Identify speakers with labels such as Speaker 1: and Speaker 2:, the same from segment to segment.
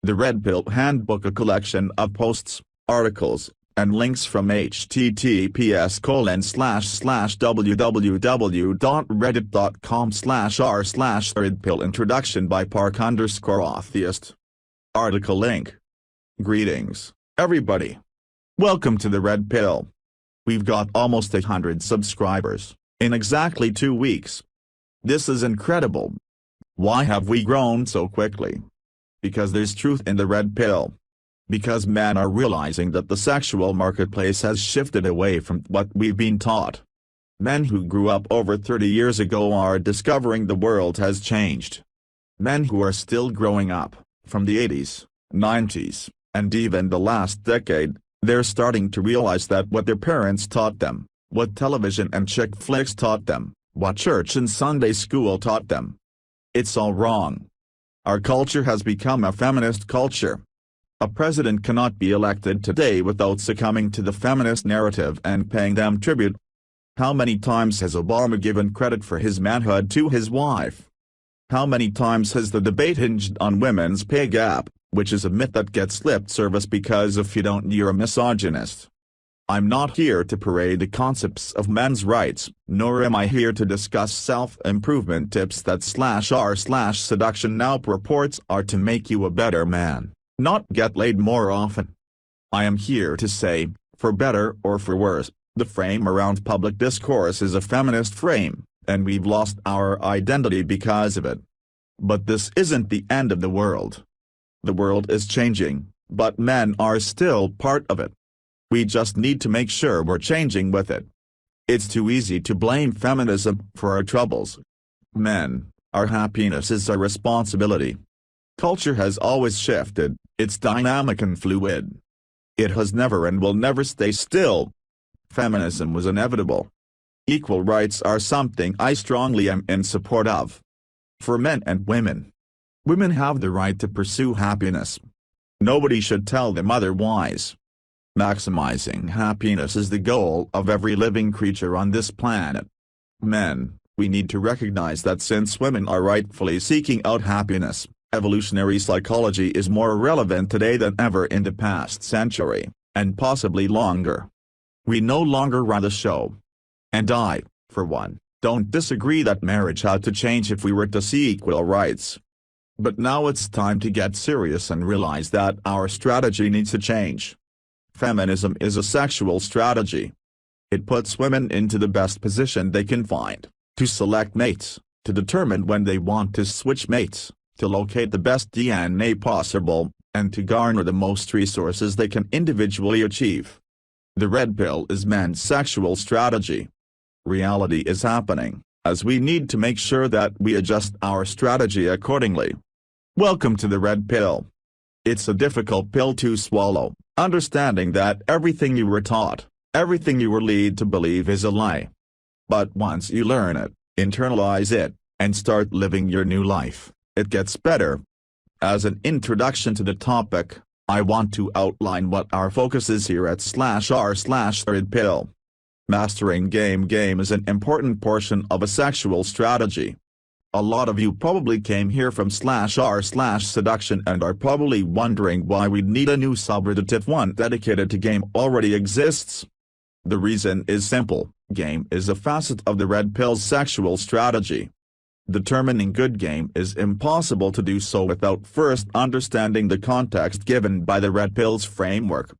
Speaker 1: The Red Pill Handbook, a collection of posts, articles, and links from https://www.reddit.com/r/redpill. Introduction by Park_Atheist. Article link. Greetings, everybody. Welcome to the Red Pill. We've got almost 100 subscribers, in exactly 2 weeks. This is incredible. Why have we grown so quickly? Because there's truth in the Red Pill. Because men are realizing that the sexual marketplace has shifted away from what we've been taught. Men who grew up over 30 years ago are discovering the world has changed. Men who are still growing up, from the 80s, 90s, and even the last decade, they're starting to realize that what their parents taught them, what television and chick flicks taught them, what church and Sunday school taught them, it's all wrong. Our culture has become a feminist culture. A president cannot be elected today without succumbing to the feminist narrative and paying them tribute. How many times has Obama given credit for his manhood to his wife? How many times has the debate hinged on women's pay gap, which is a myth that gets lip service because if you don't, you're a misogynist. I'm not here to parade the concepts of men's rights, nor am I here to discuss self-improvement tips that /r/seduction now purports are to make you a better man, not get laid more often. I am here to say, for better or for worse, the frame around public discourse is a feminist frame, and we've lost our identity because of it. But this isn't the end of the world. The world is changing, but men are still part of it. We just need to make sure we're changing with it. It's too easy to blame feminism for our troubles. Men, our happiness is our responsibility. Culture has always shifted, it's dynamic and fluid. It has never and will never stay still. Feminism was inevitable. Equal rights are something I strongly am in support of. For men and women. Women have the right to pursue happiness. Nobody should tell them otherwise. Maximizing happiness is the goal of every living creature on this planet. Men, we need to recognize that since women are rightfully seeking out happiness, evolutionary psychology is more relevant today than ever in the past century, and possibly longer. We no longer run the show. And I, for one, don't disagree that marriage had to change if we were to see equal rights. But now it's time to get serious and realize that our strategy needs to change. Feminism is a sexual strategy. It puts women into the best position they can find, to select mates, to determine when they want to switch mates, to locate the best DNA possible, and to garner the most resources they can individually achieve. The Red Pill is men's sexual strategy. Reality is happening, as we need to make sure that we adjust our strategy accordingly. Welcome to the Red Pill. It's a difficult pill to swallow, understanding that everything you were taught, everything you were led to believe is a lie. But once you learn it, internalize it, and start living your new life, it gets better. As an introduction to the topic, I want to outline what our focus is here at /r/redpill. Mastering game is an important portion of a sexual strategy. A lot of you probably came here from /r/seduction and are probably wondering why we'd need a new subreddit if one dedicated to game already exists. The reason is simple, game is a facet of the Red Pill's sexual strategy. Determining good game is impossible to do so without first understanding the context given by the Red Pill's framework.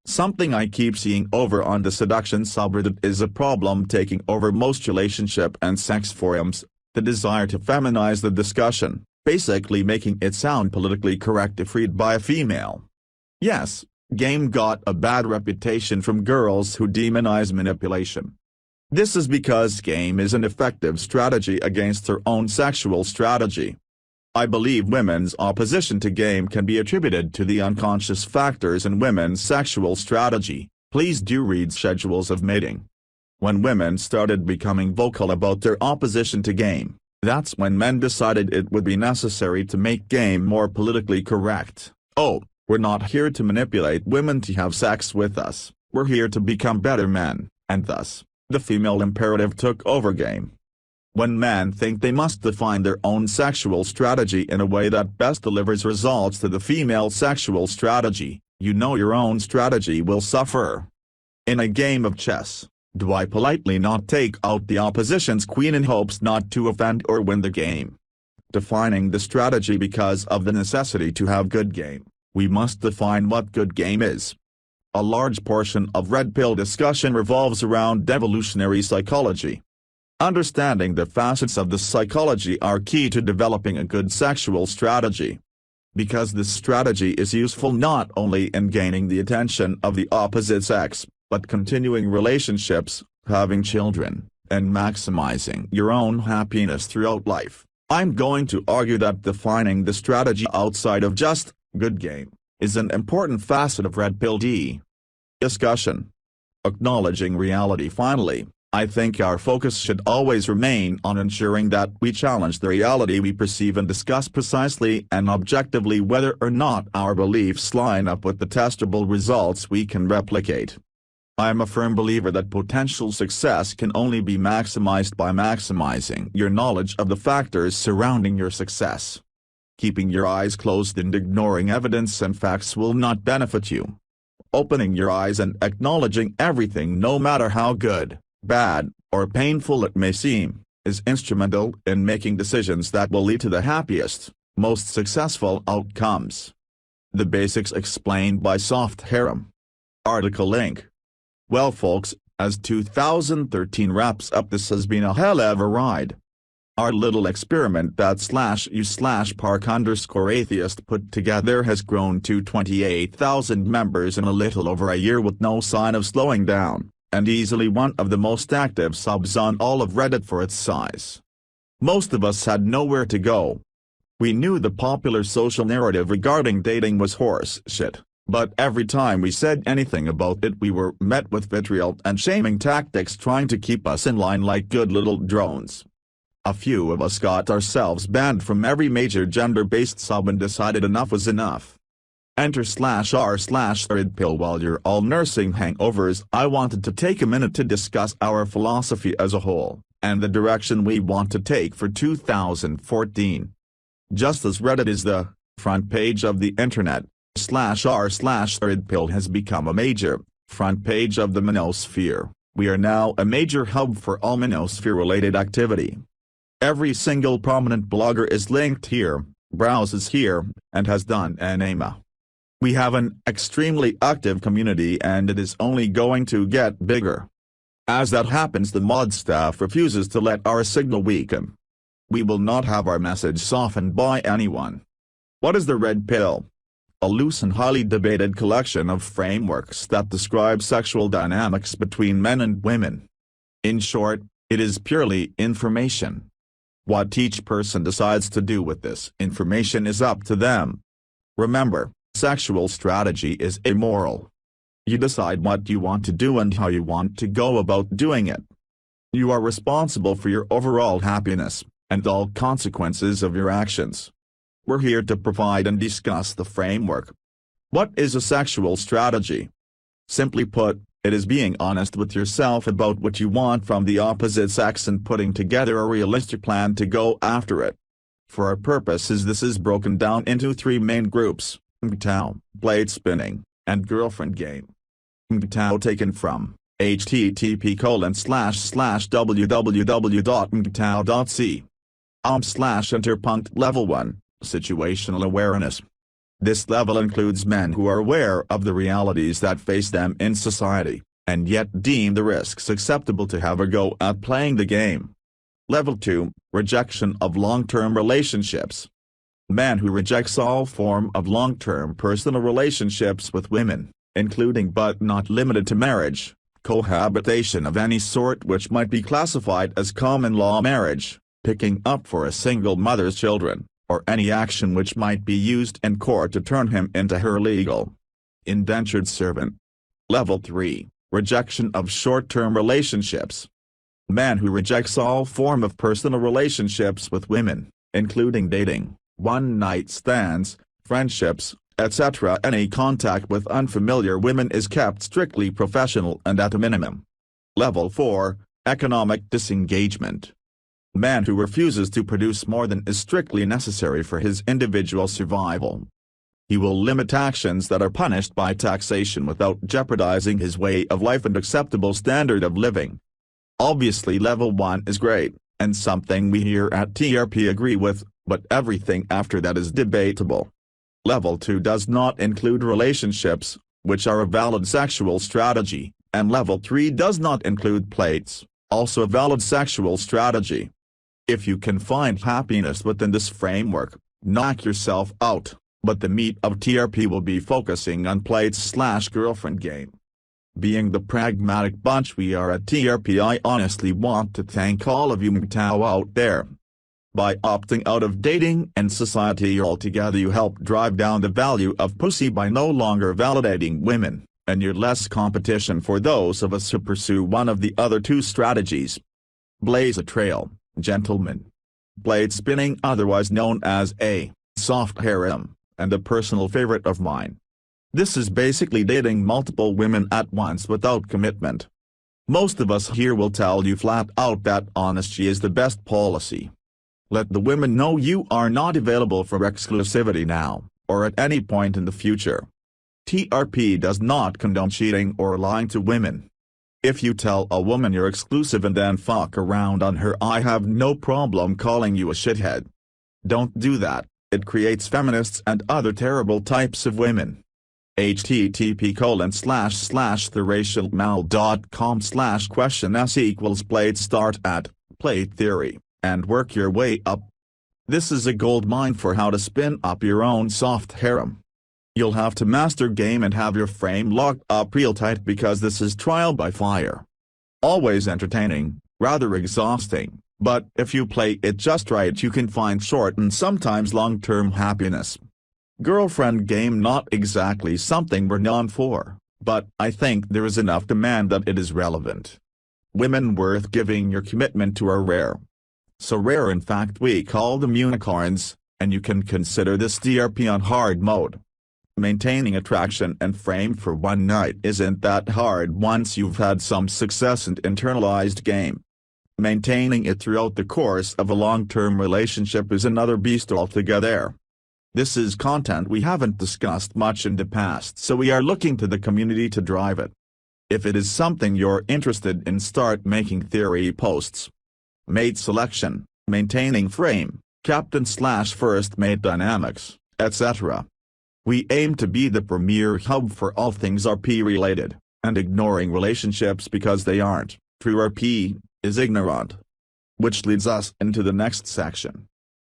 Speaker 1: Something I keep seeing over on the seduction subreddit is a problem taking over most relationship and sex forums. The desire to feminize the discussion, basically making it sound politically correct if read by a female. Yes, game got a bad reputation from girls who demonize manipulation. This is because game is an effective strategy against their own sexual strategy. I believe women's opposition to game can be attributed to the unconscious factors in women's sexual strategy. Please do read Schedules of Mating. When women started becoming vocal about their opposition to game, that's when men decided it would be necessary to make game more politically correct. Oh, we're not here to manipulate women to have sex with us, we're here to become better men, and thus, the female imperative took over game. When men think they must define their own sexual strategy in a way that best delivers results to the female sexual strategy, you know your own strategy will suffer. In a game of chess, do I politely not take out the opposition's queen in hopes not to offend or win the game? Defining the strategy because of the necessity to have good game, we must define what good game is. A large portion of Red Pill discussion revolves around evolutionary psychology. Understanding the facets of the psychology are key to developing a good sexual strategy. Because this strategy is useful not only in gaining the attention of the opposite sex, but continuing relationships, having children, and maximizing your own happiness throughout life, I'm going to argue that defining the strategy outside of just good game is an important facet of Red Pill discussion. Acknowledging reality. Finally, I think our focus should always remain on ensuring that we challenge the reality we perceive and discuss precisely and objectively whether or not our beliefs line up with the testable results we can replicate. I am a firm believer that potential success can only be maximized by maximizing your knowledge of the factors surrounding your success. Keeping your eyes closed and ignoring evidence and facts will not benefit you. Opening your eyes and acknowledging everything, no matter how good, bad, or painful it may seem, is instrumental in making decisions that will lead to the happiest, most successful outcomes. The basics explained by Soft Harem. Article link. Well folks, as 2013 wraps up, this has been a hell of a ride. Our little experiment that /you/park_atheist put together has grown to 28,000 members in a little over a year with no sign of slowing down, and easily one of the most active subs on all of Reddit for its size. Most of us had nowhere to go. We knew the popular social narrative regarding dating was horse shit, but every time we said anything about it we were met with vitriol and shaming tactics trying to keep us in line like good little drones. A few of us got ourselves banned from every major gender-based sub and decided enough was enough. Enter /r/redpill. While you're all nursing hangovers, I wanted to take a minute to discuss our philosophy as a whole, and the direction we want to take for 2014. Just as Reddit is the front page of the internet, /r/redpill has become a major front page of the manosphere. We are now a major hub for all manosphere-related activity. Every single prominent blogger is linked here, browses here, and has done an AMA. We have an extremely active community and it is only going to get bigger. As that happens, the mod staff refuses to let our signal weaken. We will not have our message softened by anyone. What is the Red Pill? A loose and highly debated collection of frameworks that describe sexual dynamics between men and women. In short, it is purely information. What each person decides to do with this information is up to them. Remember, sexual strategy is amoral. You decide what you want to do and how you want to go about doing it. You are responsible for your overall happiness, and all consequences of your actions. We're here to provide and discuss the framework. What is a sexual strategy? Simply put, it is being honest with yourself about what you want from the opposite sex and putting together a realistic plan to go after it. For our purposes, this is broken down into three main groups: MGTOW, blade spinning, and girlfriend game. MGTOW taken from http://www.mgtow.com/enterpunkt Level 1, Situational Awareness. This level includes men who are aware of the realities that face them in society, and yet deem the risks acceptable to have a go at playing the game. Level 2, Rejection of long-term relationships. Man who rejects all form of long-term personal relationships with women, including but not limited to marriage, cohabitation of any sort which might be classified as common-law marriage, picking up for a single mother's children, or any action which might be used in court to turn him into her legal indentured servant. Level 3, Rejection of short-term relationships. Man who rejects all form of personal relationships with women, including dating, one-night stands, friendships, etc. Any contact with unfamiliar women is kept strictly professional and at a minimum. Level 4, Economic disengagement. man who refuses to produce more than is strictly necessary for his individual survival. He will limit actions that are punished by taxation without jeopardizing his way of life and acceptable standard of living. Obviously level 1 is great, and something we here at TRP agree with, but everything after that is debatable. Level 2 does not include relationships, which are a valid sexual strategy, and level 3 does not include plates, also a valid sexual strategy. If you can find happiness within this framework, knock yourself out, but the meat of TRP will be focusing on plates/girlfriend game. Being the pragmatic bunch we are at TRP, I honestly want to thank all of you MGTOW out there. By opting out of dating and society altogether, you help drive down the value of pussy by no longer validating women, and you're less competition for those of us who pursue one of the other two strategies. Blaze a trail, gentlemen. Blade spinning, otherwise known as a soft harem, and a personal favorite of mine. This is basically dating multiple women at once without commitment. Most of us here will tell you flat out that honesty is the best policy. Let the women know you are not available for exclusivity now, or at any point in the future. TRP does not condone cheating or lying to women. If you tell a woman you're exclusive and then fuck around on her, I have no problem calling you a shithead. Don't do that, it creates feminists and other terrible types of women. http://theracialmal.com/question s=plate, start at plate theory, and work your way up. This is a gold mine for how to spin up your own soft harem. You'll have to master game and have your frame locked up real tight, because this is trial by fire. Always entertaining, rather exhausting, but if you play it just right you can find short and sometimes long-term happiness. Girlfriend game, not exactly something we're known for, but I think there is enough demand that it is relevant. Women worth giving your commitment to are rare. So rare in fact we call them unicorns, and you can consider this TRP on hard mode. Maintaining attraction and frame for one night isn't that hard once you've had some success and internalized game. Maintaining it throughout the course of a long-term relationship is another beast altogether. This is content we haven't discussed much in the past, so we are looking to the community to drive it. If it is something you're interested in, start making theory posts. Mate selection, maintaining frame, captain/first mate dynamics, etc. We aim to be the premier hub for all things RP related, and ignoring relationships because they aren't true RP is ignorant. Which leads us into the next section.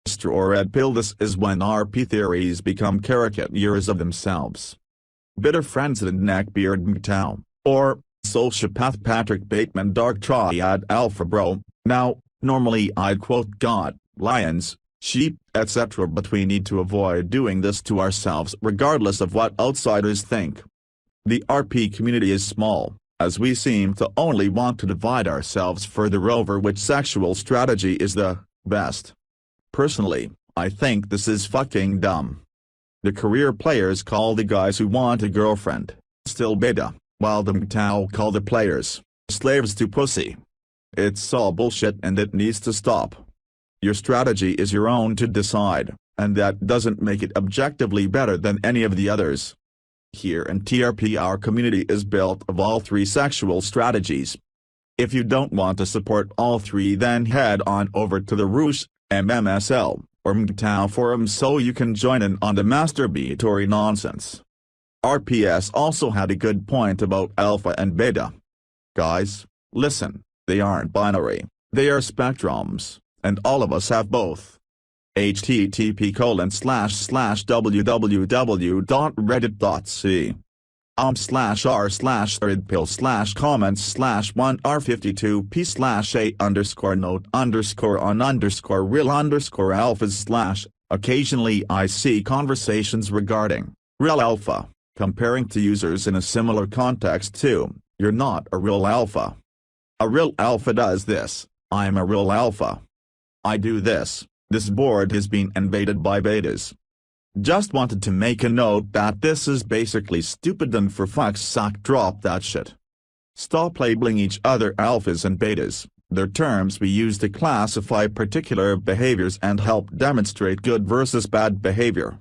Speaker 1: Straw or red pill. This is when RP theories become caricatures of themselves. Bitter friends and neckbeard MGTOW, or sociopath Patrick Bateman dark triad alpha bro. Now, normally I'd quote God, lions, sheep, etc., but we need to avoid doing this to ourselves regardless of what outsiders think. The RP community is small, as we seem to only want to divide ourselves further over which sexual strategy is the best. Personally, I think this is fucking dumb. The career players call the guys who want a girlfriend still beta, while the MGTOW call the players slaves to pussy. It's all bullshit and it needs to stop. Your strategy is your own to decide, and that doesn't make it objectively better than any of the others. Here in TRP our community is built of all three sexual strategies. If you don't want to support all three, then head on over to the Roosh, MMSL, or MGTOW forum so you can join in on the masturbatory nonsense. RPS also had a good point about alpha and beta. Guys, listen, they aren't binary, they are spectrums, and all of us have both. http://r/threadpill/comments/1r52p/a_on_note_on_real_alphas/ Occasionally I see conversations regarding real alpha, comparing to users in a similar context to, you're not a real alpha. A real alpha does this, I'm a real alpha. I do this, this board has been invaded by betas. Just wanted to make a note that this is basically stupid, and for fuck's sake drop that shit. Stop labeling each other alphas and betas, They're terms we use to classify particular behaviors and help demonstrate good versus bad behavior.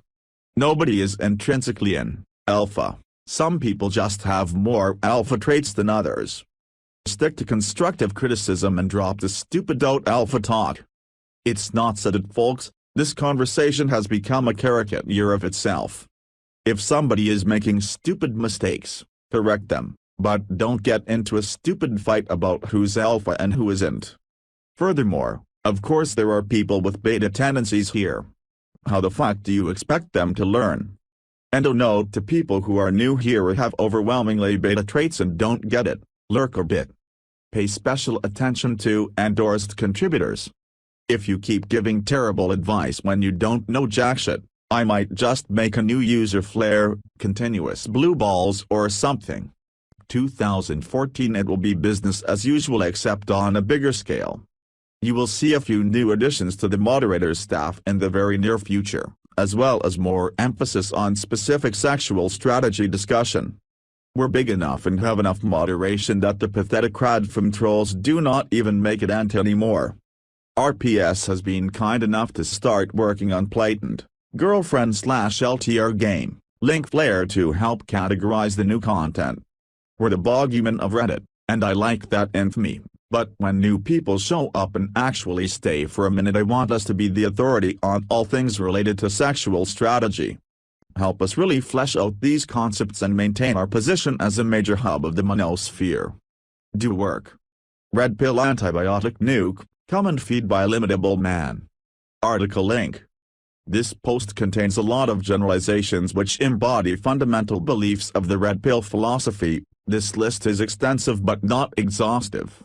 Speaker 1: Nobody is intrinsically an alpha. Some people just have more alpha traits than others. Stick to constructive criticism and drop the stupid alpha talk. It's not said it, folks. This conversation has become a caricature of itself. If somebody is making stupid mistakes, correct them, but don't get into a stupid fight about who's alpha and who isn't. Furthermore, of course there are people with beta tendencies here. How the fuck do you expect them to learn? And a note to people who are new here or have overwhelmingly beta traits and don't get it, lurk a bit. Pay special attention to endorsed contributors. If you keep giving terrible advice when you don't know jack shit, I might just make a new user flare, continuous blue balls or something. 2014 it will be business as usual except on a bigger scale. You will see a few new additions to the moderator's staff in the very near future, as well as more emphasis on specific sexual strategy discussion. We're big enough and have enough moderation that the pathetic crowd from trolls do not even make it anymore. RPS has been kind enough to start working on Platoned girlfriend/LTR game, link flare to help categorize the new content. We're the bogeyman of Reddit, and I like that infamy, but when new people show up and actually stay for a minute I want us to be the authority on all things related to sexual strategy. Help us really flesh out these concepts and maintain our position as a major hub of the manosphere. Do work. Red Pill Antibiotic Nuke, come and feed by Limitable Man. Article link. This post contains a lot of generalizations which embody fundamental beliefs of the Red Pill philosophy. This list is extensive but not exhaustive.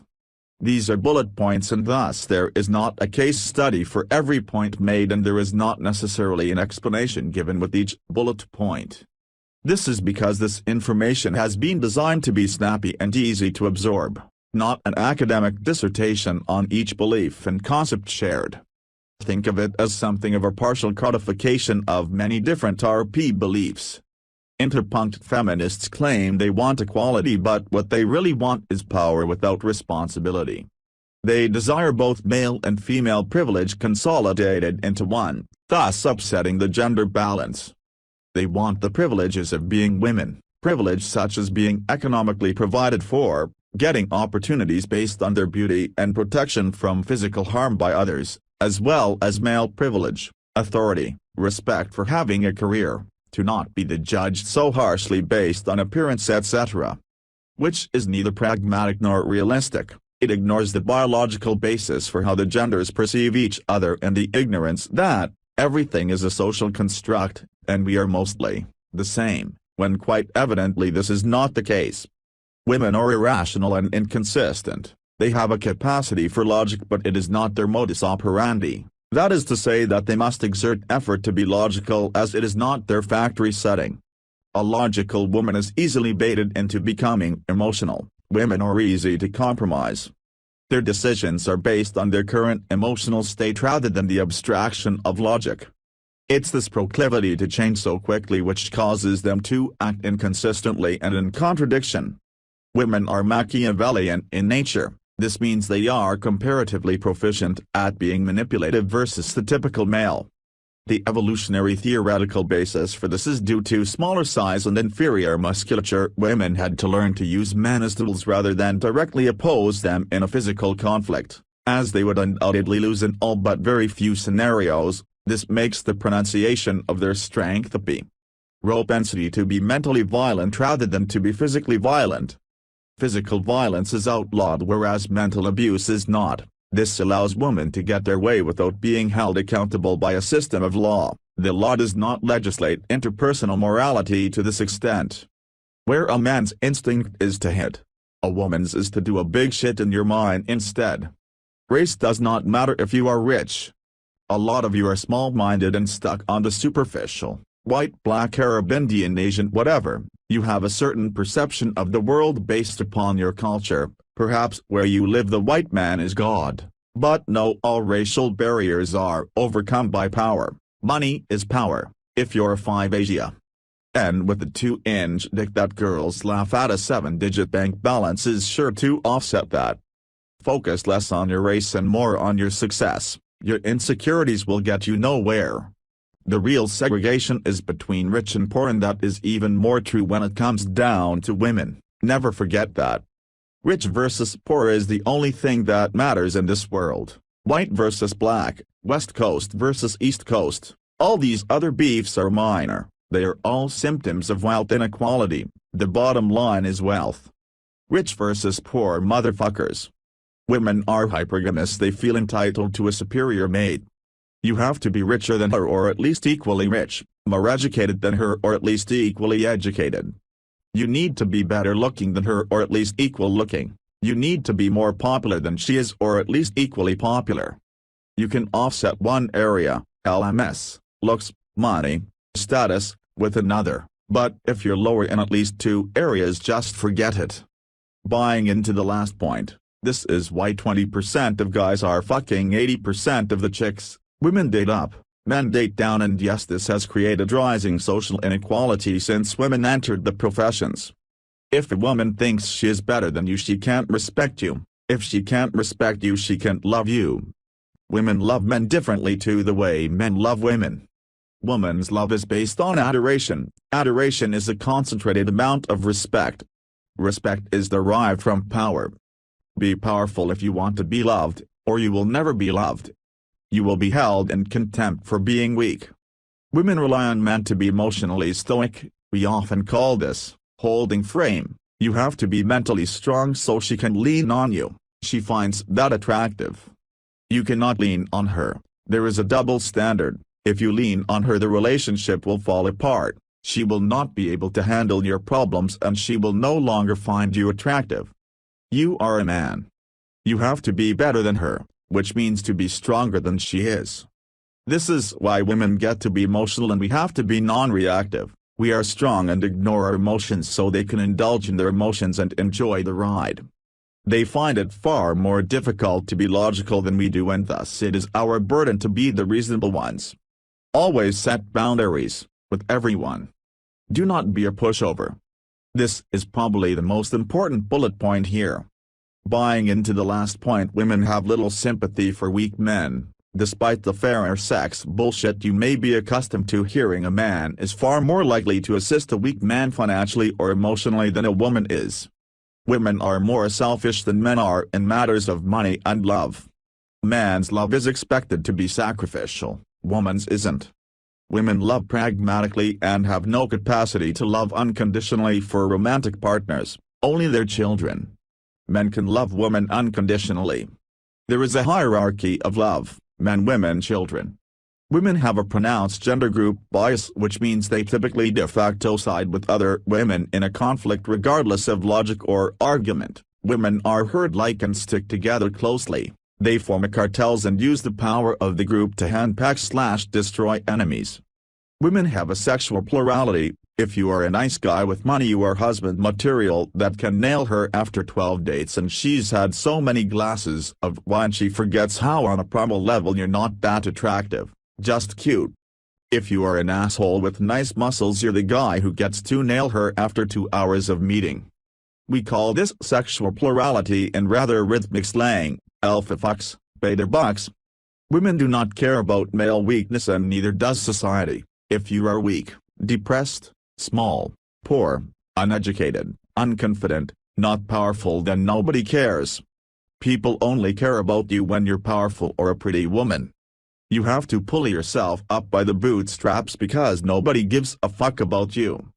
Speaker 1: These are bullet points and thus there is not a case study for every point made and there is not necessarily an explanation given with each bullet point. This is because this information has been designed to be snappy and easy to absorb, not an academic dissertation on each belief and concept shared. Think of it as something of a partial codification of many different RP beliefs. Interpunct feminists claim they want equality but what they really want is power without responsibility. They desire both male and female privilege consolidated into one, thus upsetting the gender balance. They want the privileges of being women, privilege such as being economically provided for, getting opportunities based on their beauty and protection from physical harm by others, as well as male privilege, authority, respect for having a career, to not be judged so harshly based on appearance etc. Which is neither pragmatic nor realistic. It ignores the biological basis for how the genders perceive each other and the ignorance that everything is a social construct, and we are mostly the same, when quite evidently this is not the case. Women are irrational and inconsistent. They have a capacity for logic but it is not their modus operandi. That is to say that they must exert effort to be logical as it is not their factory setting. A logical woman is easily baited into becoming emotional. Women are easy to compromise. Their decisions are based on their current emotional state rather than the abstraction of logic. It's this proclivity to change so quickly which causes them to act inconsistently and in contradiction. Women are Machiavellian in nature. This means they are comparatively proficient at being manipulative versus the typical male. The evolutionary theoretical basis for this is due to smaller size and inferior musculature. Women had to learn to use men as tools rather than directly oppose them in a physical conflict, as they would undoubtedly lose in all but very few scenarios. This makes the pronunciation of their strength a propensity to be mentally violent rather than to be physically violent. Physical violence is outlawed whereas mental abuse is not. This allows women to get their way without being held accountable by a system of law. The law does not legislate interpersonal morality to this extent. Where a man's instinct is to hit, a woman's is to do a big shit in your mind instead. Race does not matter if you are rich. A lot of you are small-minded and stuck on the superficial. White, black, Arab, Indian, Asian, whatever. You have a certain perception of the world based upon your culture. Perhaps where you live the white man is God. But no, all racial barriers are overcome by power. Money is power. If you're 5 Asia and with a 2-inch dick that girls laugh at, a 7-digit bank balance is sure to offset that. Focus less on your race and more on your success. Your insecurities will get you nowhere. The real segregation is between rich and poor, and that is even more true when it comes down to women. Never forget that. Rich versus poor is the only thing that matters in this world. White versus black, West Coast versus East Coast, all these other beefs are minor. They are all symptoms of wealth inequality. The bottom line is wealth. Rich versus poor motherfuckers. Women are hypergamous. They feel entitled to a superior mate. You have to be richer than her or at least equally rich, more educated than her or at least equally educated. You need to be better looking than her or at least equal looking. You need to be more popular than she is or at least equally popular. You can offset one area, LMS, looks, money, status, with another, but if you're lower in at least two areas, just forget it. Buying into the last point, this is why 20% of guys are fucking 80% of the chicks. Women date up, men date down, and yes, this has created rising social inequality since women entered the professions. If a woman thinks she is better than you, she can't respect you. If she can't respect you, she can't love you. Women love men differently to the way men love women. Woman's love is based on adoration. Adoration is a concentrated amount of respect. Respect is derived from power. Be powerful if you want to be loved, or you will never be loved. You will be held in contempt for being weak. Women rely on men to be emotionally stoic. We often call this holding frame. You have to be mentally strong so she can lean on you. She finds that attractive. You cannot lean on her. There is a double standard. If you lean on her, the relationship will fall apart. She will not be able to handle your problems and she will no longer find you attractive. You are a man. You have to be better than her, which means to be stronger than she is. This is why women get to be emotional and we have to be non-reactive. We are strong and ignore our emotions so they can indulge in their emotions and enjoy the ride. They find it far more difficult to be logical than we do, and thus it is our burden to be the reasonable ones. Always set boundaries, with everyone. Do not be a pushover. This is probably the most important bullet point here. Buying into the last point, women have little sympathy for weak men. Despite the fairer sex bullshit you may be accustomed to hearing, a man is far more likely to assist a weak man financially or emotionally than a woman is. Women are more selfish than men are in matters of money and love. Man's love is expected to be sacrificial, woman's isn't. Women love pragmatically and have no capacity to love unconditionally for romantic partners, only their children. Men can love women unconditionally. There is a hierarchy of love: men, women, children. Women have a pronounced gender group bias, which means they typically de facto side with other women in a conflict regardless of logic or argument. Women are herd-like and stick together closely. They form cartels and use the power of the group to handpick/destroy enemies. Women have a sexual plurality. If you are a nice guy with money, you are husband material that can nail her after 12 dates and she's had so many glasses of wine she forgets how on a primal level you're not that attractive, just cute. If you are an asshole with nice muscles, you're the guy who gets to nail her after 2 hours of meeting. We call this sexual plurality in rather rhythmic slang, alpha fucks, beta bucks. Women do not care about male weakness and neither does society. If you are weak, depressed, small, poor, uneducated, unconfident, not powerful, then nobody cares. People only care about you when you're powerful or a pretty woman. You have to pull yourself up by the bootstraps because nobody gives a fuck about you.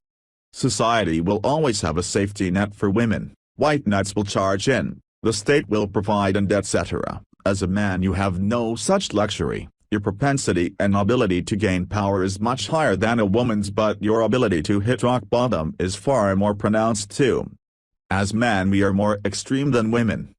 Speaker 1: Society will always have a safety net for women. White nuts will charge in, the state will provide, and etc. As a man, you have no such luxury. Your propensity and ability to gain power is much higher than a woman's, but your ability to hit rock bottom is far more pronounced too. As men, we are more extreme than women.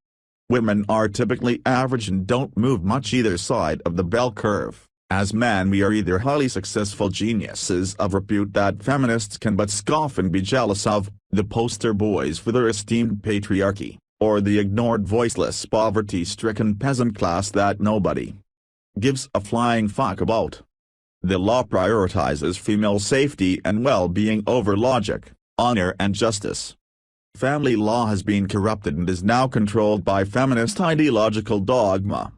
Speaker 1: Women are typically average and don't move much either side of the bell curve. As men, we are either highly successful geniuses of repute that feminists can but scoff and be jealous of, the poster boys for their esteemed patriarchy, or the ignored, voiceless, poverty-stricken peasant class that nobody gives a flying fuck about. The law prioritizes female safety and well-being over logic, honor and justice. Family law has been corrupted and is now controlled by feminist ideological dogma.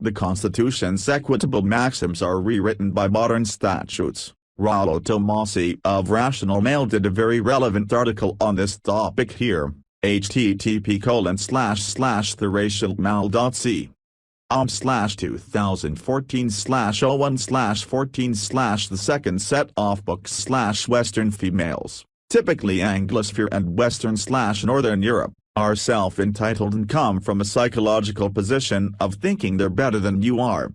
Speaker 1: The Constitution's equitable maxims are rewritten by modern statutes. Rollo Tomassi of Rational Mail did a very relevant article on this topic here, http://theracialmail.com/2014/01/14/ The second set of books/Western females, typically Anglosphere and Western/Northern Europe, are self-entitled and come from a psychological position of thinking they're better than you are.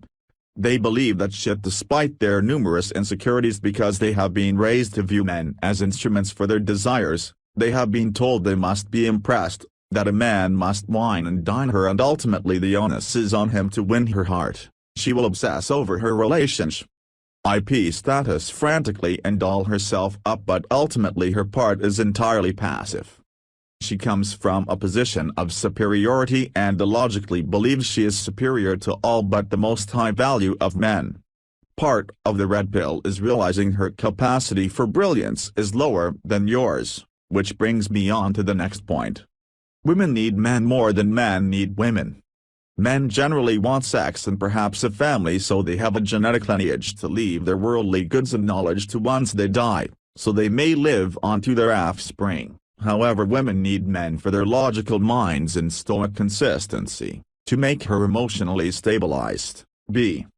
Speaker 1: They believe that shit despite their numerous insecurities because they have been raised to view men as instruments for their desires. They have been told they must be impressed, that a man must wine and dine her, and ultimately the onus is on him to win her heart. She will obsess over her relationship IP status frantically and doll herself up, but ultimately her part is entirely passive. She comes from a position of superiority and illogically believes she is superior to all but the most high value of men. Part of the red pill is realizing her capacity for brilliance is lower than yours, which brings me on to the next point. Women need men more than men need women. Men generally want sex and perhaps a family, so they have a genetic lineage to leave their worldly goods and knowledge to once they die, so they may live on to their offspring. However, women need men for their logical minds and stoic consistency, to make her emotionally stabilized, being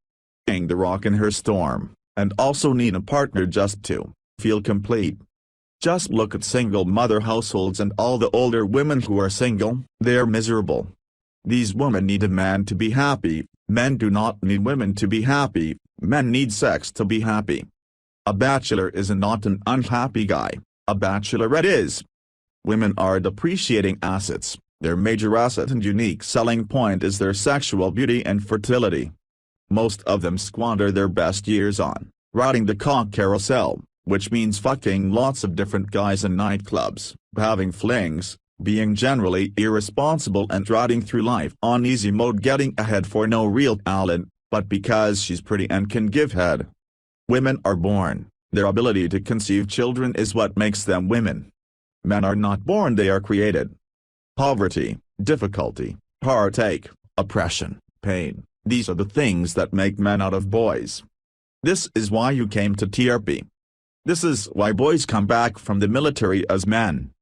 Speaker 1: the rock in her storm, and also need a partner just to feel complete. Just look at single mother households and all the older women who are single. They're miserable. These women need a man to be happy. Men do not need women to be happy. Men need sex to be happy. A bachelor is not an unhappy guy. A bachelorette is. Women are depreciating assets. Their major asset and unique selling point is their sexual beauty and fertility. Most of them squander their best years on riding the cock carousel, which means fucking lots of different guys in nightclubs, having flings, being generally irresponsible and riding through life on easy mode, getting ahead for no real talent, but because she's pretty and can give head. Women are born. Their ability to conceive children is what makes them women. Men are not born, they are created. Poverty, difficulty, heartache, oppression, pain, these are the things that make men out of boys. This is why you came to TRP. This is why boys come back from the military as men.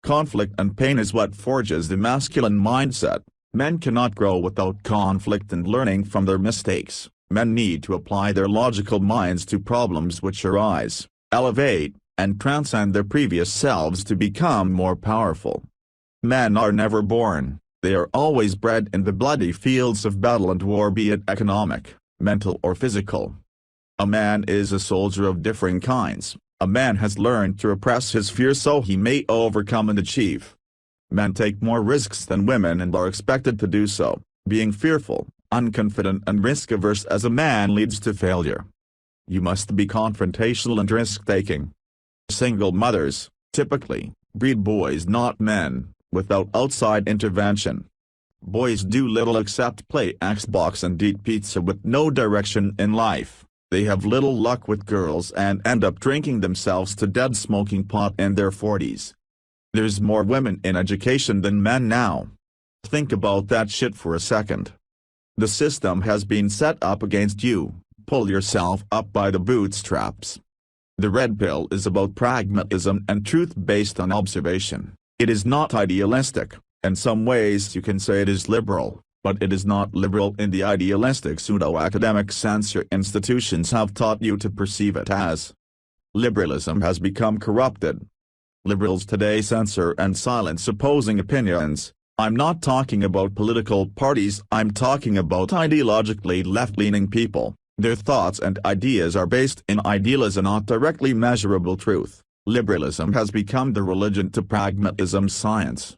Speaker 1: Conflict and pain is what forges the masculine mindset. Men cannot grow without conflict and learning from their mistakes. Men need to apply their logical minds to problems which arise, elevate, and transcend their previous selves to become more powerful. Men are never born, they are always bred in the bloody fields of battle and war, be it economic, mental or physical. A man is a soldier of differing kinds. A man has learned to repress his fears so he may overcome and achieve. Men take more risks than women and are expected to do so. Being fearful, unconfident and risk-averse as a man leads to failure. You must be confrontational and risk-taking. Single mothers, typically, breed boys not men, without outside intervention. Boys do little except play Xbox and eat pizza with no direction in life. They have little luck with girls and end up drinking themselves to death smoking pot in their 40s. There's more women in education than men now. Think about that shit for a second. The system has been set up against you. Pull yourself up by the bootstraps. The red pill is about pragmatism and truth based on observation. It is not idealistic. In some ways you can say it is liberal, but it is not liberal in the idealistic pseudo-academic sense your institutions have taught you to perceive it as. Liberalism has become corrupted. Liberals today censor and silence opposing opinions. I'm not talking about political parties, I'm talking about ideologically left-leaning people. Their thoughts and ideas are based in ideals and not directly measurable truth. Liberalism has become the religion to pragmatism science.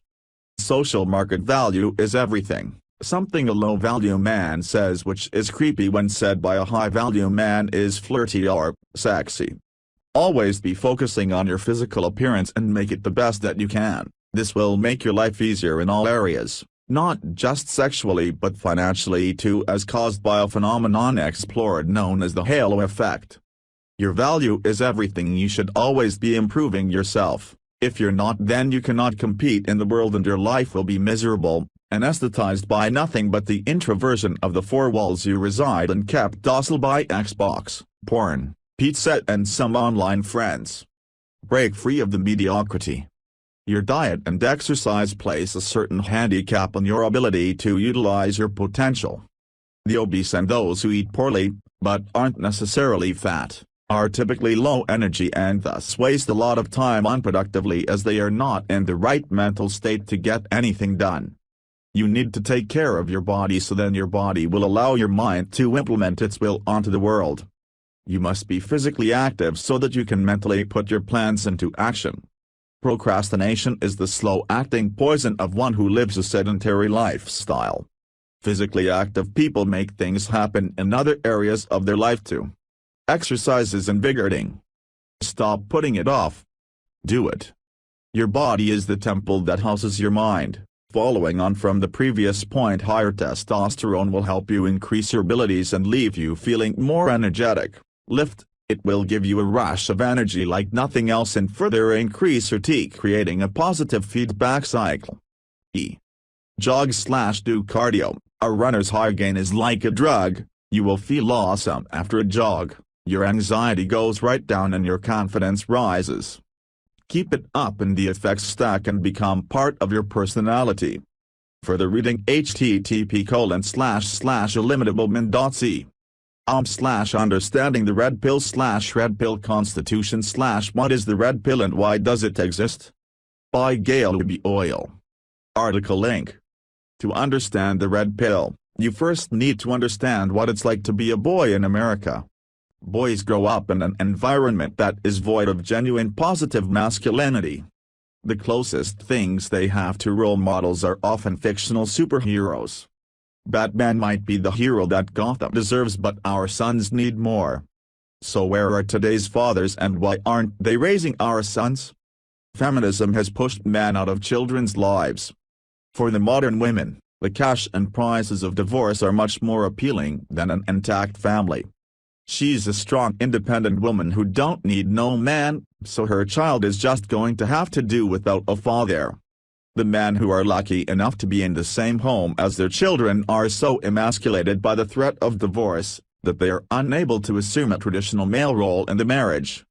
Speaker 1: Social market value is everything. Something a low-value man says which is creepy when said by a high-value man is flirty or sexy. Always be focusing on your physical appearance and make it the best that you can. This will make your life easier in all areas, not just sexually but financially too, as caused by a phenomenon explored known as the halo effect. Your value is everything. You should always be improving yourself. If you're not, then you cannot compete in the world and your life will be miserable, anesthetized by nothing but the introversion of the four walls you reside and kept docile by Xbox, porn, pizza and some online friends. Break free of the mediocrity. Your diet and exercise place a certain handicap on your ability to utilize your potential. The obese and those who eat poorly, but aren't necessarily fat, are typically low energy and thus waste a lot of time unproductively as they are not in the right mental state to get anything done. You need to take care of your body so then your body will allow your mind to implement its will onto the world. You must be physically active so that you can mentally put your plans into action. Procrastination is the slow-acting poison of one who lives a sedentary lifestyle. Physically active people make things happen in other areas of their life too. Exercise is invigorating. Stop putting it off. Do it. Your body is the temple that houses your mind. Following on from the previous point, higher testosterone will help you increase your abilities and leave you feeling more energetic. Lift. It will give you a rush of energy like nothing else and further increase your T, creating a positive feedback cycle. E. Jog/do cardio. A runner's high gain is like a drug. You will feel awesome after a jog, your anxiety goes right down and your confidence rises. Keep it up and the effects stack and become part of your personality. Further reading http://illimitable.c. /understanding the red pill /red pill constitution /what is the red pill and why does it exist? By Gail B. Oil. Article link. To understand the red pill, you first need to understand what it's like to be a boy in America. Boys grow up in an environment that is void of genuine positive masculinity. The closest things they have to role models are often fictional superheroes. Batman might be the hero that Gotham deserves, but our sons need more. So where are today's fathers and why aren't they raising our sons? Feminism has pushed men out of children's lives. For the modern women, the cash and prizes of divorce are much more appealing than an intact family. She's a strong independent woman who don't need no man, so her child is just going to have to do without a father. The men who are lucky enough to be in the same home as their children are so emasculated by the threat of divorce, that they are unable to assume a traditional male role in the marriage.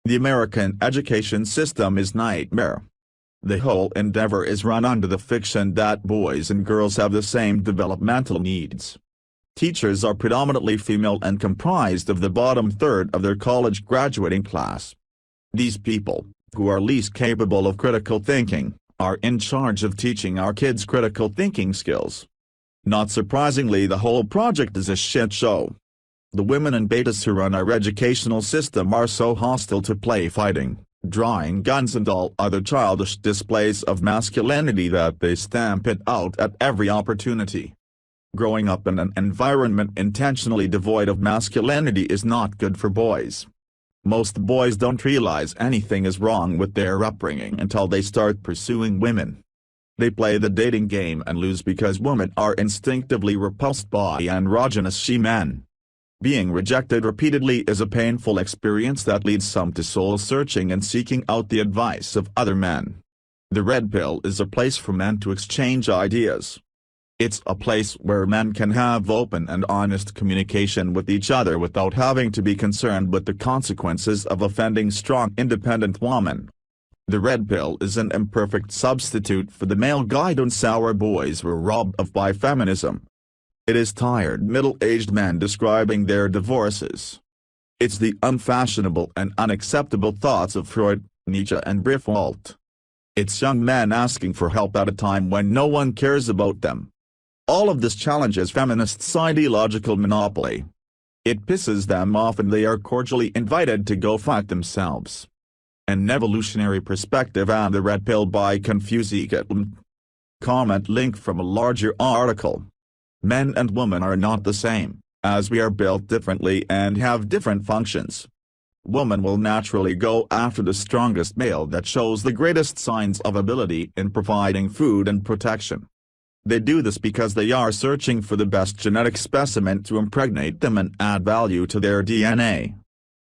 Speaker 1: The American education system is nightmare. The whole endeavor is run under the fiction that boys and girls have the same developmental needs. Teachers are predominantly female and comprised of the bottom third of their college graduating class. These people, who are least capable of critical thinking, are in charge of teaching our kids critical thinking skills. Not surprisingly, the whole project is a shit show. The women and betas who run our educational system are so hostile to play fighting, drawing guns and all other childish displays of masculinity that they stamp it out at every opportunity. Growing up in an environment intentionally devoid of masculinity is not good for boys. Most boys don't realize anything is wrong with their upbringing until they start pursuing women. They play the dating game and lose because women are instinctively repulsed by androgynous she-men. Being rejected repeatedly is a painful experience that leads some to soul-searching and seeking out the advice of other men. The red pill is a place for men to exchange ideas. It's a place where men can have open and honest communication with each other without having to be concerned with the consequences of offending strong independent women. The red pill is an imperfect substitute for the male guidance our boys were robbed of by feminism. It is tired middle-aged men describing their divorces. It's the unfashionable and unacceptable thoughts of Freud, Nietzsche and Briffault. It's young men asking for help at a time when no one cares about them. All of this challenges feminists' ideological monopoly. It pisses them off and they are cordially invited to go fuck themselves. An Evolutionary Perspective and the Red Pill by Confusing. Comment link from a larger article. Men and women are not the same, as we are built differently and have different functions. Women will naturally go after the strongest male that shows the greatest signs of ability in providing food and protection. They do this because they are searching for the best genetic specimen to impregnate them and add value to their DNA.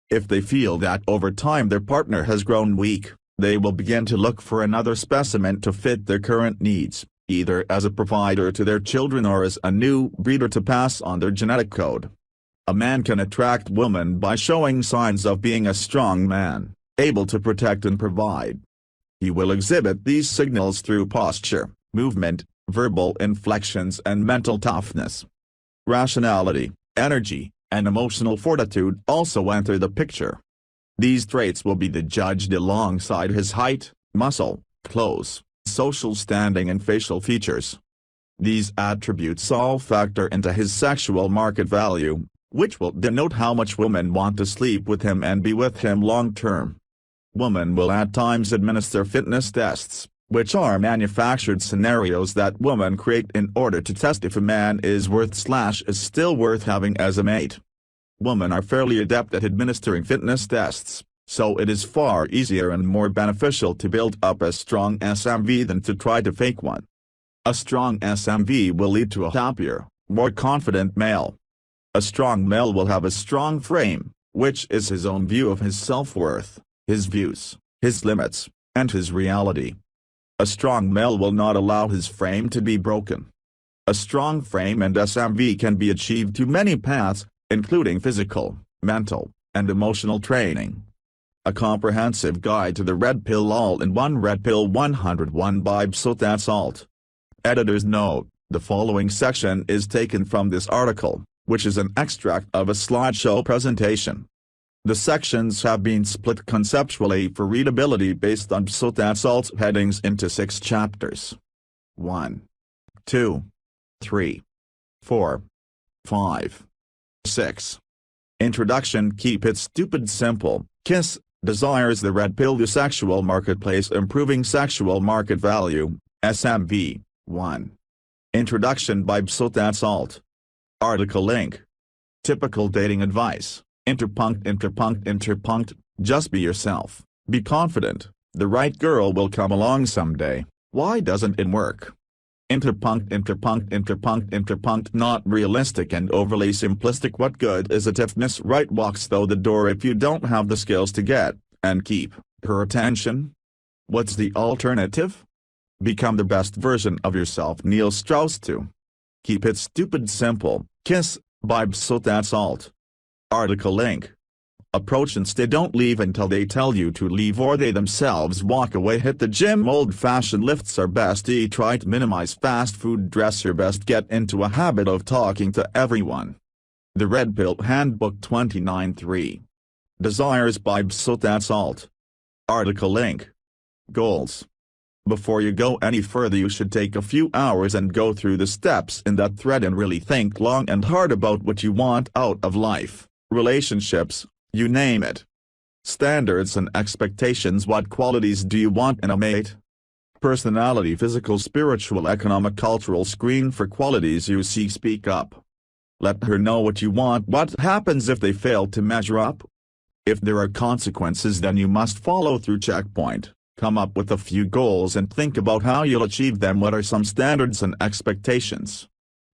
Speaker 1: If they feel that over time their partner has grown weak, They will begin to look for another specimen to fit their current needs, either as a provider to their children or as a new breeder to pass on their genetic code. A man can attract women by showing signs of being a strong man, able to protect and provide. He will exhibit these signals through posture, movement, verbal inflections and mental toughness. Rationality, energy, and emotional fortitude also enter the picture. These traits will be judged alongside his height, muscle, clothes, social standing and facial features. These attributes all factor into his sexual market value, which will denote how much women want to sleep with him and be with him long term. Women will at times administer fitness tests, which are manufactured scenarios that women create in order to test if a man is worth/is still worth having as a mate. Women are fairly adept at administering fitness tests, so it is far easier and more beneficial to build up a strong SMV than to try to fake one. A strong SMV will lead to a happier, more confident male. A strong male will have a strong frame, which is his own view of his self-worth, his views, his limits, and his reality. A strong male will not allow his frame to be broken. A strong frame and SMV can be achieved through many paths, including physical, mental, and emotional training. A comprehensive guide to the Red Pill All-in-One Red Pill 101 by Bsotat Salt. Editor's note: the following section is taken from this article, which is an extract of a slideshow presentation. The sections have been split conceptually for readability based on Bsotat Salt's headings into 6 chapters. 1, 2, 3, 4, 5, 6. Introduction. Keep it stupid simple. KISS desires the Red Pill to sexual marketplace, improving sexual market value, SMV. 1. Introduction by Bsotat Salt. Article link. Typical dating advice. Interpunct. Just be yourself. Be confident. The right girl will come along someday. Why doesn't it work? Interpunct. Not realistic and overly simplistic. What good is it if Miss Right walks through the door if you don't have the skills to get and keep her attention? What's the alternative? Become the best version of yourself. Neil Strauss. 2. Keep it stupid simple. KISS by Bsotat Salt. Article link. Approach instead. Don't leave until they tell you to leave or they themselves walk away. Hit the gym. Old-fashioned lifts are best. Eat right. Minimize fast food. Dress your best. Get into a habit of talking to everyone. The Red Pill Handbook 29.3. Desires by Bsotat Salt. Article link. Goals. Before you go any further, you should take a few hours and go through the steps in that thread and really think long and hard about what you want out of life, relationships, you name it. Standards and expectations. What qualities do you want in a mate? Personality, physical, spiritual, economic, cultural. Screen for qualities you seek. Speak up. Let her know what you want. What happens if they fail to measure up? If there are consequences, then you must follow through. Checkpoint. Come up with a few goals and think about how you'll achieve them. What are some standards and expectations?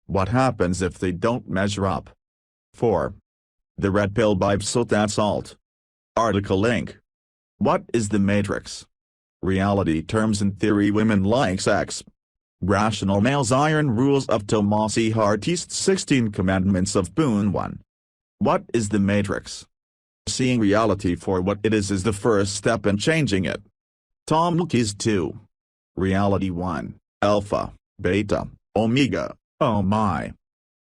Speaker 1: What happens if they don't measure up? 4. The Red Pill by Bsotat Salt. Article link. What is the Matrix? Reality terms and theory. Women like sex. Rational males. Iron rules of Thomas E. Hartist's 16 Commandments of Boon 1. What is the Matrix? Seeing reality for what it is the first step in changing it. Tom Lucky's 2. Reality 1, Alpha, Beta, Omega. Oh my.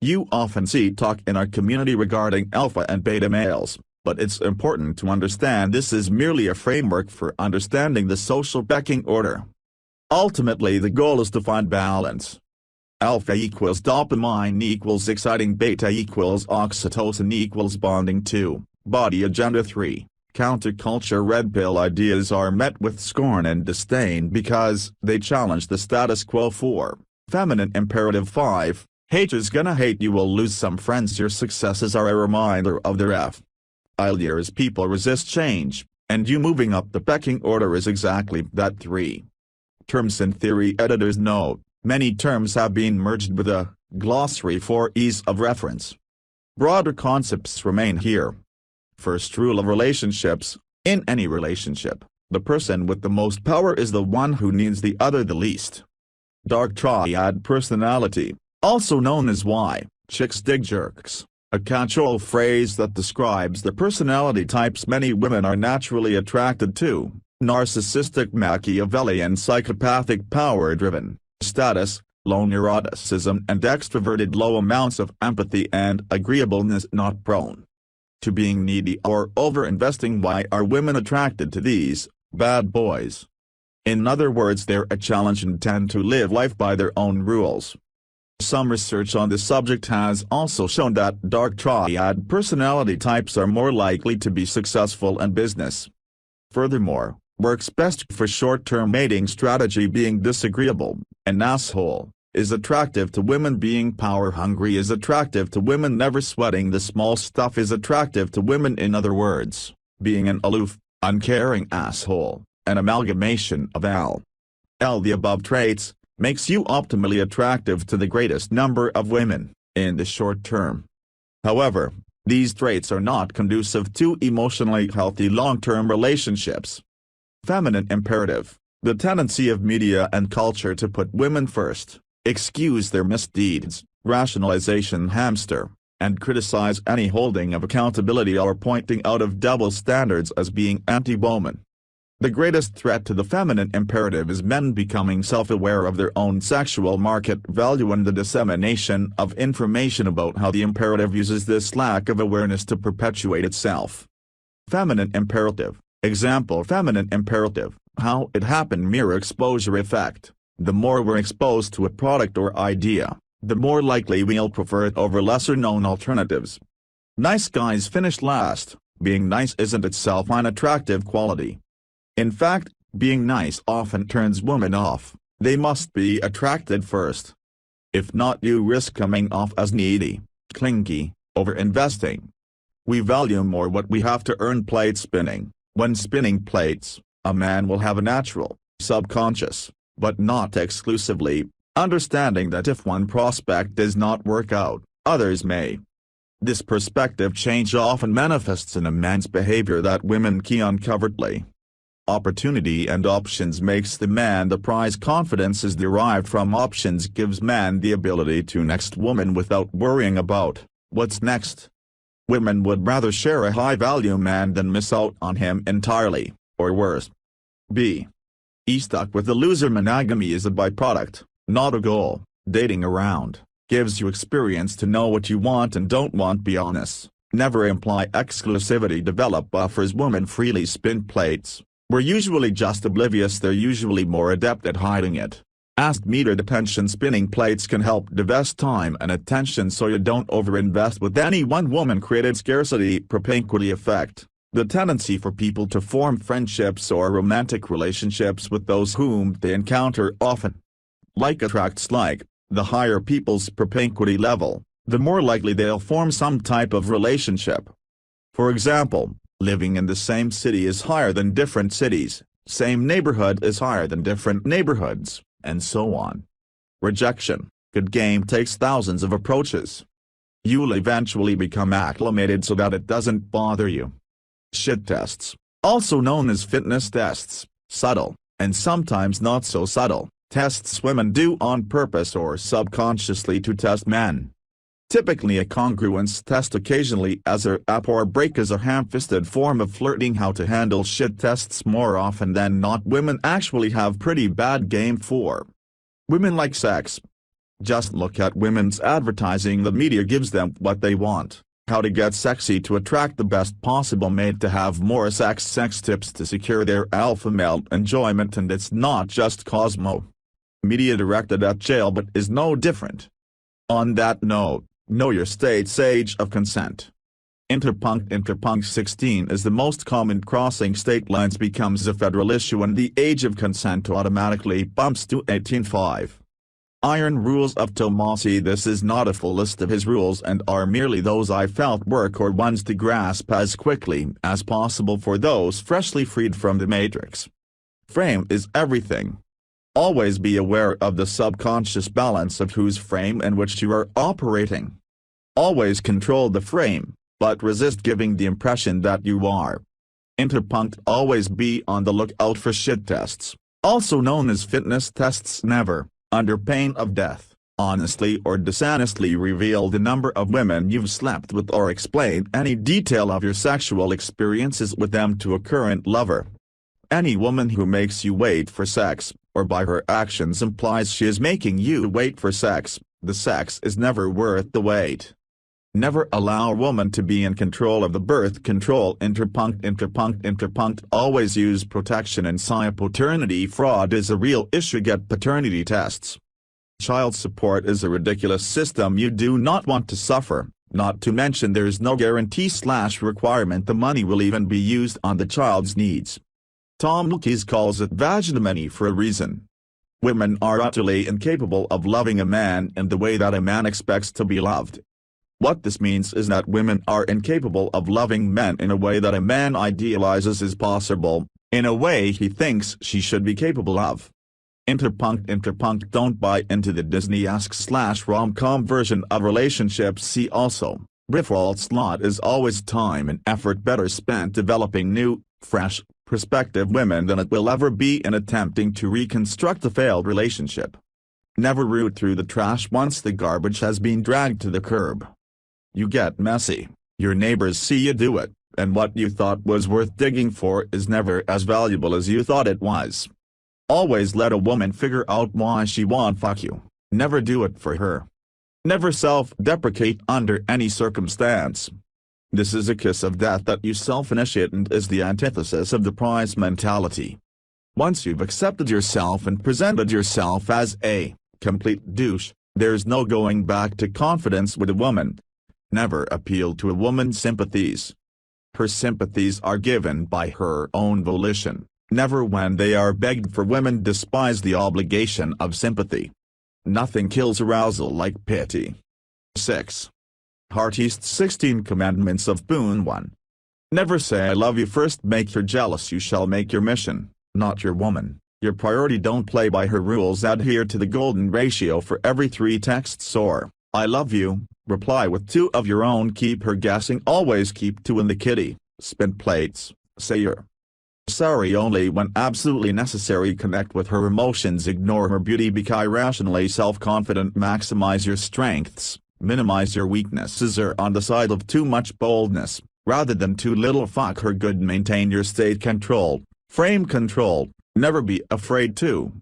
Speaker 1: You often see talk in our community regarding alpha and beta males, but it's important to understand this is merely a framework for understanding the social pecking order. Ultimately, the goal is to find balance. Alpha equals dopamine equals exciting, beta equals oxytocin equals bonding. 2. Body Agenda. 3. Counterculture. Red Pill ideas are met with scorn and disdain because they challenge the status quo. 4. Feminine imperative. 5. Haters gonna hate. You will lose some friends. Your successes are a reminder of their failures. People resist change, and you moving up the pecking order is exactly that. 3. Terms and theory. Editor's note: many terms have been merged with a glossary for ease of reference. Broader concepts remain here. First rule of relationships: in any relationship, The person with the most power is the one who needs the other the least. Dark triad personality, also known as why chicks dig jerks, a catch-all phrase that describes the personality types many women are naturally attracted to: narcissistic, Machiavellian, psychopathic, power-driven, status, low neuroticism and extroverted, low amounts of empathy and agreeableness, not prone to being needy or over-investing. Why are women attracted to these bad boys? In other words, they're a challenge and tend to live life by their own rules. Some research on this subject has also shown that dark triad personality types are more likely to be successful in business. Furthermore, works best for short-term mating strategy. Being disagreeable, an asshole, is attractive to women. Being power-hungry is attractive to women. Never sweating the small stuff is attractive to women. In other words, being an aloof, uncaring asshole, an amalgamation of the above traits, makes you optimally attractive to the greatest number of women, in the short term. However, these traits are not conducive to emotionally healthy long-term relationships. Feminine imperative, the tendency of media and culture to put women first, excuse their misdeeds, rationalization hamster, and criticize any holding of accountability or pointing out of double standards as being anti-woman. The greatest threat to the feminine imperative is men becoming self-aware of their own sexual market value and the dissemination of information about how the imperative uses this lack of awareness to perpetuate itself. Feminine imperative, example: feminine imperative, how it happened. Mirror exposure effect, the more we're exposed to a product or idea, the more likely we'll prefer it over lesser-known alternatives. Nice guys finish last. Being nice isn't itself an attractive quality. In fact, being nice often turns women off. They must be attracted first. If not, you risk coming off as needy, clingy, over-investing. We value more what we have to earn. Plate spinning, when spinning plates, a man will have a natural, subconscious, but not exclusively, understanding that if one prospect does not work out, others may. This perspective change often manifests in a man's behavior that women key on covertly. Opportunity and options makes the man the prize. Confidence is derived from options, gives man the ability to next woman without worrying about what's next. Women would rather share a high-value man than miss out on him entirely, or worse. Be stuck with the loser. Monogamy is a byproduct, not a goal. Dating around gives you experience to know what you want and don't want. Be honest, never imply exclusivity. Develop buffers. Women freely spin plates. We're usually just oblivious. They're usually more adept at hiding it. Ask metered attention. Spinning plates can help divest time and attention so you don't overinvest with any one woman. Created scarcity propinquity effect, the tendency for people to form friendships or romantic relationships with those whom they encounter often. Like attracts like, the higher people's propinquity level, the more likely they'll form some type of relationship. For example, living in the same city is higher than different cities, same neighborhood is higher than different neighborhoods, and so on. Rejection, good game takes thousands of approaches. You'll eventually become acclimated so that it doesn't bother you. Shit tests, also known as fitness tests, subtle, and sometimes not so subtle, tests women do on purpose or subconsciously to test men. Typically a congruence test, occasionally as a up or break, is a ham-fisted form of flirting. How to handle shit tests. More often than not, women actually have pretty bad game for. Women like sex. Just look at women's advertising. The media gives them what they want: how to get sexy to attract the best possible mate, to have more sex tips to secure their alpha male enjoyment. And it's not just Cosmo media directed at jail, but is no different. On that note, know your state's age of consent. Interpunct 16 is the most common. Crossing state lines becomes a federal issue and the age of consent automatically bumps to 18.5. Iron rules of Tomasi. This is not a full list of his rules and are merely those I felt work or ones to grasp as quickly as possible for those freshly freed from the matrix. Frame is everything. Always be aware of the subconscious balance of whose frame in which you are operating. Always control the frame, but resist giving the impression that you are. Interpunct always be on the lookout for shit tests, also known as fitness tests. Never, under pain of death, honestly or dishonestly reveal the number of women you've slept with or explain any detail of your sexual experiences with them to a current lover. Any woman who makes you wait for sex, or by her actions implies she is making you wait for sex, the sex is never worth the wait. Never allow a woman to be in control of the birth control. Interpunct always use protection and paternity fraud is a real issue. Get paternity tests. Child support is a ridiculous system you do not want to suffer, not to mention there is no guarantee/requirement the money will even be used on the child's needs. Tom Wilkes calls it vaginamony for a reason. Women are utterly incapable of loving a man in the way that a man expects to be loved. What this means is that women are incapable of loving men in a way that a man idealizes is possible, in a way he thinks she should be capable of. Interpunct don't buy into the Disney-esque/rom-com version of relationships. See also, Riffrath's lot is always time and effort better spent developing new, fresh, prospective women than it will ever be in attempting to reconstruct a failed relationship. Never root through the trash once the garbage has been dragged to the curb. You get messy, your neighbors see you do it, and what you thought was worth digging for is never as valuable as you thought it was. Always let a woman figure out why she won't fuck you, never do it for her. Never self-deprecate under any circumstance. This is a kiss of death that you self-initiate and is the antithesis of the prize mentality. Once you've accepted yourself and presented yourself as a complete douche, there's no going back to confidence with a woman. Never appeal to a woman's sympathies. Her sympathies are given by her own volition, never when they are begged for. Women despise the obligation of sympathy. Nothing kills arousal like pity. 6. Heartist's 16 Commandments of Boon 1. Never say I love you first. Make her jealous. You shall make your mission, not your woman, your priority. Don't play by her rules. Adhere to the golden ratio for every 3 texts or I love you. Reply with 2 of your own. Keep her guessing. Always keep 2 in the kitty. Spin plates. Say you're sorry only when absolutely necessary. Connect with her emotions. Ignore her beauty. Be irrationally self-confident. Maximize your strengths. Minimize your weaknesses. Are on the side of too much boldness, rather than too little. Fuck her good. Maintain your state control. Frame control. Never be afraid to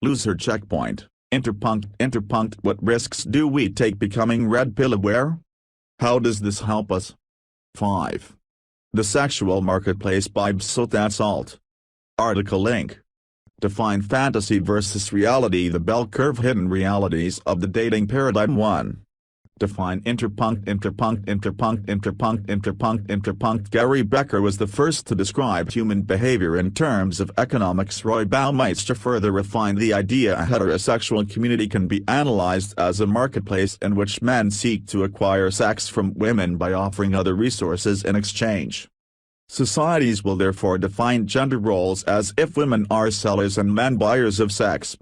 Speaker 1: lose her. Checkpoint. Interpunct. What risks do we take becoming red pill aware? How does this help us? 5. The Sexual Marketplace by Bsot Alt. Article link. Define fantasy versus reality. The bell curve. Hidden realities of the dating paradigm. 1. Define interpunct. Gary Becker was the first to describe human behavior in terms of economics. Roy Baumeister further refined the idea a heterosexual community can be analyzed as a marketplace in which men seek to acquire sex from women by offering other resources in exchange. Societies will therefore define gender roles as if women are sellers and men buyers of sex.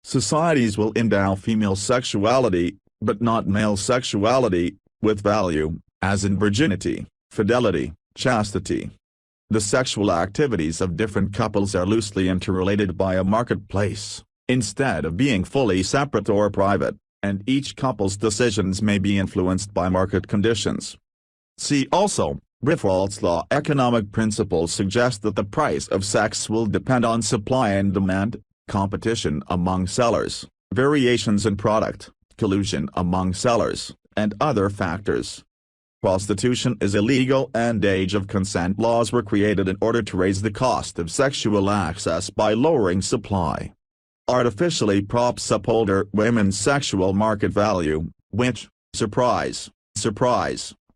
Speaker 1: Societies will endow female sexuality, but not male sexuality, with value, as in virginity, fidelity, chastity. The sexual activities of different couples are loosely interrelated by a marketplace, instead of being fully separate or private, and each couple's decisions may be influenced by market conditions. See also, Riffrath's law. Economic principles suggest that the price of sex will depend on supply and demand, competition among sellers, variations in product, collusion among sellers, and other factors. Prostitution is illegal and age of consent laws were created in order to raise the cost of sexual access by lowering supply. Artificially props up older women's sexual market value, which, surprise,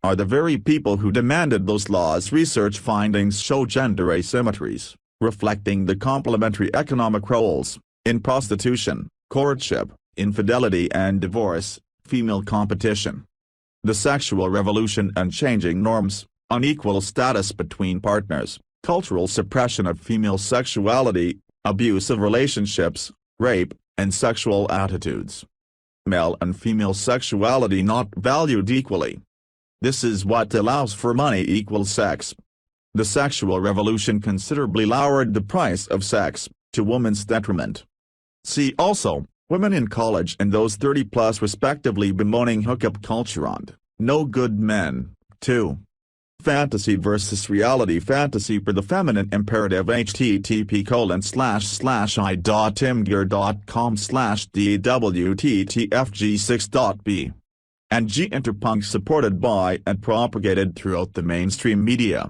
Speaker 1: are the very people who demanded those laws. Research findings show gender asymmetries, reflecting the complementary economic roles, in prostitution, courtship, infidelity and divorce, female competition. The sexual revolution and changing norms, unequal status between partners, cultural suppression of female sexuality, abusive relationships, rape, and sexual attitudes. Male and female sexuality not valued equally. This is what allows for money equals sex. The sexual revolution considerably lowered the price of sex, to women's detriment. See also, women in college and those 30+ respectively bemoaning hookup culture and no good men. 2. Fantasy versus reality. Fantasy per the feminine imperative. http://i.timgear.com/dwttfg6.b and G interpunk supported by and propagated throughout the mainstream media.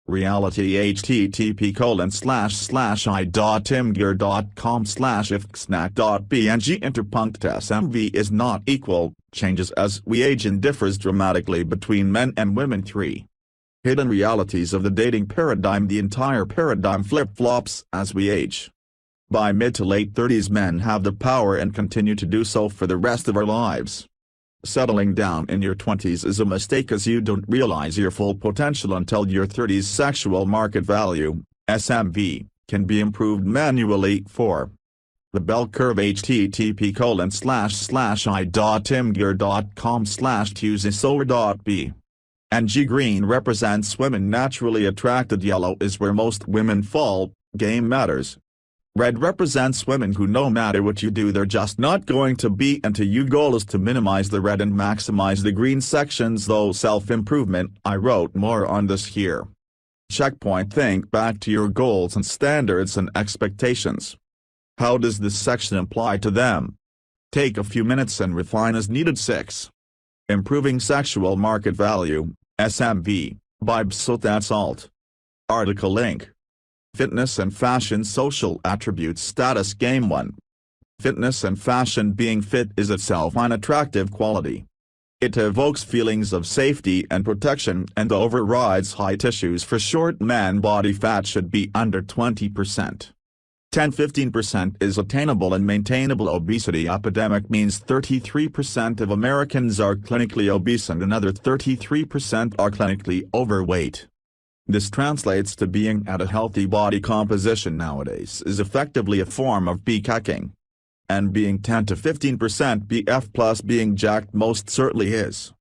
Speaker 1: Reality. http://i.timgear.com/ifxnack.b and G interpunct smv is not equal, changes as we age and differs dramatically between men and women. 3. Hidden realities of the dating paradigm. The entire paradigm flip-flops as we age. By mid to late 30s, men have the power and continue to do so for the rest of our lives. Settling down in your 20s is a mistake, as you don't realize your full potential until your 30s. Sexual market value, SMV, can be improved manually. 4. The bell curve. http://i.timgear.com/tuesdaysolar.b and G green represents women naturally attracted. Yellow is where most women fall. Game matters. Red represents women who no matter what you do they're just not going to be into you. Goal is to minimize the red and maximize the green sections. Though self-improvement, I wrote more on this here. Checkpoint. Think back to your goals and standards and expectations. How does this section apply to them? Take a few minutes and refine as needed. 6. Improving sexual market value, SMV, by Bsotat Salt. Article link. Fitness and fashion. Social attributes. Status. Game 1. Fitness and fashion. Being fit is itself an attractive quality. It evokes feelings of safety and protection and overrides height issues. For short men, body fat should be under 20%. 10–15% is attainable and maintainable. Obesity epidemic means 33% of Americans are clinically obese and another 33% are clinically overweight. This translates to being at a healthy body composition nowadays is effectively a form of peacocking. And being 10–15% BF plus being jacked most certainly is.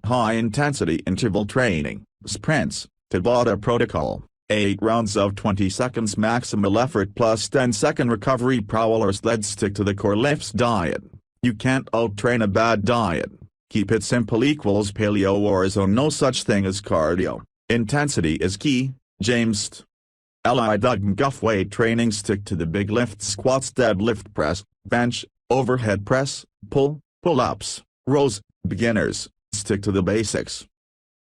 Speaker 1: High-intensity interval training, sprints, Tabata protocol, 8 rounds of 20 seconds maximal effort plus 10-second recovery prowlers. Let's stick to the core. Lifts diet. You can't out-train a bad diet. Keep it simple equals paleo or zone. No such thing as cardio. Intensity is key. James L.I. Doug Guff. Weight training. Stick to the big lifts: squats, deadlift, press, bench, overhead press, pull-ups, rows. Beginners, stick to the basics.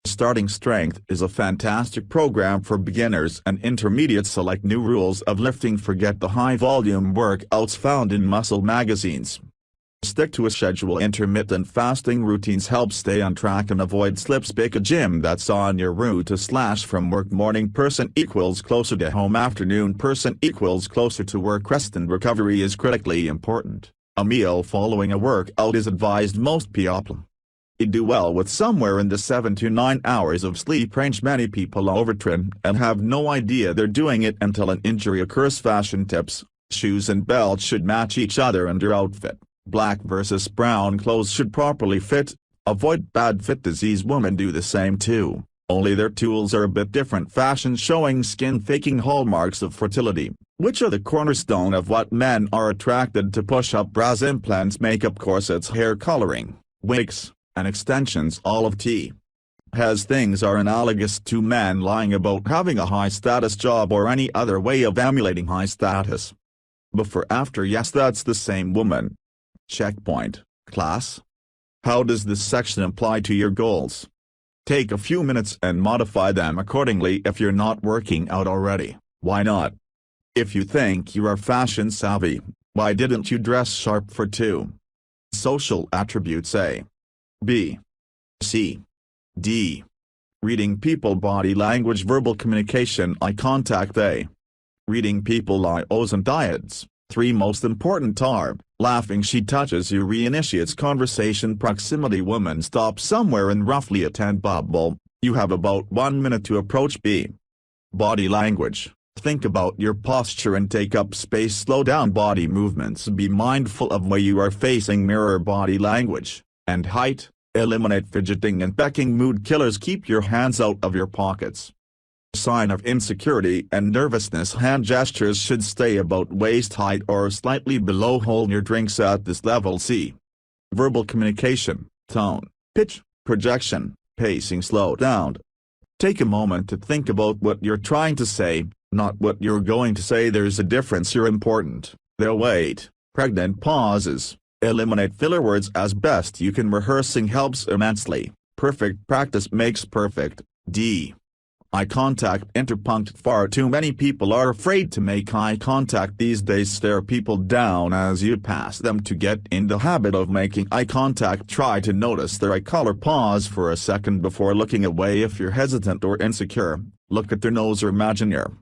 Speaker 1: Starting Strength is a fantastic program for beginners and intermediates. Select new rules of lifting. Forget the high-volume workouts found in muscle magazines. Stick to a schedule. Intermittent fasting routines help stay on track and avoid slips. Pick a gym that's on your route to / from work. Morning person equals closer to home. Afternoon person equals closer to work. Rest and recovery is critically important. A meal following a workout is advised. Most people do well with somewhere in the 7 to 9 hours of sleep range. Many people overtrain and have no idea they're doing it until an injury occurs. Fashion tips: shoes and belts should match each other and your outfit. Black versus brown clothes should properly fit. Avoid bad fit disease. Women do the same too, only their tools are a bit different. Fashion showing skin faking hallmarks of fertility, which are the cornerstone of what men are attracted to. Push-up bras, implants, makeup, corsets, hair coloring, wigs, and extensions. All of has things are analogous to men lying about having a high-status job or any other way of emulating high status. Before after. Yes, that's the same woman. Checkpoint, class. How does this section apply to your goals? Take a few minutes and modify them accordingly. If you're not working out already, why not? If you think you are fashion savvy, why didn't you dress sharp for 2? Social attributes: A, B, C, D. Reading people. Body language, verbal communication, eye contact. A. Reading people IOs and dieets. 3 most important are, laughing, she touches you, reinitiates conversation, proximity. Woman stops somewhere in roughly a 10 bubble, you have about 1 minute to approach. B. Body language, think about your posture and take up space. Slow down body movements, be mindful of where you are facing. Mirror body language, and height, eliminate fidgeting and pecking. Mood killers, keep your hands out of your pockets. Sign of insecurity and nervousness. Hand gestures should stay about waist height or slightly below. Hold your drinks at this level. C. Verbal communication, tone, pitch, projection, pacing. Slow down. Take a moment to think about what you're trying to say, not what you're going to say. There's a difference. You're important. They'll wait. Pregnant pauses. Eliminate filler words as best you can. Rehearsing helps immensely. Perfect practice makes perfect. D. Eye contact. Interpunct. Far too many people are afraid to make eye contact these days. Stare people down as you pass them. To get in the habit of making eye contact, try to notice their eye color. Pause for a second before looking away. If you're hesitant or insecure, look at their nose or imagine you're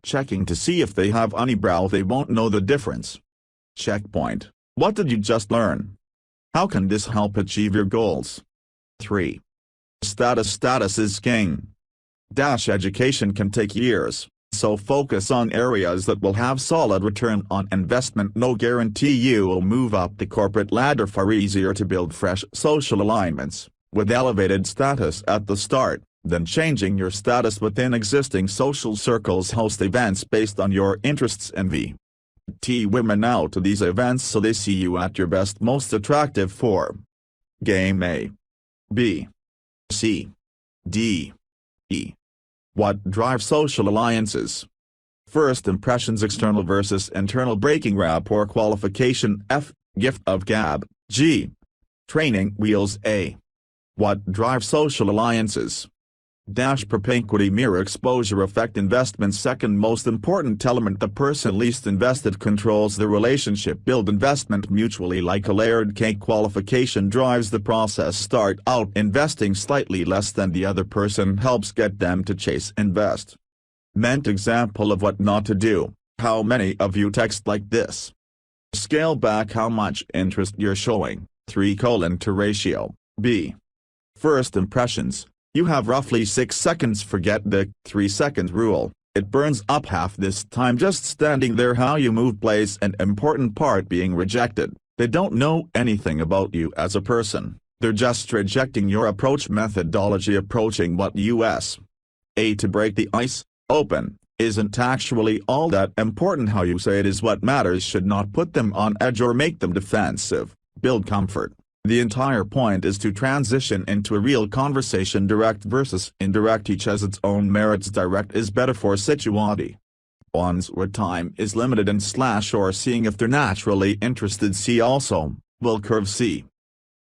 Speaker 1: checking to see if they have unibrow. They won't know the difference. Checkpoint. What did you just learn? How can this help achieve your goals? 3. Status. Status is king. Education can take years, so focus on areas that will have solid return on investment. No guarantee you will move up the corporate ladder. Far easier to build fresh social alignments, with elevated status at the start, than changing your status within existing social circles. Host events based on your interests. Envy women out to these events so they see you at your best, most attractive. 4. Game. A, B, C, D, E. What drives social alliances? First impressions. External versus internal. Breaking rapport. Qualification. F. Gift of gab. G. Training wheels. A. What drives social alliances? Propinquity. Mirror exposure effect. Investment. Second most important element. The person least invested controls the relationship. Build investment mutually like a layered cake. Qualification drives the process. Start out investing slightly less than the other person helps get them to chase invest. Meant example of what not to do. How many of you text like this? Scale back how much interest you're showing. 3:2 ratio. B. First impressions. You have roughly 6 seconds. Forget the 3-second rule. It burns up half this time just standing there. How you move plays an important part. Being rejected. They don't know anything about you as a person. They're just rejecting your approach methodology. Approaching what U.S. A to break the ice open isn't actually all that important. How you say it is what matters. Should not put them on edge or make them defensive. Build comfort. The entire point is to transition into a real conversation. Direct versus indirect. Each has its own merits. Direct is better for situations where time is limited and / or seeing if they're naturally interested. See also, will curve. C.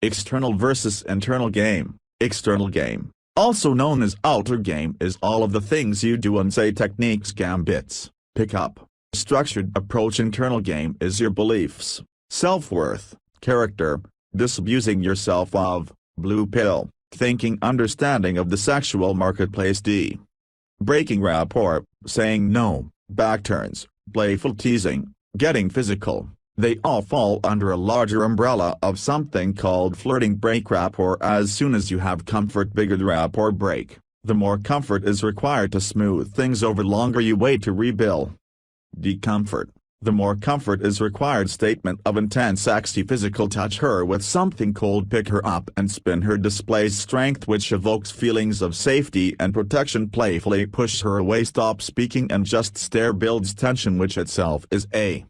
Speaker 1: External versus internal game. External game, also known as outer game, is all of the things you do and say. Techniques, gambits, pick up, structured approach. Internal game is your beliefs, self-worth, character, disabusing yourself of, blue pill, thinking, understanding of the sexual marketplace. D. Breaking rapport, saying no, backturns, playful teasing, getting physical. They all fall under a larger umbrella of something called flirting. Break rapport as soon as you have comfort. Bigger the rapport break, the more comfort is required to smooth things over. Longer you wait to rebuild discomfort, the more comfort is required. Statement of intent. Sexy physical touch. Her with something cold. Pick her up and spin her. Displays strength which evokes feelings of safety and protection. Playfully push her away. Stop speaking and just stare. Builds tension which itself is a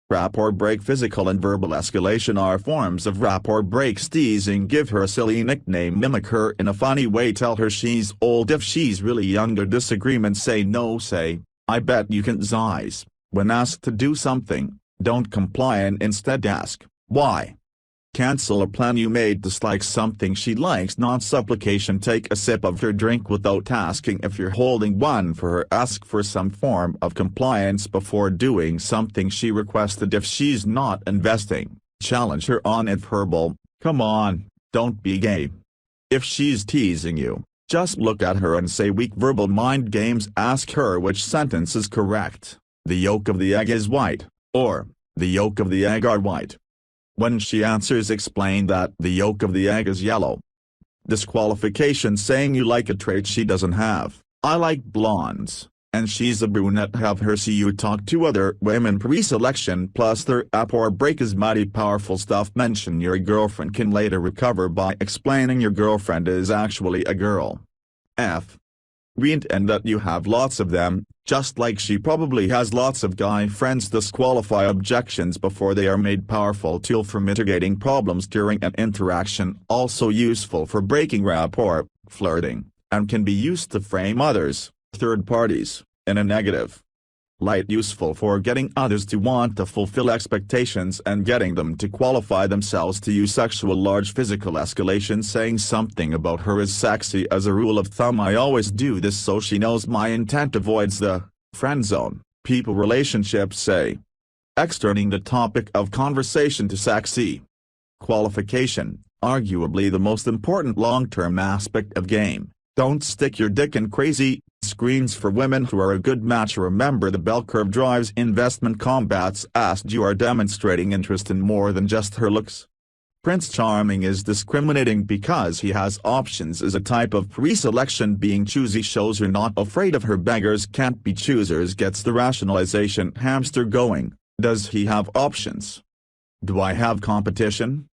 Speaker 1: rapport break. Physical and verbal escalation are forms of rapport breaks. Teasing. Give her a silly nickname. Mimic her in a funny way. Tell her she's old if she's really younger. Disagreement. Say no. Say, I bet you can. Eyes. When asked to do something, don't comply and instead ask, why? Cancel a plan you made. Dislike something she likes. Not supplication. Take a sip of her drink without asking if you're holding one for her. Ask for some form of compliance before doing something she requested. If she's not investing, challenge her on it. Verbal, come on, don't be gay. If she's teasing you, just look at her and say weak. Verbal mind games. Ask her which sentence is correct. The yolk of the egg is white, or, the yolk of the egg are white. When she answers, explain that the yolk of the egg is yellow. Disqualification. Saying you like a trait she doesn't have. I like blondes, and she's a brunette. Have her see you talk to other women. Pre-selection plus their rapport break is mighty powerful stuff. Mention your girlfriend can later recover by explaining your girlfriend is actually a girl. F. and that you have lots of them, just like she probably has lots of guy friends. Disqualify objections before they are made. Powerful tool for mitigating problems during an interaction, also useful for breaking rapport, flirting, and can be used to frame others, third parties, in a negative light. Useful for getting others to want to fulfill expectations and getting them to qualify themselves to you. Sexual large physical escalation. Saying something about her is sexy. As a rule of thumb, I always do this so she knows my intent. Avoids the friend zone. People relationships say. Extending the topic of conversation to sexy. Qualification, arguably the most important long-term aspect of game. Don't stick your dick in crazy screens for women who are a good match. Remember, the bell curve drives investment. Combats asked you are demonstrating interest in more than just her looks. Prince Charming is discriminating because he has options. As a type of pre-selection. Being choosy shows you're not afraid of her. Beggars can't be choosers. Gets the rationalization hamster going. Does he have options? Do I have competition?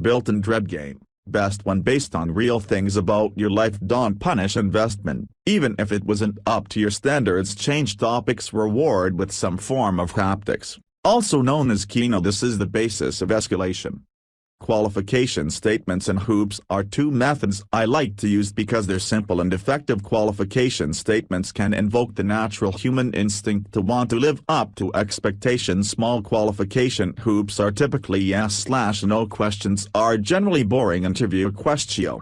Speaker 1: Built-in dread game. Best one based on real things about your life. Don't punish investment, even if it wasn't up to your standards. Change topics. Reward with some form of haptics, also known as Kino. This is the basis of escalation. Qualification statements and hoops are two methods I like to use because they're simple and effective. Qualification statements can invoke the natural human instinct to want to live up to expectations. Small qualification hoops are typically yes/no. Questions are generally boring interview question.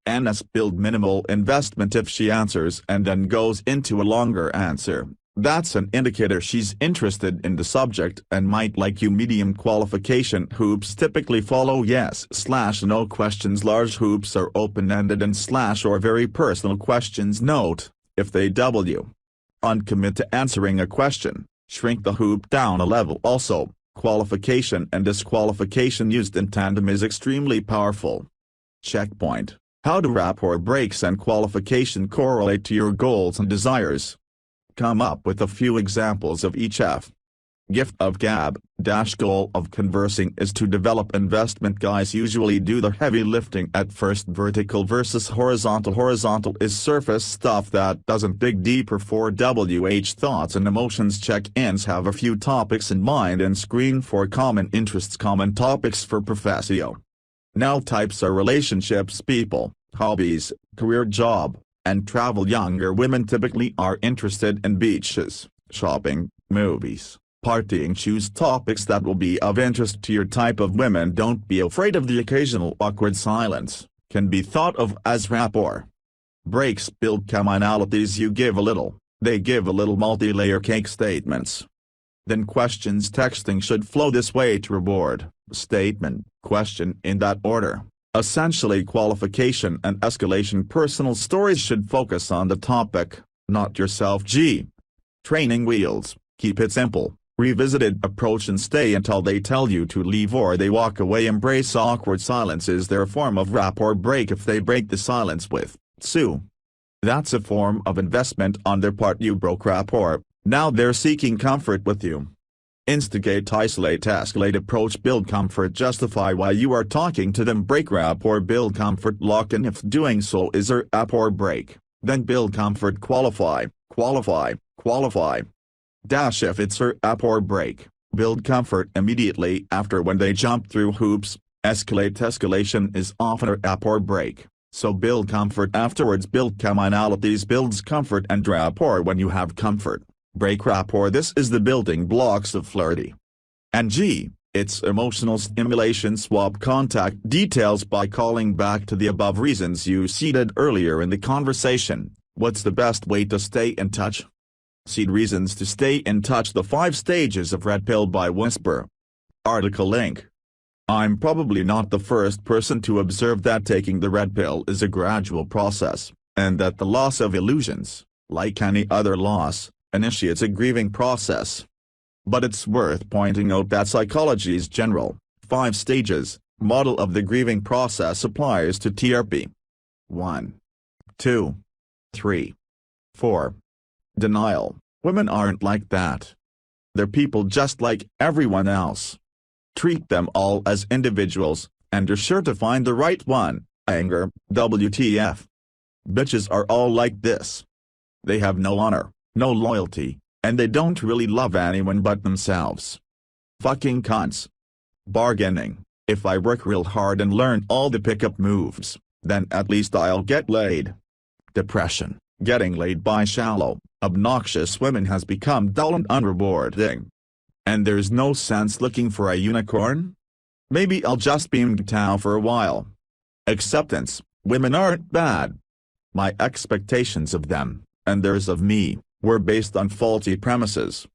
Speaker 1: NS build minimal investment. If she answers and then goes into a longer answer, that's an indicator she's interested in the subject and might like you. Medium qualification hoops typically follow yes/no questions. Large hoops are open-ended and / or very personal questions. Note, if they uncommit to answering a question, shrink the hoop down a level. Also, qualification and disqualification used in tandem is extremely powerful. Checkpoint. How do rapport breaks and qualification correlate to your goals and desires? Come up with a few examples of each. Gift of gab - goal of conversing is to develop investment. Guys usually do the heavy lifting at first. Vertical versus horizontal. Horizontal is surface stuff that doesn't dig deeper. For thoughts and emotions. Check-ins have a few topics in mind and screen for common interests. Common topics for professio. Now types are relationships, people, hobbies, career, job, and travel. Younger women typically are interested in beaches, shopping, movies, partying. Choose topics that will be of interest to your type of women. Don't be afraid of the occasional awkward silence, can be thought of as rapport breaks. Build commonalities. You give a little, they give a little. Multi-layer cake statements. Then questions. Texting should flow this way to reward, statement, question in that order. Essentially qualification and escalation. Personal stories should focus on the topic, not yourself. Training wheels. Keep it simple, revisited approach and stay until they tell you to leave or they walk away. Embrace awkward silence is their form of rapport break. If they break the silence with "Sue," that's a form of investment on their part. You broke rapport, now they're seeking comfort with you. Instigate, isolate, escalate approach. Build comfort. Justify why you are talking to them. Break rapport. Build comfort. Lock in. If doing so is a rapport break, then build comfort. Qualify. If it's a rapport break, build comfort immediately after when they jump through hoops. Escalate. Escalation is often a rapport break, so build comfort afterwards. Build commonalities. Builds comfort and rapport. When you have comfort, break rapport. This is the building blocks of flirty. And it's emotional stimulation. Swap contact details by calling back to the above reasons you cited earlier in the conversation. What's the best way to stay in touch? Seed reasons to stay in touch. The 5 stages of Red Pill by Whisper. Article link. I'm probably not the first person to observe that taking the red pill is a gradual process, and that the loss of illusions, like any other loss, initiates a grieving process. But it's worth pointing out that psychology's general 5 stages model of the grieving process applies to TRP. 1, 2, 3, 4. Denial. Women aren't like that. They're people just like everyone else. Treat them all as individuals, and you're sure to find the right one. Anger. WTF. Bitches are all like this. They have no honor, no loyalty, and they don't really love anyone but themselves. Fucking cunts. Bargaining. If I work real hard and learn all the pickup moves, then at least I'll get laid. Depression. Getting laid by shallow, obnoxious women has become dull and unrewarding. And there's no sense looking for a unicorn? Maybe I'll just be MGTOW for a while. Acceptance. Women aren't bad. My expectations of them, and theirs of me, were based on faulty premises.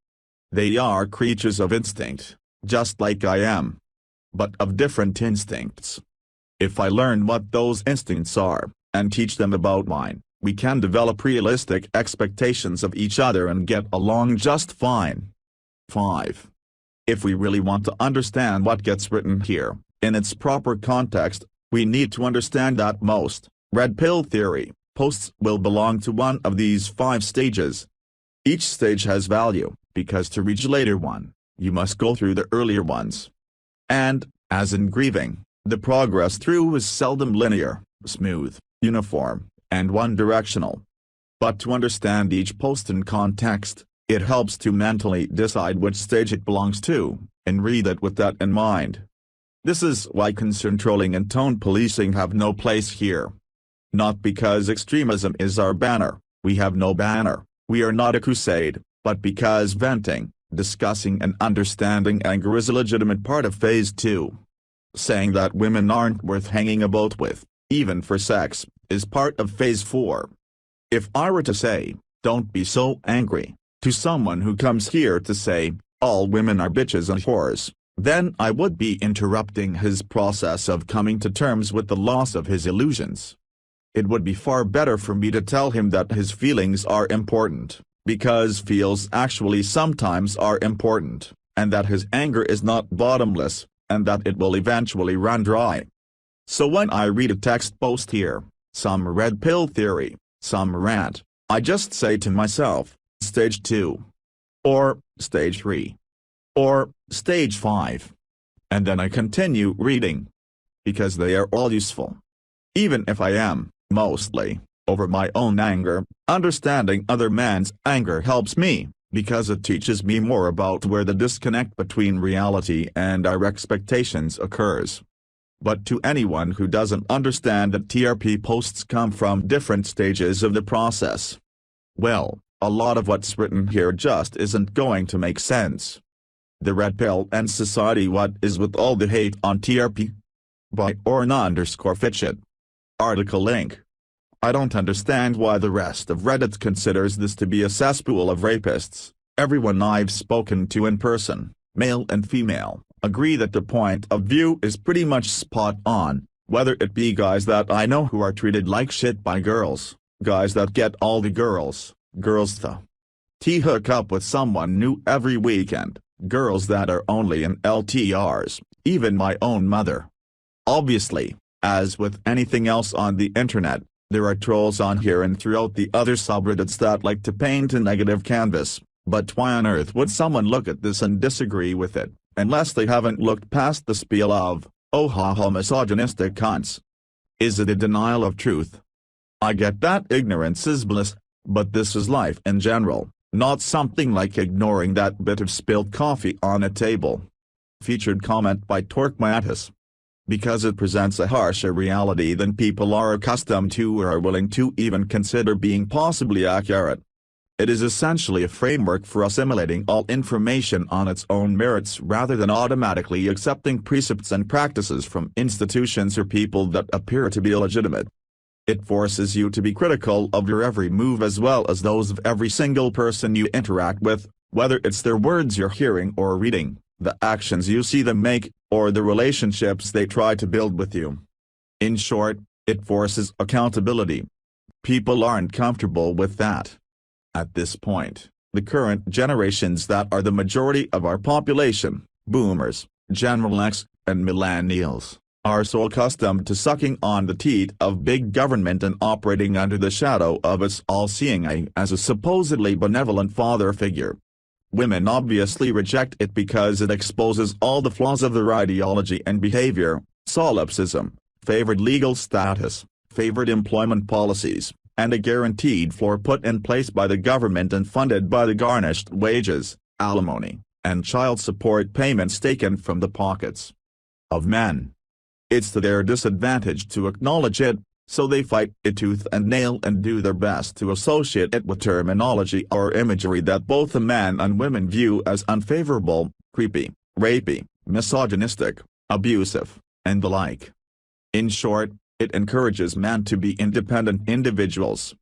Speaker 1: They are creatures of instinct, just like I am. But of different instincts. If I learn what those instincts are, and teach them about mine, we can develop realistic expectations of each other and get along just fine. 5. If we really want to understand what gets written here, in its proper context, we need to understand that most red pill theory posts will belong to one of these 5 stages. Each stage has value, because to reach a later one, you must go through the earlier ones. And, as in grieving, the progress through is seldom linear, smooth, uniform, and one-directional. But to understand each post in context, it helps to mentally decide which stage it belongs to, and read it with that in mind. This is why concern trolling and tone policing have no place here. Not because extremism is our banner, we have no banner, we are not a crusade, but because venting, discussing and understanding anger is a legitimate part of Phase 2. Saying that women aren't worth hanging about with, even for sex, is part of Phase 4. If I were to say, "Don't be so angry," to someone who comes here to say, "All women are bitches and whores," then I would be interrupting his process of coming to terms with the loss of his illusions. It would be far better for me to tell him that his feelings are important, because feels actually sometimes are important, and that his anger is not bottomless, and that it will eventually run dry. So when I read a text post here, some red pill theory, some rant, I just say to myself, Stage 2. Or, Stage 3. Or, Stage 5. And then I continue reading. Because they are all useful. Even if I am, mostly, over my own anger, understanding other man's anger helps me, because it teaches me more about where the disconnect between reality and our expectations occurs. But to anyone who doesn't understand that TRP posts come from different stages of the process, well, a lot of what's written here just isn't going to make sense. The Red Pill and Society. What is with all the hate on TRP? By Orna_Fitchett. Article link. I don't understand why the rest of Reddit considers this to be a cesspool of rapists. Everyone I've spoken to in person, male and female, agree that the point of view is pretty much spot on, whether it be guys that I know who are treated like shit by girls, guys that get all the girls the hook up with someone new every weekend, girls that are only in LTRs, even my own mother. Obviously, as with anything else on the internet, there are trolls on here and throughout the other subreddits that like to paint a negative canvas, but why on earth would someone look at this and disagree with it, unless they haven't looked past the spiel of, "Oh ha ha misogynistic cunts"? Is it a denial of truth? I get that ignorance is bliss, but this is life in general, not something like ignoring that bit of spilled coffee on a table. Featured comment by Torquematus. Because it presents a harsher reality than people are accustomed to or are willing to even consider being possibly accurate. It is essentially a framework for assimilating all information on its own merits rather than automatically accepting precepts and practices from institutions or people that appear to be illegitimate. It forces you to be critical of your every move as well as those of every single person you interact with, whether it's their words you're hearing or reading, the actions you see them make, or the relationships they try to build with you. In short, it forces accountability. People aren't comfortable with that. At this point, the current generations that are the majority of our population, boomers, General X, and millennials, are so accustomed to sucking on the teat of big government and operating under the shadow of its all-seeing eye as a supposedly benevolent father figure. Women obviously reject it because it exposes all the flaws of their ideology and behavior, solipsism, favored legal status, favored employment policies, and a guaranteed floor put in place by the government and funded by the garnished wages, alimony, and child support payments taken from the pockets of men. It's to their disadvantage to acknowledge it, so they fight it tooth and nail and do their best to associate it with terminology or imagery that both the men and women view as unfavorable, creepy, rapey, misogynistic, abusive, and the like. In short, it encourages men to be independent individuals.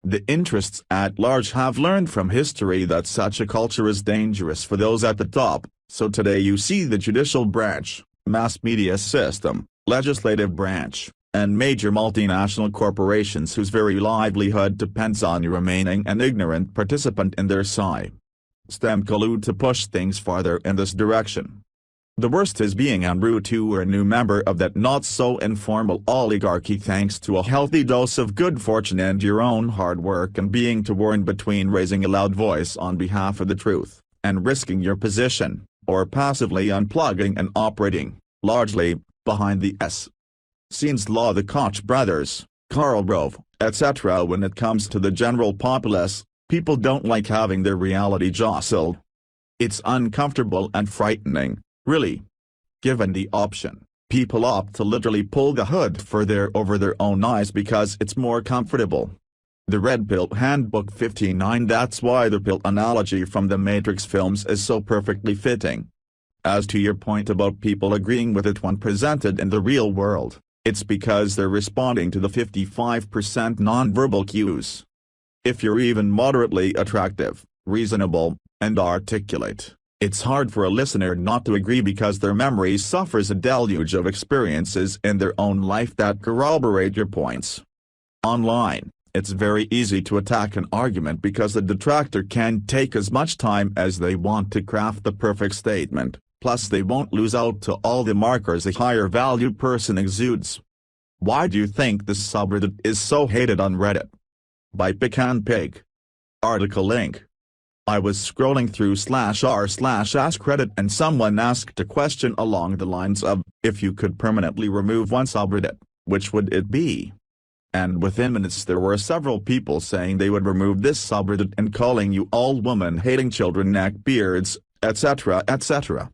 Speaker 1: The interests at large have learned from history that such a culture is dangerous for those at the top, so today you see the judicial branch, mass media system, legislative branch, and major multinational corporations whose very livelihood depends on you remaining an ignorant participant in their STEM collude to push things farther in this direction. The worst is being en route to a new member of that not-so-informal oligarchy thanks to a healthy dose of good fortune and your own hard work and being torn between raising a loud voice on behalf of the truth, and risking your position, or passively unplugging and operating, largely, behind the scenes law the Koch brothers, Karl Rove, etc. When it comes to the general populace, people don't like having their reality jostled. It's uncomfortable and frightening, really. Given the option, people opt to literally pull the hood over their own eyes because it's more comfortable. The Red Pill Handbook 59. That's why the pill analogy from the Matrix films is so perfectly fitting. As to your point about people agreeing with it when presented in the real world, it's because they're responding to the 55% nonverbal cues. If you're even moderately attractive, reasonable, and articulate, it's hard for a listener not to agree because their memory suffers a deluge of experiences in their own life that corroborate your points. Online, it's very easy to attack an argument because the detractor can take as much time as they want to craft the perfect statement, plus they won't lose out to all the markers a higher-valued person exudes. Why do you think this subreddit is so hated on Reddit? By Pecan Pig. Article link. I was scrolling through /r/ask Reddit and someone asked a question along the lines of, if you could permanently remove one subreddit, which would it be? And within minutes there were several people saying they would remove this subreddit and calling you all woman-hating children neckbeards, etc. etc.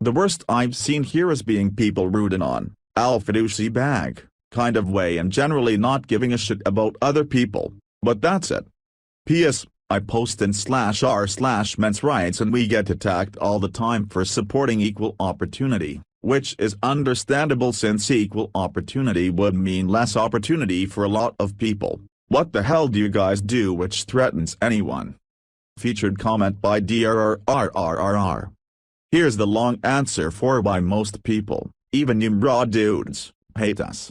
Speaker 1: The worst I've seen here is being people rude and on, alpha bag, kind of way and generally not giving a shit about other people, but that's it. P.S. I post in /r/men's rights and we get attacked all the time for supporting equal opportunity, which is understandable since equal opportunity would mean less opportunity for a lot of people. What the hell do you guys do which threatens anyone? Featured comment by DRRRRR. Here's the long answer for why most people, even you raw dudes, hate us.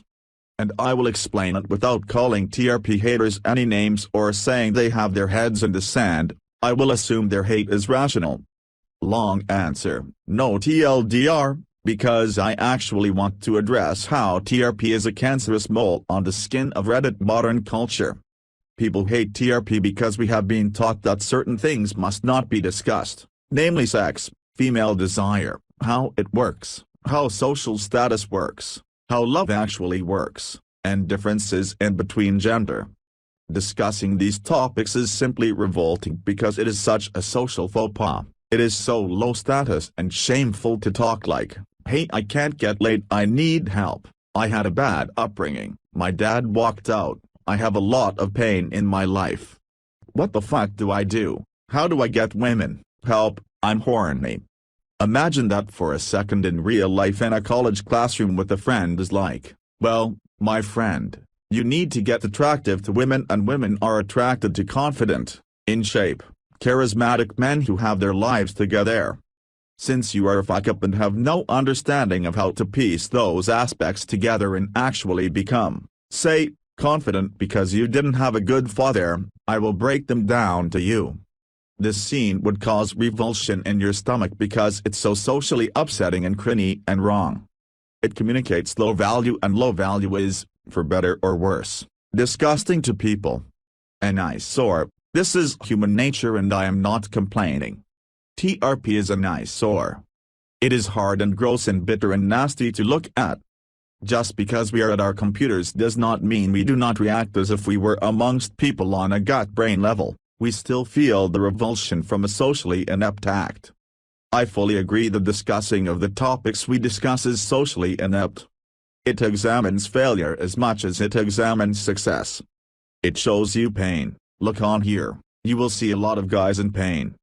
Speaker 1: And I will explain it without calling TRP haters any names or saying they have their heads in the sand. I will assume their hate is rational. Long answer, no TLDR, because I actually want to address how TRP is a cancerous mole on the skin of Reddit modern culture. People hate TRP because we have been taught that certain things must not be discussed, namely sex, female desire, how it works, how social status works, how love actually works, and differences in between gender. Discussing these topics is simply revolting because it is such a social faux pas. It is so low status and shameful to talk like, hey, I can't get laid, I need help, I had a bad upbringing, my dad walked out, I have a lot of pain in my life. What the fuck do I do? How do I get women? Help, I'm horny. Imagine that for a second in real life in a college classroom with a friend is like, well, my friend, you need to get attractive to women and women are attracted to confident, in shape, charismatic men who have their lives together. Since you are a fuck up and have no understanding of how to piece those aspects together and actually become, say, confident because you didn't have a good father, I will break them down to you. This scene would cause revulsion in your stomach because it's so socially upsetting and cringy and wrong. It communicates low value and low value is, for better or worse, disgusting to people. An eyesore, this is human nature and I am not complaining. TRP is an eyesore. It is hard and gross and bitter and nasty to look at. Just because we are at our computers does not mean we do not react as if we were amongst people on a gut-brain level. We still feel the revulsion from a socially inept act. I fully agree the discussing of the topics we discuss is socially inept. It examines failure as much as it examines success. It shows you pain. Look on here, you will see a lot of guys in pain.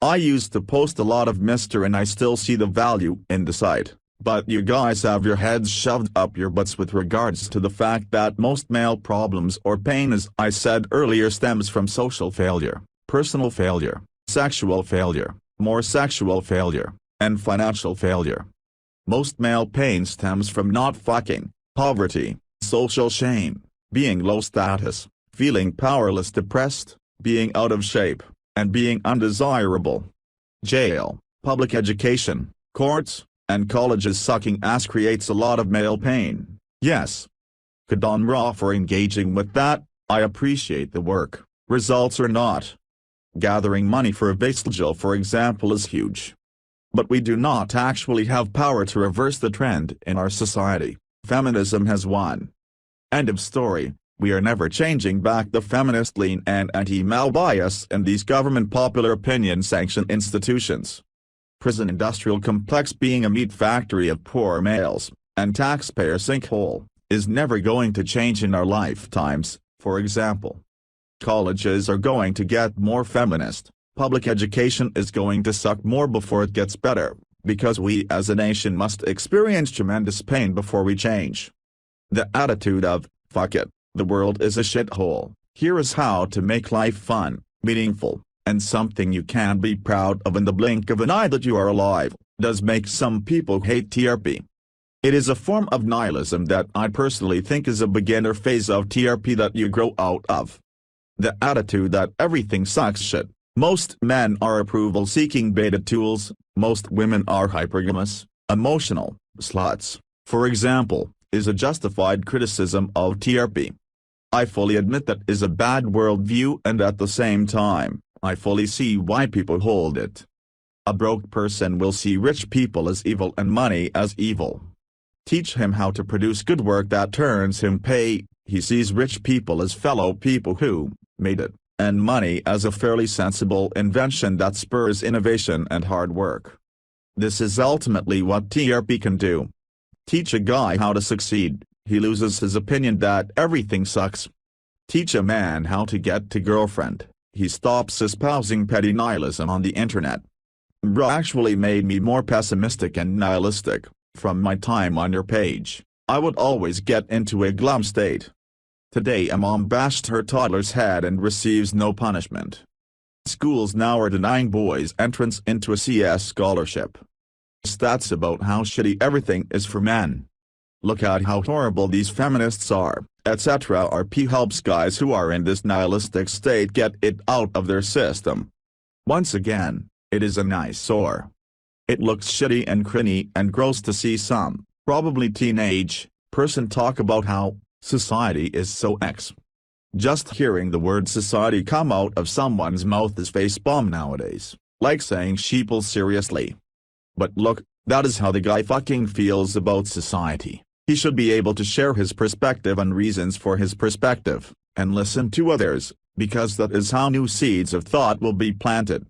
Speaker 1: I used to post a lot of Mr. and I still see the value in the site, but you guys have your heads shoved up your butts with regards to the fact that most male problems or pain, as I said earlier, stems from social failure, personal failure, sexual failure, more sexual failure, and financial failure. Most male pain stems from not fucking, poverty, social shame, being low status, feeling powerless, depressed, being out of shape, and being undesirable. Jail, public education, courts, and colleges sucking ass creates a lot of male pain. Yes. Good on Raw for engaging with that. I appreciate the work, results or not. Gathering money for a vigil, for example, is huge. But we do not actually have power to reverse the trend in our society. Feminism has won. End of story. We are never changing back the feminist lean and anti-male bias in these government popular opinion sanctioned institutions. Prison industrial complex being a meat factory of poor males, and taxpayer sinkhole, is never going to change in our lifetimes. For example, colleges are going to get more feminist, public education is going to suck more before it gets better, because we as a nation must experience tremendous pain before we change. The attitude of, fuck it, the world is a shithole, here is how to make life fun, meaningful, and something you can be proud of in the blink of an eye that you are alive, does make some people hate TRP. It is a form of nihilism that I personally think is a beginner phase of TRP that you grow out of. The attitude that everything sucks shit. Most men are approval-seeking beta tools, most women are hypergamous, emotional, sluts, for example, is a justified criticism of TRP. I fully admit that is a bad worldview, and at the same time, I fully see why people hold it. A broke person will see rich people as evil and money as evil. Teach him how to produce good work that turns him pay, he sees rich people as fellow people who made it, and money as a fairly sensible invention that spurs innovation and hard work. This is ultimately what TRP can do. Teach a guy how to succeed, he loses his opinion that everything sucks. Teach a man how to get a girlfriend, he stops espousing petty nihilism on the internet. Bro actually made me more pessimistic and nihilistic. From my time on your page, I would always get into a glum state. Today a mom bashed her toddler's head and receives no punishment. Schools now are denying boys entrance into a CS scholarship. Stats about how shitty everything is for men. Look at how horrible these feminists are, etc. RP helps guys who are in this nihilistic state get it out of their system. Once again, it is an eyesore. It looks shitty and cringy and gross to see some, probably teenage, person talk about how society is so X. Just hearing the word society come out of someone's mouth is facepalm nowadays, like saying sheeple seriously. But look, that is how the guy fucking feels about society. He should be able to share his perspective and reasons for his perspective, and listen to others, because that is how new seeds of thought will be planted.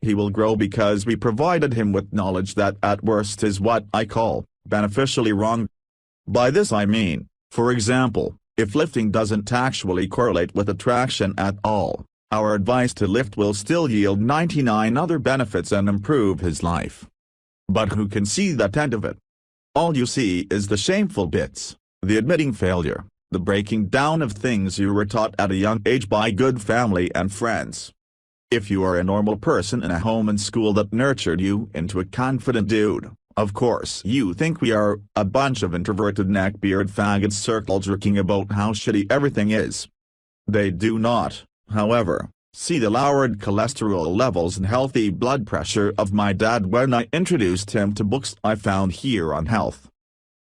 Speaker 1: He will grow because we provided him with knowledge that at worst is what I call beneficially wrong. By this I mean, for example, if lifting doesn't actually correlate with attraction at all, our advice to lift will still yield 99 other benefits and improve his life. But who can see that end of it? All you see is the shameful bits, the admitting failure, the breaking down of things you were taught at a young age by good family and friends. If you are a normal person in a home and school that nurtured you into a confident dude, of course you think we are a bunch of introverted neckbeard faggots circle jerking about how shitty everything is. They do not, however, see the lowered cholesterol levels and healthy blood pressure of my dad when I introduced him to books I found here on health.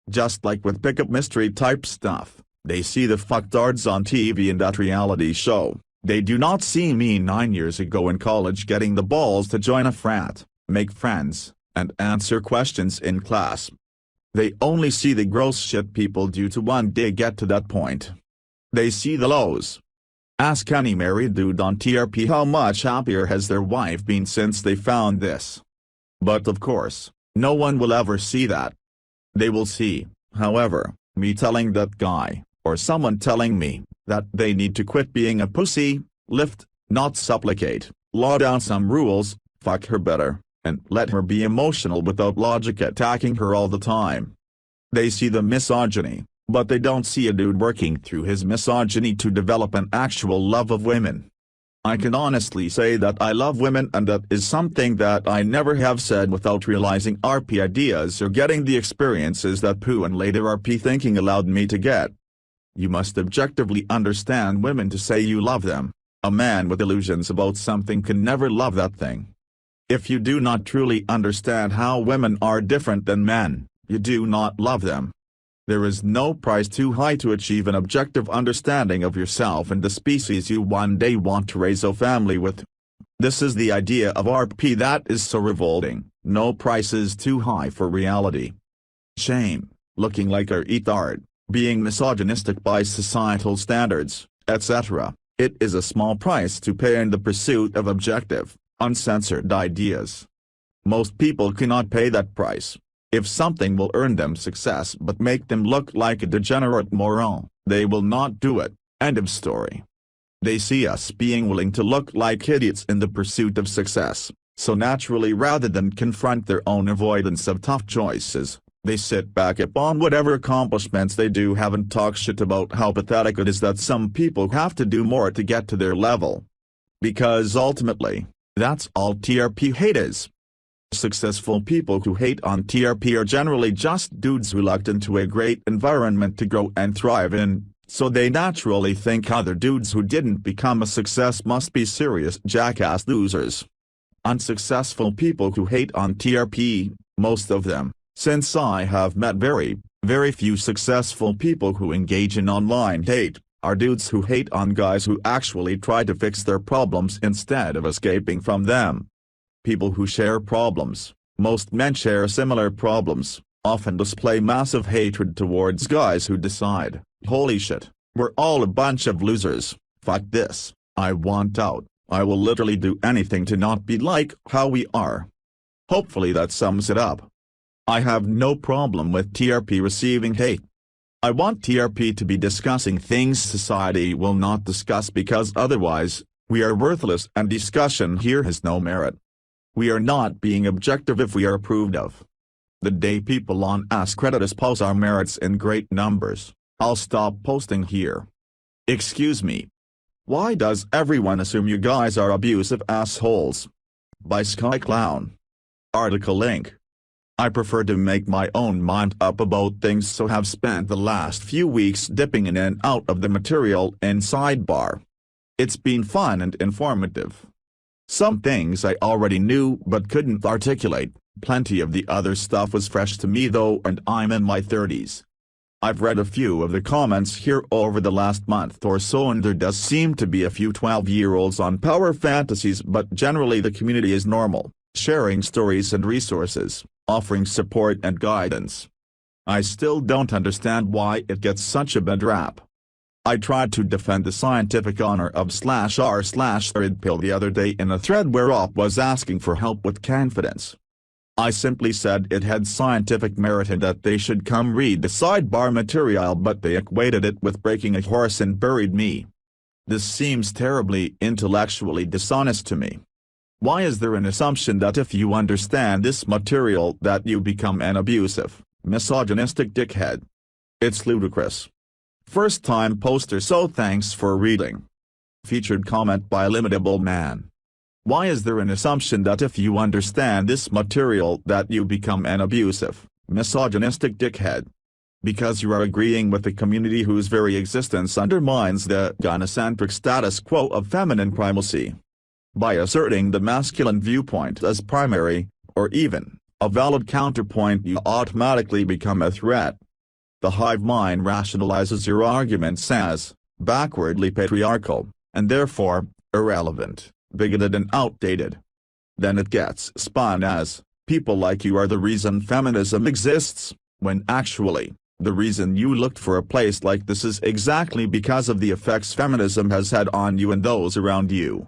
Speaker 1: Just like with pickup mystery type stuff, they see the fucktards on TV in that reality show. They do not see me 9 years ago in college getting the balls to join a frat, make friends, and answer questions in class. They only see the gross shit people do to one day get to that point. They see the lows. Ask any married dude on TRP how much happier has their wife been since they found this. But of course, no one will ever see that. They will see, however, me telling that guy, or someone telling me, that they need to quit being a pussy, lift, not supplicate, law down some rules, fuck her better, and let her be emotional without logic attacking her all the time. They see the misogyny, but they don't see a dude working through his misogyny to develop an actual love of women. I can honestly say that I love women, and that is something that I never have said without realizing RP ideas or getting the experiences that poo and later RP thinking allowed me to get. You must objectively understand women to say you love them. A man with illusions about something can never love that thing. If you do not truly understand how women are different than men, you do not love them. There is no price too high to achieve an objective understanding of yourself and the species you one day want to raise a family with. This is the idea of RP that is so revolting. No price is too high for reality. Shame, looking like a retard, being misogynistic by societal standards, etc. It is a small price to pay in the pursuit of objective, uncensored ideas. Most people cannot pay that price. If something will earn them success but make them look like a degenerate moron, they will not do it. End of story. They see us being willing to look like idiots in the pursuit of success, so naturally rather than confront their own avoidance of tough choices, they sit back upon whatever accomplishments they do have and talk shit about how pathetic it is that some people have to do more to get to their level. Because ultimately, that's all TRP hate is. Successful people who hate on TRP are generally just dudes reluctant to a great environment to grow and thrive in, so they naturally think other dudes who didn't become a success must be serious jackass losers. Unsuccessful people who hate on TRP, most of them, since I have met very few successful people who engage in online hate, are dudes who hate on guys who actually try to fix their problems instead of escaping from them. People who share problems, most men share similar problems, often display massive hatred towards guys who decide, holy shit, we're all a bunch of losers, fuck this, I want out, I will literally do anything to not be like how we are. Hopefully that sums it up. I have no problem with TRP receiving hate. I want TRP to be discussing things society will not discuss because otherwise, we are worthless and discussion here has no merit. We are not being objective if we are approved of. The day people on Ask Reddit espouse our merits in great numbers, I'll stop posting here. Excuse me. Why does everyone assume you guys are abusive assholes? By Sky Clown. Article link. I prefer to make my own mind up about things, so have spent the last few weeks dipping in and out of the material in Sidebar. It's been fun and informative. Some things I already knew but couldn't articulate, plenty of the other stuff was fresh to me though, and I'm in my 30s. I've read a few of the comments here over the last month or so, and there does seem to be a few 12-year-olds on power fantasies, but generally the community is normal, sharing stories and resources, offering support and guidance. I still don't understand why it gets such a bad rap. I tried to defend the scientific honor of /r/red pill the other day in a thread where Op was asking for help with confidence. I simply said it had scientific merit and that they should come read the Sidebar material, but they equated it with breaking a horse and buried me. This seems terribly intellectually dishonest to me. Why is there an assumption that if you understand this material that you become an abusive, misogynistic dickhead? It's ludicrous. First time poster, so thanks for reading. Featured comment by Limitable Man. Why is there an assumption that if you understand this material that you become an abusive, misogynistic dickhead? Because you are agreeing with the community whose very existence undermines the gynocentric status quo of feminine primacy. By asserting the masculine viewpoint as primary, or even a valid counterpoint, you automatically become a threat. The hive mind rationalizes your arguments as backwardly patriarchal, and therefore irrelevant, bigoted and outdated. Then it gets spun as people like you are the reason feminism exists, when actually, the reason you looked for a place like this is exactly because of the effects feminism has had on you and those around you.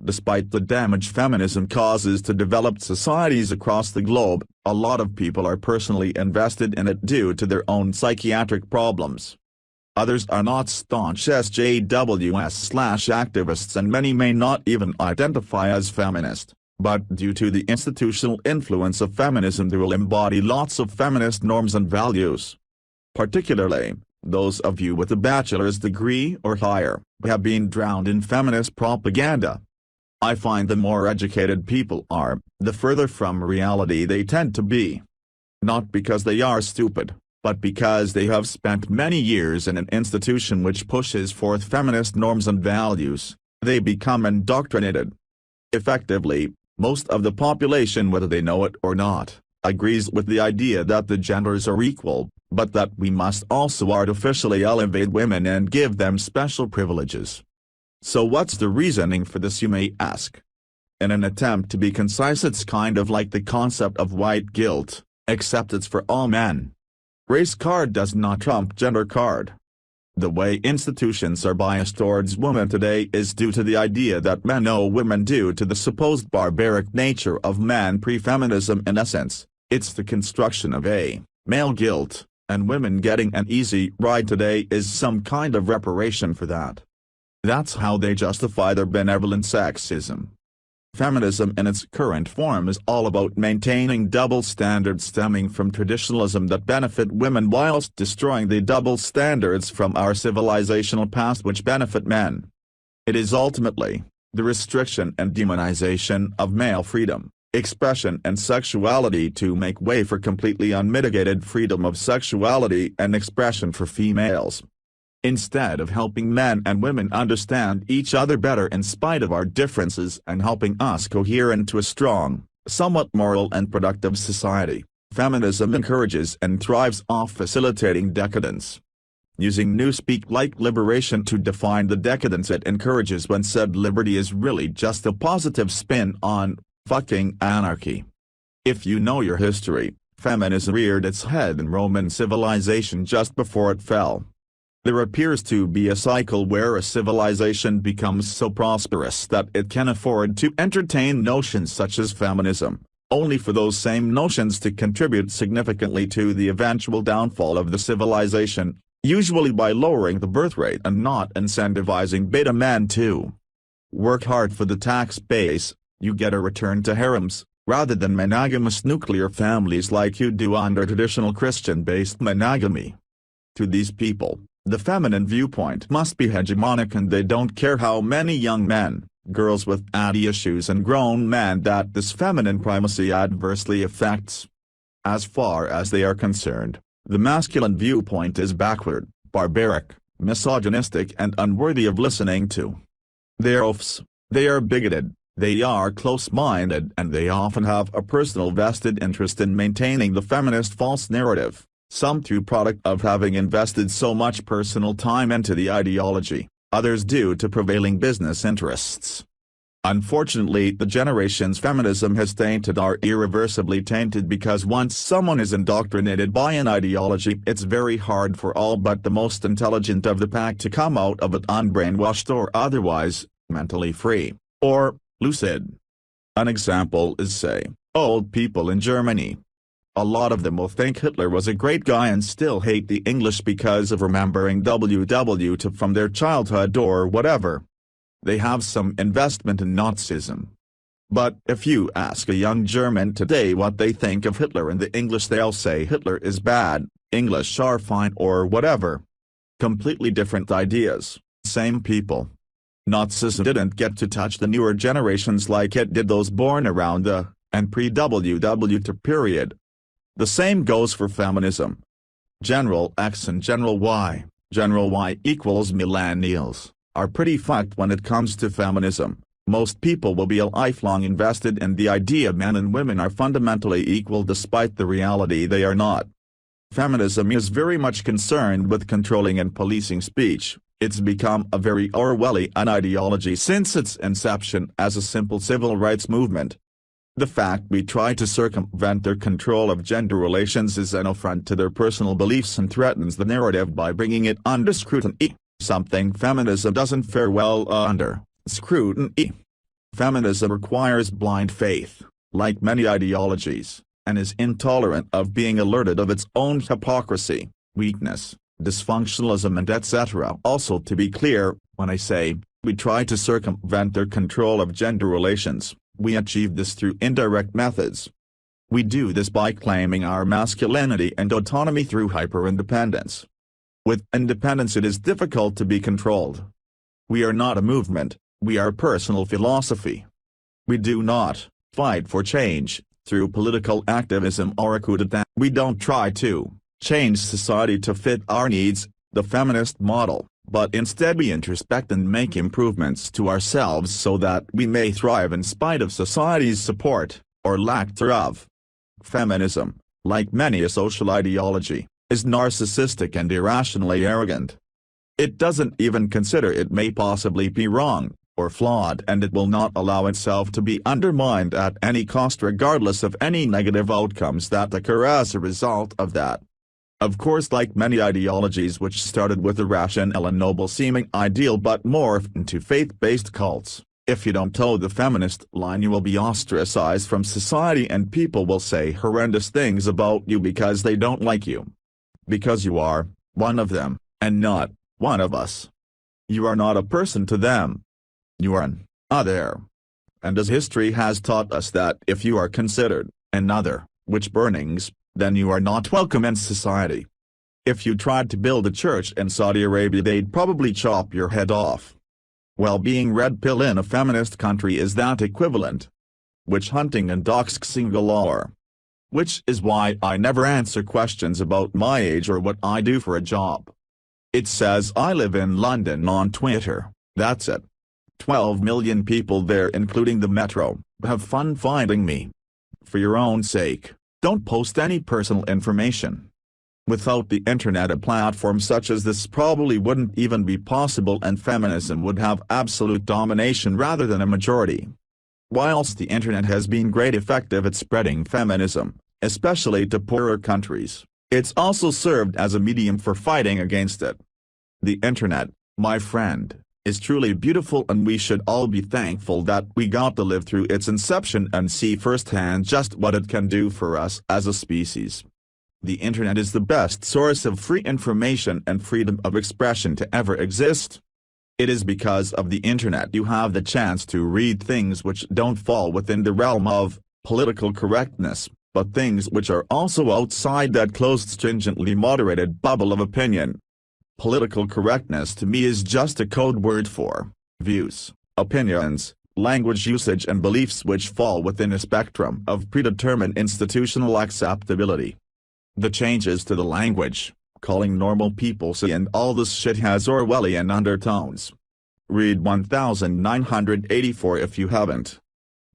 Speaker 1: Despite the damage feminism causes to developed societies across the globe, a lot of people are personally invested in it due to their own psychiatric problems. Others are not staunch SJWs/activists, and many may not even identify as feminist, but due to the institutional influence of feminism they will embody lots of feminist norms and values. Particularly, those of you with a bachelor's degree or higher, have been drowned in feminist propaganda. I find the more educated people are, the further from reality they tend to be. Not because they are stupid, but because they have spent many years in an institution which pushes forth feminist norms and values, they become indoctrinated. Effectively, most of the population, whether they know it or not, agrees with the idea that the genders are equal, but that we must also artificially elevate women and give them special privileges. So what's the reasoning for this, you may ask? In an attempt to be concise, it's kind of like the concept of white guilt, except it's for all men. Race card does not trump gender card. The way institutions are biased towards women today is due to the idea that men owe women due to the supposed barbaric nature of man pre-feminism. In essence, it's the construction of a male guilt, and women getting an easy ride today is some kind of reparation for that. That's how they justify their benevolent sexism. Feminism in its current form is all about maintaining double standards stemming from traditionalism that benefit women whilst destroying the double standards from our civilizational past which benefit men. It is ultimately the restriction and demonization of male freedom, expression and sexuality to make way for completely unmitigated freedom of sexuality and expression for females. Instead of helping men and women understand each other better in spite of our differences and helping us cohere into a strong, somewhat moral and productive society, feminism encourages and thrives off facilitating decadence. Using newspeak like liberation to define the decadence it encourages when said liberty is really just a positive spin on fucking anarchy. If you know your history, feminism reared its head in Roman civilization just before it fell. There appears to be a cycle where a civilization becomes so prosperous that it can afford to entertain notions such as feminism, only for those same notions to contribute significantly to the eventual downfall of the civilization, usually by lowering the birth rate and not incentivizing beta men to work hard for the tax base. You get a return to harems, rather than monogamous nuclear families like you do under traditional Christian-based monogamy. To these people, the feminine viewpoint must be hegemonic, and they don't care how many young men, girls with daddy issues and grown men that this feminine primacy adversely affects. As far as they are concerned, the masculine viewpoint is backward, barbaric, misogynistic and unworthy of listening to. They are oafs, they are bigoted, they are close-minded, and they often have a personal vested interest in maintaining the feminist false narrative. Some through product of having invested so much personal time into the ideology, others due to prevailing business interests. Unfortunately, the generation's feminism has tainted are irreversibly tainted because once someone is indoctrinated by an ideology, it's very hard for all but the most intelligent of the pack to come out of it unbrainwashed or otherwise, mentally free, or lucid. An example is, say, old people in Germany. A lot of them will think Hitler was a great guy and still hate the English because of remembering WW from their childhood or whatever. They have some investment in Nazism. But if you ask a young German today what they think of Hitler and the English, they'll say Hitler is bad, English are fine or whatever. Completely different ideas, same people. Nazism didn't get to touch the newer generations like it did those born around the and pre-WW period. The same goes for feminism. General X and General Y, General Y equals millennials, are pretty fucked when it comes to feminism. Most people will be a lifelong invested in the idea men and women are fundamentally equal despite the reality they are not. Feminism is very much concerned with controlling and policing speech. It's become a very Orwellian ideology since its inception as a simple civil rights movement. The fact we try to circumvent their control of gender relations is an affront to their personal beliefs and threatens the narrative by bringing it under scrutiny, something feminism doesn't fare well under scrutiny. Feminism requires blind faith, like many ideologies, and is intolerant of being alerted of its own hypocrisy, weakness, dysfunctionalism and etc. Also, to be clear, when I say, we try to circumvent their control of gender relations, we achieve this through indirect methods. We do this by claiming our masculinity and autonomy through hyper-independence. With independence it is difficult to be controlled. We are not a movement, we are personal philosophy. We do not fight for change through political activism or a coup d'etat. We don't try to change society to fit our needs, the feminist model, but instead we introspect and make improvements to ourselves so that we may thrive in spite of society's support, or lack thereof. Feminism, like many a social ideology, is narcissistic and irrationally arrogant. It doesn't even consider it may possibly be wrong, or flawed, and it will not allow itself to be undermined at any cost regardless of any negative outcomes that occur as a result of that. Of course, like many ideologies which started with a rational and noble-seeming ideal but morphed into faith-based cults, if you don't toe the feminist line you will be ostracized from society and people will say horrendous things about you because they don't like you. Because you are one of them, and not one of us. You are not a person to them. You are an other. And as history has taught us that if you are considered an other, witch burnings, then you are not welcome in society. If you tried to build a church in Saudi Arabia they'd probably chop your head off. Well, being red pill in a feminist country is that equivalent. Witch hunting and doxing galore. Which is why I never answer questions about my age or what I do for a job. It says I live in London on Twitter, that's it. 12 million people there including the metro, have fun finding me. For your own sake, don't post any personal information. Without the internet a platform such as this probably wouldn't even be possible and feminism would have absolute domination rather than a majority. Whilst the internet has been great effective at spreading feminism, especially to poorer countries, it's also served as a medium for fighting against it. The internet, my friend, is truly beautiful and we should all be thankful that we got to live through its inception and see firsthand just what it can do for us as a species. The internet is the best source of free information and freedom of expression to ever exist. It is because of the internet you have the chance to read things which don't fall within the realm of political correctness, but things which are also outside that closed stringently moderated bubble of opinion. Political correctness to me is just a code word for views, opinions, language usage and beliefs which fall within a spectrum of predetermined institutional acceptability. The changes to the language, calling normal people silly and all this shit has Orwellian undertones. Read 1984 if you haven't.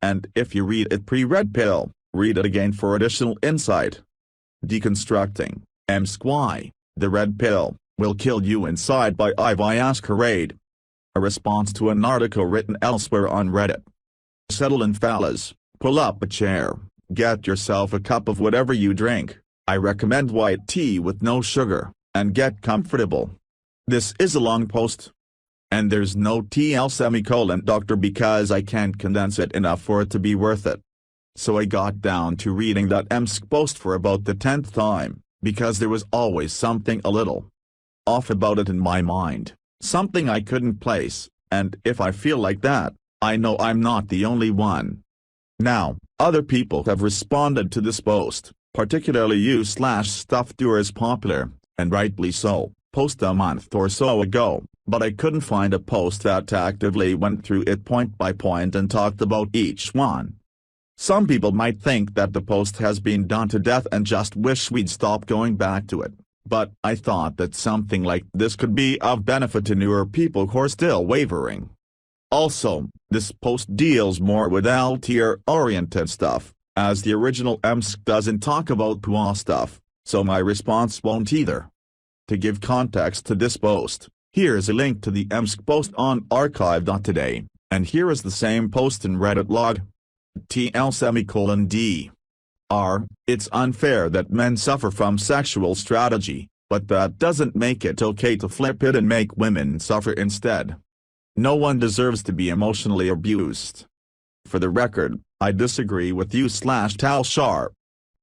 Speaker 1: And if you read it pre-Red Pill, read it again for additional insight. Deconstructing, M-Squy, the Red Pill, will kill you inside by Ivy Ascarade. A response to an article written elsewhere on Reddit. Settle in fellas, pull up a chair, get yourself a cup of whatever you drink, I recommend white tea with no sugar, and get comfortable. This is a long post. And there's no TL doctor because I can't condense it enough for it to be worth it. So I got down to reading that EMSC post for about the 10th time, because there was always something a little off about it in my mind, something I couldn't place, and if I feel like that, I know I'm not the only one. Now, other people have responded to this post, particularly you/Stuff Doers Popular, and rightly so, post a month or so ago, but I couldn't find a post that actively went through it point by point and talked about each one. Some people might think that the post has been done to death and just wish we'd stop going back to it. But I thought that something like this could be of benefit to newer people who are still wavering. Also, this post deals more with LTR-oriented stuff, as the original EMSC doesn't talk about PUA stuff, so my response won't either. To give context to this post, here's a link to the EMSC post on archive.today, and here is the same post in Reddit log. It's unfair that men suffer from sexual strategy, but that doesn't make it okay to flip it and make women suffer instead. No one deserves to be emotionally abused. For the record, I disagree with you/Talshar.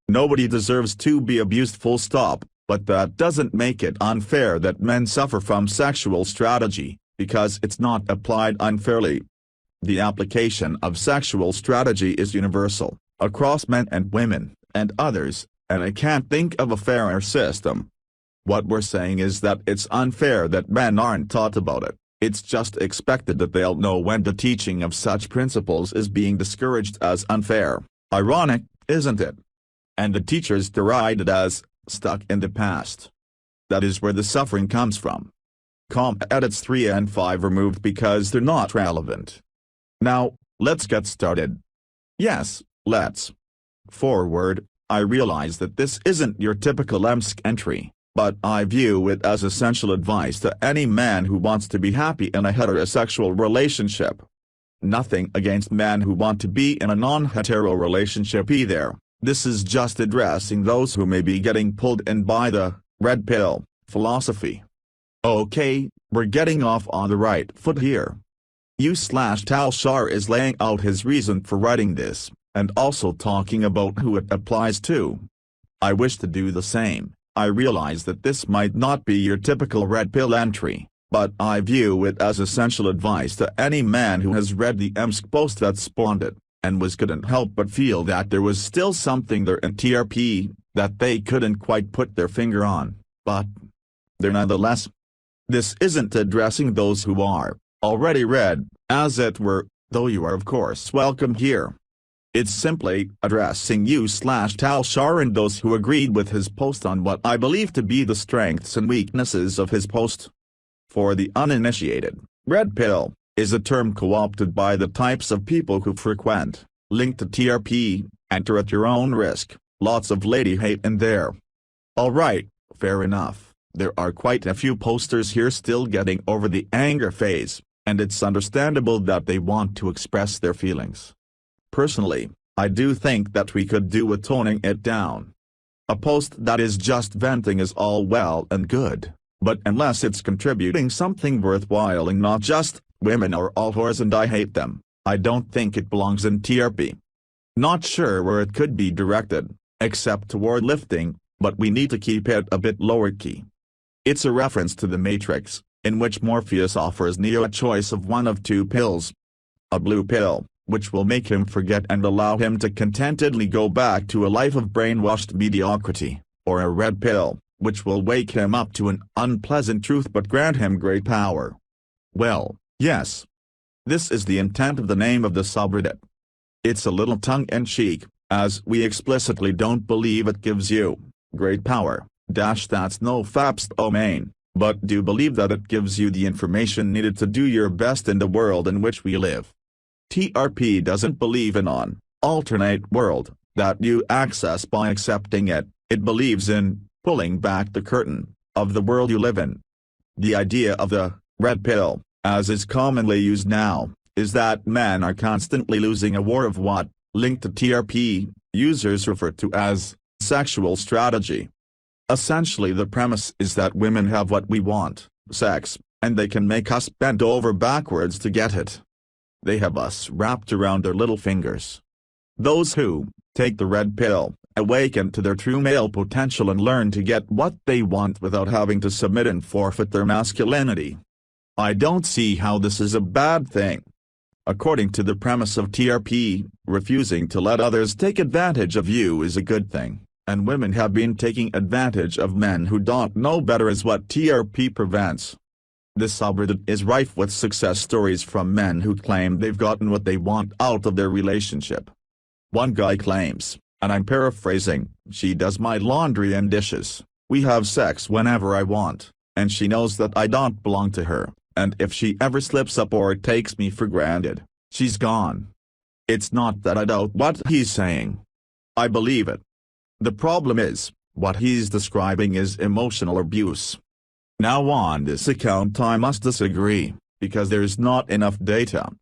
Speaker 1: Nobody deserves to be abused full stop, but that doesn't make it unfair that men suffer from sexual strategy, because it's not applied unfairly. The application of sexual strategy is universal, across men and women, and others, and I can't think of a fairer system. What we're saying is that it's unfair that men aren't taught about it. It's just expected that they'll know when the teaching of such principles is being discouraged as unfair. Ironic, isn't it? And the teachers deride it as stuck in the past. That is where the suffering comes from. Edits 3 and 5 removed because they're not relevant. Now, let's get started. Yes, let's. Forward, I realize that this isn't your typical EMSC entry, but I view it as essential advice to any man who wants to be happy in a heterosexual relationship. Nothing against men who want to be in a non-hetero relationship either. This is just addressing those who may be getting pulled in by the red pill philosophy. Okay, we're getting off on the right foot here. You/Talshar is laying out his reason for writing this, and also talking about who it applies to. I wish to do the same. I realize that this might not be your typical red pill entry, but I view it as essential advice to any man who has read the EMSC post that spawned it, and couldn't help but feel that there was still something there in TRP, that they couldn't quite put their finger on, but they're nonetheless. This isn't addressing those who are already read, as it were, though you are of course welcome here. It's simply addressing you/Talshar and those who agreed with his post on what I believe to be the strengths and weaknesses of his post. For the uninitiated, red pill is a term co-opted by the types of people who frequent, link to TRP, enter at your own risk, lots of lady hate in there. Alright, fair enough, there are quite a few posters here still getting over the anger phase, and it's understandable that they want to express their feelings. Personally, I do think that we could do with toning it down. A post that is just venting is all well and good, but unless it's contributing something worthwhile and not just, women are all whores and I hate them, I don't think it belongs in TRP. Not sure where it could be directed, except toward lifting, but we need to keep it a bit lower key. It's a reference to the Matrix, in which Morpheus offers Neo a choice of one of two pills. A blue pill, which will make him forget and allow him to contentedly go back to a life of brainwashed mediocrity, or a red pill, which will wake him up to an unpleasant truth but grant him great power. Well, yes. This is the intent of the name of the subreddit. It's a little tongue-in-cheek, as we explicitly don't believe it gives you great power, that's no faps domain, but do believe that it gives you the information needed to do your best in the world in which we live. TRP doesn't believe in an alternate world that you access by accepting it. It believes in pulling back the curtain of the world you live in. The idea of the red pill, as is commonly used now, is that men are constantly losing a war of what, linked to TRP, users refer to as sexual strategy. Essentially the premise is that women have what we want, sex, and they can make us bend over backwards to get it. They have us wrapped around their little fingers. Those who take the red pill awaken to their true male potential and learn to get what they want without having to submit and forfeit their masculinity. I don't see how this is a bad thing. According to the premise of TRP, refusing to let others take advantage of you is a good thing, and women have been taking advantage of men who don't know better is what TRP prevents. This subreddit is rife with success stories from men who claim they've gotten what they want out of their relationship. One guy claims, and I'm paraphrasing, "She does my laundry and dishes, we have sex whenever I want, and she knows that I don't belong to her, and if she ever slips up or takes me for granted, she's gone." It's not that I doubt what he's saying. I believe it. The problem is, what he's describing is emotional abuse. Now on this account I must disagree, because there's not enough data.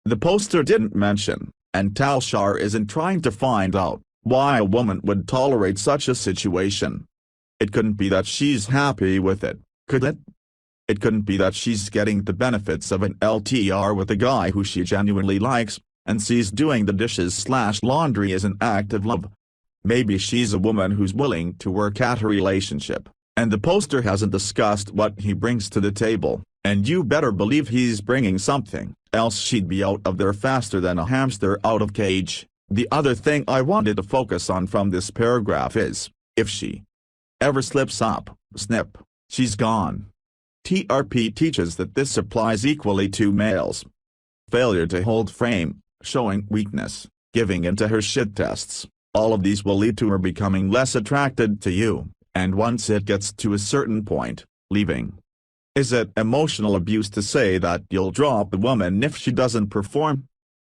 Speaker 1: The poster didn't mention And Talshar isn't trying to find out why a woman would tolerate such a situation. It couldn't be that she's happy with it, could it? It couldn't be that she's getting the benefits of an LTR with a guy who she genuinely likes, and sees doing the dishes/laundry as an act of love. Maybe she's a woman who's willing to work at her relationship, and the poster hasn't discussed what he brings to the table, and you better believe he's bringing something, else she'd be out of there faster than a hamster out of cage. The other thing I wanted to focus on from this paragraph is, if she ever slips up, snip, she's gone. TRP teaches that this applies equally to males. Failure to hold frame, showing weakness, giving in to her shit tests, all of these will lead to her becoming less attracted to you, and once it gets to a certain point, leaving. Is it emotional abuse to say that you'll drop a woman if she doesn't perform?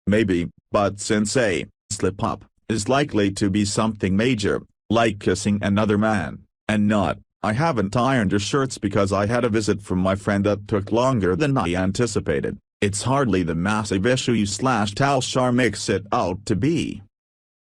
Speaker 1: Maybe, but since a slip-up is likely to be something major, like kissing another man, and not, I haven't ironed your shirts because I had a visit from my friend that took longer than I anticipated, it's hardly the massive issue you/Talshar makes it out to be.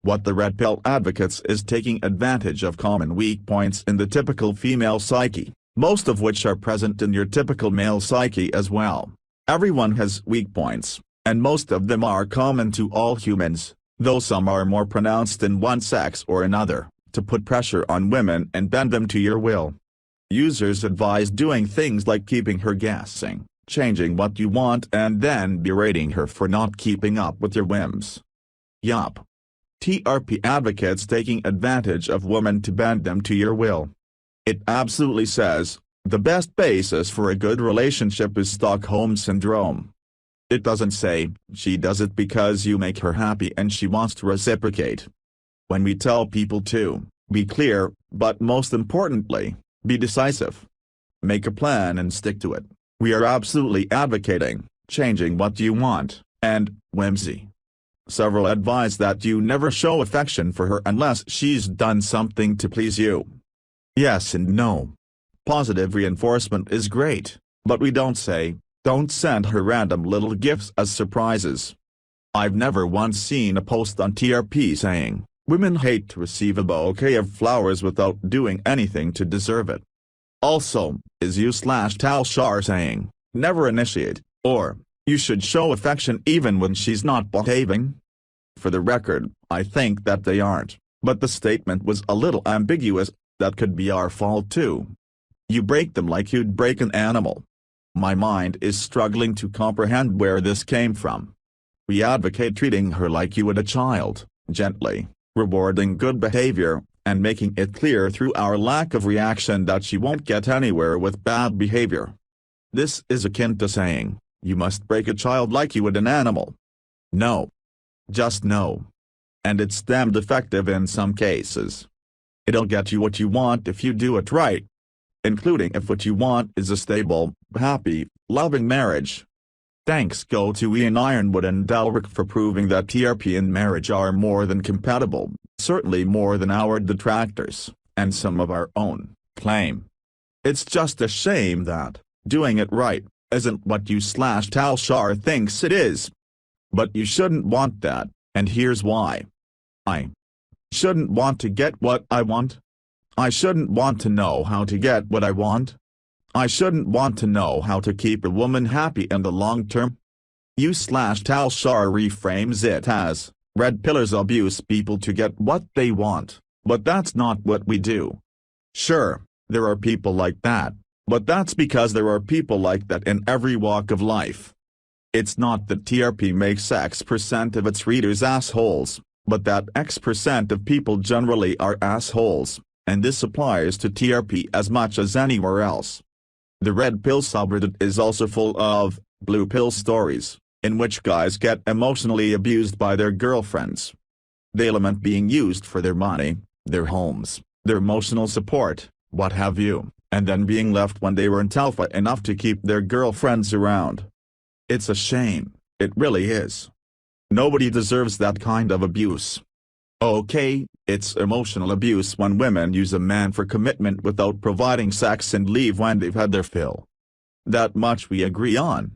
Speaker 1: What the Red Pill advocates is taking advantage of common weak points in the typical female psyche, most of which are present in your typical male psyche as well. Everyone has weak points, and most of them are common to all humans, though some are more pronounced in one sex or another, to put pressure on women and bend them to your will. Users advise doing things like keeping her guessing, changing what you want and then berating her for not keeping up with your whims. Yup. TRP advocates taking advantage of women to bend them to your will. It absolutely says, the best basis for a good relationship is Stockholm Syndrome. It doesn't say, she does it because you make her happy and she wants to reciprocate. When we tell people to, be clear, but most importantly, be decisive. Make a plan and stick to it. We are absolutely advocating, changing what you want, and, whimsy. Several advise that you never show affection for her unless she's done something to please you. Yes and no. Positive reinforcement is great, but we don't say, don't send her random little gifts as surprises. I've never once seen a post on TRP saying, women hate to receive a bouquet of flowers without doing anything to deserve it. Also, is you/Talshar saying, never initiate, or, you should show affection even when she's not behaving? For the record, I think that they aren't, but the statement was a little ambiguous, that could be our fault too. You break them like you'd break an animal. My mind is struggling to comprehend where this came from. We advocate treating her like you would a child, gently, rewarding good behavior, and making it clear through our lack of reaction that she won't get anywhere with bad behavior. This is akin to saying, you must break a child like you would an animal. No. Just no. And it's damned effective in some cases. It'll get you what you want if you do it right. Including if what you want is a stable, happy, loving marriage. Thanks go to Ian Ironwood and Dalric for proving that TRP and marriage are more than compatible, certainly more than our detractors, and some of our own, claim. It's just a shame that, doing it right, isn't what you/Talshar thinks it is. But you shouldn't want that, and here's why. I shouldn't want to get what I want. I shouldn't want to know how to get what I want. I shouldn't want to know how to keep a woman happy in the long term. You/Talshar reframes it as, red pillars abuse people to get what they want, but that's not what we do. Sure, there are people like that, but that's because there are people like that in every walk of life. It's not that TRP makes X% of its readers assholes, but that X% of people generally are assholes, and this applies to TRP as much as anywhere else. The red pill subreddit is also full of blue pill stories, in which guys get emotionally abused by their girlfriends. They lament being used for their money, their homes, their emotional support, what have you, and then being left when they weren't alpha enough to keep their girlfriends around. It's a shame, it really is. Nobody deserves that kind of abuse. Okay, it's emotional abuse when women use a man for commitment without providing sex and leave when they've had their fill. That much we agree on.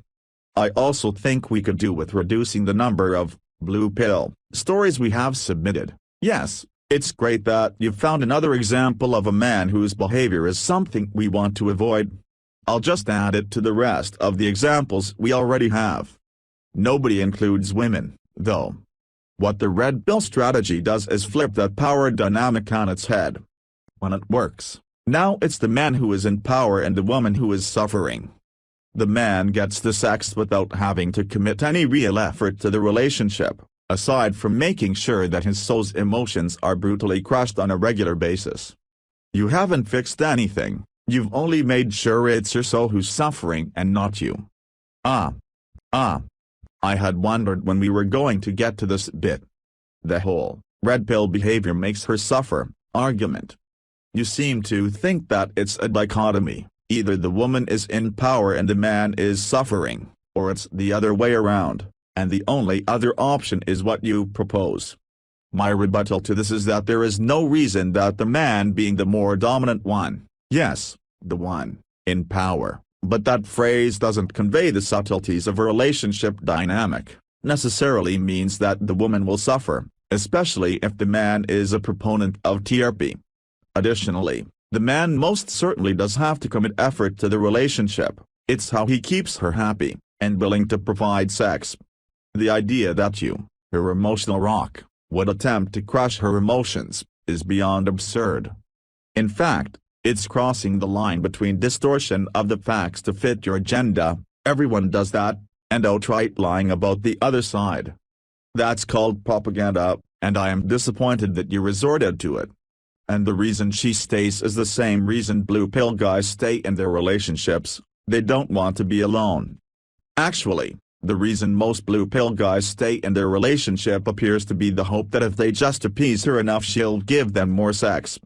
Speaker 1: I also think we could do with reducing the number of Blue pill, stories we have submitted. Yes, it's great that you've found another example of a man whose behavior is something we want to avoid. I'll just add it to the rest of the examples we already have. Nobody includes women, though. What the red pill strategy does is flip that power dynamic on its head. When it works, now it's the man who is in power and the woman who is suffering. The man gets the sex without having to commit any real effort to the relationship, aside from making sure that his soul's emotions are brutally crushed on a regular basis. You haven't fixed anything, you've only made sure it's your soul who's suffering and not you. I had wondered when we were going to get to this bit. The whole red pill behavior makes her suffer argument. You seem to think that it's a dichotomy, either the woman is in power and the man is suffering, or it's the other way around, and the only other option is what you propose. My rebuttal to this is that there is no reason that the man being the more dominant one, yes, the one in power, but that phrase doesn't convey the subtleties of a relationship dynamic, necessarily means that the woman will suffer, especially if the man is a proponent of TRP. Additionally, the man most certainly does have to commit effort to the relationship, it's how he keeps her happy, and willing to provide sex. The idea that you, her emotional rock, would attempt to crush her emotions, is beyond absurd. In fact, it's crossing the line between distortion of the facts to fit your agenda, everyone does that, and outright lying about the other side. That's called propaganda, and I am disappointed that you resorted to it. And the reason she stays is the same reason blue pill guys stay in their relationships, they don't want to be alone. Actually, the reason most blue pill guys stay in their relationship appears to be the hope that if they just appease her enough she'll give them more sex.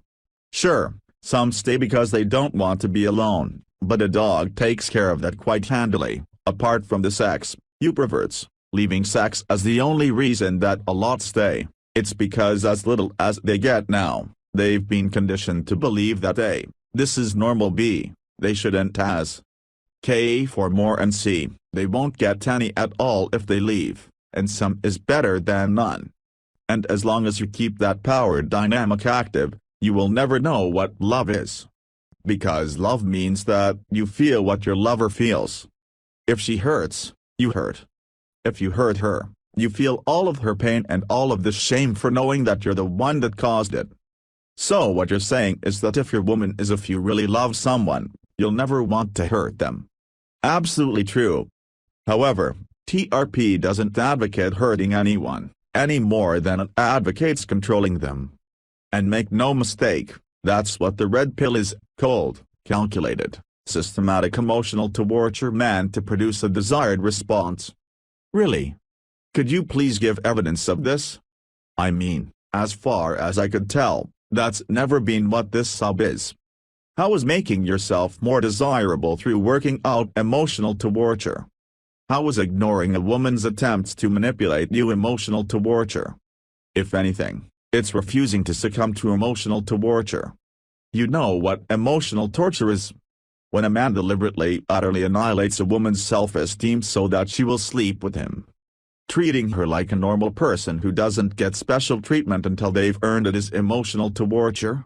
Speaker 1: Sure, some stay because they don't want to be alone, but a dog takes care of that quite handily. Apart from the sex, you perverts, leaving sex as the only reason that a lot stay, it's because as little as they get now, they've been conditioned to believe that A, this is normal, B, they shouldn't as K for more, and C, they won't get any at all if they leave, and some is better than none. And as long as you keep that power dynamic active, you will never know what love is. Because love means that you feel what your lover feels. If she hurts, you hurt. If you hurt her, you feel all of her pain and all of the shame for knowing that you're the one that caused it. So what you're saying is that if your woman is, if you really love someone, you'll never want to hurt them. Absolutely true. However, TRP doesn't advocate hurting anyone, any more than it advocates controlling them. And make no mistake, that's what the red pill is, cold, calculated, systematic emotional torture meant to produce a desired response. Really? Could you please give evidence of this? I mean, as far as I could tell, that's never been what this sub is. How is making yourself more desirable through working out emotional torture? How is ignoring a woman's attempts to manipulate you emotional torture? If anything, it's refusing to succumb to emotional torture. You know what emotional torture is? When a man deliberately utterly annihilates a woman's self-esteem so that she will sleep with him. Treating her like a normal person who doesn't get special treatment until they've earned it is emotional torture?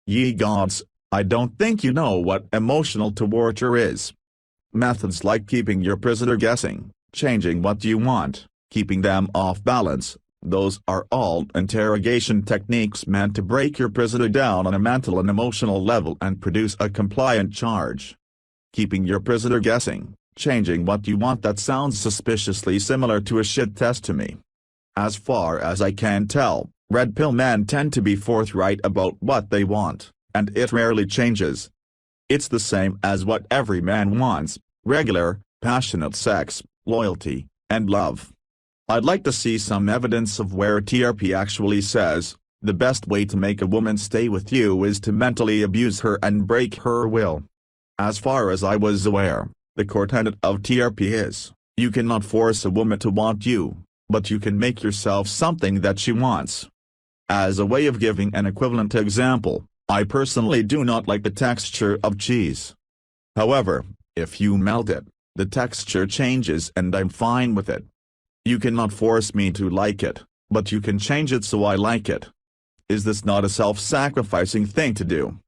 Speaker 1: Ye gods, I don't think you know what emotional torture is. Methods like keeping your prisoner guessing, changing what you want, keeping them off balance, those are all interrogation techniques meant to break your prisoner down on a mental and emotional level and produce a compliant charge. Keeping your prisoner guessing, changing what you want, that sounds suspiciously similar to a shit test to me. As far as I can tell, red pill men tend to be forthright about what they want, and it rarely changes. It's the same as what every man wants: regular, passionate sex, loyalty, and love. I'd like to see some evidence of where TRP actually says, the best way to make a woman stay with you is to mentally abuse her and break her will. As far as I was aware, the core tenet of TRP is, you cannot force a woman to want you, but you can make yourself something that she wants. As a way of giving an equivalent example, I personally do not like the texture of cheese. However, if you melt it, the texture changes and I'm fine with it. You cannot force me to like it, but you can change it so I like it. Is this not a self-sacrificing thing to do?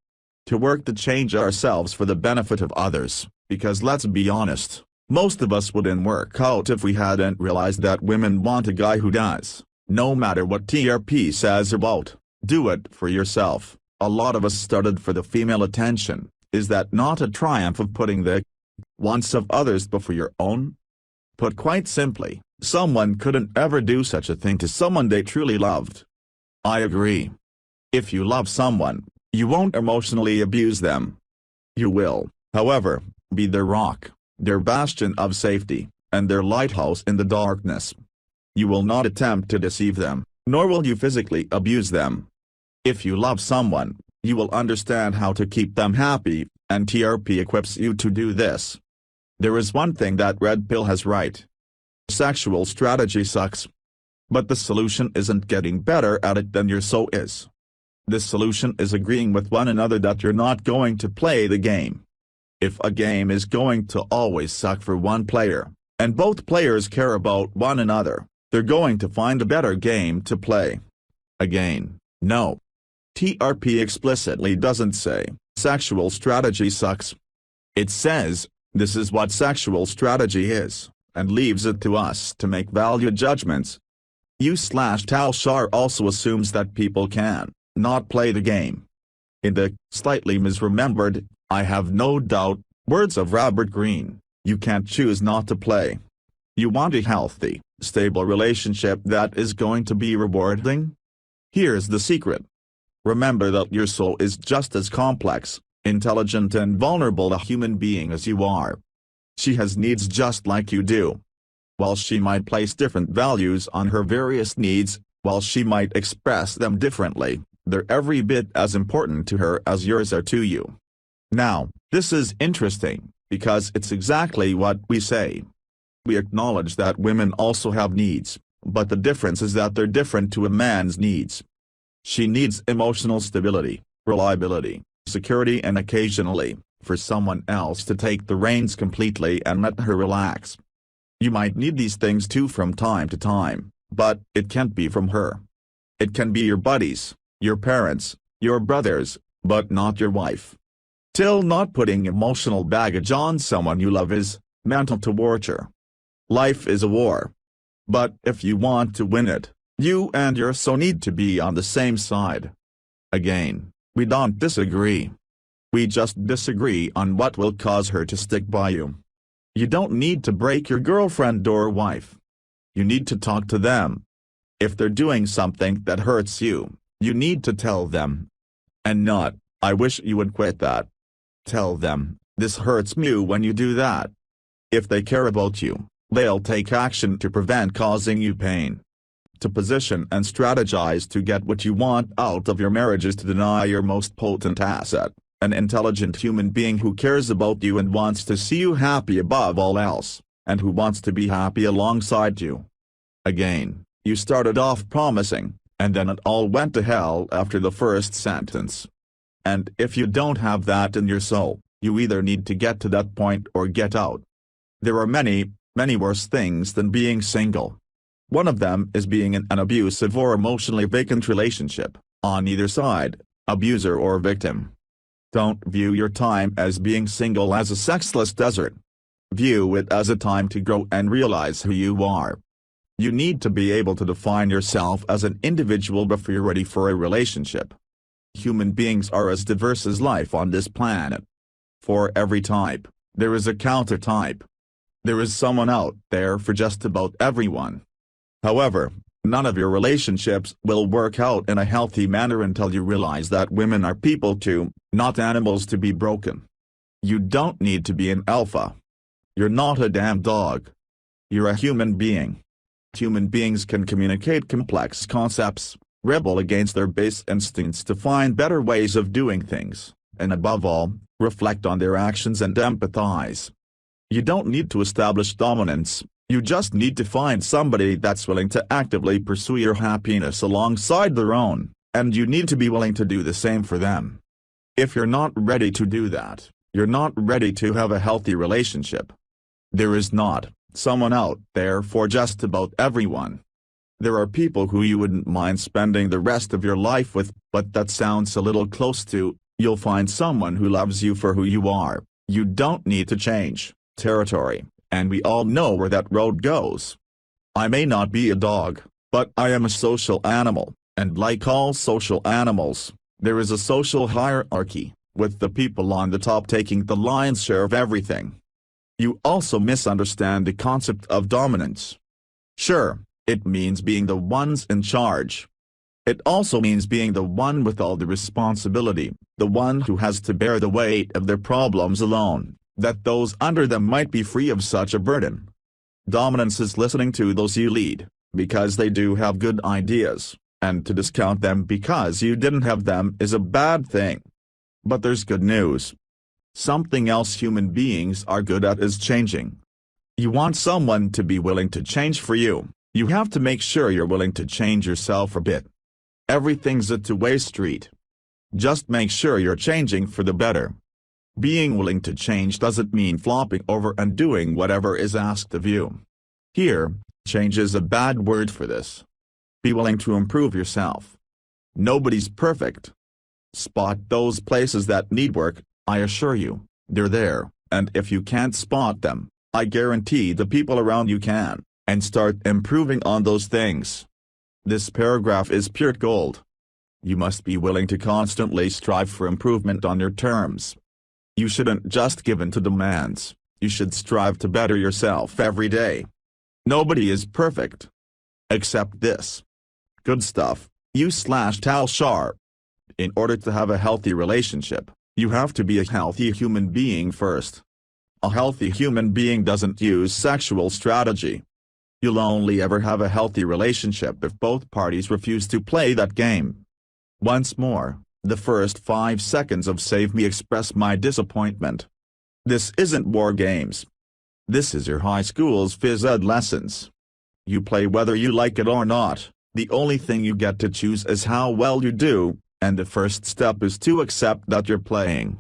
Speaker 1: To work to change ourselves for the benefit of others, because let's be honest, most of us wouldn't work out if we hadn't realized that women want a guy who does, no matter what TRP says about, do it for yourself. A lot of us started for the female attention. Is that not a triumph of putting the wants of others before your own? Put quite simply, someone couldn't ever do such a thing to someone they truly loved. I agree. If you love someone, you won't emotionally abuse them. You will, however, be their rock, their bastion of safety, and their lighthouse in the darkness. You will not attempt to deceive them, nor will you physically abuse them. If you love someone, you will understand how to keep them happy, and TRP equips you to do this. There is one thing that Red Pill has right. Sexual strategy sucks. But the solution isn't getting better at it than your soul is. The solution is agreeing with one another that you're not going to play the game. If a game is going to always suck for one player, and both players care about one another, they're going to find a better game to play. Again, no. TRP explicitly doesn't say, sexual strategy sucks. It says, this is what sexual strategy is, and leaves it to us to make value judgments. U/Talshar also assumes that people can not play the game. In the slightly misremembered, I have no doubt, words of Robert Greene, you can't choose not to play. You want a healthy, stable relationship that is going to be rewarding? Here's the secret. Remember that your soul is just as complex, intelligent and vulnerable a human being as you are. She has needs just like you do. While she might place different values on her various needs, while she might express them differently, they're every bit as important to her as yours are to you. Now, this is interesting, because it's exactly what we say. We acknowledge that women also have needs, but the difference is that they're different to a man's needs. She needs emotional stability, reliability, security and occasionally, for someone else to take the reins completely and let her relax. You might need these things too from time to time, but it can't be from her. It can be your buddies, your parents, your brothers, but not your wife. Till not putting emotional baggage on someone you love is mental torture. Life is a war. But if you want to win it, you and your soul need to be on the same side. Again, we don't disagree. We just disagree on what will cause her to stick by you. You don't need to break your girlfriend or wife. You need to talk to them. If they're doing something that hurts you, you need to tell them. And not, I wish you would quit that. Tell them, this hurts me when you do that. If they care about you, they'll take action to prevent causing you pain. To position and strategize to get what you want out of your marriage is to deny your most potent asset, an intelligent human being who cares about you and wants to see you happy above all else, and who wants to be happy alongside you. Again, you started off promising, and then it all went to hell after the first sentence. And if you don't have that in your soul, you either need to get to that point or get out. There are many, many worse things than being single. One of them is being in an abusive or emotionally vacant relationship, on either side, abuser or victim. Don't view your time as being single as a sexless desert. View it as a time to grow and realize who you are. You need to be able to define yourself as an individual before you're ready for a relationship. Human beings are as diverse as life on this planet. For every type, there is a counter-type. There is someone out there for just about everyone. However, none of your relationships will work out in a healthy manner until you realize that women are people too, not animals to be broken. You don't need to be an alpha. You're not a damn dog. You're a human being. Human beings can communicate complex concepts, rebel against their base instincts to find better ways of doing things, and above all, reflect on their actions and empathize. You don't need to establish dominance. You just need to find somebody that's willing to actively pursue your happiness alongside their own, and you need to be willing to do the same for them. If you're not ready to do that, you're not ready to have a healthy relationship. There is not someone out there for just about everyone. There are people who you wouldn't mind spending the rest of your life with, but that sounds a little close to, you'll find someone who loves you for who you are. You don't need to change territory, and we all know where that road goes. I may not be a dog, but I am a social animal, and like all social animals, there is a social hierarchy, with the people on the top taking the lion's share of everything. You also misunderstand the concept of dominance. Sure, it means being the ones in charge. It also means being the one with all the responsibility, the one who has to bear the weight of their problems alone, that those under them might be free of such a burden. Dominance is listening to those you lead, because they do have good ideas, and to discount them because you didn't have them is a bad thing. But there's good news. Something else human beings are good at is changing. You want someone to be willing to change for you, you have to make sure you're willing to change yourself a bit. Everything's a two-way street. Just make sure you're changing for the better. Being willing to change doesn't mean flopping over and doing whatever is asked of you. Here, change is a bad word for this. Be willing to improve yourself. Nobody's perfect. Spot those places that need work, I assure you, they're there, and if you can't spot them, I guarantee the people around you can, and start improving on those things. This paragraph is pure gold. You must be willing to constantly strive for improvement on your terms. You shouldn't just give in to demands, you should strive to better yourself every day. Nobody is perfect. Except this. Good stuff, you/Tal Sharp. In order to have a healthy relationship, you have to be a healthy human being first. A healthy human being doesn't use sexual strategy. You'll only ever have a healthy relationship if both parties refuse to play that game. Once more, the first 5 seconds of Save Me express my disappointment. This isn't war games. This is your high school's phys ed lessons. You play whether you like it or not, the only thing you get to choose is how well you do, and the first step is to accept that you're playing.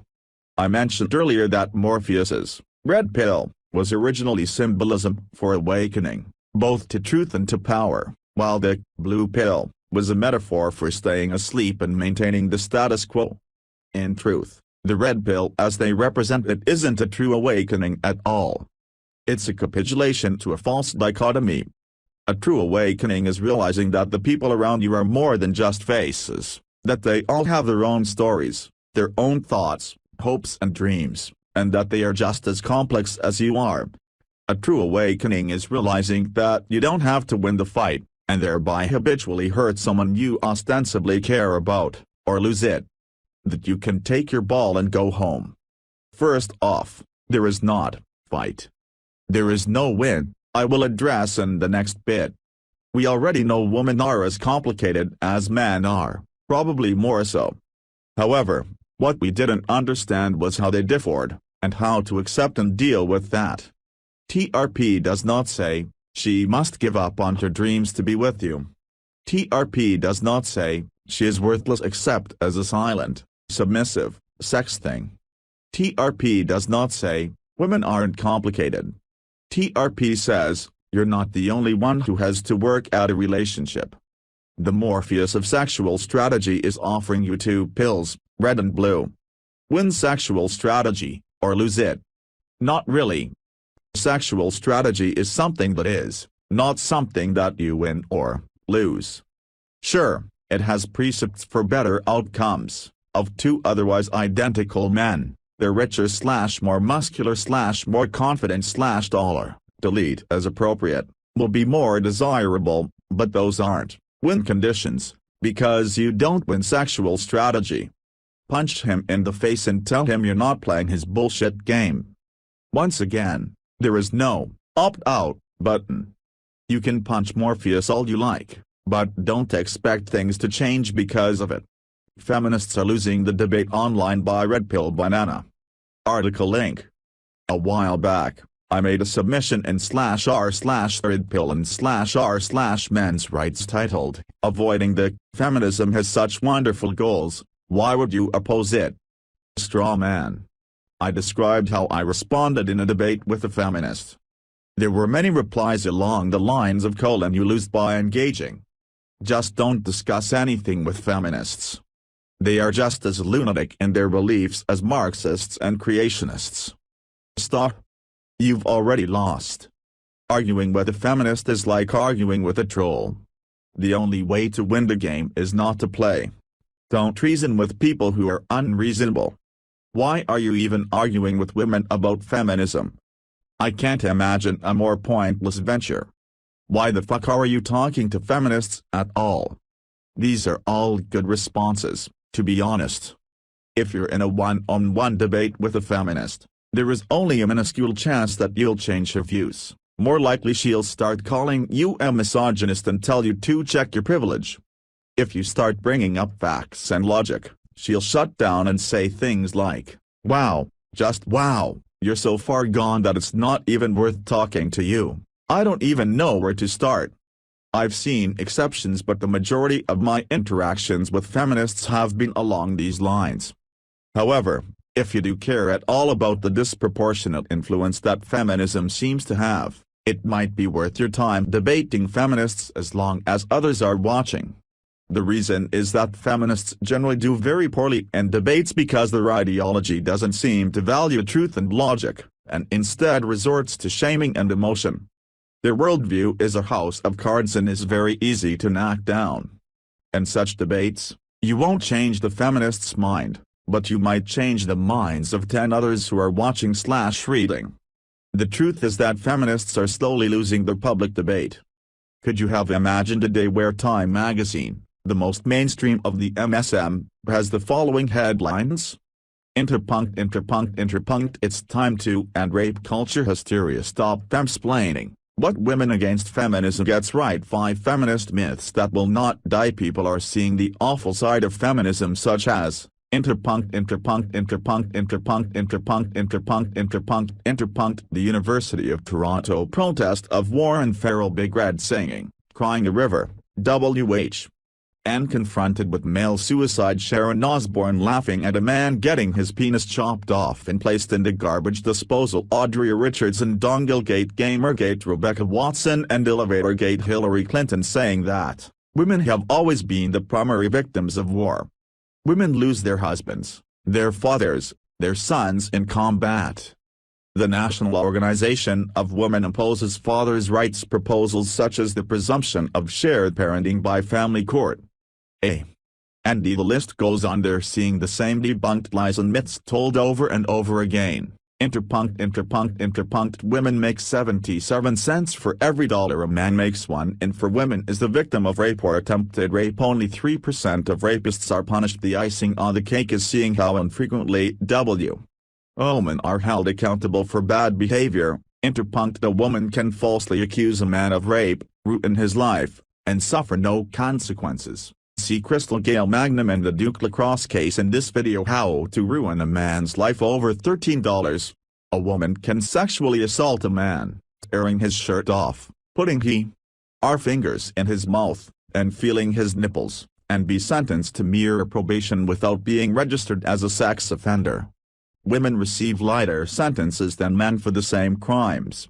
Speaker 1: I mentioned earlier that Morpheus's red pill was originally symbolism for awakening, both to truth and to power, while the blue pill was a metaphor for staying asleep and maintaining the status quo. In truth, the red pill as they represent it isn't a true awakening at all. It's a capitulation to a false dichotomy. A true awakening is realizing that the people around you are more than just faces, that they all have their own stories, their own thoughts, hopes and dreams, and that they are just as complex as you are. A true awakening is realizing that you don't have to win the fight, and thereby habitually hurt someone you ostensibly care about, or lose it. That you can take your ball and go home. First off, there is not fight. There is no win, I will address in the next bit. We already know women are as complicated as men are, probably more so. However, what we didn't understand was how they differed, and how to accept and deal with that. TRP does not say, she must give up on her dreams to be with you. TRP does not say, she is worthless except as a silent, submissive, sex thing. TRP does not say, women aren't complicated. TRP says, you're not the only one who has to work out a relationship. The Morpheus of sexual strategy is offering you two pills, red and blue. Win sexual strategy, or lose it. Not really. Sexual strategy is something that is, not something that you win or lose. Sure, it has precepts for better outcomes. Of two otherwise identical men, the richer/more muscular/more confident/taller, delete as appropriate, will be more desirable, but those aren't win conditions, because you don't win sexual strategy. Punch him in the face and tell him you're not playing his bullshit game. Once again, there is no opt-out button. You can punch Morpheus all you like, but don't expect things to change because of it. Feminists are losing the debate online by Red Pill Banana. Article link. A while back, I made a submission in /r/Red Pill and /r/Men's Rights titled, Avoiding the Feminism Has Such Wonderful Goals, Why Would You Oppose It? Straw man. I described how I responded in a debate with a feminist. There were many replies along the lines of "you lose by engaging. Just don't discuss anything with feminists. They are just as lunatic in their beliefs as Marxists and creationists. Stop. You've already lost. Arguing with a feminist is like arguing with a troll. The only way to win the game is not to play. Don't reason with people who are unreasonable. Why are you even arguing with women about feminism? I can't imagine a more pointless venture. Why the fuck are you talking to feminists at all? These are all good responses, to be honest. If you're in a one-on-one debate with a feminist, there is only a minuscule chance that you'll change her views. More likely she'll start calling you a misogynist and tell you to check your privilege. If you start bringing up facts and logic, she'll shut down and say things like, "Wow, just wow, you're so far gone that it's not even worth talking to you. I don't even know where to start." I've seen exceptions, but the majority of my interactions with feminists have been along these lines. However, if you do care at all about the disproportionate influence that feminism seems to have, it might be worth your time debating feminists as long as others are watching. The reason is that feminists generally do very poorly in debates because their ideology doesn't seem to value truth and logic, and instead resorts to shaming and emotion. Their worldview is a house of cards and is very easy to knock down. In such debates, you won't change the feminist's mind, but you might change the minds of 10 others who are watching/reading. The truth is that feminists are slowly losing the public debate. Could you have imagined a day where Time magazine, the most mainstream of the MSM, has the following headlines? Interpunct, it's time to end rape culture hysteria, stop femsplaining, what women against feminism gets right, 5 feminist myths that will not die. People are seeing the awful side of feminism, such as Interpunct, the University of Toronto protest of Warren Farrell, Big Red singing, crying a river, WH. And confronted with male suicide, Sharon Osbourne laughing at a man getting his penis chopped off and placed into garbage disposal, Audrey Richardson, Donglegate, Gamergate, Rebecca Watson and Elevatorgate, Hillary Clinton saying that women have always been the primary victims of war. Women lose their husbands, their fathers, their sons in combat. The National Organization of Women opposes fathers' rights proposals such as the presumption of shared parenting by family court. And the list goes on. They're seeing the same debunked lies and myths told over and over again. Interpunct, women make 77 cents for every dollar a man makes. 1 in 4 women is the victim of rape or attempted rape. Only 3% of rapists are punished. The icing on the cake is seeing how infrequently women are held accountable for bad behavior. Interpunct, a woman can falsely accuse a man of rape, ruin his life, and suffer no consequences. See Crystal Gayle Magnum and the Duke Lacrosse case in this video. How to ruin a man's life over $13. A woman can sexually assault a man, tearing his shirt off, putting her fingers in his mouth, and feeling his nipples, and be sentenced to mere probation without being registered as a sex offender. Women receive lighter sentences than men for the same crimes.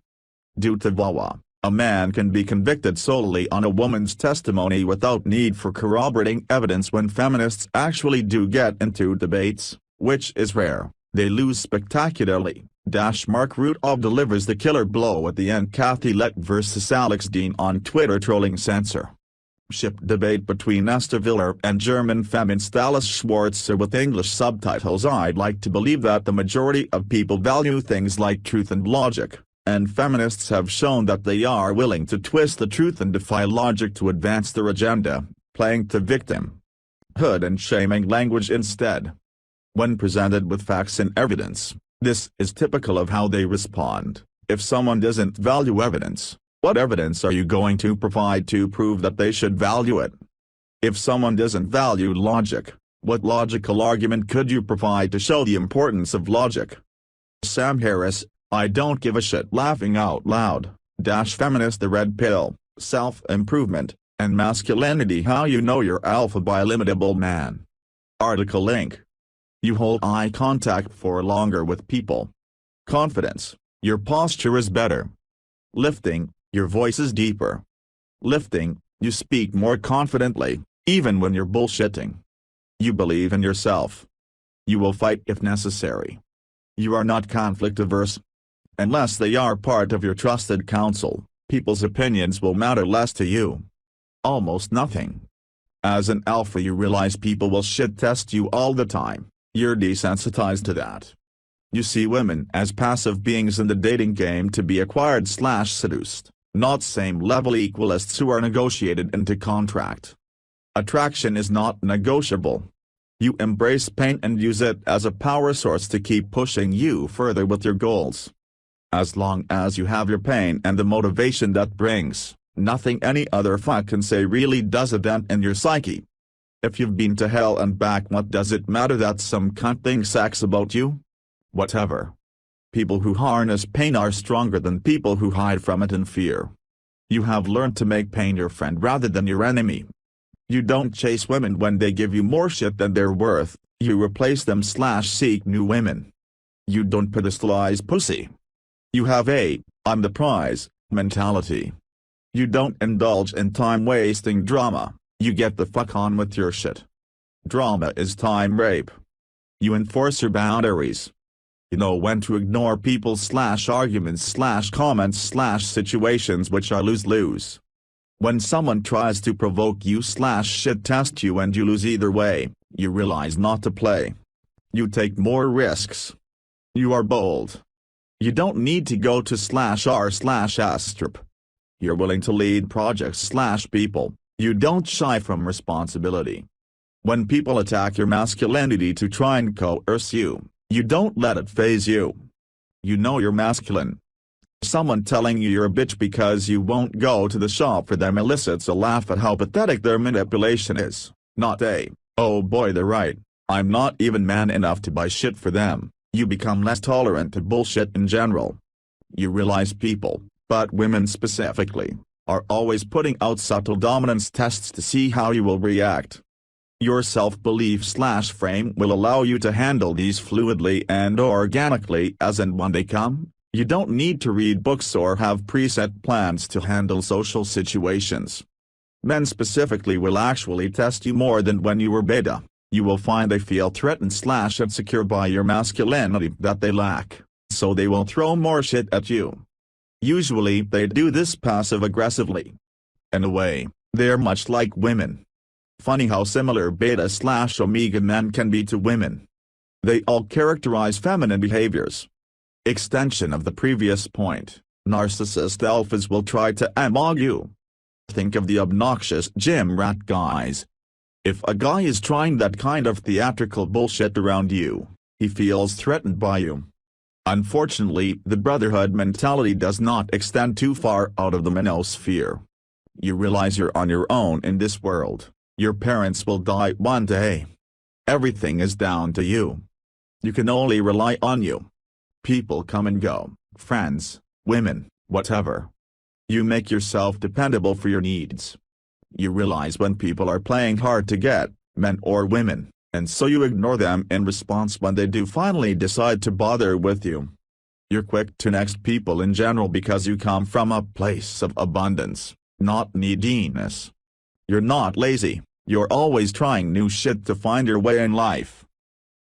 Speaker 1: Due to VAWA, a man can be convicted solely on a woman's testimony without need for corroborating evidence. When feminists actually do get into debates, which is rare, they lose spectacularly. Mark Rutov delivers the killer blow at the end. Kathy Lett vs. Alex Dean on Twitter trolling censorship debate between Esther Viller and German feminist Alice Schwarzer with English subtitles. I'd like to believe that the majority of people value things like truth and logic, and feminists have shown that they are willing to twist the truth and defy logic to advance their agenda, playing to victimhood and shaming language instead. When presented with facts and evidence, this is typical of how they respond. If someone doesn't value evidence, what evidence are you going to provide to prove that they should value it? If someone doesn't value logic, what logical argument could you provide to show the importance of logic? Sam Harris, I don't give a shit, laughing out loud, feminist, the red pill, self-improvement, and masculinity. How you know you're alpha by limitable man. Article link. You hold eye contact for longer with people. Confidence, your posture is better. Lifting, your voice is deeper. Lifting, you speak more confidently, even when you're bullshitting. You believe in yourself. You will fight if necessary. You are not conflict averse. Unless they are part of your trusted counsel, people's opinions will matter less to you. Almost nothing. As an alpha, you realize people will shit test you all the time. You're desensitized to that. You see women as passive beings in the dating game to be acquired/seduced, not same-level equalists who are negotiated into contract. Attraction is not negotiable. You embrace pain and use it as a power source to keep pushing you further with your goals. As long as you have your pain and the motivation that brings, nothing any other fuck can say really does a dent in your psyche. If you've been to hell and back, what does it matter that some cunt thinks sex about you? Whatever. People who harness pain are stronger than people who hide from it in fear. You have learned to make pain your friend rather than your enemy. You don't chase women when they give you more shit than they're worth, you replace them/seek new women. You don't pedestalize pussy. You have a "I'm the prize" mentality. You don't indulge in time-wasting drama, you get the fuck on with your shit. Drama is time rape. You enforce your boundaries. You know when to ignore people/arguments/comments/situations which are lose-lose. When someone tries to provoke you/shit test you and you lose either way, you realize not to play. You take more risks. You are bold. You don't need to go to /r/astrip. You're willing to lead projects/people, you don't shy from responsibility. When people attack your masculinity to try and coerce you, you don't let it faze you. You know you're masculine. Someone telling you you're a bitch because you won't go to the shop for them elicits a laugh at how pathetic their manipulation is, not a, "Oh boy, they're right, I'm not even man enough to buy shit for them." You become less tolerant to bullshit in general. You realize people, but women specifically, are always putting out subtle dominance tests to see how you will react. Your self-belief/frame will allow you to handle these fluidly and organically as and when they come. You don't need to read books or have preset plans to handle social situations. Men specifically will actually test you more than when you were beta. You will find they feel threatened/insecure by your masculinity that they lack, so they will throw more shit at you. Usually they do this passive-aggressively. In a way, they're much like women. Funny how similar beta/omega men can be to women. They all characterize feminine behaviors. Extension of the previous point, narcissist alphas will try to amog you. Think of the obnoxious gym rat guys. If a guy is trying that kind of theatrical bullshit around you, he feels threatened by you. Unfortunately, the brotherhood mentality does not extend too far out of the manosphere. You realize you're on your own in this world. Your parents will die one day. Everything is down to you. You can only rely on you. People come and go, friends, women, whatever. You make yourself dependable for your needs. You realize when people are playing hard to get, men or women, and so you ignore them in response when they do finally decide to bother with you. You're quick to next people in general because you come from a place of abundance, not neediness. You're not lazy, you're always trying new shit to find your way in life.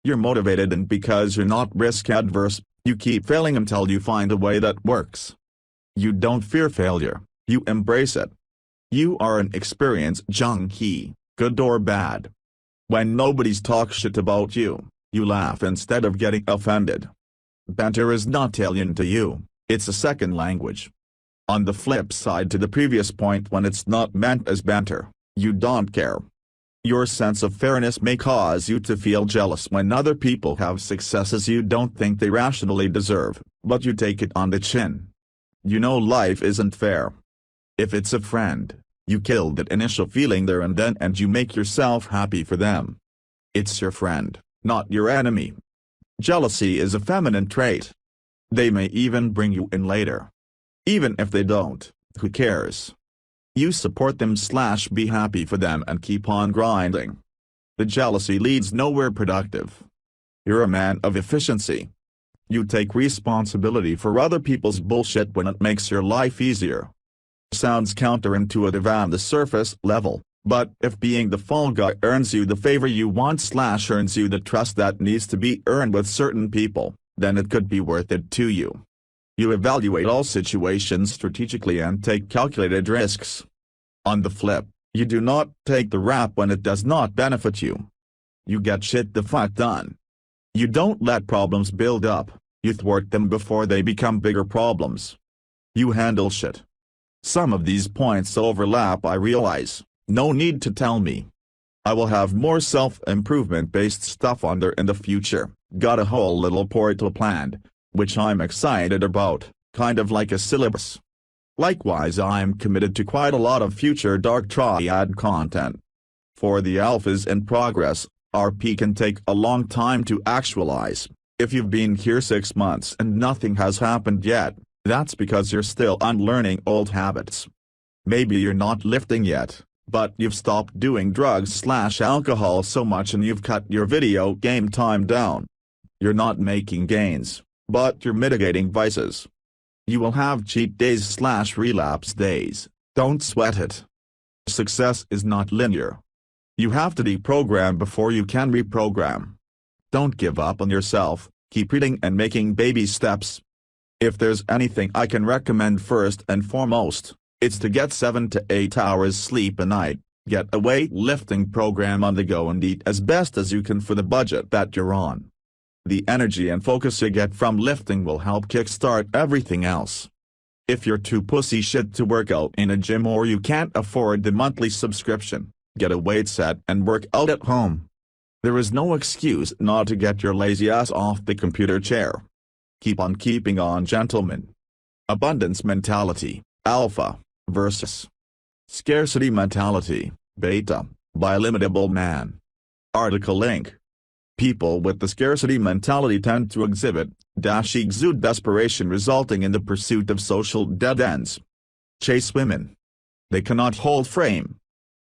Speaker 1: You're motivated, and because you're not risk adverse, you keep failing until you find a way that works. You don't fear failure, you embrace it. You are an experienced junkie, good or bad. When nobody's talk shit about you, you laugh instead of getting offended. Banter is not alien to you, it's a second language. On the flip side to the previous point, when it's not meant as banter, you don't care. Your sense of fairness may cause you to feel jealous when other people have successes you don't think they rationally deserve, but you take it on the chin. You know life isn't fair. If it's a friend, you kill that initial feeling there and then and you make yourself happy for them. It's your friend, not your enemy. Jealousy is a feminine trait. They may even bring you in later. Even if they don't, who cares? You support them/be happy for them and keep on grinding. The jealousy leads nowhere productive. You're a man of efficiency. You take responsibility for other people's bullshit when it makes your life easier. Sounds counterintuitive on the surface level, but if being the fall guy earns you the favor you want / earns you the trust that needs to be earned with certain people, then it could be worth it to you. You evaluate all situations strategically and take calculated risks. On the flip, you do not take the rap when it does not benefit you. You get shit the fuck done. You don't let problems build up, you thwart them before they become bigger problems. You handle shit. Some of these points overlap, I realize, no need to tell me. I will have more self-improvement based stuff on there in the future, got a whole little portal planned, which I'm excited about, kind of like a syllabus. Likewise, I'm committed to quite a lot of future Dark Triad content. For the alphas in progress, RP can take a long time to actualize. If you've been here 6 months and nothing has happened yet, that's because you're still unlearning old habits. Maybe you're not lifting yet, but you've stopped doing drugs / alcohol so much and you've cut your video game time down. You're not making gains, but you're mitigating vices. You will have cheat days / relapse days, don't sweat it. Success is not linear. You have to deprogram before you can reprogram. Don't give up on yourself, keep reading and making baby steps. If there's anything I can recommend first and foremost, it's to get 7 to 8 hours sleep a night, get a weightlifting program on the go and eat as best as you can for the budget that you're on. The energy and focus you get from lifting will help kickstart everything else. If you're too pussy shit to work out in a gym or you can't afford the monthly subscription, get a weight set and work out at home. There is no excuse not to get your lazy ass off the computer chair. Keep on keeping on, gentlemen. Abundance mentality, alpha, versus scarcity mentality, beta, by Limitable Man. Article link. People with the scarcity mentality tend to exude desperation resulting in the pursuit of social dead ends. Chase women. They cannot hold frame.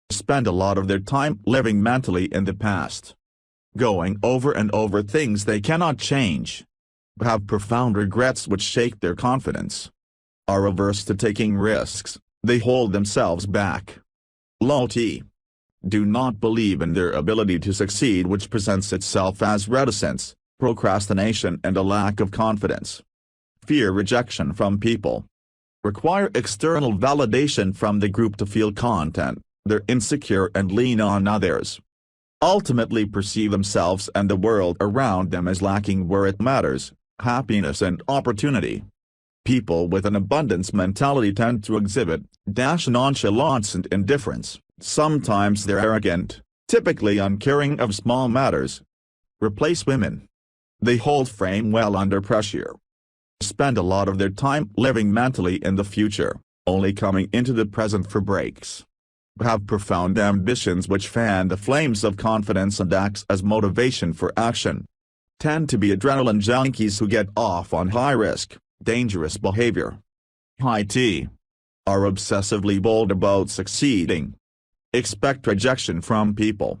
Speaker 1: Spend a lot of their time living mentally in the past. Going over and over things they cannot change. Have profound regrets which shake their confidence. Are averse to taking risks, they hold themselves back. Low-T. Do not believe in their ability to succeed, which presents itself as reticence, procrastination and a lack of confidence. Fear rejection from people. Require external validation from the group to feel content. They're insecure and lean on others. Ultimately perceive themselves and the world around them as lacking where it matters, happiness and opportunity. People with an abundance mentality tend to exhibit nonchalance and indifference. Sometimes they're arrogant, typically uncaring of small matters. Replace women. They hold frame well under pressure. Spend a lot of their time living mentally in the future, only coming into the present for breaks. Have profound ambitions which fan the flames of confidence and acts as motivation for action. Tend to be adrenaline junkies who get off on high-risk, dangerous behavior. High-T. Are obsessively bold about succeeding. Expect rejection from people.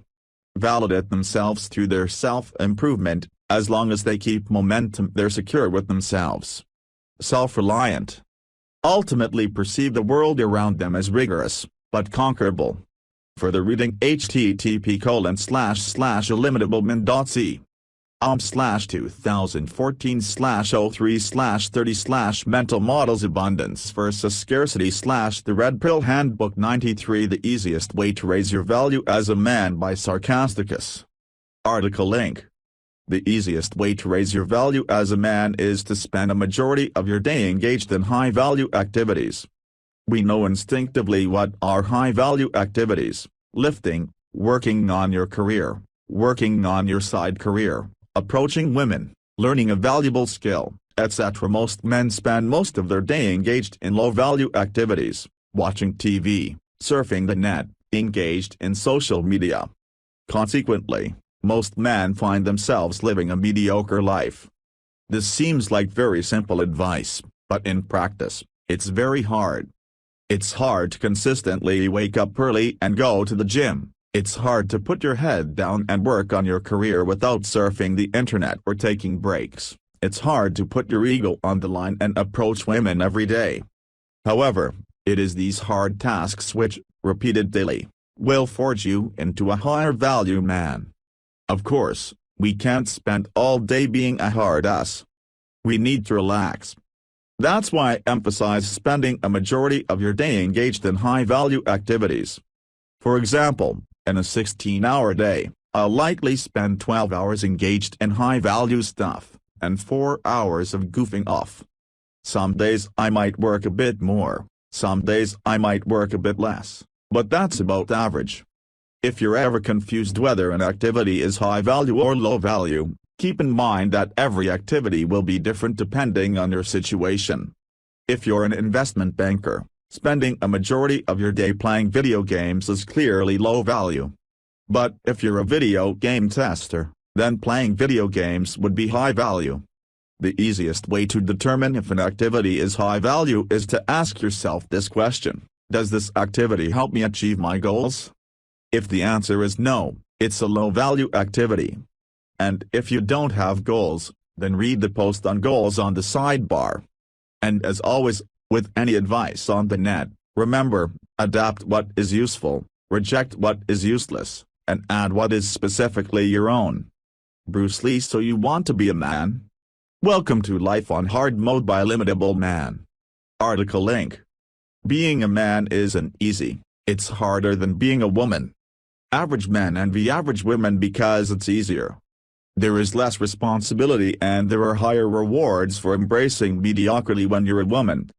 Speaker 1: Validate themselves through their self-improvement. As long as they keep momentum, they're secure with themselves. Self-reliant. Ultimately perceive the world around them as rigorous, but conquerable. Further reading http://illimitable-min.c. /2014/03/30 Mental Abundance versus Scarcity / The Red Pill Handbook 93 The Easiest Way to Raise Your Value as a Man by Sarcasticus. Article link. The easiest way to raise your value as a man is to spend a majority of your day engaged in high-value activities. We know instinctively what are high-value activities: lifting, working on your career, working on your side career, approaching women, learning a valuable skill, etc. Most men spend most of their day engaged in low-value activities, watching TV, surfing the net, engaged in social media. Consequently, most men find themselves living a mediocre life. This seems like very simple advice, but in practice, it's very hard. It's hard to consistently wake up early and go to the gym. It's hard to put your head down and work on your career without surfing the internet or taking breaks. it's hard to put your ego on the line and approach women every day. However, it is these hard tasks which, repeated daily, will forge you into a higher value man. Of course, we can't spend all day being a hard ass. We need to relax. That's why I emphasize spending a majority of your day engaged in high-value activities. For example, in a 16-hour day, I'll likely spend 12 hours engaged in high-value stuff, and 4 hours of goofing off. Some days I might work a bit more, some days I might work a bit less, but that's about average. If you're ever confused whether an activity is high value or low value, keep in mind that every activity will be different depending on your situation. If you're an investment banker, spending a majority of your day playing video games is clearly low value. But if you're a video game tester, then playing video games would be high value. The easiest way to determine if an activity is high value is to ask yourself this question: does this activity help me achieve my goals? If the answer is no, it's a low-value activity. And if you don't have goals, then read the post on goals on the sidebar. And as always, with any advice on the net, remember, adapt what is useful, reject what is useless, and add what is specifically your own. Bruce Lee. So you want to be a man? Welcome to Life on Hard Mode by Limitable Man. Article link. Being a man isn't easy, it's harder than being a woman. Average men envy average women because it's easier. There is less responsibility and there are higher rewards for embracing mediocrity when you're a woman.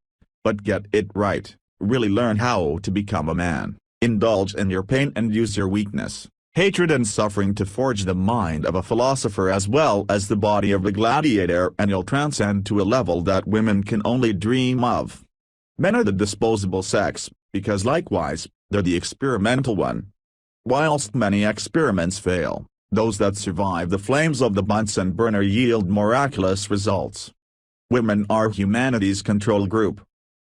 Speaker 1: But get it right, really learn how to become a man, indulge in your pain and use your weakness, hatred and suffering to forge the mind of a philosopher as well as the body of a gladiator, and you'll transcend to a level that women can only dream of. Men are the disposable sex, because likewise, they're the experimental one. Whilst many experiments fail, those that survive the flames of the Bunsen burner yield miraculous results. Women are humanity's control group.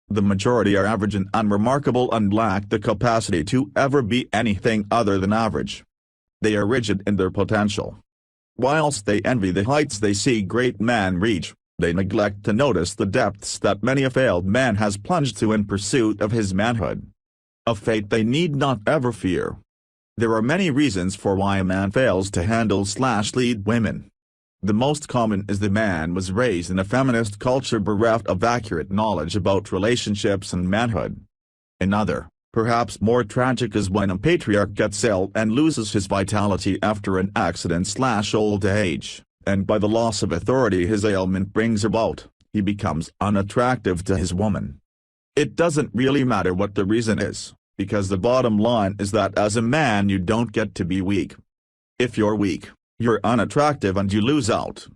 Speaker 1: The majority are average and unremarkable and lack the capacity to ever be anything other than average. They are rigid in their potential. Whilst they envy the heights they see great men reach, they neglect to notice the depths that many a failed man has plunged to in pursuit of his manhood. A fate they need not ever fear. There are many reasons for why a man fails to handle/lead women. The most common is the man was raised in a feminist culture bereft of accurate knowledge about relationships and manhood. Another, perhaps more tragic, is when a patriarch gets ill and loses his vitality after an accident/old age, and by the loss of authority his ailment brings about, he becomes unattractive to his woman. It doesn't really matter what the reason is, because the bottom line is that as a man you don't get to be weak. If you're weak, you're unattractive and you lose out.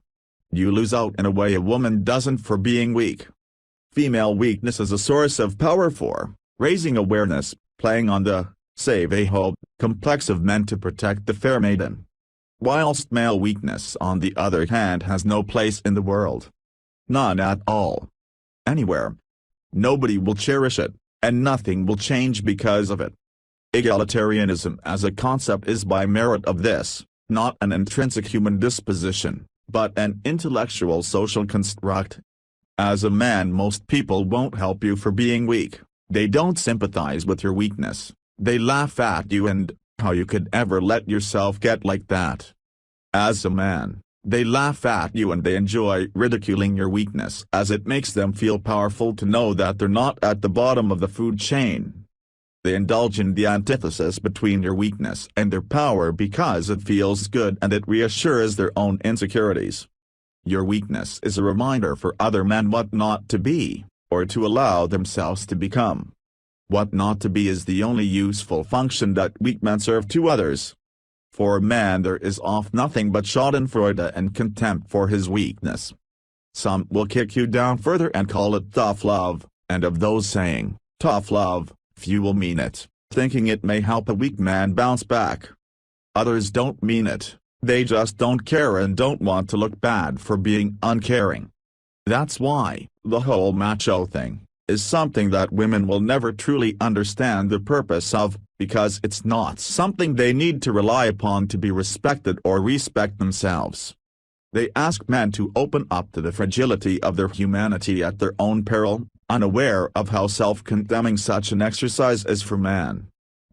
Speaker 1: You lose out in a way a woman doesn't for being weak. Female weakness is a source of power for raising awareness, playing on the save-a-hoe complex of men to protect the fair maiden. Whilst male weakness on the other hand has no place in the world. None at all. Anywhere. Nobody will cherish it, and nothing will change because of it. Egalitarianism as a concept is by merit of this, not an intrinsic human disposition, but an intellectual social construct. As a man, most people won't help you for being weak. They don't sympathize with your weakness. They laugh at you and, how you could ever let yourself get like that. As a man, they laugh at you and they enjoy ridiculing your weakness as it makes them feel powerful to know that they're not at the bottom of the food chain. They indulge in the antithesis between your weakness and their power because it feels good and it reassures their own insecurities. Your weakness is a reminder for other men what not to be, or to allow themselves to become. What not to be is the only useful function that weak men serve to others. For a man there is oft nothing but schadenfreude and contempt for his weakness. Some will kick you down further and call it tough love, and of those saying, tough love, few will mean it, thinking it may help a weak man bounce back. Others don't mean it, they just don't care and don't want to look bad for being uncaring. That's why, the whole macho thing, is something that women will never truly understand the purpose of, because it's not something they need to rely upon to be respected or respect themselves. They ask men to open up to the fragility of their humanity at their own peril, unaware of how self-condemning such an exercise is for man.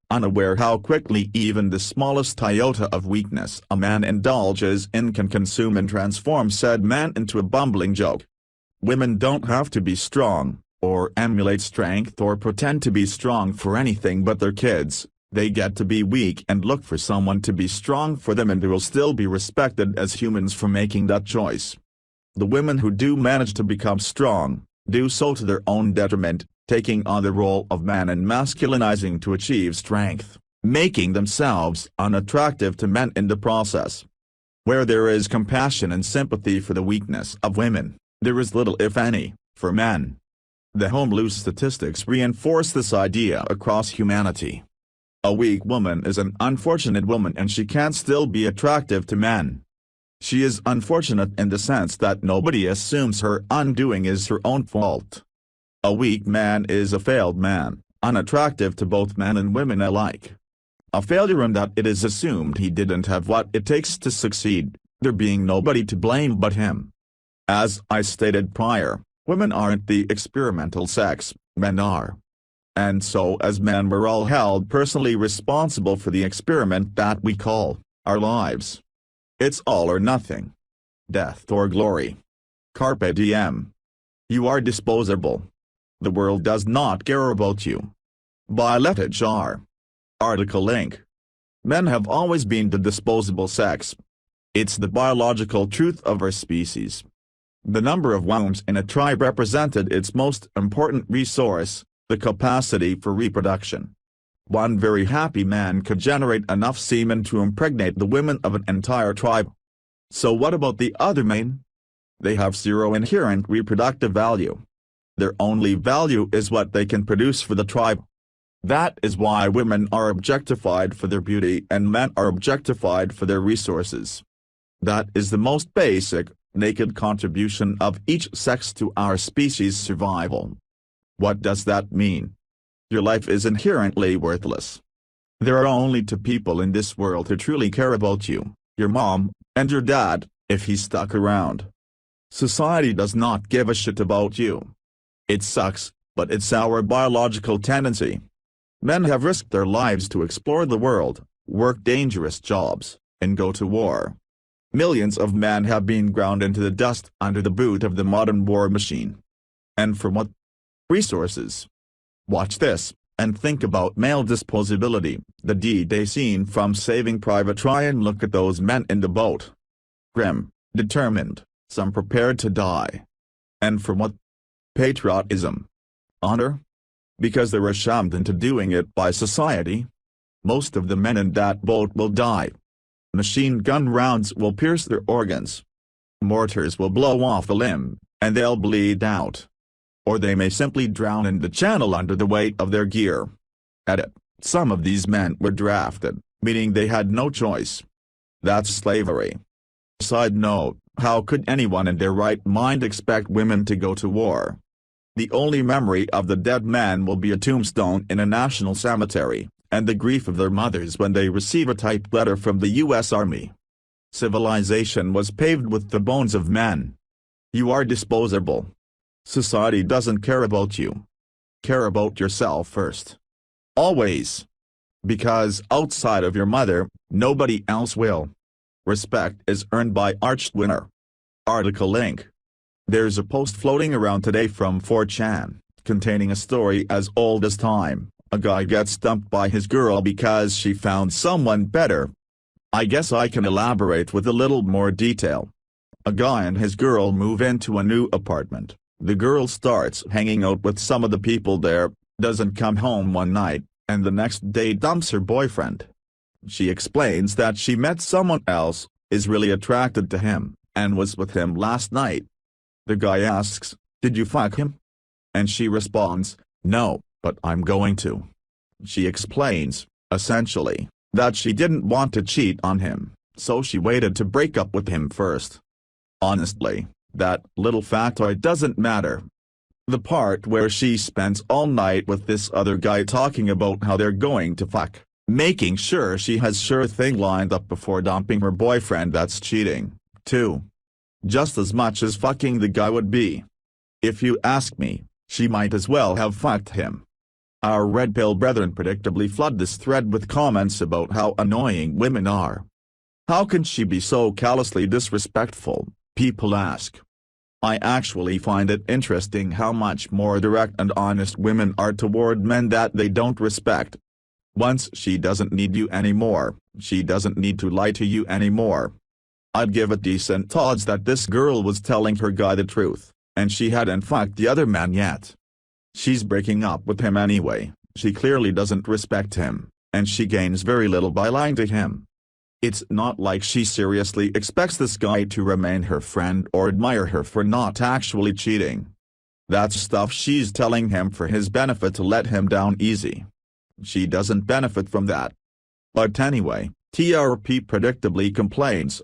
Speaker 1: Unaware how quickly even the smallest iota of weakness a man indulges in can consume and transform said man into a bumbling joke. Women don't have to be strong, or emulate strength or pretend to be strong for anything but their kids. They get to be weak and look for someone to be strong for them, and they will still be respected as humans for making that choice. The women who do manage to become strong, do so to their own detriment, taking on the role of man and masculinizing to achieve strength, making themselves unattractive to men in the process. Where there is compassion and sympathy for the weakness of women, there is little if any, for men. The home loose statistics reinforce this idea across humanity. A weak woman is an unfortunate woman, and she can still be attractive to men. She is unfortunate in the sense that nobody assumes her undoing is her own fault. A weak man is a failed man, unattractive to both men and women alike. A failure in that it is assumed he didn't have what it takes to succeed, there being nobody to blame but him. As I stated prior, women aren't the experimental sex, men are. And so as men we're all held personally responsible for the experiment that we call our lives. It's all or nothing. Death or glory. Carpe diem. You are disposable. The world does not care about you. By Let It Jar. Article link. Men have always been the disposable sex. It's the biological truth of our species. The number of wombs in a tribe represented its most important resource, the capacity for reproduction. One very happy man could generate enough semen to impregnate the women of an entire tribe. So what about the other men? They have zero inherent reproductive value. Their only value is what they can produce for the tribe. That is why women are objectified for their beauty and men are objectified for their resources. That is the most basic, naked contribution of each sex to our species' survival. What does that mean? Your life is inherently worthless. There are only two people in this world who truly care about you, your mom, and your dad, if he's stuck around. Society does not give a shit about you. It sucks, but it's our biological tendency. Men have risked their lives to explore the world, work dangerous jobs, and go to war. Millions of men have been ground into the dust under the boot of the modern war machine. And for what? Resources. Watch this, and think about male disposability, the D-Day scene from Saving Private Ryan. Look at those men in the boat. Grim, determined, some prepared to die. And for what? Patriotism. Honor? Because they were shamed into doing it by society. Most of the men in that boat will die. Machine gun rounds will pierce their organs. Mortars will blow off a limb, and they'll bleed out. Or they may simply drown in the channel under the weight of their gear. Edit. Some of these men were drafted, meaning they had no choice. That's slavery. Side note, how could anyone in their right mind expect women to go to war? The only memory of the dead man will be a tombstone in a national cemetery, and the grief of their mothers when they receive a typed letter from the U.S. Army. Civilization was paved with the bones of men. You are disposable. Society doesn't care about you. Care about yourself first. Always. Because outside of your mother, nobody else will. Respect is earned by arched winner. Article link. There's a post floating around today from 4chan, containing a story as old as time. A guy gets dumped by his girl because she found someone better. I guess I can elaborate with a little more detail. A guy and his girl move into a new apartment. The girl starts hanging out with some of the people there, doesn't come home one night, and the next day dumps her boyfriend. She explains that she met someone else, is really attracted to him, and was with him last night. The guy asks, "Did you fuck him?" And she responds, "No, but I'm going to." She explains, essentially, that she didn't want to cheat on him, so she waited to break up with him first. Honestly, that little factoid doesn't matter. The part where she spends all night with this other guy talking about how they're going to fuck, making sure she has sure thing lined up before dumping her boyfriend, that's cheating, too. just as much as fucking the guy would be. If you ask me, she might as well have fucked him. Our red pill brethren predictably flood this thread with comments about how annoying women are. How can she be so callously disrespectful, people ask. I actually find it interesting how much more direct and honest women are toward men that they don't respect. Once she doesn't need you anymore, she doesn't need to lie to you anymore. I'd give it decent odds that this girl was telling her guy the truth, and she hadn't fucked the other man yet. She's breaking up with him anyway, she clearly doesn't respect him, and she gains very little by lying to him. It's not like she seriously expects this guy to remain her friend or admire her for not actually cheating. That's stuff she's telling him for his benefit to let him down easy. She doesn't benefit from that. But anyway, TRP predictably complains.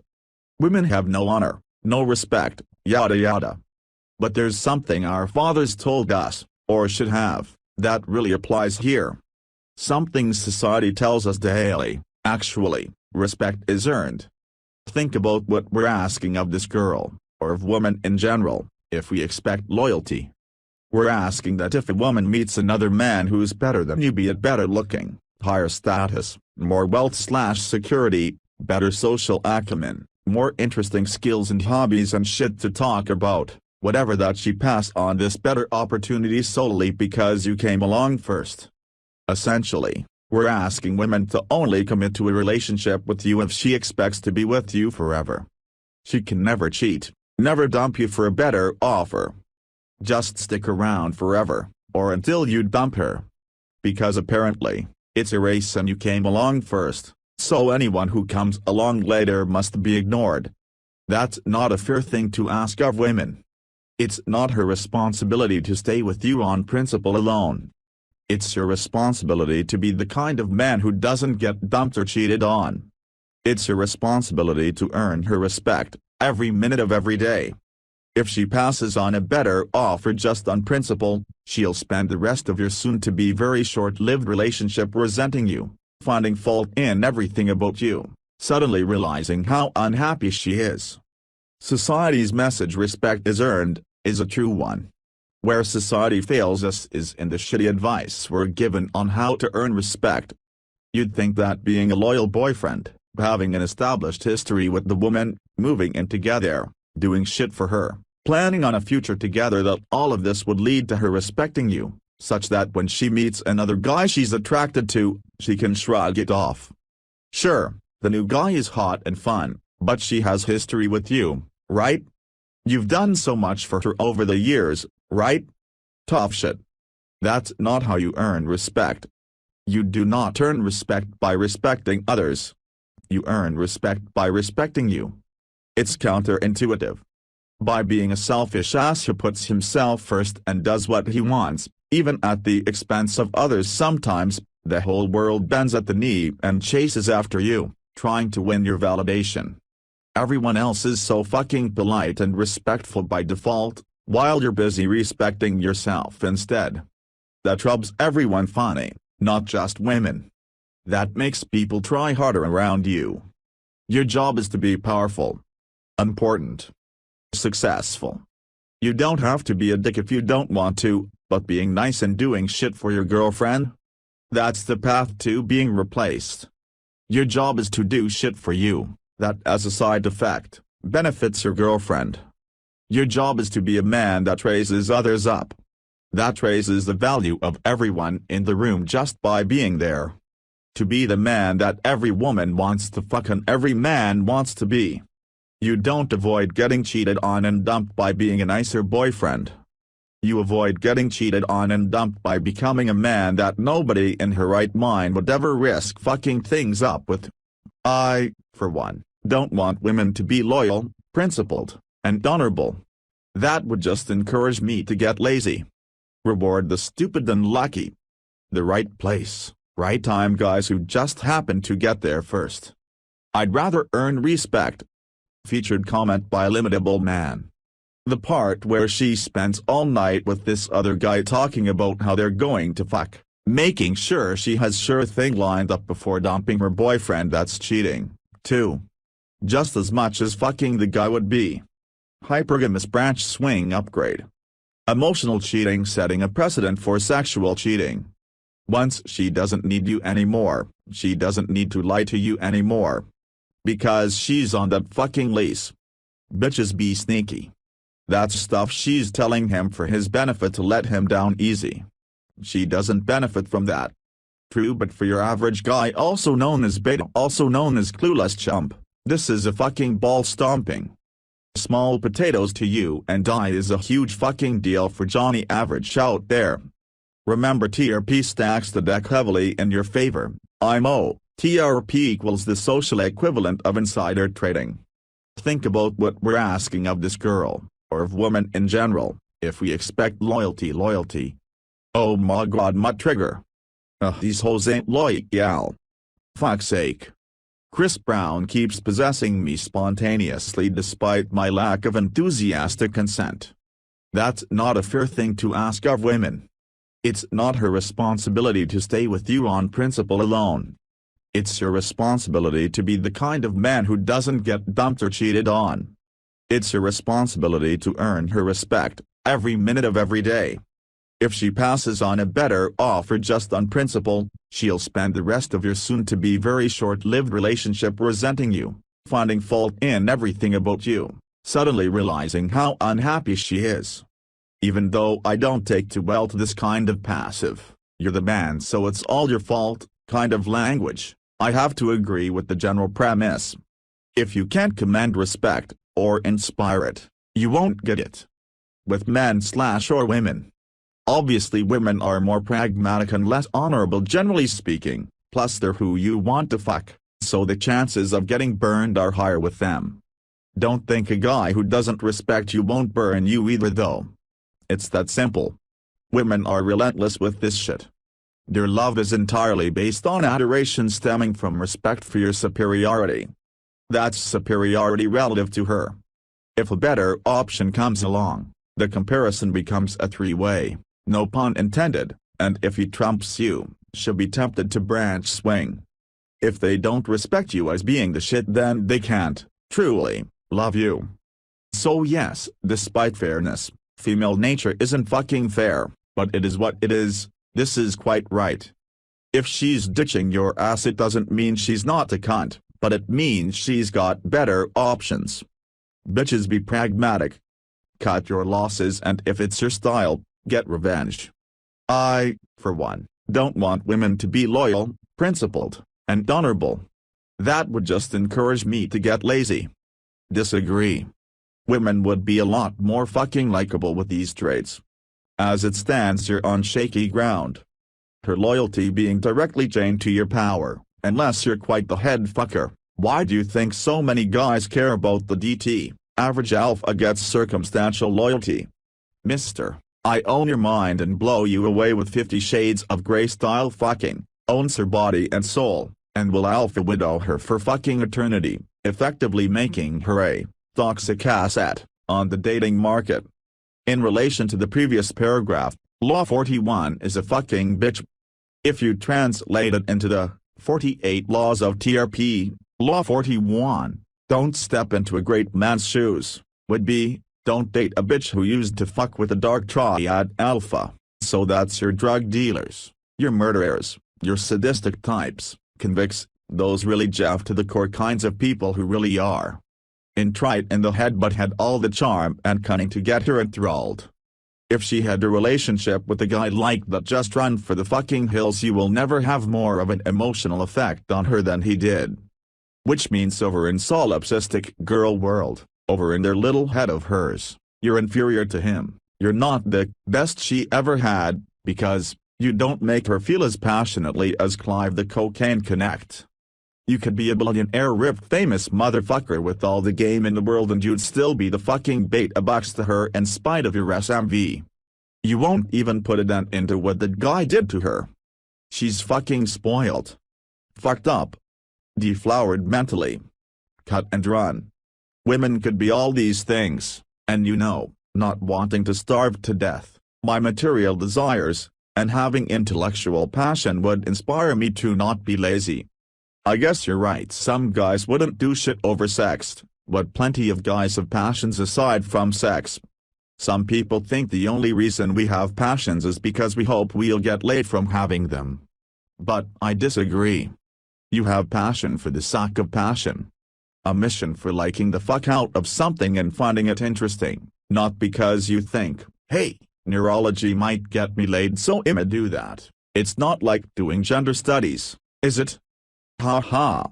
Speaker 1: Women have no honor, no respect, yada yada. But there's something our fathers told us, or should have, that really applies here. Something society tells us daily, actually. Respect is earned. Think about what we're asking of this girl, or of women in general, if we expect loyalty. We're asking that if a woman meets another man who's better than you, be it better looking, higher status, more wealth/security, better social acumen, more interesting skills and hobbies and shit to talk about, whatever, that she pass on this better opportunity solely because you came along first. Essentially, we're asking women to only commit to a relationship with you if she expects to be with you forever. She can never cheat, never dump you for a better offer. Just stick around forever, or until you dump her. Because apparently, it's a race and you came along first, so anyone who comes along later must be ignored. That's not a fair thing to ask of women. It's not her responsibility to stay with you on principle alone. It's your responsibility to be the kind of man who doesn't get dumped or cheated on. It's your responsibility to earn her respect, every minute of every day. If she passes on a better offer just on principle, she'll spend the rest of your soon-to-be very short-lived relationship resenting you, finding fault in everything about you, suddenly realizing how unhappy she is. Society's message "respect is earned" is a true one. Where society fails us is in the shitty advice we're given on how to earn respect. You'd think that being a loyal boyfriend, having an established history with the woman, moving in together, doing shit for her, planning on a future together, that all of this would lead to her respecting you, such that when she meets another guy she's attracted to, she can shrug it off. Sure, the new guy is hot and fun, but she has history with you, right? You've done so much for her over the years, right? Tough shit. That's not how you earn respect. You do not earn respect by respecting others. You earn respect by respecting you. It's counterintuitive. By being a selfish ass who puts himself first and does what he wants, even at the expense of others sometimes, the whole world bends at the knee and chases after you, trying to win your validation. Everyone else is so fucking polite and respectful by default, while you're busy respecting yourself instead. That rubs everyone funny, not just women. That makes people try harder around you. Your job is to be powerful, important, successful. You don't have to be a dick if you don't want to, but being nice and doing shit for your girlfriend? That's the path to being replaced. Your job is to do shit for you, that as a side effect, benefits your girlfriend. Your job is to be a man that raises others up. That raises the value of everyone in the room just by being there. To be the man that every woman wants to fuck and every man wants to be. You don't avoid getting cheated on and dumped by being a nicer boyfriend. You avoid getting cheated on and dumped by becoming a man that nobody in her right mind would ever risk fucking things up with. I, for one, don't want women to be loyal, principled, and honorable. That would just encourage me to get lazy. Reward the stupid and lucky. The right place, right time guys who just happen to get there first. I'd rather earn respect. Featured comment by Limitable Man. The part where she spends all night with this other guy talking about how they're going to fuck, making sure she has sure thing lined up before dumping her boyfriend, that's cheating, too. Just as much as fucking the guy would be. Hypergamous branch swing upgrade. Emotional cheating setting a precedent for sexual cheating. Once she doesn't need you anymore, she doesn't need to lie to you anymore. Because she's on that fucking lease. Bitches be sneaky. That's stuff she's telling him for his benefit to let him down easy. She doesn't benefit from that. True, but for your average guy, also known as beta, also known as clueless chump, this is a fucking ball stomping. Small potatoes to you and I is a huge fucking deal for Johnny Average out there. Remember, TRP stacks the deck heavily in your favor. IMO, TRP equals the social equivalent of insider trading. Think about what we're asking of this girl, or of women in general, if we expect loyalty. Oh my god, my trigger. These hoes ain't loyal. Fuck's sake. Chris Brown keeps possessing me spontaneously despite my lack of enthusiastic consent. That's not a fair thing to ask of women. It's not her responsibility to stay with you on principle alone. It's your responsibility to be the kind of man who doesn't get dumped or cheated on. It's your responsibility to earn her respect, every minute of every day. If she passes on a better offer just on principle, she'll spend the rest of your soon-to-be very short-lived relationship resenting you, finding fault in everything about you, suddenly realizing how unhappy she is. Even though I don't take too well to this kind of passive, "you're the man so it's all your fault" kind of language, I have to agree with the general premise. If you can't command respect, or inspire it, you won't get it. With men/or women. Obviously women are more pragmatic and less honorable generally speaking, plus they're who you want to fuck, so the chances of getting burned are higher with them. Don't think a guy who doesn't respect you won't burn you either though. It's that simple. Women are relentless with this shit. Their love is entirely based on adoration stemming from respect for your superiority. That's superiority relative to her. If a better option comes along, the comparison becomes a three-way. No pun intended, and if he trumps you, she'll be tempted to branch swing. If they don't respect you as being the shit, then they can't, truly, love you. So yes, despite fairness, female nature isn't fucking fair, but it is what it is. This is quite right. If she's ditching your ass, it doesn't mean she's not a cunt, but it means she's got better options. Bitches, be pragmatic. Cut your losses, and if it's your style, get revenge. I, for one, don't want women to be loyal, principled, and honorable. That would just encourage me to get lazy. Disagree. Women would be a lot more fucking likable with these traits. As it stands, you're on shaky ground. Her loyalty being directly chained to your power, unless you're quite the head fucker. Why do you think so many guys care about the DT? Average alpha gets circumstantial loyalty. Mister, I own your mind and blow you away with 50 Shades of Grey style fucking, owns her body and soul, and will alpha widow her for fucking eternity, effectively making her a toxic asset on the dating market. In relation to the previous paragraph, Law 41 is a fucking bitch. If you translate it into the 48 laws of TRP, Law 41, don't step into a great man's shoes, would be, don't date a bitch who used to fuck with a dark triad alpha. So that's your drug dealers, your murderers, your sadistic types, convicts, those really Jeff to the core kinds of people who really are trite in the head but had all the charm and cunning to get her enthralled. If she had a relationship with a guy like that, just run for the fucking hills. You will never have more of an emotional effect on her than he did. Which means over in solipsistic girl world, over in their little head of hers, you're inferior to him. You're not the best she ever had, because you don't make her feel as passionately as Clive the Cocaine Connect. You could be a billionaire ripped famous motherfucker with all the game in the world and you'd still be the fucking beta-bucks to her in spite of your SMV. You won't even put a dent into what that guy did to her. She's fucking spoiled. Fucked up. Deflowered mentally. Cut and run. Women could be all these things, and not wanting to starve to death, my material desires, and having intellectual passion would inspire me to not be lazy. I guess you're right, some guys wouldn't do shit over sex, but plenty of guys have passions aside from sex. Some people think the only reason we have passions is because we hope we'll get laid from having them. But I disagree. You have passion for the sake of passion. A mission for liking the fuck out of something and finding it interesting, not because you think, hey, neurology might get me laid so I'ma do that. It's not like doing gender studies, is it? Ha ha.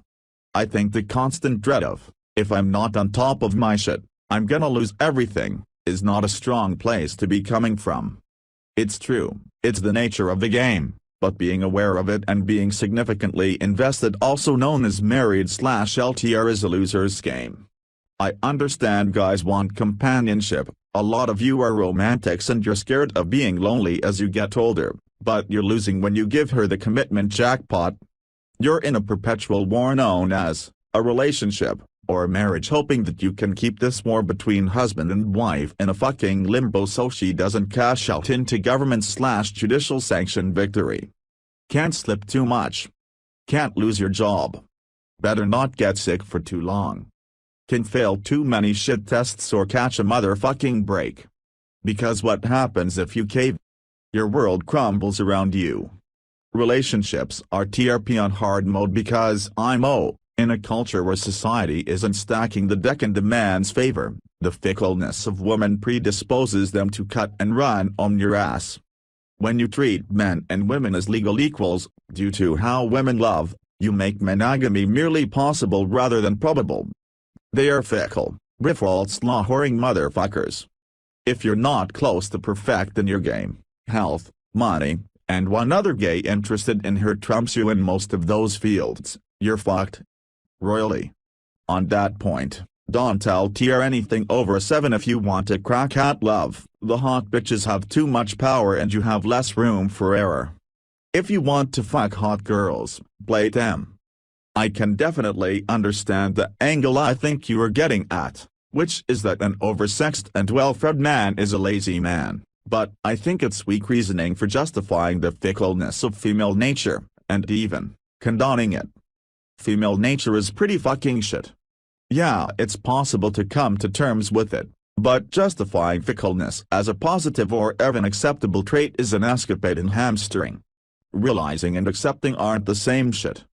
Speaker 1: I think the constant dread of, if I'm not on top of my shit, I'm gonna lose everything, is not a strong place to be coming from. It's true, it's the nature of the game, but being aware of it and being significantly invested, also known as married/LTR, is a loser's game. I understand guys want companionship, a lot of you are romantics and you're scared of being lonely as you get older, but you're losing when you give her the commitment jackpot. You're in a perpetual war known as a relationship, or a marriage, hoping that you can keep this war between husband and wife in a fucking limbo so she doesn't cash out into government/judicial sanctioned victory. Can't slip too much. Can't lose your job. Better not get sick for too long. Can fail too many shit tests or catch a motherfucking break. Because what happens if you cave? Your world crumbles around you. Relationships are TRP on hard mode because in a culture where society isn't stacking the deck in the man's favor, the fickleness of women predisposes them to cut and run on your ass. When you treat men and women as legal equals, due to how women love, you make monogamy merely possible rather than probable. They are fickle, false law whoring motherfuckers. If you're not close to perfect in your game, health, money, and one other gay interested in her trumps you in most of those fields, you're fucked. Royally. On that point, don't tell TR anything over a 7 if you want to crack at love. The hot bitches have too much power and you have less room for error. If you want to fuck hot girls, play them. I can definitely understand the angle I think you are getting at, which is that an oversexed and well-fed man is a lazy man, but I think it's weak reasoning for justifying the fickleness of female nature, and even condoning it. Female nature is pretty fucking shit. Yeah, it's possible to come to terms with it, but justifying fickleness as a positive or even acceptable trait is an escapade in hamstring. Realizing and accepting aren't the same shit.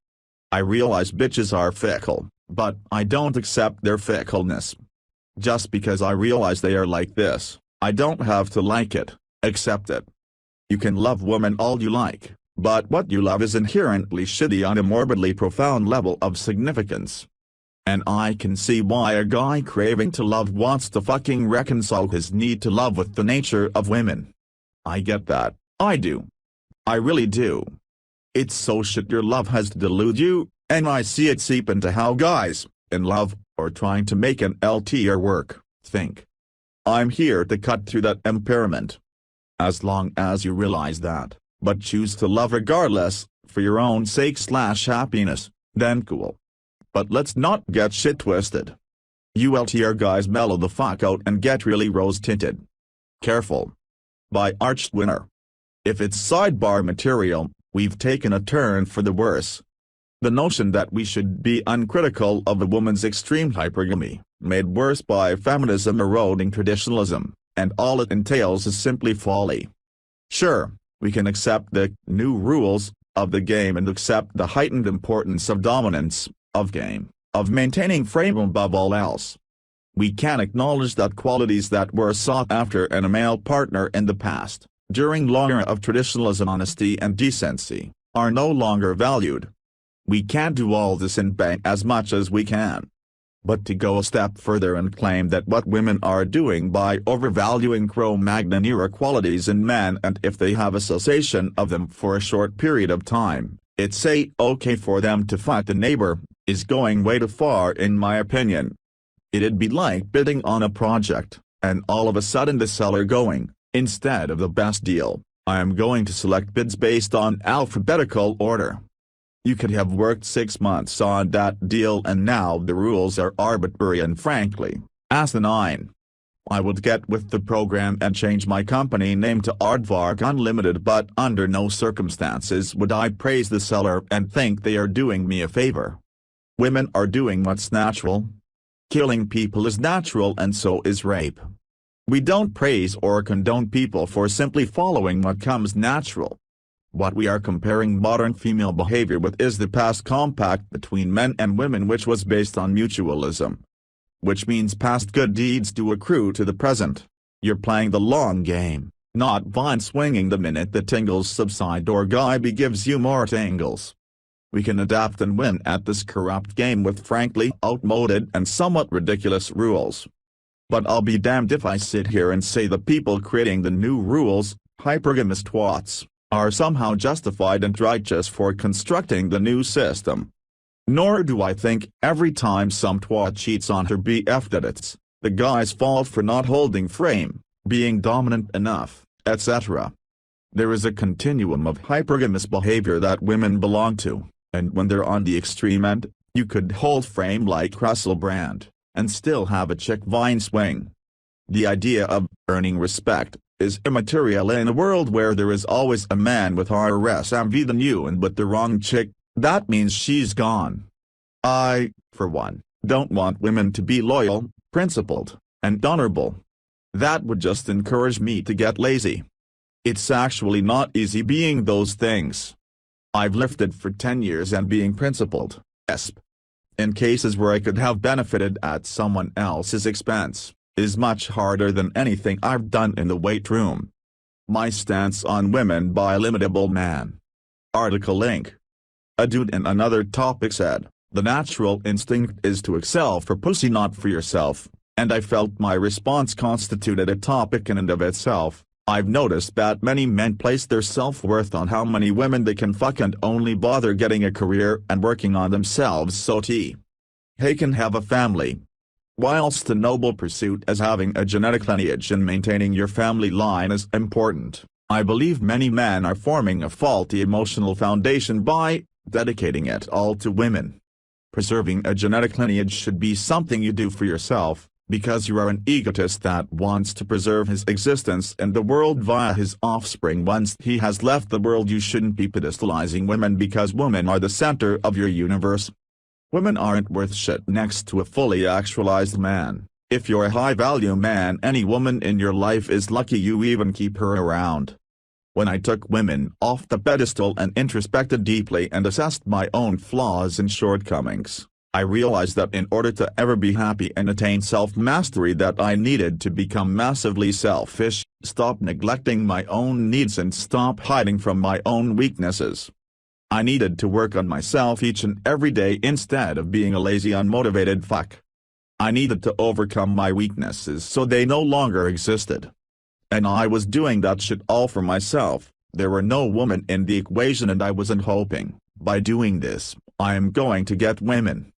Speaker 1: I realize bitches are fickle, but I don't accept their fickleness. Just because I realize they are like this, I don't have to like it, accept it. You can love women all you like, but what you love is inherently shitty on a morbidly profound level of significance. And I can see why a guy craving to love wants to fucking reconcile his need to love with the nature of women. I get that, I do. I really do. It's so shit your love has to delude you, and I see it seep into how guys, in love, or trying to make an LTR work, think. I'm here to cut through that impairment. As long as you realize that, but choose to love regardless, for your own sake/happiness, then cool. But let's not get shit twisted. You LTR guys mellow the fuck out and get really rose-tinted. Careful. By Arch Winner. If it's sidebar material, we've taken a turn for the worse. The notion that we should be uncritical of a woman's extreme hypergamy, made worse by feminism eroding traditionalism, and all it entails is simply folly. Sure, we can accept the new rules of the game and accept the heightened importance of dominance, of game, of maintaining frame above all else. We can acknowledge that qualities that were sought after in a male partner in the past, during long era of traditionalism, honesty and decency, are no longer valued. We can't do all this in bang as much as we can. But to go a step further and claim that what women are doing by overvaluing Cro-Magnon era qualities in men, and if they have a cessation of them for a short period of time, it's okay for them to fuck the neighbor, is going way too far in my opinion. It'd be like bidding on a project, and all of a sudden the seller going, instead of the best deal, I am going to select bids based on alphabetical order. You could have worked 6 months on that deal and now the rules are arbitrary and frankly, asinine. I would get with the program and change my company name to Aardvark Unlimited, but under no circumstances would I praise the seller and think they are doing me a favor. Women are doing what's natural. Killing people is natural and so is rape. We don't praise or condone people for simply following what comes natural. What we are comparing modern female behavior with is the past compact between men and women, which was based on mutualism. Which means past good deeds do accrue to the present. You're playing the long game, not vine swinging the minute the tingles subside or guy B gives you more tingles. We can adapt and win at this corrupt game with frankly outmoded and somewhat ridiculous rules. But I'll be damned if I sit here and say the people creating the new rules, hypergamous twats, are somehow justified and righteous for constructing the new system. Nor do I think every time some twat cheats on her BF that it's the guy's fault for not holding frame, being dominant enough, etc. There is a continuum of hypergamous behavior that women belong to, and when they're on the extreme end, you could hold frame like Russell Brand, and still have a chick vine swing. The idea of earning respect is immaterial in a world where there is always a man with RSMV than you, and with the wrong chick, that means she's gone. I, for one, don't want women to be loyal, principled, and honorable. That would just encourage me to get lazy. It's actually not easy being those things. I've lifted for 10 years and being principled, in cases where I could have benefited at someone else's expense, is much harder than anything I've done in the weight room. My stance on women by Limitable Man. Article link. A dude in another topic said, "The natural instinct is to excel for pussy, not for yourself," and I felt my response constituted a topic in and of itself. I've noticed that many men place their self-worth on how many women they can fuck and only bother getting a career and working on themselves so they can have a family. Whilst a noble pursuit as having a genetic lineage and maintaining your family line is important, I believe many men are forming a faulty emotional foundation by dedicating it all to women. Preserving a genetic lineage should be something you do for yourself, because you are an egotist that wants to preserve his existence in the world via his offspring once he has left the world. You shouldn't be pedestalizing women because women are the center of your universe. Women aren't worth shit next to a fully actualized man. If you're a high-value man, any woman in your life is lucky you even keep her around. When I took women off the pedestal and introspected deeply and assessed my own flaws and shortcomings, I realized that in order to ever be happy and attain self-mastery that I needed to become massively selfish, stop neglecting my own needs and stop hiding from my own weaknesses. I needed to work on myself each and every day instead of being a lazy unmotivated fuck. I needed to overcome my weaknesses so they no longer existed. And I was doing that shit all for myself. There were no women in the equation and I wasn't hoping, by doing this, I am going to get women.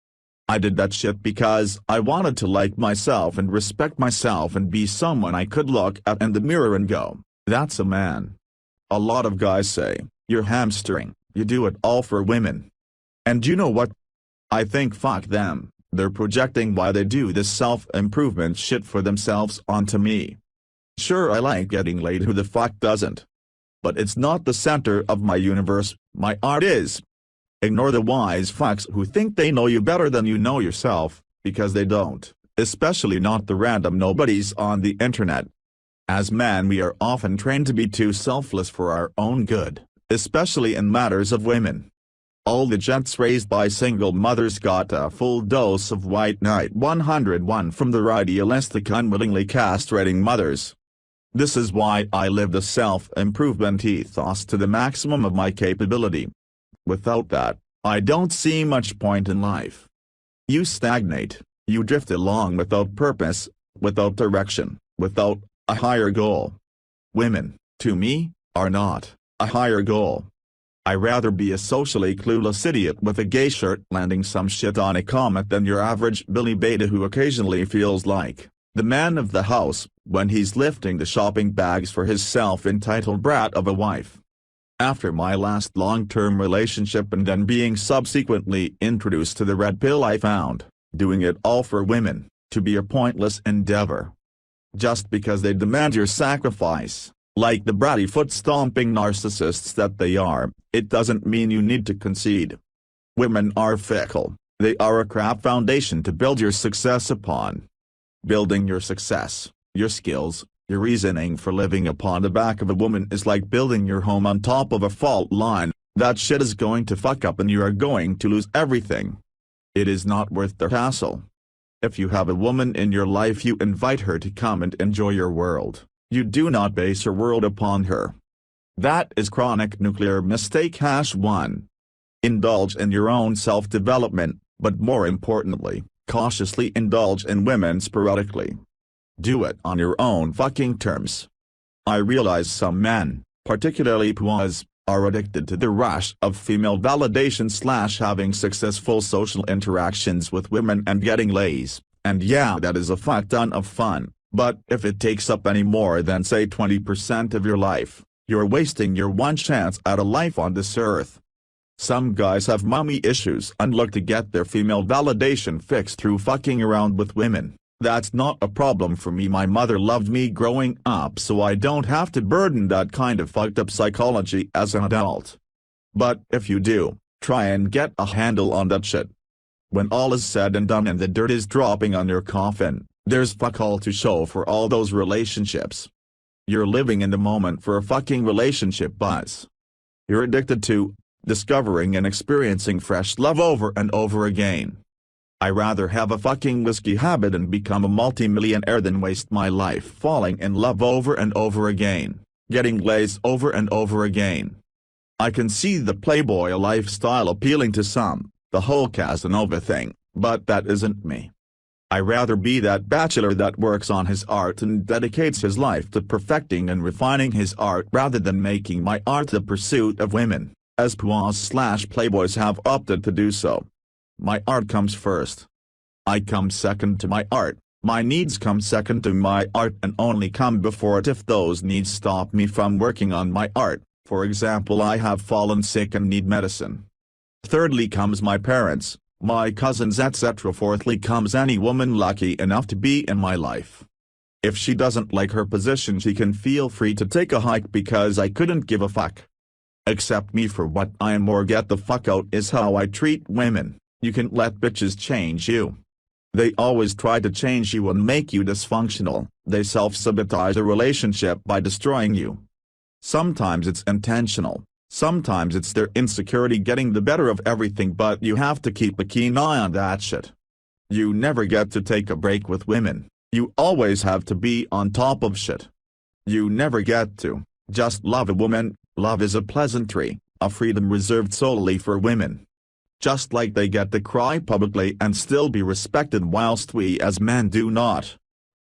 Speaker 1: I did that shit because I wanted to like myself and respect myself and be someone I could look at in the mirror and go, that's a man. A lot of guys say, you're hamstering, you do it all for women. And you know what? I think fuck them, they're projecting why they do this self-improvement shit for themselves onto me. Sure, I like getting laid, who the fuck doesn't? But it's not the center of my universe, my art is. Ignore the wise fucks who think they know you better than you know yourself, because they don't, especially not the random nobodies on the internet. As men, we are often trained to be too selfless for our own good, especially in matters of women. All the gents raised by single mothers got a full dose of White Knight 101 from their idealistic unwillingly castrating mothers. This is why I live the self-improvement ethos to the maximum of my capability. Without that, I don't see much point in life. You stagnate, you drift along without purpose, without direction, without a higher goal. Women, to me, are not a higher goal. I'd rather be a socially clueless idiot with a gay shirt landing some shit on a comet than your average Billy Beta who occasionally feels like the man of the house when he's lifting the shopping bags for his self-entitled brat of a wife. After my last long-term relationship and then being subsequently introduced to the red pill, I found doing it all for women to be a pointless endeavor. Just because they demand your sacrifice, like the bratty foot-stomping narcissists that they are, it doesn't mean you need to concede. Women are fickle, They are a crap foundation to build your success upon. Building your success, your skills, your reasoning for living upon the back of a woman is like building your home on top of a fault line. That shit is going to fuck up and you are going to lose everything. It is not worth the hassle. If you have a woman in your life, you invite her to come and enjoy your world. You do not base your world upon her. That is chronic nuclear mistake. #1. Indulge in your own self-development, but more importantly, cautiously indulge in women sporadically. Do it on your own fucking terms. I realize some men, particularly boys, are addicted to the rush of female validation / having successful social interactions with women and getting lays, and yeah, that is a fuck ton of fun, but if it takes up any more than say 20% of your life, you're wasting your one chance at a life on this earth. Some guys have mommy issues and look to get their female validation fixed through fucking around with women. That's not a problem for me. My mother loved me growing up, so I don't have to burden that kind of fucked up psychology as an adult. But if you do, try and get a handle on that shit. When all is said and done and the dirt is dropping on your coffin, there's fuck all to show for all those relationships. You're living in the moment for a fucking relationship buzz. You're addicted to discovering and experiencing fresh love over and over again. I rather have a fucking whiskey habit and become a multi-millionaire than waste my life falling in love over and over again, getting lays over and over again. I can see the playboy lifestyle appealing to some, the whole Casanova thing, but that isn't me. I rather be that bachelor that works on his art and dedicates his life to perfecting and refining his art rather than making my art the pursuit of women, as boys/playboys have opted to do so. My art comes first. I come second to my art, my needs come second to my art and only come before it if those needs stop me from working on my art. For example, I have fallen sick and need medicine. Thirdly comes my parents, my cousins, etc. Fourthly comes any woman lucky enough to be in my life. If she doesn't like her position, she can feel free to take a hike because I couldn't give a fuck. Accept me for what I am or get the fuck out is how I treat women. You can't let bitches change you. They always try to change you and make you dysfunctional. They self-sabotage a relationship by destroying you. Sometimes it's intentional, sometimes it's their insecurity getting the better of everything, but you have to keep a keen eye on that shit. You never get to take a break with women, you always have to be on top of shit. You never get to just love a woman. Love is a pleasantry, a freedom reserved solely for women. Just like they get to cry publicly and still be respected whilst we as men do not.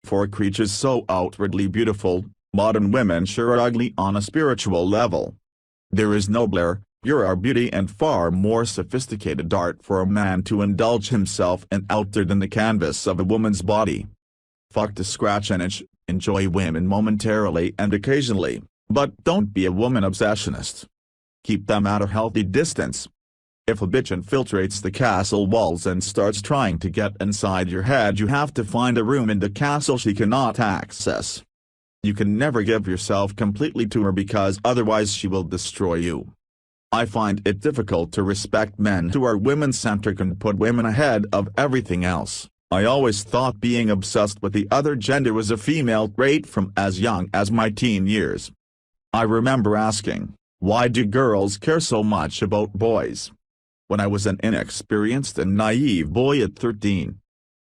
Speaker 1: For creatures so outwardly beautiful, modern women sure are ugly on a spiritual level. There is nobler, purer beauty and far more sophisticated art for a man to indulge himself in out there than the canvas of a woman's body. Fuck to scratch and itch, enjoy women momentarily and occasionally, but don't be a woman obsessionist. Keep them at a healthy distance. If a bitch infiltrates the castle walls and starts trying to get inside your head, you have to find a room in the castle she cannot access. You can never give yourself completely to her because otherwise she will destroy you. I find it difficult to respect men who are women-centric and put women ahead of everything else. I always thought being obsessed with the other gender was a female trait from as young as my teen years. I remember asking, why do girls care so much about boys? When I was an inexperienced and naive boy at 13.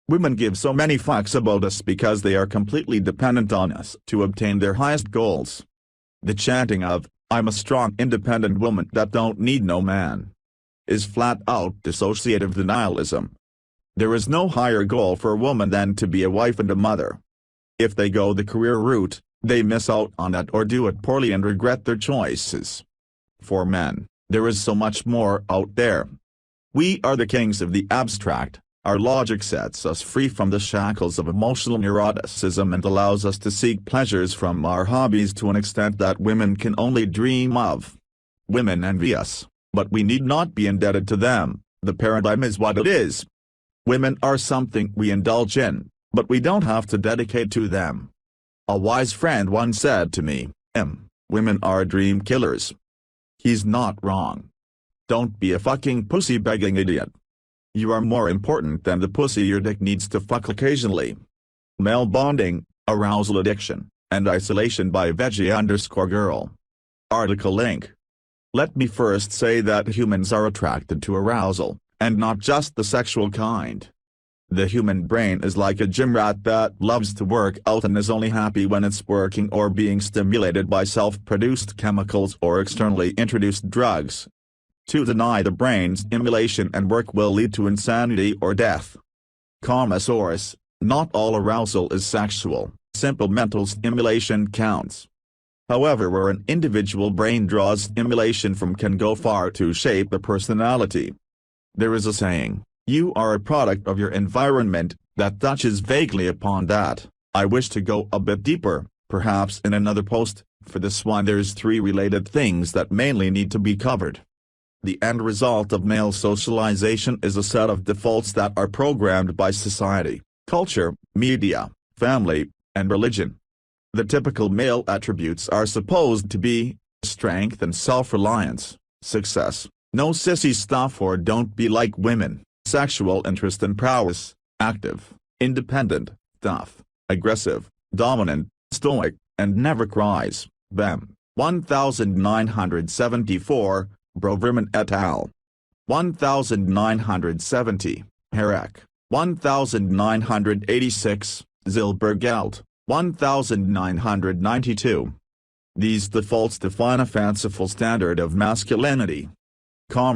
Speaker 1: Women give so many fucks about us because they are completely dependent on us to obtain their highest goals. The chanting of, "I'm a strong independent woman that don't need no man," is flat-out dissociative denialism. There is no higher goal for a woman than to be a wife and a mother. If they go the career route, they miss out on that or do it poorly and regret their choices. For men, there is so much more out there. We are the kings of the abstract. Our logic sets us free from the shackles of emotional neuroticism and allows us to seek pleasures from our hobbies to an extent that women can only dream of. Women envy us, but we need not be indebted to them. The paradigm is what it is. Women are something we indulge in, but we don't have to dedicate to them. A wise friend once said to me, "Women are dream killers." He's not wrong. Don't be a fucking pussy-begging idiot. You are more important than the pussy your dick needs to fuck occasionally. Male bonding, arousal addiction, and isolation by veggie_girl. Article link. Let me first say that humans are attracted to arousal, and not just the sexual kind. The human brain is like a gym rat that loves to work out and is only happy when it's working or being stimulated by self-produced chemicals or externally introduced drugs. To deny the brain stimulation and work will lead to insanity or death. Source. Not all arousal is sexual, simple mental stimulation counts. However, where an individual brain draws stimulation from can go far to shape the personality. There is a saying, "You are a product of your environment," that touches vaguely upon that. I wish to go a bit deeper, perhaps in another post. For this one there's 3 related things that mainly need to be covered. The end result of male socialization is a set of defaults that are programmed by society, culture, media, family, and religion. The typical male attributes are supposed to be strength and self-reliance, success, no sissy stuff or don't be like women, sexual interest and prowess, active, independent, tough, aggressive, dominant, stoic, and never cries. Bem. 1974, Broverman et al. 1970, Herek. 1986, Zilbergeld. 1992. These defaults define a fanciful standard of masculinity.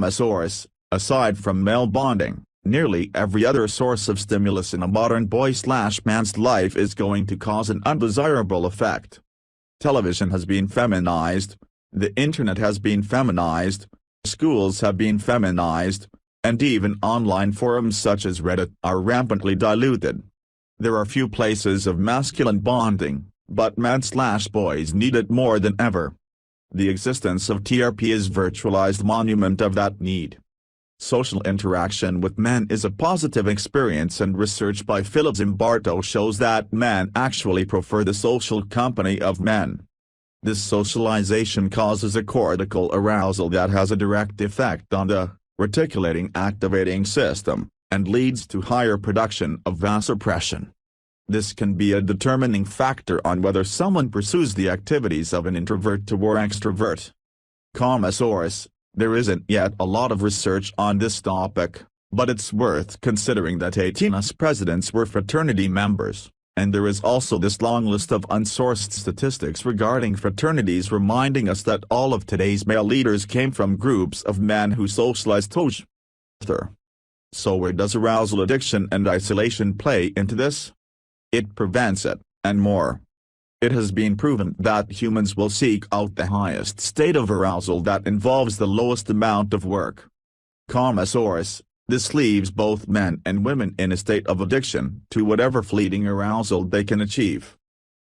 Speaker 1: Source. Aside from male bonding, nearly every other source of stimulus in a modern boy/man's life is going to cause an undesirable effect. Television has been feminized, the internet has been feminized, schools have been feminized, and even online forums such as Reddit are rampantly diluted. There are few places of masculine bonding, but men/boys need it more than ever. The existence of TRP is virtualized monument of that need. Social interaction with men is a positive experience, and research by Philip Zimbardo shows that men actually prefer the social company of men. This socialization causes a cortical arousal that has a direct effect on the reticulating activating system, and leads to higher production of vasopressin. This can be a determining factor on whether someone pursues the activities of an introvert or extrovert. Source. There isn't yet a lot of research on this topic, but it's worth considering that 18 US presidents were fraternity members, and there is also this long list of unsourced statistics regarding fraternities reminding us that all of today's male leaders came from groups of men who socialized together. So where does arousal addiction and isolation play into this? It prevents it, and more. It has been proven that humans will seek out the highest state of arousal that involves the lowest amount of work. Source. This leaves both men and women in a state of addiction to whatever fleeting arousal they can achieve.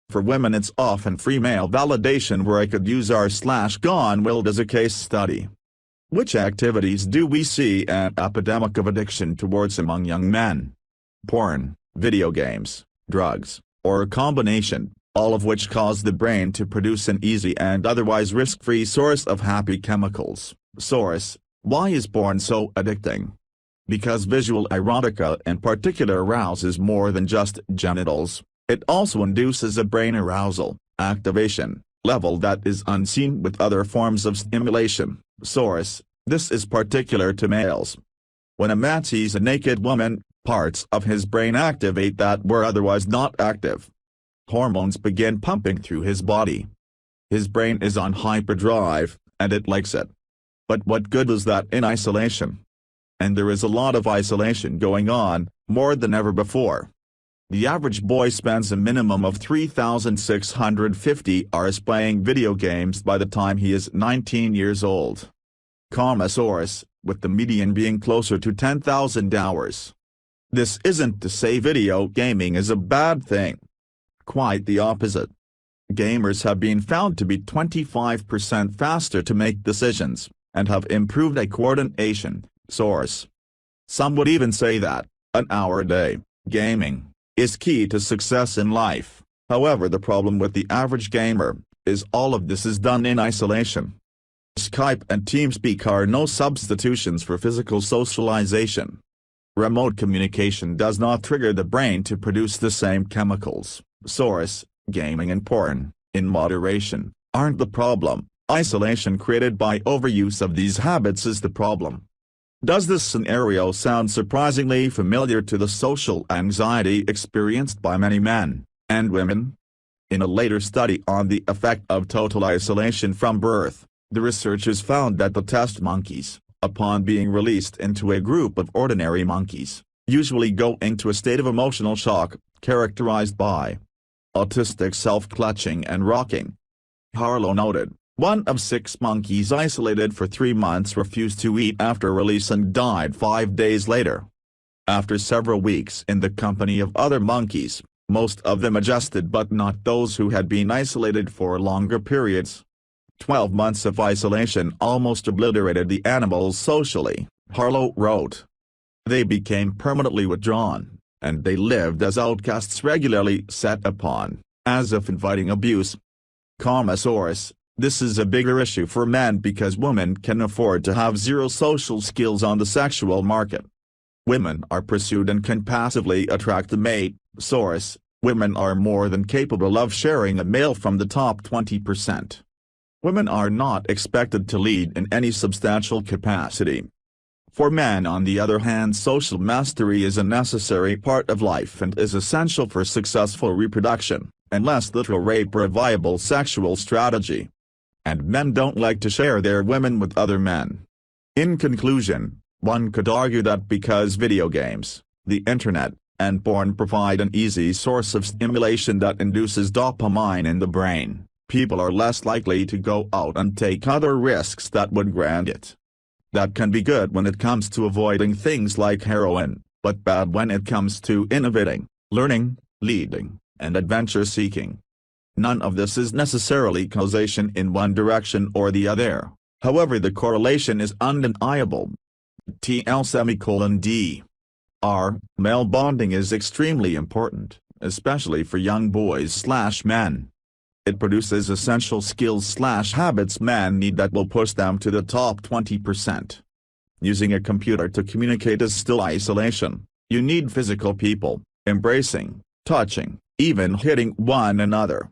Speaker 1: For women it's often free male validation, where I could use r/Gone Wild as a case study. Which activities do we see an epidemic of addiction towards among young men? Porn, video games, drugs, or a combination, all of which cause the brain to produce an easy and otherwise risk-free source of happy chemicals. Source. Why is porn so addicting? Because visual erotica in particular arouses more than just genitals, it also induces a brain arousal, activation, level that is unseen with other forms of stimulation. Source. This is particular to males. When a man sees a naked woman, parts of his brain activate that were otherwise not active. Hormones begin pumping through his body. His brain is on hyperdrive, and it likes it. But what good is that in isolation? And there is a lot of isolation going on, more than ever before. The average boy spends a minimum of 3,650 hours playing video games by the time he is 19 years old. Source, with the median being closer to 10,000 hours. This isn't to say video gaming is a bad thing. Quite the opposite. Gamers have been found to be 25% faster to make decisions, and have improved coordination. Source. Some would even say that, an hour a day, gaming, is key to success in life. However, the problem with the average gamer is all of this is done in isolation. Skype and TeamSpeak are no substitutions for physical socialization. Remote communication does not trigger the brain to produce the same chemicals. Source: gaming and porn, in moderation, aren't the problem. Isolation created by overuse of these habits is the problem. Does this scenario sound surprisingly familiar to the social anxiety experienced by many men and women? In a later study on the effect of total isolation from birth, the researchers found that the test monkeys, upon being released into a group of ordinary monkeys, usually go into a state of emotional shock, characterized by autistic self-clutching and rocking. Harlow noted, 1 of 6 monkeys isolated for 3 months refused to eat after release and died 5 days later. After several weeks in the company of other monkeys, most of them adjusted, but not those who had been isolated for longer periods. 12 months of isolation almost obliterated the animals socially, Harlow wrote. They became permanently withdrawn, and they lived as outcasts regularly set upon, as if inviting abuse. Source: this is a bigger issue for men because women can afford to have zero social skills on the sexual market. Women are pursued and can passively attract a mate. Source: women are more than capable of sharing a male from the top 20%. Women are not expected to lead in any substantial capacity. For men, on the other hand, social mastery is a necessary part of life and is essential for successful reproduction, unless literal rape or a viable sexual strategy. And men don't like to share their women with other men. In conclusion, one could argue that because video games, the internet, and porn provide an easy source of stimulation that induces dopamine in the brain, people are less likely to go out and take other risks that would grant it. That can be good when it comes to avoiding things like heroin, but bad when it comes to innovating, learning, leading, and adventure-seeking. None of this is necessarily causation in one direction or the other, however the correlation is undeniable. TL:D. Male bonding is extremely important, especially for young boys/men. It produces essential skills/habits men need that will push them to the top 20%. Using a computer to communicate is still isolation. You need physical people, embracing, touching, even hitting one another.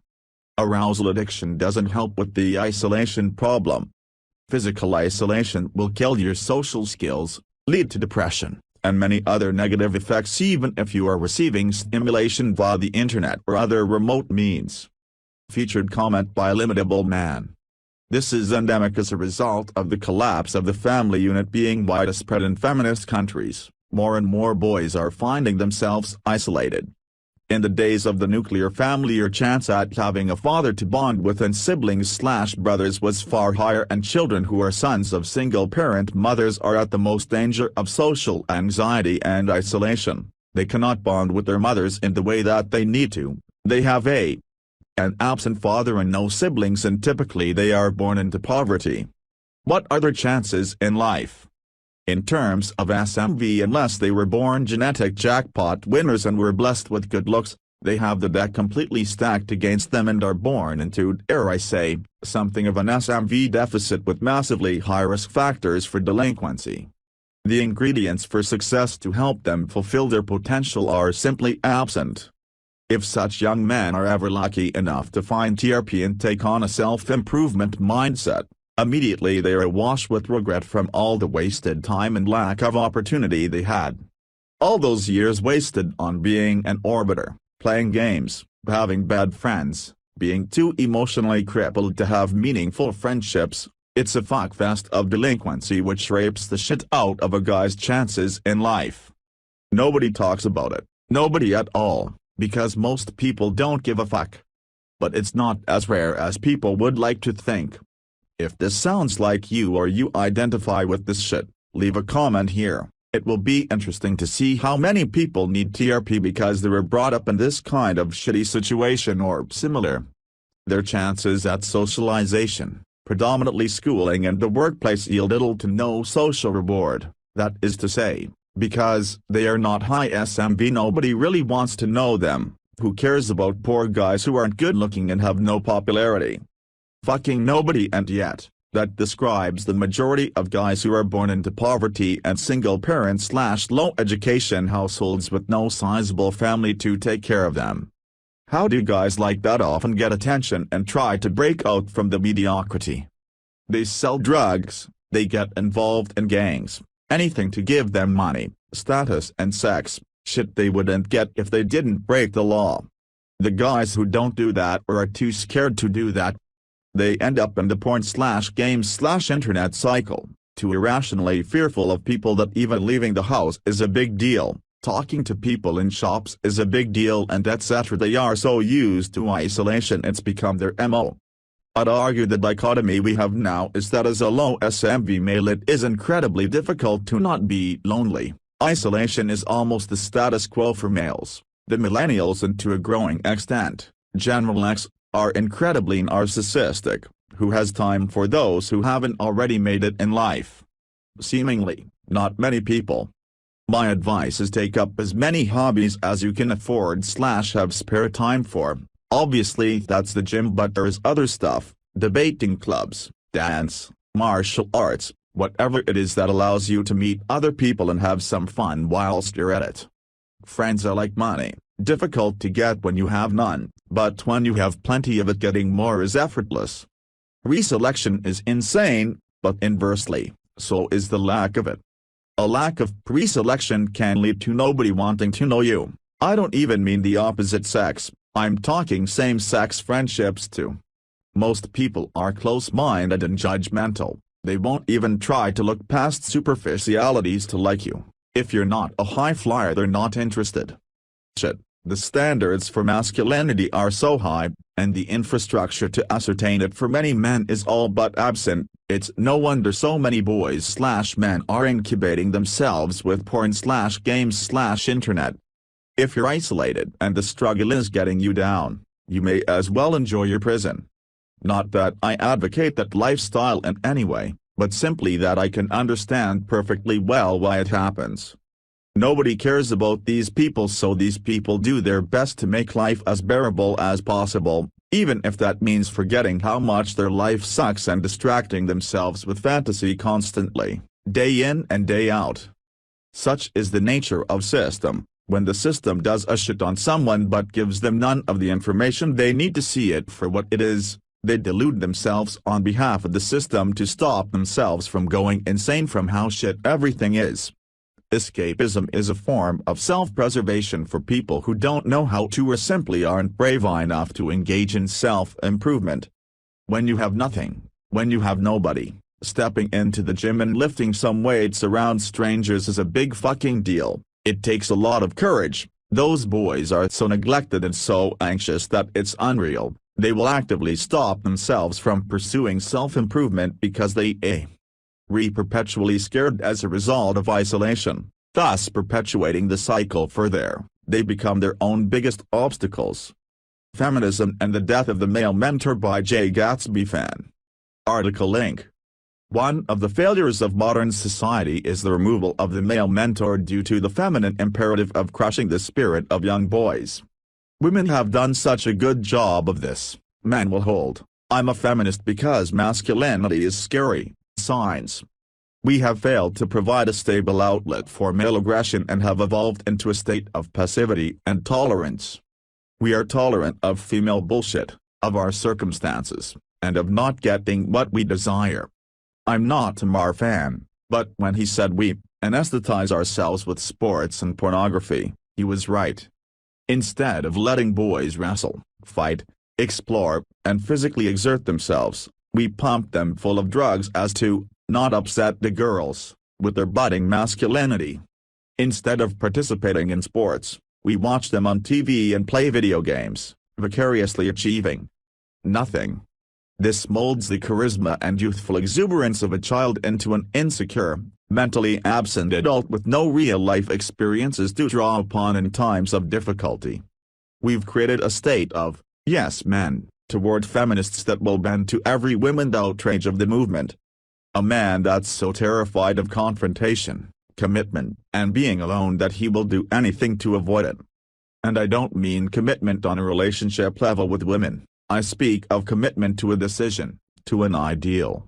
Speaker 1: Arousal addiction doesn't help with the isolation problem. Physical isolation will kill your social skills, lead to depression, and many other negative effects even if you are receiving stimulation via the internet or other remote means. Featured comment by Limitable Man. This is endemic as a result of the collapse of the family unit being widespread in feminist countries. More and more boys are finding themselves isolated. In the days of the nuclear family, your chance at having a father to bond with and siblings/brothers was far higher, and children who are sons of single-parent mothers are at the most danger of social anxiety and isolation. They cannot bond with their mothers in the way that they need to. They have an absent father and no siblings, and typically they are born into poverty. What are their chances in life? In terms of SMV, unless they were born genetic jackpot winners and were blessed with good looks, they have the deck completely stacked against them and are born into, dare I say, something of an SMV deficit with massively high risk factors for delinquency. The ingredients for success to help them fulfill their potential are simply absent. If such young men are ever lucky enough to find TRP and take on a self-improvement mindset, immediately they are awash with regret from all the wasted time and lack of opportunity they had. All those years wasted on being an orbiter, playing games, having bad friends, being too emotionally crippled to have meaningful friendships. It's a fuckfest of delinquency which rapes the shit out of a guy's chances in life. Nobody talks about it, nobody at all, because most people don't give a fuck. But it's not as rare as people would like to think. If this sounds like you or you identify with this shit, leave a comment here. It will be interesting to see how many people need TRP because they were brought up in this kind of shitty situation or similar. Their chances at socialization, predominantly schooling and the workplace, yield little to no social reward. That is to say, because they are not high SMV, nobody really wants to know them. Who cares about poor guys who aren't good looking and have no popularity? Fucking nobody. And yet, That describes the majority of guys who are born into poverty and single parent/low education households with no sizable family to take care of them. How do guys like that often get attention and try to break out from the mediocrity? They sell drugs, they get involved in gangs, anything to give them money, status and sex, shit they wouldn't get if they didn't break the law. The guys who don't do that or are too scared to do that, they end up in the porn/games/internet cycle, too irrationally fearful of people that even leaving the house is a big deal, talking to people in shops is a big deal, and etc. They are so used to isolation it's become their MO. I'd argue the dichotomy we have now is that as a low SMV male it is incredibly difficult to not be lonely. Isolation is almost the status quo for males. The millennials and to a growing extent, General X, are incredibly narcissistic. Who has time for those who haven't already made it in life? Seemingly, not many people. My advice is take up as many hobbies as you can afford/have spare time for. Obviously that's the gym, but there's other stuff, debating clubs, dance, martial arts, whatever it is that allows you to meet other people and have some fun whilst you're at it. Friends are like money, difficult to get when you have none, but when you have plenty of it getting more is effortless. Reselection is insane, but inversely, so is the lack of it. A lack of preselection can lead to nobody wanting to know you. I don't even mean the opposite sex, I'm talking same-sex friendships too. Most people are close-minded and judgmental, they won't even try to look past superficialities to like you. If you're not a high flyer they're not interested. Shit, the standards for masculinity are so high, and the infrastructure to ascertain it for many men is all but absent. It's no wonder so many boys/men are incubating themselves with porn/games/internet. If you're isolated and the struggle is getting you down, you may as well enjoy your prison. Not that I advocate that lifestyle in any way, but simply that I can understand perfectly well why it happens. Nobody cares about these people, so these people do their best to make life as bearable as possible, even if that means forgetting how much their life sucks and distracting themselves with fantasy constantly, day in and day out. Such is the nature of system. When the system does a shit on someone but gives them none of the information they need to see it for what it is, they delude themselves on behalf of the system to stop themselves from going insane from how shit everything is. Escapism is a form of self-preservation for people who don't know how to or simply aren't brave enough to engage in self-improvement. When you have nothing, when you have nobody, stepping into the gym and lifting some weights around strangers is a big fucking deal. It takes a lot of courage. Those boys are so neglected and so anxious that it's unreal. They will actively stop themselves from pursuing self-improvement because they perpetually scared as a result of isolation, thus perpetuating the cycle further. They become their own biggest obstacles. Feminism and the Death of the Male Mentor by J. Gatsby Fan. Article link. One of the failures of modern society is the removal of the male mentor due to the feminine imperative of crushing the spirit of young boys. Women have done such a good job of this. Men will hold, "I'm a feminist because masculinity is scary," signs. We have failed to provide a stable outlet for male aggression and have evolved into a state of passivity and tolerance. We are tolerant of female bullshit, of our circumstances, and of not getting what we desire. I'm not a Mar fan, but when he said we anesthetize ourselves with sports and pornography, he was right. Instead of letting boys wrestle, fight, explore, and physically exert themselves, we pump them full of drugs as to not upset the girls with their budding masculinity. Instead of participating in sports, we watch them on TV and play video games, vicariously achieving nothing. This molds the charisma and youthful exuberance of a child into an insecure, mentally absent adult with no real-life experiences to draw upon in times of difficulty. We've created a state of yes men toward feminists that will bend to every woman's outrage of the movement. A man that's so terrified of confrontation, commitment, and being alone that he will do anything to avoid it. And I don't mean commitment on a relationship level with women. I speak of commitment to a decision, to an ideal.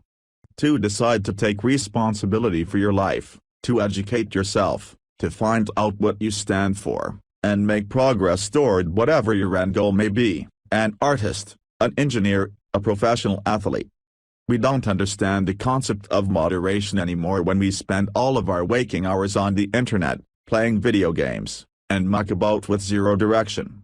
Speaker 1: to decide to take responsibility for your life, to educate yourself, to find out what you stand for, and make progress toward whatever your end goal may be, an artist, an engineer, a professional athlete. We don't understand the concept of moderation anymore when we spend all of our waking hours on the internet, playing video games, and muck about with zero direction.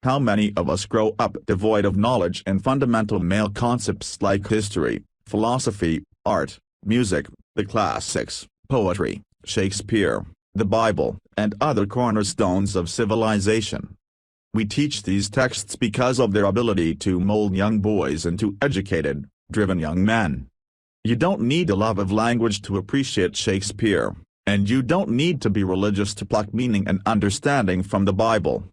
Speaker 1: How many of us grow up devoid of knowledge in fundamental male concepts like history, philosophy, art, music, the classics, poetry, Shakespeare, the Bible, and other cornerstones of civilization? We teach these texts because of their ability to mold young boys into educated, driven young men. You don't need a love of language to appreciate Shakespeare, and you don't need to be religious to pluck meaning and understanding from the Bible.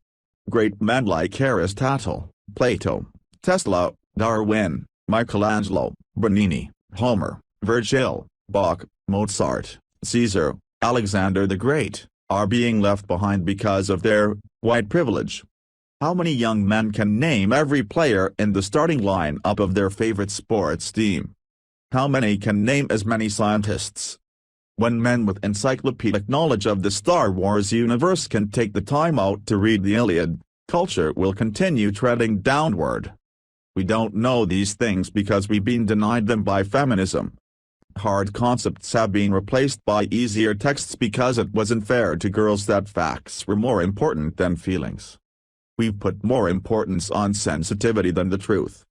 Speaker 1: Great men like Aristotle, Plato, Tesla, Darwin, Michelangelo, Bernini, Homer, Virgil, Bach, Mozart, Caesar, Alexander the Great, are being left behind because of their white privilege. How many young men can name every player in the starting line-up of their favorite sports team? How many can name as many scientists? When men with encyclopedic knowledge of the Star Wars universe can take the time out to read the Iliad, culture will continue treading downward. We don't know these things because we've been denied them by feminism. Hard concepts have been replaced by easier texts because it wasn't fair to girls that facts were more important than feelings. We've put more importance on sensitivity than the truth.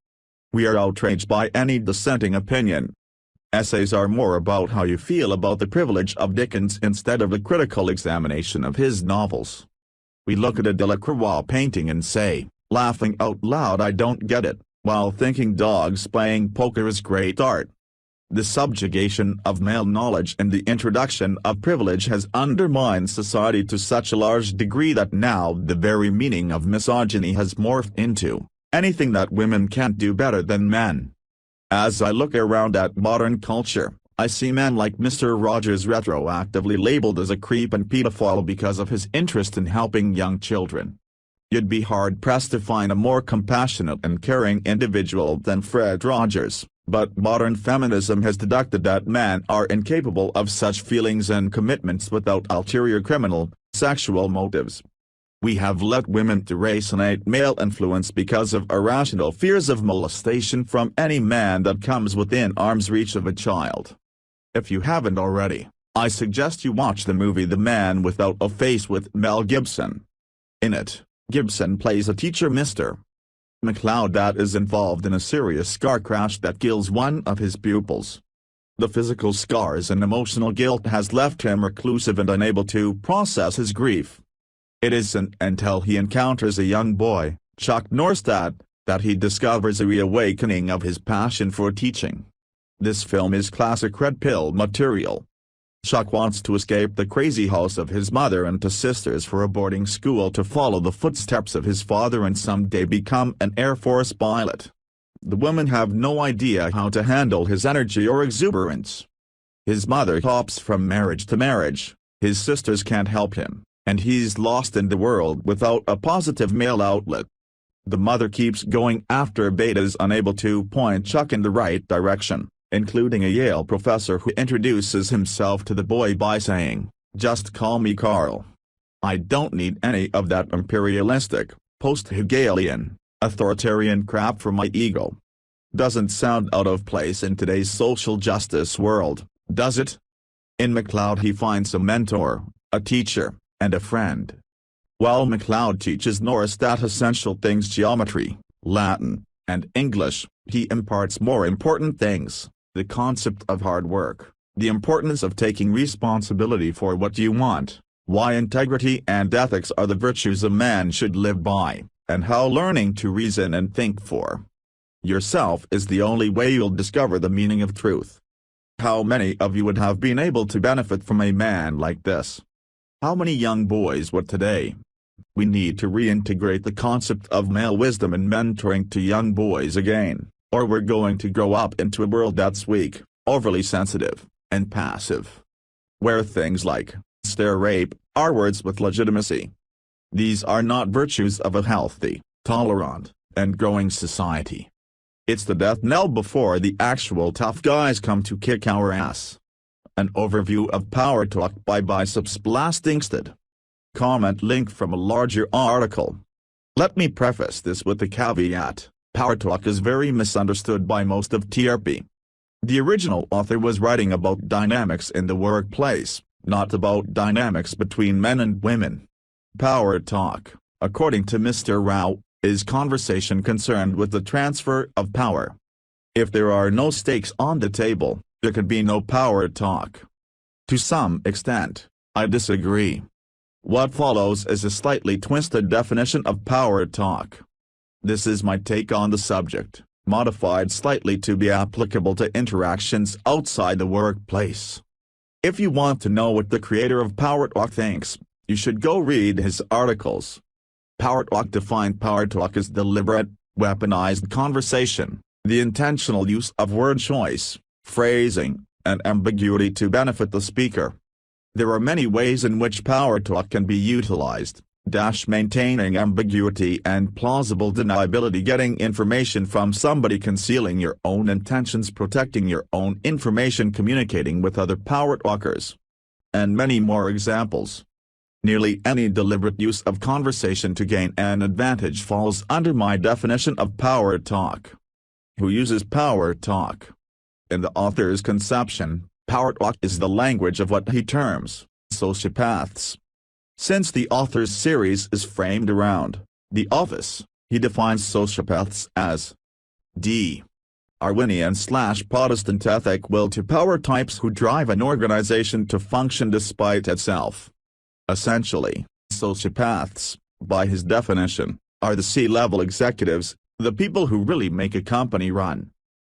Speaker 1: We are outraged by any dissenting opinion. Essays are more about how you feel about the privilege of Dickens instead of a critical examination of his novels. We look at a Delacroix painting and say, laughing out loud, "I don't get it," while thinking dogs playing poker is great art. The subjugation of male knowledge and the introduction of privilege has undermined society to such a large degree that now the very meaning of misogyny has morphed into anything that women can't do better than men. As I look around at modern culture, I see men like Mr. Rogers retroactively labeled as a creep and pedophile because of his interest in helping young children. You'd be hard-pressed to find a more compassionate and caring individual than Fred Rogers. But modern feminism has deducted that men are incapable of such feelings and commitments without ulterior criminal, sexual motives. We have let women deracinate male influence because of irrational fears of molestation from any man that comes within arm's reach of a child. If you haven't already, I suggest you watch the movie The Man Without a Face with Mel Gibson. In it, Gibson plays a teacher, Mr. McLeod, that is involved in a serious car crash that kills one of his pupils. The physical scars and emotional guilt has left him reclusive and unable to process his grief. It isn't until he encounters a young boy, Chuck Norstad, that he discovers a reawakening of his passion for teaching. This film is classic red pill material. Chuck wants to escape the crazy house of his mother and to sisters for a boarding school to follow the footsteps of his father and someday become an Air Force pilot. The women have no idea how to handle his energy or exuberance. His mother hops from marriage to marriage, his sisters can't help him, and he's lost in the world without a positive male outlet. The mother keeps going after betas, unable to point Chuck in the right direction, including a Yale professor who introduces himself to the boy by saying, "Just call me Carl. I don't need any of that imperialistic, post-Hegelian, authoritarian crap for my ego." Doesn't sound out of place in today's social justice world, does it? In McLeod he finds a mentor, a teacher, and a friend. While McLeod teaches Norstad essential things, geometry, Latin, and English, he imparts more important things. The concept of hard work, the importance of taking responsibility for what you want, why integrity and ethics are the virtues a man should live by, and how learning to reason and think for yourself is the only way you'll discover the meaning of truth. How many of you would have been able to benefit from a man like this? How many young boys would today? We need to reintegrate the concept of male wisdom and mentoring to young boys again, or we're going to grow up into a world that's weak, overly sensitive, and passive. Where things like stare rape are words with legitimacy. These are not virtues of a healthy, tolerant, and growing society. It's the death knell before the actual tough guys come to kick our ass. An overview of Power Talk by Biceps Blastingstad. Comment link from a larger article. Let me preface this with the caveat, Power Talk is very misunderstood by most of TRP. The original author was writing about dynamics in the workplace, not about dynamics between men and women. Power Talk, according to Mr. Rao, is conversation concerned with the transfer of power. If there are no stakes on the table, there can be no power talk. To some extent, I disagree. What follows is a slightly twisted definition of power talk. This is my take on the subject, modified slightly to be applicable to interactions outside the workplace. If you want to know what the creator of Power Talk thinks, you should go read his articles. Power Talk defined Power Talk as deliberate, weaponized conversation, the intentional use of word choice, phrasing, and ambiguity to benefit the speaker. There are many ways in which Power Talk can be utilized, maintaining ambiguity and plausible deniability, getting information from somebody, concealing your own intentions, protecting your own information, communicating with other Power Talkers, and many more examples. Nearly any deliberate use of conversation to gain an advantage falls under my definition of Power Talk. Who uses Power Talk? In the author's conception, Power Talk is the language of what he terms sociopaths. Since the author's series is framed around The Office, he defines sociopaths as Darwinian/Protestant ethic will to power types who drive an organization to function despite itself. Essentially, sociopaths, by his definition, are the C-level executives, the people who really make a company run.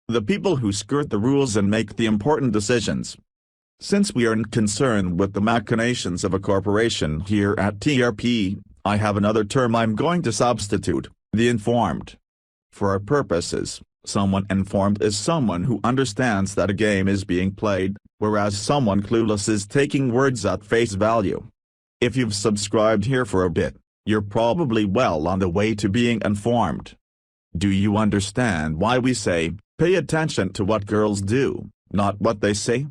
Speaker 1: The people who skirt the rules and make the important decisions. Since we aren't concerned with the machinations of a corporation here at TRP, I have another term I'm going to substitute, the informed. For our purposes, someone informed is someone who understands that a game is being played, whereas someone clueless is taking words at face value. If you've subscribed here for a bit, you're probably well on the way to being informed. Do you understand why we say, pay attention to what girls do, not what they say?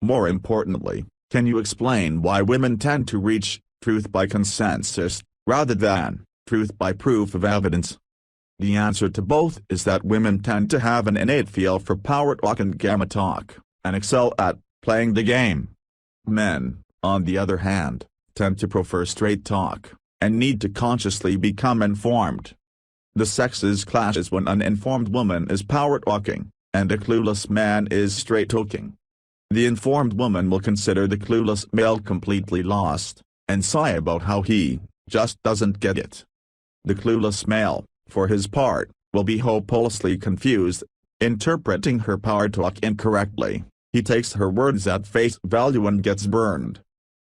Speaker 1: More importantly, can you explain why women tend to reach truth by consensus, rather than truth by proof of evidence? The answer to both is that women tend to have an innate feel for Power Talk and Gamma Talk, and excel at playing the game. Men, on the other hand, tend to prefer straight talk, and need to consciously become informed. The sexes clashes when an informed woman is power talking, and a clueless man is straight talking. The informed woman will consider the clueless male completely lost, and sigh about how he just doesn't get it. The clueless male, for his part, will be hopelessly confused, interpreting her power talk incorrectly. He takes her words at face value and gets burned.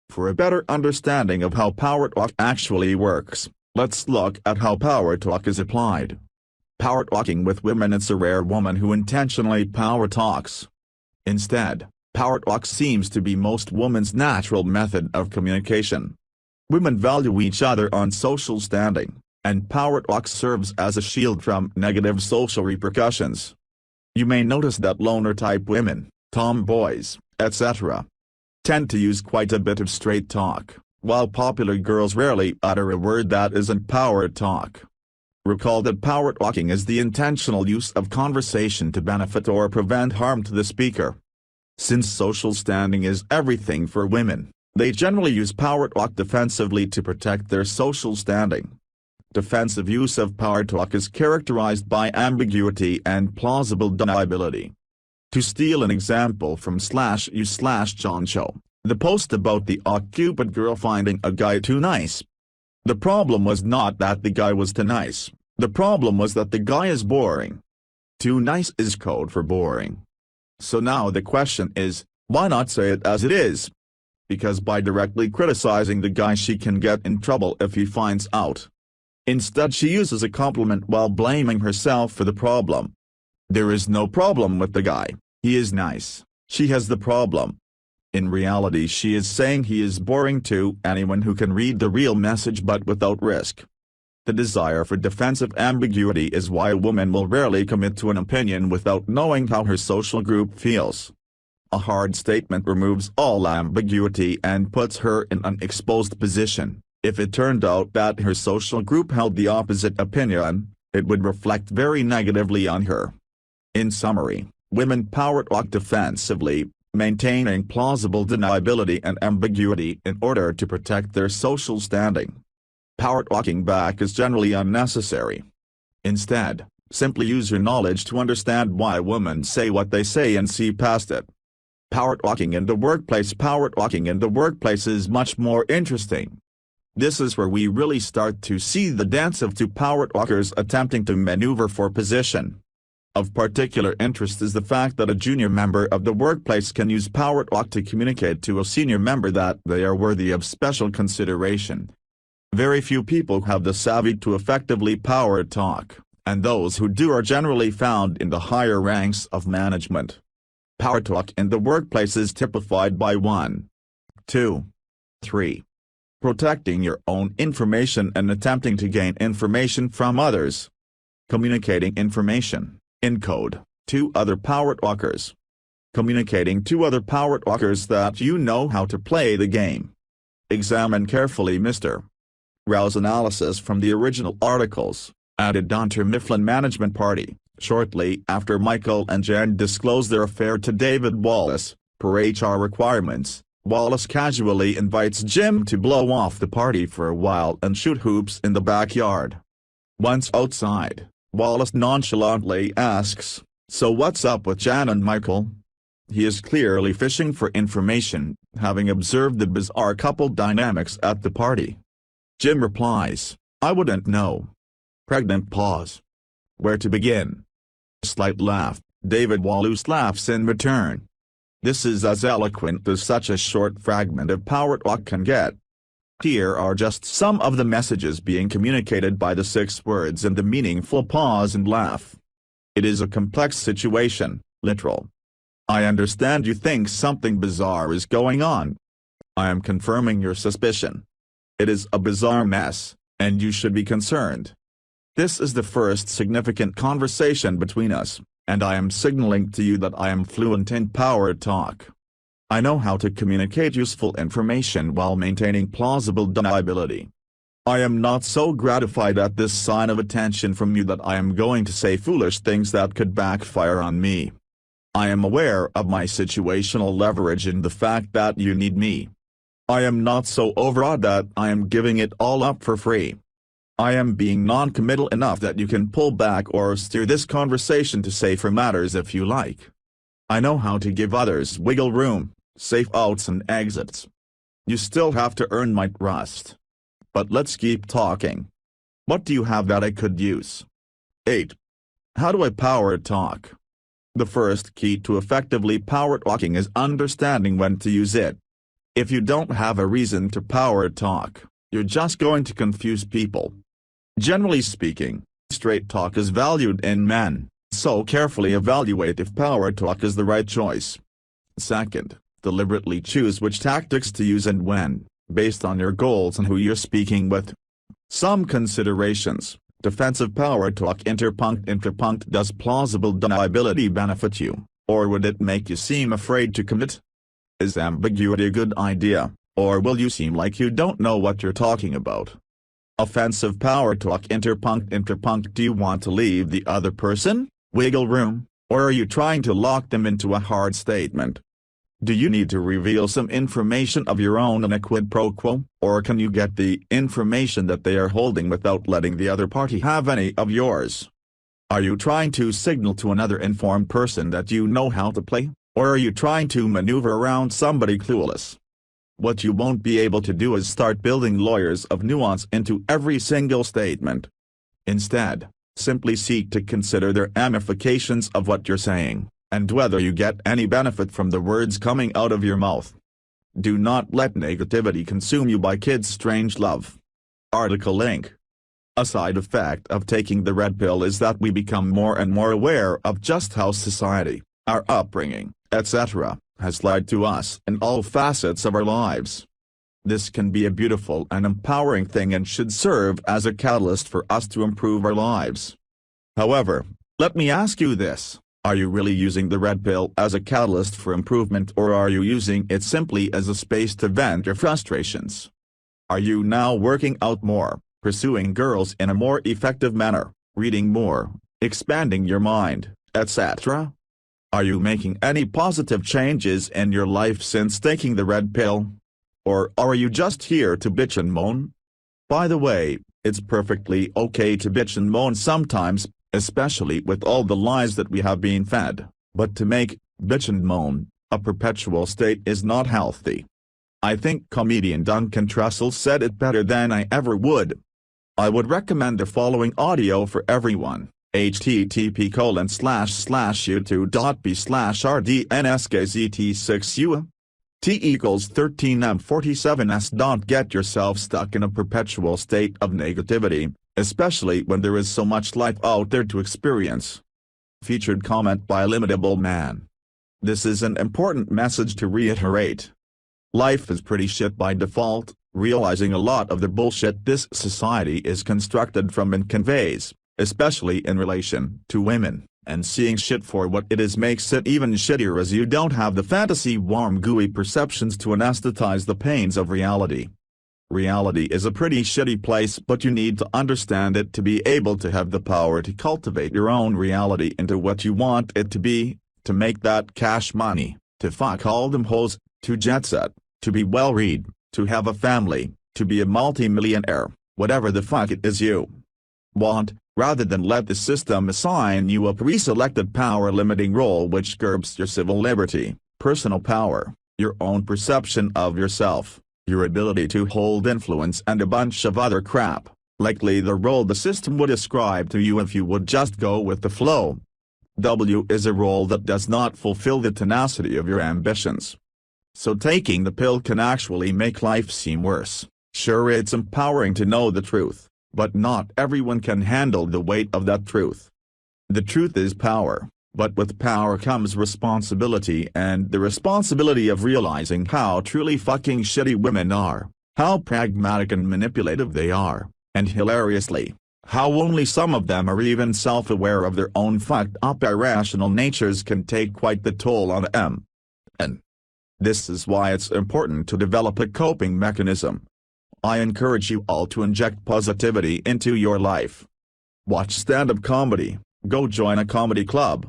Speaker 1: For a better understanding of how Power Talk actually works, let's look at how Power Talk is applied. Power talking with women. It's a rare woman who intentionally power talks. Instead, Power Talk seems to be most women's natural method of communication. Women value each other on social standing, and Power Talk serves as a shield from negative social repercussions. You may notice that loner-type women, tomboys, etc., tend to use quite a bit of straight talk, while popular girls rarely utter a word that isn't power talk. Recall that power talking is the intentional use of conversation to benefit or prevent harm to the speaker. Since social standing is everything for women, they generally use power talk defensively to protect their social standing. Defensive use of power talk is characterized by ambiguity and plausible deniability. To steal an example from /u/John Show, the post about the Cupid girl finding a guy too nice. The problem was not that the guy was too nice, the problem was that the guy is boring. Too nice is code for boring. So now the question is, why not say it as it is? Because by directly criticizing the guy she can get in trouble if he finds out. Instead she uses a compliment while blaming herself for the problem. There is no problem with the guy, he is nice, she has the problem. In reality she is saying he is boring to anyone who can read the real message but without risk. The desire for defensive ambiguity is why a woman will rarely commit to an opinion without knowing how her social group feels. A hard statement removes all ambiguity and puts her in an exposed position. If it turned out that her social group held the opposite opinion, it would reflect very negatively on her. In summary, women power talk defensively, maintaining plausible deniability and ambiguity in order to protect their social standing. Power talking back is generally unnecessary. Instead, simply use your knowledge to understand why women say what they say and see past it. Power talking in the workplace. Power talking in the workplace is much more interesting. This is where we really start to see the dance of two power talkers attempting to maneuver for position. Of particular interest is the fact that a junior member of the workplace can use power talk to communicate to a senior member that they are worthy of special consideration. Very few people have the savvy to effectively power talk, and those who do are generally found in the higher ranks of management. Power talk in the workplace is typified by 1, 2, 3. Protecting your own information and attempting to gain information from others. Communicating information, in code, to other power talkers. Communicating to other power talkers that you know how to play the game. Examine carefully Mr. Rouse analysis from the original articles, added Dunder Mifflin Management Party, shortly after Michael and Jen disclosed their affair to David Wallace, per HR requirements. Wallace casually invites Jim to blow off the party for a while and shoot hoops in the backyard. Once outside, Wallace nonchalantly asks, "So what's up with Jan and Michael?" He is clearly fishing for information, having observed the bizarre couple dynamics at the party. Jim replies, "I wouldn't know." Pregnant pause. Where to begin? Slight laugh. David Wallace laughs in return. This is as eloquent as such a short fragment of power talk can get. Here are just some of the messages being communicated by the 6 words and the meaningful pause and laugh. It is a complex situation, literal. I understand you think something bizarre is going on. I am confirming your suspicion. It is a bizarre mess, and you should be concerned. This is the first significant conversation between us, and I am signaling to you that I am fluent in power talk. I know how to communicate useful information while maintaining plausible deniability. I am not so gratified at this sign of attention from you that I am going to say foolish things that could backfire on me. I am aware of my situational leverage and the fact that you need me. I am not so overawed that I am giving it all up for free. I am being non-committal enough that you can pull back or steer this conversation to safer matters if you like. I know how to give others wiggle room, safe outs and exits. You still have to earn my trust. But let's keep talking. What do you have that I could use? 8. How do I power talk? The first key to effectively power talking is understanding when to use it. If you don't have a reason to power talk, you're just going to confuse people. Generally speaking, straight talk is valued in men, so carefully evaluate if power talk is the right choice. Second, deliberately choose which tactics to use and when, based on your goals and who you're speaking with. Some considerations: defensive power talk. Interpunct. Does plausible deniability benefit you, or would it make you seem afraid to commit? Is ambiguity a good idea, or will you seem like you don't know what you're talking about? Offensive power talk. Interpunct. Do you want to leave the other person wiggle room, or are you trying to lock them into a hard statement? Do you need to reveal some information of your own in a quid pro quo, or can you get the information that they are holding without letting the other party have any of yours? Are you trying to signal to another informed person that you know how to play, or are you trying to maneuver around somebody clueless? What you won't be able to do is start building layers of nuance into every single statement. Instead, simply seek to consider the ramifications of what you're saying, and whether you get any benefit from the words coming out of your mouth. Do not let negativity consume you. By Kids Strangelove. Article link. A side effect of taking the red pill is that we become more and more aware of just how society, our upbringing, etc., has lied to us in all facets of our lives. This can be a beautiful and empowering thing and should serve as a catalyst for us to improve our lives. However, let me ask you this. Are you really using the red pill as a catalyst for improvement, or are you using it simply as a space to vent your frustrations? Are you now working out more, pursuing girls in a more effective manner, reading more, expanding your mind, etc.? Are you making any positive changes in your life since taking the red pill? Or are you just here to bitch and moan? By the way, it's perfectly okay to bitch and moan sometimes, especially with all the lies that we have been fed, but to make bitch and moan a perpetual state is not healthy. I think comedian Duncan Trussell said it better than I ever would. I would recommend the following audio for everyone. http://youtube.b/rdnskzt6u T=13m47s. Don't get yourself stuck in a perpetual state of negativity, especially when there is so much life out there to experience. Featured comment by Limitable Man. This is an important message to reiterate. Life is pretty shit by default, realizing a lot of the bullshit this society is constructed from and conveys, especially in relation to women, and seeing shit for what it is makes it even shittier, as you don't have the fantasy warm gooey perceptions to anesthetize the pains of reality. Reality is a pretty shitty place, but you need to understand it to be able to have the power to cultivate your own reality into what you want it to be, to make that cash money, to fuck all them hoes, to jet set, to be well read, to have a family, to be a multi-millionaire, whatever the fuck it is you want, rather than let the system assign you a pre-selected power-limiting role which curbs your civil liberty, personal power, your own perception of yourself, your ability to hold influence, and a bunch of other crap, likely the role the system would ascribe to you if you would just go with the flow. W is a role that does not fulfill the tenacity of your ambitions. So taking the pill can actually make life seem worse. Sure, it's empowering to know the truth, but not everyone can handle the weight of that truth. The truth is power, but with power comes responsibility, and the responsibility of realizing how truly fucking shitty women are, how pragmatic and manipulative they are, and hilariously, how only some of them are even self-aware of their own fucked up irrational natures can take quite the toll on them. And this is why it's important to develop a coping mechanism. I encourage you all to inject positivity into your life. Watch stand-up comedy, go join a comedy club.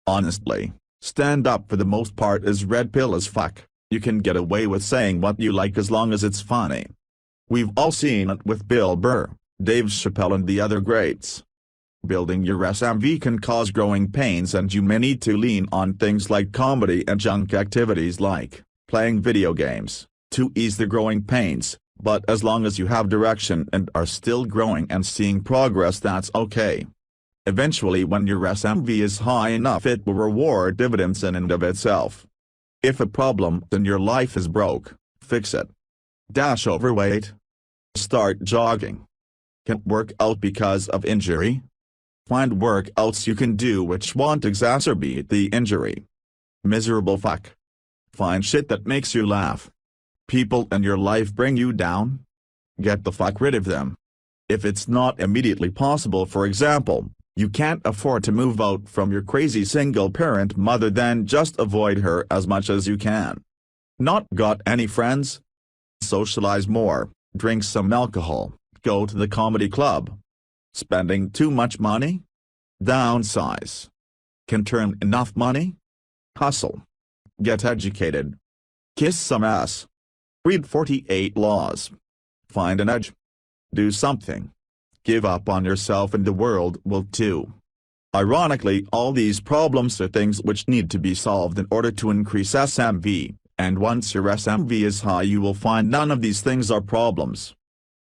Speaker 1: Honestly, stand-up for the most part is red pill as fuck. You can get away with saying what you like as long as it's funny. We've all seen it with Bill Burr, Dave Chappelle and the other greats. Building your SMV can cause growing pains, and you may need to lean on things like comedy and junk activities like playing video games to ease the growing pains, but as long as you have direction and are still growing and seeing progress, that's okay. Eventually, when your SMV is high enough, it will reward dividends in and of itself. If a problem in your life is broke, fix it. Dash overweight. Start jogging. Can't work out because of injury? Find workouts you can do which won't exacerbate the injury. Miserable fuck. Find shit that makes you laugh. People in your life bring you down? Get the fuck rid of them. If it's not immediately possible, for example, you can't afford to move out from your crazy single-parent mother, then just avoid her as much as you can. Not got any friends? Socialize more, drink some alcohol, go to the comedy club. Spending too much money? Downsize. Can turn enough money? Hustle. Get educated. Kiss some ass. Read 48 laws. Find an edge. Do something. Give up on yourself and the world will too. Ironically, all these problems are things which need to be solved in order to increase SMV, and once your SMV is high, you will find none of these things are problems.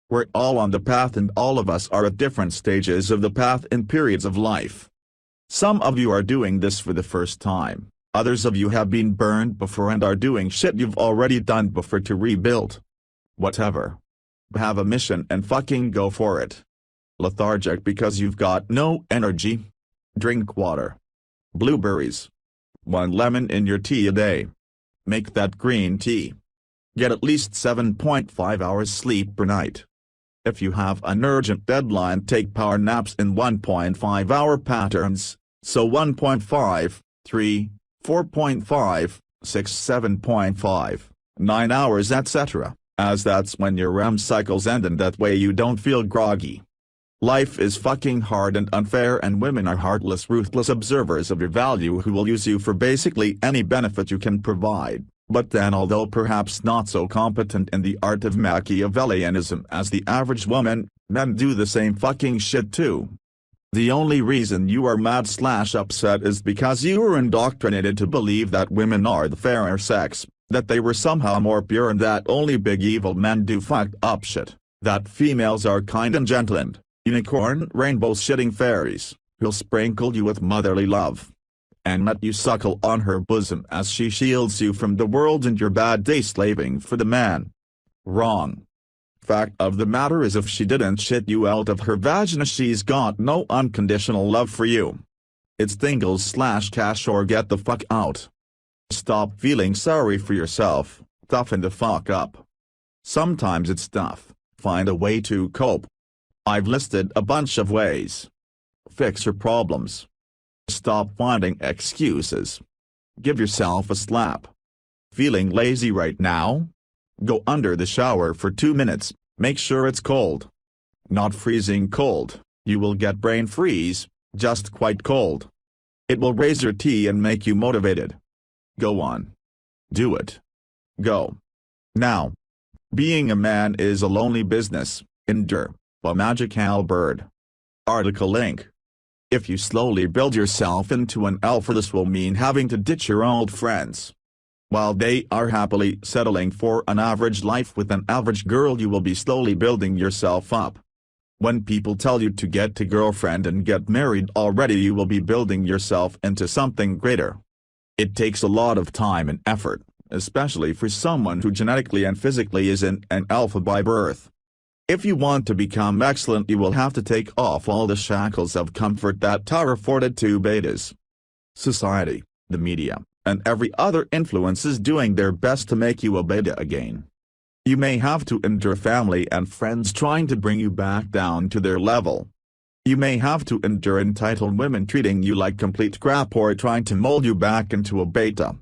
Speaker 1: We're all on the path, and all of us are at different stages of the path in periods of life. Some of you are doing this for the first time, others of you have been burned before and are doing shit you've already done before to rebuild. Whatever. Have a mission and fucking go for it. Lethargic because you've got no energy? Drink water. Blueberries. 1 lemon in your tea a day. Make that green tea. Get at least 7.5 hours sleep per night. If you have an urgent deadline, take power naps in 1.5-hour patterns, so 1.5, 3, 4.5, 6, 7.5, 9 hours etc., as that's when your REM cycles end and that way you don't feel groggy. Life is fucking hard and unfair, and women are heartless, ruthless observers of your value who will use you for basically any benefit you can provide. But then, although perhaps not so competent in the art of Machiavellianism as the average woman, men do the same fucking shit too. The only reason you are mad/upset is because you were indoctrinated to believe that women are the fairer sex, that they were somehow more pure, and that only big evil men do fucked up shit, that females are kind and gentle and unicorn rainbow-shitting fairies, who'll sprinkle you with motherly love and let you suckle on her bosom as she shields you from the world and your bad day slaving for the man. Wrong. Fact of the matter is, if she didn't shit you out of her vagina, she's got no unconditional love for you. It's Dingles/cash or get the fuck out. Stop feeling sorry for yourself, toughen the fuck up. Sometimes it's tough, find a way to cope. I've listed a bunch of ways. Fix your problems. Stop finding excuses. Give yourself a slap. Feeling lazy right now? Go under the shower for 2 minutes, make sure it's cold. Not freezing cold, you will get brain freeze, just quite cold. It will raise your T and make you motivated. Go on. Do it. Go. Now. Being a man is a lonely business. Endure, by Magic Albert. Article link. If you slowly build yourself into an alpha, this will mean having to ditch your old friends. While they are happily settling for an average life with an average girl, you will be slowly building yourself up. When people tell you to get a girlfriend and get married already, you will be building yourself into something greater. It takes a lot of time and effort, especially for someone who genetically and physically isn't an alpha by birth. If you want to become excellent, you will have to take off all the shackles of comfort that are afforded to betas. Society, the media, and every other influence is doing their best to make you a beta again. You may have to endure family and friends trying to bring you back down to their level. You may have to endure entitled women treating you like complete crap or trying to mold you back into a beta.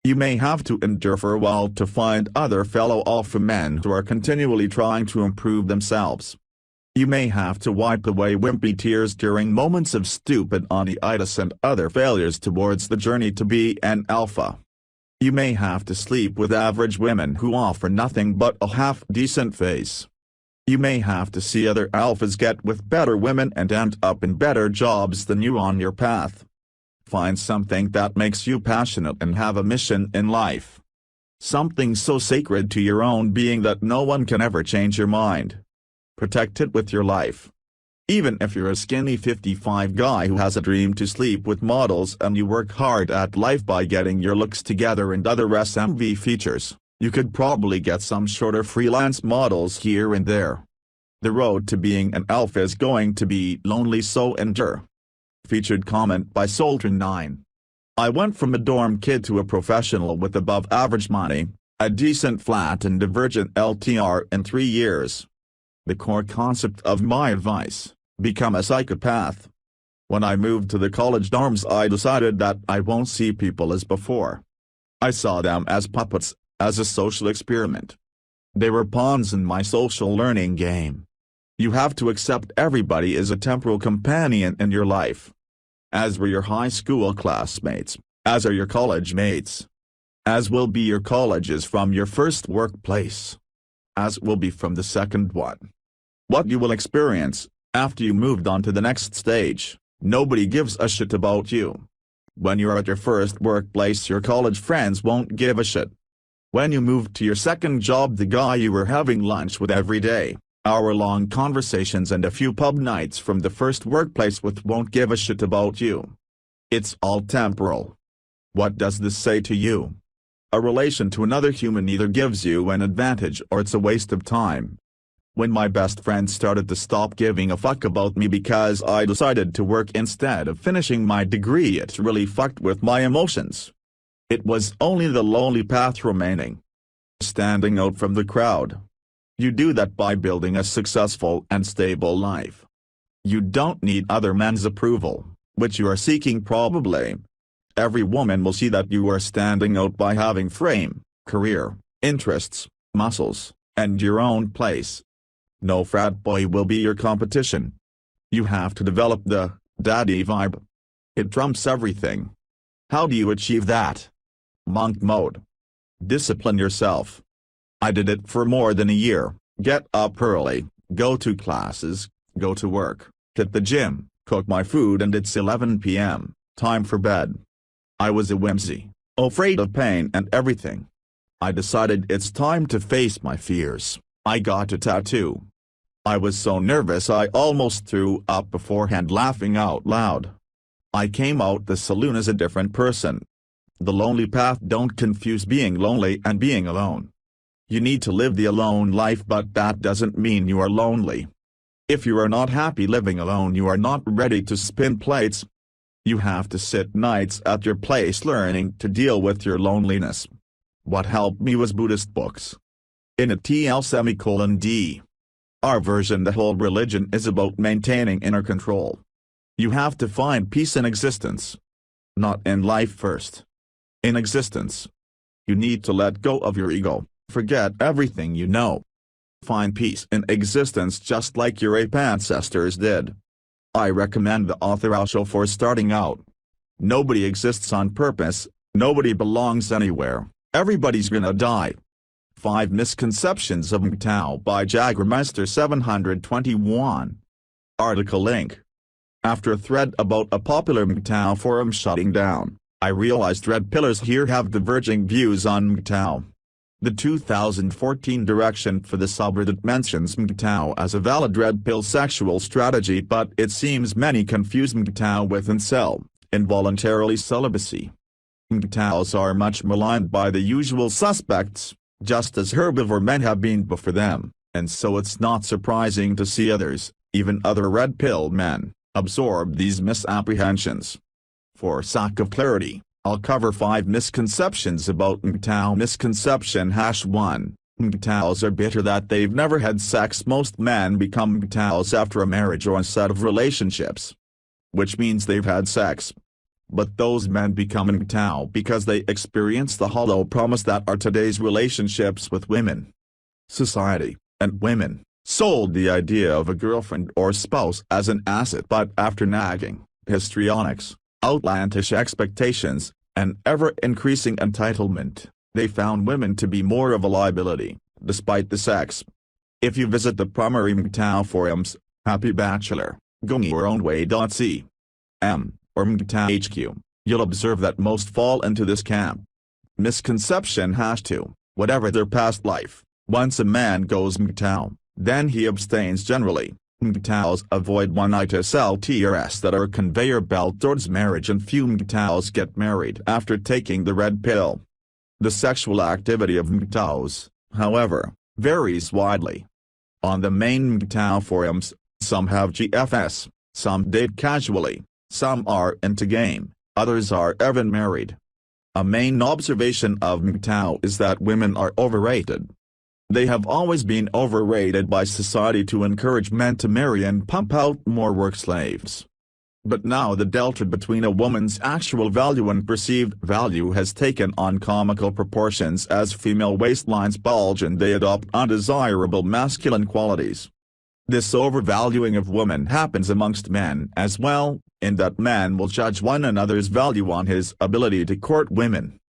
Speaker 1: You may have to endure for a while to find other fellow alpha men who are continually trying to improve themselves. You may have to wipe away wimpy tears during moments of stupid onitis and other failures towards the journey to be an alpha. You may have to sleep with average women who offer nothing but a half-decent face. You may have to see other alphas get with better women and end up in better jobs than you on your path. Find something that makes you passionate and have a mission in life. Something so sacred to your own being that no one can ever change your mind. Protect it with your life. Even if you're a skinny 55 guy who has a dream to sleep with models and you work hard at life by getting your looks together and other SMV features, you could probably get some shorter freelance models here and there. The road to being an alpha is going to be lonely, so endure. Featured comment by Soltron9. I went from a dorm kid to a professional with above average money, a decent flat and divergent LTR in 3 years. The core concept of my advice: become a psychopath. When I moved to the college dorms, I decided that I won't see people as before. I saw them as puppets, as a social experiment. They were pawns in my social learning game. You have to accept everybody is a temporal companion in your life. As were your high school classmates, as are your college mates. As will be your colleges from your first workplace. As will be from the second one. What you will experience, after you moved on to the next stage, nobody gives a shit about you. When you're at your first workplace, your college friends won't give a shit. When you move to your second job, the guy you were having lunch with every day, hour-long conversations and a few pub nights from the first workplace with won't give a shit about you. It's all temporal. What does this say to you? A relation to another human either gives you an advantage or it's a waste of time. When my best friend started to stop giving a fuck about me because I decided to work instead of finishing my degree, it really fucked with my emotions. It was only the lonely path remaining. standing out from the crowd. You do that by building a successful and stable life. You don't need other men's approval, which you are seeking probably. Every woman will see that you are standing out by having frame, career, interests, muscles, and your own place. No frat boy will be your competition. You have to develop the daddy vibe. It trumps everything. How do you achieve that? Monk mode. Discipline yourself. I did it for more than a year. Get up early, go to classes, go to work, hit the gym, cook my food, and it's 11 p.m., time for bed. I was a whimsy, afraid of pain and everything. I decided it's time to face my fears. I got a tattoo. I was so nervous I almost threw up beforehand, laughing out loud. I came out the saloon as a different person. The lonely path. Don't confuse being lonely and being alone. You need to live the alone life, but that doesn't mean you are lonely. If you are not happy living alone, you are not ready to spin plates. You have to sit nights at your place learning to deal with your loneliness. What helped me was Buddhist books. In a TL:D. Our version, the whole religion is about maintaining inner control. You have to find peace in existence. Not in life first. In existence. You need to let go of your ego, forget everything you know. Find peace in existence just like your ape ancestors did. I recommend the author Osho for starting out. Nobody exists on purpose, nobody belongs anywhere, everybody's gonna die. 5 Misconceptions of MGTOW by Jagermeister 721. Article link. After a thread about a popular MGTOW forum shutting down, I realized red pillars here have diverging views on MGTOW. The 2014 direction for the subreddit mentions MGTOW as a valid red pill sexual strategy, but it seems many confuse MGTOW with incel, involuntarily celibacy. MGTOWs are much maligned by the usual suspects, just as herbivore men have been before them, and so it's not surprising to see others, even other red pill men, absorb these misapprehensions. For sake of clarity, I'll cover 5 misconceptions about MGTOW. Misconception #1. MGTOWs are bitter that they've never had sex. Most men become MGTOWs after a marriage or a set of relationships. Which means they've had sex. But those men become MGTOW because they experience the hollow promise that are today's relationships with women. Society, and women, sold the idea of a girlfriend or spouse as an asset, but after nagging, histrionics, outlandish expectations, and ever-increasing entitlement, they found women to be more of a liability, despite the sex. If you visit the primary MGTOW forums, Happy Bachelor, GoingYourOwnWay.com, or MGTOW HQ, you'll observe that most fall into this camp. Misconception #2. Whatever their past life, once a man goes MGTOW, then he abstains generally. MGTOWs avoid one-night SLTRs that are a conveyor belt towards marriage, and few MGTOWs get married after taking the red pill. The sexual activity of MGTOWs, however, varies widely. On the main MGTOW forums, some have GFS, some date casually, some are into game, others are even married. A main observation of MGTOW is that women are overrated. They have always been overrated by society to encourage men to marry and pump out more work slaves. But now the delta between a woman's actual value and perceived value has taken on comical proportions as female waistlines bulge and they adopt undesirable masculine qualities. This overvaluing of women happens amongst men as well, in that men will judge one another's value on his ability to court women.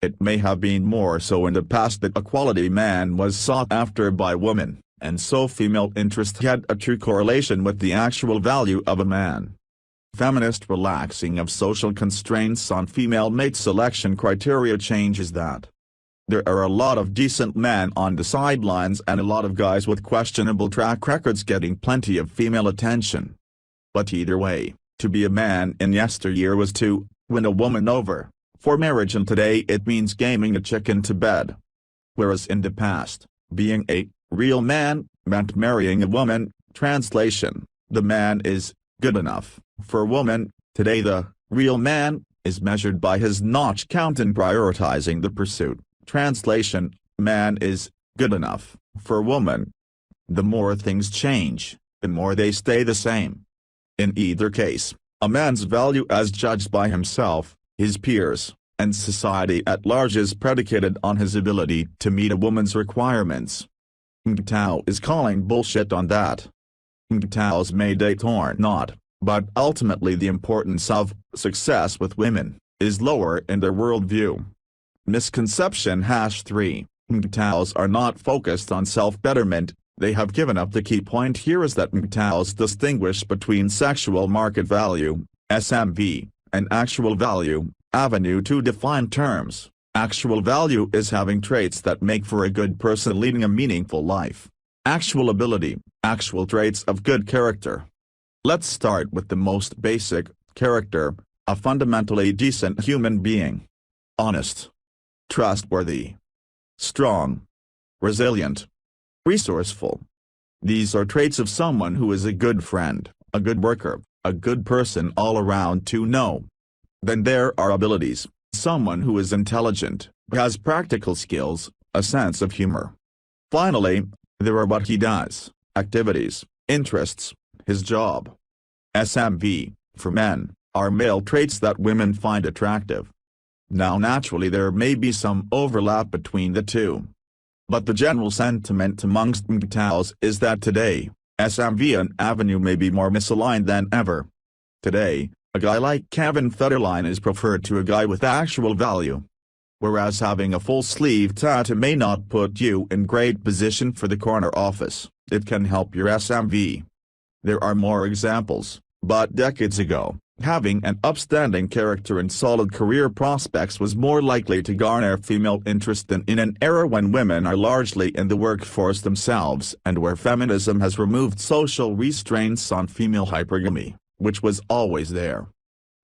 Speaker 1: It may have been more so in the past that a quality man was sought after by women, and so female interest had a true correlation with the actual value of a man. Feminist relaxing of social constraints on female mate selection criteria changes that. There are a lot of decent men on the sidelines and a lot of guys with questionable track records getting plenty of female attention. But either way, to be a man in yesteryear was to win a woman over for marriage, and today it means gaming a chick into bed. Whereas in the past, being a real man meant marrying a woman. Translation: the man is good enough for a woman. Today the real man is measured by his notch count and prioritizing the pursuit. Translation: man is good enough for woman. The more things change, the more they stay the same. In either case, a man's value as judged by himself, his peers, and society at large is predicated on his ability to meet a woman's requirements. MGTOW is calling bullshit on that. MGTOWs may date or not, but ultimately the importance of success with women is lower in their worldview. Misconception #3. MGTOWs are not focused on self-betterment. They have given up. The key point here is that MGTOWs distinguish between sexual market value, SMV, and actual value, avenue. To define terms, actual value is having traits that make for a good person leading a meaningful life. Actual ability, actual traits of good character. Let's start with the most basic, character, a fundamentally decent human being. Honest. Trustworthy. Strong. Resilient. Resourceful. These are traits of someone who is a good friend, a good worker, a good person all around to know. Then there are abilities, someone who is intelligent, has practical skills, a sense of humor. Finally, there are what he does, activities, interests, his job. SMV, for men, are male traits that women find attractive. Now naturally there may be some overlap between the two. But the general sentiment amongst MGTOWs is that today, SMV and avenue may be more misaligned than ever. Today, a guy like Kevin Federline is preferred to a guy with actual value. Whereas having a full sleeve tattoo may not put you in great position for the corner office, it can help your SMV. There are more examples, but decades ago, having an upstanding character and solid career prospects was more likely to garner female interest than in an era when women are largely in the workforce themselves and where feminism has removed social restraints on female hypergamy, which was always there,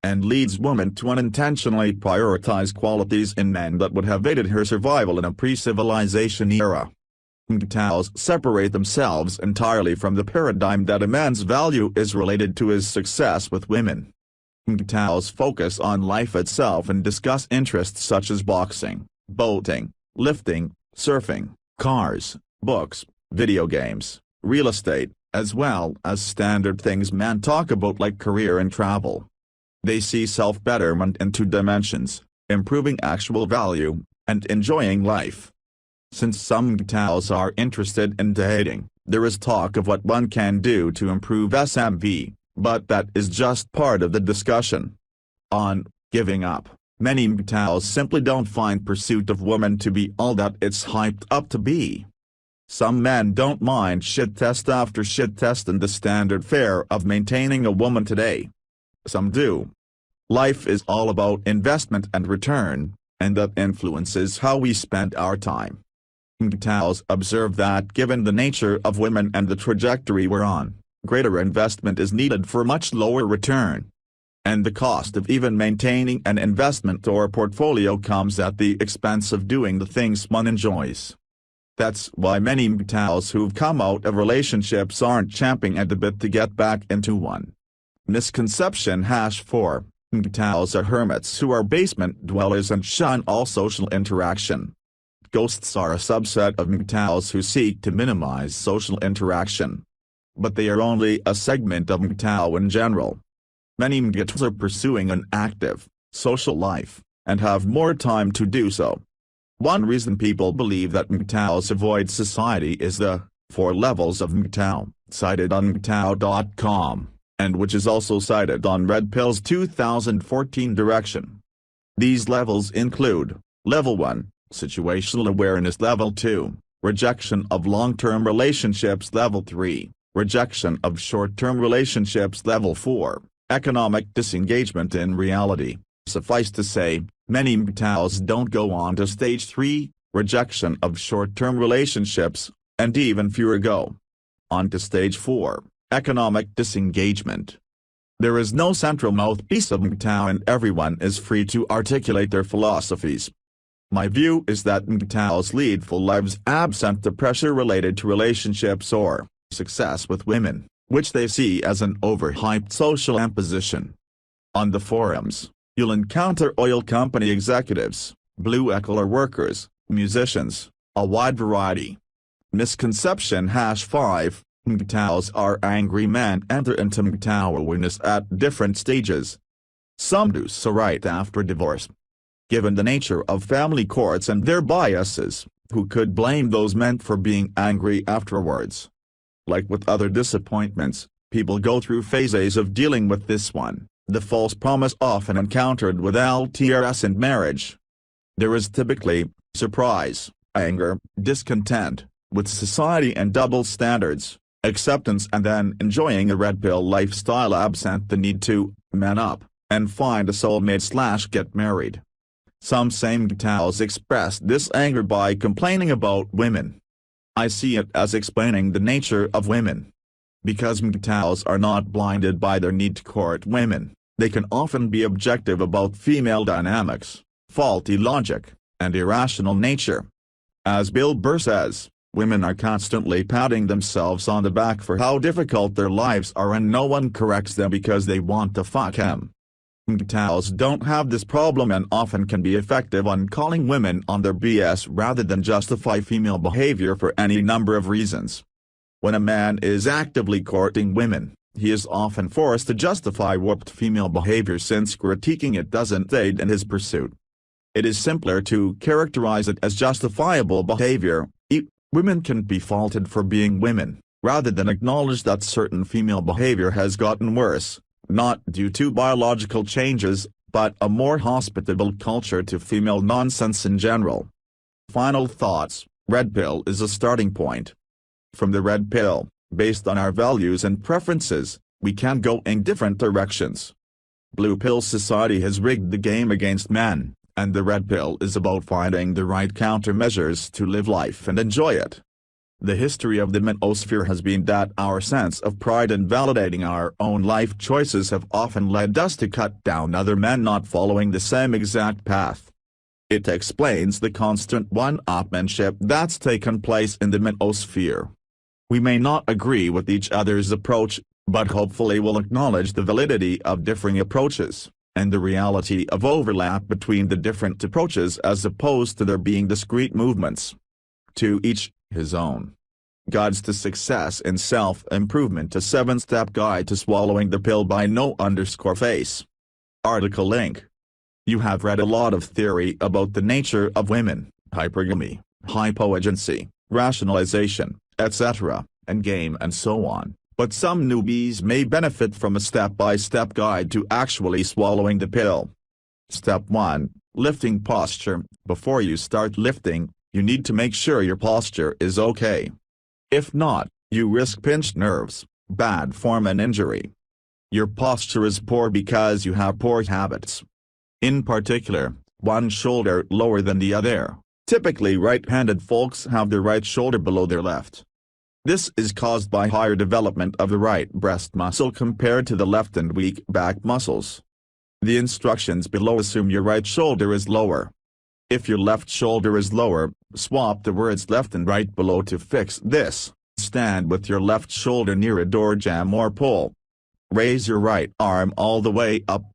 Speaker 1: and leads women to unintentionally prioritize qualities in men that would have aided her survival in a pre-civilization era. MGTOWs separate themselves entirely from the paradigm that a man's value is related to his success with women. MGTOWs focus on life itself and discuss interests such as boxing, boating, lifting, surfing, cars, books, video games, real estate, as well as standard things men talk about like career and travel. They see self-betterment in two dimensions, improving actual value, and enjoying life. Since some MGTOWs are interested in dating, there is talk of what one can do to improve SMV. But that is just part of the discussion. On giving up, many MGTOWs simply don't find pursuit of women to be all that it's hyped up to be. Some men don't mind shit test after shit test and the standard fare of maintaining a woman today. Some do. Life is all about investment and return, and that influences how we spend our time. MGTOWs observe that given the nature of women and the trajectory we're on, greater investment is needed for much lower return. And the cost of even maintaining an investment or portfolio comes at the expense of doing the things one enjoys. That's why many MGTOWs who've come out of relationships aren't champing at the bit to get back into one. Misconception #4. MGTOWs are hermits who are basement dwellers and shun all social interaction. Ghosts are a subset of MGTOWs who seek to minimize social interaction. But they are only a segment of MGTOW in general. Many MGTOWs are pursuing an active, social life, and have more time to do so. One reason people believe that MGTOWs avoid society is the 4 levels of MGTOW, cited on MGTOW.com, and which is also cited on Red Pill's 2014 direction. These levels include, Level 1, Situational Awareness. Level 2, Rejection of long-term relationships. Level 3, Rejection of short-term relationships. Level 4, Economic disengagement in reality. Suffice to say, many MGTOWs don't go on to Stage 3, Rejection of short-term relationships, and even fewer go on to Stage 4, Economic disengagement. There is no central mouthpiece of MGTOW and everyone is free to articulate their philosophies. My view is that MGTOWs lead full lives absent the pressure related to relationships or success with women, which they see as an overhyped social imposition. On the forums, you'll encounter oil company executives, blue-collar workers, musicians, A wide variety. Misconception #5, MGTOWs are angry men enter into MGTOW awareness at different stages. Some do so right after divorce. Given the nature of family courts and their biases, who could blame those men for being angry afterwards? Like with other disappointments, people go through phases of dealing with this one, the false promise often encountered with LTRS and marriage. There is typically surprise, anger, discontent with society and double standards, acceptance, and then enjoying a red pill lifestyle absent the need to man up and find a soulmate/get married. Some MGTOWs express this anger by complaining about women. I see it as explaining the nature of women. Because MGTOWs are not blinded by their need to court women, they can often be objective about female dynamics, faulty logic, and irrational nature. As Bill Burr says, women are constantly patting themselves on the back for how difficult their lives are, and no one corrects them because they want to fuck him. MGTOWs don't have this problem and often can be effective on calling women on their BS rather than justify female behavior for any number of reasons. When a man is actively courting women, he is often forced to justify warped female behavior since critiquing it doesn't aid in his pursuit. It is simpler to characterize it as justifiable behavior. Women can be faulted for being women, rather than acknowledge that certain female behavior has gotten worse, not due to biological changes, but a more hospitable culture to female nonsense in general. Final thoughts: red pill is a starting point. From the red pill, based on our values and preferences, we can go in different directions. Blue pill society has rigged the game against men, and the red pill is about finding the right countermeasures to live life and enjoy it. The history of the manosphere has been that our sense of pride in validating our own life choices have often led us to cut down other men not following the same exact path. It explains the constant one-upmanship that's taken place in the manosphere. We may not agree with each other's approach, but hopefully will acknowledge the validity of differing approaches, and the reality of overlap between the different approaches as opposed to there being discrete movements. To each his own. Guides to Success in Self-Improvement: a 7-step guide to swallowing the pill by No_face. Article link. You have read a lot of theory about the nature of women, hypergamy, hypoagency, rationalization, etc., and game and so on, but some newbies may benefit from a step-by-step guide to actually swallowing the pill. Step 1. Lifting posture. Before you start lifting, you need to make sure your posture is okay. If not, you risk pinched nerves, bad form, and injury. Your posture is poor because you have poor habits. In particular, one shoulder lower than the other. Typically right-handed folks have their right shoulder below their left. This is caused by higher development of the right breast muscle compared to the left and weak back muscles. The instructions below assume your right shoulder is lower. If your left shoulder is lower, swap the words left and right below to fix this. Stand with your left shoulder near a door jamb or pole. Raise your right arm all the way up.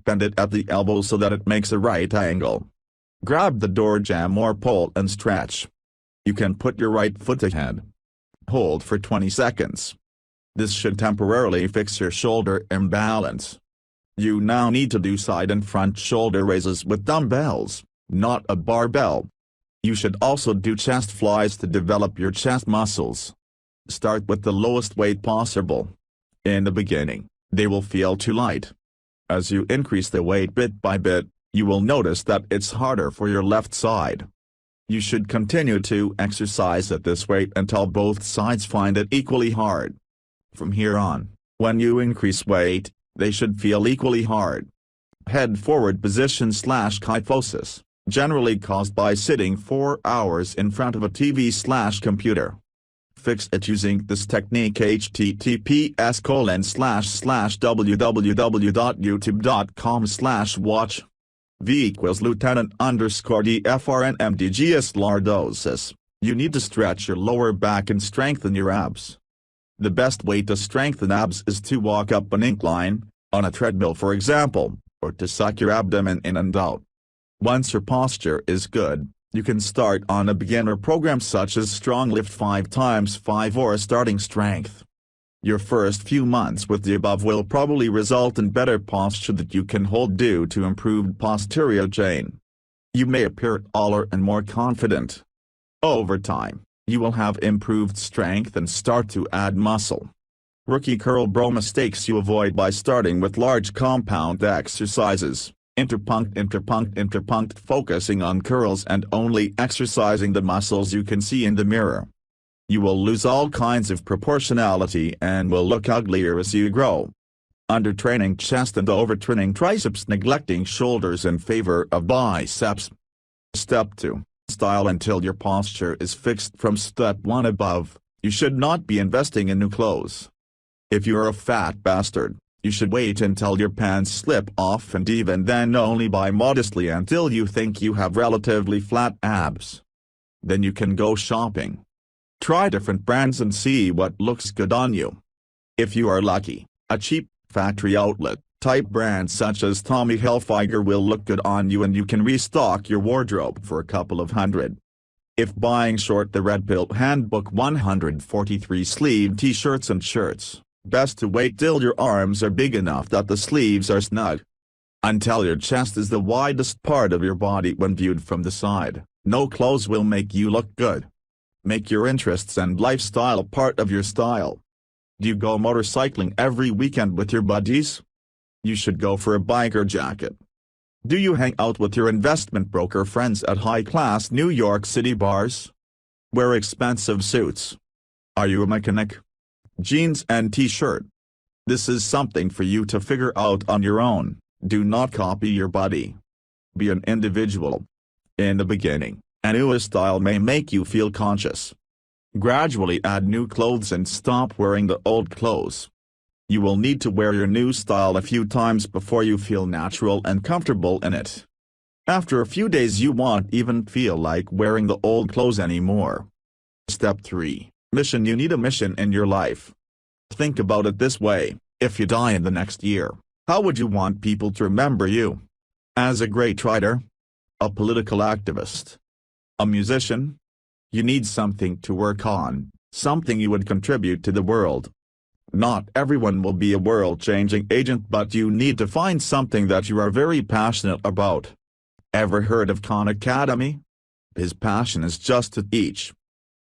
Speaker 1: Bend it at the elbow so that it makes a right angle. Grab the door jamb or pole and stretch. You can put your right foot ahead. Hold for 20 seconds. This should temporarily fix your shoulder imbalance. You now need to do side and front shoulder raises with dumbbells, not a barbell. You should also do chest flies to develop your chest muscles. Start with the lowest weight possible. In the beginning, they will feel too light. As you increase the weight bit by bit, you will notice that it's harder for your left side. You should continue to exercise at this weight until both sides find it equally hard. From here on, when you increase weight, they should feel equally hard. Head forward position/kyphosis, generally caused by sitting 4 hours in front of a TV/computer. Fix it using this technique. https://www.youtube.com/watch V = Lieutenant_DFRNMDGS You need to stretch your lower back and strengthen your abs. The best way to strengthen abs is to walk up an incline, on a treadmill for example, or to suck your abdomen in and out. Once your posture is good, You can start on a beginner program such as Strong Lift 5x5 or Starting Strength. Your first few months with the above will probably result in better posture that you can hold due to improved posterior chain. You may appear taller and more confident. Over time, you will have improved strength and start to add muscle. Rookie curl bro mistakes you avoid by starting with large compound exercises, interpunct, focusing on curls and only exercising the muscles you can see in the mirror. You will lose all kinds of proportionality and will look uglier as you grow. Undertraining chest and overtraining triceps, neglecting shoulders in favor of biceps. Step 2. Style until your posture is fixed from Step 1 above. You should not be investing in new clothes. If you're a fat bastard, you should wait until your pants slip off and even then only buy modestly until you think you have relatively flat abs. Then you can go shopping. Try different brands and see what looks good on you. If you are lucky, a cheap, factory outlet type brand such as Tommy Hilfiger will look good on you and you can restock your wardrobe for a couple of $100. If buying short the Red Pill Handbook 143 sleeve t-shirts and shirts, best to wait till your arms are big enough that the sleeves are snug. Until your chest is the widest part of your body when viewed from the side, no clothes will make you look good. Make your interests and lifestyle part of your style. Do you go motorcycling every weekend with your buddies? You should go for a biker jacket. Do you hang out with your investment broker friends at high-class New York City bars? Wear expensive suits. Are you a mechanic? Jeans and t-shirt. This is something for you to figure out on your own. Do not copy your buddy. Be an individual. In the beginning, a new style may make you feel conscious. Gradually add new clothes and stop wearing the old clothes. You will need to wear your new style a few times before you feel natural and comfortable in it. After a few days you won't even feel like wearing the old clothes anymore. Step 3. Mission. You need a mission in your life. Think about it this way, if you die in the next year, how would you want people to remember you? As a great writer? A political activist? A musician? You need something to work on, something you would contribute to the world. Not everyone will be a world-changing agent, but you need to find something that you are very passionate about. Ever heard of Khan Academy? His passion is just to teach.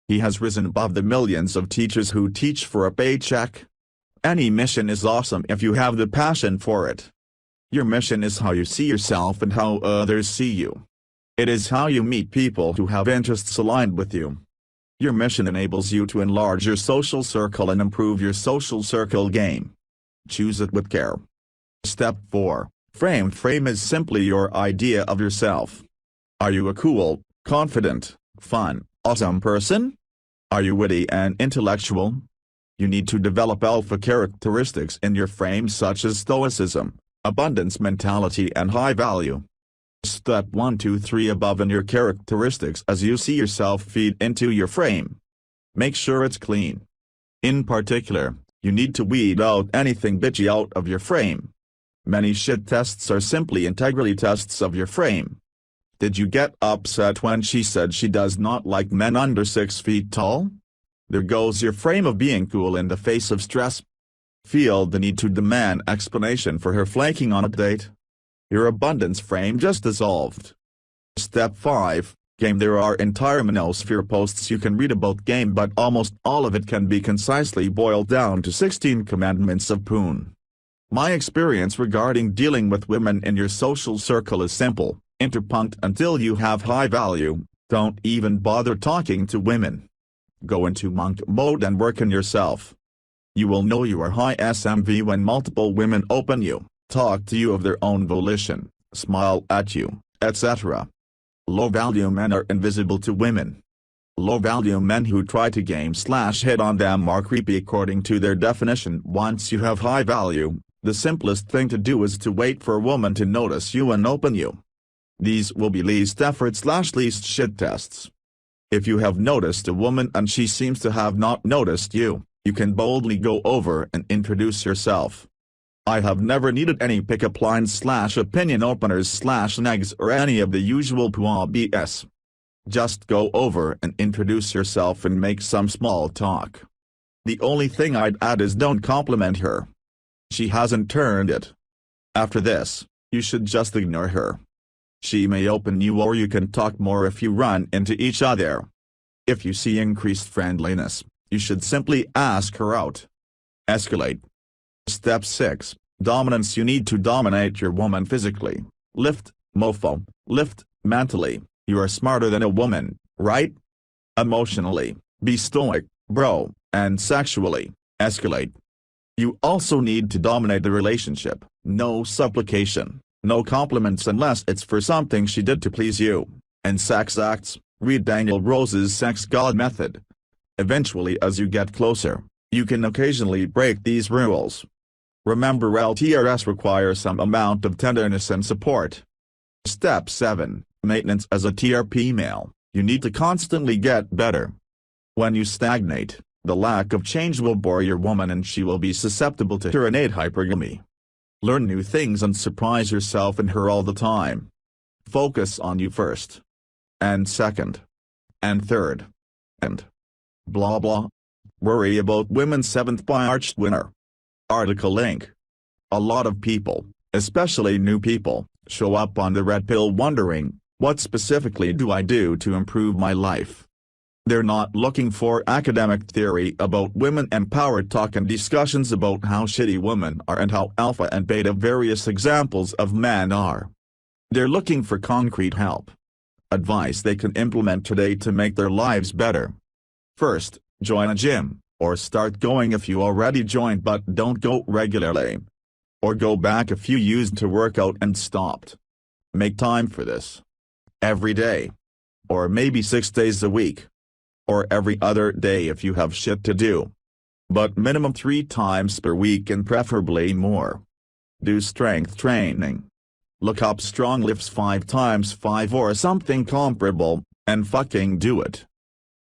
Speaker 1: He has risen above the millions of teachers who teach for a paycheck. Any mission is awesome if you have the passion for it. Your mission is how you see yourself and how others see you. It is how you meet people who have interests aligned with you. Your mission enables you to enlarge your social circle and improve your social circle game. Choose it with care. Step 4. Frame. Frame is simply your idea of yourself. Are you a cool, confident, fun, awesome person? Are you witty and intellectual? You need to develop alpha characteristics in your frame such as stoicism, abundance mentality and high value. Step 1, 2, 3 above in your characteristics as you see yourself feed into your frame. Make sure it's clean. In particular, you need to weed out anything bitchy out of your frame. Many shit tests are simply integrity tests of your frame. Did you get upset when she said she does not like men under 6 feet tall? There goes your frame of being cool in the face of stress. Feel the need to demand explanation for her flaking on a date? Your abundance frame just dissolved. Step 5. Game. There are entire manosphere posts you can read about game, but almost all of it can be concisely boiled down to 16 commandments of Poon. My experience regarding dealing with women in your social circle is simple. Interpunct until you have high value, don't even bother talking to women. Go into monk mode and work on yourself. You will know you are high SMV when multiple women open you, talk to you of their own volition, smile at you, etc. Low-value men are invisible to women. Low-value men who try to game/hit on them are creepy according to their definition. Once you have high value, the simplest thing to do is to wait for a woman to notice you and open you. These will be least effort/least shit tests. If you have noticed a woman and she seems to have not noticed you, you can boldly go over and introduce yourself. I have never needed any pickup lines/opinion openers/negs or any of the usual pua BS. Just go over and introduce yourself and make some small talk. The only thing I'd add is don't compliment her. She hasn't turned it. After this, you should just ignore her. She may open you or you can talk more if you run into each other. If you see increased friendliness, you should simply ask her out. Escalate. Step 6, Dominance. You need to dominate your woman physically. Lift, mofo, lift, mentally, you are smarter than a woman, right? Emotionally, be stoic, bro, and sexually, escalate. You also need to dominate the relationship. No supplication, no compliments unless it's for something she did to please you, and sex acts. Read Daniel Rose's Sex God Method. Eventually, as you get closer, you can occasionally break these rules. Remember, LTRS requires some amount of tenderness and support. Step 7, Maintenance. As a TRP male, you need to constantly get better. When you stagnate, the lack of change will bore your woman and she will be susceptible to tyrannate hypergamy. Learn new things and surprise yourself and her all the time. Focus on you first. And second. And third. And blah blah. Worry About Women. 7th by Arched Winner. Article link. A lot of people, especially new people, show up on the Red Pill wondering, what specifically do I do to improve my life? They're not looking for academic theory about women and power talk and discussions about how shitty women are and how alpha and beta various examples of men are. They're looking for concrete help. Advice they can implement today to make their lives better. First, join a gym, or start going if you already joined but don't go regularly. Or go back if you used to work out and stopped. Make time for this. Every day. Or maybe 6 days a week. Or every other day if you have shit to do. But minimum 3 times per week and preferably more. Do strength training. Look up strong lifts 5 times 5 or something comparable, and fucking do it.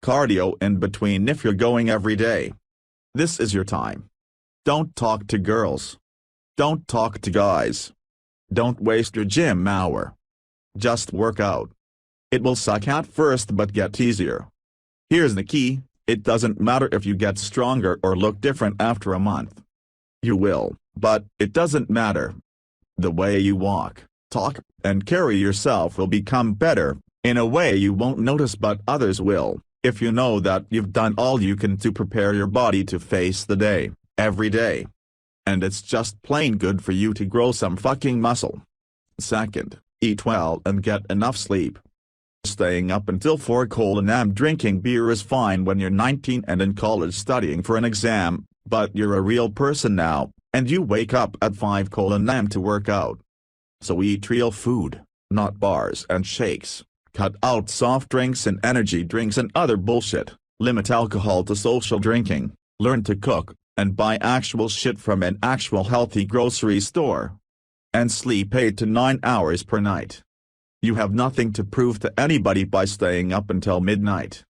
Speaker 1: Cardio in between if you're going every day. This is your time. Don't talk to girls. Don't talk to guys. Don't waste your gym hour. Just work out. It will suck at first but get easier. Here's the key, it doesn't matter if you get stronger or look different after a month. You will, but it doesn't matter. The way you walk, talk, and carry yourself will become better, in a way you won't notice but others will, if you know that you've done all you can to prepare your body to face the day, every day. And it's just plain good for you to grow some fucking muscle. Second, eat well and get enough sleep. Staying up until 4 a.m. drinking beer is fine when you're 19 and in college studying for an exam, but you're a real person now, and you wake up at 5 a.m. to work out. So eat real food, not bars and shakes, cut out soft drinks and energy drinks and other bullshit, limit alcohol to social drinking, learn to cook, and buy actual shit from an actual healthy grocery store. And sleep 8 to 9 hours per night. You have nothing to prove to anybody by staying up until midnight.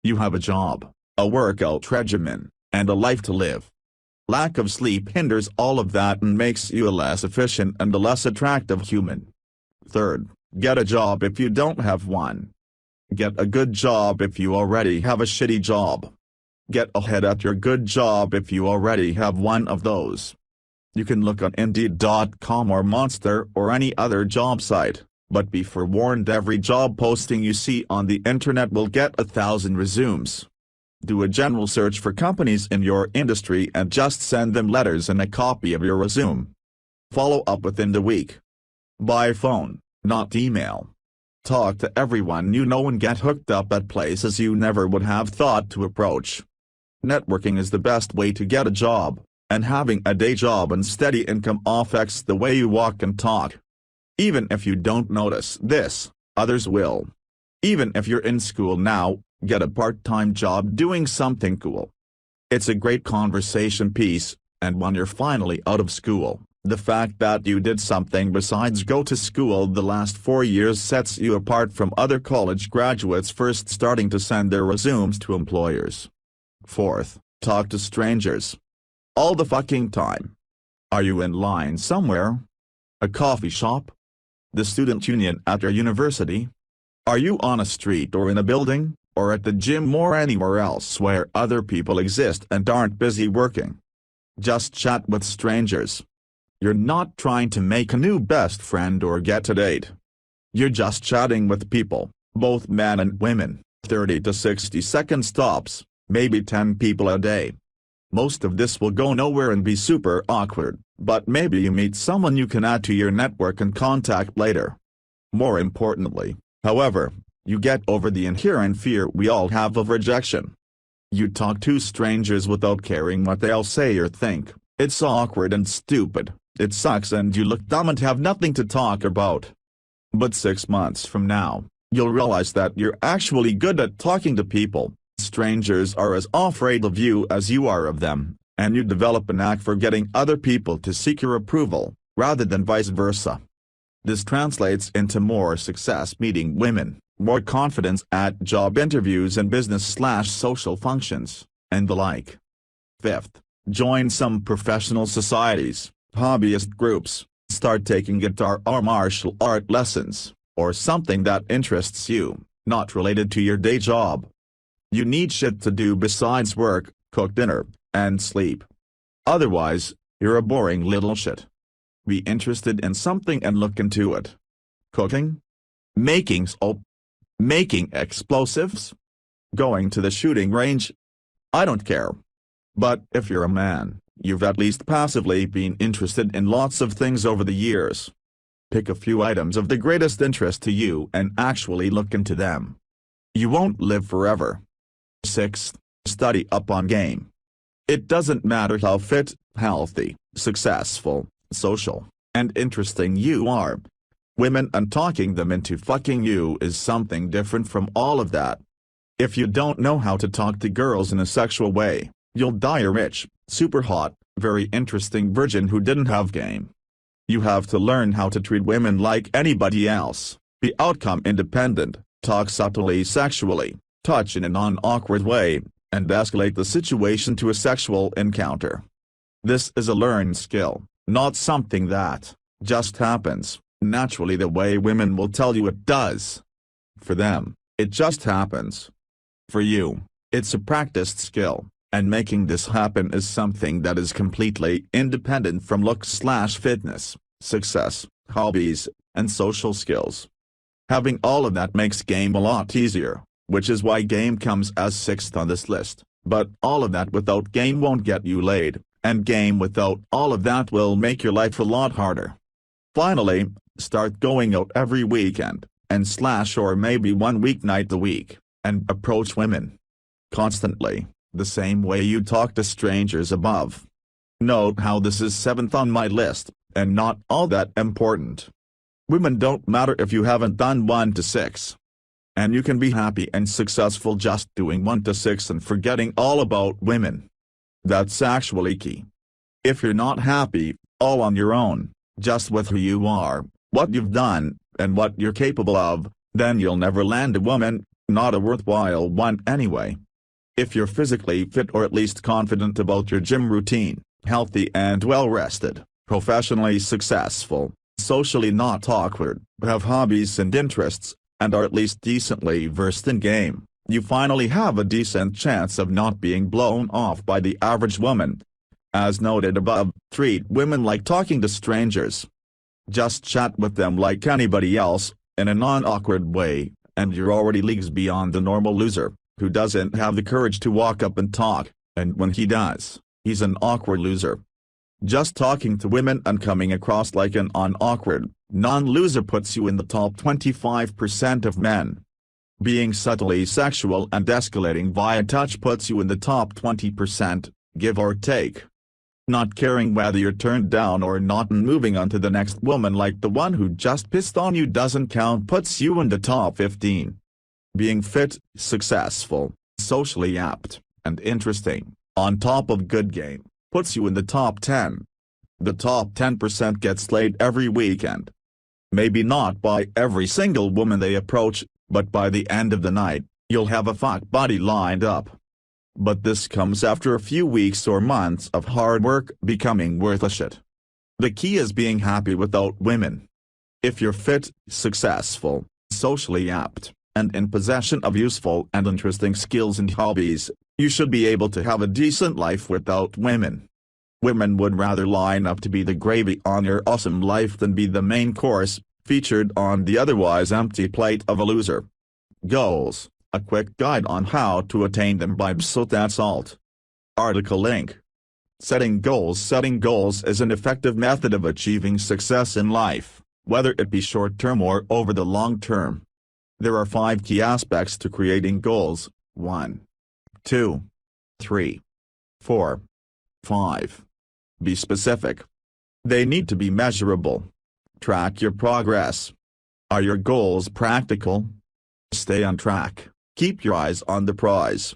Speaker 1: You have a job, a workout regimen, and a life to live. Lack of sleep hinders all of that and makes you a less efficient and a less attractive human. Third, get a job if you don't have one. Get a good job if you already have a shitty job. Get ahead at your good job if you already have one of those. You can look on Indeed.com or Monster or any other job site, but be forewarned, every job posting you see on the internet will get 1,000 resumes. Do a general search for companies in your industry and just send them letters and a copy of your resume. Follow up within the week. By phone, not email. Talk to everyone you know and get hooked up at places you never would have thought to approach. Networking is the best way to get a job, and having a day job and steady income affects the way you walk and talk. Even if you don't notice this, others will. Even if you're in school now, get a part-time job doing something cool. It's a great conversation piece, and when you're finally out of school, the fact that you did something besides go to school the last 4 years sets you apart from other college graduates first starting to send their resumes to employers. Fourth, talk to strangers. All the fucking time. Are you in line somewhere? A coffee shop? The student union at your university? Are you on a street or in a building, or at the gym or anywhere else where other people exist and aren't busy working? Just chat with strangers. You're not trying to make a new best friend or get a date. You're just chatting with people, both men and women, 30 to 60-second stops, maybe 10 people a day. Most of this will go nowhere and be super awkward, but maybe you meet someone you can add to your network and contact later. More importantly, however, you get over the inherent fear we all have of rejection. You talk to strangers without caring what they'll say or think. It's awkward and stupid, it sucks and you look dumb and have nothing to talk about. But 6 months from now, you'll realize that you're actually good at talking to people. Strangers are as afraid of you as you are of them, and you develop a knack for getting other people to seek your approval, rather than vice versa. This translates into more success meeting women, more confidence at job interviews and business/social functions, and the like. Fifth, join some professional societies, hobbyist groups, start taking guitar or martial art lessons, or something that interests you, not related to your day job. You need shit to do besides work, cook dinner, and sleep. Otherwise, you're a boring little shit. Be interested in something and look into it. Cooking? Making soap? Making explosives? Going to the shooting range? I don't care. But if you're a man, you've at least passively been interested in lots of things over the years. Pick a few items of the greatest interest to you and actually look into them. You won't live forever. 6th, study up on game. It doesn't matter how fit, healthy, successful, social, and interesting you are. Women and talking them into fucking you is something different from all of that. If you don't know how to talk to girls in a sexual way, you'll die a rich, super hot, very interesting virgin who didn't have game. You have to learn how to treat women like anybody else, be outcome independent, talk subtly sexually, touch in a non-awkward way, and escalate the situation to a sexual encounter. This is a learned skill, not something that just happens naturally the way women will tell you it does. For them, it just happens. For you, it's a practiced skill, and making this happen is something that is completely independent from looks/fitness, success, hobbies, and social skills. Having all of that makes game a lot easier, which is why game comes as 6th on this list, but all of that without game won't get you laid, and game without all of that will make your life a lot harder. Finally, start going out every weekend, or maybe one weeknight a week, and approach women constantly, the same way you talk to strangers above. Note how this is 7th on my list, and not all that important. Women don't matter if you haven't done 1 to 6. And you can be happy and successful just doing 1 to 6 and forgetting all about women. That's actually key. If you're not happy, all on your own, just with who you are, what you've done, and what you're capable of, then you'll never land a woman, not a worthwhile one anyway. If you're physically fit or at least confident about your gym routine, healthy and well-rested, professionally successful, socially not awkward, have hobbies and interests, and are at least decently versed in game, you finally have a decent chance of not being blown off by the average woman. As noted above, treat women like talking to strangers. Just chat with them like anybody else, in a non-awkward way, and you're already leagues beyond the normal loser, who doesn't have the courage to walk up and talk, and when he does, he's an awkward loser. Just talking to women and coming across like an awkward, non-loser puts you in the top 25% of men. Being subtly sexual and escalating via touch puts you in the top 20%, give or take. Not caring whether you're turned down or not and moving on to the next woman like the one who just pissed on you doesn't count puts you in the top 15. Being fit, successful, socially apt, and interesting, on top of good game, puts you in the top 10. The top 10% gets laid every weekend. Maybe not by every single woman they approach, but by the end of the night, you'll have a fuck buddy lined up. But this comes after a few weeks or months of hard work becoming worth a shit. The key is being happy without women. If you're fit, successful, socially apt, and in possession of useful and interesting skills and hobbies, you should be able to have a decent life without women. Women would rather line up to be the gravy on your awesome life than be the main course, featured on the otherwise empty plate of a loser. Goals, a quick guide on how to attain them by Bsot Salt. Article link. Setting goals is an effective method of achieving success in life, whether it be short-term or over the long term. There are 5 key aspects to creating goals: 1, 2, 3, 4, 5. Be specific. They need to be measurable. Track your progress. Are your goals practical? Stay on track. Keep your eyes on the prize.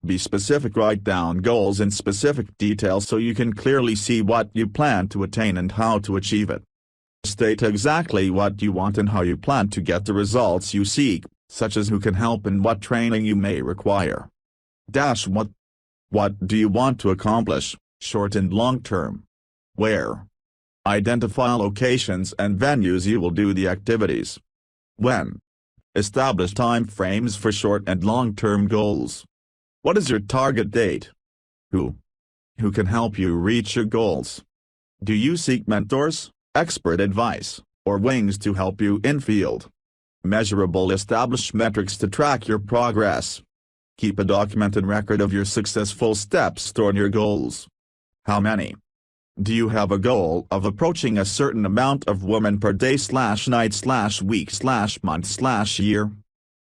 Speaker 1: Be specific. Write down goals in specific details so you can clearly see what you plan to attain and how to achieve it. State exactly what you want and how you plan to get the results you seek, such as who can help and what training you may require. What do you want to accomplish, short and long term? Where? Identify locations and venues you will do the activities. When? Establish time frames for short and long-term goals. What is your target date? Who can help you reach your goals? Do you seek mentors, expert advice, or wings to help you in field? Measurable. Establish metrics to track your progress. Keep a documented record of your successful steps toward your goals. How many? Do you have a goal of approaching a certain amount of women per day/night/week/month/year?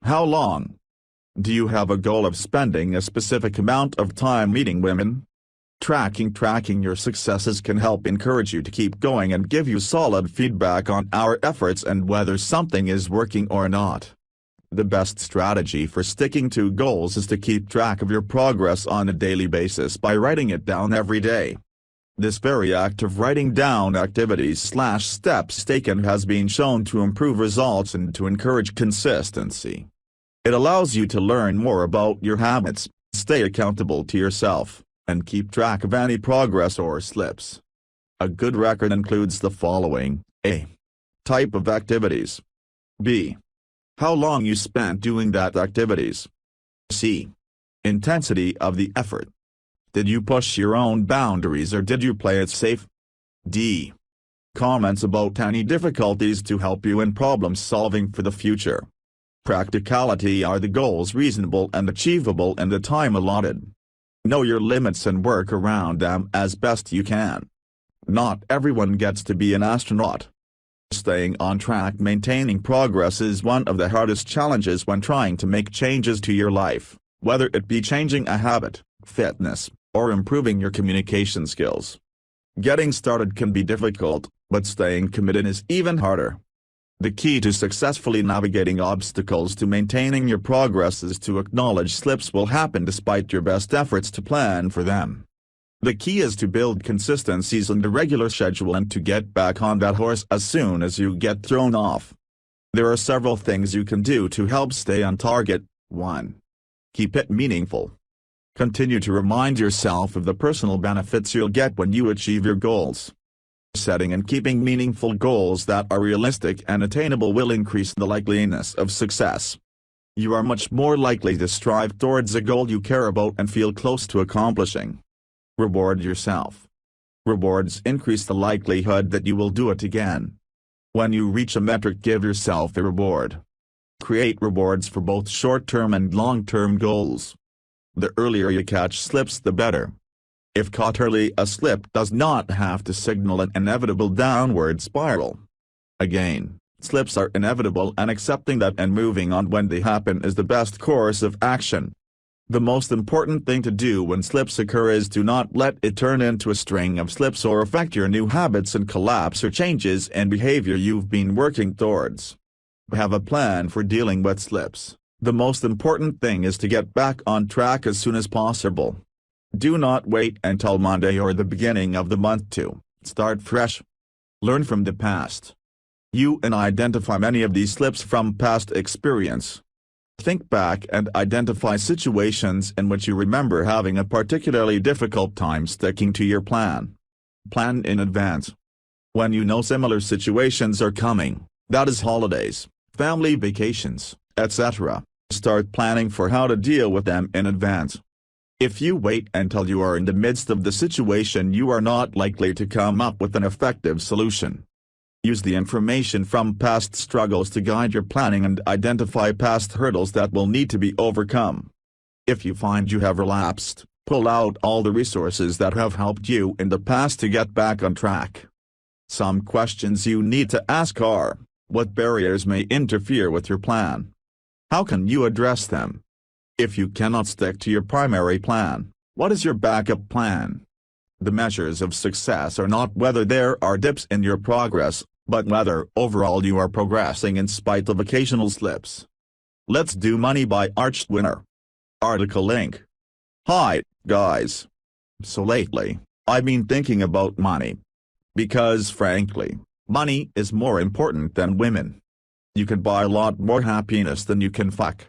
Speaker 1: How long? Do you have a goal of spending a specific amount of time meeting women? Tracking your successes can help encourage you to keep going and give you solid feedback on our efforts and whether something is working or not. The best strategy for sticking to goals is to keep track of your progress on a daily basis by writing it down every day. This very act of writing down activities/steps taken has been shown to improve results and to encourage consistency. It allows you to learn more about your habits, stay accountable to yourself, and keep track of any progress or slips. A good record includes the following: A. Type of activities. B. How long you spent doing that activities. C. Intensity of the effort. Did you push your own boundaries or did you play it safe? D. Comments about any difficulties to help you in problem solving for the future. Practicality. Are the goals reasonable and achievable in the time allotted? Know your limits and work around them as best you can. Not everyone gets to be an astronaut. Staying on track. Maintaining progress is one of the hardest challenges when trying to make changes to your life, whether it be changing a habit, fitness, or improving your communication skills. Getting started can be difficult, but staying committed is even harder. The key to successfully navigating obstacles to maintaining your progress is to acknowledge slips will happen despite your best efforts to plan for them. The key is to build consistencies and a regular schedule and to get back on that horse as soon as you get thrown off. There are several things you can do to help stay on target. 1. Keep it meaningful. Continue to remind yourself of the personal benefits you'll get when you achieve your goals. Setting and keeping meaningful goals that are realistic and attainable will increase the likeliness of success. You are much more likely to strive towards a goal you care about and feel close to accomplishing. Reward yourself. Rewards increase the likelihood that you will do it again. When you reach a metric, give yourself a reward. Create rewards for both short-term and long-term goals. The earlier you catch slips, the better. If caught early, a slip does not have to signal an inevitable downward spiral. Again, slips are inevitable, and accepting that and moving on when they happen is the best course of action. The most important thing to do when slips occur is to not let it turn into a string of slips or affect your new habits and collapse or changes in behavior you've been working towards. Have a plan for dealing with slips. The most important thing is to get back on track as soon as possible. Do not wait until Monday or the beginning of the month to start fresh. Learn from the past. You can identify many of these slips from past experience. Think back and identify situations in which you remember having a particularly difficult time sticking to your plan. Plan in advance. When you know similar situations are coming, that is holidays, family vacations, etc. Start planning for how to deal with them in advance. If you wait until you are in the midst of the situation, you are not likely to come up with an effective solution. Use the information from past struggles to guide your planning and identify past hurdles that will need to be overcome. If you find you have relapsed, pull out all the resources that have helped you in the past to get back on track. Some questions you need to ask are: what barriers may interfere with your plan? How can you address them? If you cannot stick to your primary plan, what is your backup plan? The measures of success are not whether there are dips in your progress, but whether overall you are progressing in spite of occasional slips. Let's Do Money by Arch Winner. Article link. Hi, guys. So lately, I've been thinking about money. Because frankly, money is more important than women. You can buy a lot more happiness than you can fuck.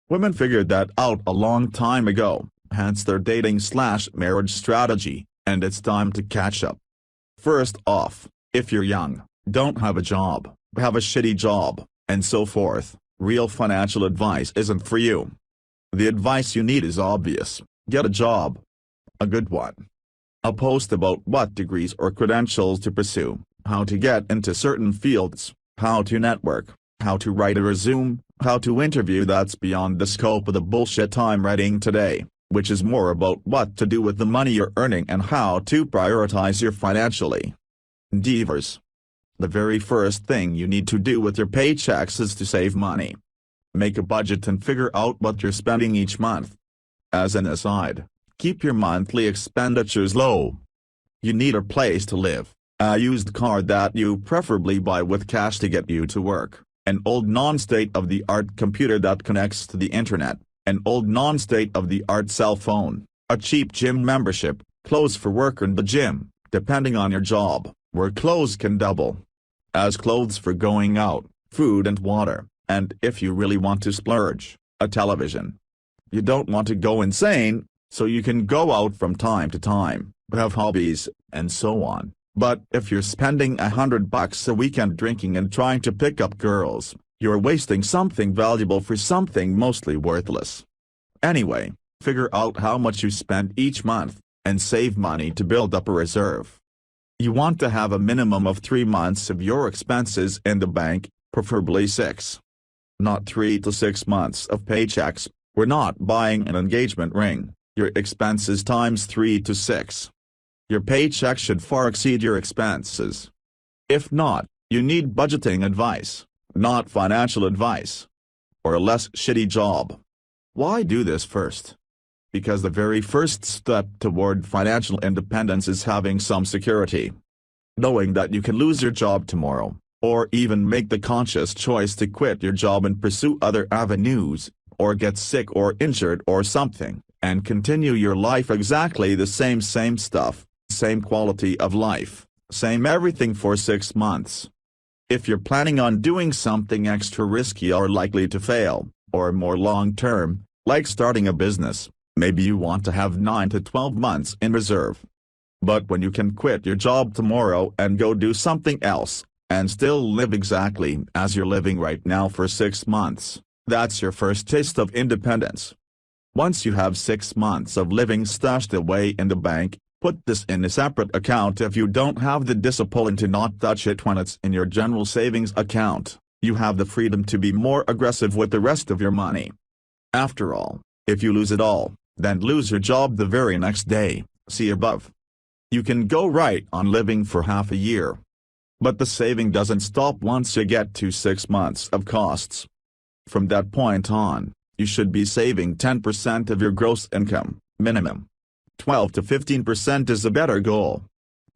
Speaker 1: Women figured that out a long time ago, hence their dating/marriage strategy, and it's time to catch up. First off, if you're young, don't have a job, have a shitty job, and so forth, real financial advice isn't for you. The advice you need is obvious: get a job. A good one. I'll post about what degrees or credentials to pursue, how to get into certain fields, how to network, how to write a resume, how to interview. That's beyond the scope of the bullshit I'm writing today, which is more about what to do with the money you're earning and how to prioritize your financially endeavors. The very first thing you need to do with your paychecks is to save money. Make a budget and figure out what you're spending each month. As an aside, keep your monthly expenditures low. You need a place to live, a used car that you preferably buy with cash to get you to work, an old non-state-of-the-art computer that connects to the internet, an old non-state-of-the-art cell phone, a cheap gym membership, clothes for work and the gym, depending on your job, where clothes can double as clothes for going out, food and water, and if you really want to splurge, a television. You don't want to go insane, so you can go out from time to time, have hobbies, and so on. But if you're spending $100 a weekend drinking and trying to pick up girls, you're wasting something valuable for something mostly worthless. Anyway, figure out how much you spend each month, and save money to build up a reserve. You want to have a minimum of 3 months of your expenses in the bank, preferably 6. Not 3 to 6 months of paychecks. We're not buying an engagement ring. Your expenses times 3 to 6. Your paycheck should far exceed your expenses. If not, you need budgeting advice, not financial advice. Or a less shitty job. Why do this first? Because the very first step toward financial independence is having some security. Knowing that you can lose your job tomorrow, or even make the conscious choice to quit your job and pursue other avenues, or get sick or injured or something, and continue your life exactly the same stuff, same quality of life, same everything for 6 months. If you're planning on doing something extra risky or likely to fail, or more long-term, like starting a business, maybe you want to have 9 to 12 months in reserve. But when you can quit your job tomorrow and go do something else, and still live exactly as you're living right now for 6 months, that's your first taste of independence. Once you have 6 months of living stashed away in the bank, put this in a separate account if you don't have the discipline to not touch it when it's in your general savings account. You have the freedom to be more aggressive with the rest of your money. After all, if you lose it all, then lose your job the very next day, see above. You can go right on living for half a year. But the saving doesn't stop once you get to 6 months of costs. From that point on, you should be saving 10% of your gross income, minimum. 12 to 15% is a better goal.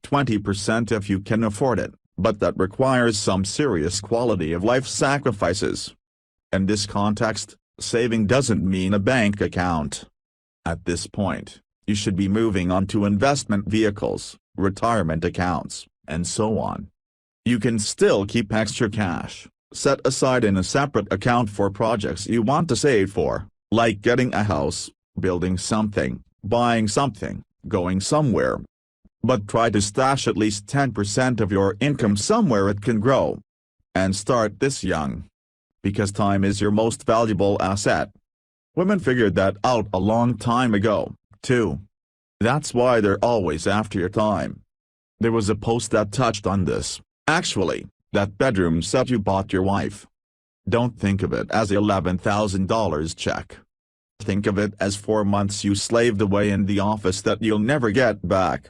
Speaker 1: 20% if you can afford it, but that requires some serious quality of life sacrifices. In this context, saving doesn't mean a bank account. At this point, you should be moving on to investment vehicles, retirement accounts, and so on. You can still keep extra cash, set aside in a separate account for projects you want to save for, like getting a house, building something, buying something, going somewhere. But try to stash at least 10% of your income somewhere it can grow. And start this young. Because time is your most valuable asset. Women figured that out a long time ago, too. That's why they're always after your time. There was a post that touched on this, actually, that bedroom set you bought your wife. Don't think of it as $11,000 check. Think of it as 4 months you slaved away in the office that you'll never get back.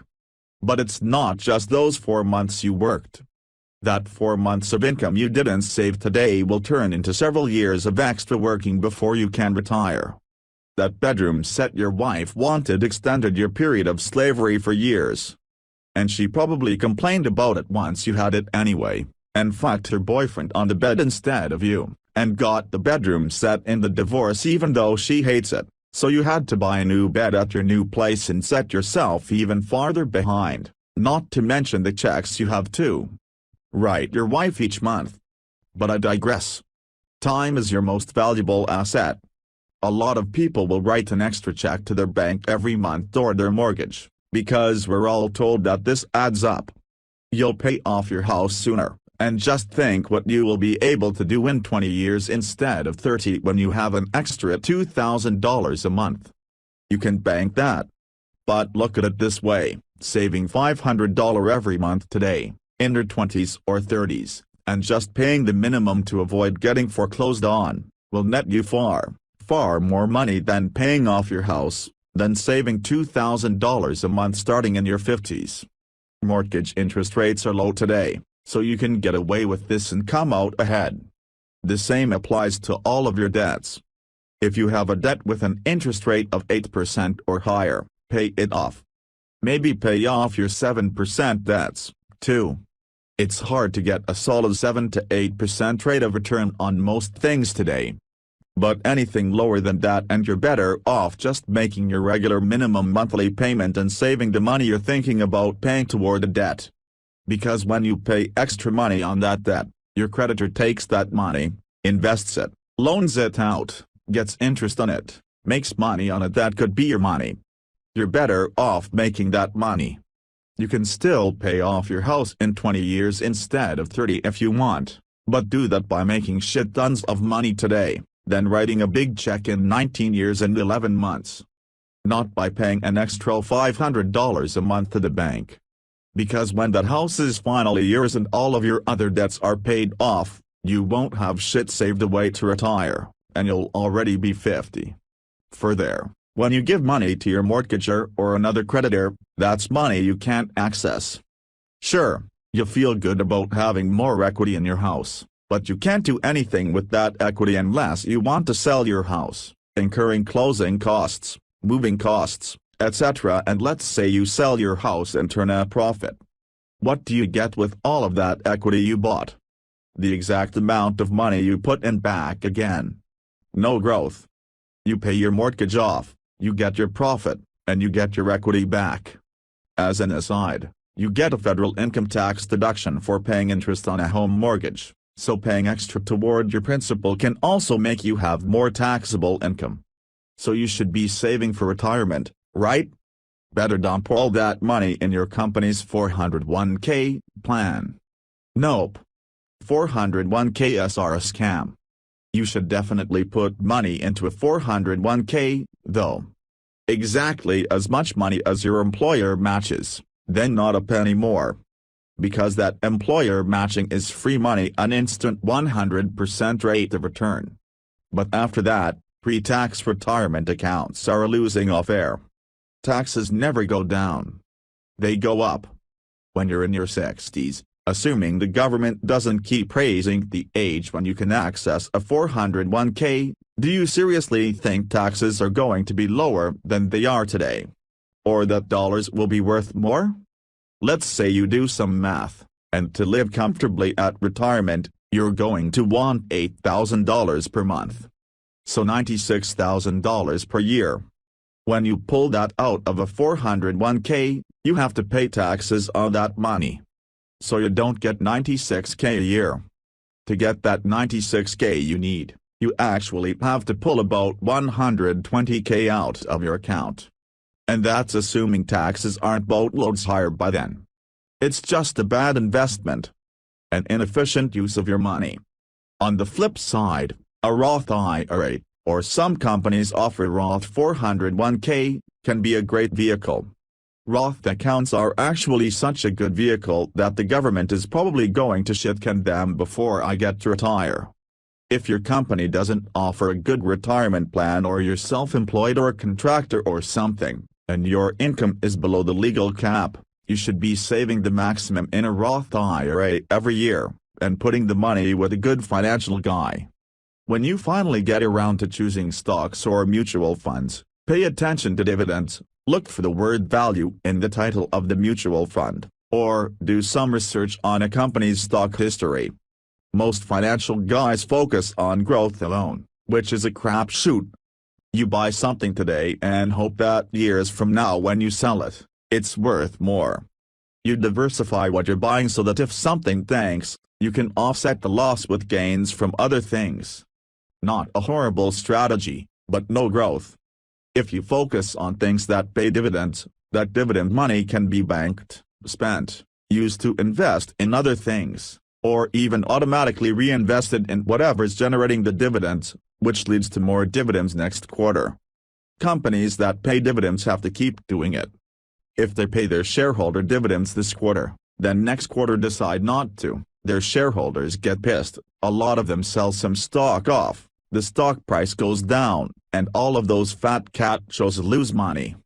Speaker 1: But it's not just those 4 months you worked. That 4 months of income you didn't save today will turn into several years of extra working before you can retire. That bedroom set your wife wanted extended your period of slavery for years. And she probably complained about it once you had it anyway, and fucked her boyfriend on the bed instead of you, and got the bedroom set in the divorce even though she hates it, so you had to buy a new bed at your new place and set yourself even farther behind, not to mention the checks you have to write your wife each month. But I digress. Time is your most valuable asset. A lot of people will write an extra check to their bank every month toward their mortgage, because we're all told that this adds up. You'll pay off your house sooner, and just think what you will be able to do in 20 years instead of 30 when you have an extra $2,000 a month. You can bank that. But look at it this way, saving $500 every month today, in your 20s or 30s, and just paying the minimum to avoid getting foreclosed on, will net you far more money than paying off your house, than saving $2,000 a month starting in your 50s. Mortgage interest rates are low today, so you can get away with this and come out ahead. The same applies to all of your debts. If you have a debt with an interest rate of 8% or higher, pay it off. Maybe pay off your 7% debts, too. It's hard to get a solid 7 to 8% rate of return on most things today. But anything lower than that and you're better off just making your regular minimum monthly payment and saving the money you're thinking about paying toward a debt. Because when you pay extra money on that debt, your creditor takes that money, invests it, loans it out, gets interest on it, makes money on it that could be your money. You're better off making that money. You can still pay off your house in 20 years instead of 30 if you want, but do that by making shit tons of money today, then writing a big check in 19 years and 11 months. Not by paying an extra $500 a month to the bank. Because when that house is finally yours and all of your other debts are paid off, you won't have shit saved away to retire, and you'll already be 50. Further, when you give money to your mortgager or another creditor, that's money you can't access. Sure, you feel good about having more equity in your house, but you can't do anything with that equity unless you want to sell your house, incurring closing costs, moving costs, etc. And let's say you sell your house and turn a profit. What do you get with all of that equity you bought? The exact amount of money you put in back again. No growth. You pay your mortgage off, you get your profit, and you get your equity back. As an aside, you get a federal income tax deduction for paying interest on a home mortgage, so paying extra toward your principal can also make you have more taxable income. So you should be saving for retirement, right? Better dump all that money in your company's 401k plan. Nope. 401k's are a scam. You should definitely put money into a 401k, though. Exactly as much money as your employer matches, then not a penny more. Because that employer matching is free money, an instant 100% rate of return. But after that, pre-tax retirement accounts are a losing affair. Taxes never go down. They go up. When you're in your 60s, assuming the government doesn't keep raising the age when you can access a 401k, do you seriously think taxes are going to be lower than they are today? Or that dollars will be worth more? Let's say you do some math, and to live comfortably at retirement, you're going to want $8,000 per month. So $96,000 per year. When you pull that out of a 401k, you have to pay taxes on that money. So you don't get $96k a year. To get that $96k you actually have to pull about $120k out of your account. And that's assuming taxes aren't boatloads higher by then. It's just a bad investment. An inefficient use of your money. On the flip side, a Roth IRA, or some companies offer Roth 401k, can be a great vehicle. Roth accounts are actually such a good vehicle that the government is probably going to shit-can them before I get to retire. If your company doesn't offer a good retirement plan, or you're self-employed or a contractor or something, and your income is below the legal cap, you should be saving the maximum in a Roth IRA every year, and putting the money with a good financial guy. When you finally get around to choosing stocks or mutual funds, pay attention to dividends. Look for the word value in the title of the mutual fund, or do some research on a company's stock history. Most financial guys focus on growth alone, which is a crapshoot. You buy something today and hope that years from now when you sell it, it's worth more. You diversify what you're buying so that if something tanks, you can offset the loss with gains from other things. Not a horrible strategy, but no growth. If you focus on things that pay dividends, that dividend money can be banked, spent, used to invest in other things, or even automatically reinvested in whatever's generating the dividends, which leads to more dividends next quarter. Companies that pay dividends have to keep doing it. If they pay their shareholder dividends this quarter, then next quarter decide not to, their shareholders get pissed, a lot of them sell some stock off, the stock price goes down, and all of those fat cat shows lose money.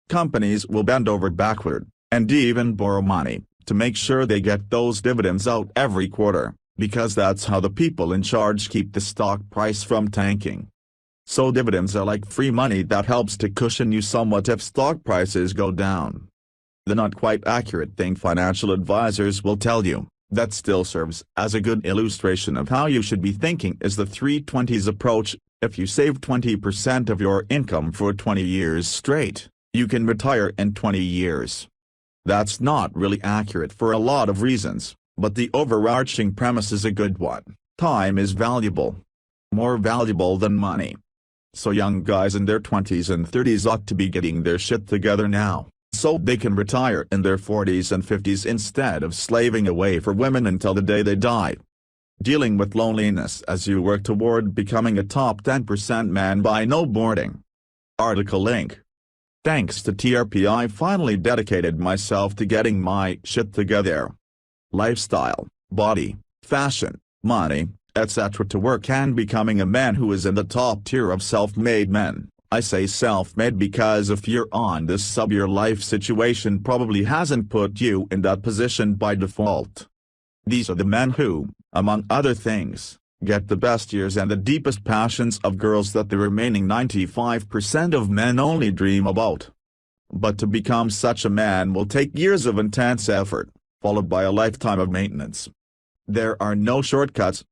Speaker 1: Companies will bend over backward, and even borrow money, to make sure they get those dividends out every quarter, because that's how the people in charge keep the stock price from tanking. So dividends are like free money that helps to cushion you somewhat if stock prices go down. The not quite accurate thing financial advisors will tell you, that still serves as a good illustration of how you should be thinking, is the 3/20s approach. If you save 20% of your income for 20 years straight, you can retire in 20 years. That's not really accurate for a lot of reasons, but the overarching premise is a good one. Time is valuable. More valuable than money. So young guys in their 20s and 30s ought to be getting their shit together now, so they can retire in their 40s and 50s instead of slaving away for women until the day they die. Dealing with loneliness as you work toward becoming a top 10% man by no boarding. Article link. Thanks to TRP, I finally dedicated myself to getting my shit together. Lifestyle, body, fashion, money, etc. to work and becoming a man who is in the top tier of self-made men. I say self-made because if you're on this sub, your life situation probably hasn't put you in that position by default. These are the men who, among other things, get the best years and the deepest passions of girls that the remaining 95% of men only dream about. But to become such a man will take years of intense effort, followed by a lifetime of maintenance. There are no shortcuts.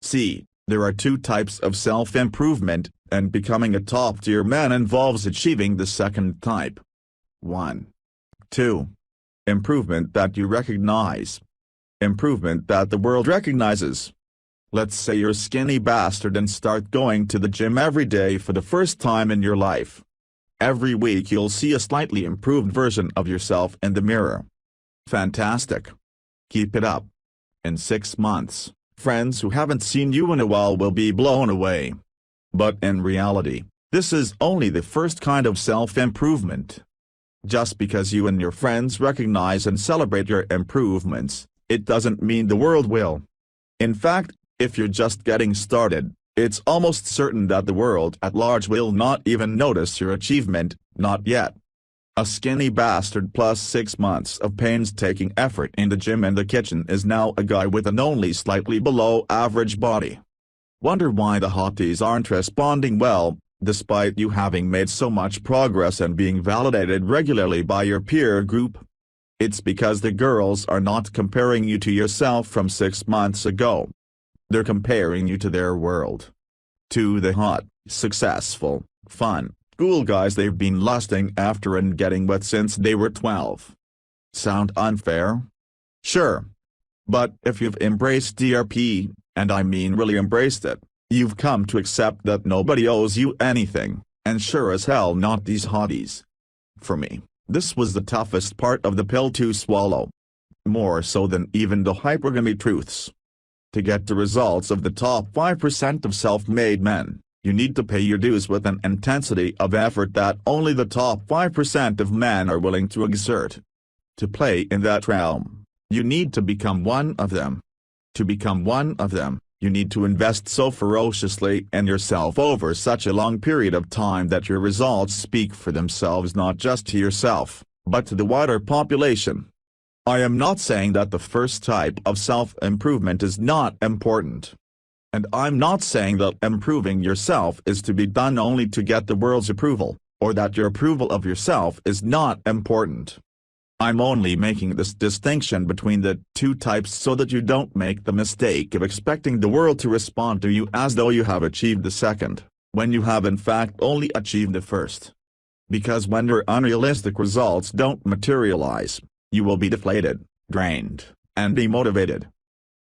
Speaker 1: See, there are two types of self-improvement, and becoming a top-tier man involves achieving the second type. 1. 2. Improvement that you recognize. Improvement that the world recognizes. Let's say you're a skinny bastard and start going to the gym every day for the first time in your life. Every week you'll see a slightly improved version of yourself in the mirror. Fantastic. Keep it up. In 6 months, friends who haven't seen you in a while will be blown away. But in reality, this is only the first kind of self-improvement. Just because you and your friends recognize and celebrate your improvements, it doesn't mean the world will. In fact, if you're just getting started, it's almost certain that the world at large will not even notice your achievement, not yet. A skinny bastard plus 6 months of painstaking effort in the gym and the kitchen is now a guy with an only slightly below average body. Wonder why the hotties aren't responding well, despite you having made so much progress and being validated regularly by your peer group? It's because the girls are not comparing you to yourself from 6 months ago. They're comparing you to their world. To the hot, successful, fun, cool guys they've been lusting after and getting with since they were 12. Sound unfair? Sure. But if you've embraced DRP, and I mean really embraced it, you've come to accept that nobody owes you anything, and sure as hell not these hotties. For me, this was the toughest part of the pill to swallow. More so than even the hypergamy truths. To get the results of the top 5% of self-made men, you need to pay your dues with an intensity of effort that only the top 5% of men are willing to exert. To play in that realm, you need to become one of them. To become one of them, you need to invest so ferociously in yourself over such a long period of time that your results speak for themselves not just to yourself, but to the wider population. I am not saying that the first type of self-improvement is not important. And I'm not saying that improving yourself is to be done only to get the world's approval, or that your approval of yourself is not important. I'm only making this distinction between the two types so that you don't make the mistake of expecting the world to respond to you as though you have achieved the second, when you have in fact only achieved the first. Because when your unrealistic results don't materialize, you will be deflated, drained, and demotivated.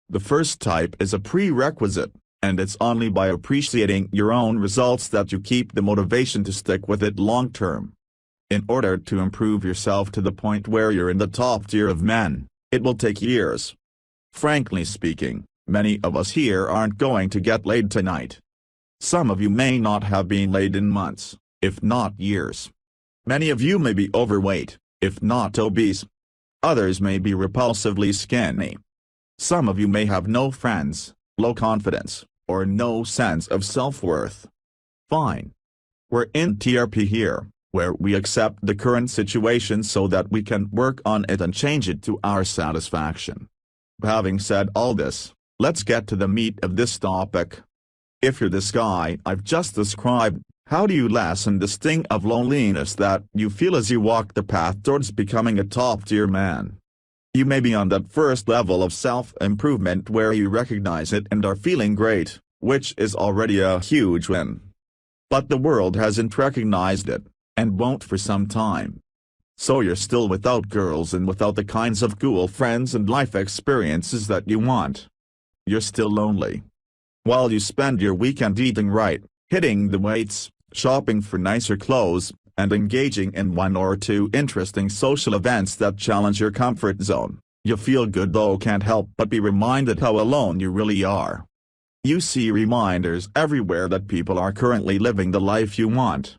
Speaker 1: The first type is a prerequisite, and it's only by appreciating your own results that you keep the motivation to stick with it long term. In order to improve yourself to the point where you're in the top tier of men, it will take years. Frankly speaking, many of us here aren't going to get laid tonight. Some of you may not have been laid in months, if not years. Many of you may be overweight, if not obese. Others may be repulsively skinny. Some of you may have no friends, low confidence, or no sense of self-worth. Fine. We're in TRP here, where we accept the current situation so that we can work on it and change it to our satisfaction. Having said all this, let's get to the meat of this topic. If you're this guy I've just described, how do you lessen the sting of loneliness that you feel as you walk the path towards becoming a top-tier man? You may be on that first level of self-improvement where you recognize it and are feeling great, which is already a huge win. But the world hasn't recognized it, and won't for some time. So you're still without girls and without the kinds of cool friends and life experiences that you want. You're still lonely. While you spend your weekend eating right, hitting the weights, shopping for nicer clothes, and engaging in one or two interesting social events that challenge your comfort zone, you feel good though can't help but be reminded how alone you really are. You see reminders everywhere that people are currently living the life you want.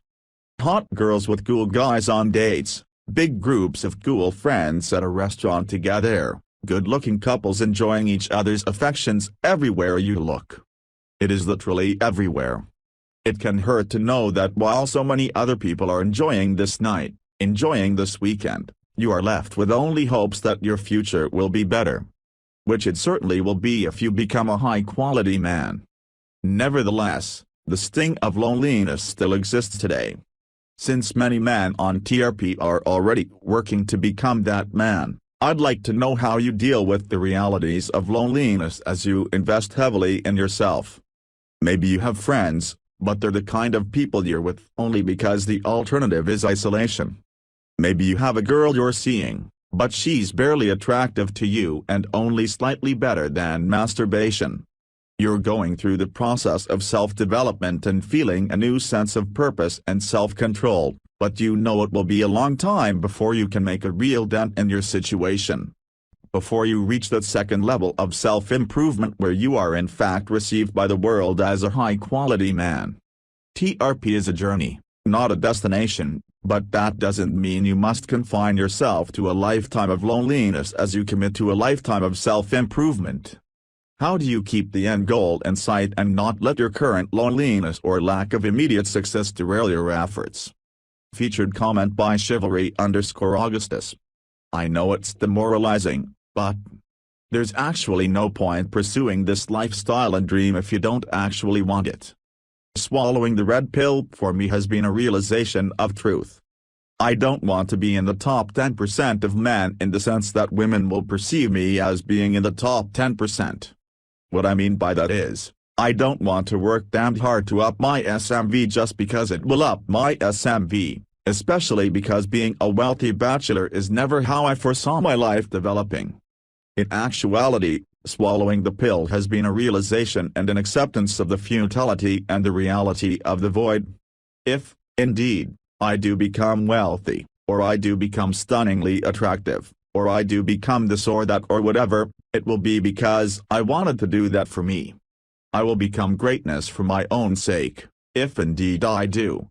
Speaker 1: Hot girls with cool guys on dates, big groups of cool friends at a restaurant together, good-looking couples enjoying each other's affections everywhere you look. It is literally everywhere. It can hurt to know that while so many other people are enjoying this night, enjoying this weekend, you are left with only hopes that your future will be better. Which it certainly will be if you become a high-quality man. Nevertheless, the sting of loneliness still exists today. Since many men on TRP are already working to become that man, I'd like to know how you deal with the realities of loneliness as you invest heavily in yourself. Maybe you have friends, but they're the kind of people you're with only because the alternative is isolation. Maybe you have a girl you're seeing, but she's barely attractive to you and only slightly better than masturbation. You're going through the process of self-development and feeling a new sense of purpose and self-control, but you know it will be a long time before you can make a real dent in your situation. Before you reach that second level of self-improvement where you are in fact received by the world as a high-quality man. TRP is a journey, not a destination, but that doesn't mean you must confine yourself to a lifetime of loneliness as you commit to a lifetime of self-improvement. How do you keep the end goal in sight and not let your current loneliness or lack of immediate success derail your efforts? Featured comment by Chivalry_Augustus. I know it's demoralizing, but there's actually no point pursuing this lifestyle and dream if you don't actually want it. Swallowing the red pill for me has been a realization of truth. I don't want to be in the top 10% of men in the sense that women will perceive me as being in the top 10%. What I mean by that is, I don't want to work damned hard to up my SMV just because it will up my SMV, especially because being a wealthy bachelor is never how I foresaw my life developing. In actuality, swallowing the pill has been a realization and an acceptance of the futility and the reality of the void. If, indeed, I do become wealthy, or I do become stunningly attractive, or I do become this or that or whatever, It will be because I wanted to do that for me. I will become greatness for my own sake, if indeed I do.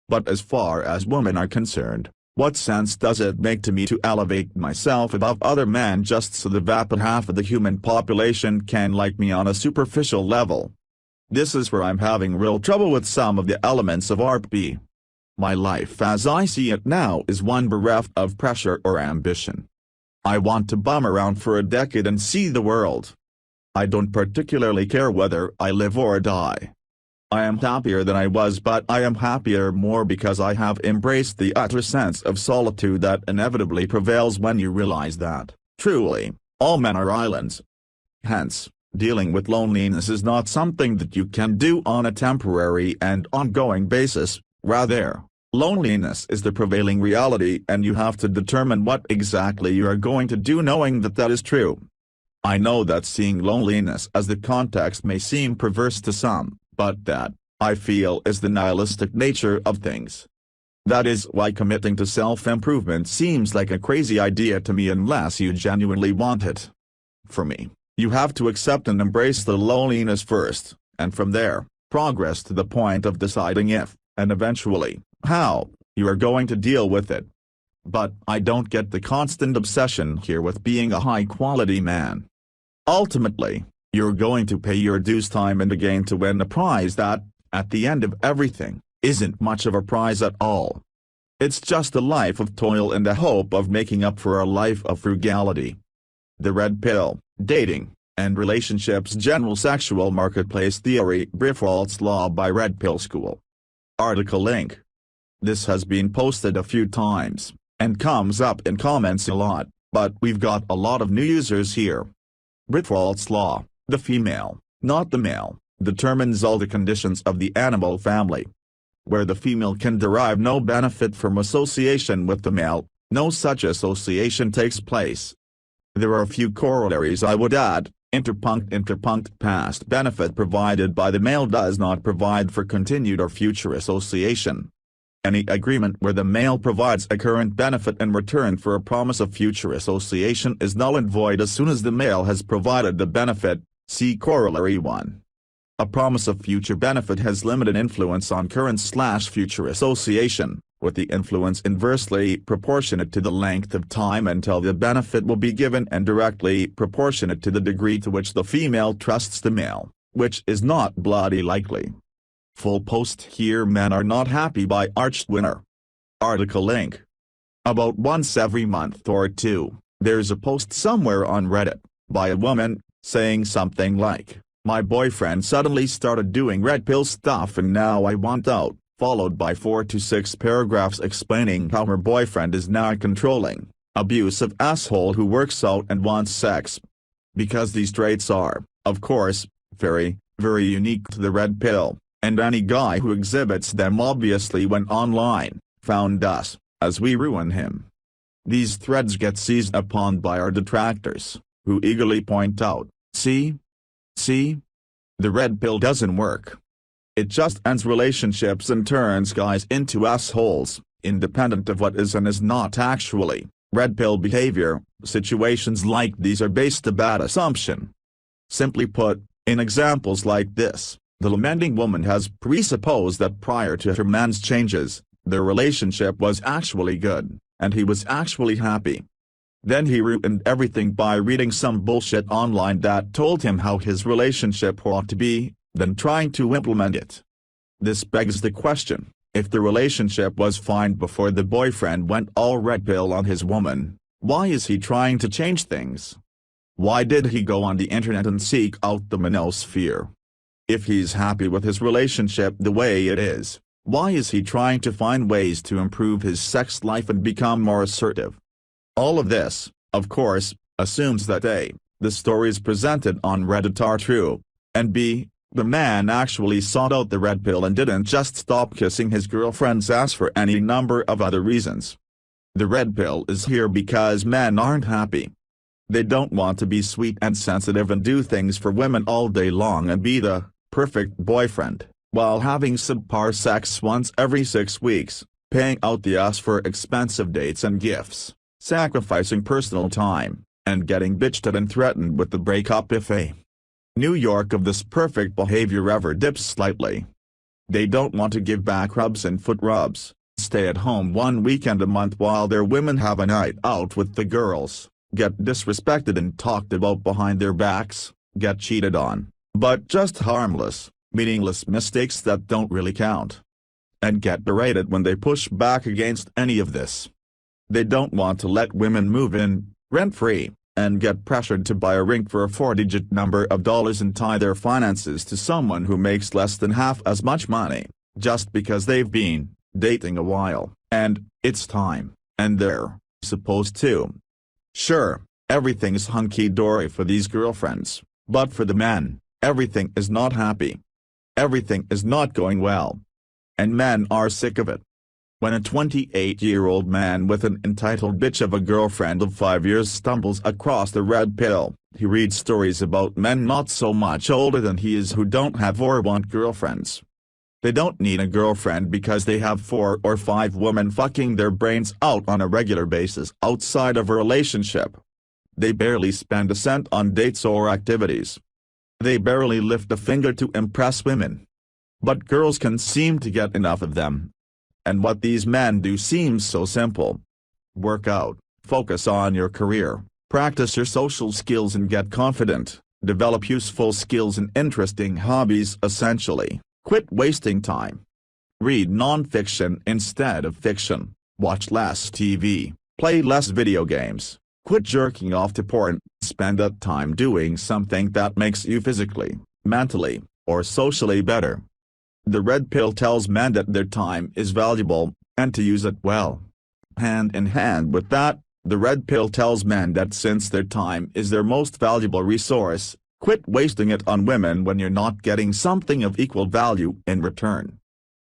Speaker 1: But as far as women are concerned, what sense does it make to me to elevate myself above other men just so the vapid half of the human population can like me on a superficial level? This is where I'm having real trouble with some of the elements of RP. My life as I see it now is one bereft of pressure or ambition. I want to bum around for a decade and see the world. I don't particularly care whether I live or die. I am happier than I was, but I am happier more because I have embraced the utter sense of solitude that inevitably prevails when you realize that, truly, all men are islands. Hence, dealing with loneliness is not something that you can do on a temporary and ongoing basis. Rather, loneliness is the prevailing reality and you have to determine what exactly you are going to do knowing that that is true. I know that seeing loneliness as the context may seem perverse to some, but that, I feel, is the nihilistic nature of things. That is why committing to self-improvement seems like a crazy idea to me unless you genuinely want it. For me, you have to accept and embrace the loneliness first, and from there, progress to the point of deciding if, and eventually, how, you are going to deal with it. But I don't get the constant obsession here with being a high-quality man. Ultimately, you're going to pay your dues time and again to win a prize that, at the end of everything, isn't much of a prize at all. It's just a life of toil and the hope of making up for a life of frugality. The Red Pill, Dating, and Relationships General Sexual Marketplace Theory Briffalt's Law by Red Pill School. Article link. This has been posted a few times, and comes up in comments a lot, but we've got a lot of new users here. Briffalt's Law, the female, not the male, determines all the conditions of the animal family. Where the female can derive no benefit from association with the male, no such association takes place. There are a few corollaries I would add. Interpunct past benefit provided by the male does not provide for continued or future association. Any agreement where the male provides a current benefit in return for a promise of future association is null and void as soon as the male has provided the benefit. See Corollary 1. A promise of future benefit has limited influence on current/future association, with the influence inversely proportionate to the length of time until the benefit will be given and directly proportionate to the degree to which the female trusts the male, which is not bloody likely. Full post here. Men Are Not Happy by Arched Winner. Article link. About once every month or two, there's a post somewhere on Reddit, by a woman, saying something like, "My boyfriend suddenly started doing red pill stuff and now I want out," followed by 4 to 6 paragraphs explaining how her boyfriend is now a controlling, abusive asshole who works out and wants sex. Because these traits are, of course, very, very unique to the red pill, and any guy who exhibits them obviously went online, found us, as we ruin him. These threads get seized upon by our detractors, who eagerly point out, see, the red pill doesn't work. It just ends relationships and turns guys into assholes, independent of what is and is not actually red pill behavior. Situations like these are based on bad assumption. Simply put, in examples like this, the lamenting woman has presupposed that prior to her man's changes, their relationship was actually good, and he was actually happy. Then he ruined everything by reading some bullshit online that told him how his relationship ought to be, then trying to implement it. This begs the question, if the relationship was fine before the boyfriend went all red pill on his woman, why is he trying to change things? Why did he go on the internet and seek out the manosphere? If he's happy with his relationship the way it is, why is he trying to find ways to improve his sex life and become more assertive? All of this, of course, assumes that A, the stories presented on Reddit are true, and B, the man actually sought out the red pill and didn't just stop kissing his girlfriend's ass for any number of other reasons. The red pill is here because men aren't happy. They don't want to be sweet and sensitive and do things for women all day long and be the perfect boyfriend, while having subpar sex once every 6 weeks, paying out the ass for expensive dates and gifts, sacrificing personal time, and getting bitched at and threatened with the breakup if a New York of this perfect behavior ever dips slightly. They don't want to give back rubs and foot rubs, stay at home one weekend a month while their women have a night out with the girls, get disrespected and talked about behind their backs, get cheated on, but just harmless, meaningless mistakes that don't really count, and get berated when they push back against any of this. They don't want to let women move in, rent-free, and get pressured to buy a ring for a 4-digit number of dollars and tie their finances to someone who makes less than half as much money, just because they've been dating a while, and it's time, and they're supposed to. Sure, everything's hunky-dory for these girlfriends, but for the men, everything is not happy. Everything is not going well. And men are sick of it. When a 28-year-old man with an entitled bitch of a girlfriend of 5 years stumbles across the red pill, he reads stories about men not so much older than he is who don't have or want girlfriends. They don't need a girlfriend because they have 4 or 5 women fucking their brains out on a regular basis outside of a relationship. They barely spend a cent on dates or activities. They barely lift a finger to impress women. But girls can seem to get enough of them. And what these men do seems so simple. Work out, focus on your career, practice your social skills and get confident, develop useful skills and interesting hobbies essentially, quit wasting time. Read non-fiction instead of fiction, watch less TV, play less video games, quit jerking off to porn, spend that time doing something that makes you physically, mentally, or socially better. The red pill tells men that their time is valuable, and to use it well. Hand in hand with that, the red pill tells men that since their time is their most valuable resource, quit wasting it on women when you're not getting something of equal value in return.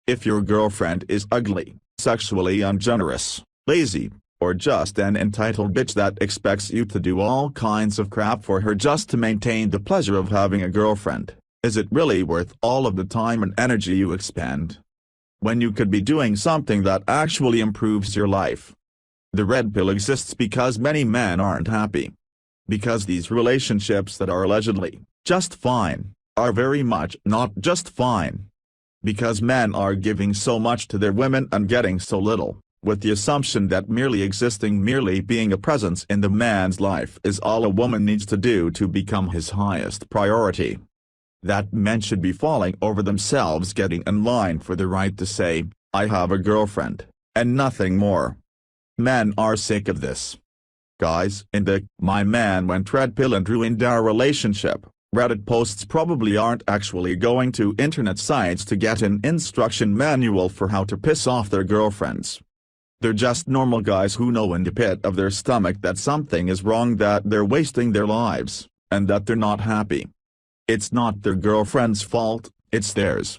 Speaker 1: If your girlfriend is ugly, sexually ungenerous, lazy, or just an entitled bitch that expects you to do all kinds of crap for her just to maintain the pleasure of having a girlfriend, is it really worth all of the time and energy you expend? When you could be doing something that actually improves your life. The red pill exists because many men aren't happy. Because these relationships that are allegedly just fine, are very much not just fine. Because men are giving so much to their women and getting so little, with the assumption that merely being a presence in the man's life is all a woman needs to do to become his highest priority. That men should be falling over themselves getting in line for the right to say, I have a girlfriend, and nothing more. Men are sick of this. Guys in the "my man went red pill and ruined our relationship" Reddit posts probably aren't actually going to internet sites to get an instruction manual for how to piss off their girlfriends. They're just normal guys who know in the pit of their stomach that something is wrong, that they're wasting their lives, and that they're not happy. It's not their girlfriend's fault, it's theirs.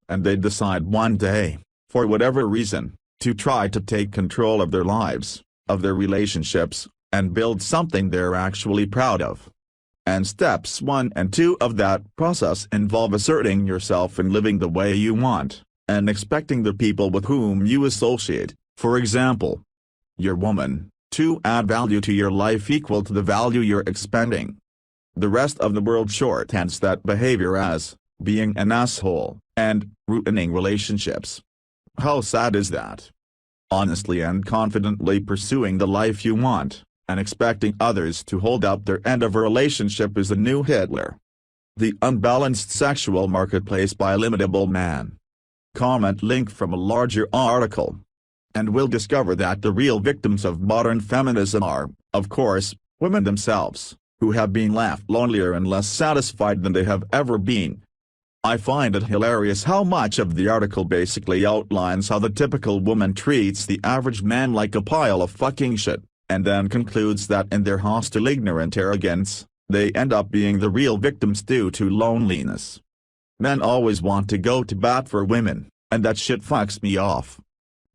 Speaker 1: And they decide one day, for whatever reason, to try to take control of their lives, of their relationships, and build something they're actually proud of. And steps 1 and 2 of that process involve asserting yourself and living the way you want, and expecting the people with whom you associate, for example, your woman, to add value to your life equal to the value you're expending. The rest of the world shorthands that behavior as being an asshole and ruining relationships. How sad is that? Honestly and confidently pursuing the life you want, and expecting others to hold up their end of a relationship is the new Hitler. The Unbalanced Sexual Marketplace by Limitable Man. Comment link from a larger article. And we'll discover that the real victims of modern feminism are, of course, women themselves, who have been left lonelier and less satisfied than they have ever been. I find it hilarious how much of the article basically outlines how the typical woman treats the average man like a pile of fucking shit, and then concludes that in their hostile ignorant arrogance, they end up being the real victims due to loneliness. Men always want to go to bat for women, and that shit fucks me off.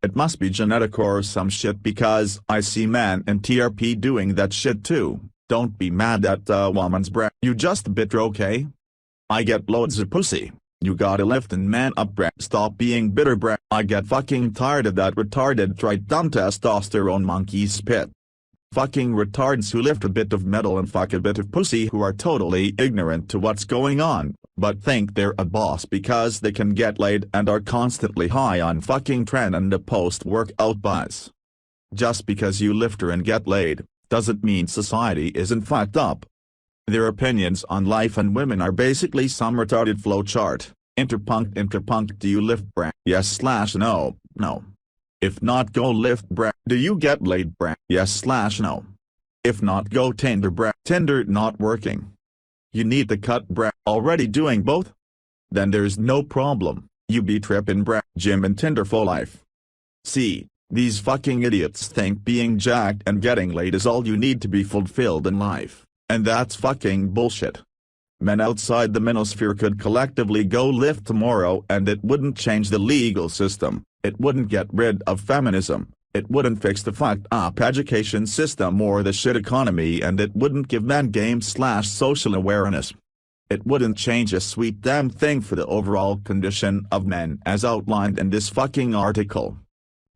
Speaker 1: It must be genetic or some shit because I see men in TRP doing that shit too. Don't be mad at a woman's breath. You just bitter, okay? I get loads of pussy. You gotta lift and man up, breath. Stop being bitter, breath. I get fucking tired of that retarded dumb testosterone monkey spit. Fucking retards who lift a bit of metal and fuck a bit of pussy, who are totally ignorant to what's going on, but think they're a boss because they can get laid and are constantly high on fucking tren and a post-workout buzz. Just because you lift her and get laid, doesn't mean society isn't fucked up. Their opinions on life and women are basically some retarded flowchart. Interpunct, do you lift brah? Yes/no, no. If not, go lift brah. Do you get laid brah? Yes/no. If not, go Tinder brah. Tinder not working. You need to cut brah. Already doing both? Then there's no problem, you be trippin' brah. Gym and Tinder for life. See, these fucking idiots think being jacked and getting laid is all you need to be fulfilled in life, and that's fucking bullshit. Men outside the manosphere could collectively go lift tomorrow and it wouldn't change the legal system, it wouldn't get rid of feminism, it wouldn't fix the fucked up education system or the shit economy, and it wouldn't give men game/social awareness. It wouldn't change a sweet damn thing for the overall condition of men as outlined in this fucking article.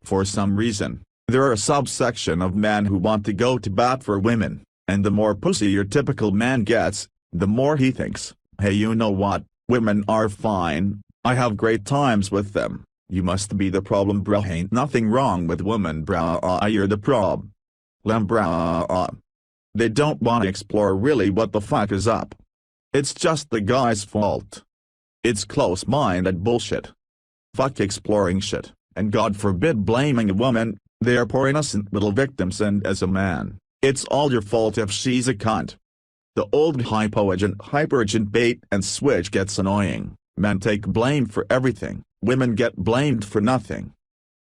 Speaker 1: For some reason, there are a subsection of men who want to go to bat for women, and the more pussy your typical man gets, the more he thinks, hey, you know what, women are fine, I have great times with them, you must be the problem bruh. Ain't nothing wrong with women bruh, you're the prob. Lem bruh. They don't wanna explore really what the fuck is up. It's just the guy's fault. It's close-minded bullshit. Fuck exploring shit, and God forbid blaming a woman, they're poor innocent little victims, and as a man, it's all your fault if she's a cunt. The old hyperagent bait and switch gets annoying. Men take blame for everything, women get blamed for nothing.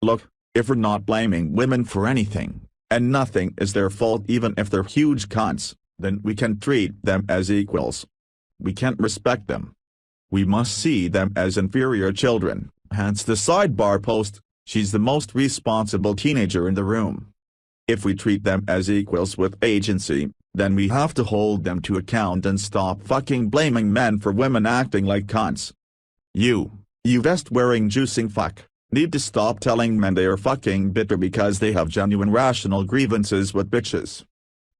Speaker 1: Look, if we're not blaming women for anything, and nothing is their fault even if they're huge cunts, then we can treat them as equals. We can't respect them. We must see them as inferior children, hence the sidebar post, she's the most responsible teenager in the room. If we treat them as equals with agency, then we have to hold them to account and stop fucking blaming men for women acting like cunts. You vest-wearing juicing fuck, need to stop telling men they are fucking bitter because they have genuine rational grievances with bitches.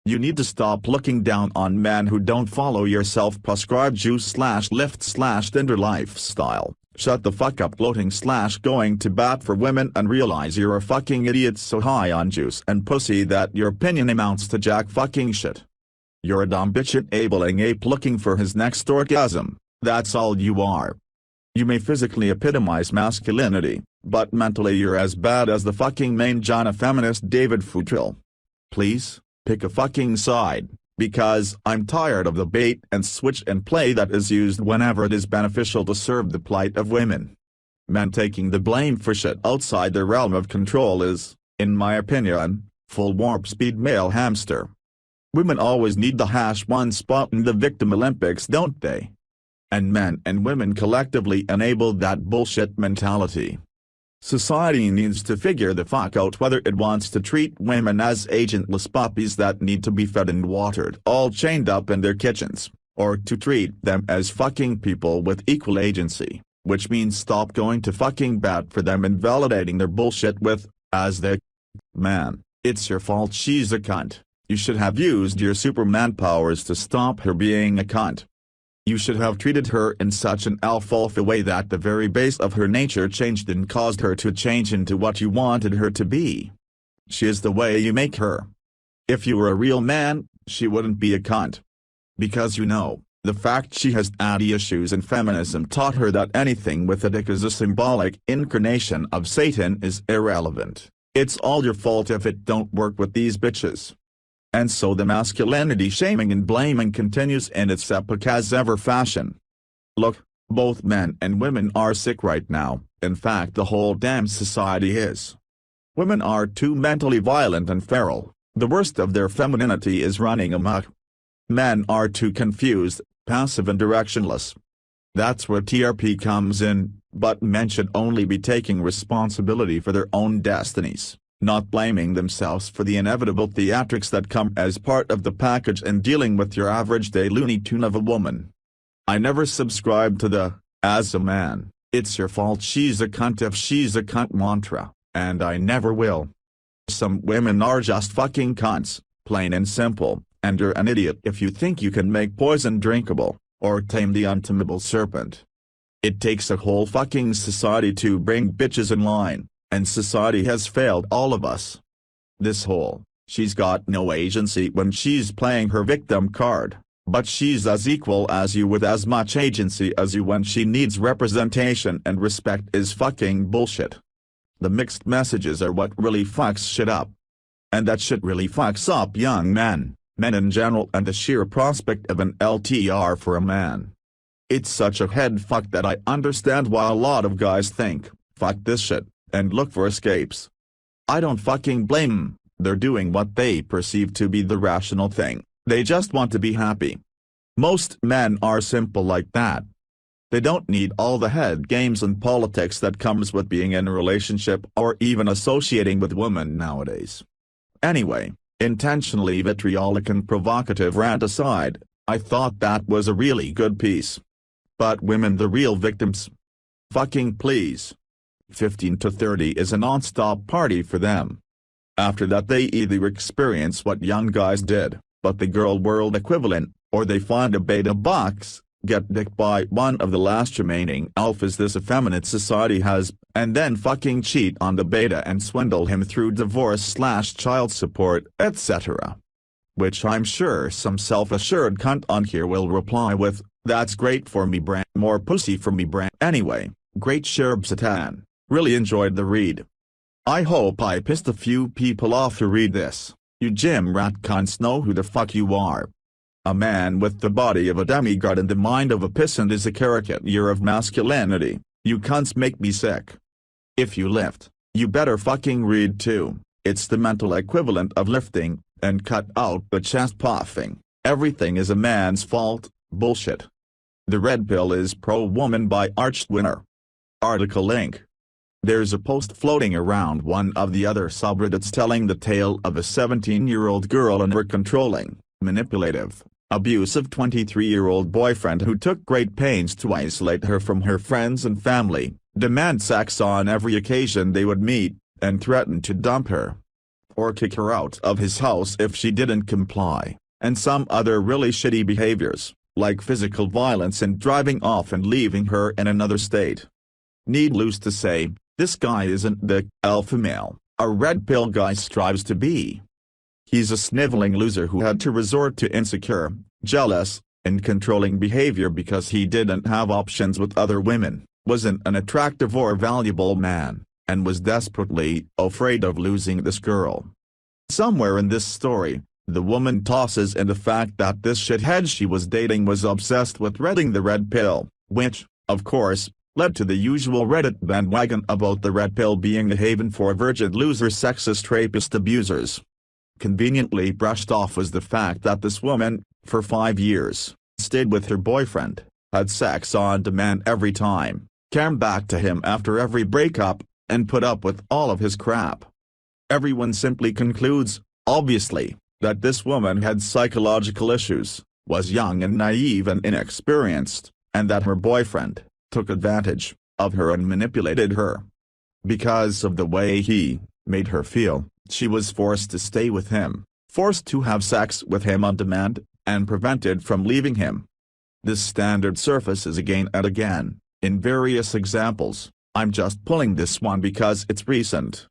Speaker 1: You need to stop looking down on men who don't follow your self-prescribed juice/lift/Tinder lifestyle. Shut the fuck up gloating/going to bat for women and realize you're a fucking idiot so high on juice and pussy that your opinion amounts to jack fucking shit. You're a dumb bitch enabling ape looking for his next orgasm, that's all you are. You may physically epitomize masculinity, but mentally you're as bad as the fucking main Jana feminist David Futrell. Please, pick a fucking side, because I'm tired of the bait and switch and play that is used whenever it is beneficial to serve the plight of women. Men taking the blame for shit outside their realm of control is, in my opinion, full warp speed male hamster. Women always need the #1 spot in the victim Olympics, don't they? And men and women collectively enable that bullshit mentality. Society needs to figure the fuck out whether it wants to treat women as agentless puppies that need to be fed and watered all chained up in their kitchens, or to treat them as fucking people with equal agency, which means stop going to fucking bat for them and validating their bullshit with, as they. Man, it's your fault she's a cunt, you should have used your Superman powers to stop her being a cunt. You should have treated her in such an alfalfa way that the very base of her nature changed and caused her to change into what you wanted her to be. She is the way you make her. If you were a real man, she wouldn't be a cunt. Because the fact she has daddy issues and feminism taught her that anything with a dick is a symbolic incarnation of Satan is irrelevant. It's all your fault if it don't work with these bitches. And so the masculinity shaming and blaming continues in its epic as ever fashion. Look, both men and women are sick right now, in fact the whole damn society is. Women are too mentally violent and feral, the worst of their femininity is running amok. Men are too confused, passive and directionless. That's where TRP comes in, but men should only be taking responsibility for their own destinies, not blaming themselves for the inevitable theatrics that come as part of the package and dealing with your average day Looney Tune of a woman. I never subscribe to the, as a man, it's your fault she's a cunt if she's a cunt mantra, and I never will. Some women are just fucking cunts, plain and simple, and you're an idiot if you think you can make poison drinkable, or tame the untamable serpent. It takes a whole fucking society to bring bitches in line, and society has failed all of us. This whole, she's got no agency when she's playing her victim card, but she's as equal as you with as much agency as you when she needs representation and respect is fucking bullshit. The mixed messages are what really fucks shit up. And that shit really fucks up young men in general, and the sheer prospect of an LTR for a man. It's such a head fuck that I understand why a lot of guys think, fuck this shit, and look for escapes. I don't fucking blame them, they're doing what they perceive to be the rational thing, they just want to be happy. Most men are simple like that. They don't need all the head games and politics that comes with being in a relationship or even associating with women nowadays. Anyway, intentionally vitriolic and provocative rant aside, I thought that was a really good piece. But women the real victims? Fucking please. 15 to 30 is a non-stop party for them. After that they either experience what young guys did, but the girl world equivalent, or they find a beta box, get dicked by one of the last remaining alphas this effeminate society has, and then fucking cheat on the beta and swindle him through divorce/child support, etc. Which I'm sure some self-assured cunt on here will reply with, that's great for me brand, more pussy for me brand. Anyway, great Sherb Satan, really enjoyed the read. I hope I pissed a few people off to read this. You gym rat cunts know who the fuck you are. A man with the body of a demigod and the mind of a pissant is a caricature of masculinity. You cunts make me sick. If you lift, you better fucking read too. It's the mental equivalent of lifting, and cut out the chest puffing. Everything is a man's fault, bullshit. The Red Pill is pro-woman by Arched Winner. Article link. There's a post floating around one of the other subreddits telling the tale of a 17-year-old girl and her controlling, manipulative, abusive 23-year-old boyfriend who took great pains to isolate her from her friends and family, demand sex on every occasion they would meet, and threaten to dump her or kick her out of his house if she didn't comply, and some other really shitty behaviors, like physical violence and driving off and leaving her in another state. Needless to say, this guy isn't the alpha male a red pill guy strives to be. He's a sniveling loser who had to resort to insecure, jealous, and controlling behavior because he didn't have options with other women, wasn't an attractive or valuable man, and was desperately afraid of losing this girl. Somewhere in this story, the woman tosses in the fact that this shithead she was dating was obsessed with reading the red pill, which, of course, led to the usual Reddit bandwagon about the red pill being a haven for virgin loser sexist rapist abusers. Conveniently brushed off was the fact that this woman, for 5 years, stayed with her boyfriend, had sex on demand every time, came back to him after every breakup, and put up with all of his crap. Everyone simply concludes, obviously, that this woman had psychological issues, was young and naive and inexperienced, and that her boyfriend took advantage of her and manipulated her. Because of the way he made her feel, she was forced to stay with him, forced to have sex with him on demand, and prevented from leaving him. This standard surfaces again and again, in various examples. I'm just pulling this one because it's recent.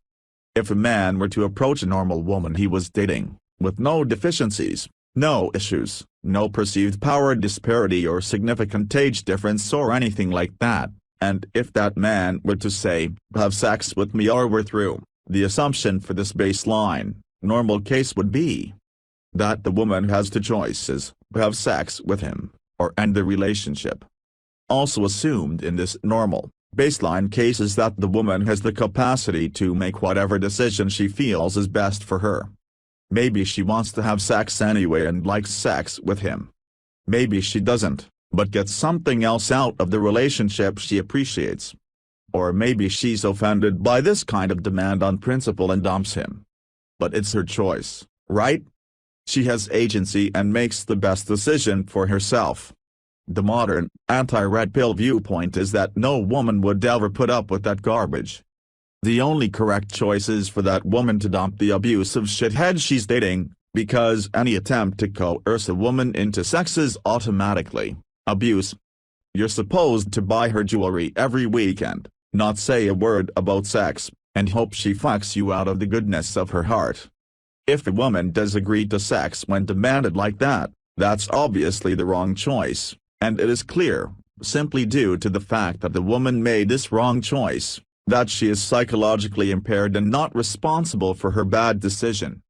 Speaker 1: If a man were to approach a normal woman he was dating, with no deficiencies, no issues, no perceived power disparity or significant age difference or anything like that, and if that man were to say, have sex with me or we're through, the assumption for this baseline, normal case would be that the woman has two choices, have sex with him, or end the relationship. Also assumed in this normal, baseline case is that the woman has the capacity to make whatever decision she feels is best for her. Maybe she wants to have sex anyway and likes sex with him. Maybe she doesn't, but gets something else out of the relationship she appreciates. Or maybe she's offended by this kind of demand on principle and dumps him. But it's her choice, right? She has agency and makes the best decision for herself. The modern, anti-red pill viewpoint is that no woman would ever put up with that garbage. The only correct choice is for that woman to dump the abusive shithead she's dating, because any attempt to coerce a woman into sex is automatically abuse. You're supposed to buy her jewelry every weekend, not say a word about sex, and hope she fucks you out of the goodness of her heart. If a woman does agree to sex when demanded like that, that's obviously the wrong choice, and it is clear, simply due to the fact that the woman made this wrong choice, that she is psychologically impaired and not responsible for her bad decision.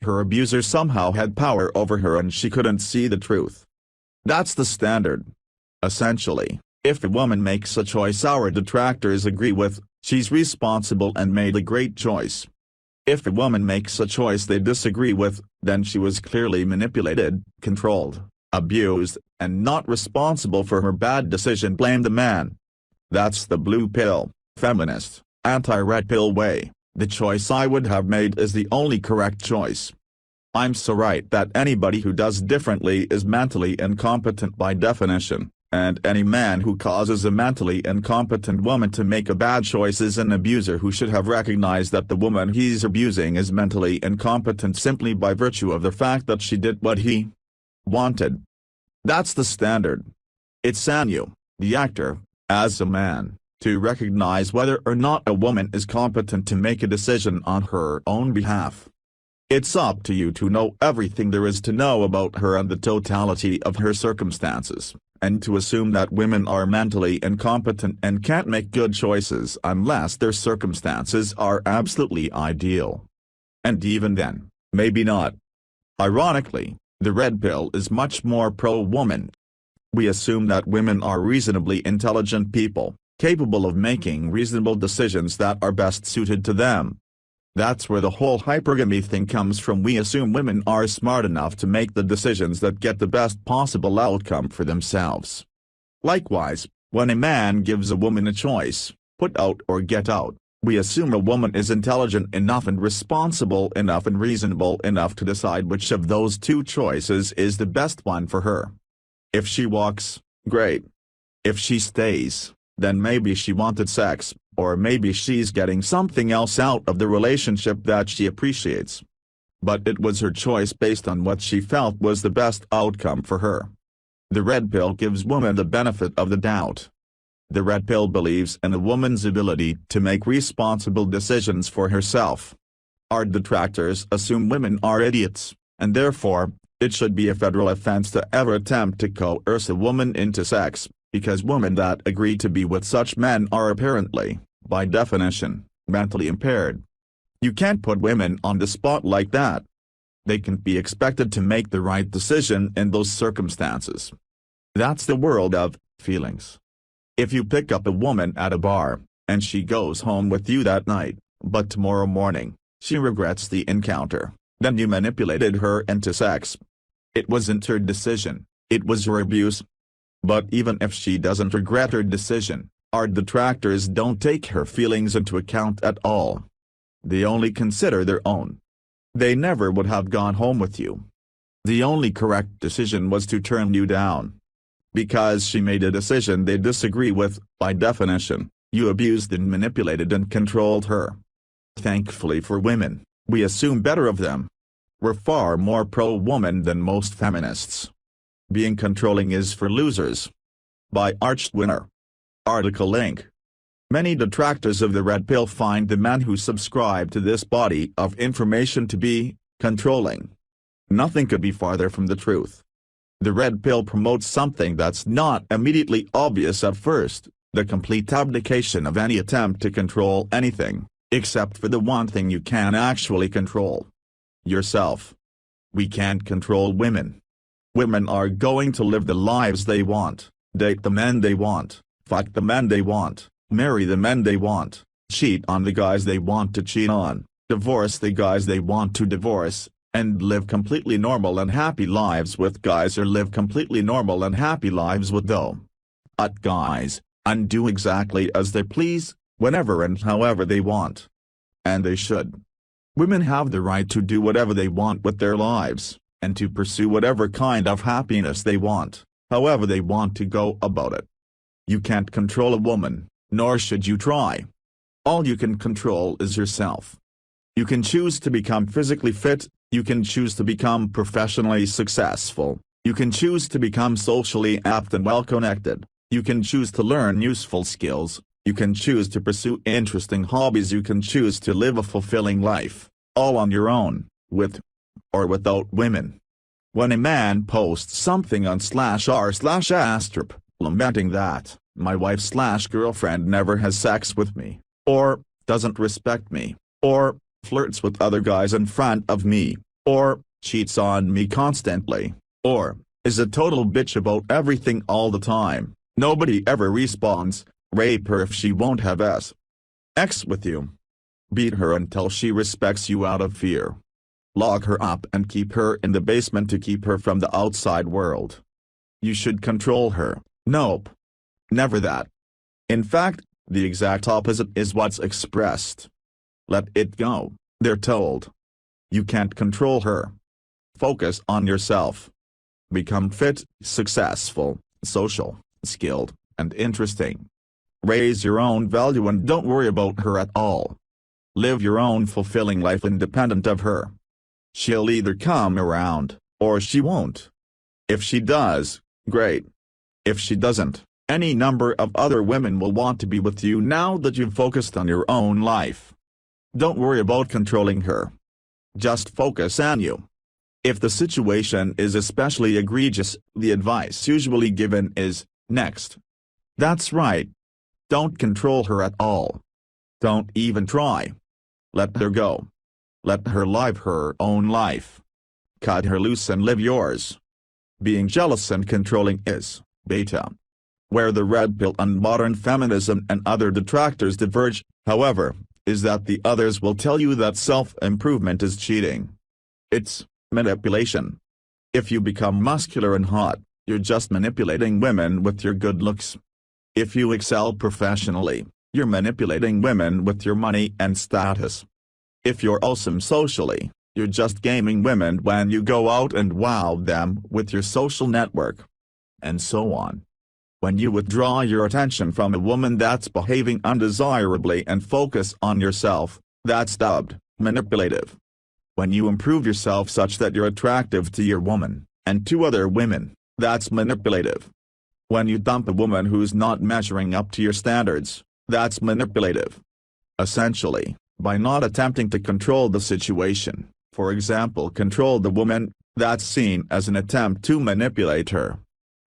Speaker 1: Her abuser somehow had power over her and she couldn't see the truth. That's the standard. Essentially, if a woman makes a choice our detractors agree with, she's responsible and made a great choice. If a woman makes a choice they disagree with, then she was clearly manipulated, controlled, abused, and not responsible for her bad decision. Blame the man. That's the blue pill, feminist, anti-red pill way. The choice I would have made is the only correct choice. I'm so right that anybody who does differently is mentally incompetent by definition, and any man who causes a mentally incompetent woman to make a bad choice is an abuser who should have recognized that the woman he's abusing is mentally incompetent simply by virtue of the fact that she did what he wanted. That's the standard. It's on you, the actor, as a man, to recognize whether or not a woman is competent to make a decision on her own behalf. It's up to you to know everything there is to know about her and the totality of her circumstances, and to assume that women are mentally incompetent and can't make good choices unless their circumstances are absolutely ideal. And even then, maybe not. Ironically, the red pill is much more pro-woman. We assume that women are reasonably intelligent people, capable of making reasonable decisions that are best suited to them. That's where the whole hypergamy thing comes from. We assume women are smart enough to make the decisions that get the best possible outcome for themselves. Likewise, when a man gives a woman a choice, put out or get out, we assume a woman is intelligent enough and responsible enough and reasonable enough to decide which of those two choices is the best one for her. If she walks, great. If she stays, then maybe she wanted sex, or maybe she's getting something else out of the relationship that she appreciates. But it was her choice based on what she felt was the best outcome for her. The red pill gives women the benefit of the doubt. The red pill believes in a woman's ability to make responsible decisions for herself. Our detractors assume women are idiots, and therefore, it should be a federal offense to ever attempt to coerce a woman into sex, because women that agree to be with such men are apparently, by definition, mentally impaired. You can't put women on the spot like that. They can't be expected to make the right decision in those circumstances. That's the world of feelings. If you pick up a woman at a bar, and she goes home with you that night, but tomorrow morning, she regrets the encounter, then you manipulated her into sex. It wasn't her decision, it was her abuse. But even if she doesn't regret her decision, our detractors don't take her feelings into account at all. They only consider their own. They never would have gone home with you. The only correct decision was to turn you down. Because she made a decision they disagree with, by definition, you abused and manipulated and controlled her. Thankfully for women, we assume better of them. We're far more pro-woman than most feminists. Being controlling is for losers. By Arch Winner. Article link. Many detractors of the red pill find the men who subscribe to this body of information to be controlling. Nothing could be farther from the truth. The red pill promotes something that's not immediately obvious at first, the complete abdication of any attempt to control anything, except for the one thing you can actually control: yourself. We can't control women. Women are going to live the lives they want, date the men they want, fuck the men they want, marry the men they want, cheat on the guys they want to cheat on, divorce the guys they want to divorce, and live completely normal and happy lives with guys, or live completely normal and happy lives with guys, and do exactly as they please, whenever and however they want. And they should. Women have the right to do whatever they want with their lives, and to pursue whatever kind of happiness they want, however they want to go about it. You can't control a woman, nor should you try. All you can control is yourself. You can choose to become physically fit, You can choose to become professionally successful. You can choose to become socially apt and well-connected. You can choose to learn useful skills. You can choose to pursue interesting hobbies. You can choose to live a fulfilling life, all on your own, with or without women. When a man posts something on /r/astrp, lamenting that my wife/girlfriend never has sex with me, or doesn't respect me, or flirts with other guys in front of me, or cheats on me constantly, or is a total bitch about everything all the time, nobody ever responds, rape her if she won't have sex with you. Beat her until she respects you out of fear. Lock her up and keep her in the basement to keep her from the outside world. You should control her. Nope. Never that. In fact, the exact opposite is what's expressed. Let it go, they're told. You can't control her. Focus on yourself. Become fit, successful, social, skilled, and interesting. Raise your own value and don't worry about her at all. Live your own fulfilling life independent of her. She'll either come around, or she won't. If she does, great. If she doesn't, any number of other women will want to be with you now that you've focused on your own life. Don't worry about controlling her. Just focus on you. If the situation is especially egregious, the advice usually given is, next. That's right. Don't control her at all. Don't even try. Let her go. Let her live her own life. Cut her loose and live yours. Being jealous and controlling is beta. Where the red pill and modern feminism and other detractors diverge, however, is that the others will tell you that self-improvement is cheating. It's manipulation. If you become muscular and hot, you're just manipulating women with your good looks. If you excel professionally, you're manipulating women with your money and status. If you're awesome socially, you're just gaming women when you go out and wow them with your social network. And so on. When you withdraw your attention from a woman that's behaving undesirably and focus on yourself, that's dubbed manipulative. When you improve yourself such that you're attractive to your woman, and to other women, that's manipulative. When you dump a woman who's not measuring up to your standards, that's manipulative. Essentially, by not attempting to control the situation, for example control the woman, that's seen as an attempt to manipulate her.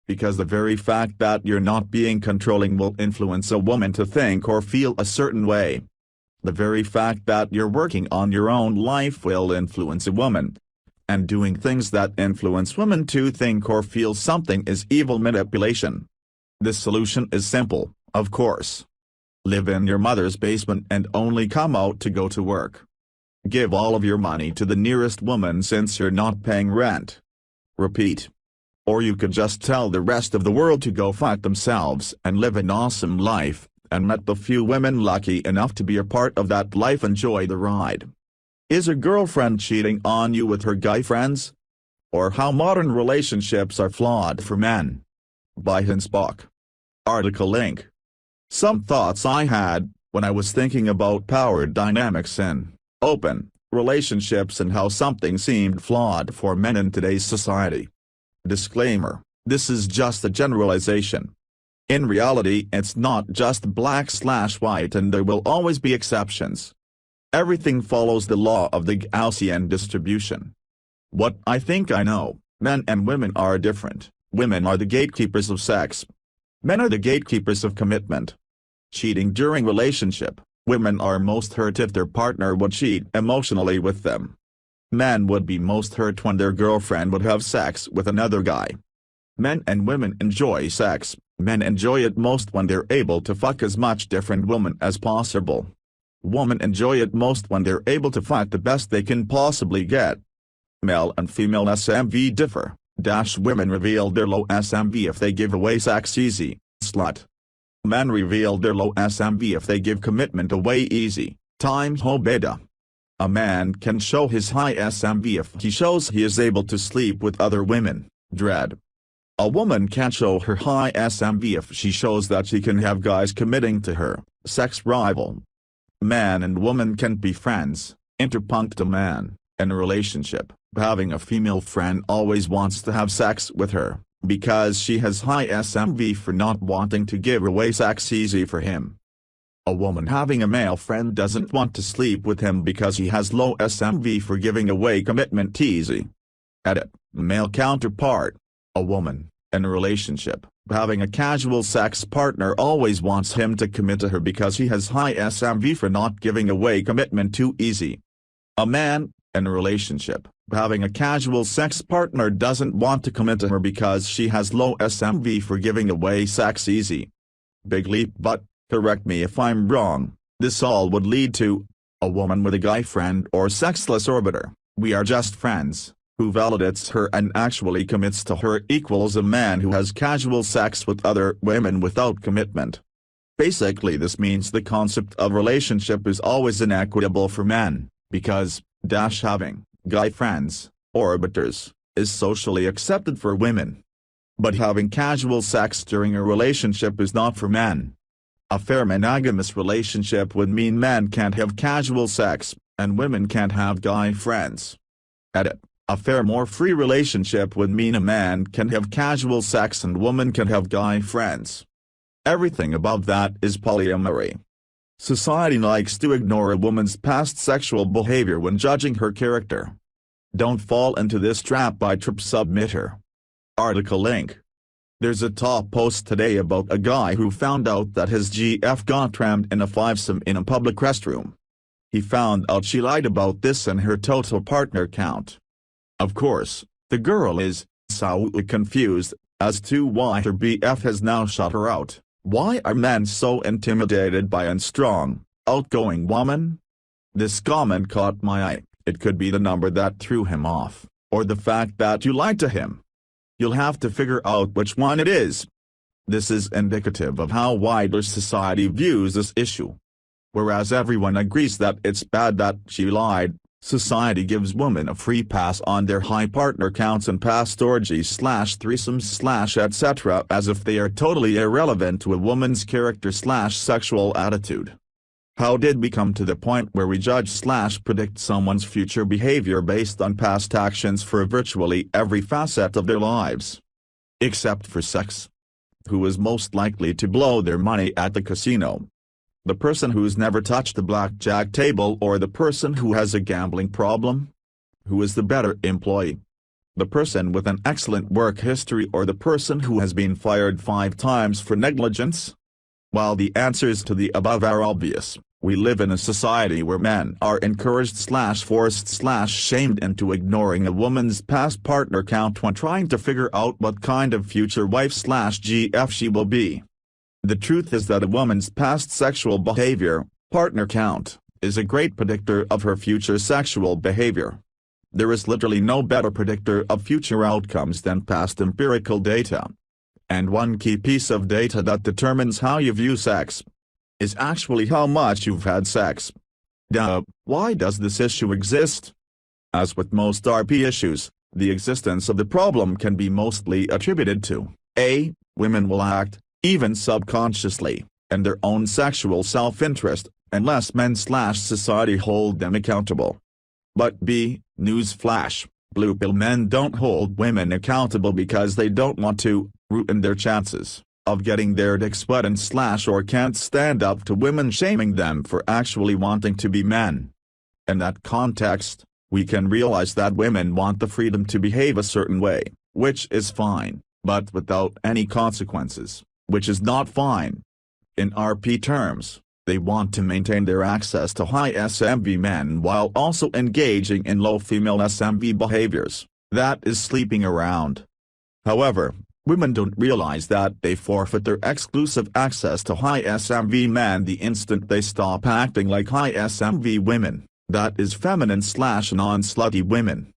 Speaker 1: Because the very fact that you're not being controlling will influence a woman to think or feel a certain way. The very fact that you're working on your own life will influence a woman. And doing things that influence women to think or feel something is evil manipulation. The solution is simple, of course. Live in your mother's basement and only come out to go to work. Give all of your money to the nearest woman since you're not paying rent. Repeat. Or you could just tell the rest of the world to go fuck themselves and live an awesome life, and let the few women lucky enough to be a part of that life enjoy the ride. Is a girlfriend cheating on you with her guy friends? Or how modern relationships are flawed for men. By Handbook. Article link. Some thoughts I had, when I was thinking about power dynamics in open relationships and how something seemed flawed for men in today's society. Disclaimer, this is just a generalization. In reality it's not just black/white and there will always be exceptions. Everything follows the law of the Gaussian distribution. What I think I know, men and women are different. Women are the gatekeepers of sex. Men are the gatekeepers of commitment. Cheating during relationship, women are most hurt if their partner would cheat emotionally with them. Men would be most hurt when their girlfriend would have sex with another guy. Men and women enjoy sex. Men enjoy it most when they're able to fuck as much different women as possible. Women enjoy it most when they're able to fuck the best they can possibly get. Male and female SMV differ. Women reveal their low SMV if they give away sex easy, slut. Men reveal their low SMV if they give commitment away easy, times ho beta. A man can show his high SMV if he shows he is able to sleep with other women, dread. A woman can show her high SMV if she shows that she can have guys committing to her, sex rival. Man and woman can be friends, interpuncta man. In a relationship, having a female friend always wants to have sex with her, because she has high SMV for not wanting to give away sex easy for him. A woman having a male friend doesn't want to sleep with him because he has low SMV for giving away commitment easy. Edit. Male counterpart. A woman, in a relationship, having a casual sex partner always wants him to commit to her because he has high SMV for not giving away commitment too easy. A man, in a relationship, having a casual sex partner doesn't want to commit to her because she has low SMV for giving away sex easy. Big leap, but, correct me if I'm wrong, this all would lead to a woman with a guy friend or sexless orbiter, we are just friends, who validates her and actually commits to her equals a man who has casual sex with other women without commitment. Basically this means the concept of relationship is always inequitable for men, because, having guy friends, orbiters, is socially accepted for women. But having casual sex during a relationship is not for men. A fair monogamous relationship would mean men can't have casual sex, and women can't have guy friends. Edit. A fair more free relationship would mean a man can have casual sex and woman can have guy friends. Everything above that is polyamory. Society likes to ignore a woman's past sexual behavior when judging her character. Don't fall into this trap by submitter. Article link. There's a top post today about a guy who found out that his GF got trammed in a fivesome in a public restroom. He found out she lied about this and her total partner count. Of course, the girl is so confused as to why her BF has now shut her out. Why are men so intimidated by a strong, outgoing woman? This comment caught my eye. It could be the number that threw him off, or the fact that you lied to him. You'll have to figure out which one it is. This is indicative of how wider society views this issue. Whereas everyone agrees that it's bad that she lied, society gives women a free pass on their high partner counts and past orgies/threesomes/ etc. as if they are totally irrelevant to a woman's character/sexual attitude. How did we come to the point where we judge/predict someone's future behavior based on past actions for virtually every facet of their lives? Except for sex. Who is most likely to blow their money at the casino? The person who's never touched a blackjack table or the person who has a gambling problem? Who is the better employee? The person with an excellent work history or the person who has been fired 5 times for negligence? While the answers to the above are obvious, we live in a society where men are encouraged/forced/shamed into ignoring a woman's past partner count when trying to figure out what kind of future wife/GF she will be. The truth is that a woman's past sexual behavior, partner count, is a great predictor of her future sexual behavior. There is literally no better predictor of future outcomes than past empirical data. And one key piece of data that determines how you view sex is actually how much you've had sex. Why does this issue exist? As with most RP issues, the existence of the problem can be mostly attributed to A. Women will act, even subconsciously, in their own sexual self-interest, unless men/society hold them accountable. But B. Newsflash, blue pill men don't hold women accountable because they don't want to ruin their chances of getting their dicks wet and/or can't stand up to women shaming them for actually wanting to be men. In that context, we can realize that women want the freedom to behave a certain way, which is fine, but without any consequences, which is not fine. In RP terms, they want to maintain their access to high SMV men while also engaging in low female SMV behaviors, that is sleeping around. However, women don't realize that they forfeit their exclusive access to high SMV men the instant they stop acting like high SMV women, that is feminine/non-slutty women.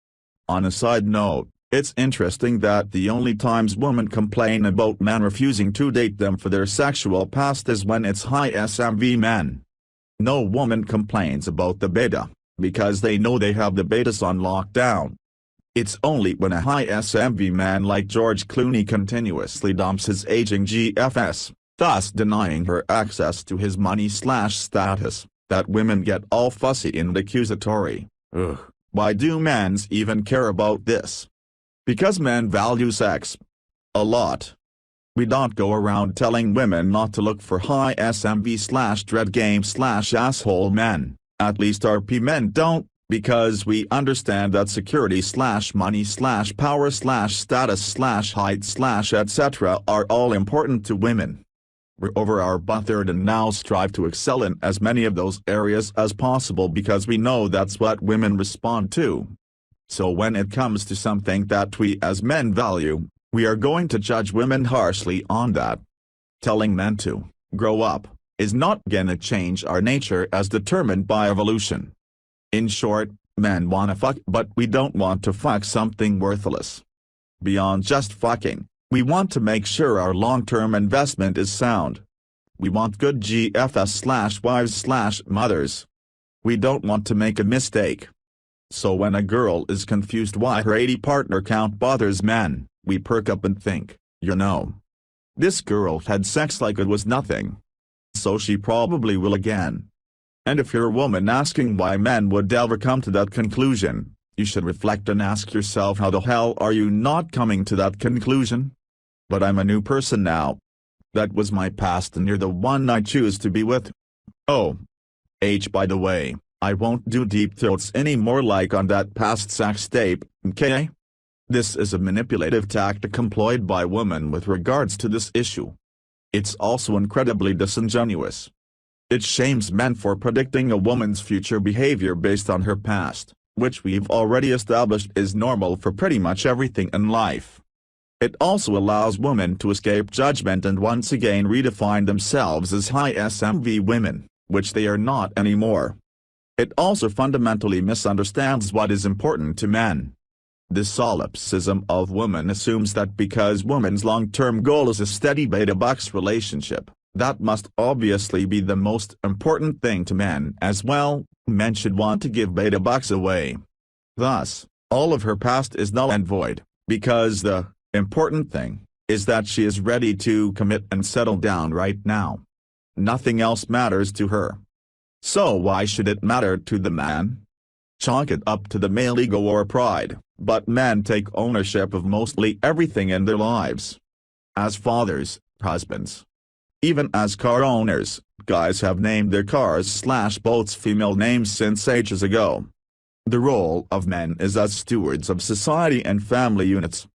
Speaker 1: On a side note, it's interesting that the only times women complain about men refusing to date them for their sexual past is when it's high SMV men. No woman complains about the beta, because they know they have the betas on lockdown. It's only when a high SMV man like George Clooney continuously dumps his aging GFS, thus denying her access to his money/status, that women get all fussy and accusatory. Ugh, Why do men even care about this? Because men value sex. A lot. We don't go around telling women not to look for high SMV/dread game/asshole men, at least RP men don't, because we understand that security/money/power/status/height/etc. are all important to women. We're over our butthurt and now strive to excel in as many of those areas as possible because we know that's what women respond to. So when it comes to something that we as men value, we are going to judge women harshly on that. Telling men to grow up is not gonna change our nature as determined by evolution. In short, men wanna fuck but we don't want to fuck something worthless. Beyond just fucking, we want to make sure our long-term investment is sound. We want good GFS/wives/mothers. We don't want to make a mistake. So when a girl is confused why her 80 partner count bothers men, we perk up and think, you know, this girl had sex like it was nothing. So she probably will again. And if you're a woman asking why men would ever come to that conclusion, you should reflect and ask yourself how the hell are you not coming to that conclusion? But I'm a new person now. That was my past and you're the one I choose to be with. Oh. By the way, I won't do deep throats anymore like on that past sex tape, okay? This is a manipulative tactic employed by women with regards to this issue. It's also incredibly disingenuous. It shames men for predicting a woman's future behavior based on her past, which we've already established is normal for pretty much everything in life. It also allows women to escape judgment and once again redefine themselves as high SMV women, which they are not anymore. It also fundamentally misunderstands what is important to men. This solipsism of women assumes that because women's long-term goal is a steady beta-bucks relationship, that must obviously be the most important thing to men as well. Men should want to give beta-bucks away. Thus, all of her past is null and void, because the important thing is that she is ready to commit and settle down right now. Nothing else matters to her. So why should it matter to the man? Chalk it up to the male ego or pride, but men take ownership of mostly everything in their lives. As fathers, husbands, even as car owners, guys have named their cars/boats female names since ages ago. The role of men is as stewards of society and family units.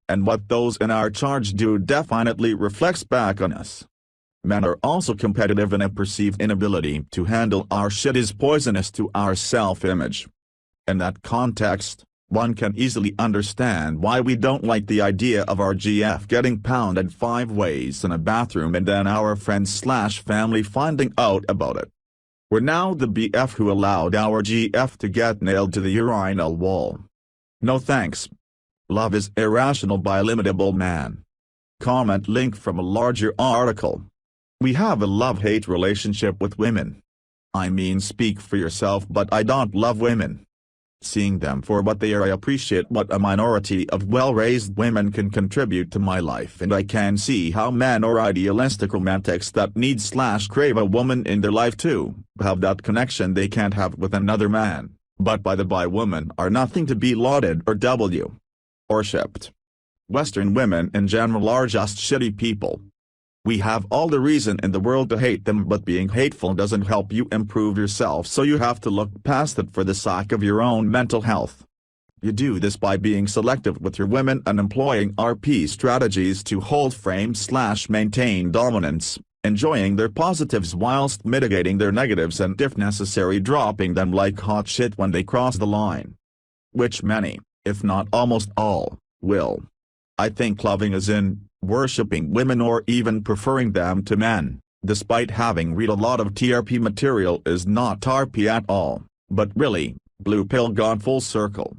Speaker 1: And what those in our charge do definitely reflects back on us. Men are also competitive and a perceived inability to handle our shit is poisonous to our self-image. In that context, one can easily understand why we don't like the idea of our GF getting pounded 5 ways in a bathroom and then our friends/family finding out about it. We're now the BF who allowed our GF to get nailed to the urinal wall. No thanks. Love is irrational by Limitable Man. Comment link from a larger article. We have a love-hate relationship with women. I mean, speak for yourself, but I don't love women. Seeing them for what they are, I appreciate what a minority of well-raised women can contribute to my life, and I can see how men or idealistic romantics that need/crave a woman in their life too have that connection they can't have with another man, but by the by, women are nothing to be lauded or worshipped. Western women in general are just shitty people. We have all the reason in the world to hate them, but being hateful doesn't help you improve yourself, so you have to look past it for the sake of your own mental health. You do this by being selective with your women and employing RP strategies to hold frame/maintain dominance, enjoying their positives whilst mitigating their negatives and if necessary dropping them like hot shit when they cross the line. Which many, if not almost all, will. I think loving as in worshipping women or even preferring them to men, despite having read a lot of TRP material, is not RP at all, but really, blue pill gone full circle.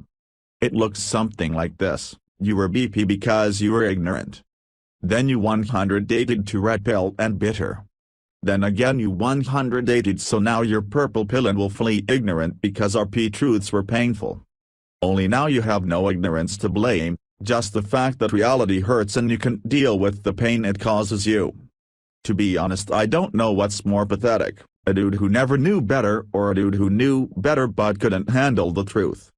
Speaker 1: It looks something like this: you were BP because you were ignorant. Then you 100 dated to red pill and bitter. Then again you 100 dated, so now you're purple pill and willfully ignorant because RP truths were painful. Only now you have no ignorance to blame, just the fact that reality hurts and you can't deal with the pain it causes you. To be honest, I don't know what's more pathetic, a dude who never knew better or a dude who knew better but couldn't handle the truth.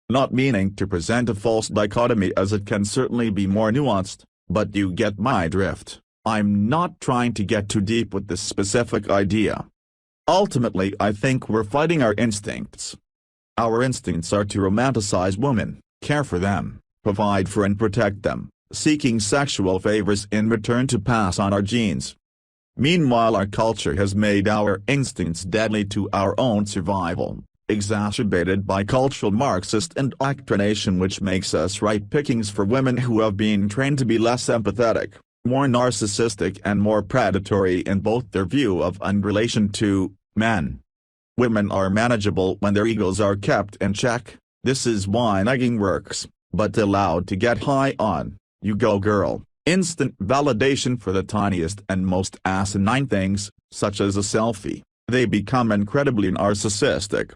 Speaker 1: Not meaning to present a false dichotomy, as it can certainly be more nuanced, but you get my drift. I'm not trying to get too deep with this specific idea. Ultimately, I think we're fighting our instincts. Our instincts are to romanticize women, care for them, provide for and protect them, seeking sexual favors in return to pass on our genes. Meanwhile, our culture has made our instincts deadly to our own survival, exacerbated by cultural Marxist indoctrination, which makes us ripe pickings for women who have been trained to be less empathetic, more narcissistic and more predatory in both their view of and relation to men. Women are manageable when their egos are kept in check. This is why nagging works, but allowed to get high on, "You go girl," instant validation for the tiniest and most asinine things, such as a selfie, they become incredibly narcissistic.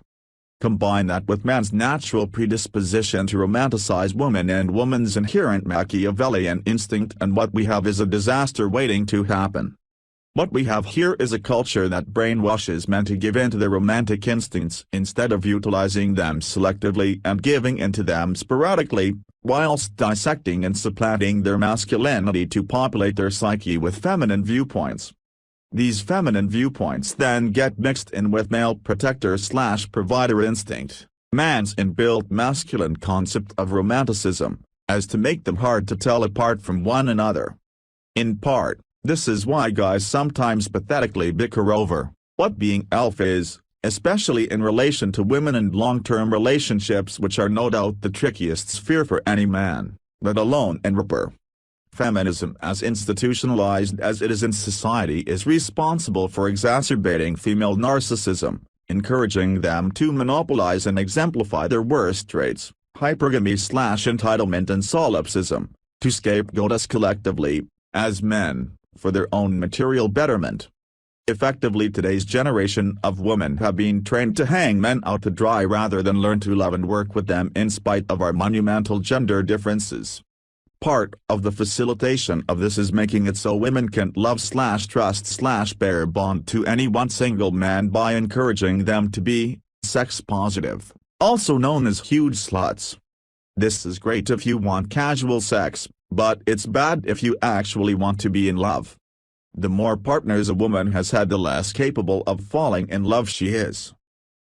Speaker 1: Combine that with man's natural predisposition to romanticize women and woman's inherent Machiavellian instinct, and what we have is a disaster waiting to happen. What we have here is a culture that brainwashes men to give in to their romantic instincts instead of utilizing them selectively and giving in to them sporadically, whilst dissecting and supplanting their masculinity to populate their psyche with feminine viewpoints. These feminine viewpoints then get mixed in with male protector/provider instinct, man's inbuilt masculine concept of romanticism, as to make them hard to tell apart from one another. In part, this is why guys sometimes pathetically bicker over what being alpha is, especially in relation to women and long-term relationships, which are no doubt the trickiest sphere for any man, let alone an rapper. Feminism, as institutionalized as it is in society, is responsible for exacerbating female narcissism, encouraging them to monopolize and exemplify their worst traits, hypergamy/entitlement and solipsism, to scapegoat us collectively, as men, for their own material betterment. Effectively, today's generation of women have been trained to hang men out to dry rather than learn to love and work with them in spite of our monumental gender differences. Part of the facilitation of this is making it so women can't love/trust/bear bond to any one single man by encouraging them to be sex positive, also known as huge sluts. This is great if you want casual sex, but it's bad if you actually want to be in love. The more partners a woman has had, the less capable of falling in love she is.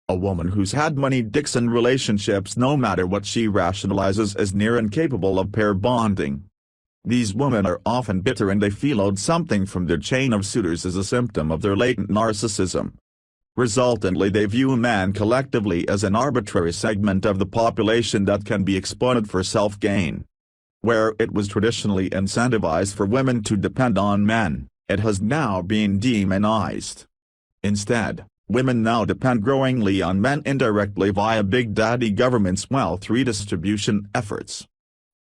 Speaker 1: A woman who's had many dicks in relationships, no matter what she rationalizes as near incapable of pair bonding. These women are often bitter and they feel owed something from their chain of suitors as a symptom of their latent narcissism. Resultantly, they view man collectively as an arbitrary segment of the population that can be exploited for self-gain. Where it was traditionally incentivized for women to depend on men, it has now been demonized. Instead, women now depend growingly on men indirectly via Big Daddy government's wealth redistribution efforts.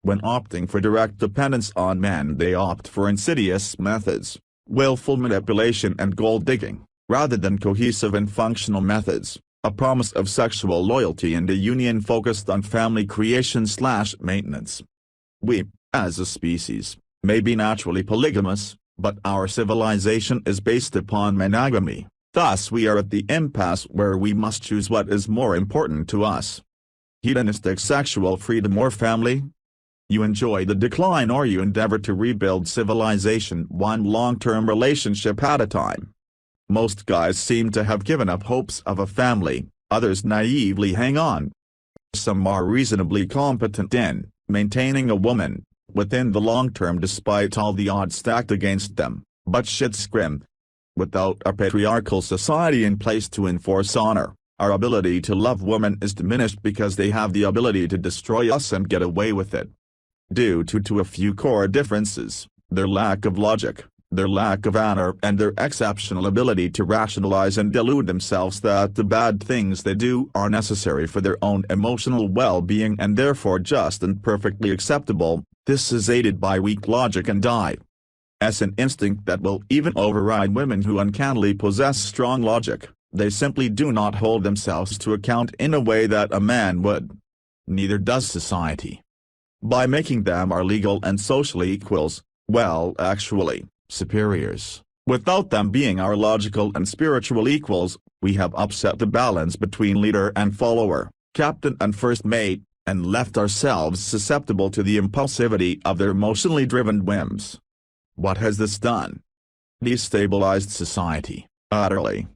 Speaker 1: When opting for direct dependence on men, they opt for insidious methods, willful manipulation and gold digging, rather than cohesive and functional methods, a promise of sexual loyalty and a union focused on family creation/maintenance. We, as a species, may be naturally polygamous, but our civilization is based upon monogamy. Thus we are at the impasse where we must choose what is more important to us. Hedonistic sexual freedom or family? You enjoy the decline or you endeavor to rebuild civilization one long-term relationship at a time. Most guys seem to have given up hopes of a family, others naively hang on. Some are reasonably competent in maintaining a woman within the long term despite all the odds stacked against them, but shit's grim. Without a patriarchal society in place to enforce honor, our ability to love women is diminished because they have the ability to destroy us and get away with it. Due to a few core differences, their lack of logic, their lack of honor and their exceptional ability to rationalize and delude themselves that the bad things they do are necessary for their own emotional well-being and therefore just and perfectly acceptable, this is aided by weak logic and an instinct that will even override women who uncannily possess strong logic. They simply do not hold themselves to account in a way that a man would. Neither does society. By making them our legal and social equals, well actually, superiors, without them being our logical and spiritual equals, we have upset the balance between leader and follower, captain and first mate, and left ourselves susceptible to the impulsivity of their emotionally driven whims. What has this done? Destabilized society, utterly.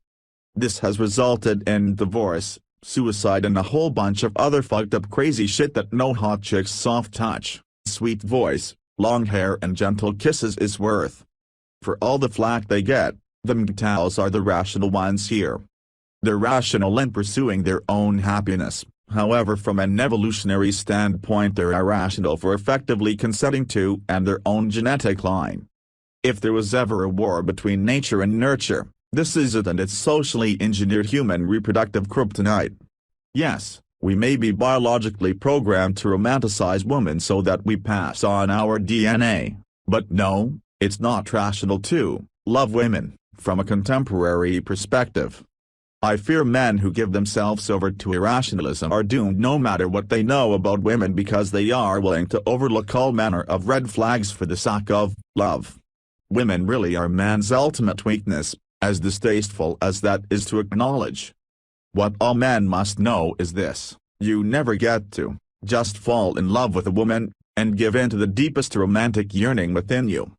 Speaker 1: This has resulted in divorce, suicide and a whole bunch of other fucked up crazy shit that no hot chick's soft touch, sweet voice, long hair and gentle kisses is worth. For all the flack they get, the MGTOWs are the rational ones here. They're rational in pursuing their own happiness, however from an evolutionary standpoint they're irrational for effectively consenting to and their own genetic line. If there was ever a war between nature and nurture, this is it, and it's socially engineered human reproductive kryptonite. Yes, we may be biologically programmed to romanticize women so that we pass on our DNA, but no, it's not rational to love women, from a contemporary perspective. I fear men who give themselves over to irrationalism are doomed no matter what they know about women because they are willing to overlook all manner of red flags for the sake of love. Women really are man's ultimate weakness, as distasteful as that is to acknowledge. What all men must know is this: you never get to just fall in love with a woman and give in to the deepest romantic yearning within you.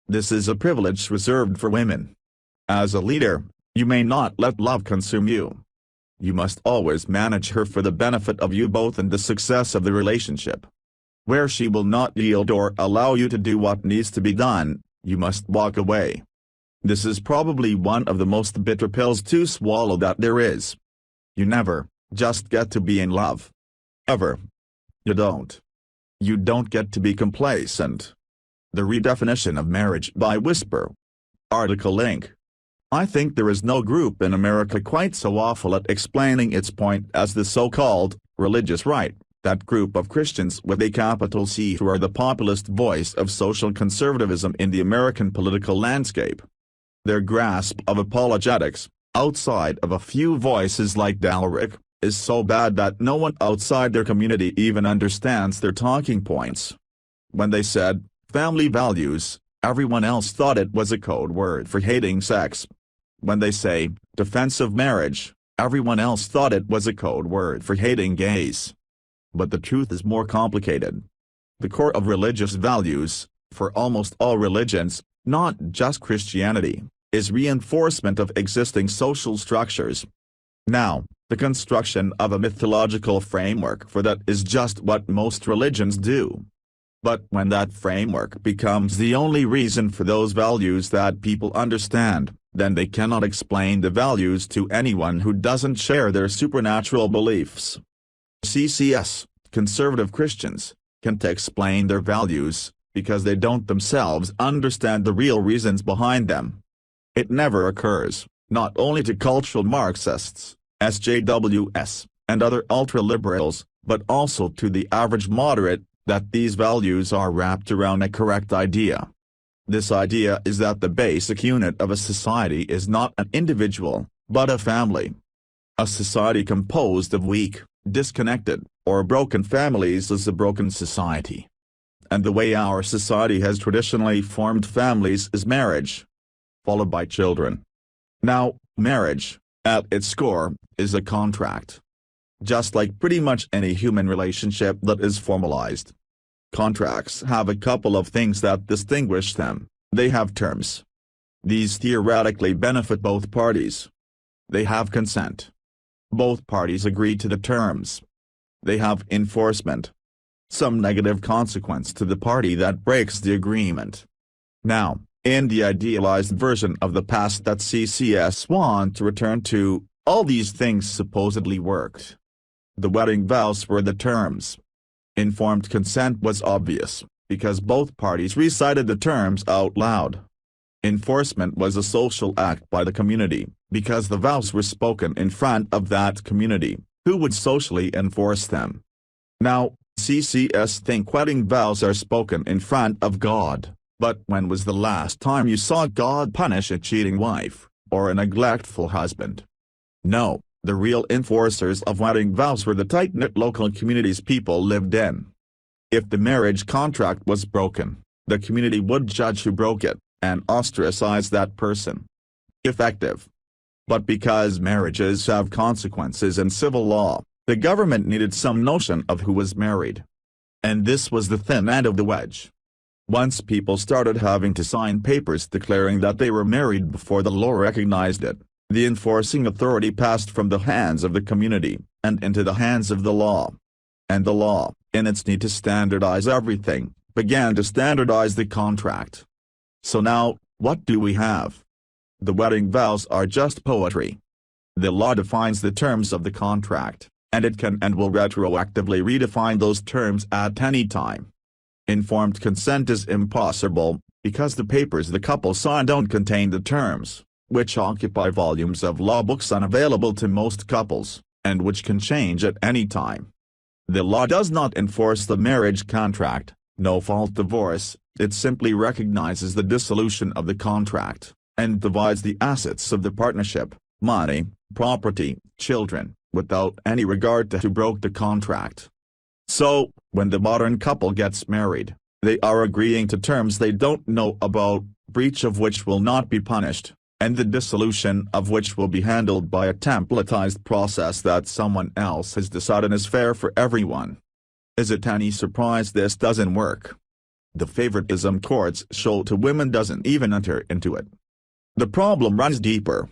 Speaker 1: This is a privilege reserved for women. As a leader, you may not let love consume you. You must always manage her for the benefit of you both and the success of the relationship. Where she will not yield or allow you to do what needs to be done, you must walk away. This is probably one of the most bitter pills to swallow that there is. You never just get to be in love. Ever. You don't. You don't get to be complacent. The redefinition of marriage by whisper. Article link. I think there is no group in America quite so awful at explaining its point as the so-called religious right, that group of Christians with a capital C who are the populist voice of social conservatism in the American political landscape. Their grasp of apologetics, outside of a few voices like Dalric, is so bad that no one outside their community even understands their talking points. When they said, family values, everyone else thought it was a code word for hating sex. When they say, defense of marriage, everyone else thought it was a code word for hating gays. But the truth is more complicated. The core of religious values, for almost all religions, not just Christianity, is reinforcement of existing social structures. Now, the construction of a mythological framework for that is just what most religions do. But when that framework becomes the only reason for those values that people understand, then they cannot explain the values to anyone who doesn't share their supernatural beliefs. CCS, conservative Christians, can't explain their values, because they don't themselves understand the real reasons behind them. It never occurs, not only to cultural Marxists, SJWs, and other ultra-liberals, but also to the average moderate, that these values are wrapped around a correct idea. This idea is that the basic unit of a society is not an individual, but a family. A society composed of weak, disconnected, or broken families is a broken society. And the way our society has traditionally formed families is marriage, followed by children. Now, marriage, at its core, is a contract. Just like pretty much any human relationship that is formalized. Contracts have a couple of things that distinguish them. They have terms. These theoretically benefit both parties. They have consent. Both parties agree to the terms. They have enforcement. Some negative consequence to the party that breaks the agreement. Now, in the idealized version of the past that CCS want to return to, all these things supposedly worked. The wedding vows were the terms. Informed consent was obvious, because both parties recited the terms out loud. Enforcement was a social act by the community, because the vows were spoken in front of that community, who would socially enforce them. Now, CCS think wedding vows are spoken in front of God, but when was the last time you saw God punish a cheating wife, or a neglectful husband? No. The real enforcers of wedding vows were the tight-knit local communities people lived in. If the marriage contract was broken, the community would judge who broke it, and ostracize that person. Effective. But because marriages have consequences in civil law, The government needed some notion of who was married. And this was the thin end of the wedge. Once people started having to sign papers declaring that they were married before the law recognized it, the enforcing authority passed from the hands of the community, and into the hands of the law. And the law, in its need to standardize everything, began to standardize the contract. So now, what do we have? The wedding vows are just poetry. The law defines the terms of the contract, and it can and will retroactively redefine those terms at any time. Informed consent is impossible, because the papers the couple sign don't contain the terms, which occupy volumes of law books unavailable to most couples, and which can change at any time. The law does not enforce the marriage contract, no-fault divorce, it simply recognizes the dissolution of the contract, and divides the assets of the partnership, money, property, children, without any regard to who broke the contract. So, when the modern couple gets married, they are agreeing to terms they don't know about, breach of which will not be punished, and the dissolution of which will be handled by a templatized process that someone else has decided is fair for everyone. Is it any surprise this doesn't work? The favoritism courts show to women doesn't even enter into it. The problem runs deeper.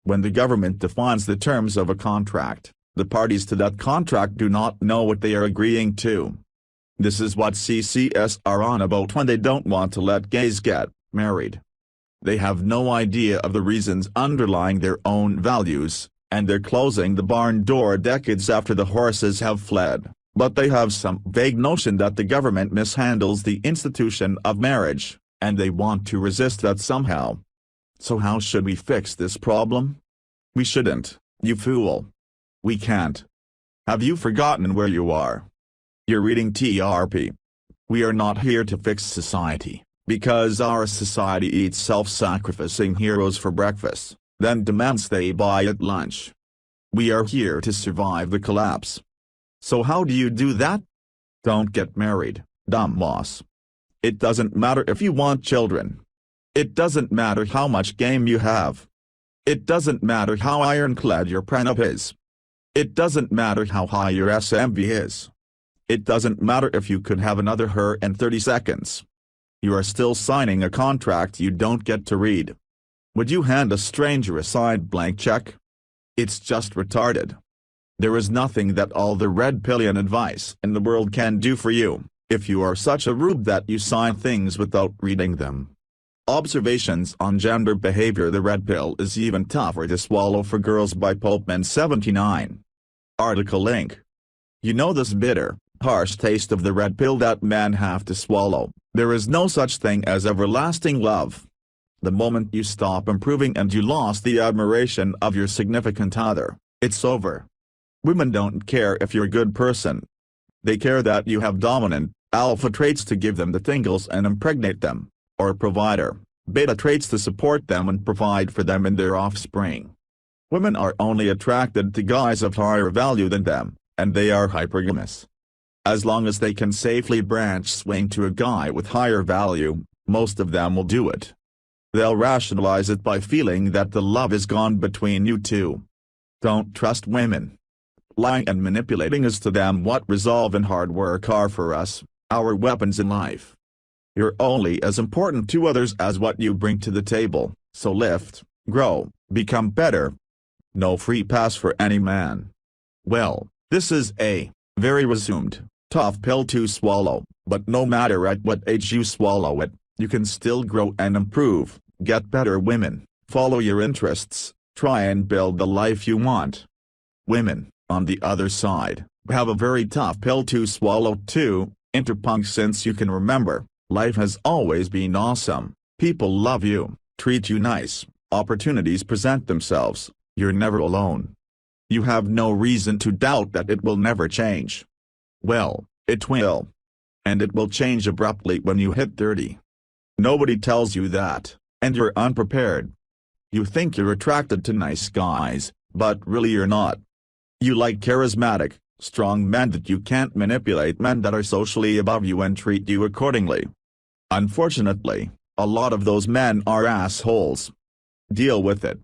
Speaker 1: When the government defines the terms of a contract, the parties to that contract do not know what they are agreeing to. This is what CCS are on about when they don't want to let gays get married. They have no idea of the reasons underlying their own values, and they're closing the barn door decades after the horses have fled, but they have some vague notion that the government mishandles the institution of marriage, and they want to resist that somehow. So how should we fix this problem? We shouldn't, you fool. We can't. Have you forgotten where you are? You're reading TRP. We are not here to fix society, because our society eats self-sacrificing heroes for breakfast, then demands they buy at lunch. We are here to survive the collapse. So how do you do that? Don't get married, dumbass. It doesn't matter if you want children. It doesn't matter how much game you have. It doesn't matter how ironclad your prenup is. It doesn't matter how high your SMV is. It doesn't matter if you could have another her in 30 seconds. You are still signing a contract you don't get to read. Would you hand a stranger a signed blank check? It's just retarded. There is nothing that all the red pillion advice in the world can do for you, if you are such a rube that you sign things without reading them. Observations on gender behavior. The red pill is even tougher to swallow for girls by Popeman 79. Article link. You know this bitter, harsh taste of the red pill that men have to swallow. There is no such thing as everlasting love. The moment you stop improving and you lost the admiration of your significant other, it's over. Women don't care if you're a good person. They care that you have dominant, alpha traits to give them the tingles and impregnate them, or provider, beta traits to support them and provide for them and their offspring. Women are only attracted to guys of higher value than them, and they are hypergamous. As long as they can safely branch swing to a guy with higher value, most of them will do it. They'll rationalize it by feeling that the love is gone between you two. Don't trust women. Lying and manipulating is to them what resolve and hard work are for us, our weapons in life. You're only as important to others as what you bring to the table, so lift, grow, become better. No free pass for any man. Well, this is a very resumed, tough pill to swallow, but no matter at what age you swallow it, you can still grow and improve, get better women, follow your interests, try and build the life you want. Women, on the other side, have a very tough pill to swallow too. Interpunk. Since you can remember, life has always been awesome, people love you, treat you nice, opportunities present themselves, you're never alone. You have no reason to doubt that it will never change. Well, it will. And it will change abruptly when you hit 30. Nobody tells you that, and you're unprepared. You think you're attracted to nice guys, but really you're not. You like charismatic, strong men that you can't manipulate, men that are socially above you and treat you accordingly. Unfortunately, a lot of those men are assholes. Deal with it.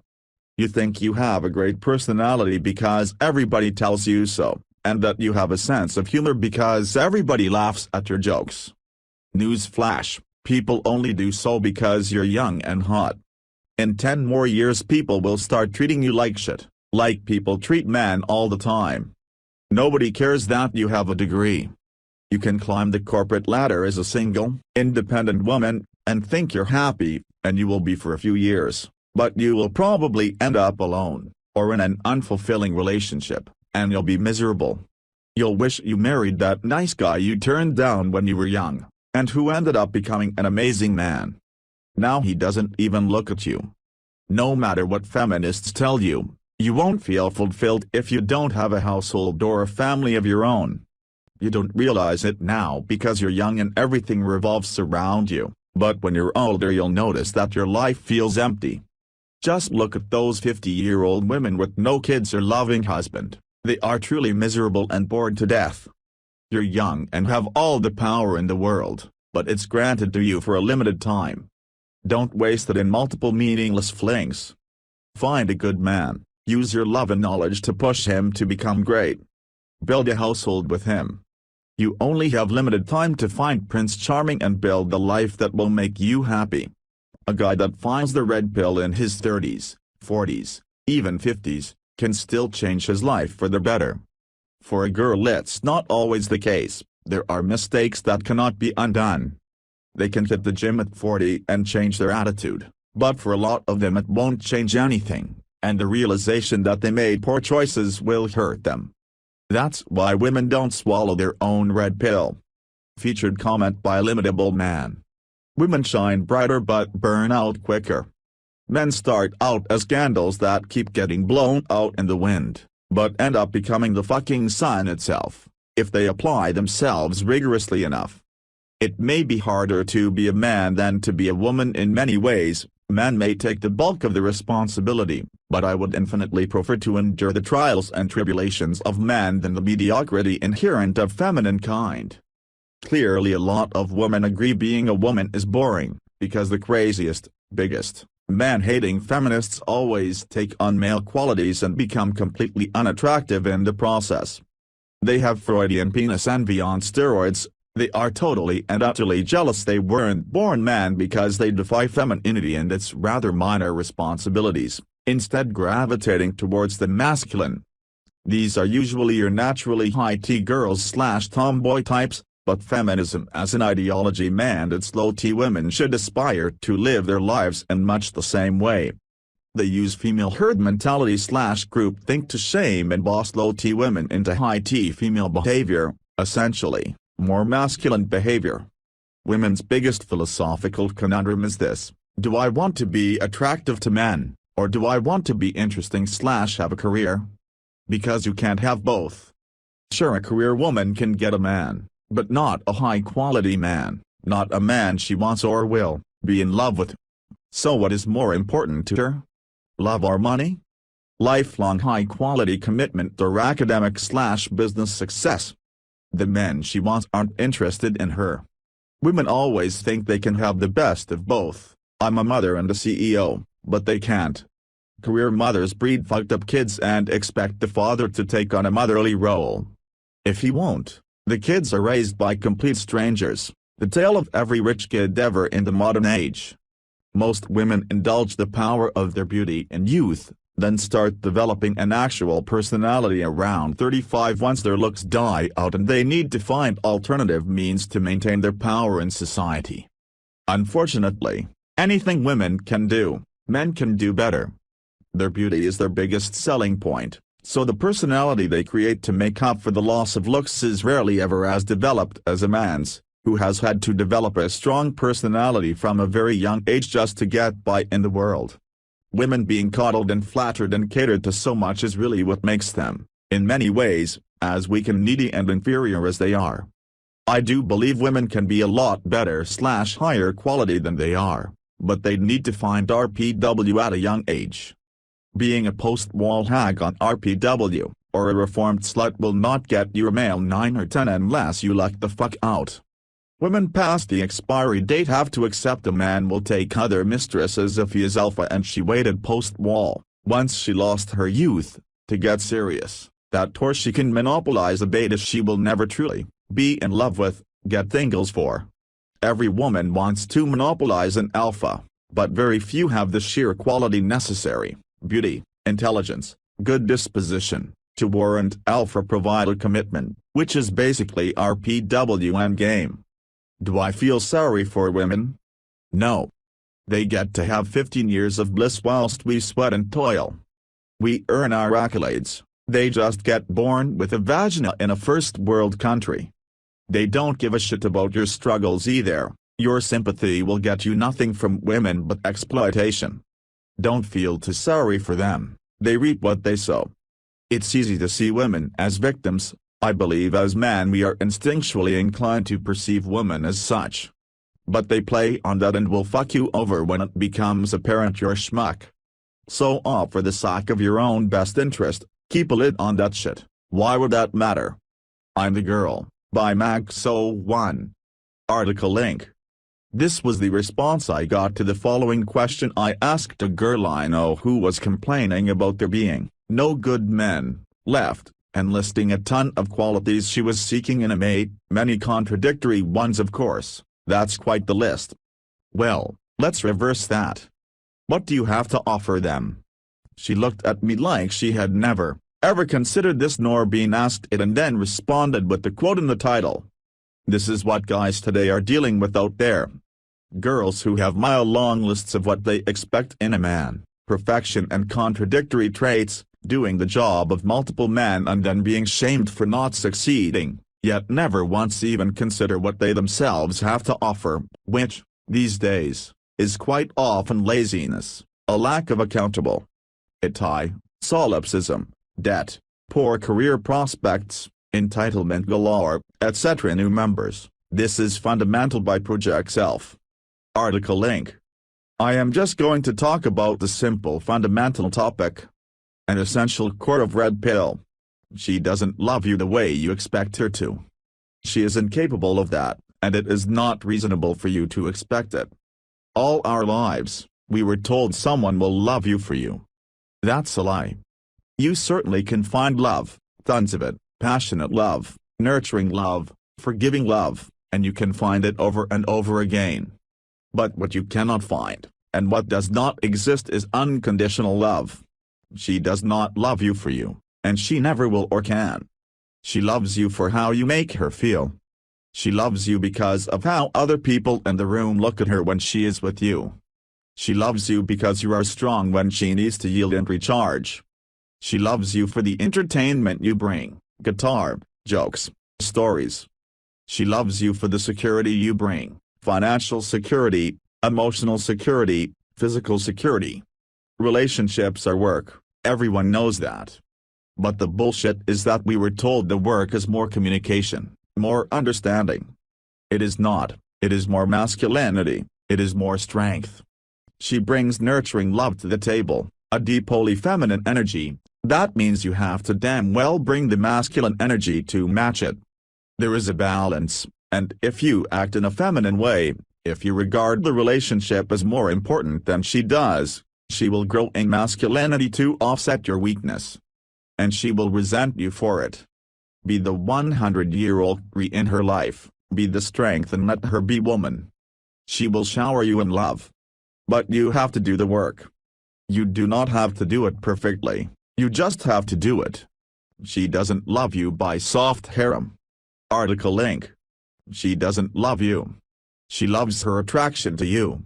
Speaker 1: You think you have a great personality because everybody tells you so, and that you have a sense of humor because everybody laughs at your jokes. Newsflash, people only do so because you're young and hot. In 10 more years people will start treating you like shit, like people treat men all the time. Nobody cares that you have a degree. You can climb the corporate ladder as a single, independent woman, and think you're happy, and you will be for a few years, but you will probably end up alone, or in an unfulfilling relationship, and you'll be miserable. You'll wish you married that nice guy you turned down when you were young, and who ended up becoming an amazing man. Now he doesn't even look at you. No matter what feminists tell you, you won't feel fulfilled if you don't have a household or a family of your own. You don't realize it now because you're young and everything revolves around you, but when you're older you'll notice that your life feels empty. Just look at those 50-year-old women with no kids or loving husband. They are truly miserable and bored to death. You're young and have all the power in the world, but it's granted to you for a limited time. Don't waste it in multiple meaningless flings. Find a good man, use your love and knowledge to push him to become great. Build a household with him. You only have limited time to find Prince Charming and build the life that will make you happy. A guy that finds the red pill in his 30s, 40s, even 50s, can still change his life for the better. For a girl it's not always the case. There are mistakes that cannot be undone. They can hit the gym at 40 and change their attitude, but for a lot of them it won't change anything, and the realization that they made poor choices will hurt them. That's why women don't swallow their own red pill. Featured comment by Limitable Man. Women shine brighter but burn out quicker. Men start out as candles that keep getting blown out in the wind, but end up becoming the fucking sun itself, if they apply themselves rigorously enough. It may be harder to be a man than to be a woman in many ways. Men may take the bulk of the responsibility, but I would infinitely prefer to endure the trials and tribulations of man than the mediocrity inherent of feminine kind. Clearly a lot of women agree being a woman is boring, because the craziest, biggest, man-hating feminists always take on male qualities and become completely unattractive in the process. They have Freudian penis envy on steroids. They are totally and utterly jealous they weren't born man because they defy femininity and its rather minor responsibilities, instead gravitating towards the masculine. These are usually your naturally high-T girls/tomboy types, but feminism as an ideology mandates low-T women should aspire to live their lives in much the same way. They use female herd mentality/groupthink to shame and boss low-T women into high-T female behavior, essentially more masculine behavior. Women's biggest philosophical conundrum is this: do I want to be attractive to men, or do I want to be interesting/have a career? Because you can't have both. Sure, a career woman can get a man, but not a high-quality man, not a man she wants or will be in love with. So what is more important to her? Love or money? Lifelong high-quality commitment or academic/business success? The men she wants aren't interested in her. Women always think they can have the best of both. I'm a mother and a CEO, but they can't. Career mothers breed fucked up kids and expect the father to take on a motherly role. If he won't, the kids are raised by complete strangers, the tale of every rich kid ever in the modern age. Most women indulge the power of their beauty in youth, then start developing an actual personality around 35 once their looks die out and they need to find alternative means to maintain their power in society. Unfortunately, anything women can do, men can do better. Their beauty is their biggest selling point, so the personality they create to make up for the loss of looks is rarely ever as developed as a man's, who has had to develop a strong personality from a very young age just to get by in the world. Women being coddled and flattered and catered to so much is really what makes them, in many ways, as weak and needy and inferior as they are. I do believe women can be a lot better/higher quality than they are, but they need to find RPW at a young age. Being a post-wall hag on RPW, or a reformed slut will not get you a male 9 or 10 unless you luck the fuck out. Women past the expiry date have to accept a man will take other mistresses if he is alpha and she waited post-wall, once she lost her youth, to get serious. That or she can monopolize a beta she will never truly be in love with, get tingles for. Every woman wants to monopolize an alpha, but very few have the sheer quality necessary, beauty, intelligence, good disposition, to warrant alpha-provided commitment, which is basically our PWN game. Do I feel sorry for women? No. They get to have 15 years of bliss whilst we sweat and toil. We earn our accolades, they just get born with a vagina in a first-world country. They don't give a shit about your struggles either. Your sympathy will get you nothing from women but exploitation. Don't feel too sorry for them, they reap what they sow. It's easy to see women as victims. I believe as men we are instinctually inclined to perceive women as such. But they play on that and will fuck you over when it becomes apparent you're a schmuck. So for the sake of your own best interest, keep a lid on that shit. Why would that matter? I'm the Girl, by Mag01. Article link. This was the response I got to the following question I asked a girl I know who was complaining about there being no good men left, and listing a ton of qualities she was seeking in a mate, many contradictory ones of course. That's quite the list. Well, let's reverse that. What do you have to offer them? She looked at me like she had never, ever considered this nor been asked it, and then responded with the quote in the title. This is what guys today are dealing with out there. Girls who have mile-long lists of what they expect in a man, perfection and contradictory traits, doing the job of multiple men and then being shamed for not succeeding, yet never once even consider what they themselves have to offer, which, these days, is quite often laziness, a lack of accountability, solipsism, debt, poor career prospects, entitlement galore, etc. New members. This is fundamental by Project Self. Article link. I am just going to talk about the simple fundamental topic. An essential core of Red Pill. She doesn't love you the way you expect her to. She is incapable of that, and it is not reasonable for you to expect it. All our lives, we were told someone will love you for you. That's a lie. You certainly can find love, tons of it, passionate love, nurturing love, forgiving love, and you can find it over and over again. But what you cannot find, and what does not exist, is unconditional love. She does not love you for you, and she never will or can. She loves you for how you make her feel. She loves you because of how other people in the room look at her when she is with you. She loves you because you are strong when she needs to yield and recharge. She loves you for the entertainment you bring, guitar, jokes, stories. She loves you for the security you bring, financial security, emotional security, physical security. Relationships are work, everyone knows that. But the bullshit is that we were told the work is more communication, more understanding. It is not, it is more masculinity, it is more strength. She brings nurturing love to the table, a deep holy feminine energy. That means you have to damn well bring the masculine energy to match it. There is a balance, and if you act in a feminine way, if you regard the relationship as more important than she does, she will grow in masculinity to offset your weakness. And she will resent you for it. Be the 100-year-old in her life, be the strength and let her be woman. She will shower you in love. But you have to do the work. You do not have to do it perfectly, you just have to do it. She doesn't love you by soft harem. Article link. She doesn't love you. She loves her attraction to you.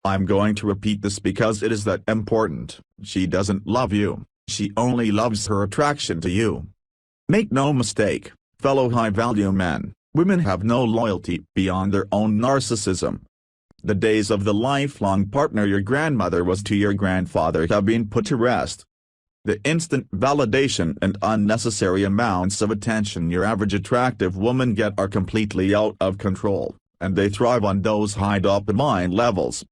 Speaker 1: I'm going to repeat this because it is that important. She doesn't love you, she only loves her attraction to you. Make no mistake, fellow high-value men, women have no loyalty beyond their own narcissism. The days of the lifelong partner your grandmother was to your grandfather have been put to rest. The instant validation and unnecessary amounts of attention your average attractive woman get are completely out of control, and they thrive on those high dopamine levels.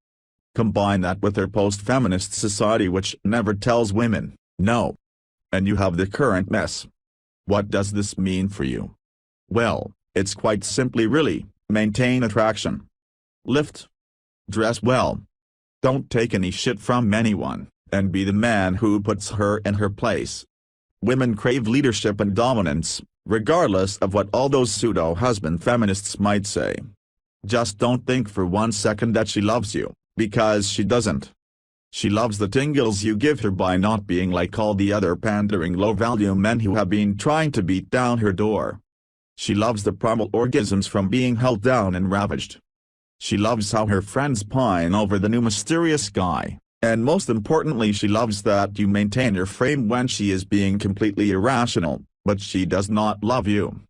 Speaker 1: Combine that with our post-feminist society which never tells women, no. And you have the current mess. What does this mean for you? Well, it's quite simply really, maintain attraction. Lift. Dress well. Don't take any shit from anyone, and be the man who puts her in her place. Women crave leadership and dominance, regardless of what all those pseudo-husband feminists might say. Just don't think for 1 second that she loves you, because she doesn't. She loves the tingles you give her by not being like all the other pandering low-value men who have been trying to beat down her door. She loves the primal orgasms from being held down and ravaged. She loves how her friends pine over the new mysterious guy, and most importantly she loves that you maintain your frame when she is being completely irrational, but she does not love you.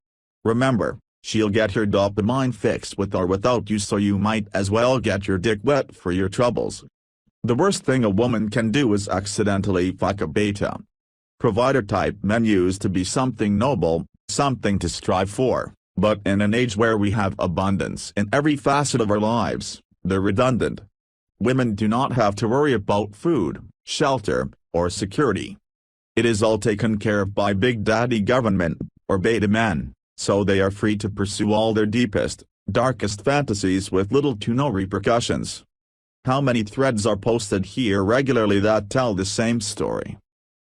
Speaker 1: Remember, she'll get her dopamine fix with or without you, so you might as well get your dick wet for your troubles. The worst thing a woman can do is accidentally fuck a beta. Provider-type men used to be something noble, something to strive for, but in an age where we have abundance in every facet of our lives, they're redundant. Women do not have to worry about food, shelter, or security. It is all taken care of by Big Daddy government, or beta men, so they are free to pursue all their deepest, darkest fantasies with little to no repercussions. How many threads are posted here regularly that tell the same story?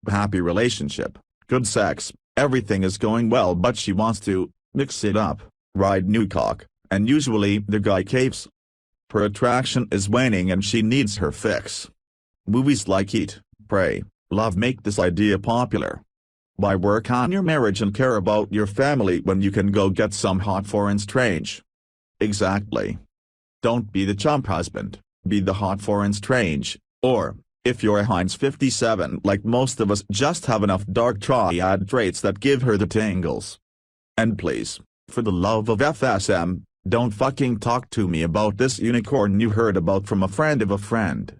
Speaker 1: Happy relationship, good sex, everything is going well, but she wants to mix it up, ride new cock, and usually the guy caves. Her attraction is waning and she needs her fix. Movies like Eat, Pray, Love make this idea popular. Why work on your marriage and care about your family when you can go get some hot foreign strange? Exactly. Don't be the chump husband, be the hot foreign strange, or, if you're a Heinz 57 like most of us, just have enough dark triad traits that give her the tingles. And please, for the love of FSM, don't fucking talk to me about this unicorn you heard about from a friend of a friend.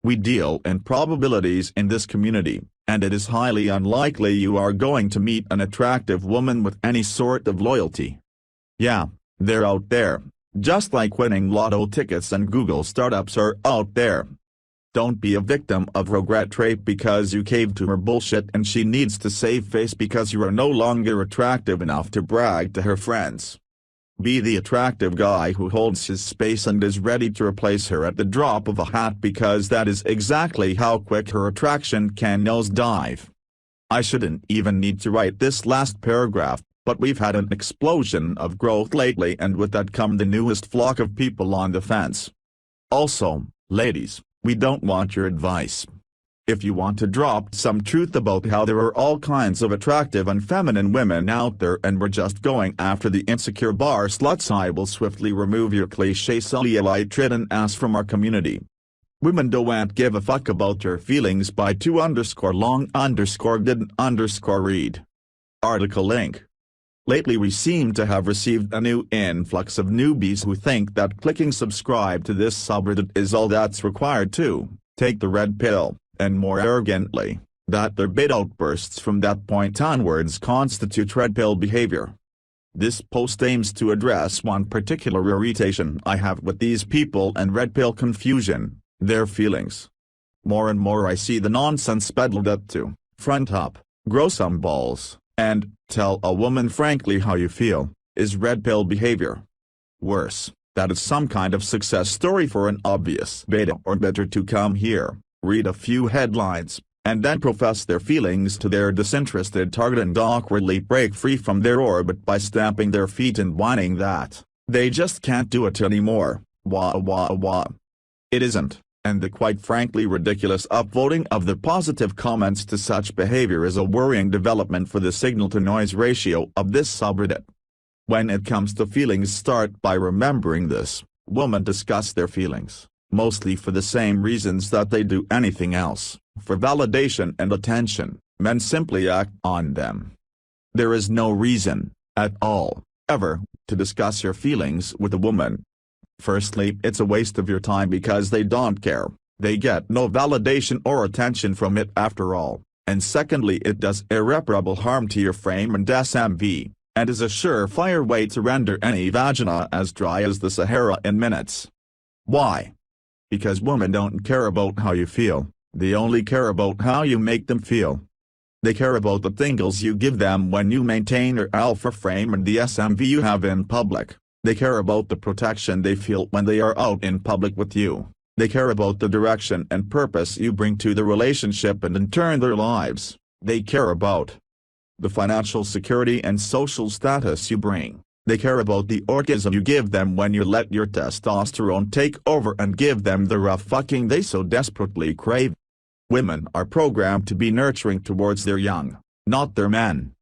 Speaker 1: We deal in probabilities in this community, and it is highly unlikely you are going to meet an attractive woman with any sort of loyalty. Yeah, they're out there, just like winning lotto tickets and Google startups are out there. Don't be a victim of regret rape because you caved to her bullshit and she needs to save face because you are no longer attractive enough to brag to her friends. Be the attractive guy who holds his space and is ready to replace her at the drop of a hat, because that is exactly how quick her attraction can nosedive. I shouldn't even need to write this last paragraph, but we've had an explosion of growth lately, and with that come the newest flock of people on the fence. Also, ladies, we don't want your advice. If you want to drop some truth about how there are all kinds of attractive and feminine women out there and we're just going after the insecure bar sluts, I will swiftly remove your cliché cellulite-ridden ass from our community. Women don't give a fuck about your feelings by 2_long_didn't_read. Article link. Lately we seem to have received a new influx of newbies who think that clicking subscribe to this subreddit is all that's required to take the red pill, and more arrogantly, that their beta outbursts from that point onwards constitute red pill behavior. This post aims to address one particular irritation I have with these people and red pill confusion, their feelings. More and more I see the nonsense peddled up to, front up, grow some balls, and tell a woman frankly how you feel, is red pill behavior. Worse, that is some kind of success story for an obvious beta or better to come here, read a few headlines, and then profess their feelings to their disinterested target and awkwardly break free from their orbit by stamping their feet and whining that they just can't do it anymore. Wah wah wah. It isn't, and the quite frankly ridiculous upvoting of the positive comments to such behavior is a worrying development for the signal-to-noise ratio of this subreddit. When it comes to feelings, start by remembering this: women discuss their feelings, mostly for the same reasons that they do anything else, for validation and attention. Men simply act on them. There is no reason, at all, ever, to discuss your feelings with a woman. Firstly, it's a waste of your time because they don't care, they get no validation or attention from it after all, and secondly, it does irreparable harm to your frame and SMV, and is a surefire way to render any vagina as dry as the Sahara in minutes. Why? Because women don't care about how you feel, they only care about how you make them feel. They care about the tingles you give them when you maintain your alpha frame and the SMV you have in public. They care about the protection they feel when they are out in public with you. They care about the direction and purpose you bring to the relationship and in turn their lives. They care about the financial security and social status you bring. They care about the orgasm you give them when you let your testosterone take over and give them the rough fucking they so desperately crave. Women are programmed to be nurturing towards their young, not their men.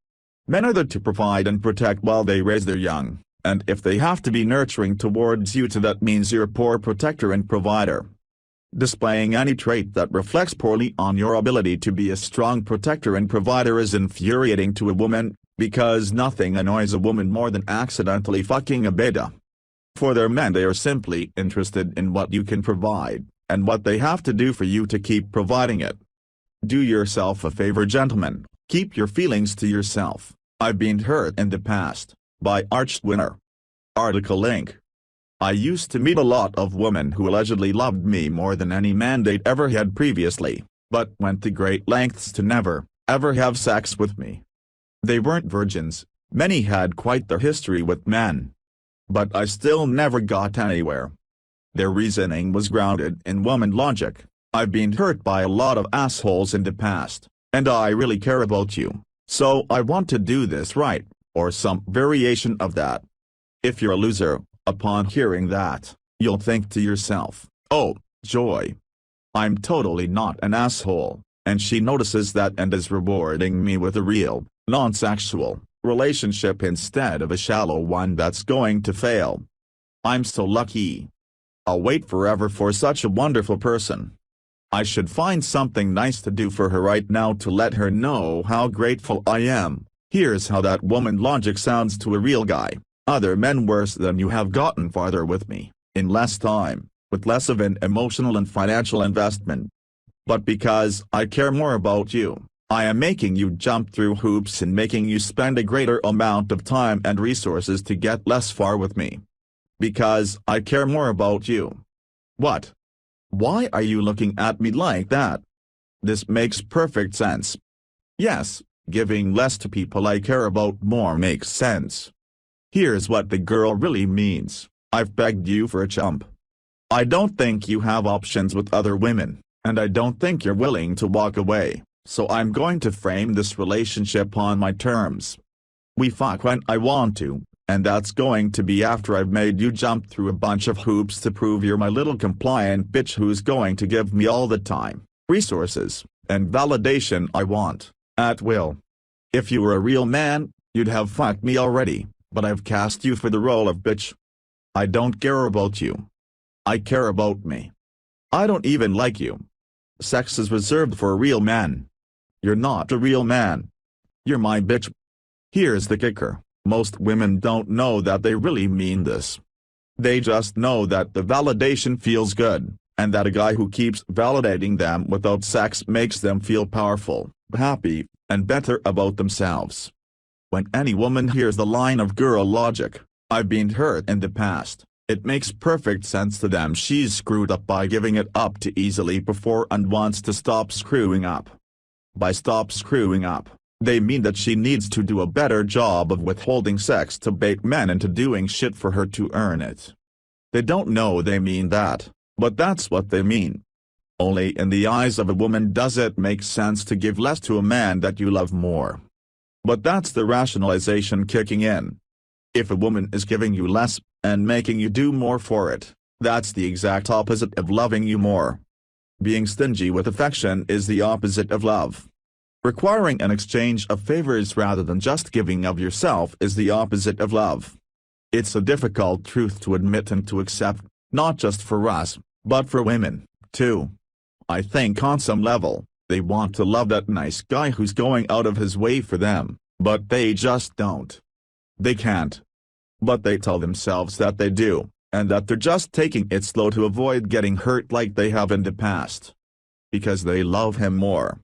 Speaker 1: Men are there to provide and protect while they raise their young, and if they have to be nurturing towards you too, that means you're a poor protector and provider. Displaying any trait that reflects poorly on your ability to be a strong protector and provider is infuriating to a woman, because nothing annoys a woman more than accidentally fucking a beta. For their men, they are simply interested in what you can provide, and what they have to do for you to keep providing it. Do yourself a favor, gentlemen, keep your feelings to yourself. I've been hurt in the past, by Arch Winner. Article link. I used to meet a lot of women who allegedly loved me more than any man they'd ever had previously, but went to great lengths to never, ever have sex with me. They weren't virgins, many had quite their history with men. But I still never got anywhere. Their reasoning was grounded in woman logic. I've been hurt by a lot of assholes in the past, and I really care about you, so I want to do this right, or some variation of that. If you're a loser, upon hearing that, you'll think to yourself, oh, joy. I'm totally not an asshole, and she notices that and is rewarding me with a real, non-sexual, relationship instead of a shallow one that's going to fail. I'm so lucky. I'll wait forever for such a wonderful person. I should find something nice to do for her right now to let her know how grateful I am. Here's how that woman logic sounds to a real guy. Other men worse than you have gotten farther with me, in less time, with less of an emotional and financial investment. But because I care more about you, I am making you jump through hoops and making you spend a greater amount of time and resources to get less far with me. Because I care more about you. What? Why are you looking at me like that? This makes perfect sense. Yes, giving less to people I care about more makes sense. Here's what the girl really means. I've begged you for a chump. I don't think you have options with other women, and I don't think you're willing to walk away, so I'm going to frame this relationship on my terms. We fuck when I want to, and that's going to be after I've made you jump through a bunch of hoops to prove you're my little compliant bitch who's going to give me all the time, resources, and validation I want, at will. If you were a real man, you'd have fucked me already. But I've cast you for the role of bitch. I don't care about you. I care about me. I don't even like you. Sex is reserved for a real man. You're not a real man. You're my bitch. Here's the kicker, most women don't know that they really mean this. They just know that the validation feels good, and that a guy who keeps validating them without sex makes them feel powerful, happy, and better about themselves. When any woman hears the line of girl logic, I've been hurt in the past, it makes perfect sense to them she's screwed up by giving it up too easily before and wants to stop screwing up. By stop screwing up, they mean that she needs to do a better job of withholding sex to bait men into doing shit for her to earn it. They don't know they mean that, but that's what they mean. Only in the eyes of a woman does it make sense to give less to a man that you love more. But that's the rationalization kicking in. If a woman is giving you less, and making you do more for it, that's the exact opposite of loving you more. Being stingy with affection is the opposite of love. Requiring an exchange of favors rather than just giving of yourself is the opposite of love. It's a difficult truth to admit and to accept, not just for us, but for women, too. I think on some level, they want to love that nice guy who's going out of his way for them, but they just don't. They can't. But they tell themselves that they do, and that they're just taking it slow to avoid getting hurt like they have in the past. Because they love him more.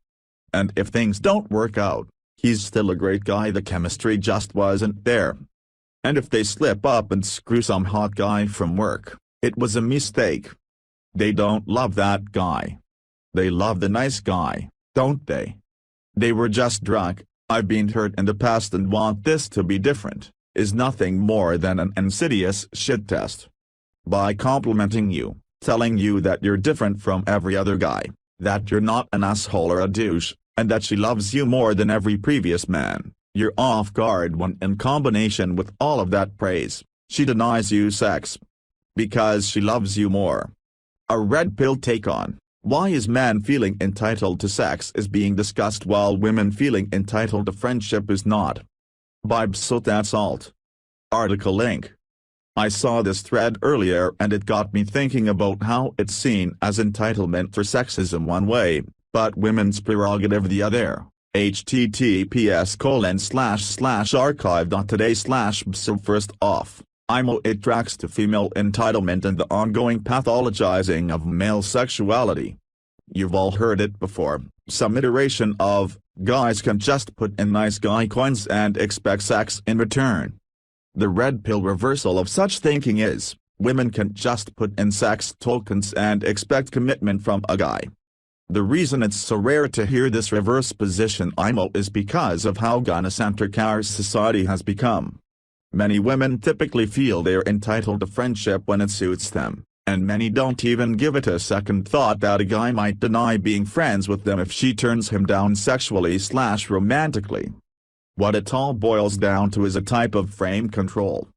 Speaker 1: And if things don't work out, he's still a great guy, the chemistry just wasn't there. And if they slip up and screw some hot guy from work, it was a mistake. They don't love that guy. They love the nice guy, don't they? They were just drunk. I've been hurt in the past and want this to be different, is nothing more than an insidious shit test. By complimenting you, telling you that you're different from every other guy, that you're not an asshole or a douche, and that she loves you more than every previous man, you're off guard when in combination with all of that praise, she denies you sex. Because she loves you more. A red pill take on why is man feeling entitled to sex is being discussed while women feeling entitled to friendship is not. By Salt. Article link. I saw this thread earlier and it got me thinking about how it's seen as entitlement for sexism one way, but women's prerogative the other. https://archive.today/bso. First off, it tracks to female entitlement and the ongoing pathologizing of male sexuality. You've all heard it before, some iteration of, guys can just put in nice guy coins and expect sex in return. The red pill reversal of such thinking is, women can just put in sex tokens and expect commitment from a guy. The reason it's so rare to hear this reverse position is because of how gynocentric our society has become. Many women typically feel they're entitled to friendship when it suits them, and many don't even give it a second thought that a guy might deny being friends with them if she turns him down sexually/romantically. What it all boils down to is a type of frame control.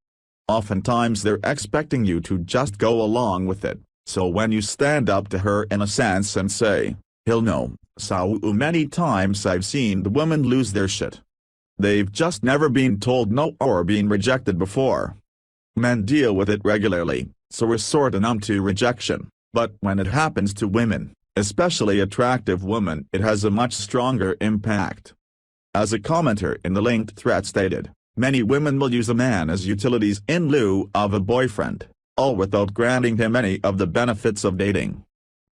Speaker 1: Oftentimes they're expecting you to just go along with it, so when you stand up to her in a sense and say, "Hell no," so many times I've seen the women lose their shit. They've just never been told no or been rejected before. Men deal with it regularly, so we're sorta numb to rejection, but when it happens to women, especially attractive women, it has a much stronger impact. As a commenter in the linked thread stated, many women will use a man as utilities in lieu of a boyfriend, all without granting him any of the benefits of dating.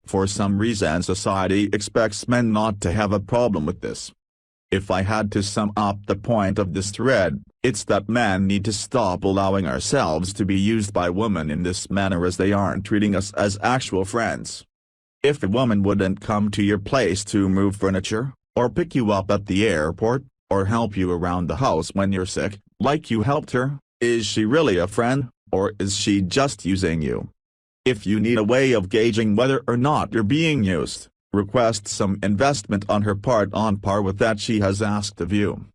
Speaker 1: For some reason society expects men not to have a problem with this. If I had to sum up the point of this thread, it's that men need to stop allowing ourselves to be used by women in this manner as they aren't treating us as actual friends. If a woman wouldn't come to your place to move furniture, or pick you up at the airport, or help you around the house when you're sick, like you helped her, is she really a friend, or is she just using you? If you need a way of gauging whether or not you're being used, request some investment on her part on par with that she has asked of you.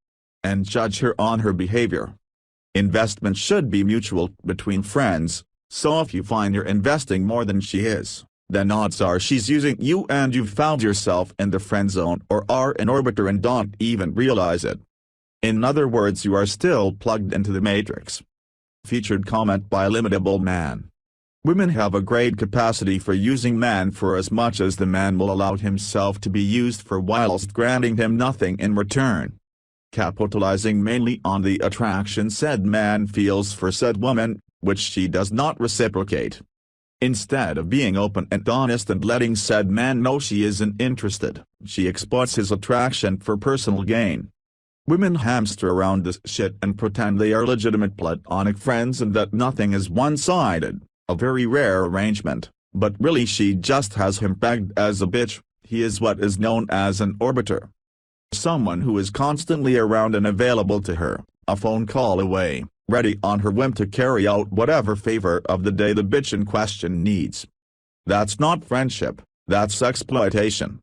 Speaker 1: And judge her on her behavior. Investment should be mutual between friends, so if you find you're investing more than she is, then odds are she's using you and you've found yourself in the friend zone or are an orbiter and don't even realize it. In other words, you are still plugged into the matrix. Featured comment by Limitable Man. Women have a great capacity for using man for as much as the man will allow himself to be used for whilst granting him nothing in return. Capitalizing mainly on the attraction said man feels for said woman, which she does not reciprocate. Instead of being open and honest and letting said man know she isn't interested, she exploits his attraction for personal gain. Women hamster around this shit and pretend they are legitimate platonic friends and that nothing is one-sided. A very rare arrangement, but really she just has him pegged as a bitch. He is what is known as an orbiter. Someone who is constantly around and available to her, a phone call away, ready on her whim to carry out whatever favor of the day the bitch in question needs. That's not friendship, that's exploitation.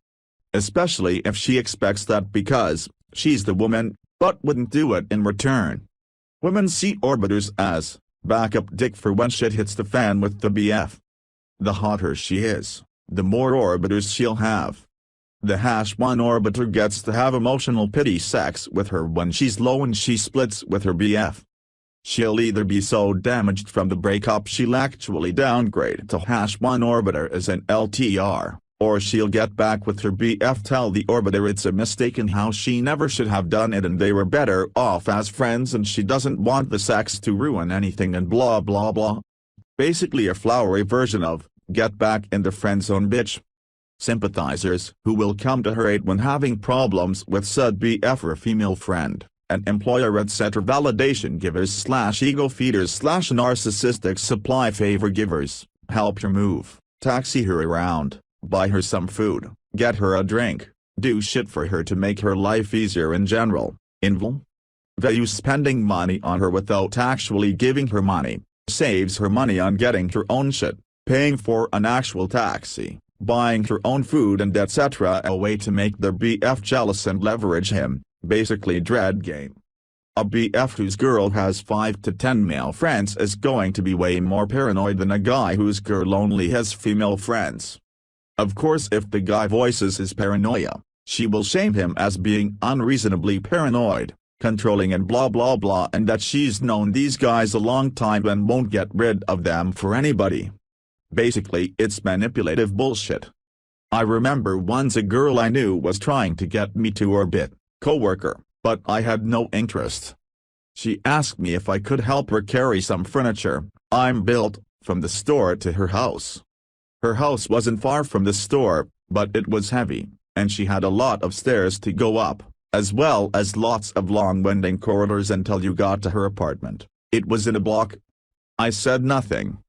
Speaker 1: Especially if she expects that because she's the woman, but wouldn't do it in return. Women see orbiters as backup dick for when shit hits the fan with the BF. The hotter she is, the more orbiters she'll have. The #1 orbiter gets to have emotional pity sex with her when she's low and she splits with her BF. She'll either be so damaged from the breakup she'll actually downgrade to #1 orbiter as an LTR, or she'll get back with her BF, tell the orbiter it's a mistake and how she never should have done it and they were better off as friends and she doesn't want the sex to ruin anything and blah blah blah. Basically a flowery version of, get back in the friend zone bitch. Sympathizers who will come to her aid when having problems with said BF or female friend, an employer etc. Validation givers/ego feeders/narcissistic supply favor givers, help her move, taxi her around, buy her some food, get her a drink, do shit for her to make her life easier in general, value spending money on her without actually giving her money, saves her money on getting her own shit, paying for an actual taxi, buying her own food and etc. a way to make their BF jealous and leverage him, basically dread game. A BF whose girl has 5 to 10 male friends is going to be way more paranoid than a guy whose girl only has female friends. Of course, if the guy voices his paranoia, she will shame him as being unreasonably paranoid, controlling and blah blah blah, and that she's known these guys a long time and won't get rid of them for anybody. Basically, it's manipulative bullshit. I remember once a girl I knew was trying to get me to orbit, coworker, but I had no interest. She asked me if I could help her carry some furniture, I'm built, from the store to her house. Her house wasn't far from the store, but it was heavy, and she had a lot of stairs to go up, as well as lots of long winding corridors until you got to her apartment. It was in a block. I said nothing.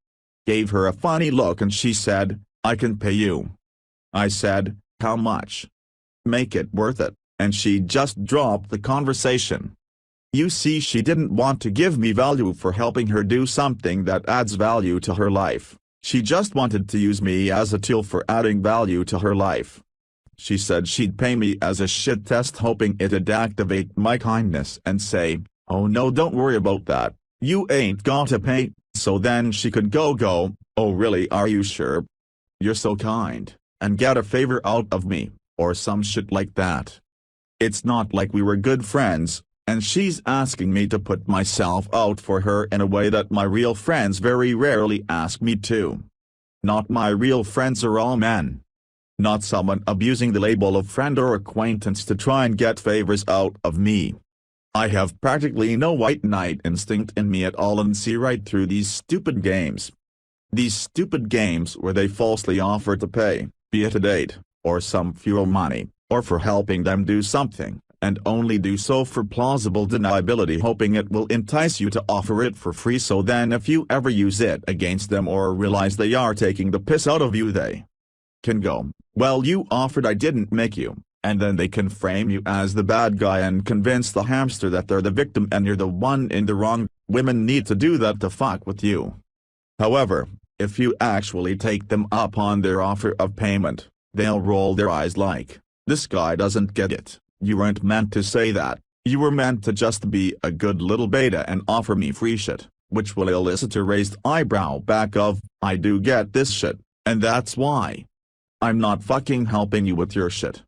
Speaker 1: Gave her a funny look and she said, "I can pay you." I said, "How much?" "Make it worth it," and she just dropped the conversation. You see, she didn't want to give me value for helping her do something that adds value to her life. She just wanted to use me as a tool for adding value to her life. She said she'd pay me as a shit test, hoping it'd activate my kindness and say, "Oh no, don't worry about that, you ain't gotta pay," so then she could go, "Oh really, are you sure? You're so kind," and get a favor out of me, or some shit like that. It's not like we were good friends, and she's asking me to put myself out for her in a way that my real friends very rarely ask me to. Not my real friends are all men. Not someone abusing the label of friend or acquaintance to try and get favors out of me. I have practically no white knight instinct in me at all and see right through these stupid games. These stupid games where they falsely offer to pay, be it a date, or some fuel money, or for helping them do something, and only do so for plausible deniability, hoping it will entice you to offer it for free, so then if you ever use it against them or realize they are taking the piss out of you, they can go, "Well, you offered, I didn't make you," and then they can frame you as the bad guy and convince the hamster that they're the victim and you're the one in the wrong. Women need to do that to fuck with you. However, if you actually take them up on their offer of payment, they'll roll their eyes like, "This guy doesn't get it. You weren't meant to say that, you were meant to just be a good little beta and offer me free shit," which will elicit a raised eyebrow back of, "I do get this shit, and that's why I'm not fucking helping you with your shit."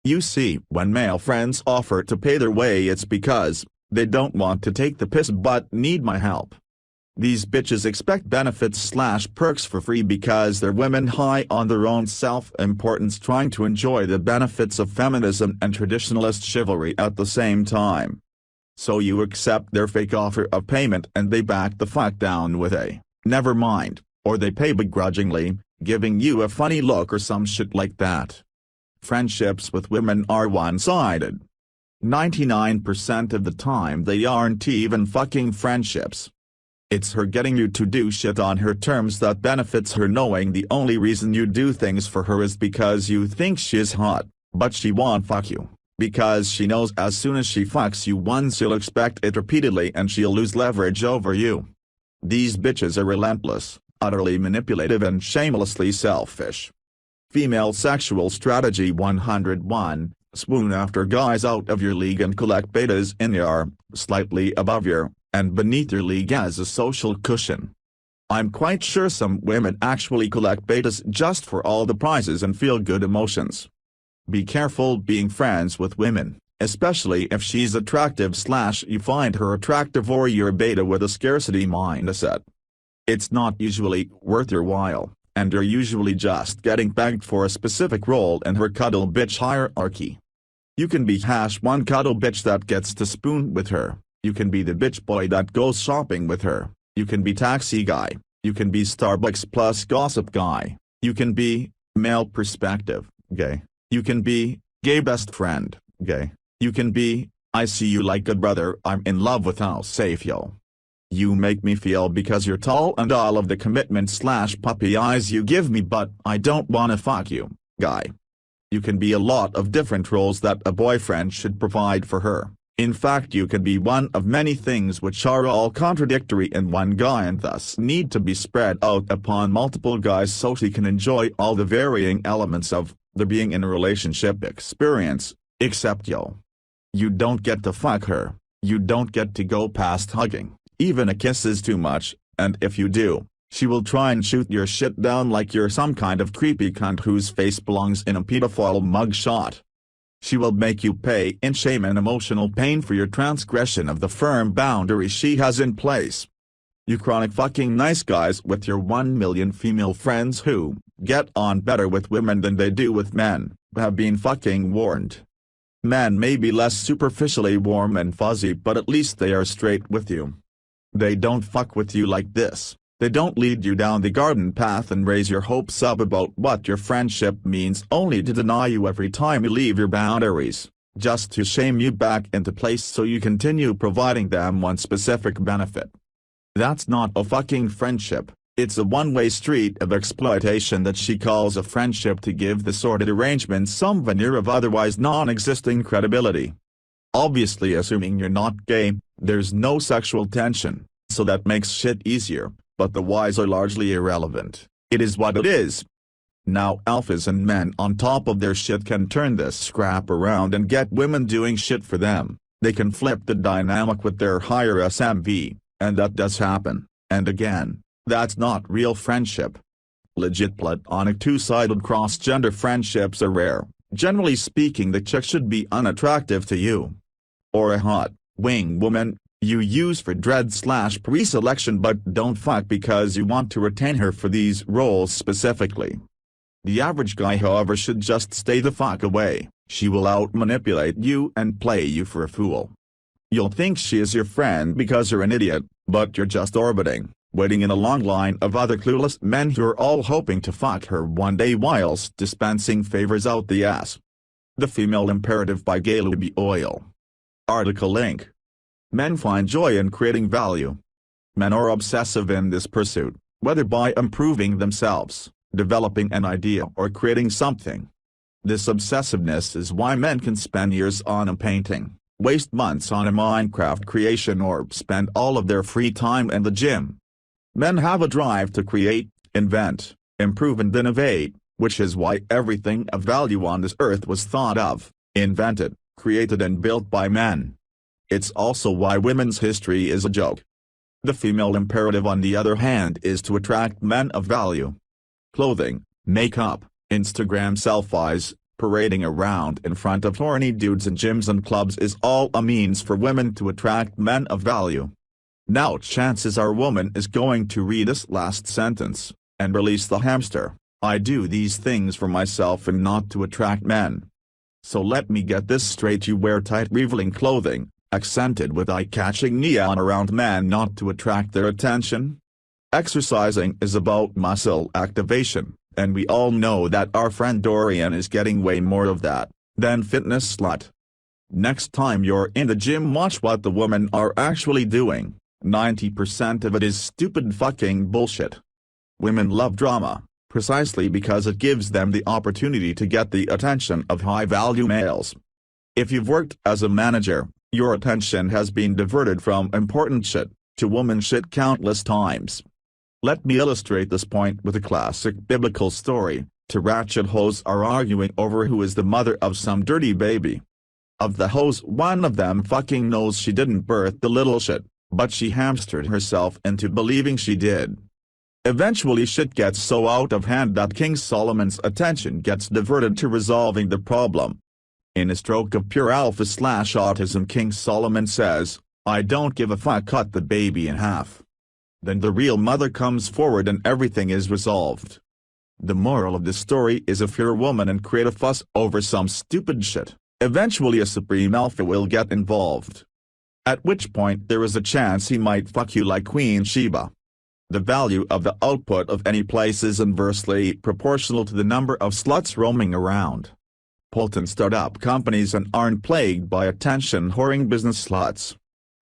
Speaker 1: You see, when male friends offer to pay their way, it's because they don't want to take the piss but need my help. These bitches expect benefits/perks for free because they're women high on their own self-importance, trying to enjoy the benefits of feminism and traditionalist chivalry at the same time. So you accept their fake offer of payment and they back the fuck down with a, "Never mind," or they pay begrudgingly, giving you a funny look or some shit like that. Friendships with women are one-sided. 99% of the time they aren't even fucking friendships. It's her getting you to do shit on her terms that benefits her, knowing the only reason you do things for her is because you think she's hot, but she won't fuck you, because she knows as soon as she fucks you once you'll expect it repeatedly and she'll lose leverage over you. These bitches are relentless, utterly manipulative and shamelessly selfish. Female Sexual Strategy 101, swoon after guys out of your league and collect betas in your, slightly above your, and beneath your league as a social cushion. I'm quite sure some women actually collect betas just for all the prizes and feel-good emotions. Be careful being friends with women, especially if she's attractive/you find her attractive or you're a beta with a scarcity mindset. It's not usually worth your while, and you're usually just getting pegged for a specific role in her cuddle bitch hierarchy. You can be #1 cuddle bitch that gets to spoon with her. You can be the bitch boy that goes shopping with her. You can be taxi guy. You can be Starbucks plus gossip guy. You can be male perspective gay. You can be gay best friend gay. You can be I see you like a brother, I'm in love with how safe yo. You make me feel because you're tall and all of the commitment/puppy eyes you give me, but I don't wanna fuck you guy. You can be a lot of different roles that a boyfriend should provide for her. In fact, you can be one of many things which are all contradictory in one guy and thus need to be spread out upon multiple guys so she can enjoy all the varying elements of the being in a relationship experience, except yo. You don't get to fuck her, you don't get to go past hugging, even a kiss is too much, and if you do, she will try and shoot your shit down like you're some kind of creepy cunt whose face belongs in a pedophile mugshot. She will make you pay in shame and emotional pain for your transgression of the firm boundaries she has in place. You chronic fucking nice guys with your 1 million female friends who get on better with women than they do with men, have been fucking warned. Men may be less superficially warm and fuzzy, but at least they are straight with you. They don't fuck with you like this. They don't lead you down the garden path and raise your hopes up about what your friendship means only to deny you every time you leave your boundaries, just to shame you back into place so you continue providing them one specific benefit. That's not a fucking friendship, it's a one-way street of exploitation that she calls a friendship to give the sordid arrangement some veneer of otherwise non-existing credibility. Obviously, assuming you're not gay, there's no sexual tension, so that makes shit easier. But the whys are largely irrelevant. It is what it is. Now alphas and men on top of their shit can turn this scrap around and get women doing shit for them. They can flip the dynamic with their higher SMV, and that does happen. And again, that's not real friendship. Legit platonic two-sided cross-gender friendships are rare. Generally speaking, the chick should be unattractive to you. Or a hot wing woman you use for dread/pre-selection but don't fuck because you want to retain her for these roles specifically. The average guy, however, should just stay the fuck away. She will out-manipulate you and play you for a fool. You'll think she is your friend because you're an idiot, but you're just orbiting, waiting in a long line of other clueless men who are all hoping to fuck her one day whilst dispensing favors out the ass. The Female Imperative by Galubi Oil. Article link. Men find joy in creating value. Men are obsessive in this pursuit, whether by improving themselves, developing an idea or creating something. This obsessiveness is why men can spend years on a painting, waste months on a Minecraft creation or spend all of their free time in the gym. Men have a drive to create, invent, improve and innovate, which is why everything of value on this earth was thought of, invented, created and built by men. It's also why women's history is a joke. The female imperative, on the other hand, is to attract men of value. Clothing, makeup, Instagram selfies, parading around in front of horny dudes in gyms and clubs is all a means for women to attract men of value. Now chances are woman is going to read this last sentence, and release the hamster. I do these things for myself and not to attract men. So let me get this straight: you wear tight revealing clothing, accented with eye-catching neon around men not to attract their attention? Exercising is about muscle activation, and we all know that our friend Dorian is getting way more of that than fitness slut. Next time you're in the gym, watch what the women are actually doing. 90% of it is stupid fucking bullshit. Women love drama, precisely because it gives them the opportunity to get the attention of high-value males. If you've worked as a manager, your attention has been diverted from important shit to woman shit countless times. Let me illustrate this point with a classic biblical story. Two ratchet hoes are arguing over who is the mother of some dirty baby. Of the hoes, one of them fucking knows she didn't birth the little shit, but she hamstered herself into believing she did. Eventually shit gets so out of hand that King Solomon's attention gets diverted to resolving the problem. In a stroke of pure alpha/autism, King Solomon says, "I don't give a fuck, cut the baby in half." Then the real mother comes forward and everything is resolved. The moral of this story is, if you're a woman and create a fuss over some stupid shit, eventually a supreme alpha will get involved. At which point there is a chance he might fuck you like Queen Sheba. The value of the output of any place is inversely proportional to the number of sluts roaming around. Potent startup companies aren't plagued by attention-whoring business sluts.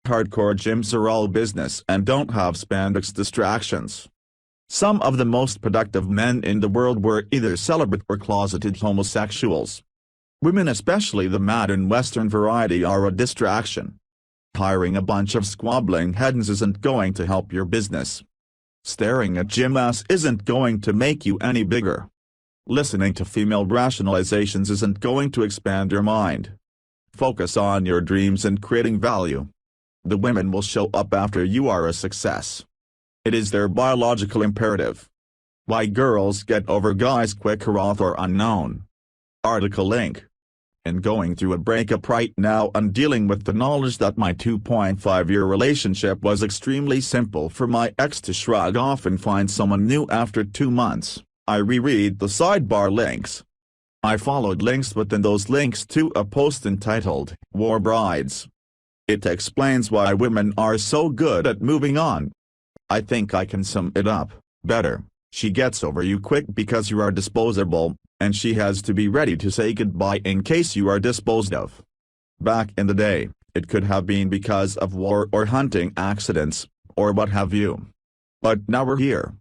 Speaker 1: Hardcore gyms are all business and don't have spandex distractions. Some of the most productive men in the world were either celibate or closeted homosexuals. Women, especially the modern Western variety, are a distraction. Hiring a bunch of squabbling heads isn't going to help your business. Staring at gym ass isn't going to make you any bigger. Listening to female rationalizations isn't going to expand your mind. Focus on your dreams and creating value. The women will show up after you are a success. It is their biological imperative. Why girls get over guys quicker, author unknown. Article link. In going through a breakup right now and dealing with the knowledge that my 2.5-year relationship was extremely simple for my ex to shrug off and find someone new after 2 months, I reread the sidebar links. I followed links within those links to a post entitled, War Brides. It explains why women are so good at moving on. I think I can sum it up better. She gets over you quick because you are disposable, and she has to be ready to say goodbye in case you are disposed of. Back in the day, it could have been because of war or hunting accidents, or what have you. But now we're here.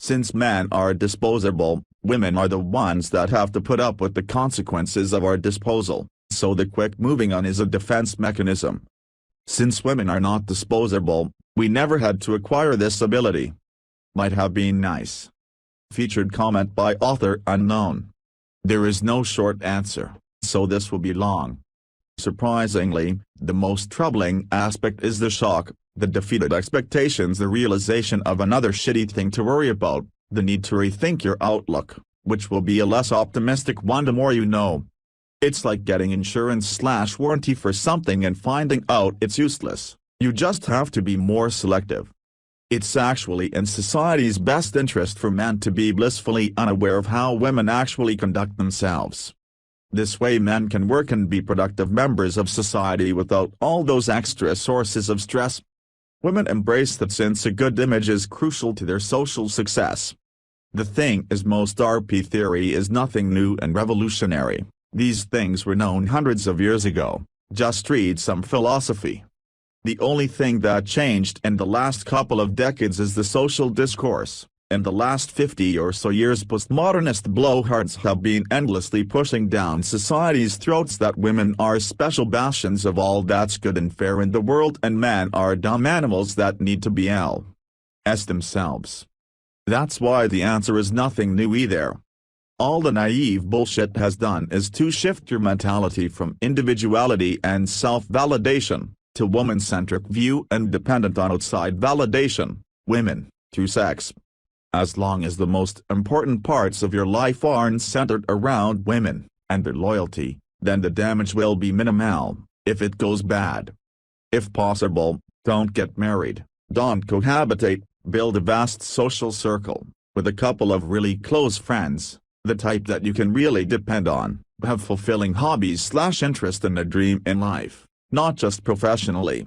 Speaker 1: Since men are disposable, women are the ones that have to put up with the consequences of our disposal, so the quick moving on is a defense mechanism. Since women are not disposable, we never had to acquire this ability. Might have been nice. Featured comment by author unknown. There is no short answer, so this will be long. Surprisingly, the most troubling aspect is the shock, the defeated expectations, the realization of another shitty thing to worry about, the need to rethink your outlook, which will be a less optimistic one the more you know. It's like getting insurance/warranty for something and finding out it's useless. You just have to be more selective. It's actually in society's best interest for men to be blissfully unaware of how women actually conduct themselves. This way men can work and be productive members of society without all those extra sources of stress. Women embrace that since a good image is crucial to their social success. The thing is, most RP theory is nothing new and revolutionary. These things were known hundreds of years ago. Just read some philosophy. The only thing that changed in the last couple of decades is the social discourse. In the last 50 or so years, postmodernist blowhards have been endlessly pushing down society's throats that women are special bastions of all that's good and fair in the world and men are dumb animals that need to be L.S. themselves. That's why the answer is nothing new either. All the naive bullshit has done is to shift your mentality from individuality and self-validation to woman-centric view and dependent on outside validation, women, through sex. As long as the most important parts of your life aren't centered around women, and their loyalty, then the damage will be minimal, if it goes bad. If possible, don't get married, don't cohabitate, build a vast social circle, with a couple of really close friends, the type that you can really depend on, have fulfilling hobbies/interest and a dream in life. Not just professionally.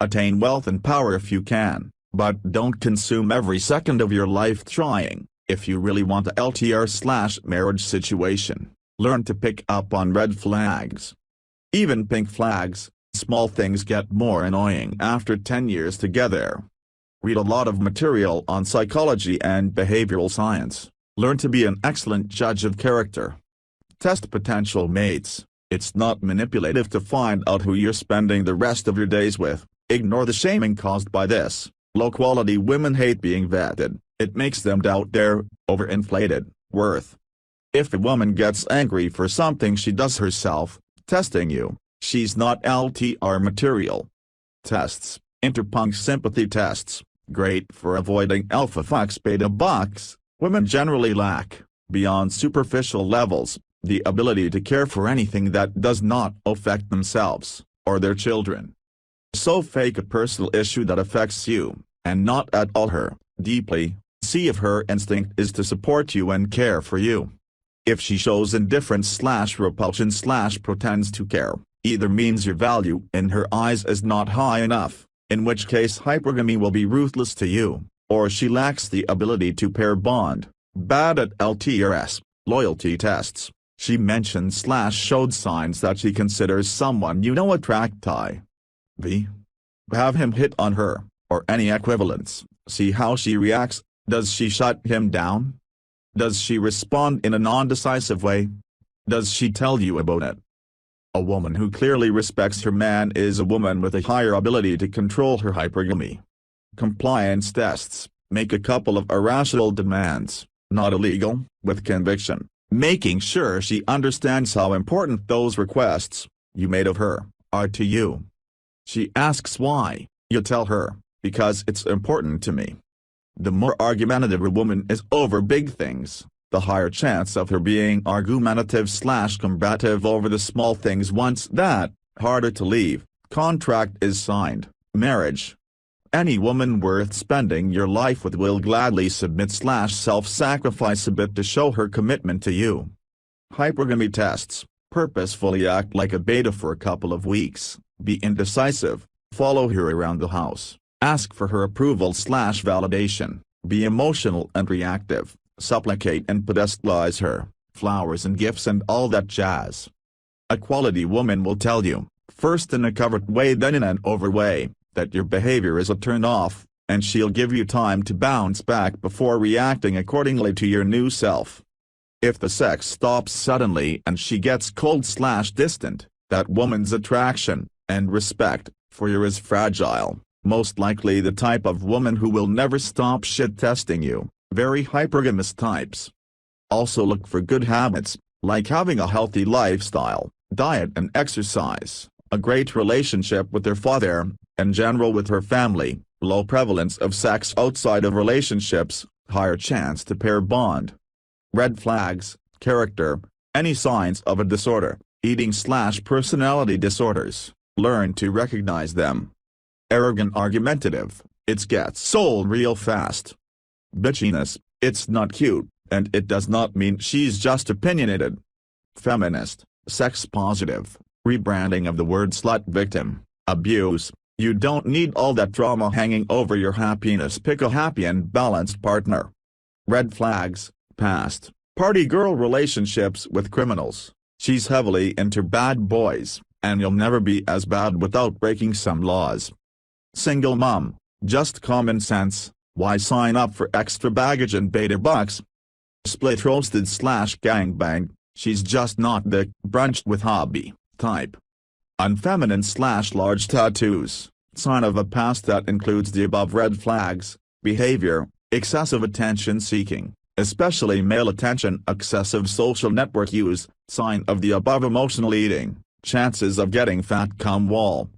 Speaker 1: Attain wealth and power if you can, but don't consume every second of your life trying. If you really want a LTR/marriage situation, learn to pick up on red flags. Even pink flags, small things get more annoying after 10 years together. Read a lot of material on psychology and behavioral science. Learn to be an excellent judge of character. Test potential mates. It's not manipulative to find out who you're spending the rest of your days with. Ignore the shaming caused by this. Low-quality women hate being vetted. It makes them doubt their overinflated worth. If a woman gets angry for something she does herself, testing you, she's not LTR material. Tests. Interpunk sympathy tests. Great for avoiding alpha fucks beta bucks. Women generally lack, beyond superficial levels, the ability to care for anything that does not affect themselves, or their children. So fake a personal issue that affects you, and not at all her, deeply, see if her instinct is to support you and care for you. If she shows indifference/repulsion/pretends to care, either means your value in her eyes is not high enough, in which case hypergamy will be ruthless to you, or she lacks the ability to pair bond, bad at LTRS, loyalty tests. She mentioned/showed signs that she considers someone attractive. V. Have him hit on her, or any equivalents, see how she reacts. Does she shut him down? Does she respond in a non-decisive way? Does she tell you about it? A woman who clearly respects her man is a woman with a higher ability to control her hypergamy. Compliance tests: make a couple of irrational demands, not illegal, with conviction, making sure she understands how important those requests you made of her are to you. She asks why, you tell her, because it's important to me. The more argumentative a woman is over big things, the higher chance of her being argumentative/combative over the small things. Once that harder to leave contract is signed, marriage. Any woman worth spending your life with will gladly submit/self-sacrifice a bit to show her commitment to you. Hypergamy tests: purposefully act like a beta for a couple of weeks, be indecisive, follow her around the house, ask for her approval/validation, be emotional and reactive, supplicate and pedestalize her, flowers and gifts and all that jazz. A quality woman will tell you, first in a covert way then in an overt way, that your behavior is a turn-off, and she'll give you time to bounce back before reacting accordingly to your new self. If the sex stops suddenly and she gets cold/distant, that woman's attraction and respect for you is fragile, most likely the type of woman who will never stop shit-testing you. Very hypergamous types. Also look for good habits, like having a healthy lifestyle, diet and exercise, a great relationship with their father, in general with her family, low prevalence of sex outside of relationships, higher chance to pair bond. Red flags: character, any signs of a disorder, eating/personality disorders, learn to recognize them. Arrogant argumentative, it gets sold real fast. Bitchiness, it's not cute, and it does not mean she's just opinionated. Feminist, sex positive, rebranding of the word slut. Victim, abuse, you don't need all that drama hanging over your happiness. Pick a happy and balanced partner. Red flags: past, party girl relationships with criminals, she's heavily into bad boys, and you'll never be as bad without breaking some laws. Single mom, just common sense, why sign up for extra baggage and beta bucks? Split roasted/gangbang, she's just not the brunch with hobby type. Unfeminine/large tattoos, sign of a past that includes the above red flags. Behavior: excessive attention seeking, especially male attention. Excessive social network use, sign of the above. Emotional eating, chances of getting fat come wall.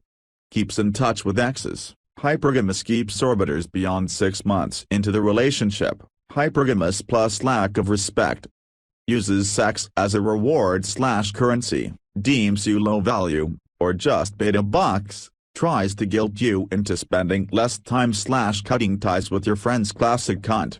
Speaker 1: Keeps in touch with exes. Hypergamous keeps orbiters beyond 6 months into the relationship. Hypergamous plus lack of respect. Uses sex as a reward/currency, deems you low value, or just beta bucks, tries to guilt you into spending less time/cutting ties with your friends. Classic cunt.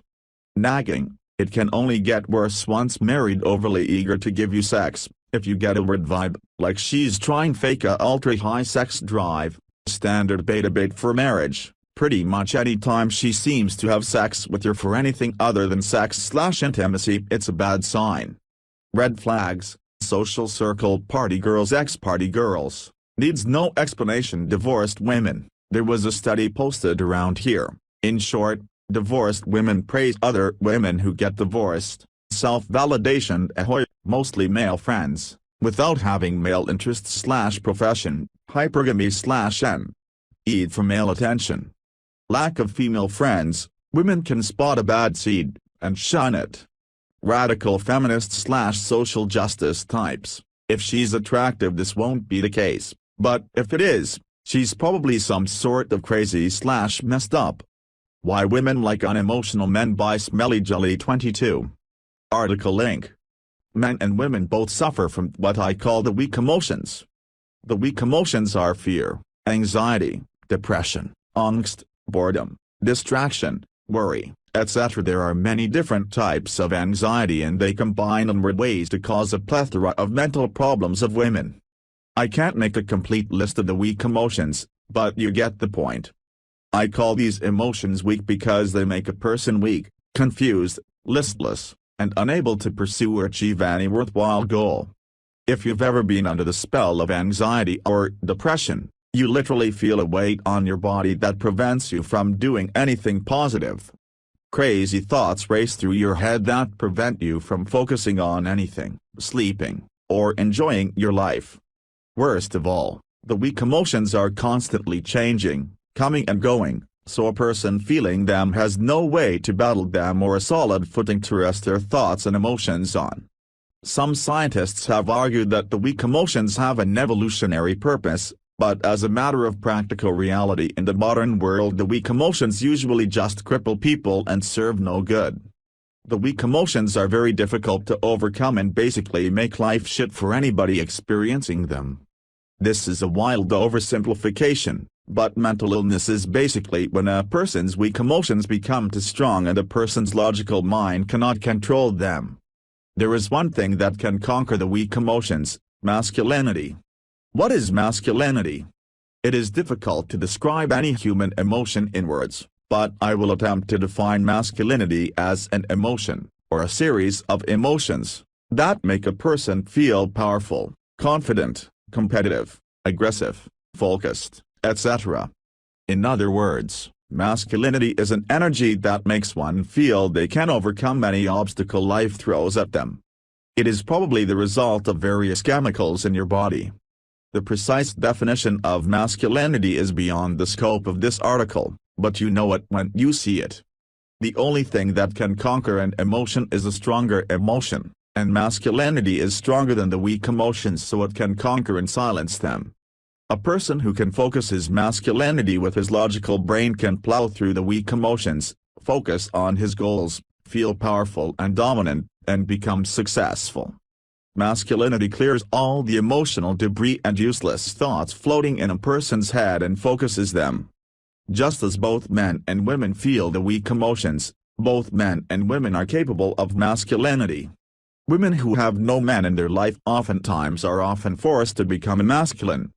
Speaker 1: Nagging, it can only get worse once married. Overly eager to give you sex, if you get a weird vibe, like she's trying fake a ultra-high sex drive. Standard beta bait for marriage, pretty much any time she seems to have sex with you for anything other than sex/intimacy, it's a bad sign. Red flags: social circle party girls. Ex-party girls, needs no explanation. Divorced women, there was a study posted around here. In short, divorced women praise other women who get divorced. Self-validation: ahoy, mostly male friends, without having male interests/profession. Hypergamy/n. Need for male attention. Lack of female friends, women can spot a bad seed, and shun it. Radical feminist/social justice types, if she's attractive this won't be the case, but if it is, she's probably some sort of crazy/messed up. Why women like unemotional men by Smelly Jelly 22. Article link. Men and women both suffer from what I call the weak emotions. The weak emotions are fear, anxiety, depression, angst, boredom, distraction, worry, etc. There are many different types of anxiety and they combine in weird ways to cause a plethora of mental problems of women. I can't make a complete list of the weak emotions, but you get the point. I call these emotions weak because they make a person weak, confused, listless, and unable to pursue or achieve any worthwhile goal. If you've ever been under the spell of anxiety or depression, you literally feel a weight on your body that prevents you from doing anything positive. Crazy thoughts race through your head that prevent you from focusing on anything, sleeping, or enjoying your life. Worst of all, the weak emotions are constantly changing, coming and going, so a person feeling them has no way to battle them or a solid footing to rest their thoughts and emotions on. Some scientists have argued that the weak emotions have an evolutionary purpose, but as a matter of practical reality in the modern world, the weak emotions usually just cripple people and serve no good. The weak emotions are very difficult to overcome and basically make life shit for anybody experiencing them. This is a wild oversimplification, but mental illness is basically when a person's weak emotions become too strong and a person's logical mind cannot control them. There is one thing that can conquer the weak emotions: masculinity. What is masculinity? It is difficult to describe any human emotion in words, but I will attempt to define masculinity as an emotion, or a series of emotions, that make a person feel powerful, confident, competitive, aggressive, focused, etc. In other words, masculinity is an energy that makes one feel they can overcome any obstacle life throws at them. It is probably the result of various chemicals in your body. The precise definition of masculinity is beyond the scope of this article, but you know it when you see it. The only thing that can conquer an emotion is a stronger emotion, and masculinity is stronger than the weak emotions, so it can conquer and silence them. A person who can focus his masculinity with his logical brain can plow through the weak emotions, focus on his goals, feel powerful and dominant, and become successful. Masculinity clears all the emotional debris and useless thoughts floating in a person's head and focuses them. Just as both men and women feel the weak emotions, both men and women are capable of masculinity. Women who have no men in their life oftentimes are often forced to become masculine.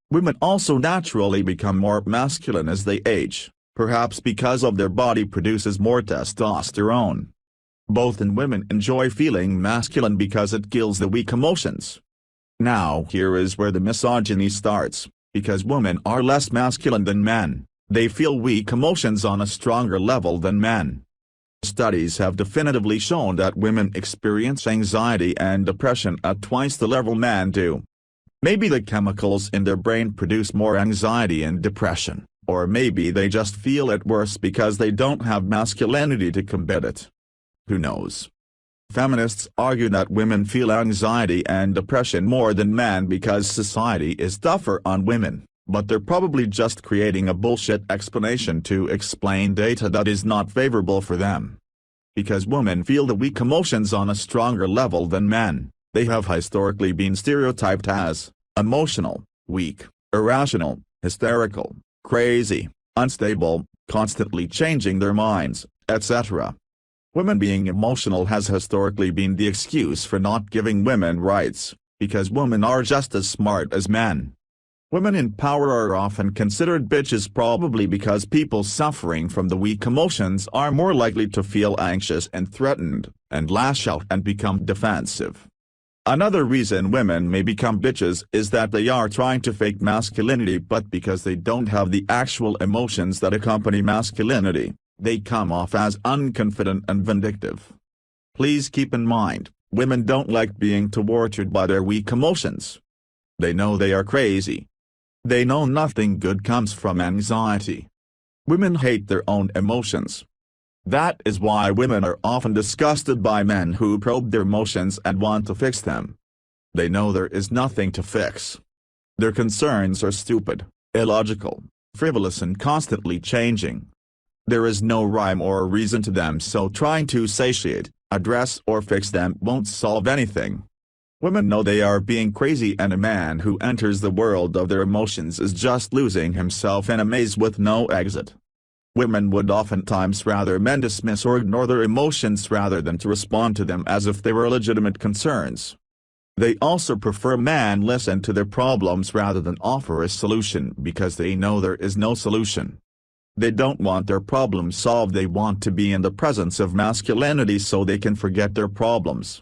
Speaker 1: Women also naturally become more masculine as they age, perhaps because of their body produces more testosterone. Both men and women enjoy feeling masculine because it kills the weak emotions. Now here is where the misogyny starts: because women are less masculine than men, they feel weak emotions on a stronger level than men. Studies have definitively shown that women experience anxiety and depression at twice the level men do. Maybe the chemicals in their brain produce more anxiety and depression, or maybe they just feel it worse because they don't have masculinity to combat it. Who knows? Feminists argue that women feel anxiety and depression more than men because society is tougher on women, but they're probably just creating a bullshit explanation to explain data that is not favorable for them. Because women feel the weak emotions on a stronger level than men, they have historically been stereotyped as emotional, weak, irrational, hysterical, crazy, unstable, constantly changing their minds, etc. Women being emotional has historically been the excuse for not giving women rights, because women are just as smart as men. Women in power are often considered bitches probably because people suffering from the weak emotions are more likely to feel anxious and threatened, and lash out and become defensive. Another reason women may become bitches is that they are trying to fake masculinity, but because they don't have the actual emotions that accompany masculinity, they come off as unconfident and vindictive. Please keep in mind, women don't like being tortured by their weak emotions. They know they are crazy. They know nothing good comes from anxiety. Women hate their own emotions. That is why women are often disgusted by men who probe their emotions and want to fix them. They know there is nothing to fix. Their concerns are stupid, illogical, frivolous and constantly changing. There is no rhyme or reason to them, so trying to satiate, address or fix them won't solve anything. Women know they are being crazy, and a man who enters the world of their emotions is just losing himself in a maze with no exit. Women would oftentimes rather men dismiss or ignore their emotions rather than to respond to them as if they were legitimate concerns. They also prefer men listen to their problems rather than offer a solution because they know there is no solution. They don't want their problems solved, they want to be in the presence of masculinity so they can forget their problems.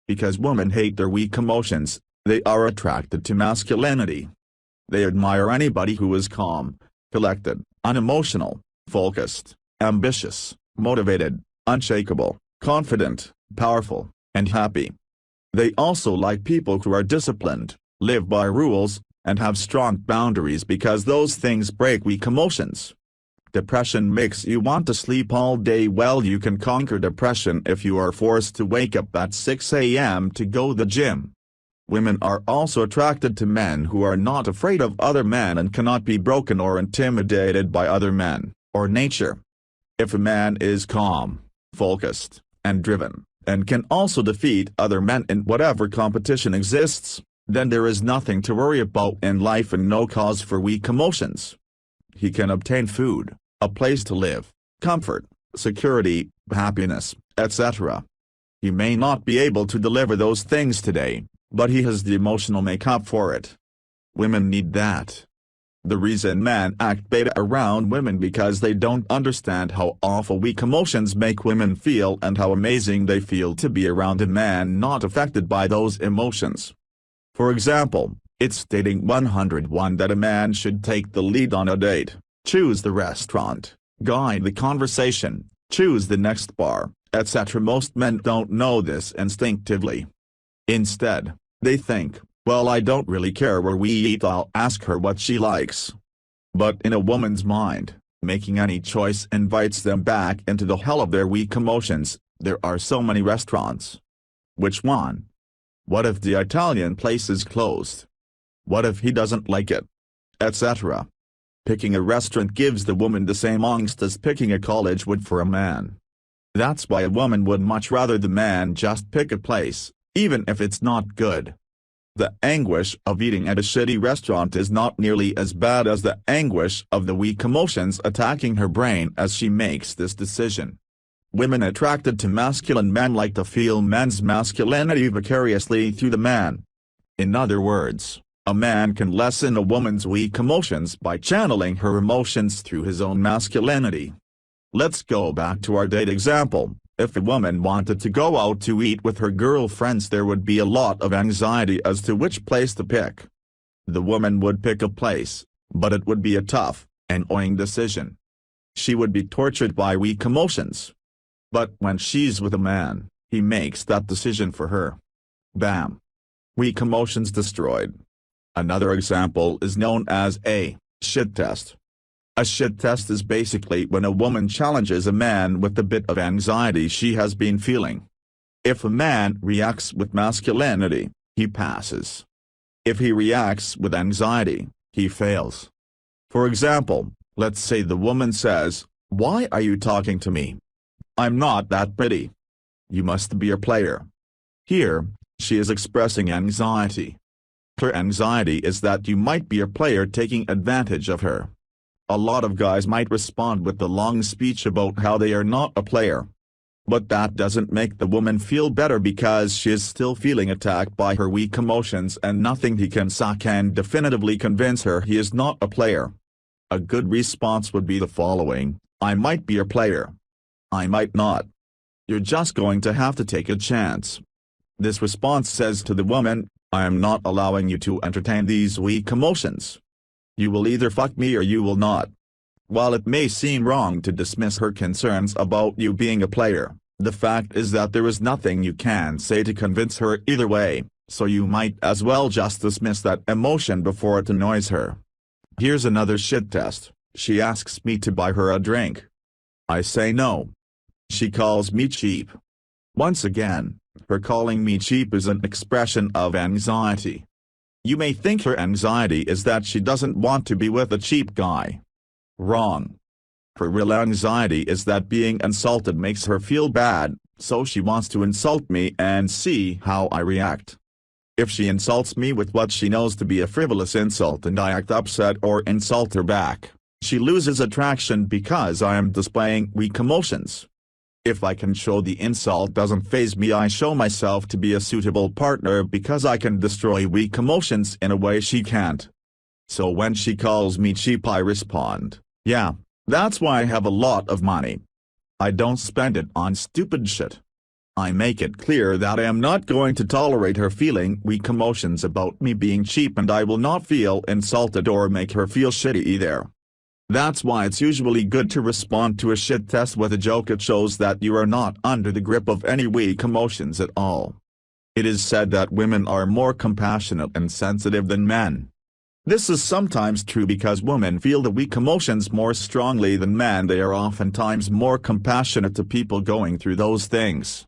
Speaker 1: Because women hate their weak emotions, they are attracted to masculinity. They admire anybody who is calm, collected, unemotional, focused, ambitious, motivated, unshakable, confident, powerful, and happy. They also like people who are disciplined, live by rules, and have strong boundaries because those things break weak emotions. Depression makes you want to sleep all day. Well, you can conquer depression if you are forced to wake up at 6 a.m. to go to the gym. Women are also attracted to men who are not afraid of other men and cannot be broken or intimidated by other men, or nature. If a man is calm, focused, and driven, and can also defeat other men in whatever competition exists, then there is nothing to worry about in life and no cause for weak emotions. He can obtain food, a place to live, comfort, security, happiness, etc. He may not be able to deliver those things today, but he has the emotional makeup for it. Women need that. The reason men act beta around women because they don't understand how awful weak emotions make women feel and how amazing they feel to be around a man not affected by those emotions. For example, it's stating 101 that a man should take the lead on a date, choose the restaurant, guide the conversation, choose the next bar, etc. Most men don't know this instinctively. Instead, they think, well, I don't really care where we eat, I'll ask her what she likes. But in a woman's mind, making any choice invites them back into the hell of their weak emotions. There are so many restaurants. Which one? What if the Italian place is closed? What if he doesn't like it? Etc. Picking a restaurant gives the woman the same angst as picking a college would for a man. That's why a woman would much rather the man just pick a place, even if it's not good. The anguish of eating at a shitty restaurant is not nearly as bad as the anguish of the weak emotions attacking her brain as she makes this decision. Women attracted to masculine men like to feel men's masculinity vicariously through the man. In other words, a man can lessen a woman's weak emotions by channeling her emotions through his own masculinity. Let's go back to our date example. If a woman wanted to go out to eat with her girlfriends, there would be a lot of anxiety as to which place to pick. The woman would pick a place, but it would be a tough, annoying decision. She would be tortured by weak emotions. But when she's with a man, he makes that decision for her. Bam! Weak emotions destroyed. Another example is known as a shit test. A shit test is basically when a woman challenges a man with the bit of anxiety she has been feeling. If a man reacts with masculinity, he passes. If he reacts with anxiety, he fails. For example, let's say the woman says, "Why are you talking to me? I'm not that pretty. You must be a player." Here, she is expressing anxiety. Her anxiety is that you might be a player taking advantage of her. A lot of guys might respond with the long speech about how they are not a player. But that doesn't make the woman feel better because she is still feeling attacked by her weak emotions and nothing he can say can definitively convince her he is not a player. A good response would be the following: I might be a player. I might not. You're just going to have to take a chance. This response says to the woman, I am not allowing you to entertain these weak emotions. You will either fuck me or you will not. While it may seem wrong to dismiss her concerns about you being a player, the fact is that there is nothing you can say to convince her either way, so you might as well just dismiss that emotion before it annoys her. Here's another shit test. She asks me to buy her a drink. I say no. She calls me cheap. Once again, her calling me cheap is an expression of anxiety. You may think her anxiety is that she doesn't want to be with a cheap guy. Wrong. Her real anxiety is that being insulted makes her feel bad, so she wants to insult me and see how I react. If she insults me with what she knows to be a frivolous insult and I act upset or insult her back, she loses attraction because I am displaying weak emotions. If I can show the insult doesn't faze me, I show myself to be a suitable partner because I can destroy weak emotions in a way she can't. So when she calls me cheap, I respond, yeah, that's why I have a lot of money. I don't spend it on stupid shit. I make it clear that I am not going to tolerate her feeling weak emotions about me being cheap, and I will not feel insulted or make her feel shitty either. That's why it's usually good to respond to a shit test with a joke. It shows that you are not under the grip of any weak emotions at all. It is said that women are more compassionate and sensitive than men. This is sometimes true because women feel the weak emotions more strongly than men. They are oftentimes more compassionate to people going through those things.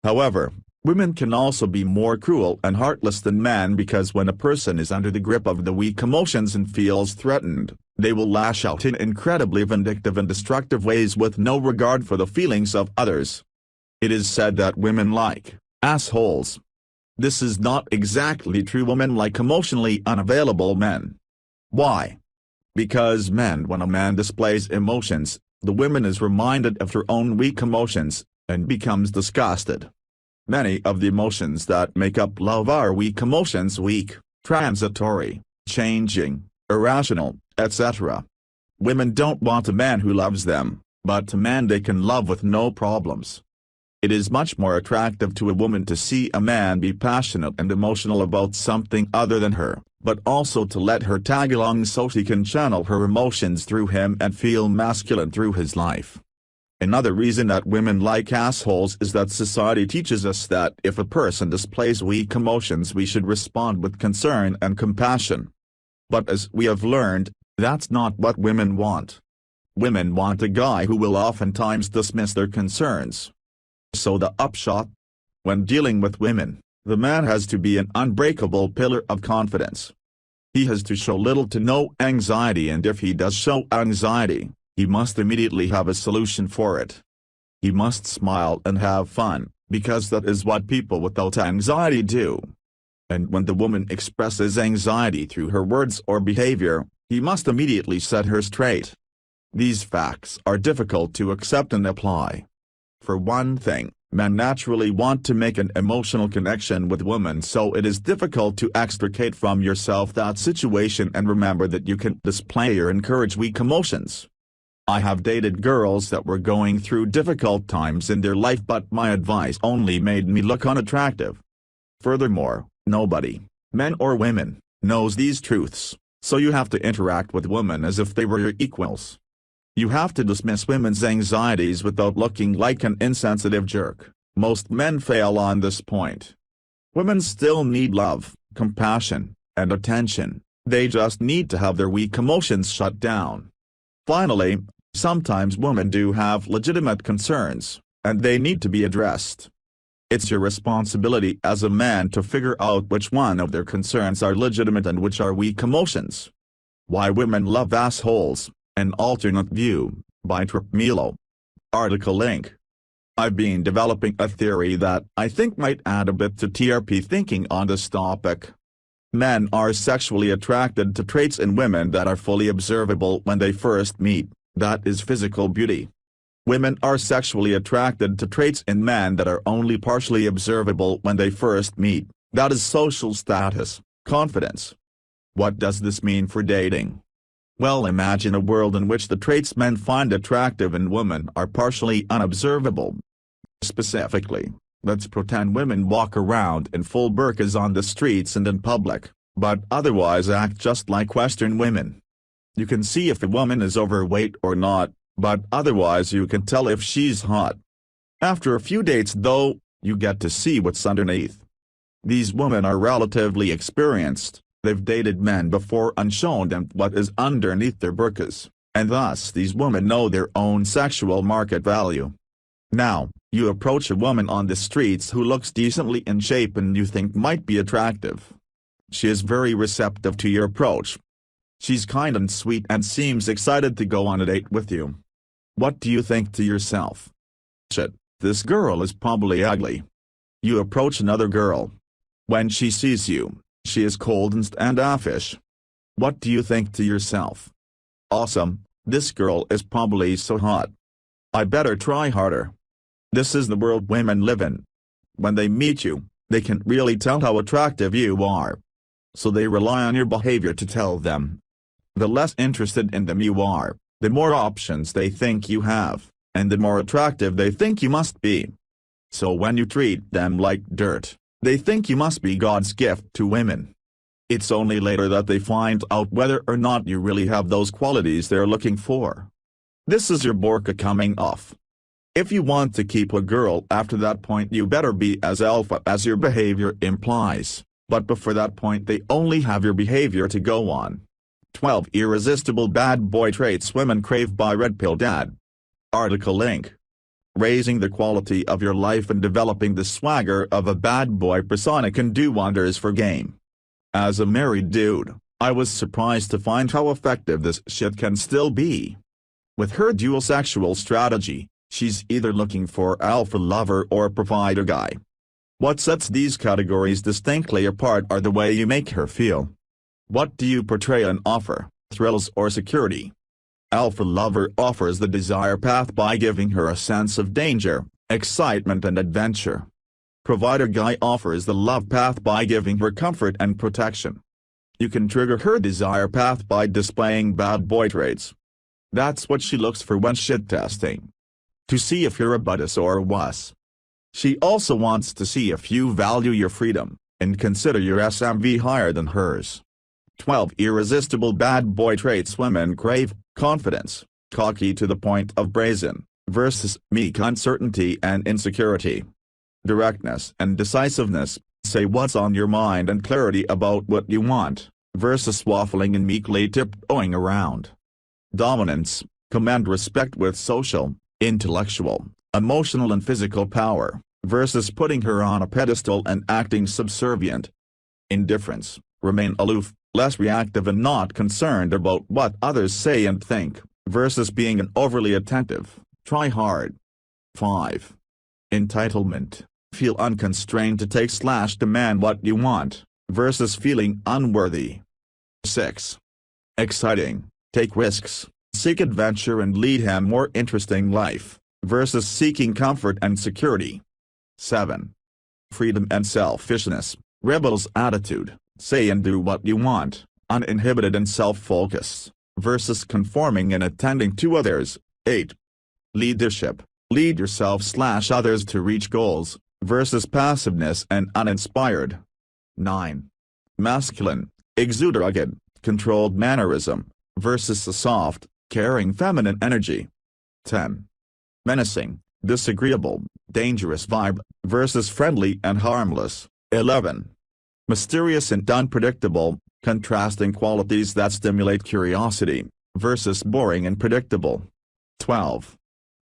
Speaker 1: However, women can also be more cruel and heartless than men because when a person is under the grip of the weak emotions and feels threatened, they will lash out in incredibly vindictive and destructive ways with no regard for the feelings of others. It is said that women like assholes. This is not exactly true. Women like emotionally unavailable men. Why? Because when a man displays emotions, the woman is reminded of her own weak emotions, and becomes disgusted. Many of the emotions that make up love are weak emotions: weak, transitory, changing, irrational, etc. Women don't want a man who loves them, but a man they can love with no problems. It is much more attractive to a woman to see a man be passionate and emotional about something other than her, but also to let her tag along so she can channel her emotions through him and feel masculine through his life. Another reason that women like assholes is that society teaches us that if a person displays weak emotions we should respond with concern and compassion. But as we have learned, that's not what women want. Women want a guy who will oftentimes dismiss their concerns. So the upshot? When dealing with women, the man has to be an unbreakable pillar of confidence. He has to show little to no anxiety, and if he does show anxiety, he must immediately have a solution for it. He must smile and have fun, because that is what people without anxiety do. And when the woman expresses anxiety through her words or behavior, he must immediately set her straight. These facts are difficult to accept and apply. For one thing, men naturally want to make an emotional connection with women, so it is difficult to extricate from yourself that situation and remember that you can display or encourage weak emotions. I have dated girls that were going through difficult times in their life, but my advice only made me look unattractive. Furthermore, nobody, men or women, knows these truths, so you have to interact with women as if they were your equals. You have to dismiss women's anxieties without looking like an insensitive jerk. Most men fail on this point. Women still need love, compassion, and attention. They just need to have their weak emotions shut down. Finally, sometimes women do have legitimate concerns, and they need to be addressed. It's your responsibility as a man to figure out which one of their concerns are legitimate and which are weak emotions. Why Women Love Assholes. An Alternate View, by Milo. Article link. I've been developing a theory that I think might add a bit to TRP thinking on this topic. Men are sexually attracted to traits in women that are fully observable when they first meet, that is physical beauty. Women are sexually attracted to traits in men that are only partially observable when they first meet, that is social status, confidence. What does this mean for dating? Well, imagine a world in which the traits men find attractive in women are partially unobservable. Specifically, let's pretend women walk around in full burqas on the streets and in public, but otherwise act just like Western women. You can see if a woman is overweight or not, but otherwise you can tell if she's hot. After a few dates though, you get to see what's underneath. These women are relatively experienced. They've dated men before and shown them what is underneath their burqas, and thus these women know their own sexual market value. Now, you approach a woman on the streets who looks decently in shape and you think might be attractive. She is very receptive to your approach. She's kind and sweet and seems excited to go on a date with you. What do you think to yourself? Shit, this girl is probably ugly. You approach another girl. When she sees you, she is cold and standoffish. What do you think to yourself? Awesome, this girl is probably so hot. I better try harder. This is the world women live in. When they meet you, they can't really tell how attractive you are. So they rely on your behavior to tell them. The less interested in them you are, the more options they think you have, and the more attractive they think you must be. So when you treat them like dirt, they think you must be God's gift to women. It's only later that they find out whether or not you really have those qualities they're looking for. This is your burqa coming off. If you want to keep a girl after that point, you better be as alpha as your behavior implies, but before that point they only have your behavior to go on. 12 Irresistible Bad Boy Traits Women Crave by Red Pill Dad. Article link. Raising the quality of your life and developing the swagger of a bad boy persona can do wonders for game. As a married dude, I was surprised to find how effective this shit can still be. With her dual sexual strategy, she's either looking for alpha lover or provider guy. What sets these categories distinctly apart are the way you make her feel. What do you portray and offer, thrills or security? Alpha lover offers the desire path by giving her a sense of danger, excitement and adventure. Provider guy offers the love path by giving her comfort and protection. You can trigger her desire path by displaying bad boy traits. That's what she looks for when shit testing. To see if you're a badass or a wuss. She also wants to see if you value your freedom, and consider your SMV higher than hers. 12 Irresistible Bad Boy Traits Women Crave. Confidence, cocky to the point of brazen, versus meek uncertainty and insecurity. Directness and decisiveness, say what's on your mind and clarity about what you want, versus waffling and meekly tiptoeing around. Dominance, command respect with social, intellectual, emotional and physical power, versus putting her on a pedestal and acting subservient. Indifference, remain aloof, less reactive and not concerned about what others say and think, versus being an overly attentive, try hard. 5. Entitlement, feel unconstrained to take/demand what you want, versus feeling unworthy. 6. Exciting, take risks, seek adventure and lead a more interesting life, versus seeking comfort and security. 7. Freedom and selfishness, rebel's attitude, say and do what you want, uninhibited and self-focused, versus conforming and attending to others. 8. Leadership, lead yourself/others to reach goals, versus passiveness and uninspired. 9. Masculine, exude rugged, controlled mannerism, versus a soft, caring feminine energy. 10. Menacing, disagreeable, dangerous vibe, versus friendly and harmless. 11. Mysterious and unpredictable, contrasting qualities that stimulate curiosity, versus boring and predictable. 12.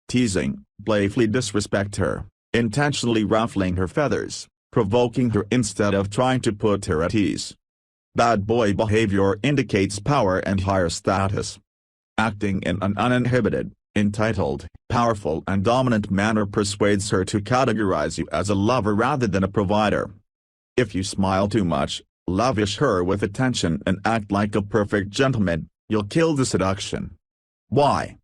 Speaker 1: Teasing, playfully disrespect her, intentionally ruffling her feathers, provoking her instead of trying to put her at ease. Bad boy behavior indicates power and higher status. Acting in an uninhibited, entitled, powerful and dominant manner persuades her to categorize you as a lover rather than a provider. If you smile too much, lavish her with attention and act like a perfect gentleman, you'll kill the seduction. Why?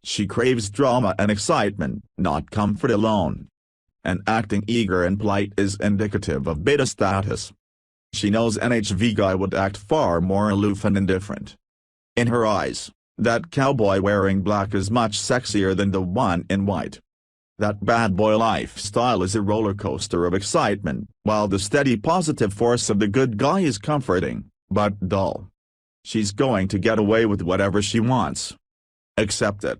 Speaker 1: She craves drama and excitement, not comfort alone. And acting eager and polite is indicative of beta status. She knows NHV guy would act far more aloof and indifferent. In her eyes, that cowboy wearing black is much sexier than the one in white. That bad boy lifestyle is a roller coaster of excitement, while the steady positive force of the good guy is comforting, but dull. She's going to get away with whatever she wants. Accept it.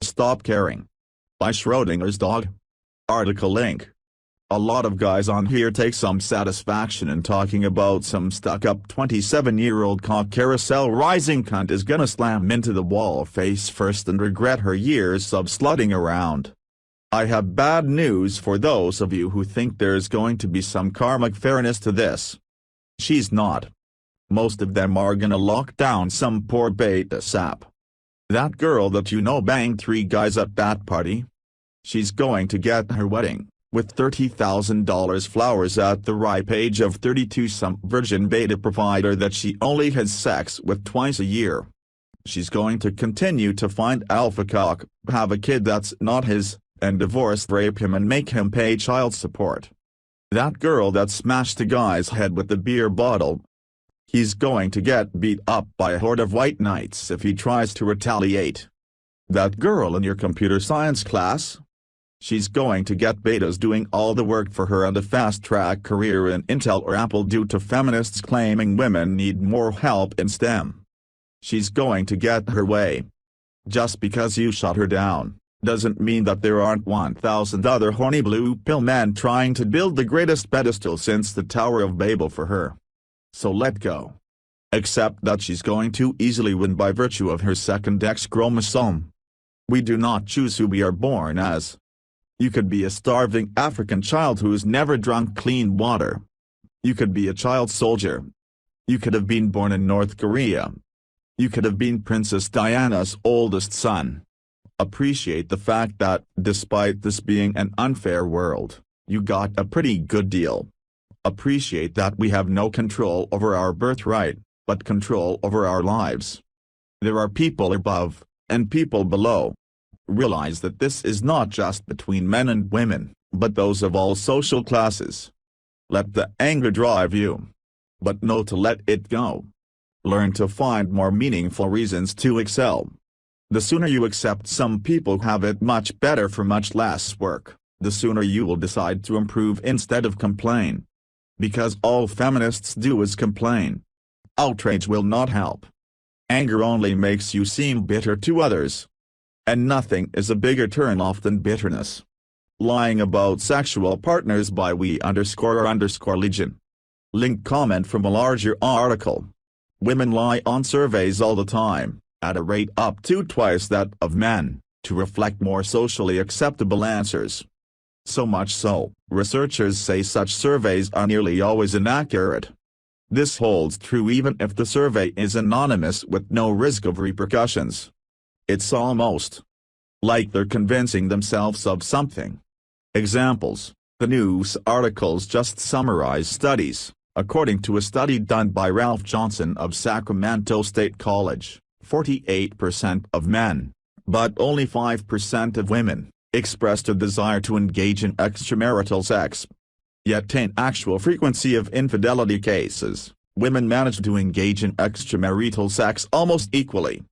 Speaker 1: Stop Caring. By Schrodinger's Dog. Article link. A lot of guys on here take some satisfaction in talking about some stuck-up 27-year-old cock carousel rising cunt is gonna slam into the wall face first and regret her years of slutting around. I have bad news for those of you who think there's going to be some karmic fairness to this. She's not. Most of them are gonna lock down some poor beta sap. That girl that you know banged 3 guys at that party? She's going to get her wedding, with $30,000 flowers at the ripe age of 32, some virgin beta provider that she only has sex with twice a year. She's going to continue to find alpha cock, have a kid that's not his, and divorce rape him and make him pay child support. That girl that smashed a guy's head with the beer bottle. He's going to get beat up by a horde of white knights if he tries to retaliate. That girl in your computer science class? She's going to get betas doing all the work for her and a fast-track career in Intel or Apple due to feminists claiming women need more help in STEM. She's going to get her way. Just because you shut her down, doesn't mean that there aren't 1,000 other horny blue pill men trying to build the greatest pedestal since the Tower of Babel for her. So let go. Accept that she's going to easily win by virtue of her second X chromosome. We do not choose who we are born as. You could be a starving African child who's never drunk clean water. You could be a child soldier. You could have been born in North Korea. You could have been Princess Diana's oldest son. Appreciate the fact that, despite this being an unfair world, you got a pretty good deal. Appreciate that we have no control over our birthright, but control over our lives. There are people above, and people below. Realize that this is not just between men and women, but those of all social classes. Let the anger drive you. But know to let it go. Learn to find more meaningful reasons to excel. The sooner you accept some people have it much better for much less work, the sooner you will decide to improve instead of complain. Because all feminists do is complain. Outrage will not help. Anger only makes you seem bitter to others. And nothing is a bigger turn-off than bitterness. Lying about sexual partners by we__legion. Link comment from a larger article. Women lie on surveys all the time, at a rate up to twice that of men, to reflect more socially acceptable answers. So much so, researchers say such surveys are nearly always inaccurate. This holds true even if the survey is anonymous with no risk of repercussions. It's almost like they're convincing themselves of something. Examples: the news articles just summarize studies. According to a study done by Ralph Johnson of Sacramento State College, 48% of men, but only 5% of women, expressed a desire to engage in extramarital sex. Yet in actual frequency of infidelity cases, women managed to engage in extramarital sex almost equally.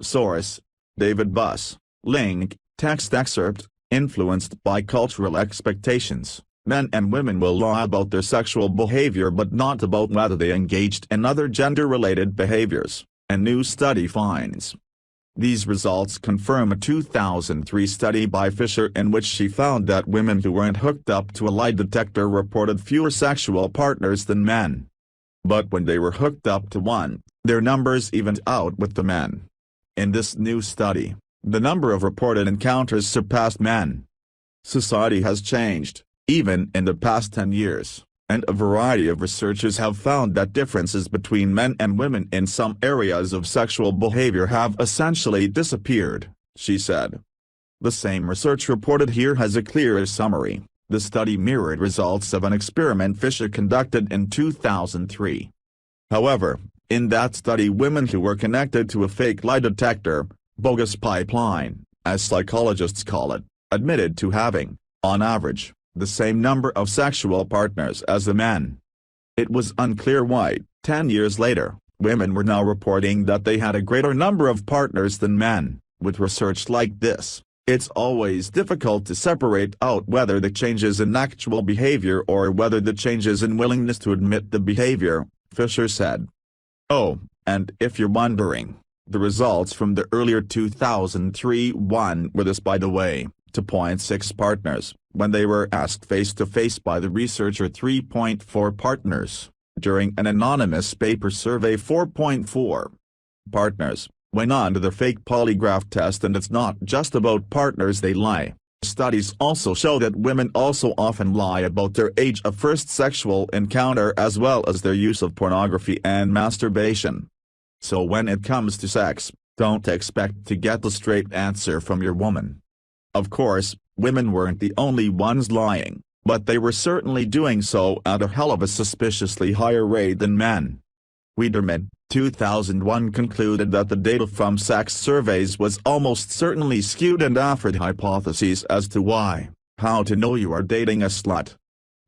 Speaker 1: Source: David Buss. Link, text excerpt. Influenced by cultural expectations, men and women will lie about their sexual behavior but not about whether they engaged in other gender-related behaviors, a new study finds. These results confirm a 2003 study by Fisher in which she found that women who weren't hooked up to a lie detector reported fewer sexual partners than men. But when they were hooked up to one, their numbers evened out with the men. In this new study, the number of reported encounters surpassed men. Society has changed, even in the past 10 years, and a variety of researchers have found that differences between men and women in some areas of sexual behavior have essentially disappeared, she said. The same research reported here has a clearer summary. The study mirrored results of an experiment Fisher conducted in 2003. However, in that study women who were connected to a fake lie detector, bogus pipeline, as psychologists call it, admitted to having, on average, the same number of sexual partners as the men. It was unclear why, 10 years later, women were now reporting that they had a greater number of partners than men. With research like this, it's always difficult to separate out whether the changes in actual behavior or whether the changes in willingness to admit the behavior, Fisher said. Oh, and if you're wondering, the results from the earlier 2003 one were this, by the way, 2.6 partners, when they were asked face-to-face by the researcher 3.4 partners, during an anonymous paper survey 4.4 partners, went on to the fake polygraph test. And it's not just about partners they lie. Studies also show that women also often lie about their age of first sexual encounter as well as their use of pornography and masturbation. So when it comes to sex, don't expect to get the straight answer from your woman. Of course, women weren't the only ones lying, but they were certainly doing so at a hell of a suspiciously higher rate than men. Wiederman, 2001 concluded that the data from sex surveys was almost certainly skewed and offered hypotheses as to why, how to know you are dating a slut.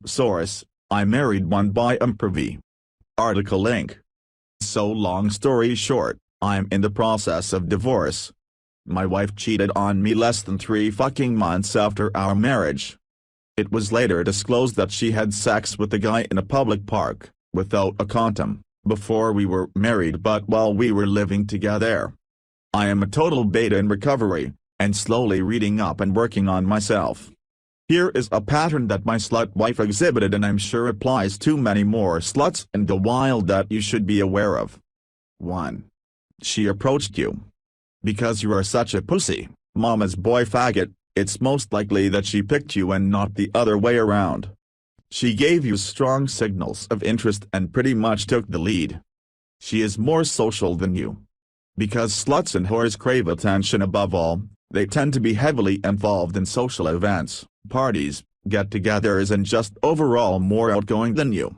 Speaker 1: Source: I Married One by Improv. Article link. So long story short, I'm in the process of divorce. My wife cheated on me less than 3 fucking months after our marriage. It was later disclosed that she had sex with a guy in a public park, without a condom, before we were married but while we were living together. I am a total beta in recovery, and slowly reading up and working on myself. Here is a pattern that my slut wife exhibited, and I'm sure applies to many more sluts in the wild that you should be aware of. 1. She approached you. Because you are such a pussy, mama's boy faggot, it's most likely that she picked you and not the other way around. She gave you strong signals of interest and pretty much took the lead. She is more social than you. Because sluts and whores crave attention above all, they tend to be heavily involved in social events, parties, get-togethers, and just overall more outgoing than you.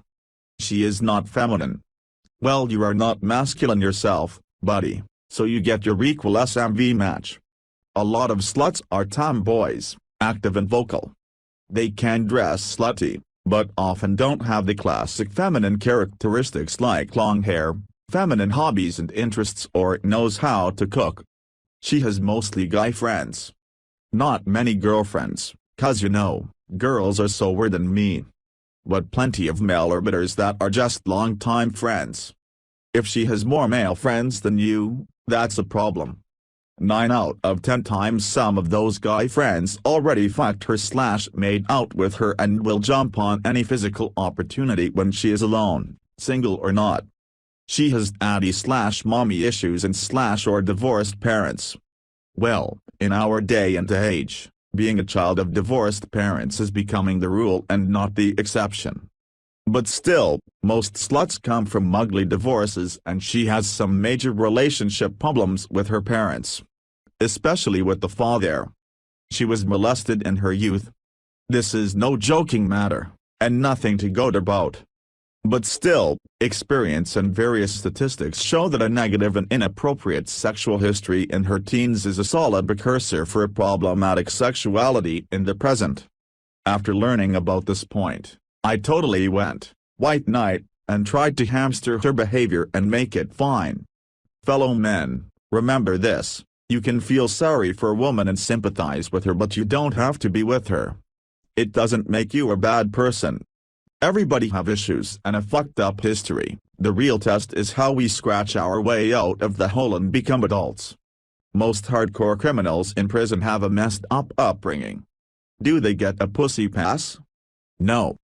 Speaker 1: She is not feminine. Well, you are not masculine yourself, buddy, so you get your equal SMV match. A lot of sluts are tomboys, active and vocal. They can dress slutty, but often don't have the classic feminine characteristics like long hair, feminine hobbies and interests, or knows how to cook. She has mostly guy friends. Not many girlfriends, 'cause you know, girls are slower than me. But plenty of male orbiters that are just long-time friends. If she has more male friends than you, that's a problem. 9 out of 10 times some of those guy friends already fucked her/made out with her and will jump on any physical opportunity when she is alone, single or not. She has daddy/mommy issues and/or divorced parents. Well, in our day and age, being a child of divorced parents is becoming the rule and not the exception. But still, most sluts come from ugly divorces, and she has some major relationship problems with her parents. Especially with the father. She was molested in her youth. This is no joking matter, and nothing to gloat about. But still, experience and various statistics show that a negative and inappropriate sexual history in her teens is a solid precursor for a problematic sexuality in the present. After learning about this point, I totally went white knight, and tried to hamster her behavior and make it fine. Fellow men, remember this. You can feel sorry for a woman and sympathize with her, but you don't have to be with her. It doesn't make you a bad person. Everybody have issues and a fucked up history. The real test is how we scratch our way out of the hole and become adults. Most hardcore criminals in prison have a messed up upbringing. Do they get a pussy pass? No.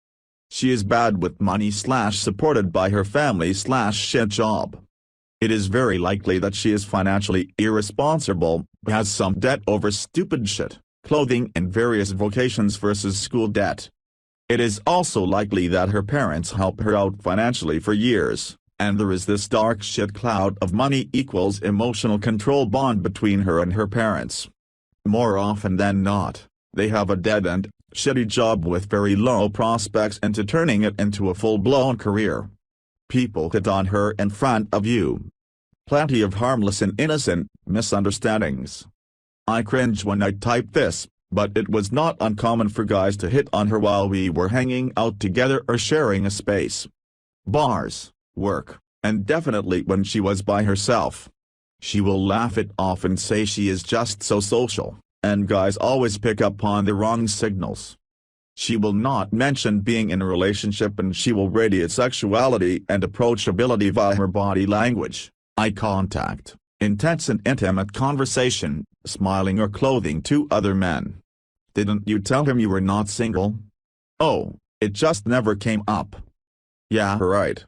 Speaker 1: She is bad with money/supported by her family/shit job. It is very likely that she is financially irresponsible, has some debt over stupid shit, clothing and various vocations versus school debt. It is also likely that her parents help her out financially for years, and there is this dark shit cloud of money equals emotional control bond between her and her parents. More often than not, they have a dead-end, shitty job with very low prospects into turning it into a full-blown career. People hit on her in front of you. Plenty of harmless and innocent misunderstandings. I cringe when I type this, but it was not uncommon for guys to hit on her while we were hanging out together or sharing a space. Bars, work, and definitely when she was by herself. She will laugh it off and say she is just so social, and guys always pick up on the wrong signals. She will not mention being in a relationship, and she will radiate sexuality and approachability via her body language, eye contact, intense and intimate conversation, smiling or clothing to other men. Didn't you tell him you were not single? Oh, it just never came up. Yeah, right.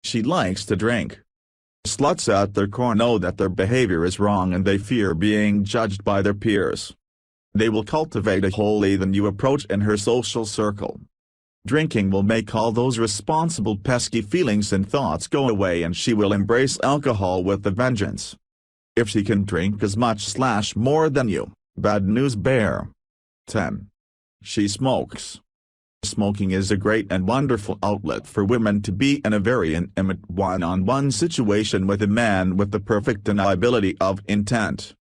Speaker 1: She likes to drink. Sluts at their core know that their behavior is wrong and they fear being judged by their peers. They will cultivate a holier than you approach in her social circle. Drinking will make all those responsible pesky feelings and thoughts go away, and she will embrace alcohol with a vengeance. If she can drink as much/more than you, bad news bear. 10. She smokes. Smoking is a great and wonderful outlet for women to be in a very intimate one-on-one situation with a man with the perfect deniability of intent.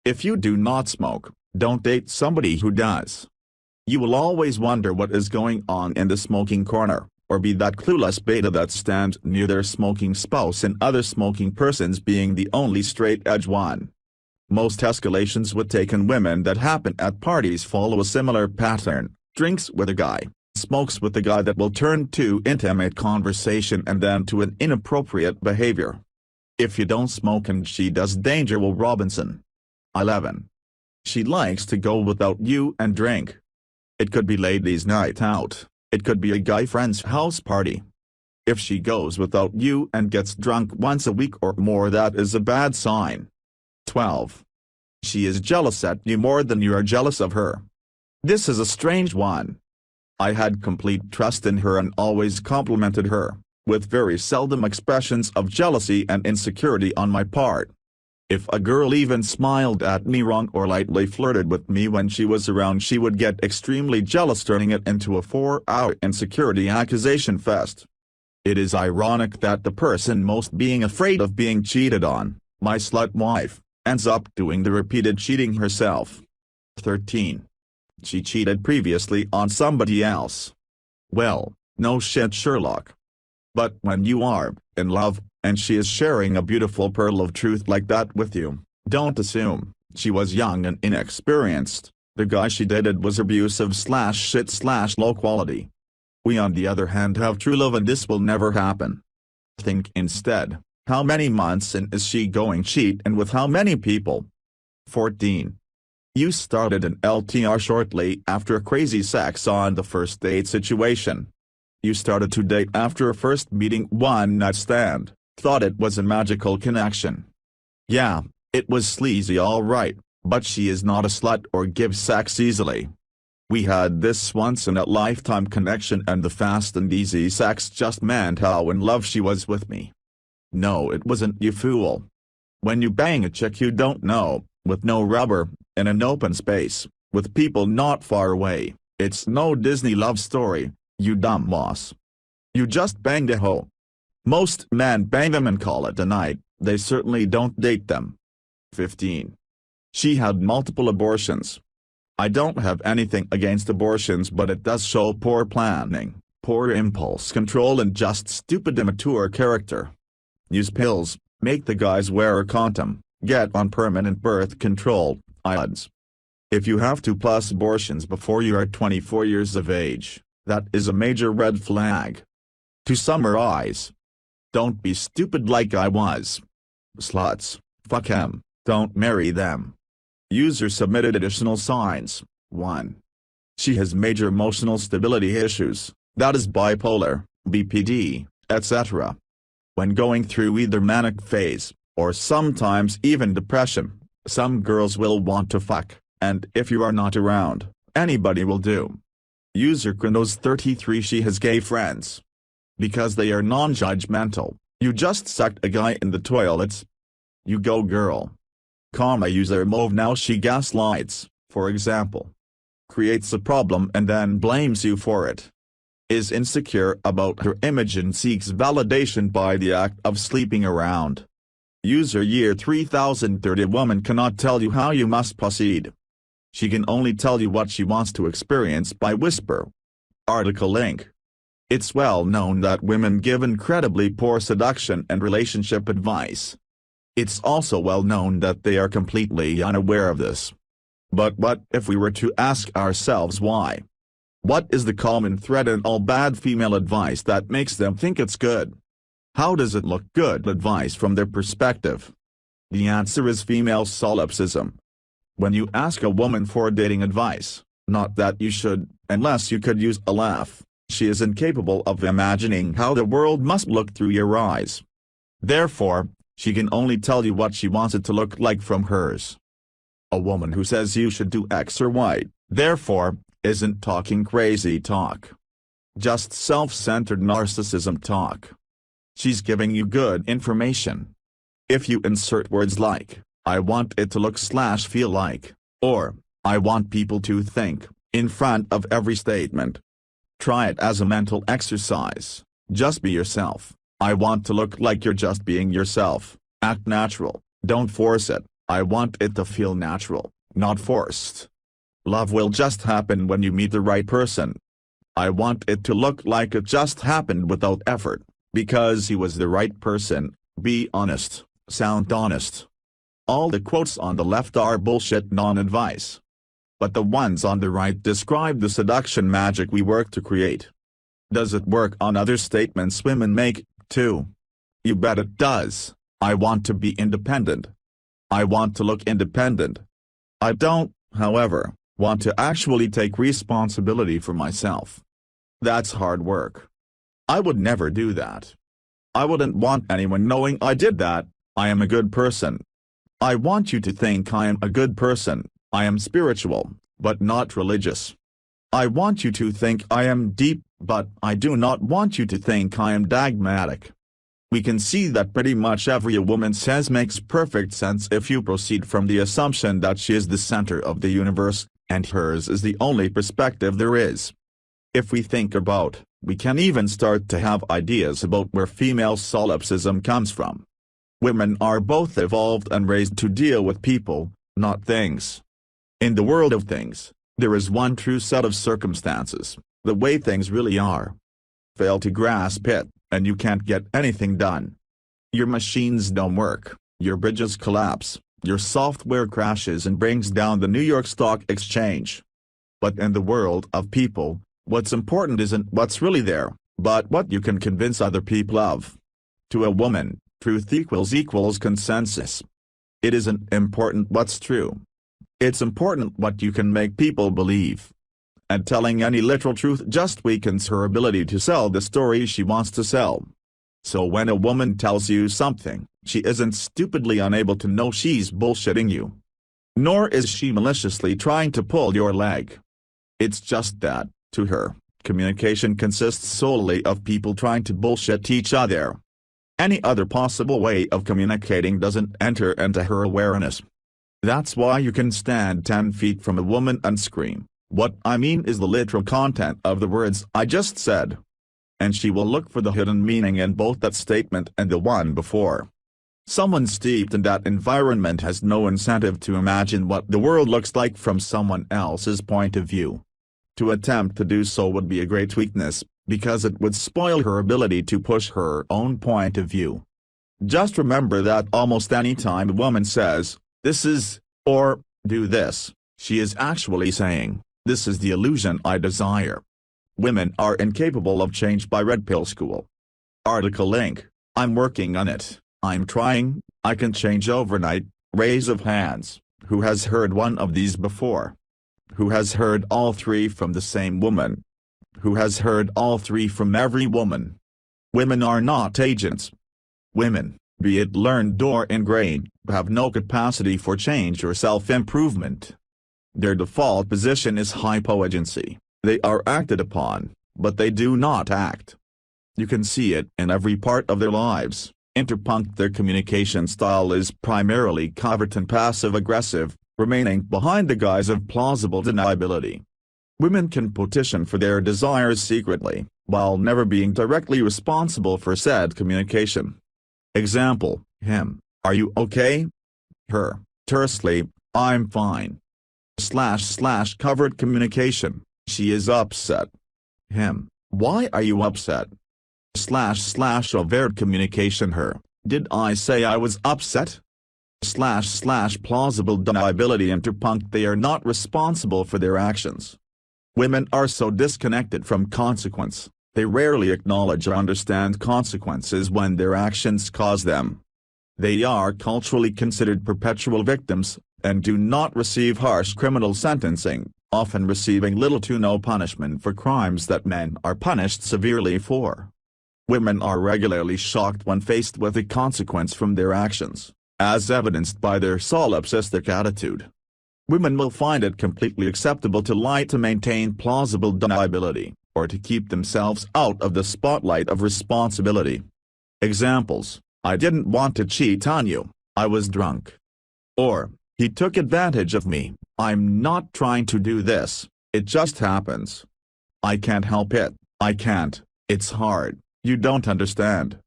Speaker 1: If you do not smoke, don't date somebody who does. You will always wonder what is going on in the smoking corner, or be that clueless beta that stands near their smoking spouse and other smoking persons being the only straight-edge one. Most escalations with taken women that happen at parties follow a similar pattern: drinks with a guy, smokes with a guy that will turn to intimate conversation and then to an inappropriate behavior. If you don't smoke and she does, danger Will Robinson. 11. She likes to go without you and drink. It could be ladies' night out, it could be a guy friend's house party. If she goes without you and gets drunk once a week or more, that is a bad sign. 12. She is jealous at you more than you are jealous of her. This is a strange one. I had complete trust in her and always complimented her, with very seldom expressions of jealousy and insecurity on my part. If a girl even smiled at me wrong or lightly flirted with me when she was around, she would get extremely jealous, turning it into a 4-hour insecurity accusation fest. It is ironic that the person most being afraid of being cheated on, my slut wife, ends up doing the repeated cheating herself. 13. She cheated previously on somebody else. Well, no shit, Sherlock. But when you are in love, and she is sharing a beautiful pearl of truth like that with you, don't assume she was young and inexperienced. The guy she dated was abusive/shit/low quality. We on the other hand have true love, and this will never happen. Think instead, how many months in is she going cheat, and with how many people? 14. You started an LTR shortly after crazy sex on the first date situation. You started to date after a first meeting one-night stand, thought it was a magical connection. Yeah, it was sleazy alright, but she is not a slut or gives sex easily. We had this once-in-a-lifetime connection, and the fast and easy sex just meant how in love she was with me. No, it wasn't, you fool. When you bang a chick you don't know, with no rubber, in an open space, with people not far away, it's no Disney love story, you dumb moss. You just banged a hoe. Most men bang them and call it a night, they certainly don't date them. 15. She had multiple abortions. I don't have anything against abortions, but it does show poor planning, poor impulse control, and just stupid immature character. Use pills, make the guys wear a condom, get on permanent birth control, odds. If you have 2+ abortions before you are 24 years of age, that is a major red flag. To summarize, don't be stupid like I was. Sluts, fuck them, don't marry them. User submitted additional signs. 1. She has major emotional stability issues, that is bipolar, BPD, etc. When going through either manic phase, or sometimes even depression, some girls will want to fuck, and if you are not around, anybody will do. User Chronos 33. She has gay friends. Because they are non-judgmental, you just sucked a guy in the toilets. You go girl. User Move. Now she gaslights, for example. Creates a problem and then blames you for it. Is insecure about her image and seeks validation by the act of sleeping around. User Year 3030. Woman cannot tell you how you must proceed. She can only tell you what she wants to experience by whisper. Article link. It's well known that women give incredibly poor seduction and relationship advice. It's also well known that they are completely unaware of this. But what if we were to ask ourselves why? What is the common thread in all bad female advice that makes them think it's good? How does it look good advice from their perspective? The answer is female solipsism. When you ask a woman for dating advice, not that you should, unless you could use a laugh, she is incapable of imagining how the world must look through your eyes. Therefore, she can only tell you what she wants it to look like from hers. A woman who says you should do X or Y, therefore, isn't talking crazy talk. Just self-centered narcissism talk. She's giving you good information. If you insert words like, I want it to look/feel like, or, I want people to think, in front of every statement. Try it as a mental exercise. Just be yourself. I want to look like you're just being yourself. Act natural, don't force it. I want it to feel natural, not forced. Love will just happen when you meet the right person. I want it to look like it just happened without effort, because he was the right person. Be honest, sound honest. All the quotes on the left are bullshit non-advice. But the ones on the right describe the seduction magic we work to create. Does it work on other statements women make, too? You bet it does. I want to be independent. I want to look independent. I don't, however, want to actually take responsibility for myself. That's hard work. I would never do that. I wouldn't want anyone knowing I did that. I am a good person. I want you to think I am a good person. I am spiritual, but not religious. I want you to think I am deep, but I do not want you to think I am dogmatic. We can see that pretty much every woman says makes perfect sense if you proceed from the assumption that she is the center of the universe, and hers is the only perspective there is. If we think about, we can even start to have ideas about where female solipsism comes from. Women are both evolved and raised to deal with people, not things. In the world of things, there is one true set of circumstances, the way things really are. Fail to grasp it, and you can't get anything done. Your machines don't work, your bridges collapse, your software crashes and brings down the New York Stock Exchange. But in the world of people, what's important isn't what's really there, but what you can convince other people of. To a woman, truth equals consensus. It isn't important what's true. It's important what you can make people believe. And telling any literal truth just weakens her ability to sell the story she wants to sell. So when a woman tells you something, she isn't stupidly unable to know she's bullshitting you. Nor is she maliciously trying to pull your leg. It's just that, to her, communication consists solely of people trying to bullshit each other. Any other possible way of communicating doesn't enter into her awareness. That's why you can stand 10 feet from a woman and scream, "What I mean is the literal content of the words I just said." And she will look for the hidden meaning in both that statement and the one before. Someone steeped in that environment has no incentive to imagine what the world looks like from someone else's point of view. To attempt to do so would be a great weakness, because it would spoil her ability to push her own point of view. Just remember that almost any time a woman says, "This is," or "do this," she is actually saying, "This is the illusion I desire." Women are incapable of change by Red Pill School. Article link. I'm working on it. I'm trying. I can change overnight. Raise of hands. Who has heard one of these before? Who has heard all three from the same woman? Who has heard all three from every woman? Women are not agents. Women, be it learned or ingrained, have no capacity for change or self-improvement. Their default position is hypoagency. They are acted upon, but they do not act. You can see it in every part of their lives. Interpunct. Their communication style is primarily covert and passive-aggressive, remaining behind the guise of plausible deniability. Women can petition for their desires secretly, while never being directly responsible for said communication. Example, him, "Are you okay?" Her, tersely, "I'm fine." / covert communication, "She is upset." Him, "Why are you upset?" / overt communication, her, "Did I say I was upset?" / plausible deniability. Interpunct. They are not responsible for their actions. Women are so disconnected from consequence, they rarely acknowledge or understand consequences when their actions cause them. They are culturally considered perpetual victims, and do not receive harsh criminal sentencing, often receiving little to no punishment for crimes that men are punished severely for. Women are regularly shocked when faced with a consequence from their actions, as evidenced by their solipsistic attitude. Women will find it completely acceptable to lie to maintain plausible deniability, or to keep themselves out of the spotlight of responsibility. Examples, "I didn't want to cheat on you, I was drunk." Or, "He took advantage of me, I'm not trying to do this, it just happens." "I can't help it, I can't, it's hard, you don't understand."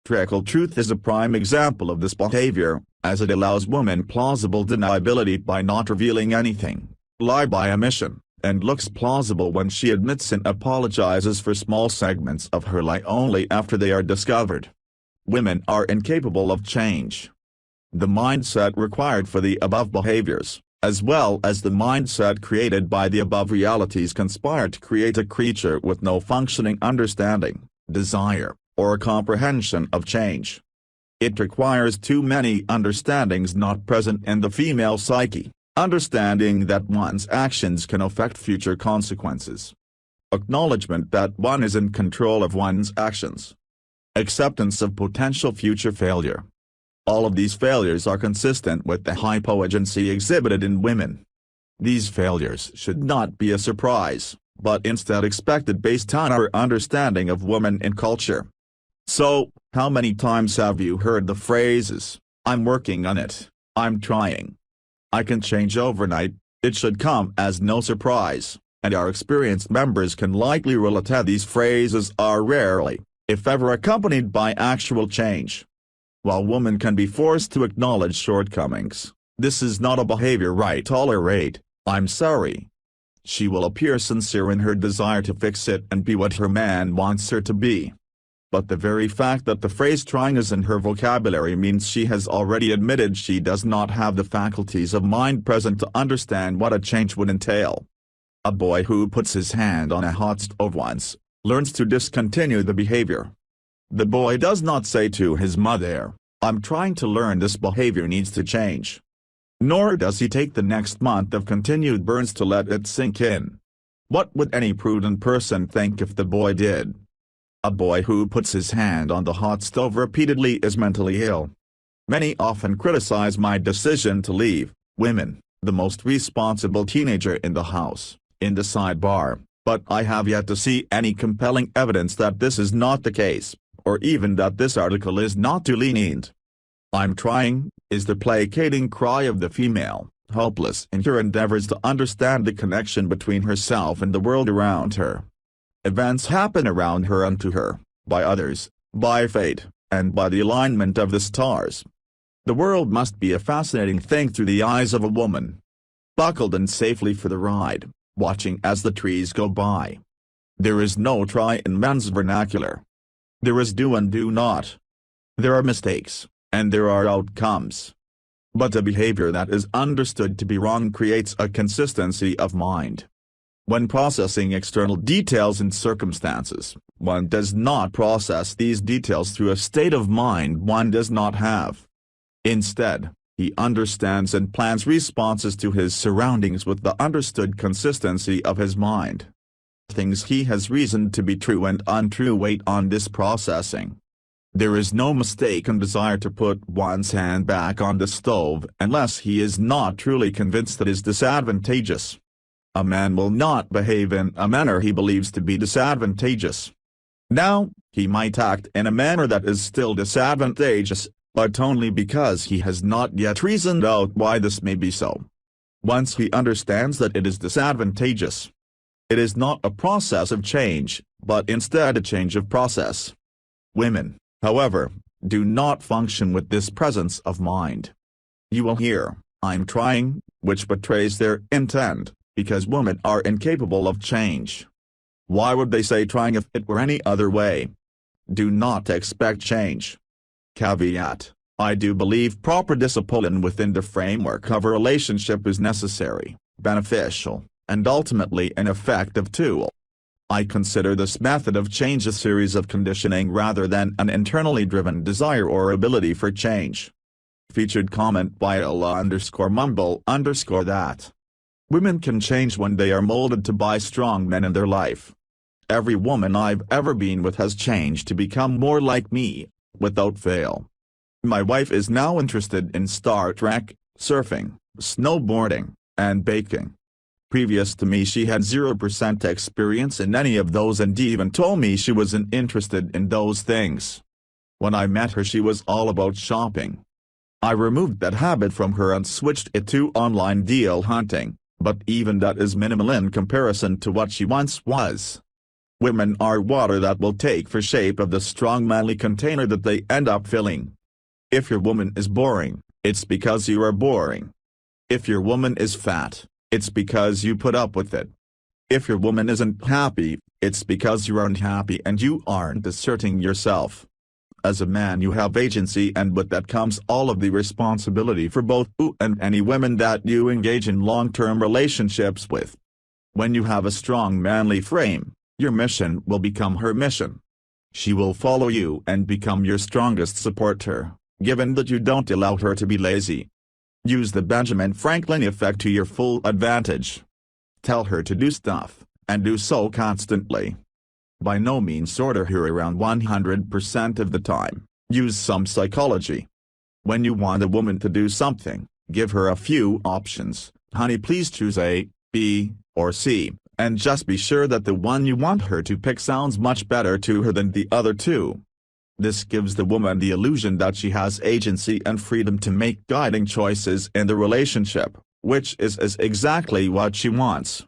Speaker 1: Trickle truth is a prime example of this behavior, as it allows women plausible deniability by not revealing anything, lie by omission, and looks plausible when she admits and apologizes for small segments of her lie only after they are discovered. Women are incapable of change. The mindset required for the above behaviors, as well as the mindset created by the above realities, conspire to create a creature with no functioning understanding, desire, or comprehension of change. It requires too many understandings not present in the female psyche, understanding that one's actions can affect future consequences, acknowledgement that one is in control of one's actions, acceptance of potential future failure. All of these failures are consistent with the hypoagency exhibited in women. These failures should not be a surprise, but instead expected based on our understanding of women in culture. So, how many times have you heard the phrases, "I'm working on it, I'm trying. I can change overnight"? It should come as no surprise, and our experienced members can likely relate that these phrases are rarely, if ever, accompanied by actual change. While women can be forced to acknowledge shortcomings, this is not a behavior I tolerate. "I'm sorry." She will appear sincere in her desire to fix it and be what her man wants her to be. But the very fact that the phrase "trying" is in her vocabulary means she has already admitted she does not have the faculties of mind present to understand what a change would entail. A boy who puts his hand on a hot stove once, learns to discontinue the behavior. The boy does not say to his mother, "I'm trying to learn this behavior needs to change." Nor does he take the next month of continued burns to let it sink in. What would any prudent person think if the boy did? A boy who puts his hand on the hot stove repeatedly is mentally ill. Many often criticize my decision to leave women, the most responsible teenager in the house, in the sidebar, but I have yet to see any compelling evidence that this is not the case, or even that this article is not too lenient. "I'm trying" is the placating cry of the female, hopeless in her endeavors to understand the connection between herself and the world around her. Events happen around her and to her, by others, by fate, and by the alignment of the stars. The world must be a fascinating thing through the eyes of a woman. Buckled in safely for the ride, watching as the trees go by. There is no try in men's vernacular. There is do and do not. There are mistakes, and there are outcomes. But a behavior that is understood to be wrong creates a consistency of mind. When processing external details and circumstances, one does not process these details through a state of mind one does not have. Instead, he understands and plans responses to his surroundings with the understood consistency of his mind. Things he has reason to be true and untrue wait on this processing. There is no mistaken desire to put one's hand back on the stove unless he is not truly convinced that it is disadvantageous. A man will not behave in a manner he believes to be disadvantageous. Now, he might act in a manner that is still disadvantageous, but only because he has not yet reasoned out why this may be so. Once he understands that it is disadvantageous, it is not a process of change, but instead a change of process. Women, however, do not function with this presence of mind. You will hear, "I'm trying," which betrays their intent, because women are incapable of change. Why would they say trying if it were any other way? Do not expect change. Caveat: I do believe proper discipline within the framework of a relationship is necessary, beneficial, and ultimately an effective tool. I consider this method of change a series of conditioning rather than an internally driven desire or ability for change. Featured comment by Ella_Mumble_that. Women can change when they are molded to by strong men in their life. Every woman I've ever been with has changed to become more like me, without fail. My wife is now interested in Star Trek, surfing, snowboarding, and baking. Previous to me she had 0% experience in any of those and even told me she wasn't interested in those things. When I met her she was all about shopping. I removed that habit from her and switched it to online deal hunting, but even that is minimal in comparison to what she once was. Women are water that will take the shape of the strong manly container that they end up filling. If your woman is boring, it's because you are boring. If your woman is fat, it's because you put up with it. If your woman isn't happy, it's because you aren't happy and you aren't asserting yourself. As a man you have agency, and with that comes all of the responsibility for both you and any women that you engage in long-term relationships with. When you have a strong manly frame, your mission will become her mission. She will follow you and become your strongest supporter, given that you don't allow her to be lazy. Use the Benjamin Franklin effect to your full advantage. Tell her to do stuff, and do so constantly. By no means order her around 100% of the time. Use some psychology. When you want a woman to do something, give her a few options. Honey, please choose A, B, or C, and just be sure that the one you want her to pick sounds much better to her than the other two. This gives the woman the illusion that she has agency and freedom to make guiding choices in the relationship, which is exactly what she wants.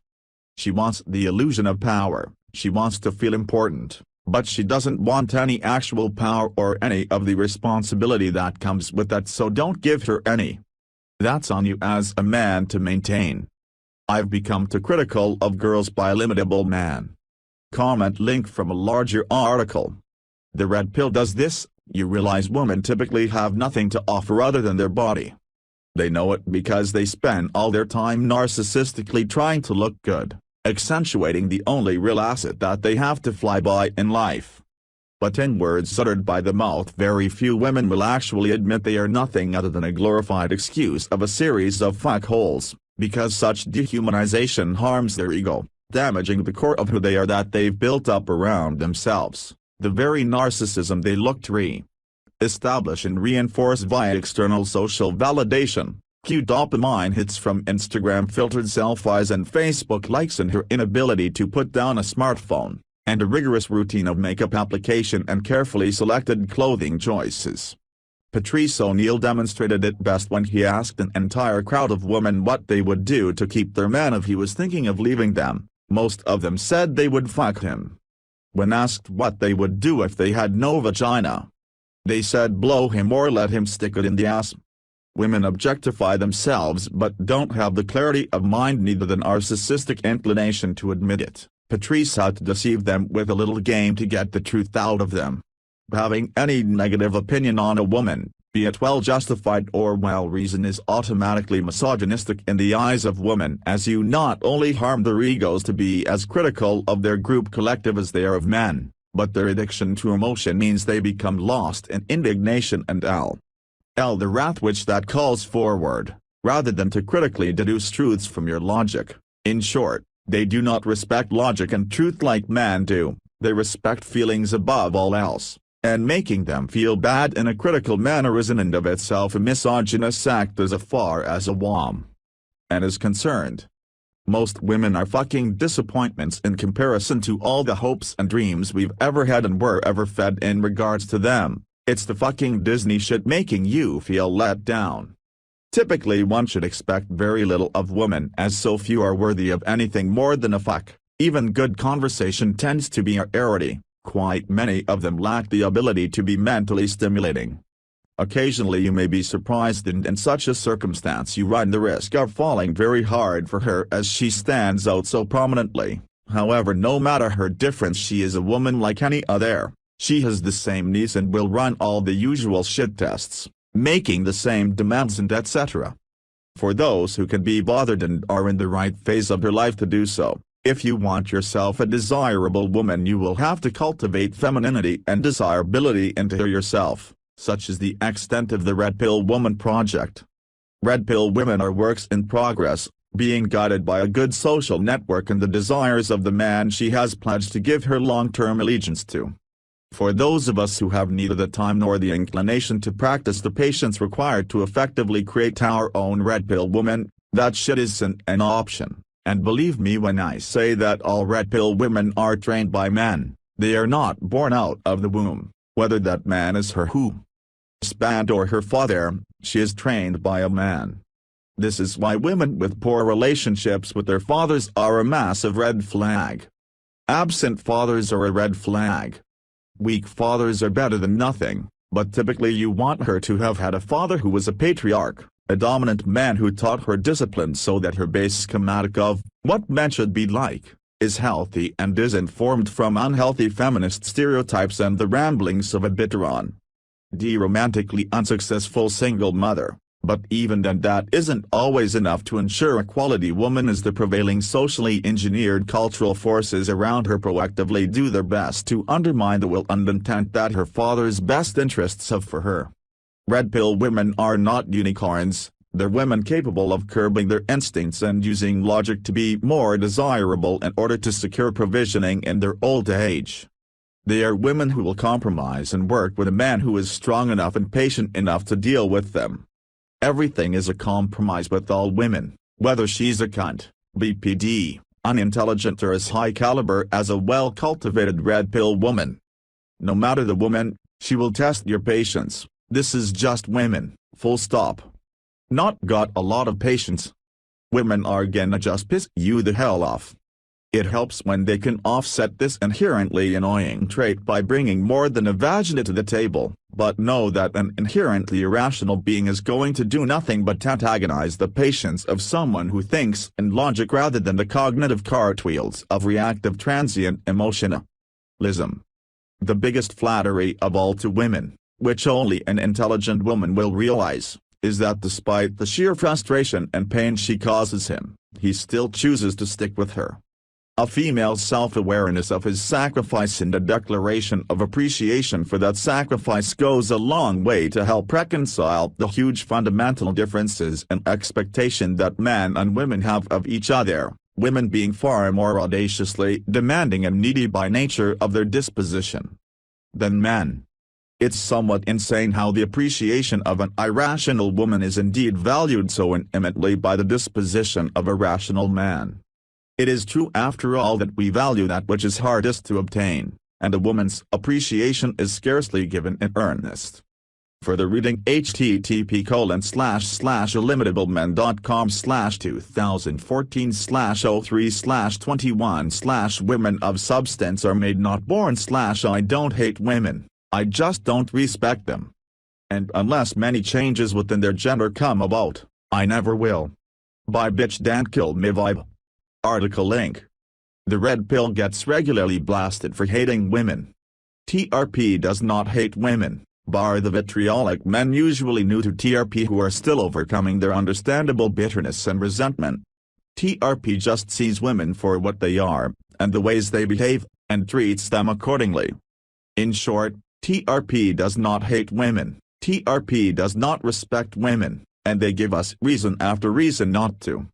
Speaker 1: She wants the illusion of power. She wants to feel important, but she doesn't want any actual power or any of the responsibility that comes with that, so don't give her any. That's on you as a man to maintain. I've become too critical of girls by Limitable Man. Comment link from a larger article. The red pill does this. You realize women typically have nothing to offer other than their body. They know it because they spend all their time narcissistically trying to look good, accentuating the only real asset that they have to fly by in life. But in words uttered by the mouth, very few women will actually admit they are nothing other than a glorified excuse of a series of fuckholes, because such dehumanization harms their ego, damaging the core of who they are that they've built up around themselves, the very narcissism they look to re-establish and reinforce via external social validation. Cue dopamine hits from Instagram filtered selfies and Facebook likes, and her inability to put down a smartphone, and a rigorous routine of makeup application and carefully selected clothing choices. Patrice O'Neal demonstrated it best when he asked an entire crowd of women what they would do to keep their man if he was thinking of leaving them. Most of them said they would fuck him. When asked what they would do if they had no vagina, they said blow him or let him stick it in the ass. Women objectify themselves but don't have the clarity of mind, neither the narcissistic inclination to admit it. Patrice had to deceive them with a little game to get the truth out of them. Having any negative opinion on a woman, be it well justified or well reasoned, is automatically misogynistic in the eyes of women, as you not only harm their egos to be as critical of their group collective as they are of men, but their addiction to emotion means they become lost in indignation and the wrath which that calls forward, rather than to critically deduce truths from your logic. In short, they do not respect logic and truth like men do. They respect feelings above all else, and making them feel bad in a critical manner is in and of itself a misogynist act as far as a woman is concerned. Most women are fucking disappointments in comparison to all the hopes and dreams we've ever had and were ever fed in regards to them. It's the fucking Disney shit making you feel let down. Typically one should expect very little of women, as so few are worthy of anything more than a fuck. Even good conversation tends to be a rarity. Quite many of them lack the ability to be mentally stimulating. Occasionally you may be surprised, and in such a circumstance you run the risk of falling very hard for her, as she stands out so prominently. However, no matter her difference, she is a woman like any other. She has the same needs and will run all the usual shit tests, making the same demands and etc. For those who can be bothered and are in the right phase of their life to do so, if you want yourself a desirable woman, you will have to cultivate femininity and desirability into yourself. Such is the extent of the Red Pill Woman project. Red Pill women are works in progress, being guided by a good social network and the desires of the man she has pledged to give her long-term allegiance to. For those of us who have neither the time nor the inclination to practice the patience required to effectively create our own Red Pill woman, that shit isn't an option. And believe me when I say that all Red Pill women are trained by men. They are not born out of the womb, whether that man is her husband or her father. She is trained by a man. This is why women with poor relationships with their fathers are a massive red flag. Absent fathers are a red flag. Weak fathers are better than nothing, but typically you want her to have had a father who was a patriarch, a dominant man who taught her discipline, so that her base schematic of what men should be like is healthy and is informed from unhealthy feminist stereotypes and the ramblings of a bitter romantically unsuccessful single mother. But even then, that isn't always enough to ensure a quality woman, as the prevailing socially engineered cultural forces around her proactively do their best to undermine the will and intent that her father's best interests have for her. Red Pill women are not unicorns, They're women capable of curbing their instincts and using logic to be more desirable in order to secure provisioning in their old age. They are women who will compromise and work with a man who is strong enough and patient enough to deal with them. Everything is a compromise with all women, whether she's a cunt, BPD, unintelligent or as high caliber as a well-cultivated red pill woman. No matter the woman, she will test your patience. This is just women, full stop. Not got a lot of patience. Women are gonna just piss you the hell off. It helps when they can offset this inherently annoying trait by bringing more than a vagina to the table, but know that an inherently irrational being is going to do nothing but antagonize the patience of someone who thinks in logic rather than the cognitive cartwheels of reactive transient emotionalism. The biggest flattery of all to women, which only an intelligent woman will realize, is that despite the sheer frustration and pain she causes him, he still chooses to stick with her. A female's self-awareness of his sacrifice and a declaration of appreciation for that sacrifice goes a long way to help reconcile the huge fundamental differences and expectation that men and women have of each other, women being far more audaciously demanding and needy by nature of their disposition than men. It's somewhat insane how the appreciation of an irrational woman is indeed valued so intimately by the disposition of a rational man. It is true after all that we value that which is hardest to obtain, and a woman's appreciation is scarcely given in earnest. Further reading http://illimitable-men.com/2014/03/21/women of substance are made not born/I don't hate women, I just don't respect them. And unless many changes within their gender come about, I never will. By Bitch Don't Kill Me Vibe. Article link. The red pill gets regularly blasted for hating women. TRP does not hate women, bar the vitriolic men usually new to TRP who are still overcoming their understandable bitterness and resentment. TRP just sees women for what they are, and the ways they behave, and treats them accordingly. In short, TRP does not hate women, TRP does not respect women, and they give us reason after reason not to.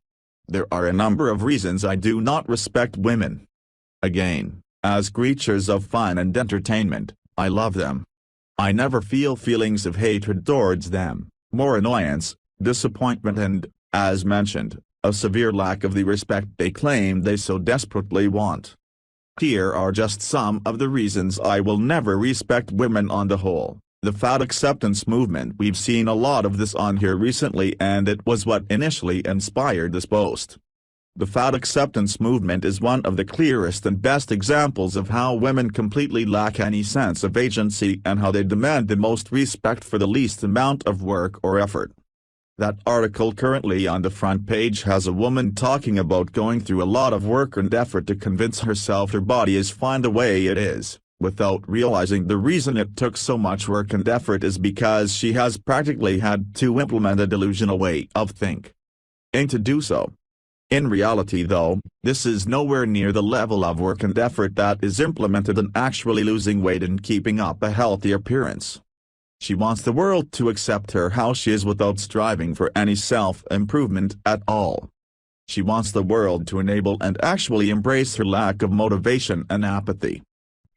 Speaker 1: There are a number of reasons I do not respect women. Again, as creatures of fun and entertainment, I love them. I never feel feelings of hatred towards them, more annoyance, disappointment and, as mentioned, a severe lack of the respect they claim they so desperately want. Here are just some of the reasons I will never respect women on the whole. The fat acceptance movement. We've seen a lot of this on here recently and it was what initially inspired this post. The fat acceptance movement is one of the clearest and best examples of how women completely lack any sense of agency and how they demand the most respect for the least amount of work or effort. That article currently on the front page has a woman talking about going through a lot of work and effort to convince herself her body is fine the way it is, without realizing the reason it took so much work and effort is because she has practically had to implement a delusional way of thinking to do so. In reality though, this is nowhere near the level of work and effort that is implemented in actually losing weight and keeping up a healthy appearance. She wants the world to accept her how she is without striving for any self-improvement at all. She wants the world to enable and actually embrace her lack of motivation and apathy.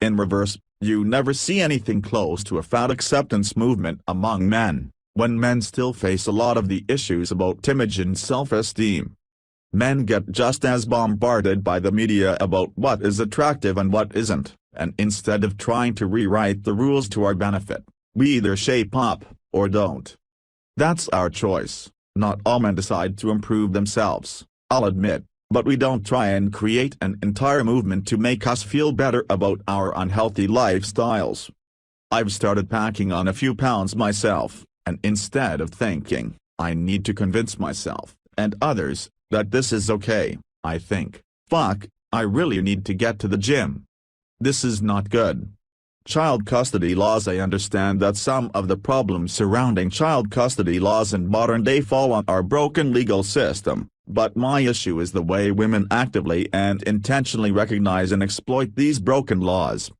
Speaker 1: In reverse, you never see anything close to a fat acceptance movement among men, when men still face a lot of the issues about image and self-esteem. Men get just as bombarded by the media about what is attractive and what isn't, and instead of trying to rewrite the rules to our benefit, we either shape up, or don't. That's our choice. Not all men decide to improve themselves, I'll admit, but we don't try and create an entire movement to make us feel better about our unhealthy lifestyles. I've started packing on a few pounds myself, and instead of thinking, I need to convince myself, and others, that this is okay, I think, fuck, I really need to get to the gym. This is not good. Child custody laws. I understand that some of the problems surrounding child custody laws in modern day fall on our broken legal system, but my issue is the way women actively and intentionally recognize and exploit these broken laws.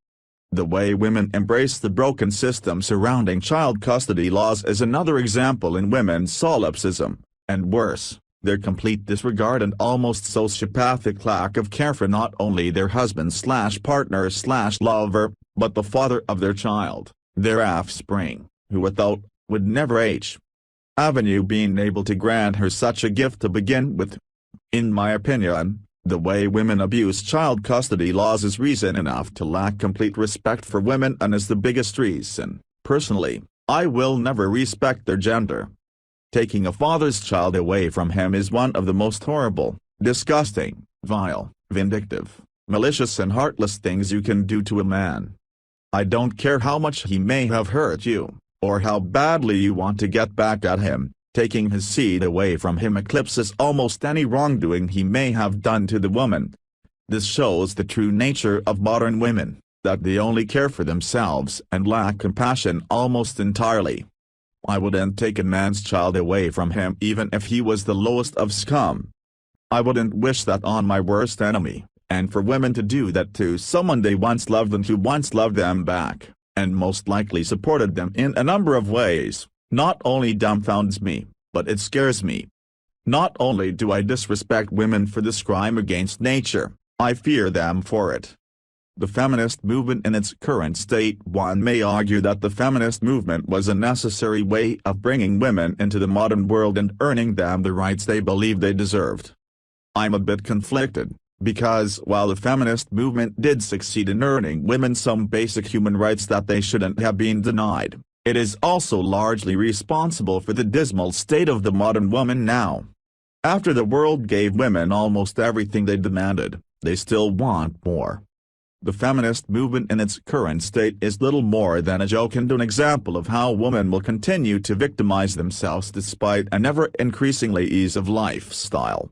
Speaker 1: The way women embrace the broken system surrounding child custody laws is another example in women's solipsism, and worse, their complete disregard and almost sociopathic lack of care for not only their husband/partner/lover, but the father of their child, their offspring, who without would never Avenue being able to grant her such a gift to begin with. In my opinion, the way women abuse child custody laws is reason enough to lack complete respect for women and is the biggest reason. Personally, I will never respect their gender. Taking a father's child away from him is one of the most horrible, disgusting, vile, vindictive, malicious and heartless things you can do to a man. I don't care how much he may have hurt you, or how badly you want to get back at him, taking his seed away from him eclipses almost any wrongdoing he may have done to the woman. This shows the true nature of modern women, that they only care for themselves and lack compassion almost entirely. I wouldn't take a man's child away from him even if he was the lowest of scum. I wouldn't wish that on my worst enemy, and for women to do that to someone they once loved and who once loved them back, and most likely supported them in a number of ways, not only dumbfounds me, but it scares me. Not only do I disrespect women for this crime against nature, I fear them for it. The feminist movement in its current state. One may argue that the feminist movement was a necessary way of bringing women into the modern world and earning them the rights they believed they deserved. I'm a bit conflicted, because while the feminist movement did succeed in earning women some basic human rights that they shouldn't have been denied, it is also largely responsible for the dismal state of the modern woman now. After the world gave women almost everything they demanded, they still want more. The feminist movement in its current state is little more than a joke and an example of how women will continue to victimize themselves despite an ever-increasingly ease of lifestyle.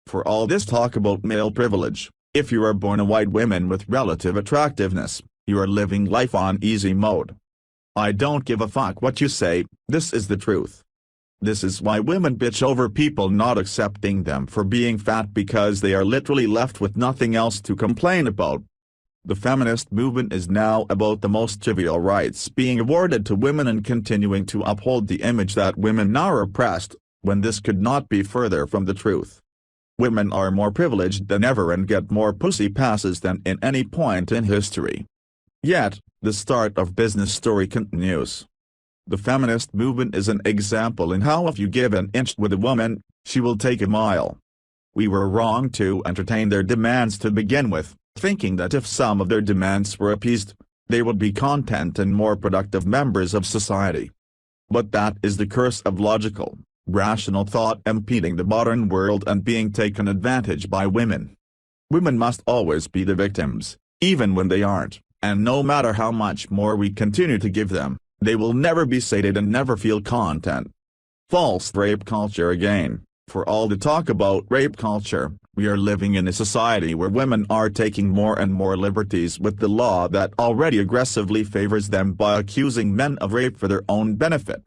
Speaker 1: For all this talk about male privilege, if you are born a white woman with relative attractiveness, you are living life on easy mode. I don't give a fuck what you say, this is the truth. This is why women bitch over people not accepting them for being fat, because they are literally left with nothing else to complain about. The feminist movement is now about the most trivial rights being awarded to women and continuing to uphold the image that women are oppressed, when this could not be further from the truth. Women are more privileged than ever and get more pussy passes than in any point in history. Yet, the start of business story continues. The feminist movement is an example in how if you give an inch with a woman, she will take a mile. We were wrong to entertain their demands to begin with, thinking that if some of their demands were appeased, they would be content and more productive members of society. But that is the curse of logical, rational thought impeding the modern world and being taken advantage by women. Women must always be the victims, even when they aren't, and no matter how much more we continue to give them, they will never be sated and never feel content. False rape culture again. For all the talk about rape culture, we are living in a society where women are taking more and more liberties with the law that already aggressively favors them by accusing men of rape for their own benefit.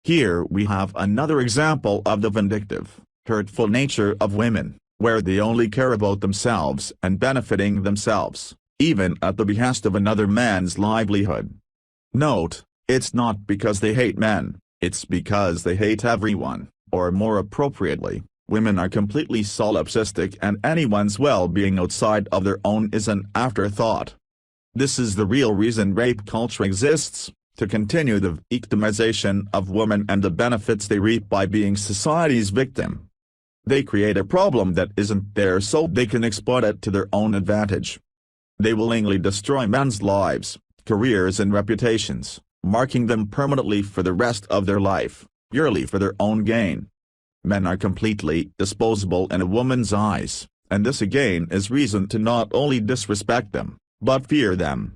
Speaker 1: Here we have another example of the vindictive, hurtful nature of women, where they only care about themselves and benefiting themselves, even at the behest of another man's livelihood. Note, it's not because they hate men, it's because they hate everyone. Or more appropriately, women are completely solipsistic and anyone's well-being outside of their own is an afterthought. This is the real reason rape culture exists, to continue the victimization of women and the benefits they reap by being society's victim. They create a problem that isn't there so they can exploit it to their own advantage. They willingly destroy men's lives, careers and reputations, marking them permanently for the rest of their life, purely for their own gain. Men are completely disposable in a woman's eyes, and this again is reason to not only disrespect them, but fear them.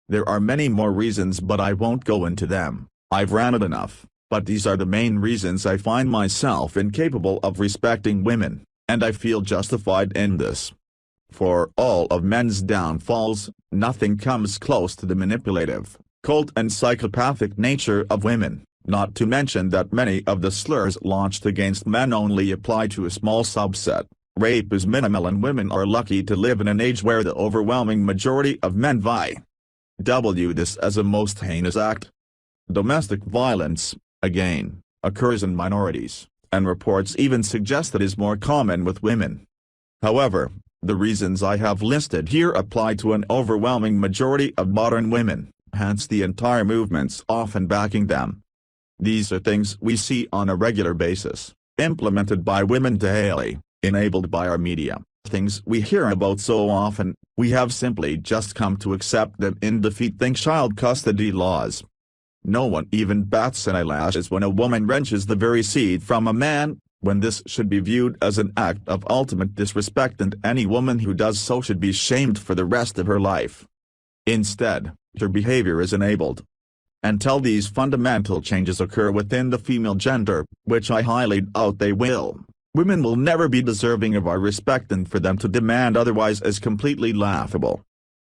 Speaker 1: There are many more reasons but I won't go into them, I've ranted enough, but these are the main reasons I find myself incapable of respecting women, and I feel justified in this. For all of men's downfalls, nothing comes close to the manipulative, cold and psychopathic nature of women. Not to mention that many of the slurs launched against men only apply to a small subset. Rape is minimal and women are lucky to live in an age where the overwhelming majority of men view this as a most heinous act. Domestic violence, again, occurs in minorities, and reports even suggest it is more common with women. However, the reasons I have listed here apply to an overwhelming majority of modern women, hence the entire movements often backing them. These are things we see on a regular basis, implemented by women daily, enabled by our media, things we hear about so often, we have simply just come to accept them in defeat. Think child custody laws. No one even bats an eyelash when a woman wrenches the very seed from a man, when this should be viewed as an act of ultimate disrespect, and any woman who does so should be shamed for the rest of her life. Instead, her behavior is enabled. Until these fundamental changes occur within the female gender, which I highly doubt they will, women will never be deserving of our respect, and for them to demand otherwise is completely laughable.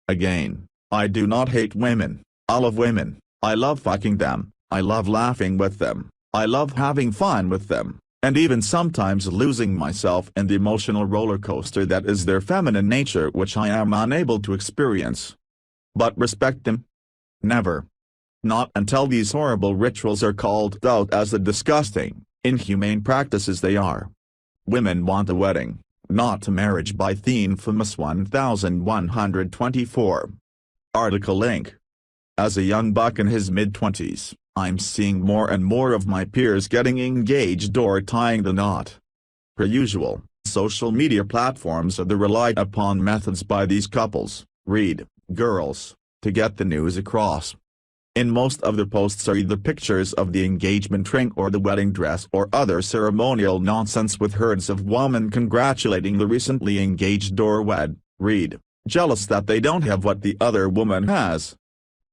Speaker 1: Again, I do not hate women. I love women, I love fucking them, I love laughing with them, I love having fun with them, and even sometimes losing myself in the emotional roller coaster that is their feminine nature, which I am unable to experience. But respect them? Never. Not until these horrible rituals are called out as the disgusting, inhumane practices they are. Women want a wedding, not a marriage. By the infamous 1124. Article link. As a young buck in his mid-20s, I'm seeing more and more of my peers getting engaged or tying the knot. Per usual, social media platforms are the relied upon methods by these couples, girls, to get the news across. In most of their posts are either pictures of the engagement ring or the wedding dress or other ceremonial nonsense, with herds of women congratulating the recently engaged or wed, jealous that they don't have what the other woman has.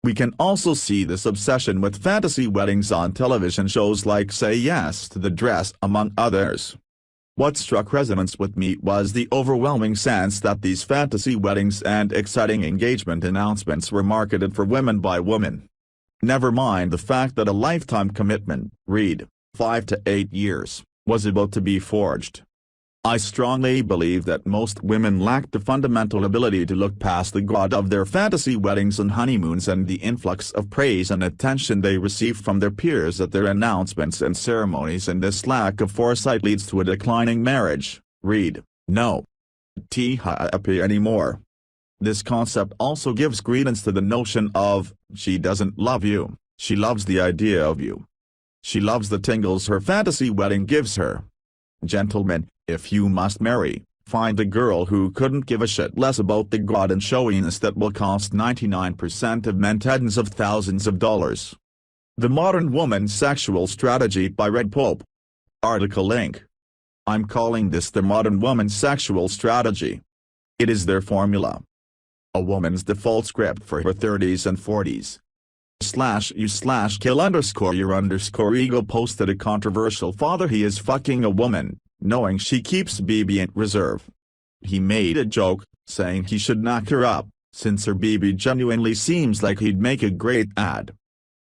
Speaker 1: We can also see this obsession with fantasy weddings on television shows like Say Yes to the Dress, among others. What struck resonance with me was the overwhelming sense that these fantasy weddings and exciting engagement announcements were marketed for women by women. Never mind the fact that a lifetime commitment, 5 to 8 years, was about to be forged. I strongly believe that most women lack the fundamental ability to look past the god of their fantasy weddings and honeymoons and the influx of praise and attention they receive from their peers at their announcements and ceremonies, and this lack of foresight leads to a declining marriage. No. Happy anymore. This concept also gives credence to the notion of, she doesn't love you, she loves the idea of you. She loves the tingles her fantasy wedding gives her. Gentlemen, if you must marry, find a girl who couldn't give a shit less about the god and showiness that will cost 99% of men tens of thousands of dollars. The Modern Woman's Sexual Strategy by Red Pope. Article link. I'm calling this the Modern Woman's Sexual Strategy. It is their formula. A woman's default script for her 30s and 40s. /you/kill_your_ego posted a controversial father he is fucking a woman, knowing she keeps BB in reserve. He made a joke, saying he should knock her up, since her BB genuinely seems like he'd make a great ad.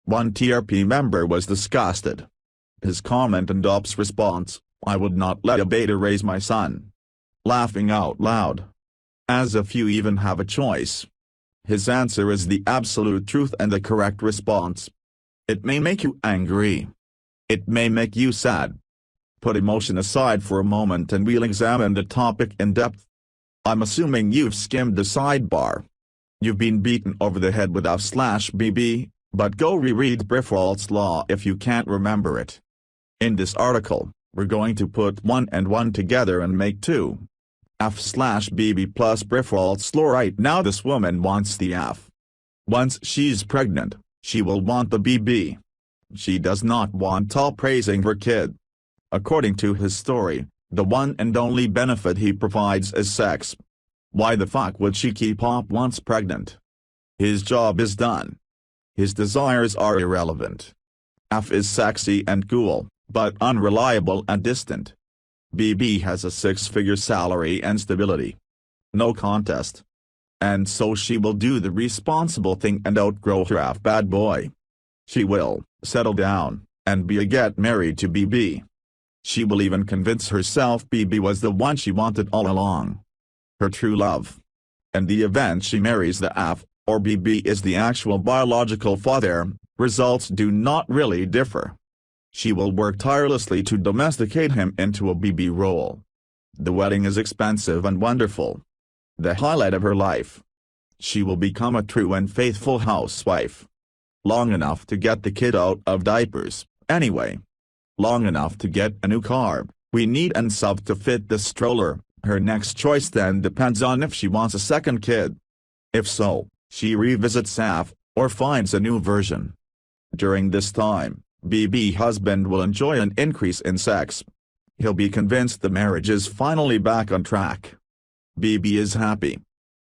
Speaker 1: One TRP member was disgusted. His comment and Op's response, "I would not let a beta raise my son." Laughing out loud. As if you even have a choice. His answer is the absolute truth and the correct response. It may make you angry. It may make you sad. Put emotion aside for a moment and we'll examine the topic in depth. I'm assuming you've skimmed the sidebar. You've been beaten over the head with F/BB, but go reread Briffault's Law if you can't remember it. In this article, we're going to put 1 and 1 together and make 2. F/BB plus Briffault's Law. Right now this woman wants the F. Once she's pregnant, she will want the BB. She does not want top praising her kid. According to his story, the one and only benefit he provides is sex. Why the fuck would she keep Pop once pregnant? His job is done. His desires are irrelevant. F is sexy and cool, but unreliable and distant. BB has a 6-figure salary and stability. No contest. And so she will do the responsible thing and outgrow her F bad boy. She will settle down and get married to BB. She will even convince herself BB was the one she wanted all along. Her true love. And the event she marries the F, or BB is the actual biological father, results do not really differ. She will work tirelessly to domesticate him into a BB role. The wedding is expensive and wonderful. The highlight of her life. She will become a true and faithful housewife. Long enough to get the kid out of diapers, anyway. Long enough to get a new car, we need and stuff to fit the stroller. Her next choice then depends on if she wants a second kid. If so, she revisits SAF, or finds a new version. During this time, BB husband will enjoy an increase in sex. He'll be convinced the marriage is finally back on track. BB is happy.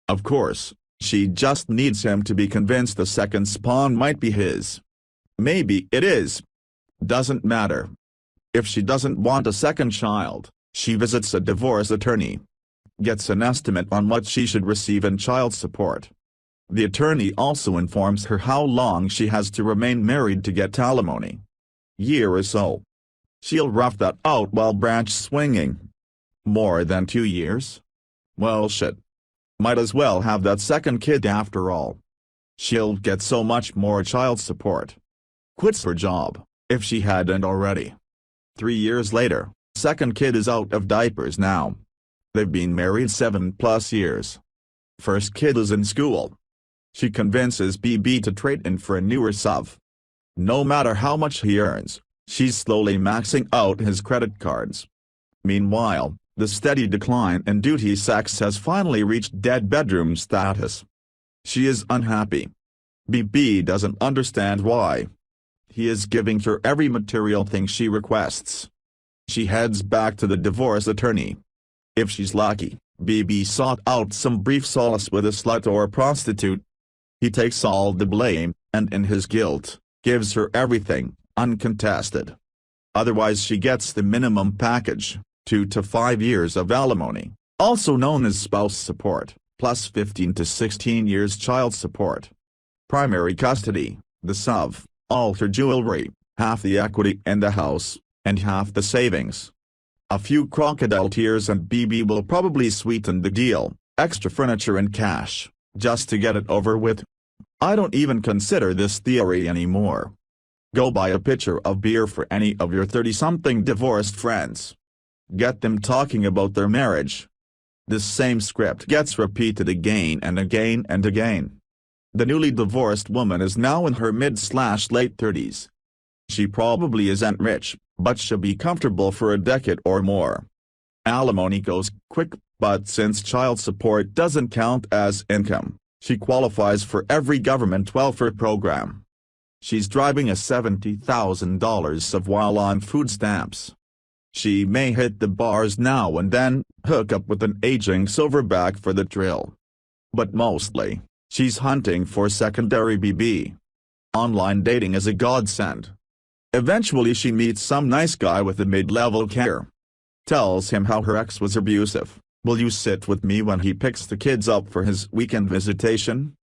Speaker 1: Of course, she just needs him to be convinced the second spawn might be his. Maybe it is. Doesn't matter. If she doesn't want a second child, she visits a divorce attorney. Gets an estimate on what she should receive in child support. The attorney also informs her how long she has to remain married to get alimony. Year or so. She'll rough that out while branch swinging. More than 2 years? Well shit. Might as well have that second kid after all. She'll get so much more child support. Quits her job, if she hadn't already. 3 years later, second kid is out of diapers now. They've been married 7+ years. First kid is in school. She convinces BB to trade in for a newer SUV. No matter how much he earns, she's slowly maxing out his credit cards. Meanwhile, the steady decline in duty sex has finally reached dead bedroom status. She is unhappy. BB doesn't understand why. He is giving her every material thing she requests. She heads back to the divorce attorney. If she's lucky, BB sought out some brief solace with a slut or a prostitute. He takes all the blame, and in his guilt, gives her everything, uncontested. Otherwise she gets the minimum package, 2 to 5 years of alimony, also known as spouse support, plus 15 to 16 years child support. Primary custody, the SUV, all her jewelry, half the equity in the house, and half the savings. A few crocodile tears and BB will probably sweeten the deal, extra furniture and cash, just to get it over with. I don't even consider this theory anymore. Go buy a pitcher of beer for any of your 30-something divorced friends. Get them talking about their marriage. This same script gets repeated again and again and again. The newly divorced woman is now in her mid/late 30s. She probably isn't rich, but she'll be comfortable for a decade or more. Alimony goes quick, but since child support doesn't count as income, she qualifies for every government welfare program. She's driving a $70,000 SUV while on food stamps. She may hit the bars now and then, hook up with an aging silverback for the thrill. But mostly, she's hunting for secondary BB. Online dating is a godsend. Eventually she meets some nice guy with a mid-level care. Tells him how her ex was abusive. Will you sit with me when he picks the kids up for his weekend visitation?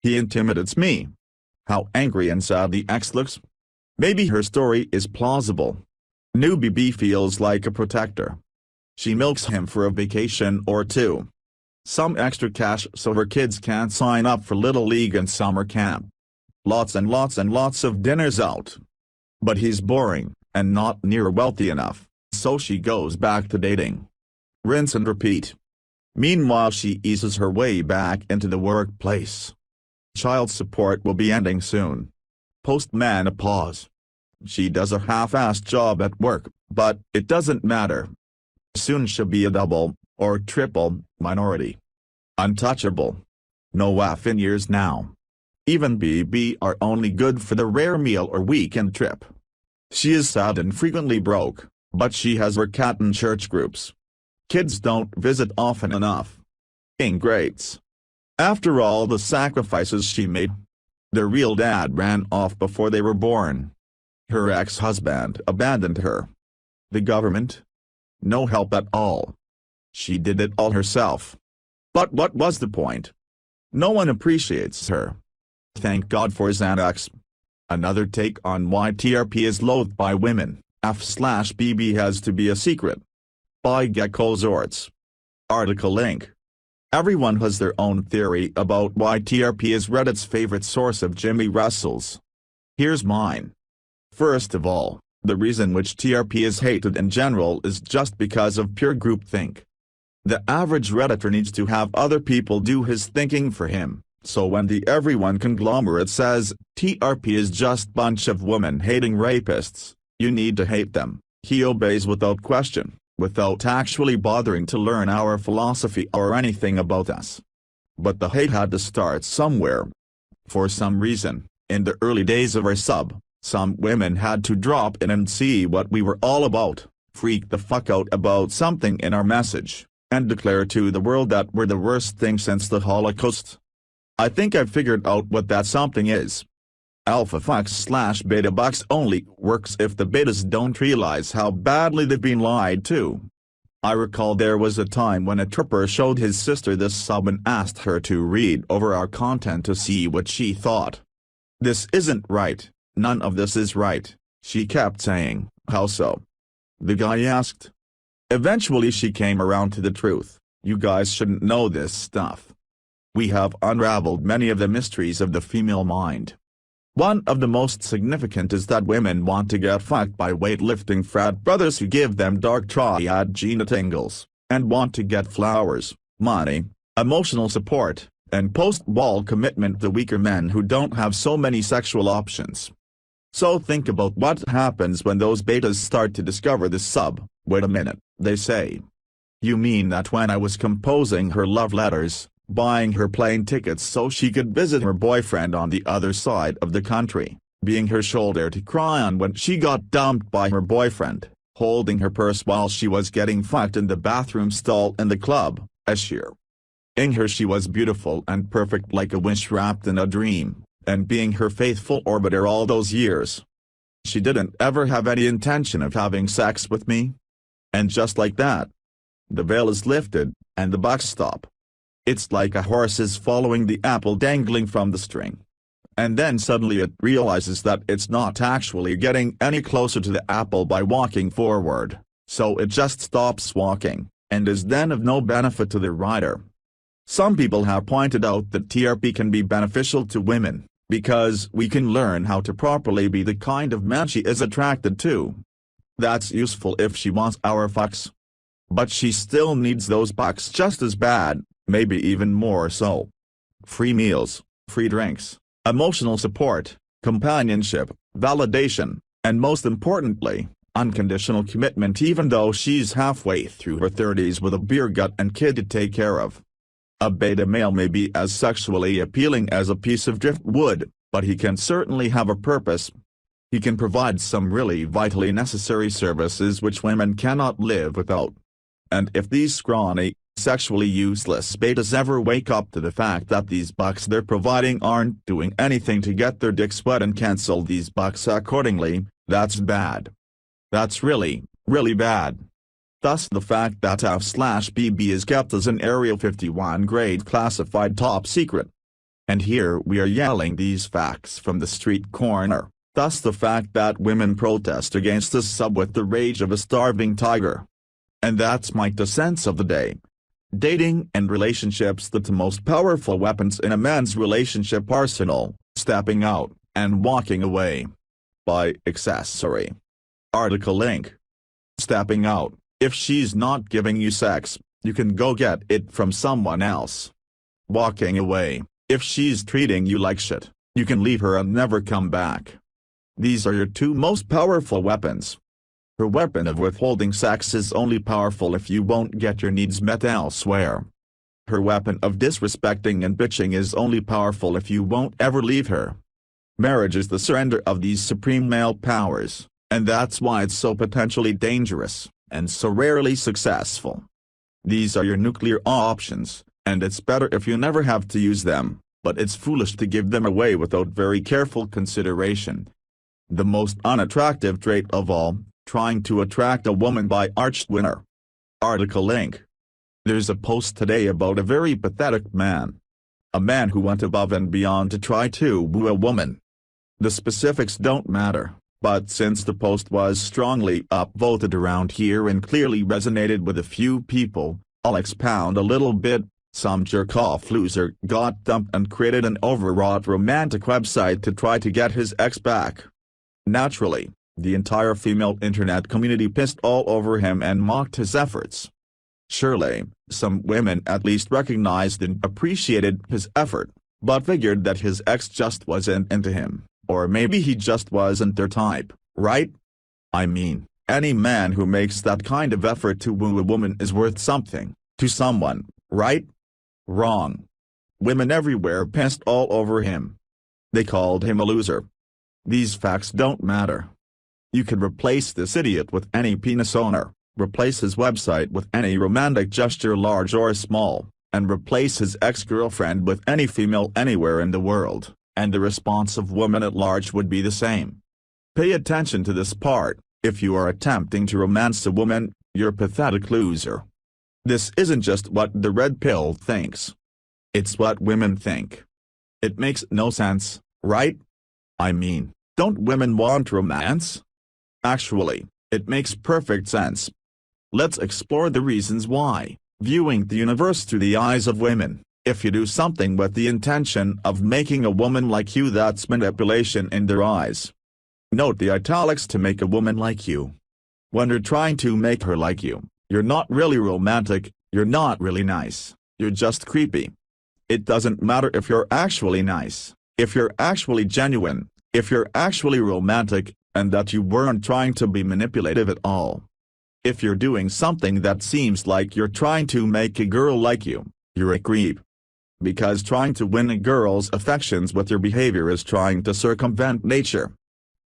Speaker 1: He intimidates me. How angry and sad the ex looks. Maybe her story is plausible. New BB feels like a protector. She milks him for a vacation or two. Some extra cash so her kids can't sign up for Little League and summer camp. Lots and lots and lots of dinners out. But he's boring, and not near wealthy enough, so she goes back to dating. Rinse and repeat. Meanwhile she eases her way back into the workplace. Child support will be ending soon. Post-menopause. She does a half-assed job at work, but it doesn't matter. Soon she'll be a double, or triple, minority. Untouchable. No effing years now. Even BB are only good for the rare meal or weekend trip. She is sad and frequently broke, but she has her cat and church groups. Kids don't visit often enough. Ingrates. After all the sacrifices she made. Their real dad ran off before they were born. Her ex-husband abandoned her. The government? No help at all. She did it all herself. But what was the point? No one appreciates her. Thank God for Xanax. Another take on why TRP is loathed by women. F/BB has to be a secret. By Gecko Zorts. Article link. Everyone has their own theory about why TRP is Reddit's favorite source of Jimmy Russells. Here's mine. First of all, The reason which TRP is hated in general is just because of pure groupthink. The average Redditor needs to have other people do his thinking for him, so when the everyone conglomerate says, TRP is just bunch of woman-hating rapists, you need to hate them, he obeys without question, without actually bothering to learn our philosophy or anything about us. But the hate had to start somewhere. For some reason, in the early days of our sub, some women had to drop in and see what we were all about, freak the fuck out about something in our message, and declare to the world that we're the worst thing since the Holocaust. I think I've figured out what that something is. Alpha fucks / beta bucks only works if the betas don't realize how badly they've been lied to. I recall there was a time when a tripper showed his sister this sub and asked her to read over our content to see what she thought. This isn't right, none of this is right, she kept saying. How so? The guy asked. Eventually she came around to the truth. You guys shouldn't know this stuff. We have unraveled many of the mysteries of the female mind. One of the most significant is that women want to get fucked by weightlifting frat brothers who give them dark triad tingles, and want to get flowers, money, emotional support, and post-wall commitment to weaker men who don't have so many sexual options. So think about what happens when those betas start to discover this sub. Wait a minute, they say. You mean that when I was composing her love letters, buying her plane tickets so she could visit her boyfriend on the other side of the country, being her shoulder to cry on when she got dumped by her boyfriend, holding her purse while she was getting fucked in the bathroom stall in the club, assuring her she was beautiful and perfect like a wish wrapped in a dream, and being her faithful orbiter all those years. She didn't ever have any intention of having sex with me. And just like that, the veil is lifted, and the bucks stop. It's like a horse is following the apple dangling from the string. And then suddenly it realizes that it's not actually getting any closer to the apple by walking forward, so it just stops walking, and is then of no benefit to the rider. Some people have pointed out that TRP can be beneficial to women, because we can learn how to properly be the kind of man she is attracted to. That's useful if she wants our fucks. But she still needs those bucks just as bad, maybe even more so. Free meals, free drinks, emotional support, companionship, validation, and most importantly, unconditional commitment even though she's halfway through her 30s with a beer gut and kid to take care of. A beta male may be as sexually appealing as a piece of driftwood, but he can certainly have a purpose. He can provide some really vitally necessary services which women cannot live without. And if these scrawny, sexually useless betas ever wake up to the fact that these bucks they're providing aren't doing anything to get their dicks wet and cancel these bucks accordingly, that's bad. That's really, really bad. Thus the fact that F/BB is kept as an Area 51 grade classified top secret. And here we are yelling these facts from the street corner. Thus the fact that women protest against this sub with the rage of a starving tiger. And that's my 2 cents of the day. Dating and relationships. The two most powerful weapons in a man's relationship arsenal, stepping out, and walking away. By accessory. Article link. Stepping out. If she's not giving you sex, you can go get it from someone else. Walking away. If she's treating you like shit, you can leave her and never come back. These are your 2 most powerful weapons. Her weapon of withholding sex is only powerful if you won't get your needs met elsewhere. Her weapon of disrespecting and bitching is only powerful if you won't ever leave her. Marriage is the surrender of these supreme male powers, and that's why it's so potentially dangerous, and so rarely successful. These are your nuclear options, and it's better if you never have to use them, but it's foolish to give them away without very careful consideration. The most unattractive trait of all, trying to attract a woman by arched winner. Article link. There's a post today about a very pathetic man. A man who went above and beyond to try to woo a woman. The specifics don't matter, but since the post was strongly upvoted around here and clearly resonated with a few people, I'll expound a little bit. Some jerk-off loser got dumped and created an overwrought romantic website to try to get his ex back. Naturally, The entire female internet community pissed all over him and mocked his efforts. Surely, some women at least recognized and appreciated his effort, but figured that his ex just wasn't into him, or maybe he just wasn't their type, right? I mean, any man who makes that kind of effort to woo a woman is worth something, to someone, right? Wrong. Women everywhere pissed all over him. They called him a loser. These facts don't matter. You could replace this idiot with any penis owner, replace his website with any romantic gesture large or small, and replace his ex-girlfriend with any female anywhere in the world, and the response of women at large would be the same. Pay attention to this part: if you are attempting to romance a woman, you're a pathetic loser. This isn't just what the red pill thinks. It's what women think. It makes no sense, right? I mean, don't women want romance? Actually, it makes perfect sense. Let's explore the reasons why. Viewing the universe through the eyes of women: if you do something with the intention of making a woman like you, that's manipulation in their eyes. Note the italics: to make a woman like you. When you're trying to make her like you, you're not really romantic, you're not really nice, you're just creepy. It doesn't matter if you're actually nice, if you're actually genuine, if you're actually romantic, and that you weren't trying to be manipulative at all. If you're doing something that seems like you're trying to make a girl like you, you're a creep. Because trying to win a girl's affections with your behavior is trying to circumvent nature.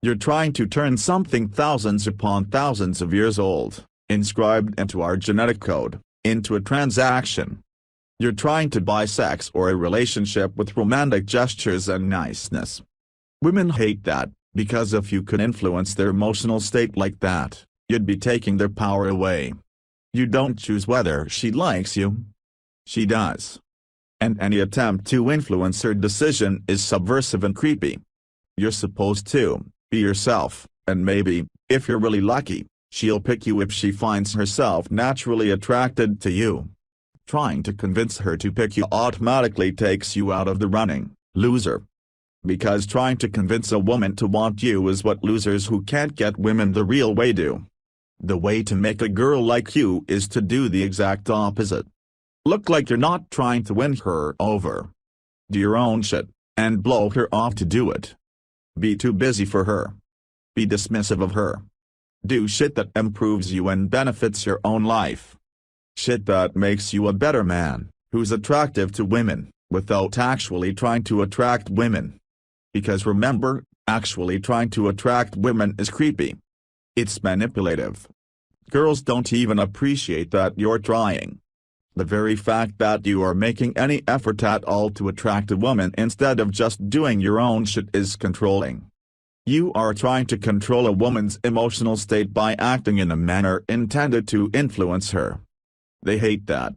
Speaker 1: You're trying to turn something thousands upon thousands of years old, inscribed into our genetic code, into a transaction. You're trying to buy sex or a relationship with romantic gestures and niceness. Women hate that, because if you could influence their emotional state like that, you'd be taking their power away. You don't choose whether she likes you. She does. And any attempt to influence her decision is subversive and creepy. You're supposed to be yourself, and maybe, if you're really lucky, she'll pick you if she finds herself naturally attracted to you. Trying to convince her to pick you automatically takes you out of the running, loser. Because trying to convince a woman to want you is what losers who can't get women the real way do. The way to make a girl like you is to do the exact opposite. Look like you're not trying to win her over. Do your own shit, and blow her off to do it. Be too busy for her. Be dismissive of her. Do shit that improves you and benefits your own life. Shit that makes you a better man, who's attractive to women, without actually trying to attract women. Because remember, actually trying to attract women is creepy. It's manipulative. Girls don't even appreciate that you're trying. The very fact that you are making any effort at all to attract a woman instead of just doing your own shit is controlling. You are trying to control a woman's emotional state by acting in a manner intended to influence her. They hate that.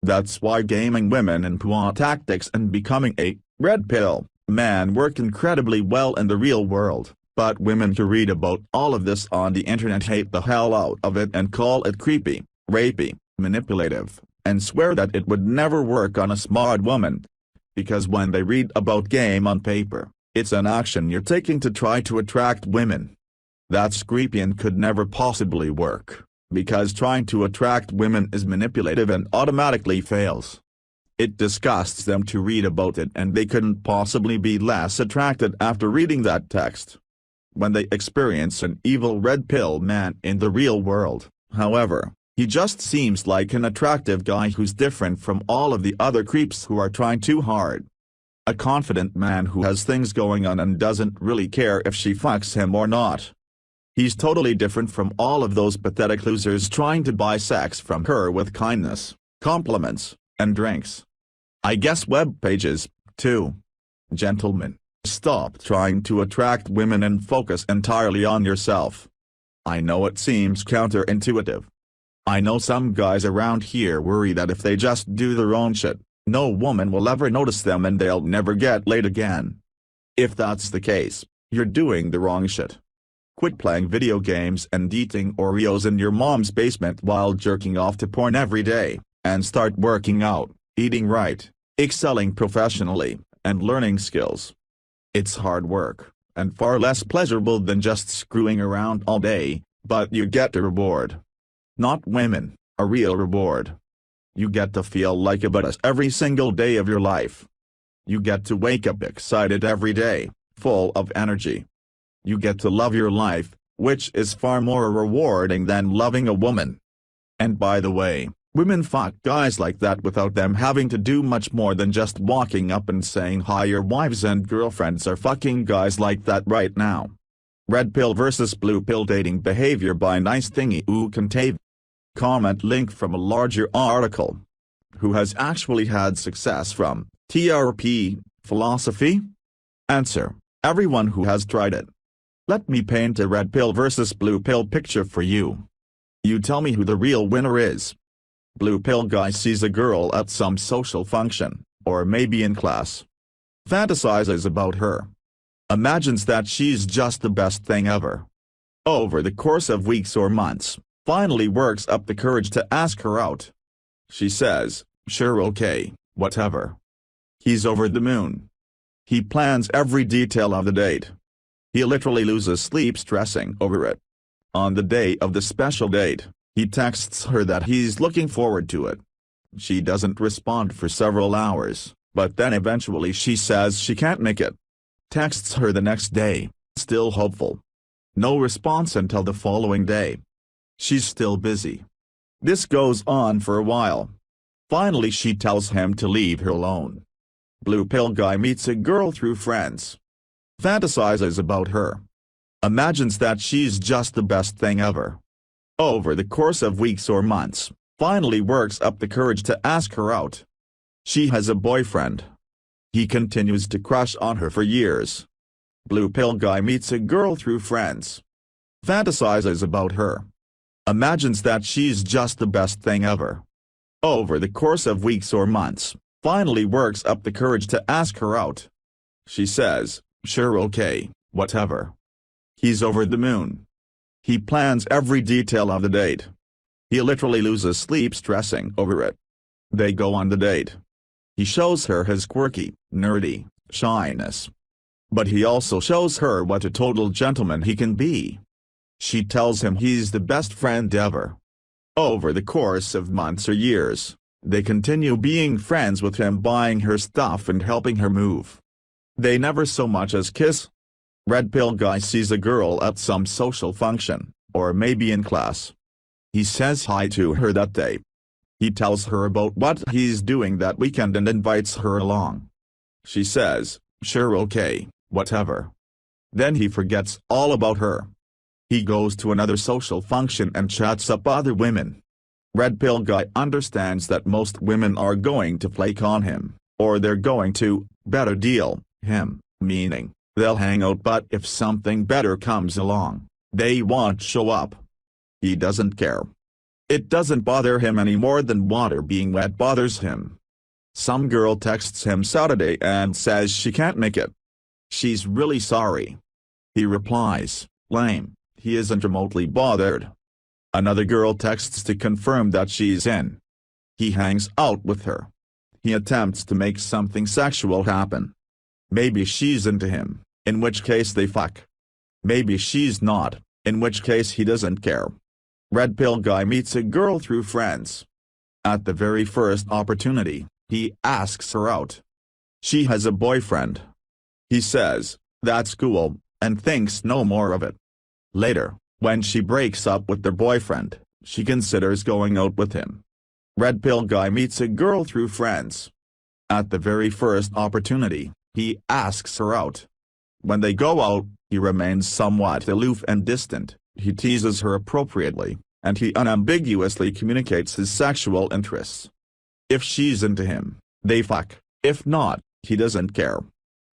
Speaker 1: That's why gaming women and poo tactics and becoming a red pill man work incredibly well in the real world, but women who read about all of this on the internet hate the hell out of it and call it creepy, rapey, manipulative, and swear that it would never work on a smart woman. Because when they read about game on paper, it's an action you're taking to try to attract women. That's creepy and could never possibly work, because trying to attract women is manipulative and automatically fails. It disgusts them to read about it, and they couldn't possibly be less attracted after reading that text. When they experience an evil red pill man in the real world, however, he just seems like an attractive guy who's different from all of the other creeps who are trying too hard. A confident man who has things going on and doesn't really care if she fucks him or not. He's totally different from all of those pathetic losers trying to buy sex from her with kindness, compliments, and drinks. I guess web pages, too. Gentlemen, stop trying to attract women and focus entirely on yourself. I know it seems counterintuitive. I know some guys around here worry that if they just do their own shit, no woman will ever notice them and they'll never get laid again. If that's the case, you're doing the wrong shit. Quit playing video games and eating Oreos in your mom's basement while jerking off to porn every day, and start working out, eating right, excelling professionally, and learning skills. It's hard work, and far less pleasurable than just screwing around all day, but you get a reward. Not women, a real reward. You get to feel like a badass every single day of your life. You get to wake up excited every day, full of energy. You get to love your life, which is far more rewarding than loving a woman. And by the way, women fuck guys like that without them having to do much more than just walking up and saying hi. Your wives and girlfriends are fucking guys like that right now. Red pill versus blue pill dating behavior by Nice Thingy Who Can Tave. Comment link from a larger article. Who has actually had success from TRP philosophy? Answer: everyone who has tried it. Let me paint a red pill versus blue pill picture for you. You tell me who the real winner is. Blue pill guy sees a girl at some social function, or maybe in class. Fantasizes about her. Imagines that she's just the best thing ever. Over the course of weeks or months, finally works up the courage to ask her out. She says, sure, okay, whatever. He's over the moon. He plans every detail of the date. He literally loses sleep stressing over it. On the day of the special date, he texts her that he's looking forward to it. She doesn't respond for several hours, but then eventually she says she can't make it. Texts her the next day, still hopeful. No response until the following day. She's still busy. This goes on for a while. Finally she tells him to leave her alone. Blue pill guy meets a girl through friends. Fantasizes about her. Imagines that she's just the best thing ever. Over the course of weeks or months, finally works up the courage to ask her out. She has a boyfriend. He continues to crush on her for years. Blue pill guy meets a girl through friends. Fantasizes about her. Imagines that she's just the best thing ever. Over the course of weeks or months, finally works up the courage to ask her out. She says, sure, okay, whatever. He's over the moon. He plans every detail of the date. He literally loses sleep stressing over it. They go on the date. He shows her his quirky, nerdy shyness. But he also shows her what a total gentleman he can be. She tells him he's the best friend ever. Over the course of months or years, they continue being friends with him, buying her stuff and helping her move. They never so much as kiss. Red pill guy sees a girl at some social function, or maybe in class. He says hi to her that day. He tells her about what he's doing that weekend and invites her along. She says, sure, okay, whatever. Then he forgets all about her. He goes to another social function and chats up other women. Red pill guy understands that most women are going to flake on him, or they're going to, better deal, him, meaning, they'll hang out, but if something better comes along, they won't show up. He doesn't care. It doesn't bother him any more than water being wet bothers him. Some girl texts him Saturday and says she can't make it. She's really sorry. He replies, lame. He isn't remotely bothered. Another girl texts to confirm that she's in. He hangs out with her. He attempts to make something sexual happen. Maybe she's into him, in which case they fuck. Maybe she's not, in which case he doesn't care. Red pill guy meets a girl through friends. At the very first opportunity, he asks her out. She has a boyfriend. He says, that's cool, and thinks no more of it. Later, when she breaks up with their boyfriend, she considers going out with him. Red pill guy meets a girl through friends. At the very first opportunity, he asks her out. When they go out, he remains somewhat aloof and distant, he teases her appropriately, and he unambiguously communicates his sexual interests. If she's into him, they fuck. If not, he doesn't care.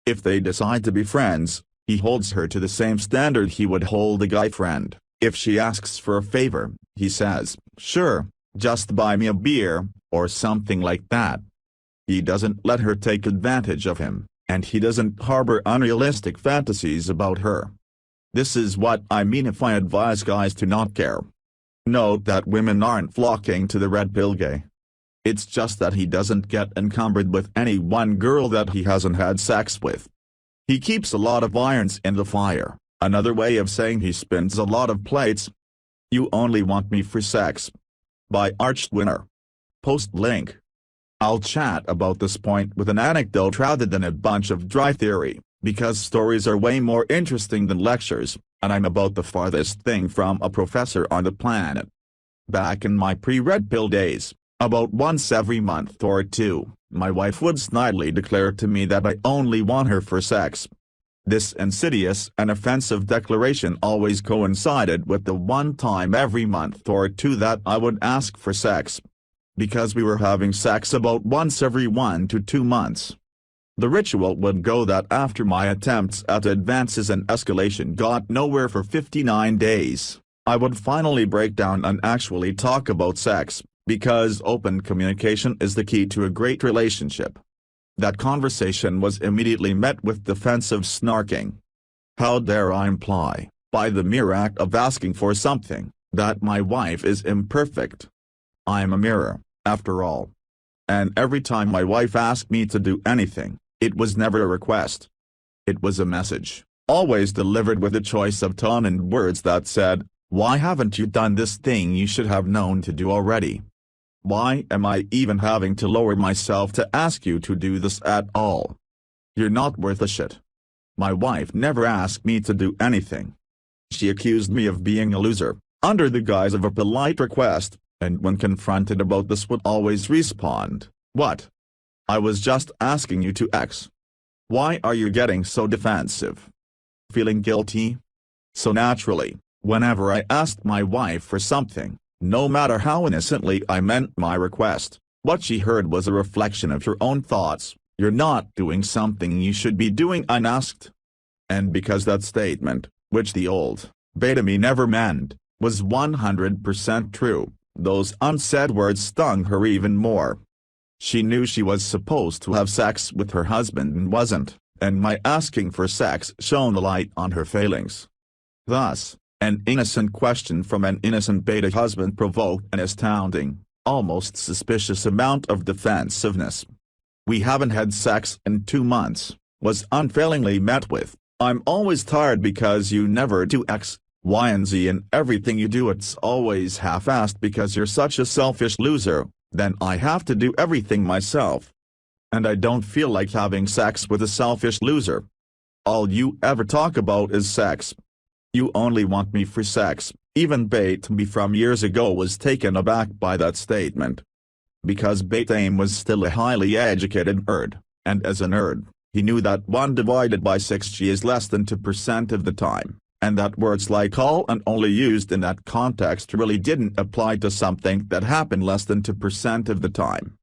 Speaker 1: If they decide to be friends, he holds her to the same standard he would hold a guy friend. If she asks for a favor, he says, sure, just buy me a beer, or something like that. He doesn't let her take advantage of him, and he doesn't harbor unrealistic fantasies about her. This is what I mean if I advise guys to not care. Note that women aren't flocking to the red pill guy. It's just that he doesn't get encumbered with any one girl that he hasn't had sex with. He keeps a lot of irons in the fire, another way of saying he spins a lot of plates. You only want me for sex. By Arch Winner. Post link. I'll chat about this point with an anecdote rather than a bunch of dry theory, because stories are way more interesting than lectures, and I'm about the farthest thing from a professor on the planet. Back in my pre-red pill days, about once every month or two, my wife would snidely declare to me that I only want her for sex. This insidious and offensive declaration always coincided with the one time every month or two that I would ask for sex. Because we were having sex about once every 1 to 2 months. The ritual would go that after my attempts at advances and escalation got nowhere for 59 days, I would finally break down and actually talk about sex, because open communication is the key to a great relationship. That conversation was immediately met with defensive snarking. How dare I imply, by the mere act of asking for something, that my wife is imperfect? I'm a mirror, after all. And every time my wife asked me to do anything, it was never a request. It was a message, always delivered with a choice of tone and words that said, "Why haven't you done this thing you should have known to do already? Why am I even having to lower myself to ask you to do this at all? You're not worth a shit." My wife never asked me to do anything. She accused me of being a loser, under the guise of a polite request, and when confronted about this would always respond, "What? I was just asking you to X. Why are you getting so defensive? Feeling guilty?" So naturally, whenever I asked my wife for something, no matter how innocently I meant my request, what she heard was a reflection of her own thoughts: "You're not doing something you should be doing unasked." And because that statement, which the old beta me never meant, was 100% true, those unsaid words stung her even more. She knew she was supposed to have sex with her husband and wasn't, and my asking for sex shone a light on her failings. Thus, an innocent question from an innocent beta husband provoked an astounding, almost suspicious amount of defensiveness. "We haven't had sex in 2 months," was unfailingly met with, "I'm always tired because you never do X, Y and Z, and everything you do it's always half-assed because you're such a selfish loser, then I have to do everything myself. And I don't feel like having sex with a selfish loser. All you ever talk about is sex. You only want me for sex." Even Bait Me from years ago was taken aback by that statement. Because Bait Aim was still a highly educated nerd, and as a nerd, he knew that 1 divided by 6g is less than 2% of the time, and that words like all and only used in that context really didn't apply to something that happened less than 2% of the time.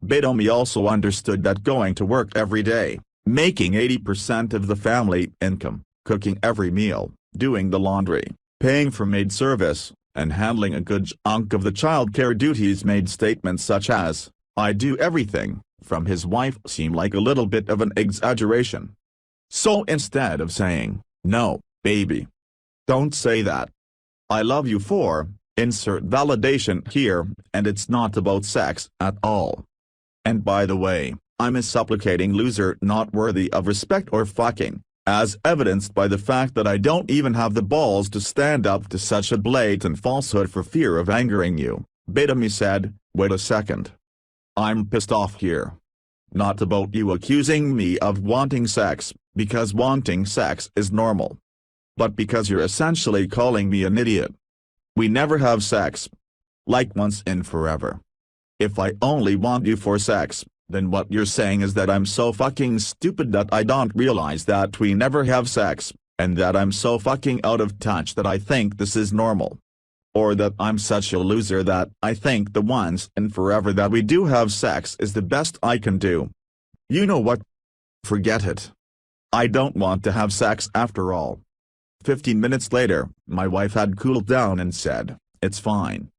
Speaker 1: Bait Me also understood that going to work every day, making 80% of the family income, cooking every meal, doing the laundry, paying for maid service, and handling a good chunk of the childcare duties made statements such as, "I do everything," from his wife seem like a little bit of an exaggeration. So instead of saying, "No, baby, don't say that. I love you for," insert validation here, and it's not about sex at all. And by the way, I'm a supplicating loser not worthy of respect or fucking, as evidenced by the fact that I don't even have the balls to stand up to such a blatant falsehood for fear of angering you. Bait Me said, "Wait a second. I'm pissed off here. Not about you accusing me of wanting sex, because wanting sex is normal. But because you're essentially calling me an idiot. We never have sex. Like once in forever. If I only want you for sex, then what you're saying is that I'm so fucking stupid that I don't realize that we never have sex, and that I'm so fucking out of touch that I think this is normal. Or that I'm such a loser that I think the once and forever that we do have sex is the best I can do. You know what? Forget it. I don't want to have sex after all." 15 minutes later, my wife had cooled down and said, "It's fine.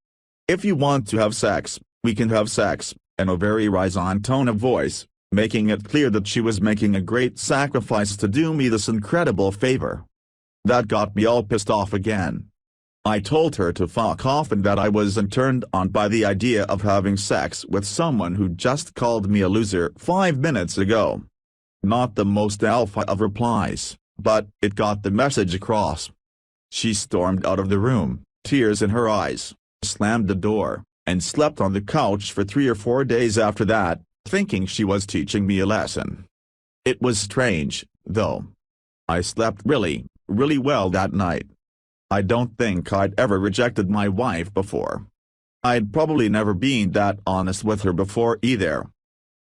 Speaker 1: If you want to have sex, we can have sex," in a very risible tone of voice, making it clear that she was making a great sacrifice to do me this incredible favor. That got me all pissed off again. I told her to fuck off and that I wasn't turned on by the idea of having sex with someone who just called me a loser 5 minutes ago. Not the most alpha of replies, but it got the message across. She stormed out of the room, tears in her eyes, slammed the door, and slept on the couch for 3 or 4 days after that, thinking she was teaching me a lesson. It was strange, though. I slept really, really well that night. I don't think I'd ever rejected my wife before. I'd probably never been that honest with her before either.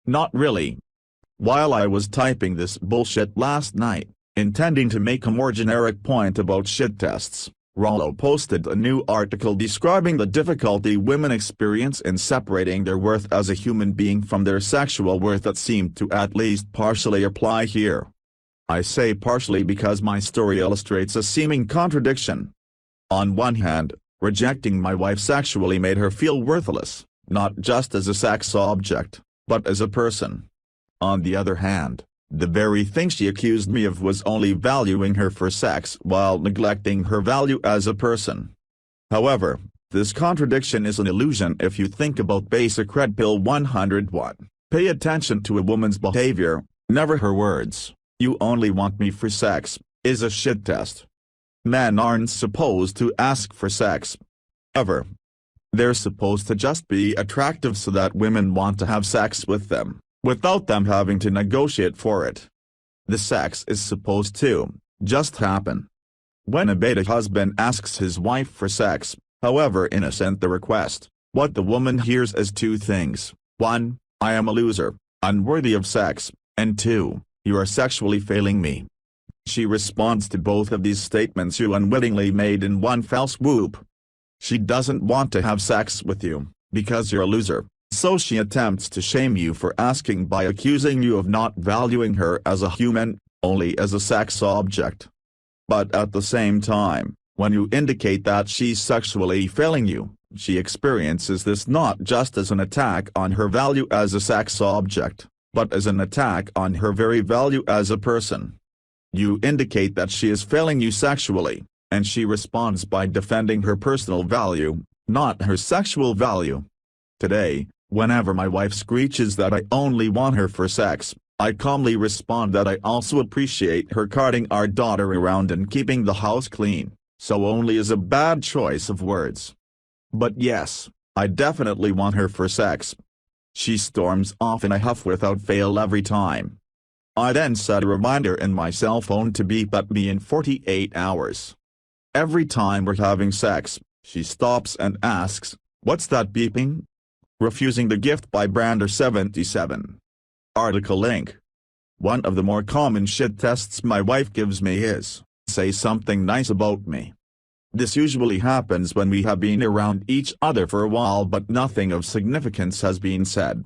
Speaker 1: Not really. While I was typing this bullshit last night, intending to make a more generic point about shit tests, Rollo posted a new article describing the difficulty women experience in separating their worth as a human being from their sexual worth that seemed to at least partially apply here. I say partially because my story illustrates a seeming contradiction. On one hand, rejecting my wife sexually made her feel worthless, not just as a sex object, but as a person. On the other hand, the very thing she accused me of was only valuing her for sex while neglecting her value as a person. However, this contradiction is an illusion if you think about basic Red Pill 101. Pay attention to a woman's behavior, never her words. "You only want me for sex," is a shit test. Men aren't supposed to ask for sex. Ever. They're supposed to just be attractive so that women want to have sex with them, without them having to negotiate for it. The sex is supposed to just happen. When a beta husband asks his wife for sex, however innocent the request, what the woman hears is 2 things. 1, "I am a loser, unworthy of sex," and 2, "You are sexually failing me." She responds to both of these statements you unwittingly made in one fell swoop. She doesn't want to have sex with you, because you're a loser, so she attempts to shame you for asking by accusing you of not valuing her as a human, only as a sex object. But at the same time, when you indicate that she's sexually failing you, she experiences this not just as an attack on her value as a sex object, but as an attack on her very value as a person. You indicate that she is failing you sexually, and she responds by defending her personal value, not her sexual value. Today, whenever my wife screeches that I only want her for sex, I calmly respond that I also appreciate her carting our daughter around and keeping the house clean, so only is a bad choice of words. But yes, I definitely want her for sex. She storms off in a huff without fail every time. I then set a reminder in my cell phone to beep at me in 48 hours. Every time we're having sex, she stops and asks, "What's that beeping?" Refusing the gift by Brander77. Article link. One of the more common shit tests my wife gives me is, "Say something nice about me." This usually happens when we have been around each other for a while but nothing of significance has been said.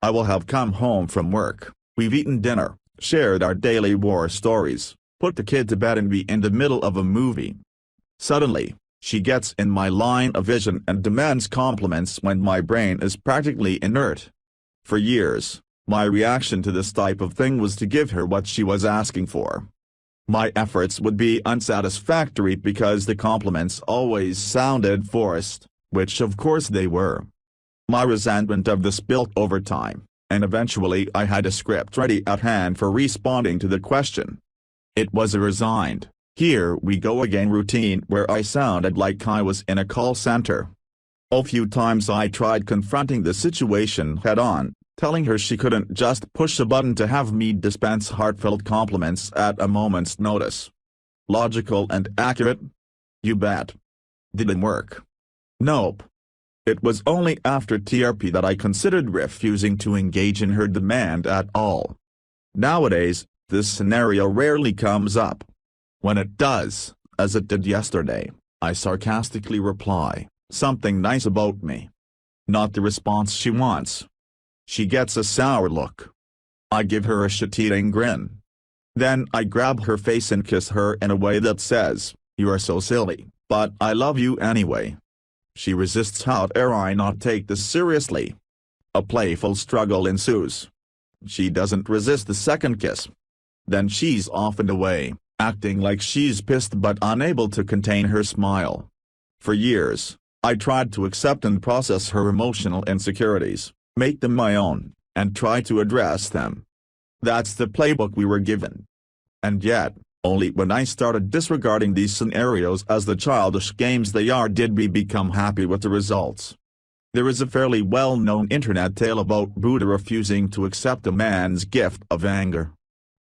Speaker 1: I will have come home from work, we've eaten dinner, shared our daily war stories, put the kid to bed and be in the middle of a movie. Suddenly, she gets in my line of vision and demands compliments when my brain is practically inert. For years, my reaction to this type of thing was to give her what she was asking for. My efforts would be unsatisfactory because the compliments always sounded forced, which of course they were. My resentment of this built over time, and eventually I had a script ready at hand for responding to the question. It was a resigned, "Here we go again" routine where I sounded like I was in a call center. A few times I tried confronting the situation head-on, telling her she couldn't just push a button to have me dispense heartfelt compliments at a moment's notice. Logical and accurate? You bet. Didn't work. Nope. It was only after TRP that I considered refusing to engage in her demand at all. Nowadays, this scenario rarely comes up. When it does, as it did yesterday, I sarcastically reply, "Something nice about me." Not the response she wants. She gets a sour look. I give her a shit-eating grin. Then I grab her face and kiss her in a way that says, "You are so silly, but I love you anyway." She resists. How dare I not take this seriously? A playful struggle ensues. She doesn't resist the second kiss. Then she's off and away, acting like she's pissed but unable to contain her smile. For years, I tried to accept and process her emotional insecurities, make them my own, and try to address them. That's the playbook we were given. And yet, only when I started disregarding these scenarios as the childish games they are did we become happy with the results. There is a fairly well-known internet tale about Buddha refusing to accept a man's gift of anger.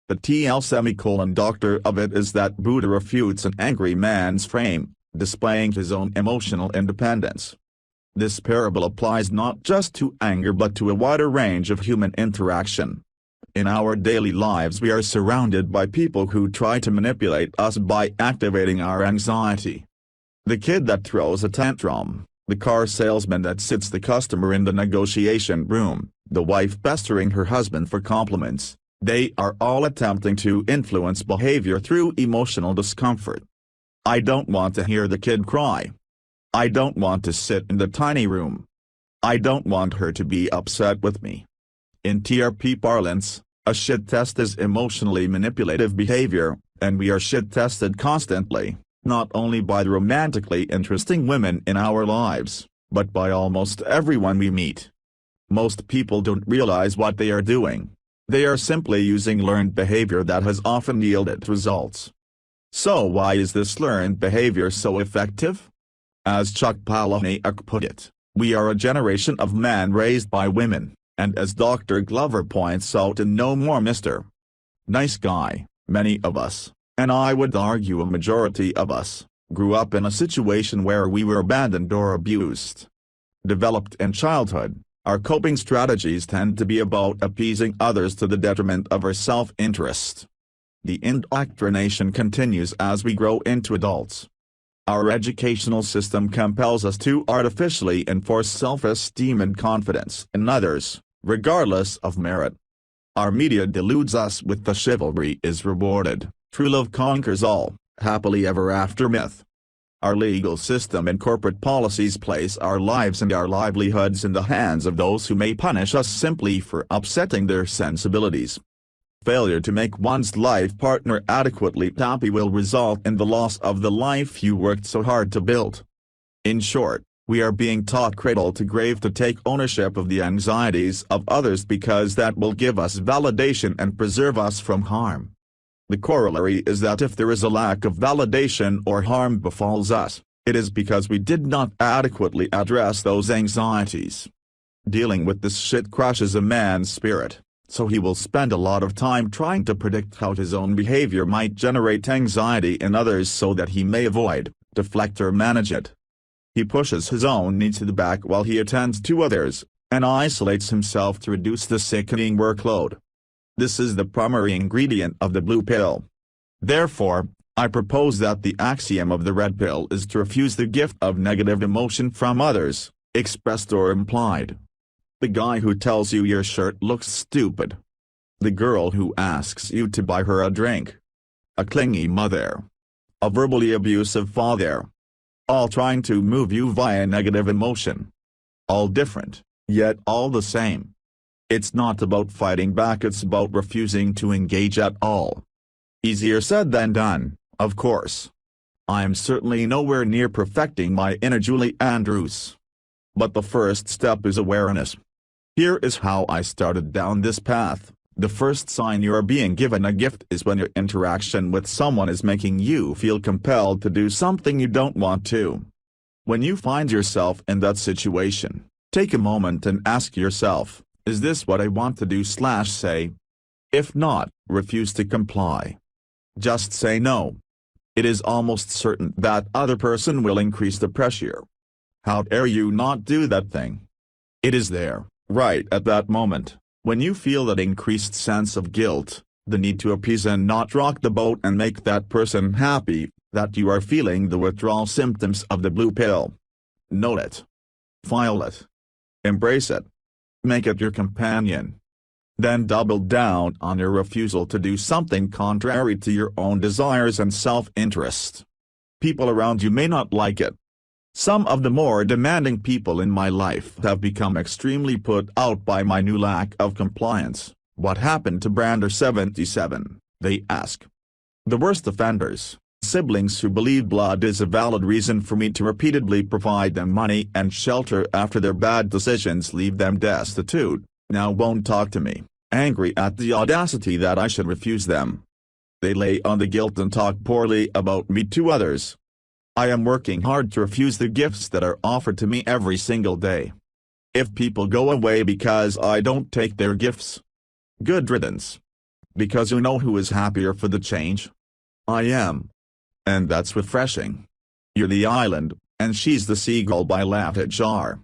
Speaker 1: The doctor of it is that Buddha refutes an angry man's frame, displaying his own emotional independence. This parable applies not just to anger but to a wider range of human interaction. In our daily lives we are surrounded by people who try to manipulate us by activating our anxiety. The kid that throws a tantrum, the car salesman that sits the customer in the negotiation room, the wife pestering her husband for compliments, they are all attempting to influence behavior through emotional discomfort. I don't want to hear the kid cry. I don't want to sit in the tiny room. I don't want her to be upset with me. In TRP parlance, a shit test is emotionally manipulative behavior, and we are shit tested constantly, not only by the romantically interesting women in our lives, but by almost everyone we meet. Most people don't realize what they are doing. They are simply using learned behavior that has often yielded results. So why is this learned behavior so effective? As Chuck Palahniuk put it, we are a generation of men raised by women, and as Dr. Glover points out in No More Mr. Nice Guy, many of us, and I would argue a majority of us, grew up in a situation where we were abandoned or abused. Developed in childhood, our coping strategies tend to be about appeasing others to the detriment of our self-interest. The indoctrination continues as we grow into adults. Our educational system compels us to artificially enforce self-esteem and confidence in others, regardless of merit. Our media deludes us with the chivalry is rewarded, true love conquers all, happily ever after myth. Our legal system and corporate policies place our lives and our livelihoods in the hands of those who may punish us simply for upsetting their sensibilities. Failure to make one's life partner adequately happy will result in the loss of the life you worked so hard to build. In short, we are being taught cradle to grave to take ownership of the anxieties of others because that will give us validation and preserve us from harm. The corollary is that if there is a lack of validation or harm befalls us, it is because we did not adequately address those anxieties. Dealing with this shit crushes a man's spirit, so he will spend a lot of time trying to predict how his own behavior might generate anxiety in others so that he may avoid, deflect or manage it. He pushes his own needs to the back while he attends to others, and isolates himself to reduce the sickening workload. This is the primary ingredient of the blue pill. Therefore, I propose that the axiom of the red pill is to refuse the gift of negative emotion from others, expressed or implied. The guy who tells you your shirt looks stupid. The girl who asks you to buy her a drink. A clingy mother. A verbally abusive father. All trying to move you via negative emotion. All different, yet all the same. It's not about fighting back, it's about refusing to engage at all. Easier said than done, of course. I am certainly nowhere near perfecting my inner Julie Andrews. But the first step is awareness. Here is how I started down this path. The first sign you are being given a gift is when your interaction with someone is making you feel compelled to do something you don't want to. When you find yourself in that situation, take a moment and ask yourself, is this what I want to do/say? If not, refuse to comply. Just say no. It is almost certain that other person will increase the pressure. How dare you not do that thing? It is there, right at that moment, when you feel that increased sense of guilt, the need to appease and not rock the boat and make that person happy, that you are feeling the withdrawal symptoms of the blue pill. Note it. File it. Embrace it. Make it your companion. Then double down on your refusal to do something contrary to your own desires and self-interest. People around you may not like it. Some of the more demanding people in my life have become extremely put out by my new lack of compliance. What happened to Brander 77, they ask. The worst offenders, siblings who believe blood is a valid reason for me to repeatedly provide them money and shelter after their bad decisions leave them destitute, now won't talk to me, angry at the audacity that I should refuse them. They lay on the guilt and talk poorly about me to others. I am working hard to refuse the gifts that are offered to me every single day. If people go away because I don't take their gifts, good riddance. Because you know who is happier for the change? I am. And that's refreshing. You're the island, and she's the seagull by Jar.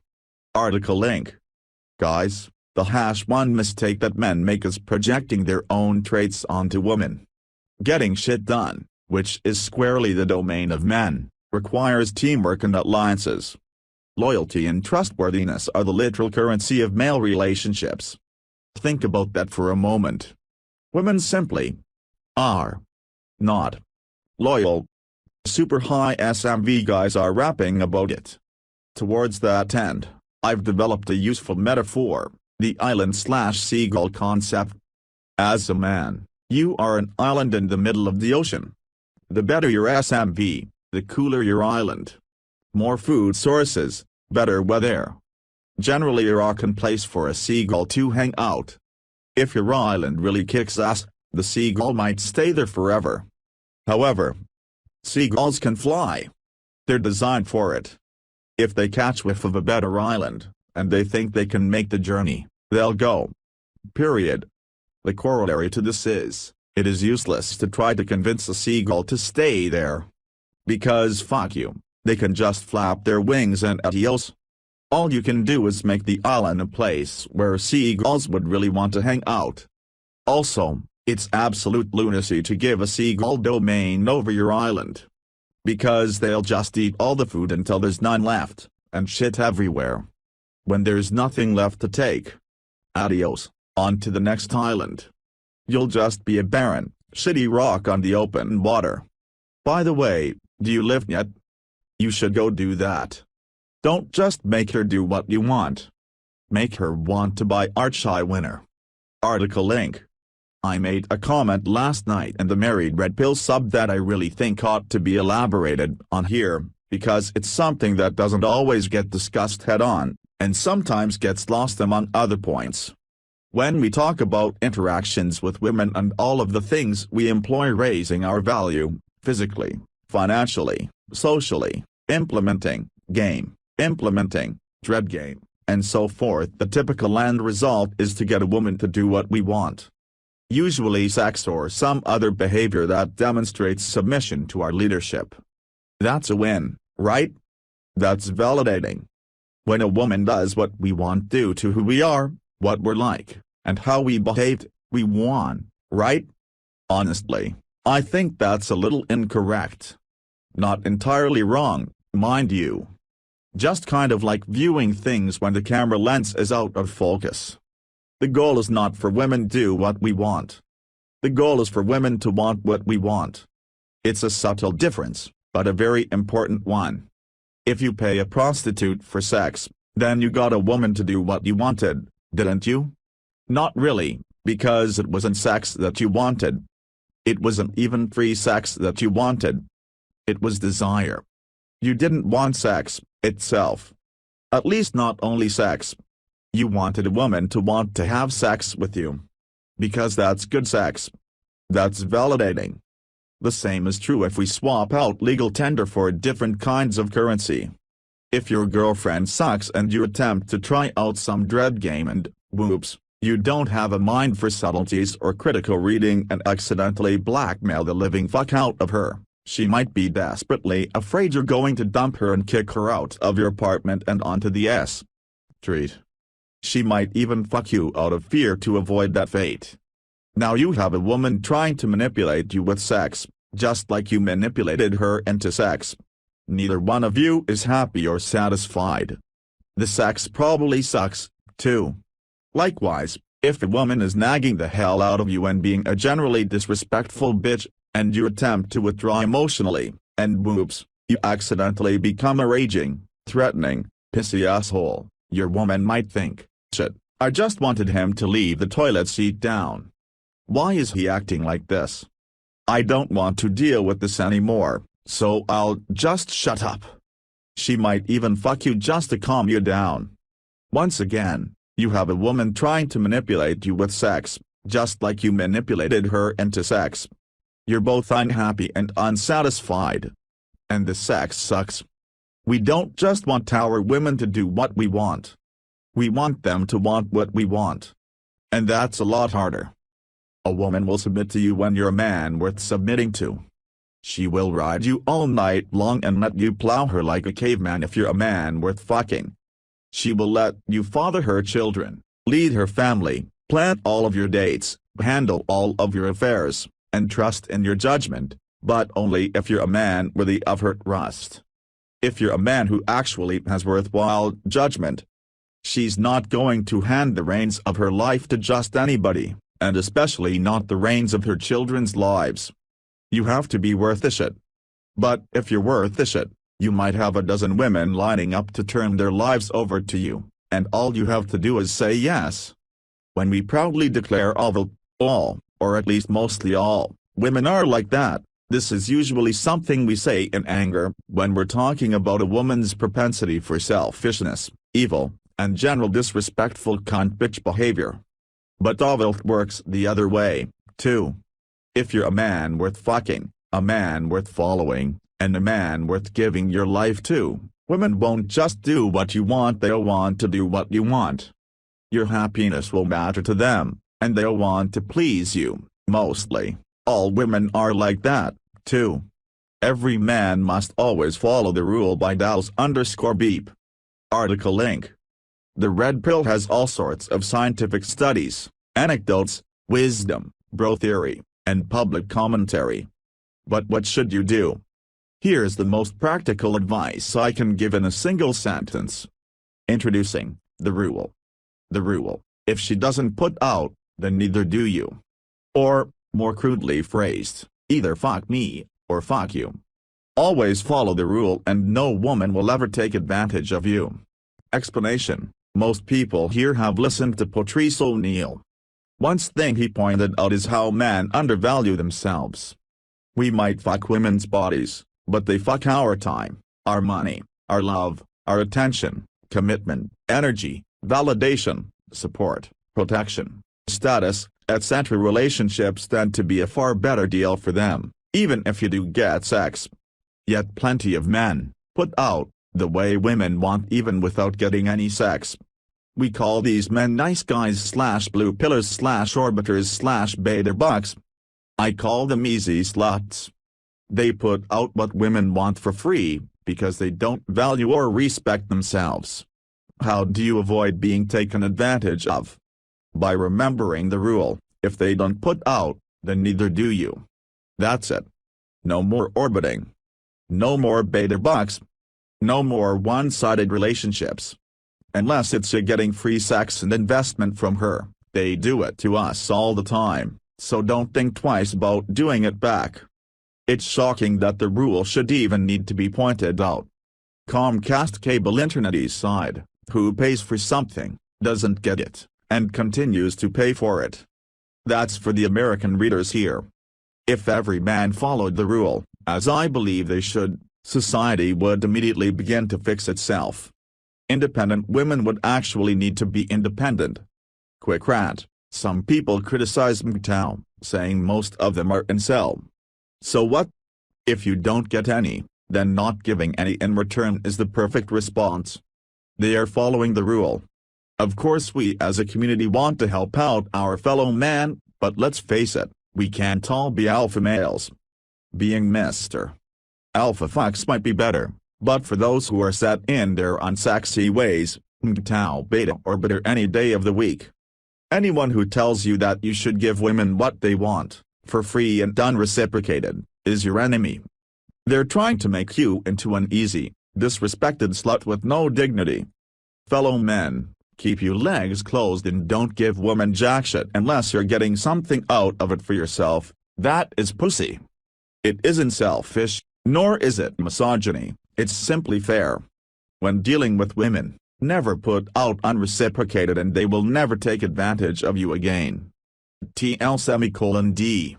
Speaker 1: Article link. Guys, the #1 mistake that men make is projecting their own traits onto women. Getting shit done, which is squarely the domain of men, requires teamwork and alliances. Loyalty and trustworthiness are the literal currency of male relationships. Think about that for a moment. Women simply are not loyal. Super high SMV guys are rapping about it. Towards that end, I've developed a useful metaphor, the island/seagull concept. As a man, you are an island in the middle of the ocean. The better your SMV, the cooler your island. More food sources, better weather. Generally a rockin' place for a seagull to hang out. If your island really kicks ass, the seagull might stay there forever. However, seagulls can fly. They're designed for it. If they catch whiff of a better island, and they think they can make the journey, they'll go. Period. The corollary to this is, it is useless to try to convince a seagull to stay there. Because fuck you, they can just flap their wings and adios. All you can do is make the island a place where seagulls would really want to hang out. Also, it's absolute lunacy to give a seagull domain over your island. Because they'll just eat all the food until there's none left, and shit everywhere. When there's nothing left to take, adios, on to the next island. You'll just be a barren, shitty rock on the open water. By the way, do you live yet? You should go do that. Don't just make her do what you want. Make her want to buy Archie Winner. Article link. I made a comment last night in the Married Red Pill sub that I really think ought to be elaborated on here, because it's something that doesn't always get discussed head-on, and sometimes gets lost among other points. When we talk about interactions with women and all of the things we employ raising our value, physically, financially, socially, implementing, dread game, and so forth, the typical end result is to get a woman to do what we want. Usually sex or some other behavior that demonstrates submission to our leadership. That's a win, right? That's validating. When a woman does what we want due to who we are, what we're like, and how we behaved, we won, right? Honestly, I think that's a little incorrect. Not entirely wrong, mind you. Just kind of like viewing things when the camera lens is out of focus. The goal is not for women to do what we want. The goal is for women to want what we want. It's a subtle difference, but a very important one. If you pay a prostitute for sex, then you got a woman to do what you wanted, didn't you? Not really, because it wasn't sex that you wanted. It wasn't even free sex that you wanted. It was desire. You didn't want sex itself. At least not only sex. You wanted a woman to want to have sex with you. Because that's good sex. That's validating. The same is true if we swap out legal tender for different kinds of currency. If your girlfriend sucks and you attempt to try out some dread game and, whoops, you don't have a mind for subtleties or critical reading and accidentally blackmail the living fuck out of her, she might be desperately afraid you're going to dump her and kick her out of your apartment and onto the street. She might even fuck you out of fear to avoid that fate. Now you have a woman trying to manipulate you with sex, just like you manipulated her into sex. Neither one of you is happy or satisfied. The sex probably sucks, too. Likewise, if a woman is nagging the hell out of you and being a generally disrespectful bitch, and you attempt to withdraw emotionally, and whoops, you accidentally become a raging, threatening, pissy asshole, your woman might think, shit, I just wanted him to leave the toilet seat down. Why is he acting like this? I don't want to deal with this anymore, so I'll just shut up. She might even fuck you just to calm you down. Once again, You have a woman trying to manipulate you with sex, just like you manipulated her into sex. You're both unhappy and unsatisfied. And the sex sucks. We don't just want our women to do what we want. We want them to want what we want. And that's a lot harder. A woman will submit to you when you're a man worth submitting to. She will ride you all night long and let you plow her like a caveman if you're a man worth fucking. She will let you father her children, lead her family, plan all of your dates, handle all of your affairs, and trust in your judgment, but only if you're a man worthy of her trust. If you're a man who actually has worthwhile judgment, she's not going to hand the reins of her life to just anybody, and especially not the reins of her children's lives. You have to be worth the shit. But if you're worth the shit, you might have a dozen women lining up to turn their lives over to you, and all you have to do is say yes. When we proudly declare all, or at least mostly all, women are like that, this is usually something we say in anger, when we're talking about a woman's propensity for selfishness, evil, and general disrespectful cunt bitch behavior. But all works the other way, too. If you're a man worth fucking, a man worth following, and a man worth giving your life to, women won't just do what you want, they'll want to do what you want. Your happiness will matter to them, and they'll want to please you, mostly. All women are like that, too. Every man must always follow the rule by Dallas_beep. Article link. The Red Pill has all sorts of scientific studies, anecdotes, wisdom, bro theory, and public commentary. But what should you do? Here's the most practical advice I can give in a single sentence. Introducing the rule. The rule: if she doesn't put out, then neither do you. Or, more crudely phrased, either fuck me, or fuck you. Always follow the rule and no woman will ever take advantage of you. Explanation: most people here have listened to Patrice O'Neal. One thing he pointed out is how men undervalue themselves. We might fuck women's bodies, but they fuck our time, our money, our love, our attention, commitment, energy, validation, support, protection, status, etc. Relationships tend to be a far better deal for them, even if you do get sex. Yet plenty of men put out the way women want even without getting any sex. We call these men nice guys / blue pillars / orbiters / beta bucks. I call them easy sluts. They put out what women want for free, because they don't value or respect themselves. How do you avoid being taken advantage of? By remembering the rule: if they don't put out, then neither do you. That's it. No more orbiting. No more beta bucks. No more one-sided relationships. Unless it's you getting free sex and investment from her, they do it to us all the time, so don't think twice about doing it back. It's shocking that the rule should even need to be pointed out. Comcast cable internet aside, who pays for something, doesn't get it, and continues to pay for it. That's for the American readers here. If every man followed the rule, as I believe they should, society would immediately begin to fix itself. Independent women would actually need to be independent. Quick rant: some people criticize MGTOW, saying most of them are incel. So what? If you don't get any, then not giving any in return is the perfect response. They are following the rule. Of course we as a community want to help out our fellow man, but let's face it, we can't all be alpha males. Being Mr. Alpha fucks might be better, but for those who are set in their unsexy ways, MGTOW beta orbiter any day of the week. Anyone who tells you that you should give women what they want, for free and unreciprocated, is your enemy. They're trying to make you into an easy, disrespected slut with no dignity. Fellow men, keep your legs closed and don't give women jack shit unless you're getting something out of it for yourself. That is pussy. It isn't selfish, nor is it misogyny, it's simply fair. When dealing with women, never put out unreciprocated and they will never take advantage of you again. TL:D.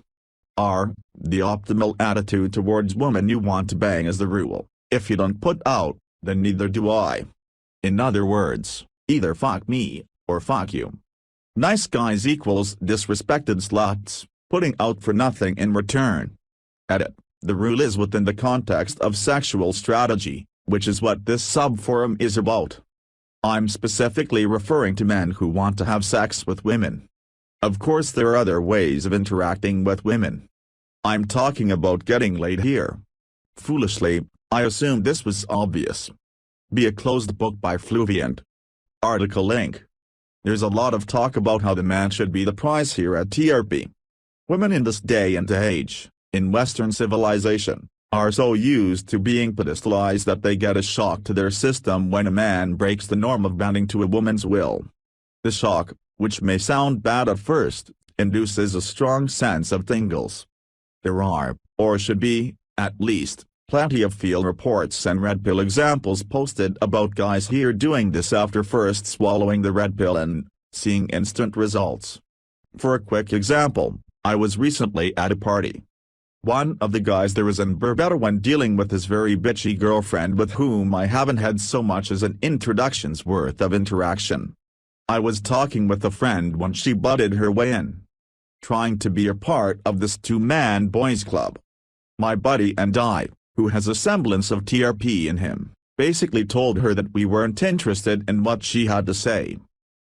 Speaker 1: R. The optimal attitude towards women you want to bang is the rule: if you don't put out, then neither do I. In other words, either fuck me, or fuck you. Nice guys equals disrespected sluts, putting out for nothing in return. Edit. The rule is within the context of sexual strategy, which is what this subforum is about. I'm specifically referring to men who want to have sex with women. Of course there are other ways of interacting with women. I'm talking about getting laid here. Foolishly, I assumed this was obvious. Be a Closed Book by Fluviant. Article link. There's a lot of talk about how the man should be the prize here at TRP. Women in this day and age, in Western civilization, are so used to being pedestalized that they get a shock to their system when a man breaks the norm of bending to a woman's will. The shock, which may sound bad at first, induces a strong sense of tingles. There are, or should be, at least, plenty of field reports and red pill examples posted about guys here doing this after first swallowing the red pill and seeing instant results. For a quick example, I was recently at a party. One of the guys there was in Berbera when dealing with his very bitchy girlfriend with whom I haven't had so much as an introduction's worth of interaction. I was talking with a friend when she butted her way in, trying to be a part of this two-man boys club. My buddy and I, who has a semblance of TRP in him, basically told her that we weren't interested in what she had to say.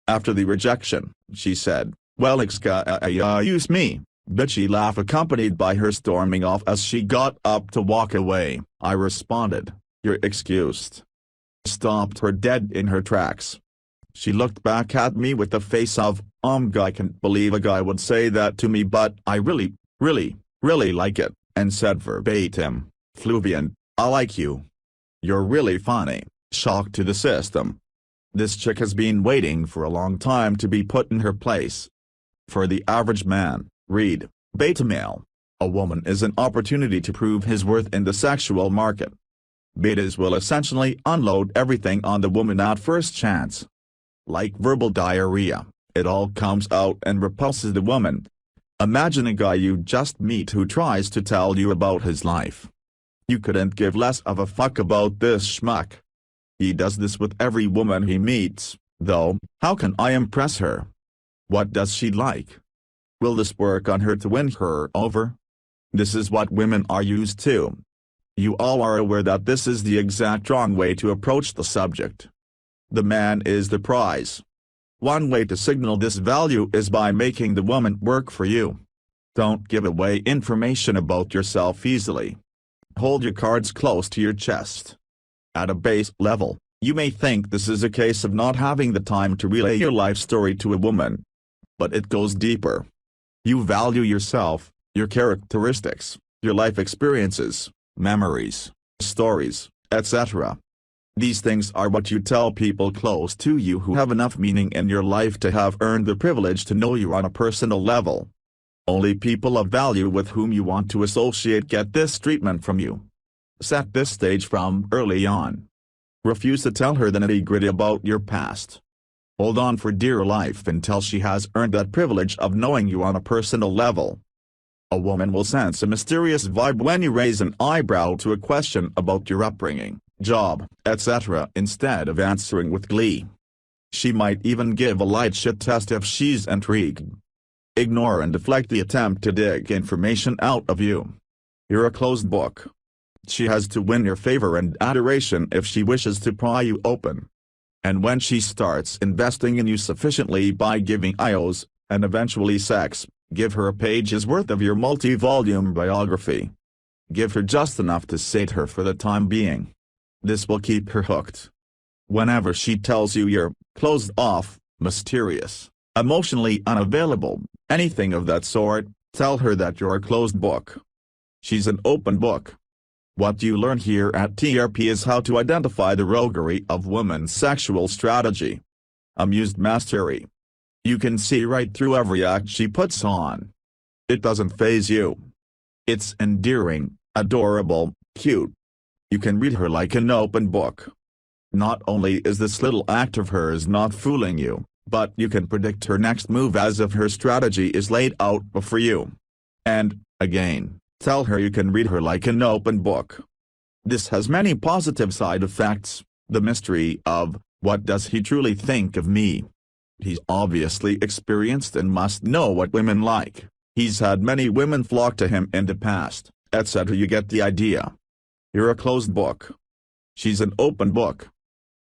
Speaker 1: After the rejection, she said, "Well, excuse me," bitchy laugh accompanied by her storming off as she got up to walk away. I responded, "You're excused." Stopped her dead in her tracks. She looked back at me with the face of, I can't believe a guy would say that to me, but I really, really, really like it, and said verbatim, "Fluvian, I like you. You're really funny." Shock to the system. This chick has been waiting for a long time to be put in her place. For the average man, read, beta male, a woman is an opportunity to prove his worth in the sexual market. Betas will essentially unload everything on the woman at first chance. Like verbal diarrhea, it all comes out and repulses the woman. Imagine a guy you just meet who tries to tell you about his life. You couldn't give less of a fuck about this schmuck. He does this with every woman he meets, though. How can I impress her? What does she like? Will this work on her to win her over? This is what women are used to. You all are aware that this is the exact wrong way to approach the subject. The man is the prize. One way to signal this value is by making the woman work for you. Don't give away information about yourself easily. Hold your cards close to your chest. At a base level, you may think this is a case of not having the time to relay your life story to a woman. But it goes deeper. You value yourself, your characteristics, your life experiences, memories, stories, etc. These things are what you tell people close to you who have enough meaning in your life to have earned the privilege to know you on a personal level. Only people of value with whom you want to associate get this treatment from you. Set this stage from early on. Refuse to tell her the nitty-gritty about your past. Hold on for dear life until she has earned that privilege of knowing you on a personal level. A woman will sense a mysterious vibe when you raise an eyebrow to a question about your upbringing, job, etc. instead of answering with glee. She might even give a light shit test if she's intrigued. Ignore and deflect the attempt to dig information out of you. You're a closed book. She has to win your favor and adoration if she wishes to pry you open. And when she starts investing in you sufficiently by giving IOs, and eventually sex, give her a page's worth of your multi-volume biography. Give her just enough to sate her for the time being. This will keep her hooked. Whenever she tells you you're closed off, mysterious, emotionally unavailable, anything of that sort, tell her that you're a closed book. She's an open book. What you learn here at TRP is how to identify the roguery of women's sexual strategy. Amused mastery. You can see right through every act she puts on. It doesn't faze you. It's endearing, adorable, cute. You can read her like an open book. Not only is this little act of hers not fooling you, but you can predict her next move as if her strategy is laid out before you. And, again, tell her you can read her like an open book. This has many positive side effects, the mystery of, what does he truly think of me? He's obviously experienced and must know what women like. He's had many women flock to him in the past, etc. You get the idea. You're a closed book. She's an open book.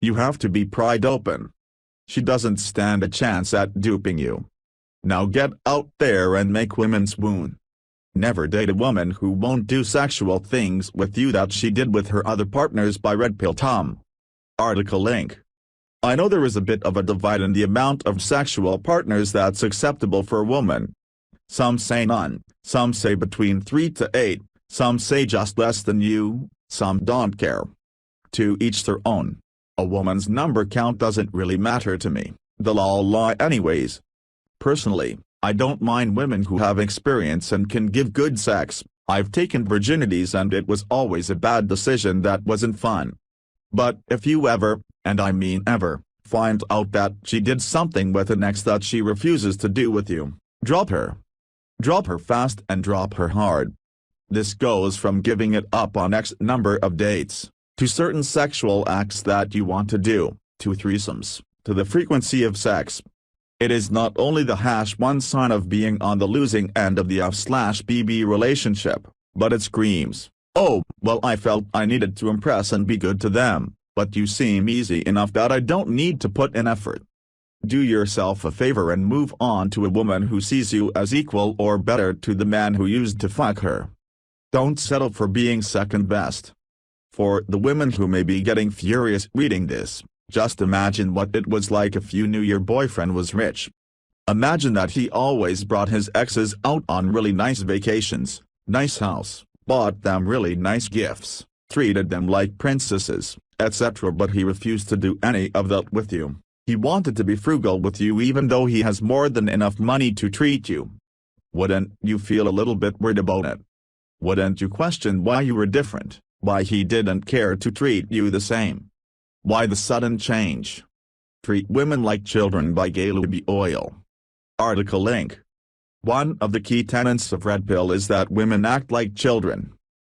Speaker 1: You have to be pried open. She doesn't stand a chance at duping you. Now get out there and make women swoon. Never date a woman who won't do sexual things with you that she did with her other partners. By Red Pill Tom. Article link. I know there is a bit of a divide in the amount of sexual partners that's acceptable for a woman. Some say none, some say between 3 to 8, some say just less than you, some don't care. To each their own. A woman's number count doesn't really matter to me, they'll all lie anyways. Personally, I don't mind women who have experience and can give good sex. I've taken virginities and it was always a bad decision that wasn't fun. But if you ever, and I mean ever, find out that she did something with an ex that she refuses to do with you, drop her. Drop her fast and drop her hard. This goes from giving it up on X number of dates, to certain sexual acts that you want to do, to threesomes, to the frequency of sex. It is not only the one sign of being on the losing end of the F/BB relationship, but it screams, oh, well I felt I needed to impress and be good to them, but you seem easy enough that I don't need to put in effort. Do yourself a favor and move on to a woman who sees you as equal or better to the man who used to fuck her. Don't settle for being second best. For the women who may be getting furious reading this, just imagine what it was like if you knew your boyfriend was rich. Imagine that he always brought his exes out on really nice vacations, nice house, bought them really nice gifts, treated them like princesses, etc. But he refused to do any of that with you. He wanted to be frugal with you even though he has more than enough money to treat you. Wouldn't you feel a little bit weird about it? Wouldn't you question why you were different, why he didn't care to treat you the same? Why the sudden change? Treat Women Like Children by Galubi Oil. Article link. One of the key tenets of Red Pill is that women act like children.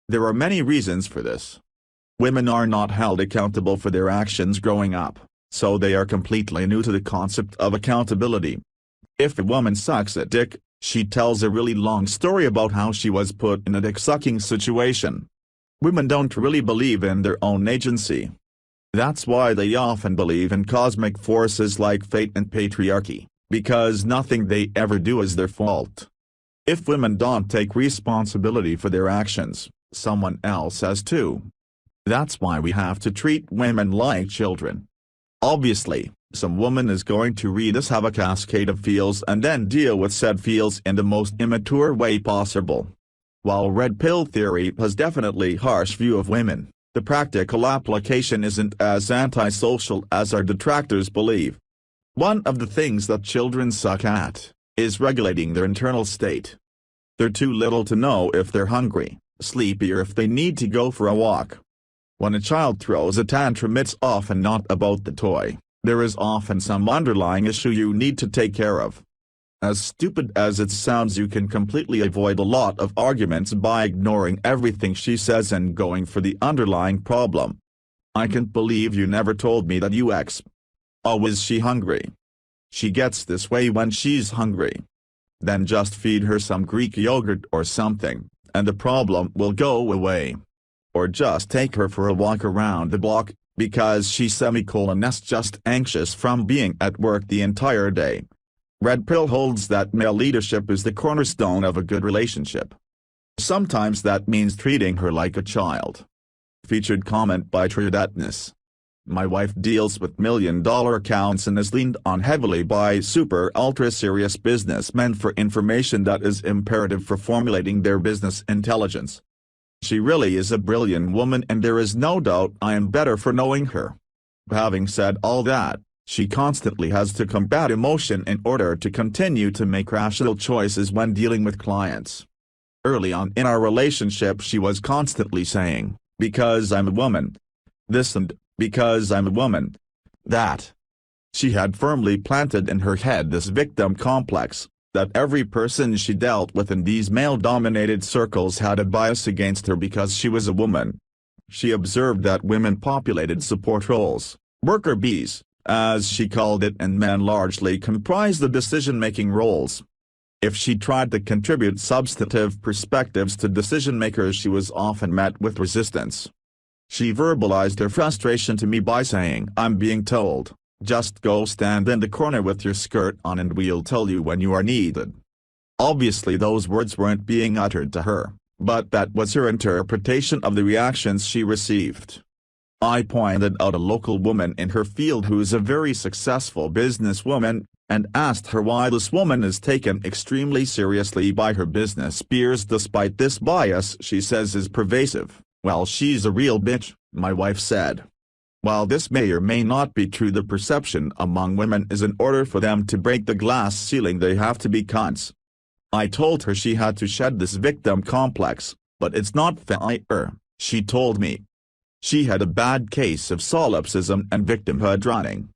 Speaker 1: There are many reasons for this. Women are not held accountable for their actions growing up, so they are completely new to the concept of accountability. If a woman sucks a dick, she tells a really long story about how she was put in a dick-sucking situation. Women don't really believe in their own agency. That's why they often believe in cosmic forces like fate and patriarchy, because nothing they ever do is their fault. If women don't take responsibility for their actions, someone else has to. That's why we have to treat women like children. Obviously, some woman is going to read this, have a cascade of feels and then deal with said feels in the most immature way possible. While Red Pill theory has definitely harsh view of women, the practical application isn't as antisocial as our detractors believe. One of the things that children suck at is regulating their internal state. They're too little to know if they're hungry, sleepy, or if they need to go for a walk. When a child throws a tantrum, it's often not about the toy. There is often some underlying issue you need to take care of. As stupid as it sounds, you can completely avoid a lot of arguments by ignoring everything she says and going for the underlying problem. I can't believe you never told me that you ex. Oh, is she hungry? She gets this way when she's hungry. Then just feed her some Greek yogurt or something, and the problem will go away. Or just take her for a walk around the block, because she's just anxious from being at work the entire day. Red Pill holds that male leadership is the cornerstone of a good relationship. Sometimes that means treating her like a child. Featured comment by Tridatness. My wife deals with million-dollar accounts and is leaned on heavily by super ultra-serious businessmen for information that is imperative for formulating their business intelligence. She really is a brilliant woman and there is no doubt I am better for knowing her. Having said all that, she constantly has to combat emotion in order to continue to make rational choices when dealing with clients. Early on in our relationship she was constantly saying, because I'm a woman. This and, because I'm a woman. That. She had firmly planted in her head this victim complex, that every person she dealt with in these male-dominated circles had a bias against her because she was a woman. She observed that women populated support roles, worker bees, as she called it, and men largely comprised the decision-making roles. If she tried to contribute substantive perspectives to decision-makers, she was often met with resistance. She verbalized her frustration to me by saying, "I'm being told, just go stand in the corner with your skirt on and we'll tell you when you are needed." Obviously those words weren't being uttered to her, but that was her interpretation of the reactions she received. I pointed out a local woman in her field who's a very successful businesswoman, and asked her why this woman is taken extremely seriously by her business peers despite this bias she says is pervasive. "Well, she's a real bitch," my wife said. While this may or may not be true, the perception among women is in order for them to break the glass ceiling they have to be cunts. I told her she had to shed this victim complex, but it's not fair, she told me. She had a bad case of solipsism and victimhood running.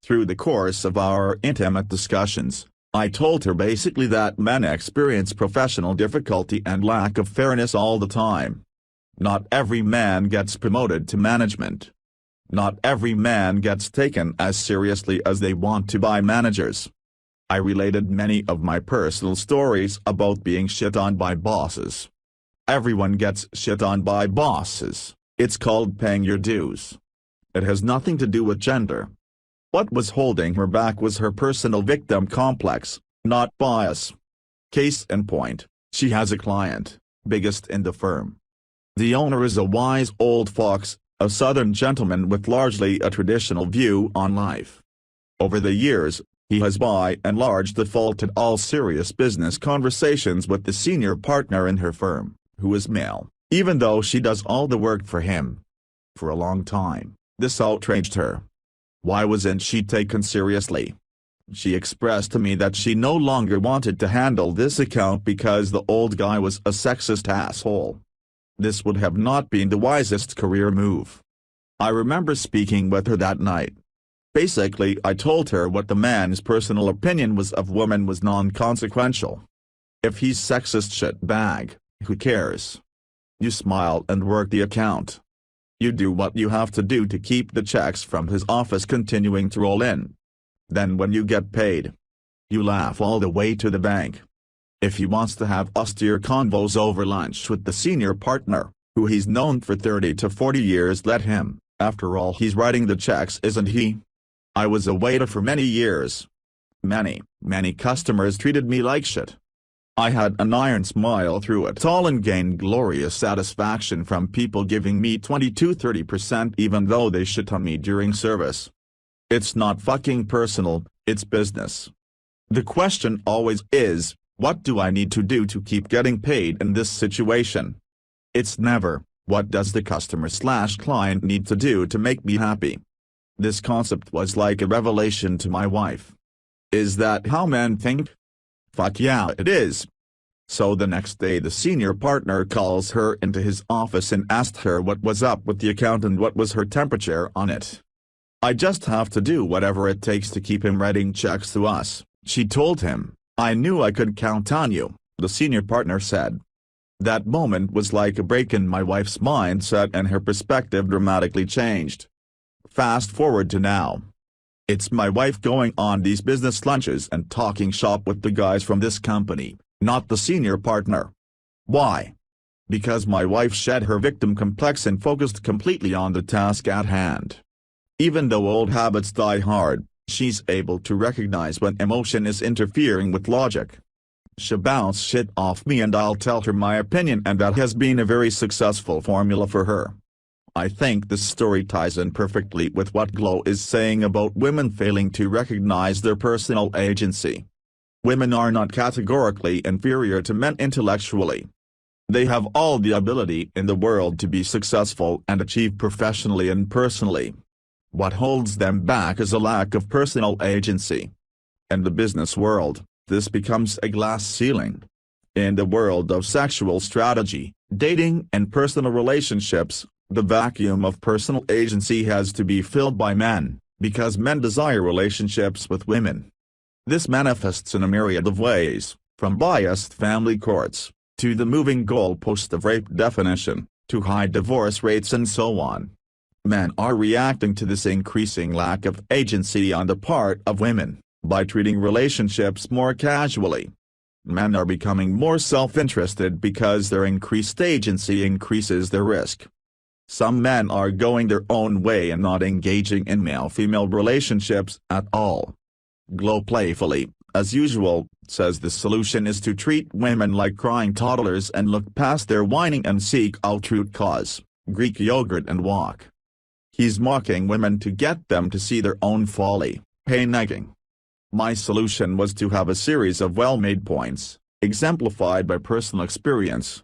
Speaker 1: Through the course of our intimate discussions, I told her basically that men experience professional difficulty and lack of fairness all the time. Not every man gets promoted to management. Not every man gets taken as seriously as they want to by managers. I related many of my personal stories about being shit on by bosses. Everyone gets shit on by bosses. It's called paying your dues. It has nothing to do with gender. What was holding her back was her personal victim complex, not bias. Case in point, she has a client, biggest in the firm. The owner is a wise old fox, a southern gentleman with largely a traditional view on life. Over the years, he has by and large defaulted all serious business conversations with the senior partner in her firm, who is male, even though she does all the work for him. For a long time, this outraged her. Why wasn't she taken seriously? She expressed to me that she no longer wanted to handle this account because the old guy was a sexist asshole. This would have not been the wisest career move. I remember speaking with her that night. Basically, I told her what the man's personal opinion was of women was non-consequential. If he's sexist shitbag, who cares? You smile and work the account. You do what you have to do to keep the checks from his office continuing to roll in. Then when you get paid, you laugh all the way to the bank. If he wants to have austere convos over lunch with the senior partner, who he's known for 30 to 40 years, let him. After all, he's writing the checks, isn't he? I was a waiter for many years. Many customers treated me like shit. I had an iron smile through it all and gained glorious satisfaction from people giving me 20–30% even though they shit on me during service. It's not fucking personal, it's business. The question always is, what do I need to do to keep getting paid in this situation? It's never, what does the customer/client need to do to make me happy? This concept was like a revelation to my wife. Is that how men think? Fuck yeah, it is. So the next day the senior partner calls her into his office and asked her what was up with the account and what was her temperature on it. "I just have to do whatever it takes to keep him writing checks to us," she told him. "I knew I could count on you," the senior partner said. That moment was like a break in my wife's mindset and her perspective dramatically changed. Fast forward to now. It's my wife going on these business lunches and talking shop with the guys from this company, not the senior partner. Why? Because my wife shed her victim complex and focused completely on the task at hand. Even though old habits die hard, she's able to recognize when emotion is interfering with logic. She'll bounce shit off me and I'll tell her my opinion, and that has been a very successful formula for her. I think this story ties in perfectly with what Glow is saying about women failing to recognize their personal agency. Women are not categorically inferior to men intellectually. They have all the ability in the world to be successful and achieve professionally and personally. What holds them back is a lack of personal agency. In the business world, this becomes a glass ceiling. In the world of sexual strategy, dating and personal relationships, the vacuum of personal agency has to be filled by men, because men desire relationships with women. This manifests in a myriad of ways, from biased family courts, to the moving goalpost of rape definition, to high divorce rates and so on. Men are reacting to this increasing lack of agency on the part of women by treating relationships more casually. Men are becoming more self-interested because their increased agency increases their risk. Some men are going their own way and not engaging in male-female relationships at all. Glow playfully, as usual, says the solution is to treat women like crying toddlers and look past their whining and seek out root cause, Greek yogurt and walk. He's mocking women to get them to see their own folly, hey-negging. My solution was to have a series of well-made points, exemplified by personal experience.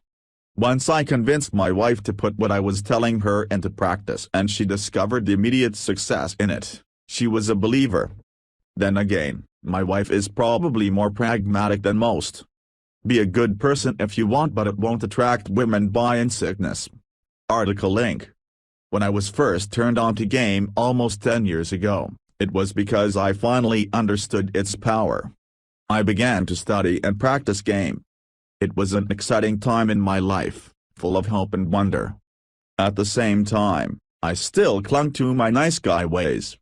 Speaker 1: Once I convinced my wife to put what I was telling her into practice and she discovered the immediate success in it, she was a believer. Then again, my wife is probably more pragmatic than most. Be a good person if you want, but it won't attract women by sickness. Article link. When I was first turned on to game almost 10 years ago, it was because I finally understood its power. I began to study and practice game. It was an exciting time in my life, full of hope and wonder. At the same time, I still clung to my nice guy ways.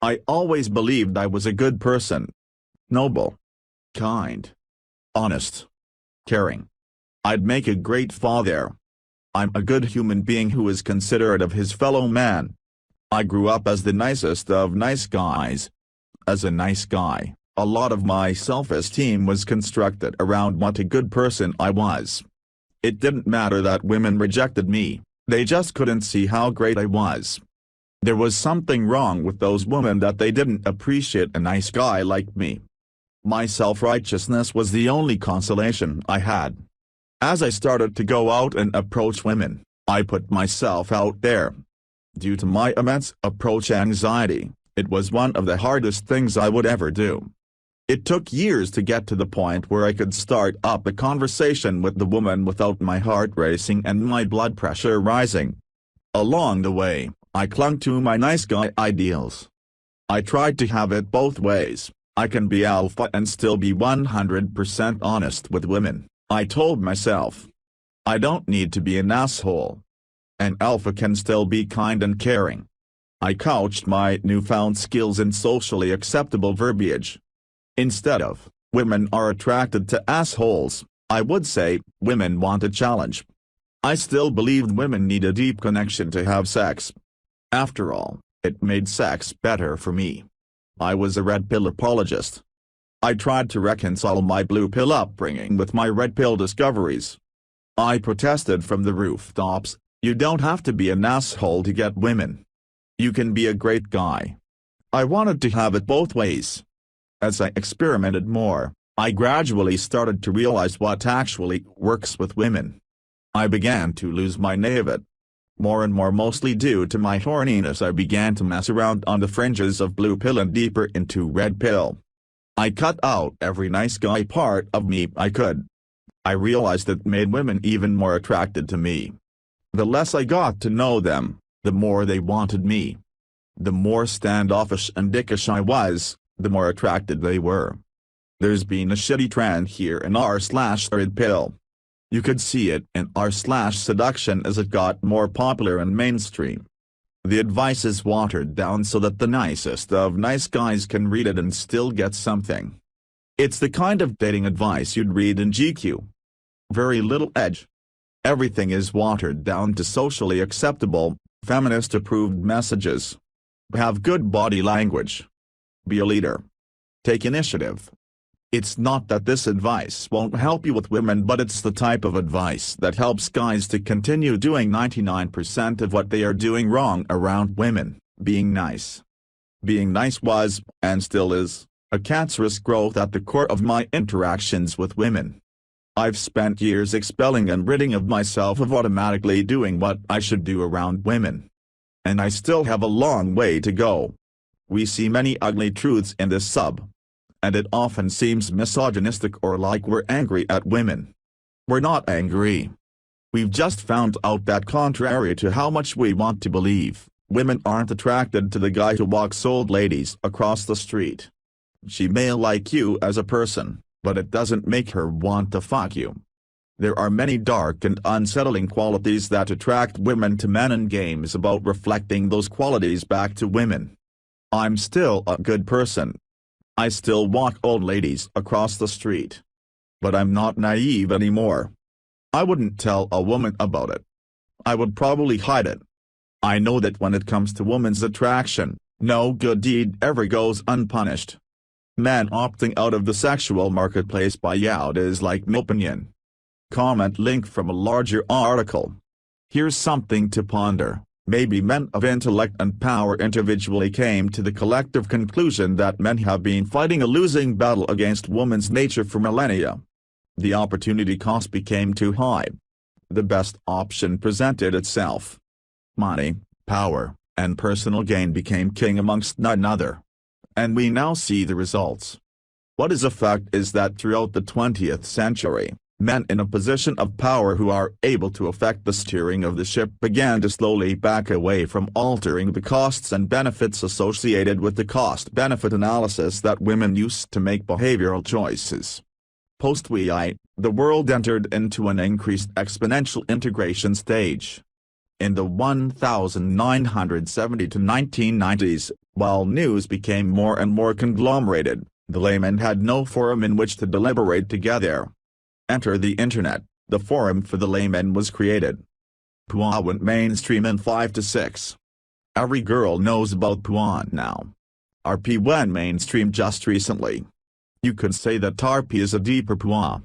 Speaker 1: I always believed I was a good person. Noble. Kind. Honest. Caring. I'd make a great father. I'm a good human being who is considerate of his fellow man. I grew up as the nicest of nice guys. As a nice guy, a lot of my self-esteem was constructed around what a good person I was. It didn't matter that women rejected me, they just couldn't see how great I was. There was something wrong with those women that they didn't appreciate a nice guy like me. My self-righteousness was the only consolation I had. As I started to go out and approach women, I put myself out there. Due to my immense approach anxiety, it was one of the hardest things I would ever do. It took years to get to the point where I could start up a conversation with the woman without my heart racing and my blood pressure rising. Along the way, I clung to my nice guy ideals. I tried to have it both ways. I can be alpha and still be 100% honest with women, I told myself. I don't need to be an asshole. An alpha can still be kind and caring. I couched my newfound skills in socially acceptable verbiage. Instead of, women are attracted to assholes, I would say, women want a challenge. I still believed women need a deep connection to have sex. After all, it made sex better for me. I was a red pill apologist. I tried to reconcile my blue pill upbringing with my red pill discoveries. I protested from the rooftops, you don't have to be an asshole to get women. You can be a great guy. I wanted to have it both ways. As I experimented more, I gradually started to realize what actually works with women. I began to lose my naivete. More and more, mostly due to my horniness, I began to mess around on the fringes of blue pill and deeper into red pill. I cut out every nice guy part of me I could. I realized it made women even more attracted to me. The less I got to know them, the more they wanted me. The more standoffish and dickish I was, the more attracted they were. There's been a shitty trend here in r/red pill. You could see it in r/seduction as it got more popular and mainstream. The advice is watered down so that the nicest of nice guys can read it and still get something. It's the kind of dating advice you'd read in GQ. Very little edge. Everything is watered down to socially acceptable, feminist-approved messages. Have good body language. Be a leader. Take initiative. It's not that this advice won't help you with women, but it's the type of advice that helps guys to continue doing 99% of what they are doing wrong around women, being nice. Being nice was, and still is, a cancerous growth at the core of my interactions with women. I've spent years expelling and ridding of myself of automatically doing what I should do around women. And I still have a long way to go. We see many ugly truths in this sub. And it often seems misogynistic or like we're angry at women. We're not angry. We've just found out that contrary to how much we want to believe, women aren't attracted to the guy who walks old ladies across the street. She may like you as a person, but it doesn't make her want to fuck you. There are many dark and unsettling qualities that attract women to men, and games about reflecting those qualities back to women. I'm still a good person. I still walk old ladies across the street. But I'm not naive anymore. I wouldn't tell a woman about it. I would probably hide it. I know that when it comes to women's attraction, no good deed ever goes unpunished. Men opting out of the sexual marketplace buyout is like my opinion. Comment link from a larger article. Here's something to ponder. Maybe men of intellect and power individually came to the collective conclusion that men have been fighting a losing battle against woman's nature for millennia. The opportunity cost became too high. The best option presented itself. Money, power, and personal gain became king amongst none other. And we now see the results. What is a fact is that throughout the 20th century, men in a position of power who are able to affect the steering of the ship began to slowly back away from altering the costs and benefits associated with the cost-benefit analysis that women used to make behavioral choices. Post-WEI, the world entered into an increased exponential integration stage. In the 1970 to 1990s, while news became more and more conglomerated, the layman had no forum in which to deliberate together. Enter the Internet. The forum for the layman was created. Pua went mainstream in 5 to 6. Every girl knows about Pua now. RP went mainstream just recently. You could say that RP is a deeper Pua.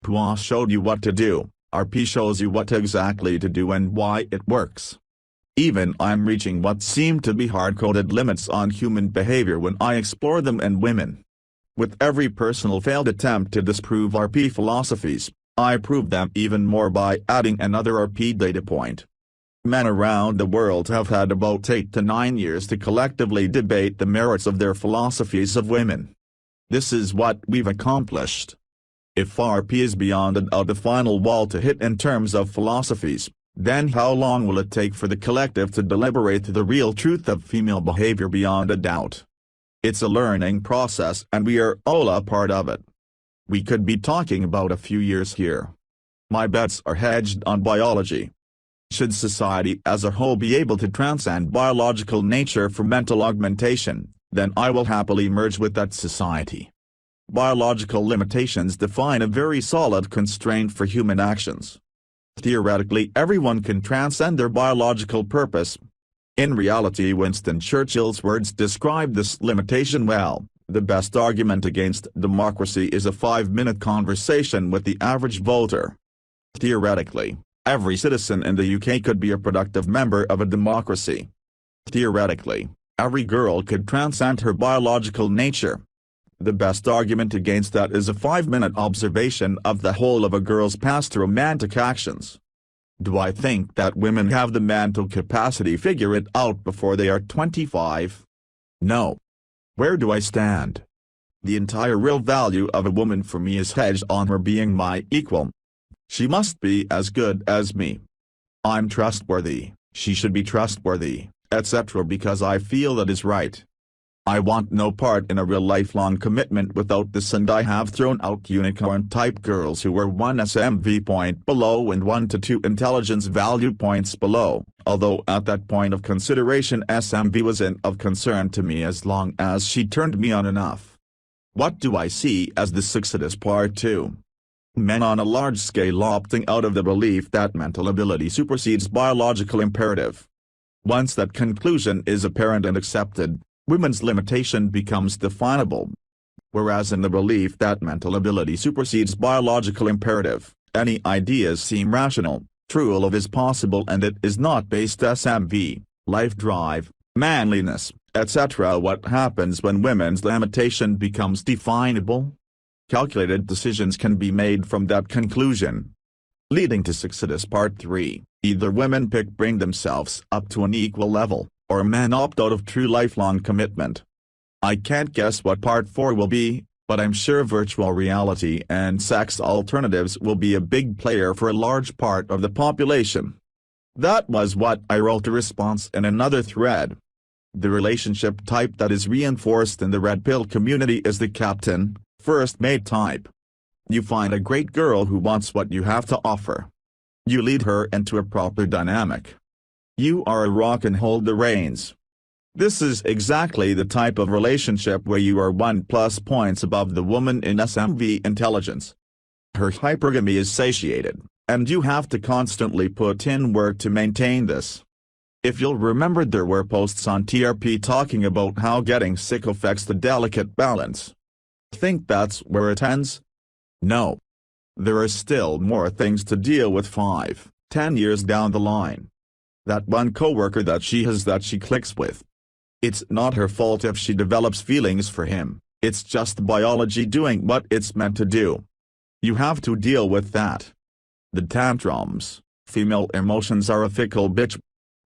Speaker 1: Pua showed you what to do. RP shows you what exactly to do and why it works. Even I'm reaching what seem to be hard-coded limits on human behavior when I explore them in women. With every personal failed attempt to disprove RP philosophies, I prove them even more by adding another RP data point. Men around the world have had about 8 to 9 years to collectively debate the merits of their philosophies of women. This is what we've accomplished. If RP is beyond a doubt the final wall to hit in terms of philosophies, then how long will it take for the collective to deliberate the real truth of female behavior beyond a doubt? It's a learning process and we are all a part of it. We could be talking about a few years here. My bets are hedged on biology. Should society as a whole be able to transcend biological nature for mental augmentation, then I will happily merge with that society. Biological limitations define a very solid constraint for human actions. Theoretically, everyone can transcend their biological purpose. In reality, Winston Churchill's words describe this limitation well. The best argument against democracy is a 5-minute conversation with the average voter. Theoretically, every citizen in the UK could be a productive member of a democracy. Theoretically, every girl could transcend her biological nature. The best argument against that is a 5-minute observation of the whole of a girl's past romantic actions. Do I think that women have the mental capacity to figure it out before they are 25? No. Where do I stand? The entire real value of a woman for me is hedged on her being my equal. She must be as good as me. I'm trustworthy, she should be trustworthy, etc. because I feel that is right. I want no part in a real lifelong commitment without this, and I have thrown out unicorn-type girls who were 1 SMV point below and 1 to 2 intelligence value points below, although at that point of consideration SMV wasn't of concern to me as long as she turned me on enough. What do I see as the success part 2? Men on a large scale opting out of the belief that mental ability supersedes biological imperative. Once that conclusion is apparent and accepted, women's limitation becomes definable. Whereas in the belief that mental ability supersedes biological imperative, any ideas seem rational, true love is possible, and it is not based SMV, life drive, manliness, etc. What happens when women's limitation becomes definable? Calculated decisions can be made from that conclusion. Leading to success part 3, either women bring themselves up to an equal level, or men opt out of true lifelong commitment. I can't guess what part 4 will be, but I'm sure virtual reality and sex alternatives will be a big player for a large part of the population. That was what I wrote a response in another thread. The relationship type that is reinforced in the red pill community is the captain, first mate type. You find a great girl who wants what you have to offer. You lead her into a proper dynamic. You are a rock and hold the reins. This is exactly the type of relationship where you are 1+ points above the woman in SMV intelligence. Her hypergamy is satiated, and you have to constantly put in work to maintain this. If you'll remember, there were posts on TRP talking about how getting sick affects the delicate balance. Think that's where it ends? No. There are still more things to deal with 5-10 years down the line. That one coworker that she has that she clicks with. It's not her fault if she develops feelings for him, it's just biology doing what it's meant to do. You have to deal with that. The tantrums. Female emotions are a fickle bitch.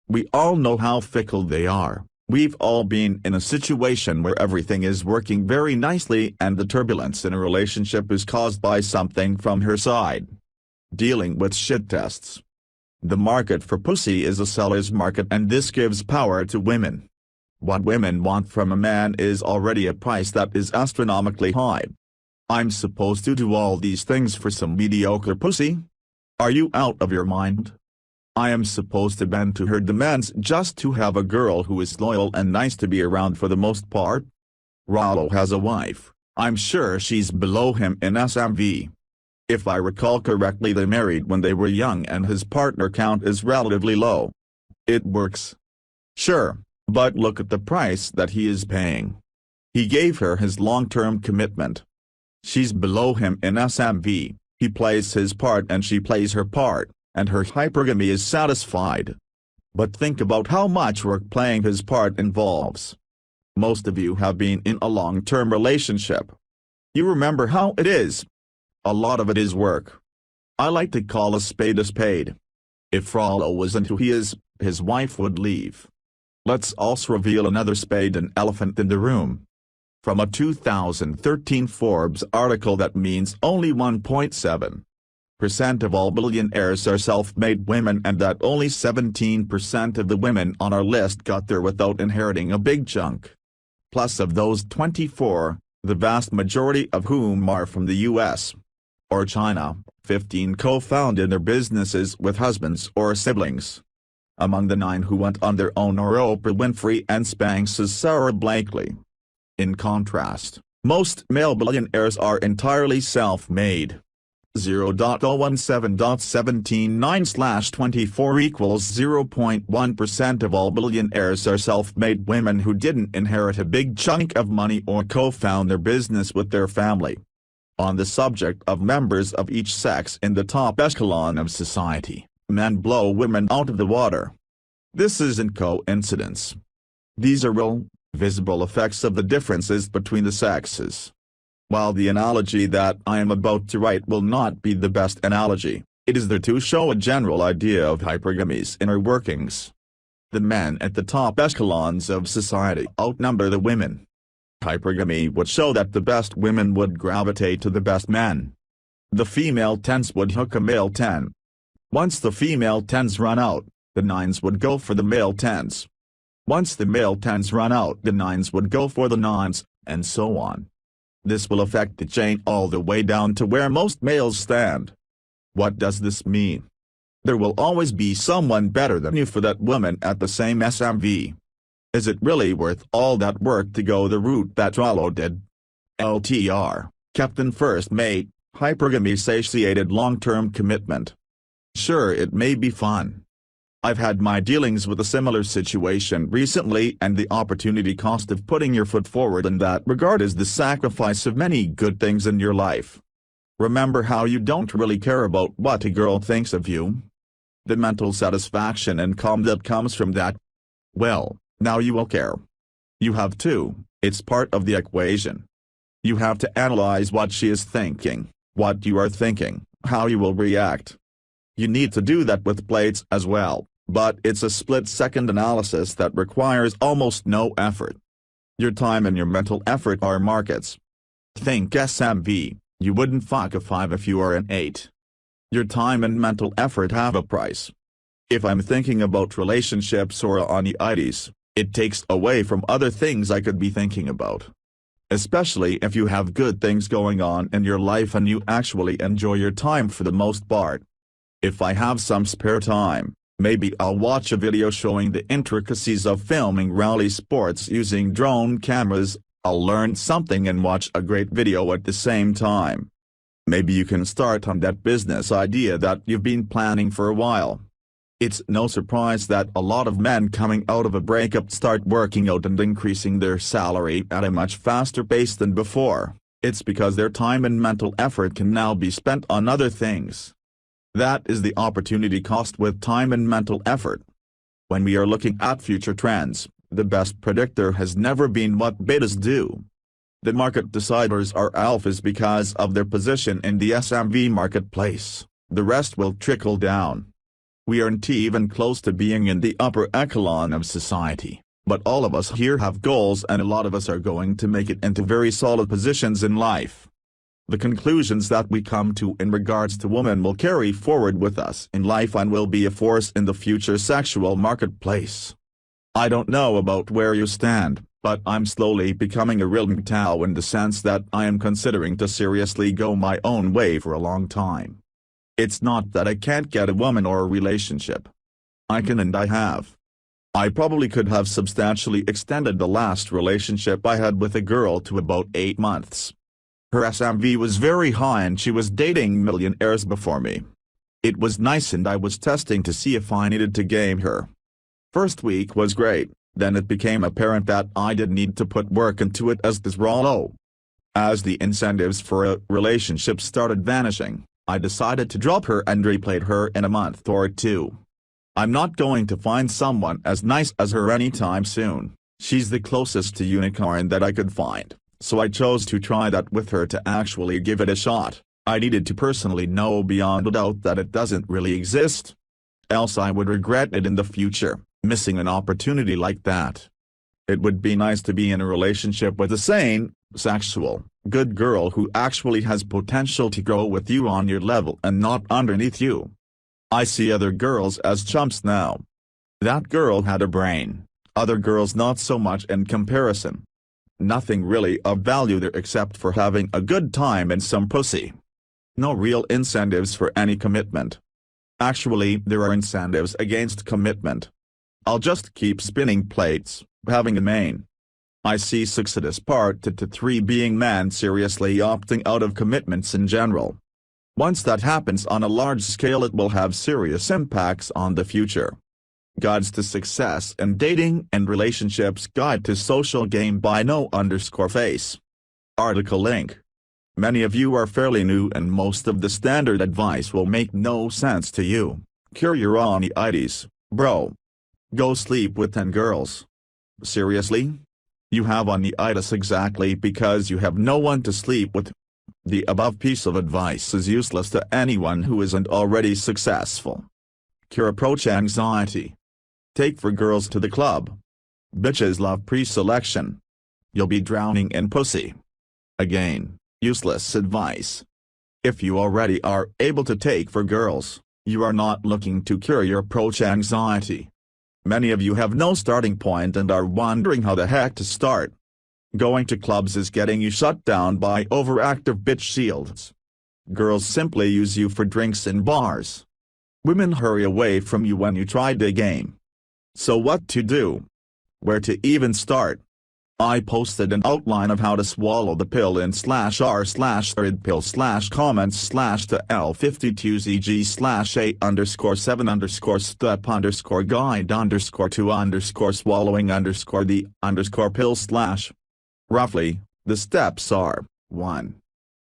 Speaker 1: We all know how fickle they are. We've all been in a situation where everything is working very nicely and the turbulence in a relationship is caused by something from her side. Dealing with shit tests. The market for pussy is a seller's market, and this gives power to women. What women want from a man is already a price that is astronomically high. I'm supposed to do all these things for some mediocre pussy? Are you out of your mind? I am supposed to bend to her demands just to have a girl who is loyal and nice to be around for the most part? Rollo has a wife. I'm sure she's below him in SMV. If I recall correctly, they married when they were young and his partner count is relatively low. It works. Sure, but look at the price that he is paying. He gave her his long-term commitment. She's below him in SMV, he plays his part and she plays her part, and her hypergamy is satisfied. But think about how much work playing his part involves. Most of you have been in a long-term relationship. You remember how it is. A lot of it is work. I like to call a spade a spade. If Rollo wasn't who he is, his wife would leave. Let's also reveal another spade, an elephant in the room. From a 2013 Forbes article, that means only 1.7% of all billionaires are self-made women, and that only 17% of the women on our list got there without inheriting a big chunk. Plus, of those 24, the vast majority of whom are from the US or China, 15 co-founded their businesses with husbands or siblings. Among the 9 who went on their own are Oprah Winfrey and Spanx's Sarah Blakely. In contrast, most male billionaires are entirely self-made. 0.017.179/24 equals 0.1% of all billionaires are self-made women who didn't inherit a big chunk of money or co-found their business with their family. On the subject of members of each sex in the top echelon of society, men blow women out of the water. This isn't coincidence. These are real, visible effects of the differences between the sexes. While the analogy that I am about to write will not be the best analogy, it is there to show a general idea of hypergamy's inner workings. The men at the top echelons of society outnumber the women. Hypergamy would show that the best women would gravitate to the best men. The female 10s would hook a male 10. Once the female 10s run out, the 9s would go for the male 10s. Once the male 10s run out, the 9s would go for the 9s, and so on. This will affect the chain all the way down to where most males stand. What does this mean? There will always be someone better than you for that woman at the same SMV. Is it really worth all that work to go the route that Rollo did? LTR, Captain First Mate, hypergamy satiated long-term commitment. Sure, it may be fun. I've had my dealings with a similar situation recently, and the opportunity cost of putting your foot forward in that regard is the sacrifice of many good things in your life. Remember how you don't really care about what a girl thinks of you? The mental satisfaction and calm that comes from that? Well, now you will care. You have to, it's part of the equation. You have to analyze what she is thinking, what you are thinking, how you will react. You need to do that with plates as well, but it's a split-second analysis that requires almost no effort. Your time and your mental effort are markets. Think SMV, you wouldn't fuck a 5 if you are an 8. Your time and mental effort have a price. If I'm thinking about relationships or oniitis, it takes away from other things I could be thinking about. especially if you have good things going on in your life and you actually enjoy your time for the most part. If I have some spare time, maybe I'll watch a video showing the intricacies of filming rally sports using drone cameras. I'll learn something and watch a great video at the same time. Maybe you can start on that business idea that you've been planning for a while. It's no surprise that a lot of men coming out of a breakup start working out and increasing their salary at a much faster pace than before. It's because their time and mental effort can now be spent on other things. That is the opportunity cost with time and mental effort. When we are looking at future trends, the best predictor has never been what betas do. The market deciders are alphas because of their position in the SMV marketplace. The rest will trickle down. We aren't even close to being in the upper echelon of society, but all of us here have goals and a lot of us are going to make it into very solid positions in life. The conclusions that we come to in regards to women will carry forward with us in life and will be a force in the future sexual marketplace. I don't know about where you stand, but I'm slowly becoming a real MGTOW in the sense that I am considering to seriously go my own way for a long time. It's not that I can't get a woman or a relationship. I can and I have. I probably could have substantially extended the last relationship I had with a girl to about 8 months. Her SMV was very high and she was dating millionaires before me. It was nice and I was testing to see if I needed to game her. First week was great, then it became apparent that I did need to put work into it as this raw low. As the incentives for a relationship started vanishing, I decided to drop her and replayed her in a month or two. I'm not going to find someone as nice as her anytime soon. She's the closest to unicorn that I could find, so I chose to try that with her to actually give it a shot. I needed to personally know beyond a doubt that it doesn't really exist. Else I would regret it in the future, missing an opportunity like that. It would be nice to be in a relationship with a sane, sexual, good girl who actually has potential to grow with you on your level and not underneath you. I see other girls as chumps now. That girl had a brain, other girls not so much in comparison. Nothing really of value there except for having a good time and some pussy. No real incentives for any commitment. Actually, there are incentives against commitment. I'll just keep spinning plates, having a main. I see success part 2 to 3 being men seriously opting out of commitments in general. Once that happens on a large scale it will have serious impacts on the future. Guides to Success in Dating and Relationships Guide to Social Game by No_Face. Article link. Many of you are fairly new and most of the standard advice will make no sense to you. Cure your oniitis, bro. Go sleep with 10 girls. Seriously? You have oniitis exactly because you have no one to sleep with. The above piece of advice is useless to anyone who isn't already successful. Cure approach anxiety. Take 4 girls to the club. Bitches love pre-selection. You'll be drowning in pussy. Again, useless advice. If you already are able to take 4 girls, you are not looking to cure your approach anxiety. Many of you have no starting point and are wondering how the heck to start. Going to clubs is getting you shut down by overactive bitch shields. Girls simply use you for drinks in bars. Women hurry away from you when you try the game. So what to do? Where to even start? I posted an outline of how to swallow the pill in /r/threadpill/comments/to L52TUZG/8_7_guide_2_swallowing_the_pill/. Roughly, the steps are: 1.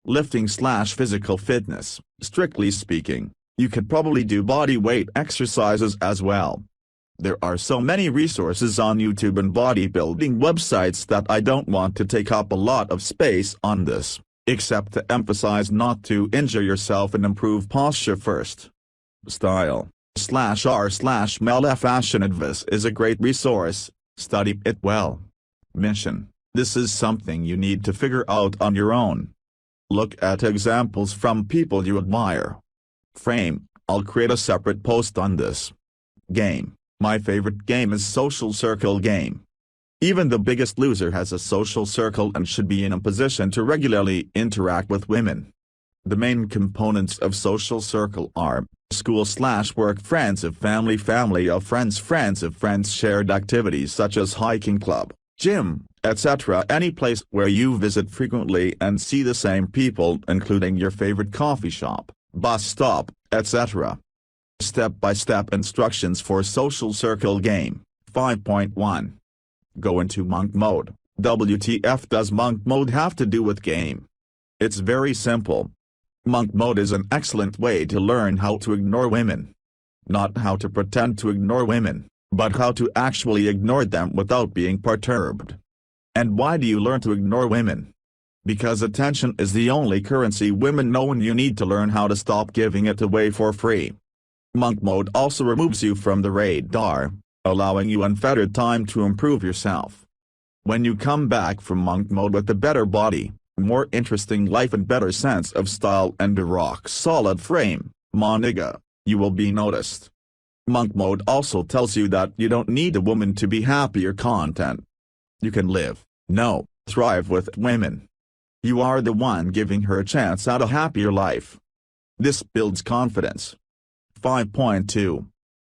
Speaker 1: Lifting/physical fitness. Strictly speaking, you could probably do body weight exercises as well. There are so many resources on YouTube and bodybuilding websites that I don't want to take up a lot of space on this, except to emphasize not to injure yourself and improve posture first. Style/r/male fashion advice is a great resource, study it well. Mission: this is something you need to figure out on your own. Look at examples from people you admire. Frame: I'll create a separate post on this. Game: my favorite game is Social Circle game. Even the biggest loser has a social circle and should be in a position to regularly interact with women. The main components of social circle are school/work, friends of family, family of friends, friends of friends, shared activities such as hiking club, gym, etc. Any place where you visit frequently and see the same people, including your favorite coffee shop, bus stop, etc. Step-by-step instructions for social circle game. 5.1. Go into monk mode. WTF does monk mode have to do with game? It's very simple. Monk mode is an excellent way to learn how to ignore women. Not how to pretend to ignore women, but how to actually ignore them without being perturbed. And why do you learn to ignore women? Because attention is the only currency women know, and you need to learn how to stop giving it away for free. Monk mode also removes you from the radar, allowing you unfettered time to improve yourself. When you come back from monk mode with a better body, more interesting life and better sense of style and a rock-solid frame, ma nigga, you will be noticed. Monk mode also tells you that you don't need a woman to be happy or content. You can live, no, thrive with women. You are the one giving her a chance at a happier life. This builds confidence. 5.2.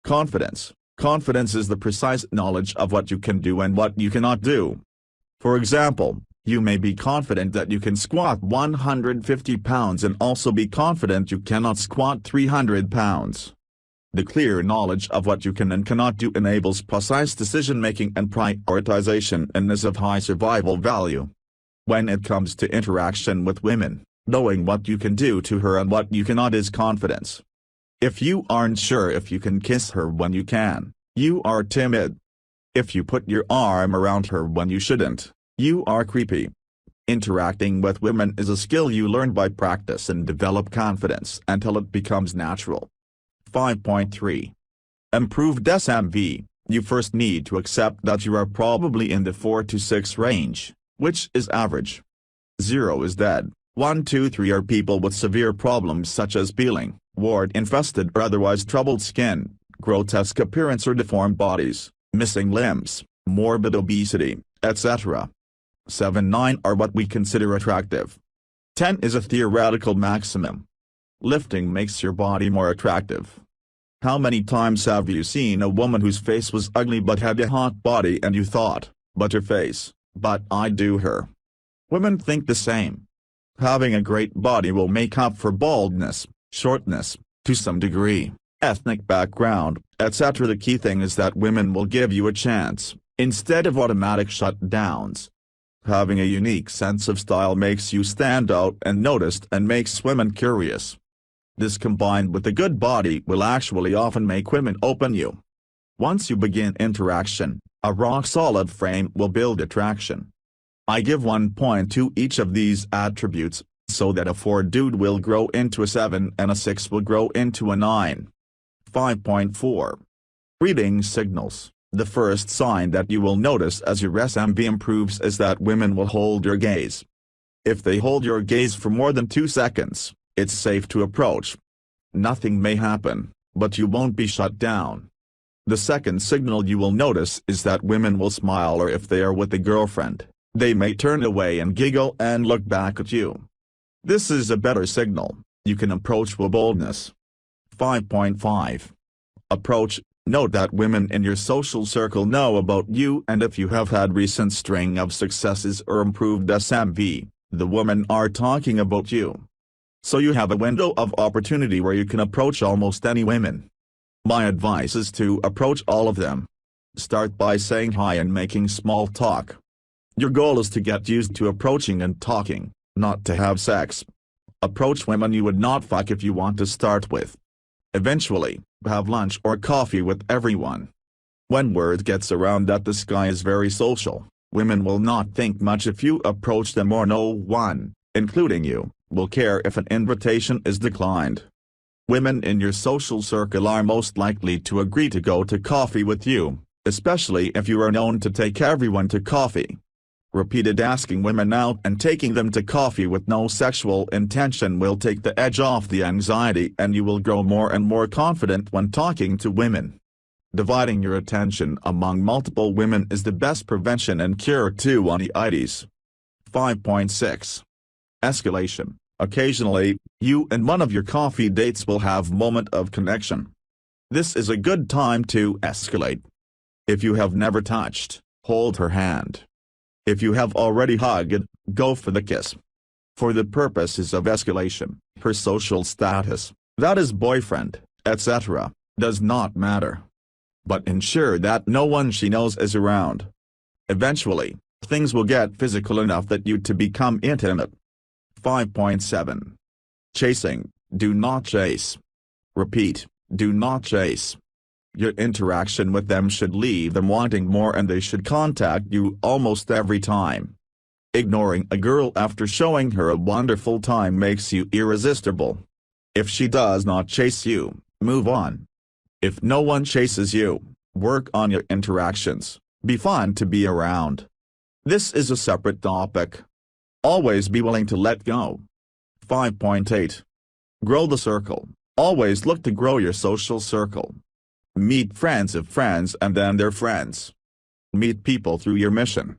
Speaker 1: Confidence. Confidence is the precise knowledge of what you can do and what you cannot do. For example, you may be confident that you can squat 150 pounds and also be confident you cannot squat 300 pounds. The clear knowledge of what you can and cannot do enables precise decision-making and prioritization and is of high survival value. When it comes to interaction with women, knowing what you can do to her and what you cannot is confidence. If you aren't sure if you can kiss her when you can, you are timid. If you put your arm around her when you shouldn't, you are creepy. Interacting with women is a skill you learn by practice and develop confidence until it becomes natural. 5.3. Improved SMV. You first need to accept that you are probably in the 4 to 6 range, which is average. 0 is dead. 1, 2, 3 are people with severe problems such as peeling, wart-infested or otherwise troubled skin, grotesque appearance or deformed bodies, missing limbs, morbid obesity, etc. 7, 9 are what we consider attractive. 10 is a theoretical maximum. Lifting makes your body more attractive. How many times have you seen a woman whose face was ugly but had a hot body and you thought, but her face, but I'd do her? Women think the same. Having a great body will make up for baldness, shortness, to some degree, ethnic background, etc. The key thing is that women will give you a chance, instead of automatic shutdowns. Having a unique sense of style makes you stand out and noticed and makes women curious. This combined with a good body will actually often make women open you. Once you begin interaction, a rock-solid frame will build attraction. I give 1 point to each of these attributes, so that a 4 dude will grow into a 7 and a 6 will grow into a 9. 5.4. Reading signals. The first sign that you will notice as your SMV improves is that women will hold your gaze. If they hold your gaze for more than 2 seconds, it's safe to approach. Nothing may happen, but you won't be shut down. The second signal you will notice is that women will smile, or if they are with a girlfriend, they may turn away and giggle and look back at you. This is a better signal. You can approach with boldness. 5.5. Approach. Note that women in your social circle know about you, and if you have had recent string of successes or improved SMV, the women are talking about you. So you have a window of opportunity where you can approach almost any women. My advice is to approach all of them. Start by saying hi and making small talk. Your goal is to get used to approaching and talking, not to have sex. Approach women you would not fuck if you want to start with. Eventually, have lunch or coffee with everyone. When word gets around that this guy is very social, women will not think much if you approach them, or no one, including you, will care if an invitation is declined. Women in your social circle are most likely to agree to go to coffee with you, especially if you are known to take everyone to coffee. Repeated asking women out and taking them to coffee with no sexual intention will take the edge off the anxiety, and you will grow more and more confident when talking to women. Dividing your attention among multiple women is the best prevention and cure to one-itis. 5.6. Escalation. Occasionally, you and one of your coffee dates will have moment of connection. This is a good time to escalate. If you have never touched, hold her hand. If you have already hugged, go for the kiss. For the purposes of escalation, her social status, that is boyfriend, etc., does not matter. But ensure that no one she knows is around. Eventually, things will get physical enough that you to become intimate. 5.7. Chasing. Do not chase. Repeat, do not chase. Your interaction with them should leave them wanting more and they should contact you almost every time. Ignoring a girl after showing her a wonderful time makes you irresistible. If she does not chase you, move on. If no one chases you, work on your interactions, be fun to be around. This is a separate topic. Always be willing to let go. 5.8. Grow the circle. Always look to grow your social circle. Meet friends of friends and then their friends. Meet people through your mission.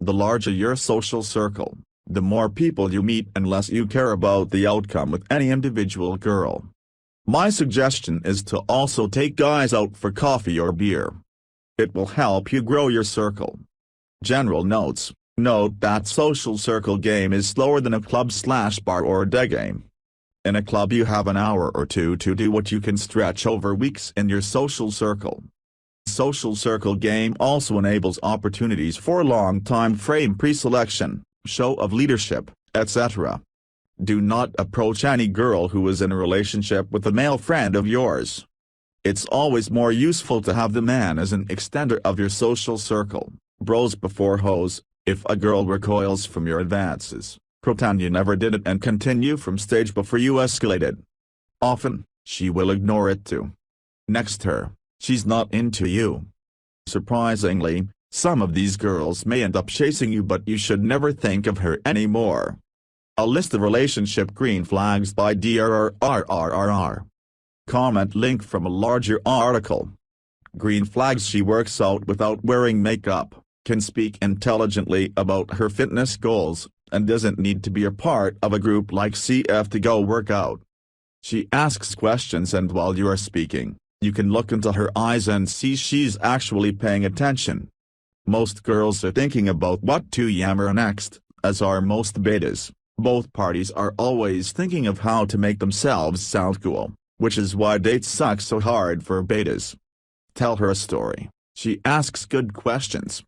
Speaker 1: The larger your social circle, the more people you meet unless you care about the outcome with any individual girl. My suggestion is to also take guys out for coffee or beer. It will help you grow your circle. General notes: note that social circle game is slower than a club/bar or day game. In a club you have an hour or two to do what you can stretch over weeks in your social circle. Social circle game also enables opportunities for long time frame pre-selection, show of leadership, etc. Do not approach any girl who is in a relationship with a male friend of yours. It's always more useful to have the man as an extender of your social circle. Bros before hoes. If a girl recoils from your advances, pretend you never did it and continue from stage before you escalated. Often, she will ignore it too. Next her, she's not into you. Surprisingly, some of these girls may end up chasing you, but you should never think of her anymore. A list of relationship green flags by DRRRRR. Comment link from a larger article. Green flags: she works out without wearing makeup, can speak intelligently about her fitness goals, and doesn't need to be a part of a group like CF to go work out. She asks questions and while you are speaking, you can look into her eyes and see she's actually paying attention. Most girls are thinking about what to yammer next, as are most betas. Both parties are always thinking of how to make themselves sound cool, which is why dates suck so hard for betas. Tell her a story. She asks good questions.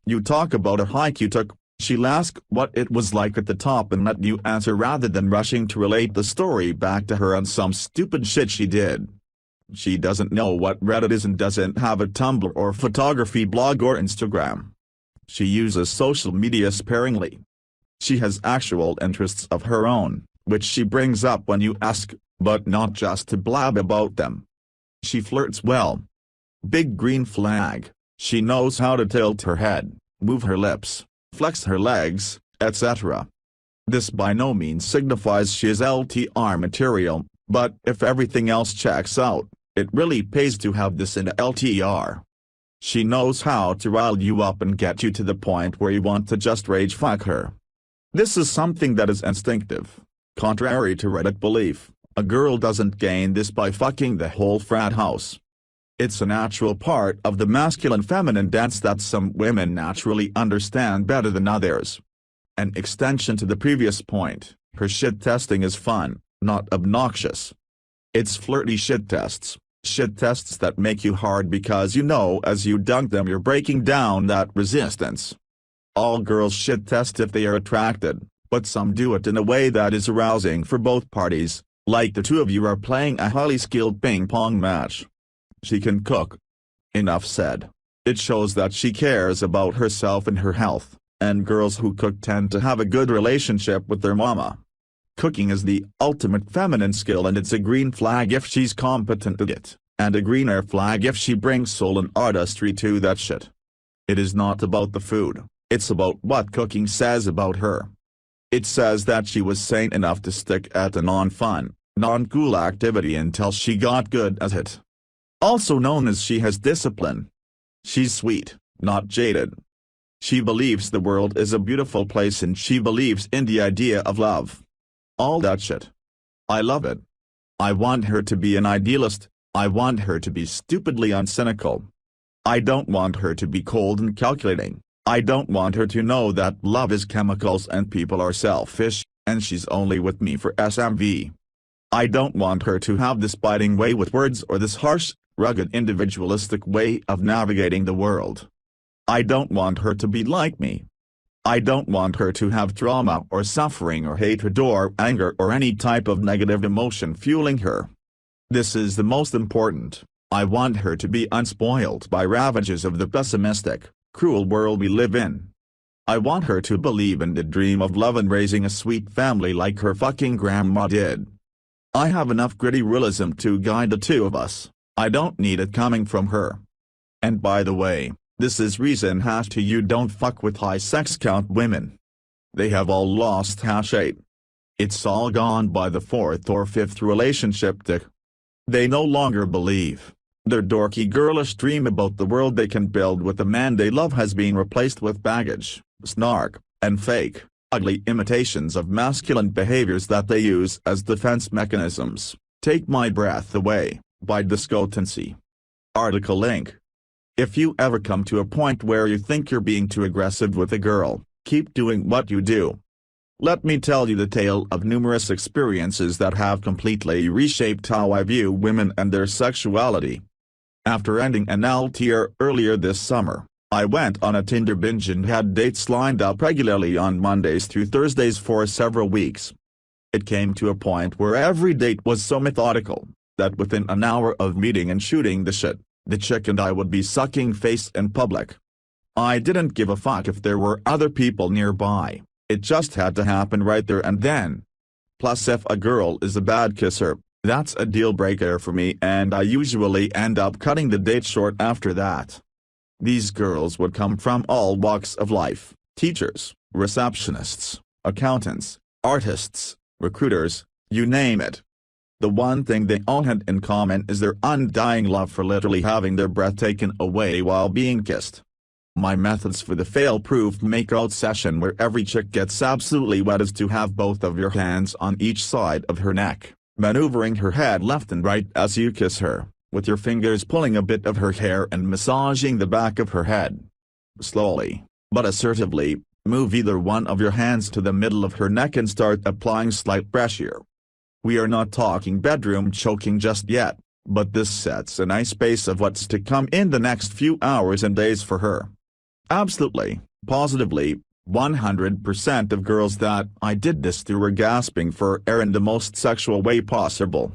Speaker 1: You talk about a hike you took, she'll ask what it was like at the top and let you answer rather than rushing to relate the story back to her on some stupid shit she did. She doesn't know what Reddit is and doesn't have a Tumblr or photography blog or Instagram. She uses social media sparingly. She has actual interests of her own, which she brings up when you ask, but not just to blab about them. She flirts well. Big green flag: she knows how to tilt her head, move her lips, flex her legs, etc. This by no means signifies she is LTR material, but if everything else checks out, it really pays to have this in LTR. She knows how to rile you up and get you to the point where you want to just rage fuck her. This is something that is instinctive. Contrary to Reddit belief, a girl doesn't gain this by fucking the whole frat house. It's a natural part of the masculine-feminine dance that some women naturally understand better than others. An extension to the previous point, her shit testing is fun, not obnoxious. It's flirty shit tests that make you hard because you know as you dunk them you're breaking down that resistance. All girls shit test if they are attracted, but some do it in a way that is arousing for both parties, like the two of you are playing a highly skilled ping pong match. She can cook. Enough said. It shows that she cares about herself and her health, and girls who cook tend to have a good relationship with their mama. Cooking is the ultimate feminine skill and it's a green flag if she's competent at it, and a greener flag if she brings soul and artistry to that shit. It is not about the food, it's about what cooking says about her. It says that she was sane enough to stick at a non-fun, non-cool activity until she got good at it. Also known as she has discipline. She's sweet, not jaded. She believes the world is a beautiful place and she believes in the idea of love. All that shit. I love it. I want her to be an idealist, I want her to be stupidly uncynical. I don't want her to be cold and calculating, I don't want her to know that love is chemicals and people are selfish, and she's only with me for SMV. I don't want her to have this biting way with words or this harsh, rugged individualistic way of navigating the world. I don't want her to be like me. I don't want her to have trauma or suffering or hatred or anger or any type of negative emotion fueling her. This is the most important. I want her to be unspoiled by ravages of the pessimistic, cruel world we live in. I want her to believe in the dream of love and raising a sweet family like her fucking grandma did. I have enough gritty realism to guide the two of us. I don't need it coming from her. And by the way, this is reason # you don't fuck with high sex count women. They have all lost #8. It's all gone by the 4th or 5th relationship dick. They no longer believe. Their dorky girlish dream about the world they can build with the man they love has been replaced with baggage, snark, and fake, ugly imitations of masculine behaviors that they use as defense mechanisms. Take My Breath Away, by Discotency. Article link. If you ever come to a point where you think you're being too aggressive with a girl, keep doing what you do. Let me tell you the tale of numerous experiences that have completely reshaped how I view women and their sexuality. After ending an LTR earlier this summer, I went on a Tinder binge and had dates lined up regularly on Mondays through Thursdays for several weeks. It came to a point where every date was so methodical, that within an hour of meeting and shooting the shit, the chick and I would be sucking face in public. I didn't give a fuck if there were other people nearby, it just had to happen right there and then. Plus if a girl is a bad kisser, that's a deal breaker for me and I usually end up cutting the date short after that. These girls would come from all walks of life, teachers, receptionists, accountants, artists, recruiters, you name it. The one thing they all had in common is their undying love for literally having their breath taken away while being kissed. My methods for the fail-proof makeout session where every chick gets absolutely wet is to have both of your hands on each side of her neck, maneuvering her head left and right as you kiss her, with your fingers pulling a bit of her hair and massaging the back of her head. Slowly, but assertively, move either one of your hands to the middle of her neck and start applying slight pressure. We are not talking bedroom choking just yet, but this sets a nice pace of what's to come in the next few hours and days for her. Absolutely, positively, 100% of girls that I did this to were gasping for air in the most sexual way possible.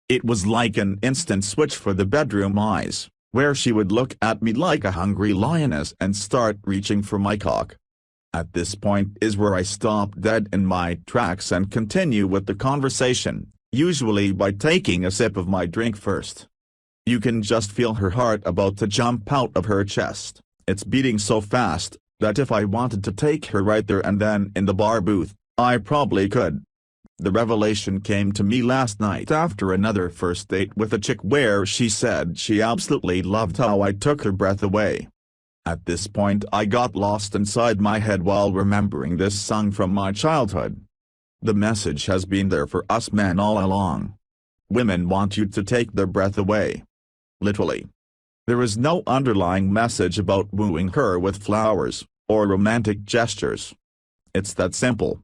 Speaker 1: It was like an instant switch for the bedroom eyes, where she would look at me like a hungry lioness and start reaching for my cock. At this point is where I stop dead in my tracks and continue with the conversation, usually by taking a sip of my drink first. You can just feel her heart about to jump out of her chest, it's beating so fast, that if I wanted to take her right there and then in the bar booth, I probably could. The revelation came to me last night after another first date with a chick where she said she absolutely loved how I took her breath away. At this point I got lost inside my head while remembering this song from my childhood. The message has been there for us men all along. Women want you to take their breath away. Literally. There is no underlying message about wooing her with flowers, or romantic gestures. It's that simple.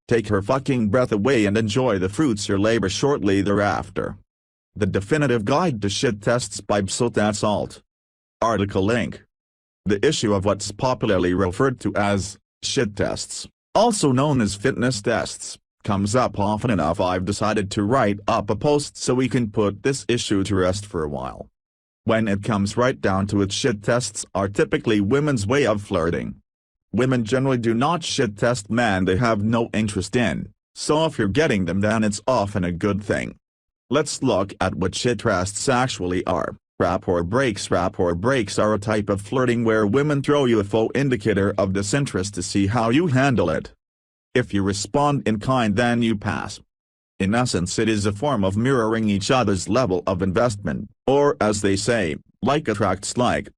Speaker 1: Take her fucking breath away and enjoy the fruits your labor shortly thereafter. The Definitive Guide to Shit Tests by Salt. Article link. The issue of what's popularly referred to as shit tests, also known as fitness tests, comes up often enough I've decided to write up a post so we can put this issue to rest for a while. When it comes right down to it, shit tests are typically women's way of flirting. Women generally do not shit test men they have no interest in, so if you're getting them then it's often a good thing. Let's look at what shit tests actually are. Rapport breaks. Rapport breaks are a type of flirting where women throw you a faux indicator of disinterest to see how you handle it. If you respond in kind then you pass. In essence, it is a form of mirroring each other's level of investment, or as they say, like attracts like.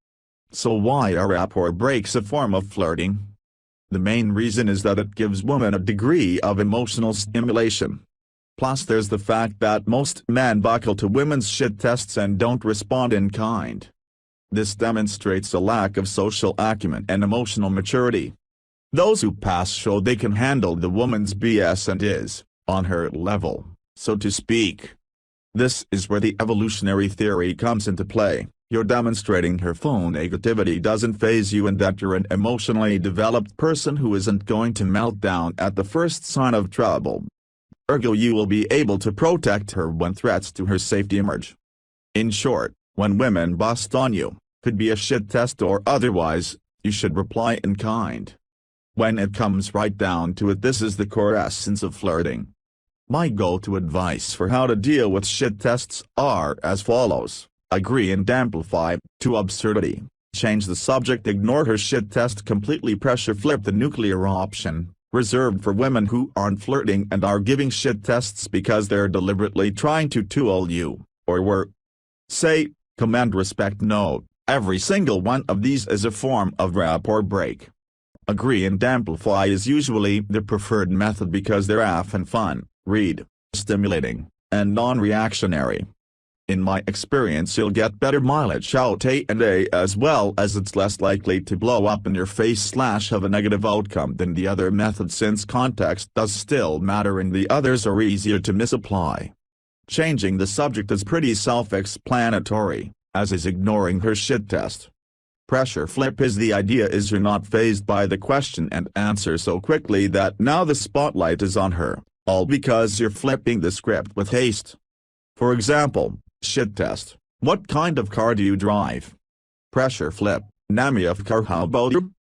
Speaker 1: So why are rapport breaks a form of flirting? The main reason is that it gives women a degree of emotional stimulation. Plus there's the fact that most men buckle to women's shit tests and don't respond in kind. This demonstrates a lack of social acumen and emotional maturity. Those who pass show they can handle the woman's BS and is, on her level, so to speak. This is where the evolutionary theory comes into play. You're demonstrating her phone negativity doesn't faze you and that you're an emotionally developed person who isn't going to melt down at the first sign of trouble. Ergo, you will be able to protect her when threats to her safety emerge. In short, when women bust on you, could be a shit test or otherwise, you should reply in kind. When it comes right down to it, this is the core essence of flirting. My go-to advice for how to deal with shit tests are as follows. Agree and amplify, to absurdity, change the subject, ignore her shit test completely, pressure flip the nuclear option, reserved for women who aren't flirting and are giving shit tests because they're deliberately trying to tool you, or were. Say, command respect. Note, every single one of these is a form of rapport break. Agree and amplify is usually the preferred method because they're often fun, read, stimulating, and non-reactionary. In my experience, you'll get better mileage out A&A, as well as it's less likely to blow up in your face / have a negative outcome than the other method, since context does still matter and the others are easier to misapply. Changing the subject is pretty self-explanatory, as is ignoring her shit test. Pressure flip is the idea is you're not fazed by the question and answer so quickly that now the spotlight is on her, all because you're flipping the script with haste. For example, shit test, what kind of car do you drive? Pressure flip, Nami of car, how about you?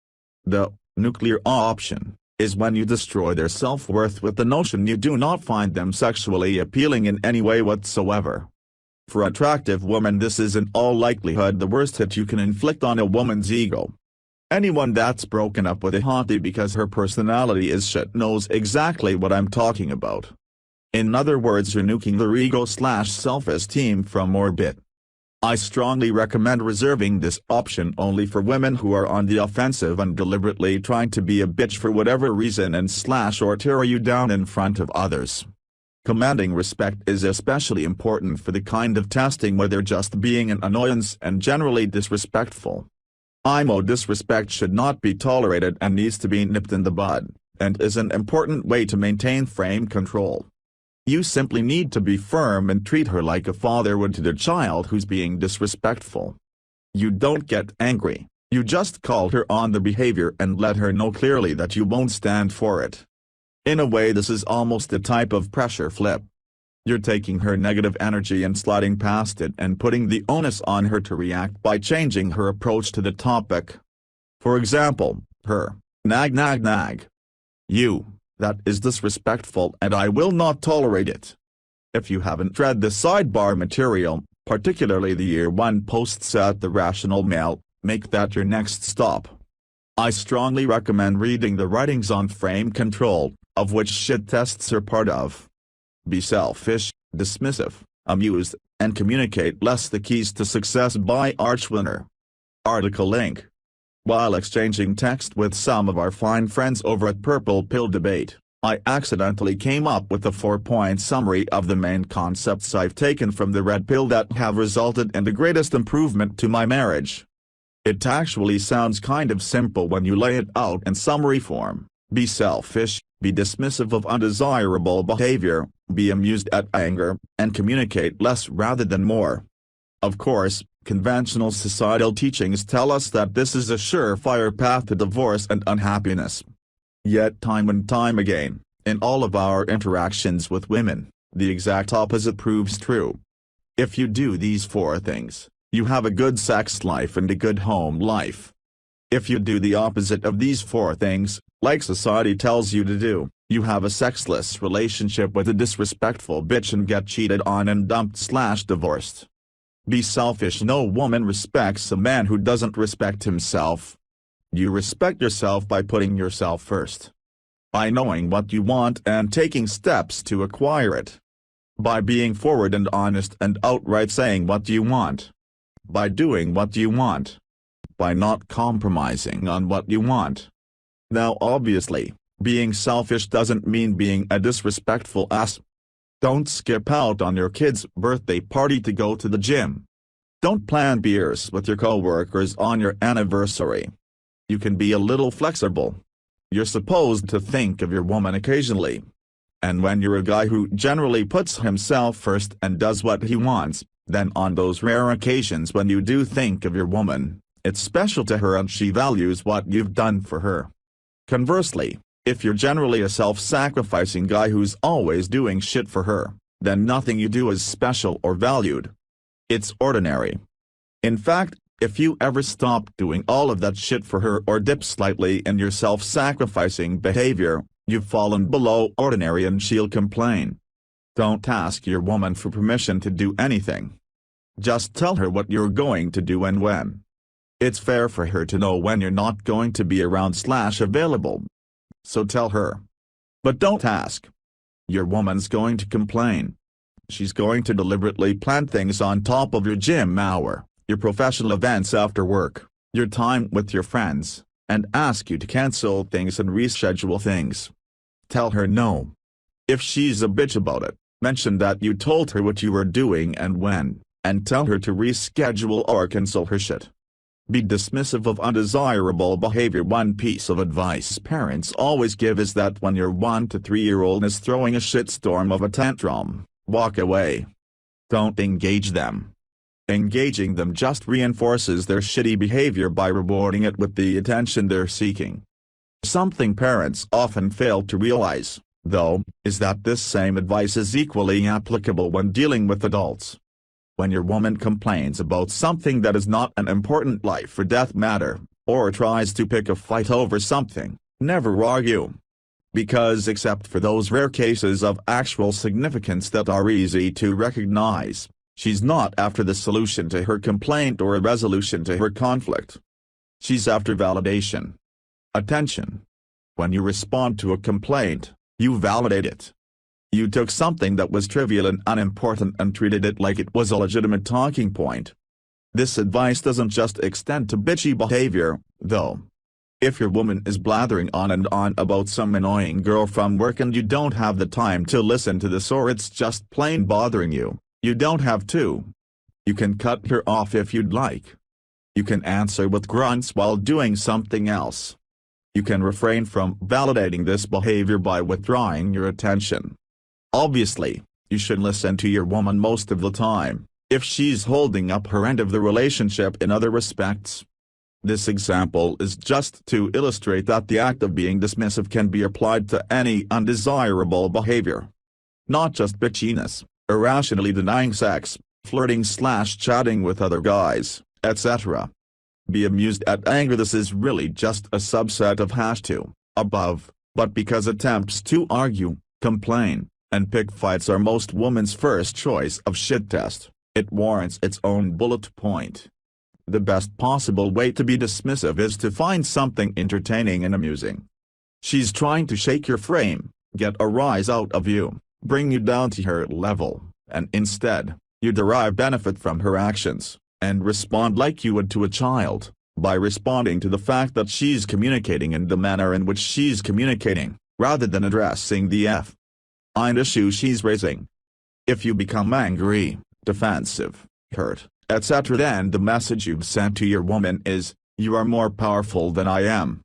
Speaker 1: The nuclear option is when you destroy their self-worth with the notion you do not find them sexually appealing in any way whatsoever. For attractive women, this is in all likelihood the worst hit you can inflict on a woman's ego. Anyone that's broken up with a hottie because her personality is shit knows exactly what I'm talking about. In other words, you're nuking their ego / self-esteem from orbit. I strongly recommend reserving this option only for women who are on the offensive and deliberately trying to be a bitch for whatever reason and / or tear you down in front of others. Commanding respect is especially important for the kind of testing where they're just being an annoyance and generally disrespectful. IMO disrespect should not be tolerated and needs to be nipped in the bud, and is an important way to maintain frame control. You simply need to be firm and treat her like a father would to their child who's being disrespectful. You don't get angry, you just call her on the behavior and let her know clearly that you won't stand for it. In a way, this is almost a type of pressure flip. You're taking her negative energy and sliding past it and putting the onus on her to react by changing her approach to the topic. For example, her, nag nag nag. You, that is disrespectful and I will not tolerate it. If you haven't read the sidebar material, particularly the Year 1 posts at The Rational Male, make that your next stop. I strongly recommend reading the writings on frame control, of which shit tests are part of. Be selfish, dismissive, amused, and communicate less. The Keys to Success by Archwinner. Article link. While exchanging text with some of our fine friends over at Purple Pill Debate, I accidentally came up with a 4-point summary of the main concepts I've taken from the Red Pill that have resulted in the greatest improvement to my marriage. It actually sounds kind of simple when you lay it out in summary form. Be selfish, be dismissive of undesirable behavior, be amused at anger, and communicate less rather than more. Of course, conventional societal teachings tell us that this is a surefire path to divorce and unhappiness. Yet time and time again, in all of our interactions with women, the exact opposite proves true. If you do these 4 things, you have a good sex life and a good home life. If you do the opposite of these 4 things, like society tells you to do, you have a sexless relationship with a disrespectful bitch and get cheated on and dumped / divorced. Be selfish. No woman respects a man who doesn't respect himself. You respect yourself by putting yourself first. By knowing what you want and taking steps to acquire it. By being forward and honest and outright saying what you want. By doing what you want. By not compromising on what you want. Now obviously, being selfish doesn't mean being a disrespectful ass. Don't skip out on your kid's birthday party to go to the gym. Don't plan beers with your coworkers on your anniversary. You can be a little flexible. You're supposed to think of your woman occasionally. And when you're a guy who generally puts himself first and does what he wants, then on those rare occasions when you do think of your woman, it's special to her and she values what you've done for her. Conversely, if you're generally a self-sacrificing guy who's always doing shit for her, then nothing you do is special or valued. It's ordinary. In fact, if you ever stop doing all of that shit for her or dip slightly in your self-sacrificing behavior, you've fallen below ordinary and she'll complain. Don't ask your woman for permission to do anything. Just tell her what you're going to do and when. It's fair for her to know when you're not going to be around/available. So tell her. But don't ask. Your woman's going to complain. She's going to deliberately plan things on top of your gym hour, your professional events after work, your time with your friends, and ask you to cancel things and reschedule things. Tell her no. If she's a bitch about it, mention that you told her what you were doing and when, and tell her to reschedule or cancel her shit. Be dismissive of undesirable behavior. One piece of advice parents always give is that when your 1 to 3-year-old is throwing a shitstorm of a tantrum, walk away. Don't engage them. Engaging them just reinforces their shitty behavior by rewarding it with the attention they're seeking. Something parents often fail to realize, though, is that this same advice is equally applicable when dealing with adults. When your woman complains about something that is not an important life or death matter, or tries to pick a fight over something, never argue. Because except for those rare cases of actual significance that are easy to recognize, she's not after the solution to her complaint or a resolution to her conflict. She's after validation. Attention. When you respond to a complaint, you validate it. You took something that was trivial and unimportant and treated it like it was a legitimate talking point. This advice doesn't just extend to bitchy behavior, though. If your woman is blathering on and on about some annoying girl from work and you don't have the time to listen to this, or it's just plain bothering you, you don't have to. You can cut her off if you'd like. You can answer with grunts while doing something else. You can refrain from validating this behavior by withdrawing your attention. Obviously, you should listen to your woman most of the time, if she's holding up her end of the relationship in other respects. This example is just to illustrate that the act of being dismissive can be applied to any undesirable behavior. Not just bitchiness, irrationally denying sex, flirting/chatting with other guys, etc. Be amused at anger. This is really just a subset of #2, above, but because attempts to argue, complain, and pick fights are most women's first choice of shit test, it warrants its own bullet point. The best possible way to be dismissive is to find something entertaining and amusing. She's trying to shake your frame, get a rise out of you, bring you down to her level, and instead, you derive benefit from her actions, and respond like you would to a child, by responding to the fact that she's communicating in the manner in which she's communicating, rather than addressing the issue she's raising. If you become angry, defensive, hurt, etc., then the message you've sent to your woman is, "You are more powerful than I am.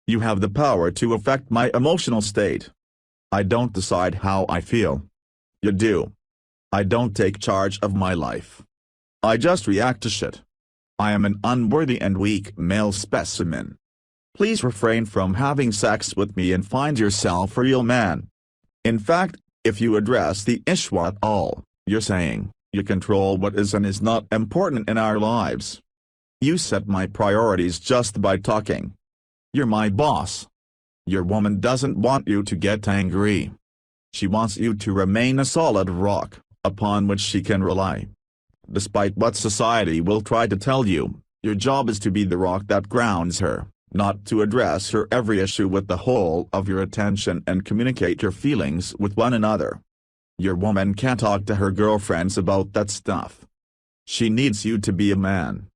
Speaker 1: You have the power to affect my emotional state. I don't decide how I feel. You do. I don't take charge of my life. I just react to shit. I am an unworthy and weak male specimen. Please refrain from having sex with me and find yourself a real man." In fact, if you address the issue at all, you're saying, "You control what is and is not important in our lives. You set my priorities just by talking. You're my boss." Your woman doesn't want you to get angry. She wants you to remain a solid rock, upon which she can rely. Despite what society will try to tell you, your job is to be the rock that grounds her, not to address her every issue with the whole of your attention and communicate your feelings with one another. Your woman can't talk to her girlfriends about that stuff. She needs you to be a man.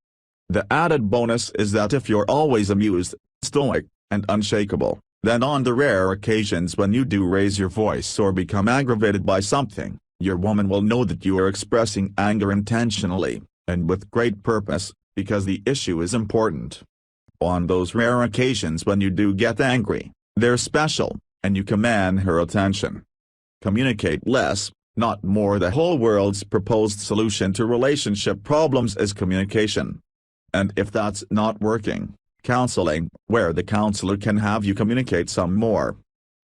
Speaker 1: The added bonus is that if you're always amused, stoic, and unshakable, then on the rare occasions when you do raise your voice or become aggravated by something, your woman will know that you are expressing anger intentionally, and with great purpose, because the issue is important. On those rare occasions when you do get angry, they're special, and you command her attention. Communicate less, not more. The whole world's proposed solution to relationship problems is communication. And if that's not working, counseling, where the counselor can have you communicate some more.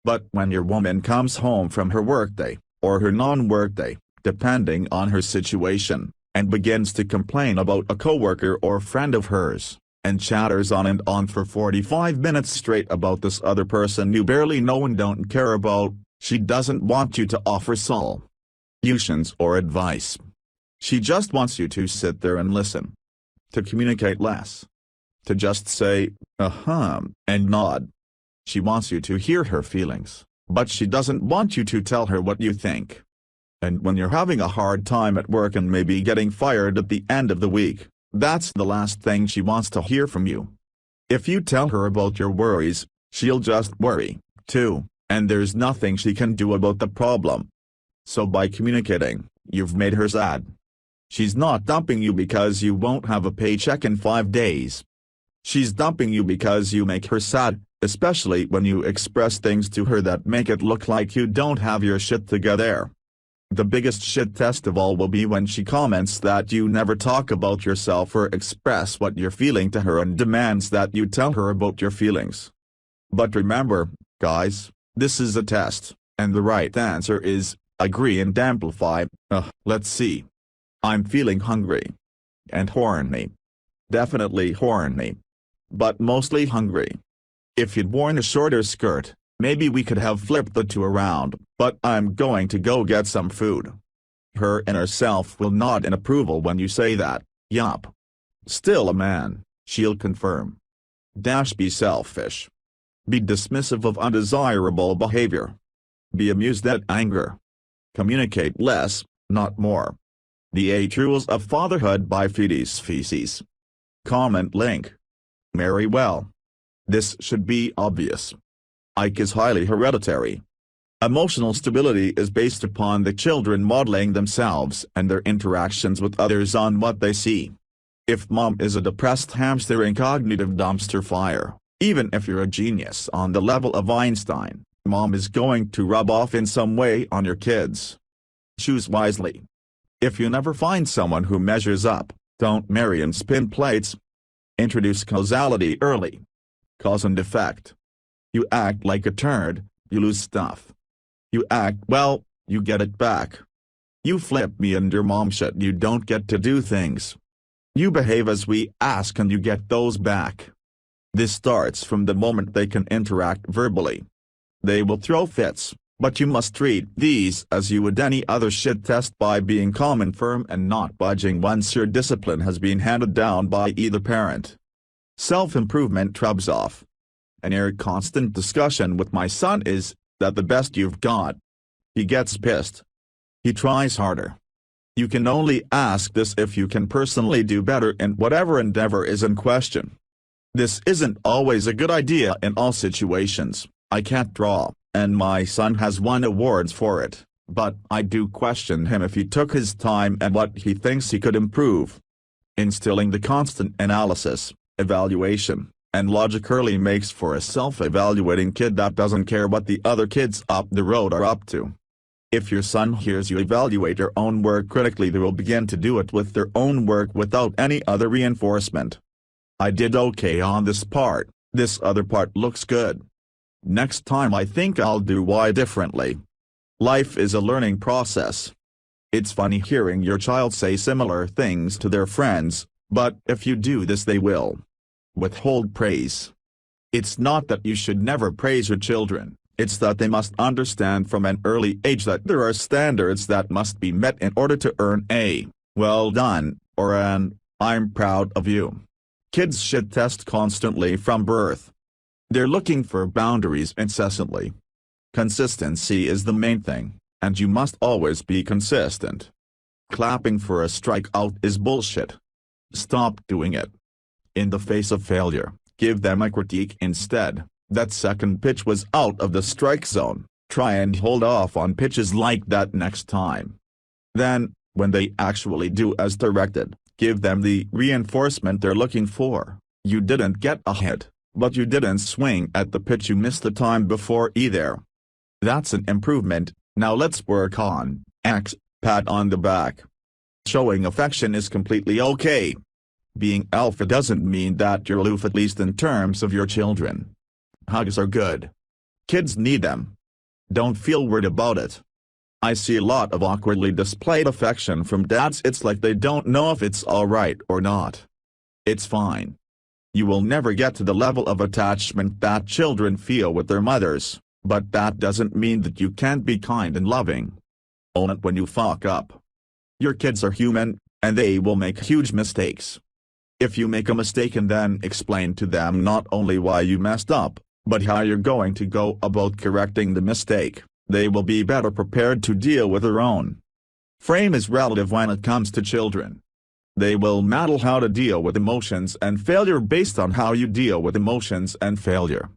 Speaker 1: But when your woman comes home from her workday, or her non-workday, depending on her situation, and begins to complain about a coworker or friend of hers, and chatters on and on for 45 minutes straight about this other person you barely know and don't care about, she doesn't want you to offer solutions or advice. She just wants you to sit there and listen. To communicate less. To just say, and nod. She wants you to hear her feelings, but she doesn't want you to tell her what you think. And when you're having a hard time at work and maybe getting fired at the end of the week, that's the last thing she wants to hear from you. If you tell her about your worries, she'll just worry, too, and there's nothing she can do about the problem. So by communicating, you've made her sad. She's not dumping you because you won't have a paycheck in 5 days. She's dumping you because you make her sad, especially when you express things to her that make it look like you don't have your shit together. The biggest shit test of all will be when she comments that you never talk about yourself or express what you're feeling to her and demands that you tell her about your feelings. But remember, guys, this is a test, and the right answer is, agree and amplify. Let's see. I'm feeling hungry. And horny. Definitely horny. But mostly hungry. If you'd worn a shorter skirt, maybe we could have flipped the two around, but I'm going to go get some food. Her inner self will nod in approval when you say that, yup. Still a man, she'll confirm. Be selfish. Be dismissive of undesirable behavior. Be amused at anger. Communicate less, not more. The 8 Rules of Fatherhood by Fedes Feces. Comment link. Marry well. This should be obvious. IQ is highly hereditary. Emotional stability is based upon the children modeling themselves and their interactions with others on what they see. If mom is a depressed hamster in cognitive dumpster fire, even if you're a genius on the level of Einstein, mom is going to rub off in some way on your kids. Choose wisely. If you never find someone who measures up, don't marry and spin plates. Introduce causality early. Cause and effect. You act like a turd, you lose stuff. You act well, you get it back. You flip me and your mom shit, you don't get to do things. You behave as we ask and you get those back. This starts from the moment they can interact verbally. They will throw fits, but you must treat these as you would any other shit test by being calm and firm and not budging once your discipline has been handed down by either parent. Self-improvement rubs off. An constant discussion with my son is that the best you've got. He gets pissed. He tries harder. You can only ask this if you can personally do better in whatever endeavor is in question. This isn't always a good idea in all situations. I can't draw, and my son has won awards for it, but I do question him if he took his time and what he thinks he could improve. Instilling the constant analysis, evaluation, and logic early makes for a self-evaluating kid that doesn't care what the other kids up the road are up to. If your son hears you evaluate your own work critically, they will begin to do it with their own work without any other reinforcement. I did okay on this part, this other part looks good. Next time I think I'll do Y differently. Life is a learning process. It's funny hearing your child say similar things to their friends, but if you do this they will withhold praise. It's not that you should never praise your children, it's that they must understand from an early age that there are standards that must be met in order to earn a "well done" or an "I'm proud of you." Kids shit test constantly from birth. They're looking for boundaries incessantly. Consistency is the main thing, and you must always be consistent. Clapping for a strikeout is bullshit. Stop doing it. In the face of failure, give them a critique instead. That second pitch was out of the strike zone. Try and hold off on pitches like that next time. Then, when they actually do as directed, give them the reinforcement they're looking for. You didn't get a hit, but you didn't swing at the pitch you missed the time before either. That's an improvement. Now let's work on X. Pat on the back. Showing affection is completely okay. Being alpha doesn't mean that you're aloof, at least in terms of your children. Hugs are good. Kids need them. Don't feel weird about it. I see a lot of awkwardly displayed affection from dads. It's like they don't know if it's alright or not. It's fine. You will never get to the level of attachment that children feel with their mothers, but that doesn't mean that you can't be kind and loving. Own it when you fuck up. Your kids are human, and they will make huge mistakes. If you make a mistake and then explain to them not only why you messed up, but how you're going to go about correcting the mistake, they will be better prepared to deal with their own. Frame is relative when it comes to children. They will model how to deal with emotions and failure based on how you deal with emotions and failure.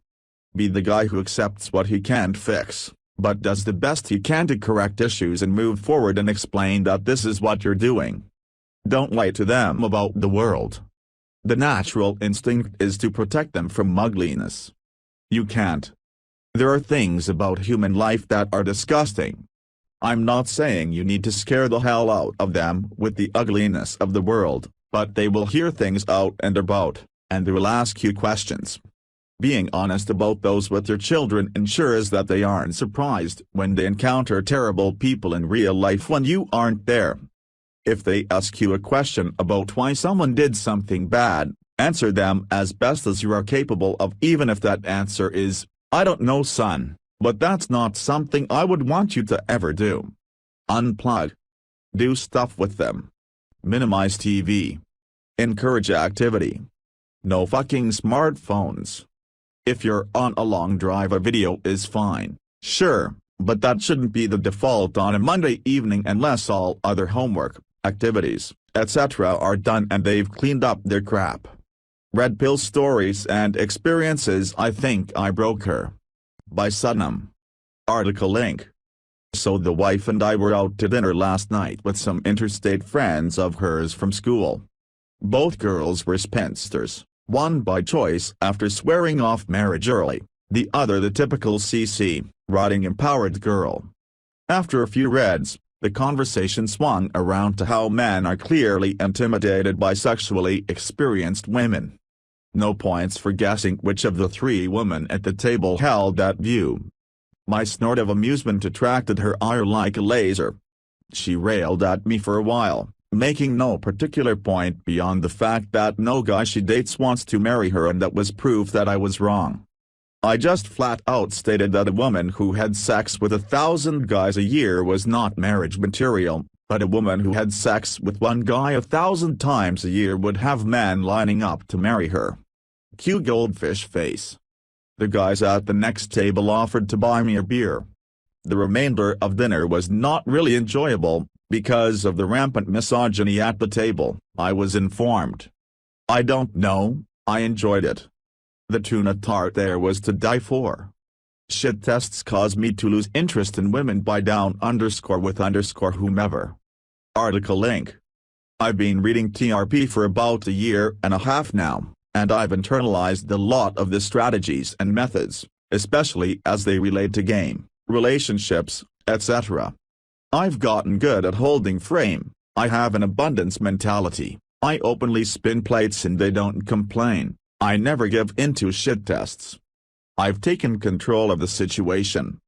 Speaker 1: Be the guy who accepts what he can't fix, but does the best he can to correct issues and move forward, and explain that this is what you're doing. Don't lie to them about the world. The natural instinct is to protect them from ugliness. You can't. There are things about human life that are disgusting. I'm not saying you need to scare the hell out of them with the ugliness of the world, but they will hear things out and about, and they will ask you questions. Being honest about those with your children ensures that they aren't surprised when they encounter terrible people in real life when you aren't there. If they ask you a question about why someone did something bad, answer them as best as you are capable of, even if that answer is, "I don't know, son, but that's not something I would want you to ever do." Unplug. Do stuff with them. Minimize TV. Encourage activity. No fucking smartphones. If you're on a long drive, a video is fine, sure, but that shouldn't be the default on a Monday evening unless all other homework, activities, etc. are done and they've cleaned up their crap. Red Pill Stories and Experiences. I Think I Broke Her. By Sunham. Article link. So the wife and I were out to dinner last night with some interstate friends of hers from school. Both girls were spinsters. One by choice after swearing off marriage early, the other the typical CC, rotting empowered girl. After a few reds, the conversation swung around to how men are clearly intimidated by sexually experienced women. No points for guessing which of the three women at the table held that view. My snort of amusement attracted her ire like a laser. She railed at me for a while, making no particular point beyond the fact that no guy she dates wants to marry her, and that was proof that I was wrong. I just flat out stated that a woman who had sex with 1,000 guys a year was not marriage material, but a woman who had sex with one guy 1,000 times a year would have men lining up to marry her. Cue goldfish face. The guys at the next table offered to buy me a beer. The remainder of dinner was not really enjoyable, because of the rampant misogyny at the table, I was informed. I don't know, I enjoyed it. The tuna tart there was to die for. Shit tests cause me to lose interest in women by down_with_whomever. Article link. I've been reading TRP for about a year and a half now, and I've internalized a lot of the strategies and methods, especially as they relate to game, relationships, etc. I've gotten good at holding frame. I have an abundance mentality. I openly spin plates and they don't complain. I never give into shit tests. I've taken control of the situation.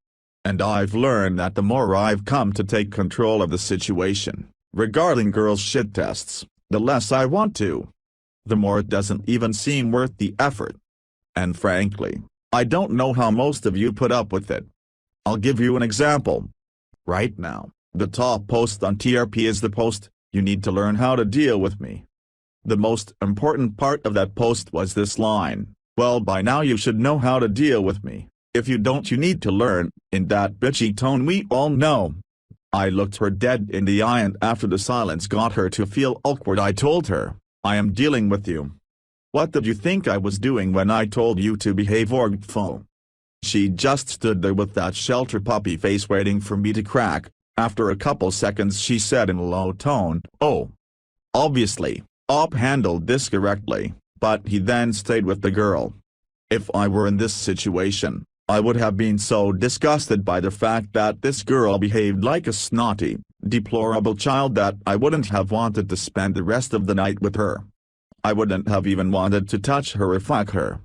Speaker 1: And I've learned that the more I've come to take control of the situation, regarding girls' shit tests, the less I want to. The more it doesn't even seem worth the effort. And frankly, I don't know how most of you put up with it. I'll give you an example. Right now, the top post on TRP is the post, "You need to learn how to deal with me." The most important part of that post was this line, "Well, by now you should know how to deal with me. If you don't, you need to learn." In that bitchy tone we all know, I looked her dead in the eye, and after the silence got her to feel awkward, I told her, "I am dealing with you. What did you think I was doing when I told you to behave, orgfo?" She just stood there with that shelter puppy face waiting for me to crack. After a couple seconds she said in a low tone, "Oh. Obviously, Op handled this correctly," but he then stayed with the girl. If I were in this situation, I would have been so disgusted by the fact that this girl behaved like a snotty, deplorable child that I wouldn't have wanted to spend the rest of the night with her. I wouldn't have even wanted to touch her or fuck her.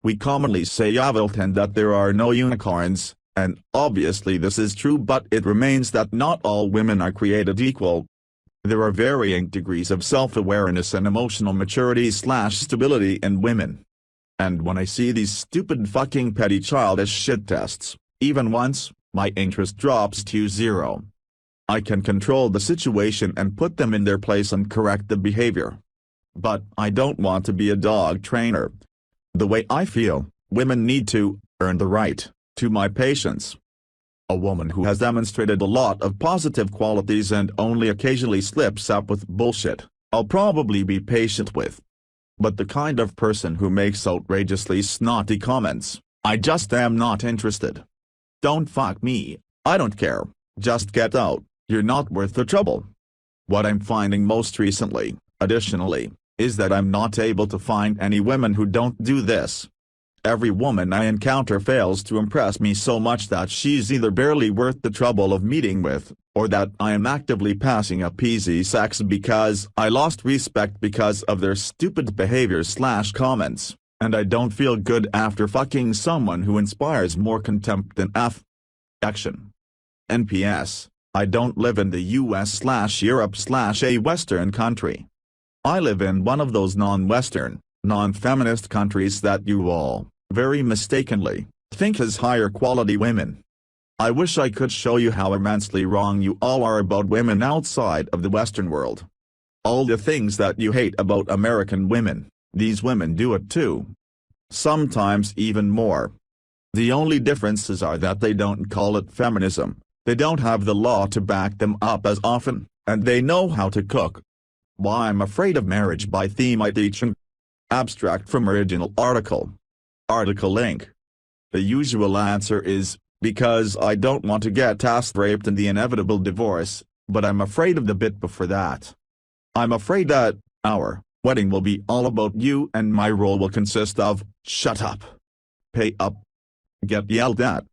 Speaker 1: We commonly say and that there are no unicorns, and obviously this is true, but it remains that not all women are created equal. There are varying degrees of self-awareness and emotional maturity/stability in women. And when I see these stupid fucking petty childish shit tests, even once, my interest drops to zero. I can control the situation and put them in their place and correct the behavior. But I don't want to be a dog trainer. The way I feel, women need to earn the right to my patience. A woman who has demonstrated a lot of positive qualities and only occasionally slips up with bullshit, I'll probably be patient with. But the kind of person who makes outrageously snotty comments, I just am not interested. Don't fuck me, I don't care, just get out, you're not worth the trouble. What I'm finding most recently, additionally, is that I'm not able to find any women who don't do this. Every woman I encounter fails to impress me so much that she's either barely worth the trouble of meeting with, or that I am actively passing up easy sex because I lost respect because of their stupid behavior/comments, and I don't feel good after fucking someone who inspires more contempt than action. N.P.S. I don't live in the US/Europe/a Western country. I live in one of those non-Western, non-feminist countries that you all, very mistakenly, think has higher quality women. I wish I could show you how immensely wrong you all are about women outside of the Western world. All the things that you hate about American women, these women do it too. Sometimes even more. The only differences are that they don't call it feminism, they don't have the law to back them up as often, and they know how to cook. Why I'm afraid of marriage by theme I teach in. Abstract from original article. Article link. The usual answer is, because I don't want to get ass raped in the inevitable divorce, but I'm afraid of the bit before that. I'm afraid that our wedding will be all about you and my role will consist of, shut up, pay up, get yelled at.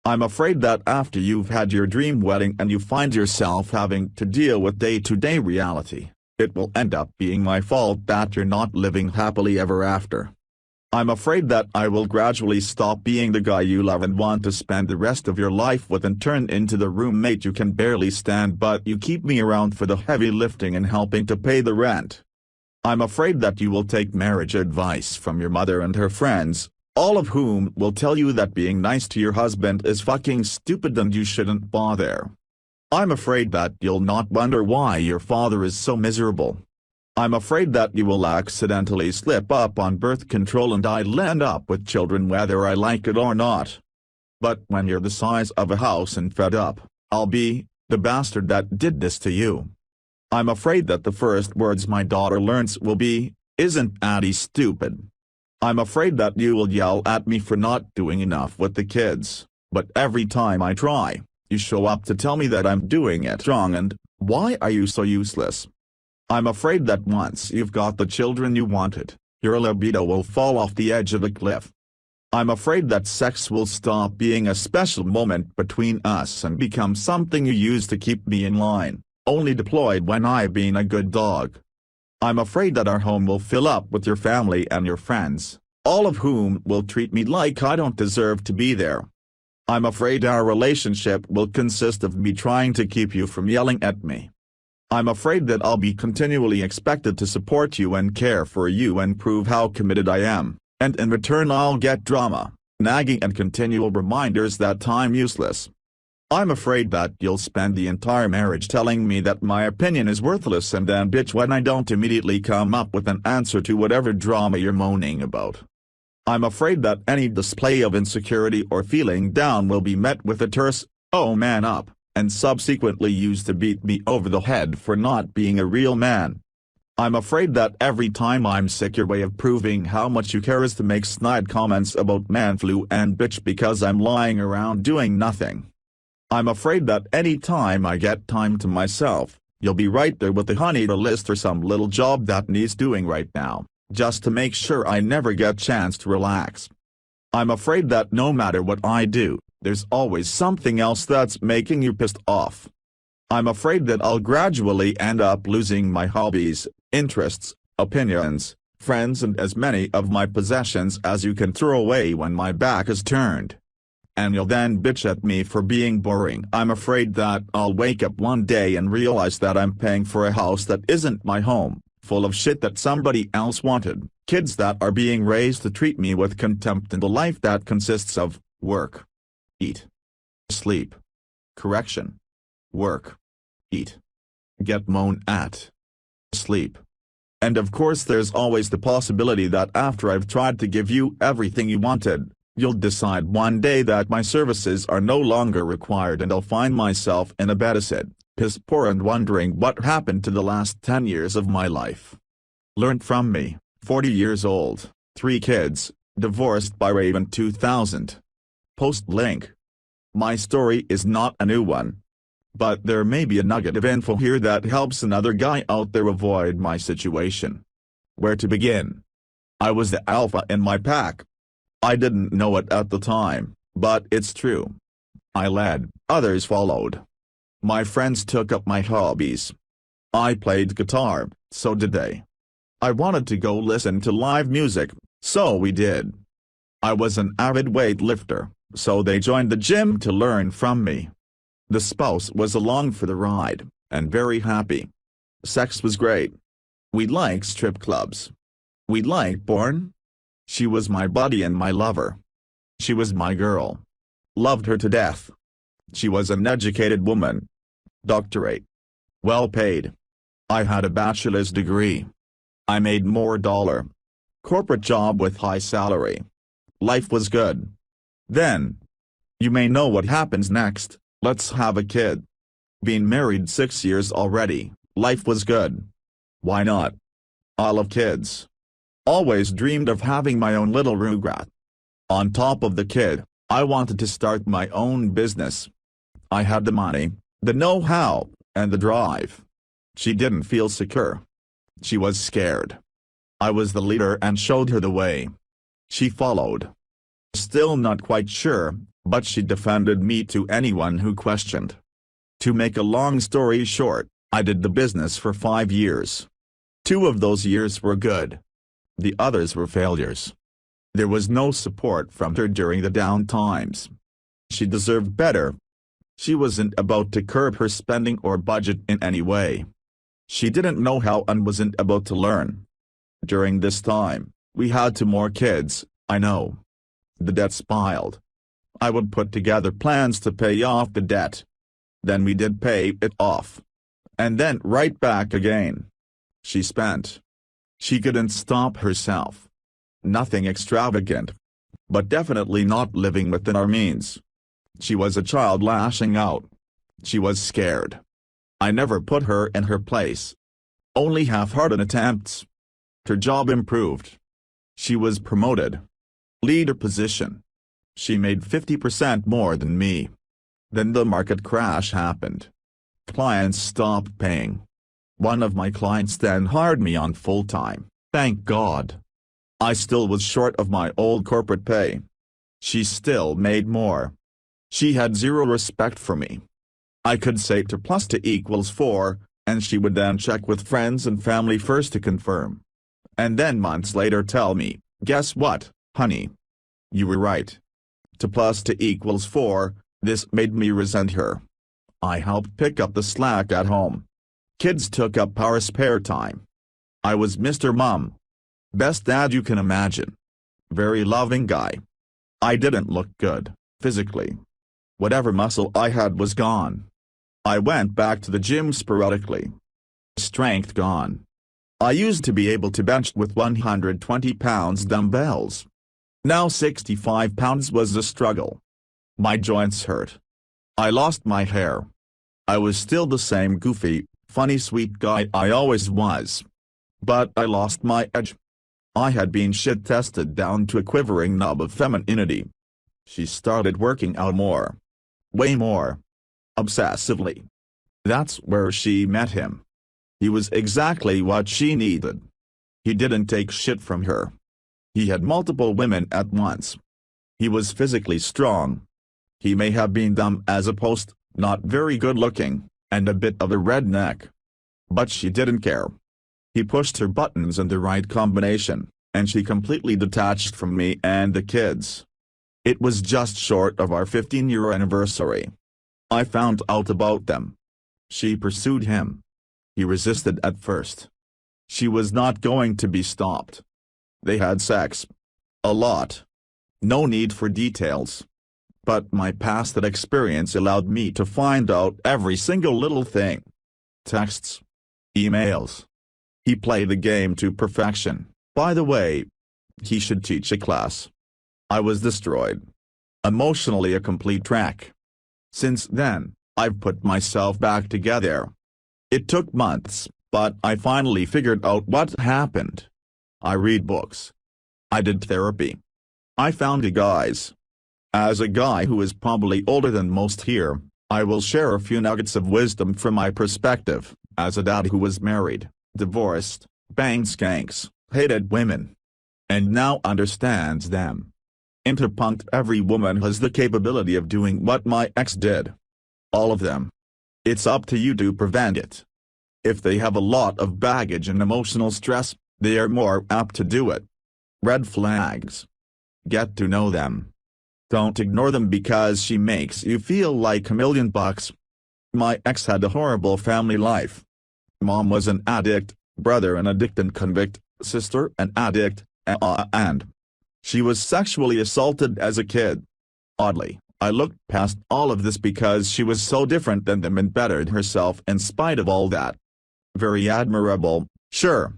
Speaker 1: I'm afraid that after you've had your dream wedding and you find yourself having to deal with day-to-day reality, it will end up being my fault that you're not living happily ever after. I'm afraid that I will gradually stop being the guy you love and want to spend the rest of your life with and turn into the roommate you can barely stand but you keep me around for the heavy lifting and helping to pay the rent. I'm afraid that you will take marriage advice from your mother and her friends, all of whom will tell you that being nice to your husband is fucking stupid and you shouldn't bother. I'm afraid that you'll not wonder why your father is so miserable. I'm afraid that you will accidentally slip up on birth control and I'll end up with children whether I like it or not. But when you're the size of a house and fed up, I'll be the bastard that did this to you. I'm afraid that the first words my daughter learns will be, "Isn't Addie stupid?" I'm afraid that you will yell at me for not doing enough with the kids, but every time I try, you show up to tell me that I'm doing it wrong and, why are you so useless? I'm afraid that once you've got the children you wanted, your libido will fall off the edge of a cliff. I'm afraid that sex will stop being a special moment between us and become something you use to keep me in line, only deployed when I've been a good dog. I'm afraid that our home will fill up with your family and your friends, all of whom will treat me like I don't deserve to be there. I'm afraid our relationship will consist of me trying to keep you from yelling at me. I'm afraid that I'll be continually expected to support you and care for you and prove how committed I am, and in return I'll get drama, nagging and continual reminders that I'm useless. I'm afraid that you'll spend the entire marriage telling me that my opinion is worthless and then bitch when I don't immediately come up with an answer to whatever drama you're moaning about. I'm afraid that any display of insecurity or feeling down will be met with a terse, "Oh man up," and subsequently used to beat me over the head for not being a real man. I'm afraid that every time I'm sick, your way of proving how much you care is to make snide comments about man flu and bitch because I'm lying around doing nothing. I'm afraid that any time I get time to myself, you'll be right there with the honey list or some little job that needs doing right now, just to make sure I never get chance to relax. I'm afraid that no matter what I do, there's always something else that's making you pissed off. I'm afraid that I'll gradually end up losing my hobbies, interests, opinions, friends and as many of my possessions as you can throw away when my back is turned. And you'll then bitch at me for being boring. I'm afraid that I'll wake up one day and realize that I'm paying for a house that isn't my home, full of shit that somebody else wanted, kids that are being raised to treat me with contempt, and a life that consists of work, eat, sleep, correction, work, eat, get moan at, sleep. And of course there's always the possibility that after I've tried to give you everything you wanted, you'll decide one day that my services are no longer required and I'll find myself in a bed acid, piss poor and wondering what happened to the last 10 years of my life. Learn from me, 40 years old, 3 kids, divorced by Raven 2000. Post link. My story is not a new one. But there may be a nugget of info here that helps another guy out there avoid my situation. Where to begin? I was the alpha in my pack. I didn't know it at the time, but it's true. I led, others followed. My friends took up my hobbies. I played guitar, so did they. I wanted to go listen to live music, so we did. I was an avid weightlifter, so they joined the gym to learn from me. The spouse was along for the ride, and very happy. Sex was great. We liked strip clubs. We liked porn. She was my buddy and my lover. She was my girl. Loved her to death. She was an educated woman. Doctorate. Well paid. I had a bachelor's degree. I made more dollar. Corporate job with high salary. Life was good. Then. You may know what happens next. Let's have a kid. Been married 6 years already, life was good. Why not? I love kids. Always dreamed of having my own little Rugrat. On top of the kid, I wanted to start my own business. I had the money, the know-how, and the drive. She didn't feel secure. She was scared. I was the leader and showed her the way. She followed. Still not quite sure, but she defended me to anyone who questioned. To make a long story short, I did the business for 5 years. 2 of those years were good. The others were failures. There was no support from her during the down times. She deserved better. She wasn't about to curb her spending or budget in any way. She didn't know how and wasn't about to learn. During this time, we had 2 more kids, I know. The debts piled. I would put together plans to pay off the debt. Then we did pay it off. And then right back again. She spent. She couldn't stop herself. Nothing extravagant. But definitely not living within our means. She was a child lashing out. She was scared. I never put her in her place. Only half-hearted attempts. Her job improved. She was promoted. Leader position. She made 50% more than me. Then the market crash happened. Clients stopped paying. One of my clients then hired me on full-time, thank God. I still was short of my old corporate pay. She still made more. She had 0 respect for me. I could say to plus 2 equals 4, and she would then check with friends and family first to confirm. And then months later tell me, guess what, honey? You were right. 2 plus 2 equals 4, this made me resent her. I helped pick up the slack at home. Kids took up our spare time. I was Mr. Mom. Best dad you can imagine. Very loving guy. I didn't look good, physically. Whatever muscle I had was gone. I went back to the gym sporadically. Strength gone. I used to be able to bench with 120 pounds dumbbells. Now 65 pounds was a struggle. My joints hurt. I lost my hair. I was still the same goofy, funny sweet guy I always was. But I lost my edge. I had been shit-tested down to a quivering nub of femininity. She started working out more. Way more. Obsessively. That's where she met him. He was exactly what she needed. He didn't take shit from her. He had multiple women at once. He was physically strong. He may have been dumb as a post, not very good looking, and a bit of a redneck. But she didn't care. He pushed her buttons in the right combination, and she completely detached from me and the kids. It was just short of our 15-year anniversary. I found out about them. She pursued him. He resisted at first. She was not going to be stopped. They had sex. A lot. No need for details. But my past experience allowed me to find out every single little thing. Texts. Emails. He played the game to perfection. By the way, he should teach a class. I was destroyed. Emotionally a complete wreck. Since then, I've put myself back together. It took months, but I finally figured out what happened. I read books. I did therapy. I found you guys. As a guy who is probably older than most here, I will share a few nuggets of wisdom from my perspective, as a dad who was married, divorced, banged skanks, hated women, and now understands them. Interpunct every woman has the capability of doing what my ex did. All of them. It's up to you to prevent it. If they have a lot of baggage and emotional stress, they are more apt to do it. Red flags. Get to know them. Don't ignore them because she makes you feel like $1,000,000. My ex had a horrible family life. Mom was an addict, brother an addicted convict, sister an addict, and she was sexually assaulted as a kid. Oddly, I looked past all of this because she was so different than them and bettered herself in spite of all that. Very admirable, sure.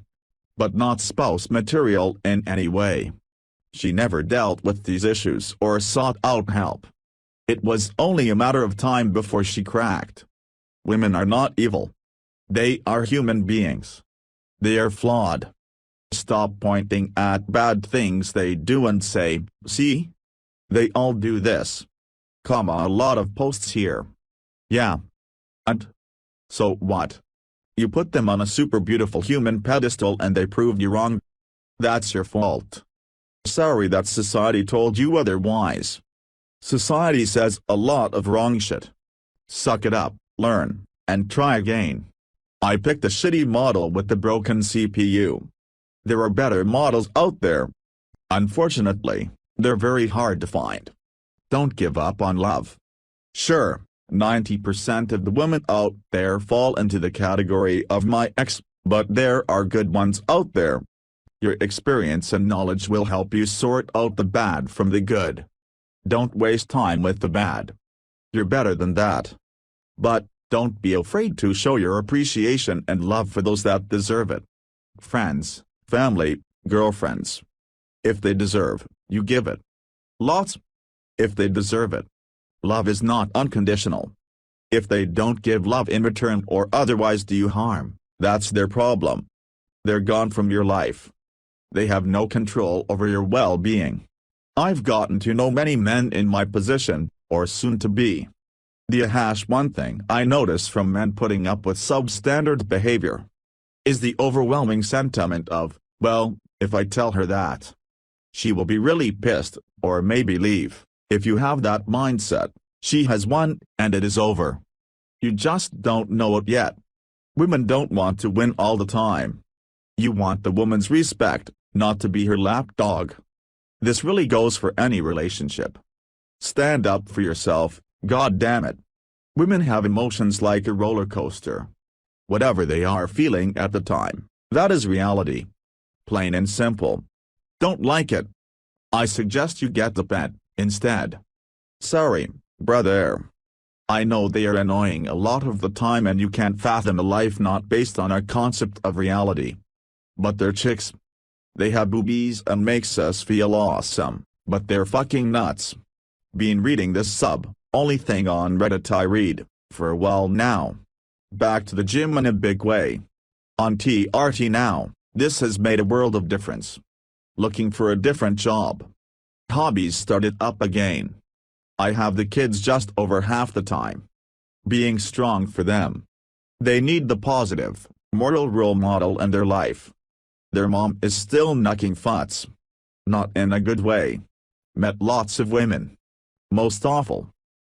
Speaker 1: But not spouse material in any way. She never dealt with these issues or sought out help. It was only a matter of time before she cracked. Women are not evil. They are human beings. They are flawed. Stop pointing at bad things they do and say, see? They all do this. A lot of posts here. Yeah. And? So what? You put them on a super beautiful human pedestal and they proved you wrong. That's your fault. Sorry that society told you otherwise. Society says a lot of wrong shit. Suck it up, learn, and try again. I picked a shitty model with the broken CPU. There are better models out there. Unfortunately, they're very hard to find. Don't give up on love. Sure, 90% of the women out there fall into the category of my ex, but there are good ones out there. Your experience and knowledge will help you sort out the bad from the good. Don't waste time with the bad. You're better than that. But, don't be afraid to show your appreciation and love for those that deserve it. Friends, family, girlfriends. If they deserve, you give it. Lots. If they deserve it. Love is not unconditional. If they don't give love in return or otherwise do you harm, that's their problem. They're gone from your life. They have no control over your well-being. I've gotten to know many men in my position, or soon to be. One thing I notice from men putting up with substandard behavior is the overwhelming sentiment of, well, if I tell her that, she will be really pissed, or maybe leave. If you have that mindset, she has won, and it is over. You just don't know it yet. Women don't want to win all the time. You want the woman's respect, not to be her lapdog. This really goes for any relationship. Stand up for yourself, God damn it. Women have emotions like a roller coaster. Whatever they are feeling at the time, that is reality. Plain and simple. Don't like it? I suggest you get the pet, instead. Sorry, brother. I know they are annoying a lot of the time and you can't fathom a life not based on our concept of reality. But they're chicks. They have boobies and makes us feel awesome, but they're fucking nuts. Been reading this only thing on Reddit I read. for a while now. Back to the gym in a big way. On TRT now, this has made a world of difference. Looking for a different job. Hobbies started up again. I have the kids just over half the time. Being strong for them. They need the positive, moral role model in their life. Their mom is still knucking futs. Not in a good way. Met lots of women. Most awful.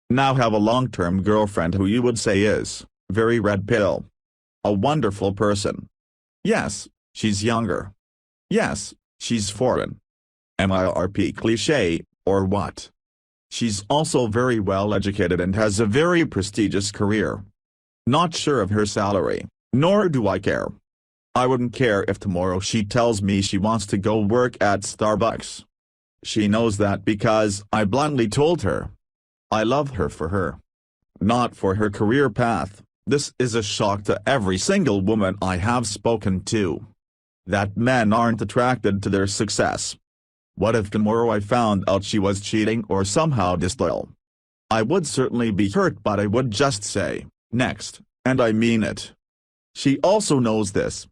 Speaker 1: Now have a long-term girlfriend who you would say is very red pill. A wonderful person. Yes, she's younger. Yes, she's foreign. MIRP cliché, or what? She's also very well educated and has a very prestigious career. Not sure of her salary, nor do I care. I wouldn't care if tomorrow she tells me she wants to go work at Starbucks. She knows that because I bluntly told her. I love her for her. Not for her career path. This is a shock to every single woman I have spoken to. That men aren't attracted to their success. What if tomorrow I found out she was cheating or somehow disloyal? I would certainly be hurt, but I would just say, next, and I mean it. She also knows this.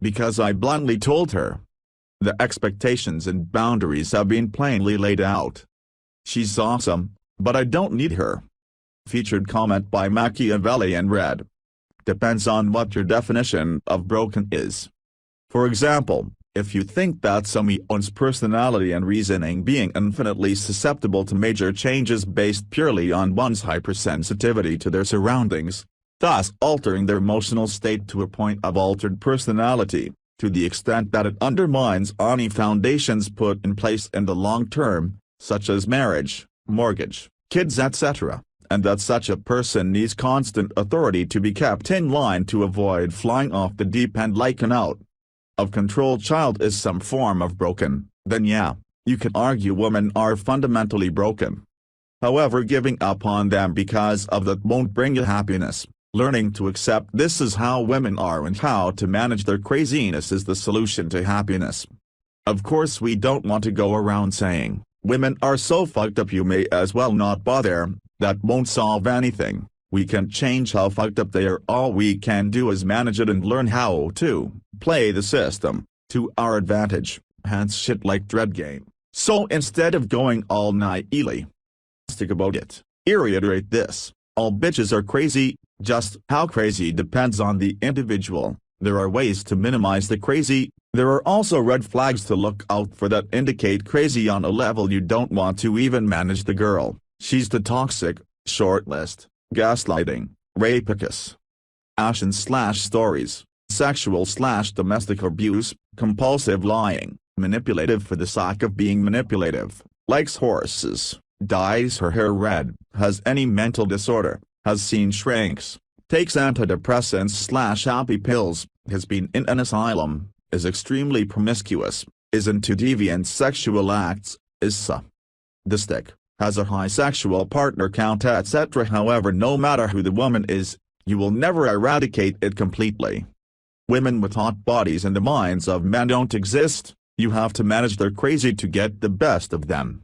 Speaker 1: Because I bluntly told her. The expectations and boundaries have been plainly laid out. She's awesome, but I don't need her. Featured comment by Machiavelli and read. Depends on what your definition of broken is. For example, if you think that someone's personality and reasoning being infinitely susceptible to major changes based purely on one's hypersensitivity to their surroundings, thus altering their emotional state to a point of altered personality, to the extent that it undermines any foundations put in place in the long term, such as marriage, mortgage, kids etc., and that such a person needs constant authority to be kept in line to avoid flying off the deep end like an out of control child is some form of broken, then yeah, you can argue women are fundamentally broken. However, giving up on them because of that won't bring you happiness. Learning to accept this is how women are and how to manage their craziness is the solution to happiness. Of course, we don't want to go around saying, women are so fucked up you may as well not bother. That won't solve anything. We can't change how fucked up they are. All we can do is manage it and learn how to play the system to our advantage, hence shit like Dread Game. So instead of going all naively about it, reiterate this: all bitches are crazy. Just how crazy depends on the individual. There are ways to minimize the crazy. There are also red flags to look out for that indicate crazy on a level you don't want to even manage the girl. She's the toxic, shortlist, gaslighting, rapicus, ashen/stories, sexual/domestic abuse, compulsive lying, manipulative for the sake of being manipulative, likes horses, dyes her hair red, has any mental disorder, has seen shrinks, takes antidepressants/happy pills, has been in an asylum, is extremely promiscuous, is into deviant sexual acts, is sadistic, has a high sexual partner count etc. However, no matter who the woman is, you will never eradicate it completely. Women with hot bodies in the minds of men don't exist. You have to manage their crazy to get the best of them.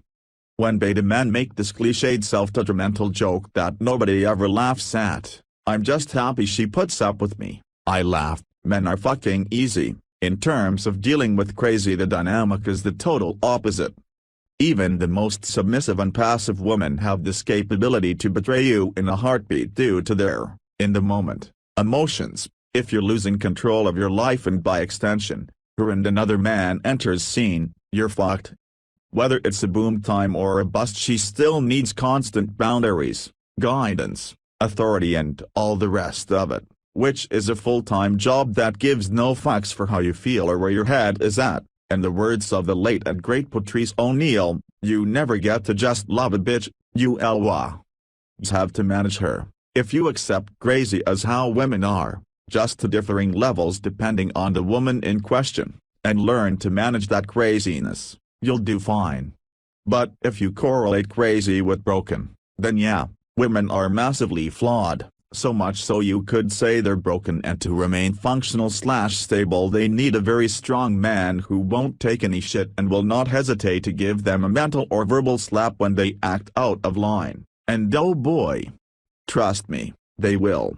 Speaker 1: When beta men make this cliched self-detrimental joke that nobody ever laughs at, I'm just happy she puts up with me, I laugh. Men are fucking easy. In terms of dealing with crazy, the dynamic is the total opposite. Even the most submissive and passive women have this capability to betray you in a heartbeat due to their, in the moment, emotions. If you're losing control of your life and by extension, her and another man enters scene, you're fucked. Whether it's a boom time or a bust, she still needs constant boundaries, guidance, authority and all the rest of it, which is a full-time job that gives no fucks for how you feel or where your head is at. In the words of the late and great Patrice O'Neal, you never get to just love a bitch, you have to manage her. If you accept crazy as how women are, just to differing levels depending on the woman in question, and learn to manage that craziness, you'll do fine. But if you correlate crazy with broken, then yeah, women are massively flawed. So much so you could say they're broken, and to remain functional/stable they need a very strong man who won't take any shit and will not hesitate to give them a mental or verbal slap when they act out of line. And oh boy, trust me, They will.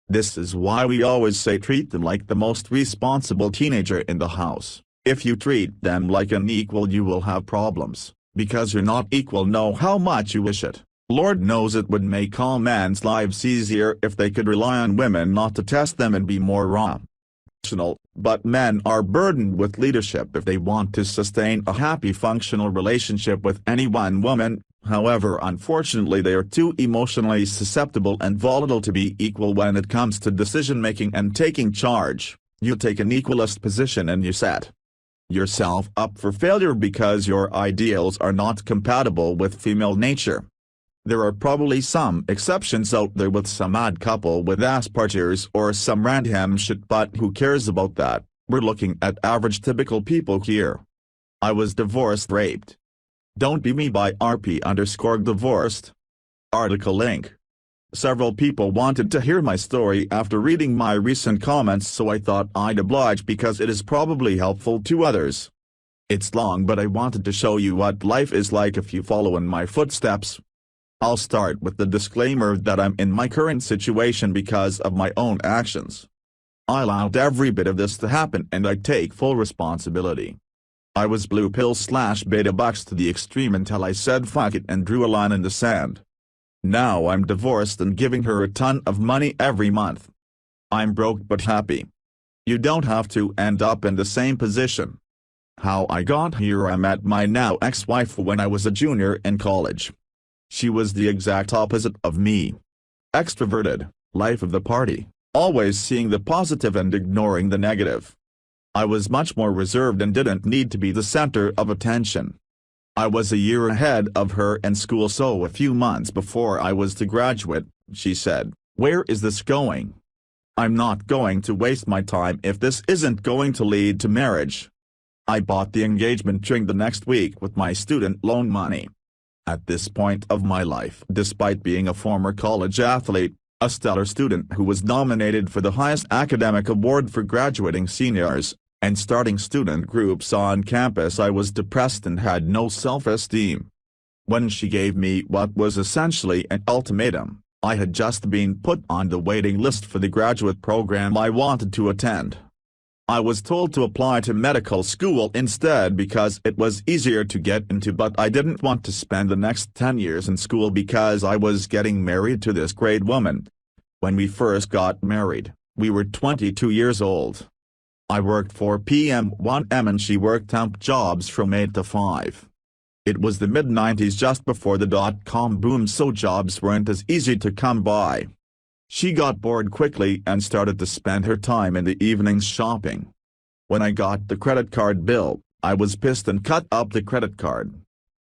Speaker 1: This is why we always say treat them like the most responsible teenager in the house. If you treat them like an equal, you will have problems, because you're not equal no how much you wish it. Lord knows it would make all men's lives easier if they could rely on women not to test them and be more raw. But men are burdened with leadership if they want to sustain a happy functional relationship with any one woman. However, unfortunately they are too emotionally susceptible and volatile to be equal when it comes to decision-making and taking charge. You take an equalist position and you set yourself up for failure because your ideals are not compatible with female nature. There are probably some exceptions out there with some odd couple with Asperger's or some random shit, but who cares about that? We're looking at average typical people here. I was divorced raped. Don't be me by RP_divorced. Article link. Several people wanted to hear my story after reading my recent comments, so I thought I'd oblige because it is probably helpful to others. It's long, but I wanted to show you what life is like if you follow in my footsteps. I'll start with the disclaimer that I'm in my current situation because of my own actions. I allowed every bit of this to happen and I take full responsibility. I was blue pill/beta bucks to the extreme until I said fuck it and drew a line in the sand. Now I'm divorced and giving her a ton of money every month. I'm broke but happy. You don't have to end up in the same position. How I got here: I met my now ex-wife when I was a junior in college. She was the exact opposite of me. Extroverted, life of the party, always seeing the positive and ignoring the negative. I was much more reserved and didn't need to be the center of attention. I was a year ahead of her in school, so a few months before I was to graduate, she said, "Where is this going? I'm not going to waste my time if this isn't going to lead to marriage." I bought the engagement ring the next week with my student loan money. At this point of my life, despite being a former college athlete, a stellar student who was nominated for the highest academic award for graduating seniors, and starting student groups on campus, I was depressed and had no self-esteem. When she gave me what was essentially an ultimatum, I had just been put on the waiting list for the graduate program I wanted to attend. I was told to apply to medical school instead because it was easier to get into, but I didn't want to spend the next 10 years in school because I was getting married to this great woman. When we first got married, we were 22 years old. I worked 4 p.m. 1 m and she worked temp jobs from 8 to 5. It was the mid-90s, just before the dot-com boom, so jobs weren't as easy to come by. She got bored quickly and started to spend her time in the evenings shopping. When I got the credit card bill, I was pissed and cut up the credit card.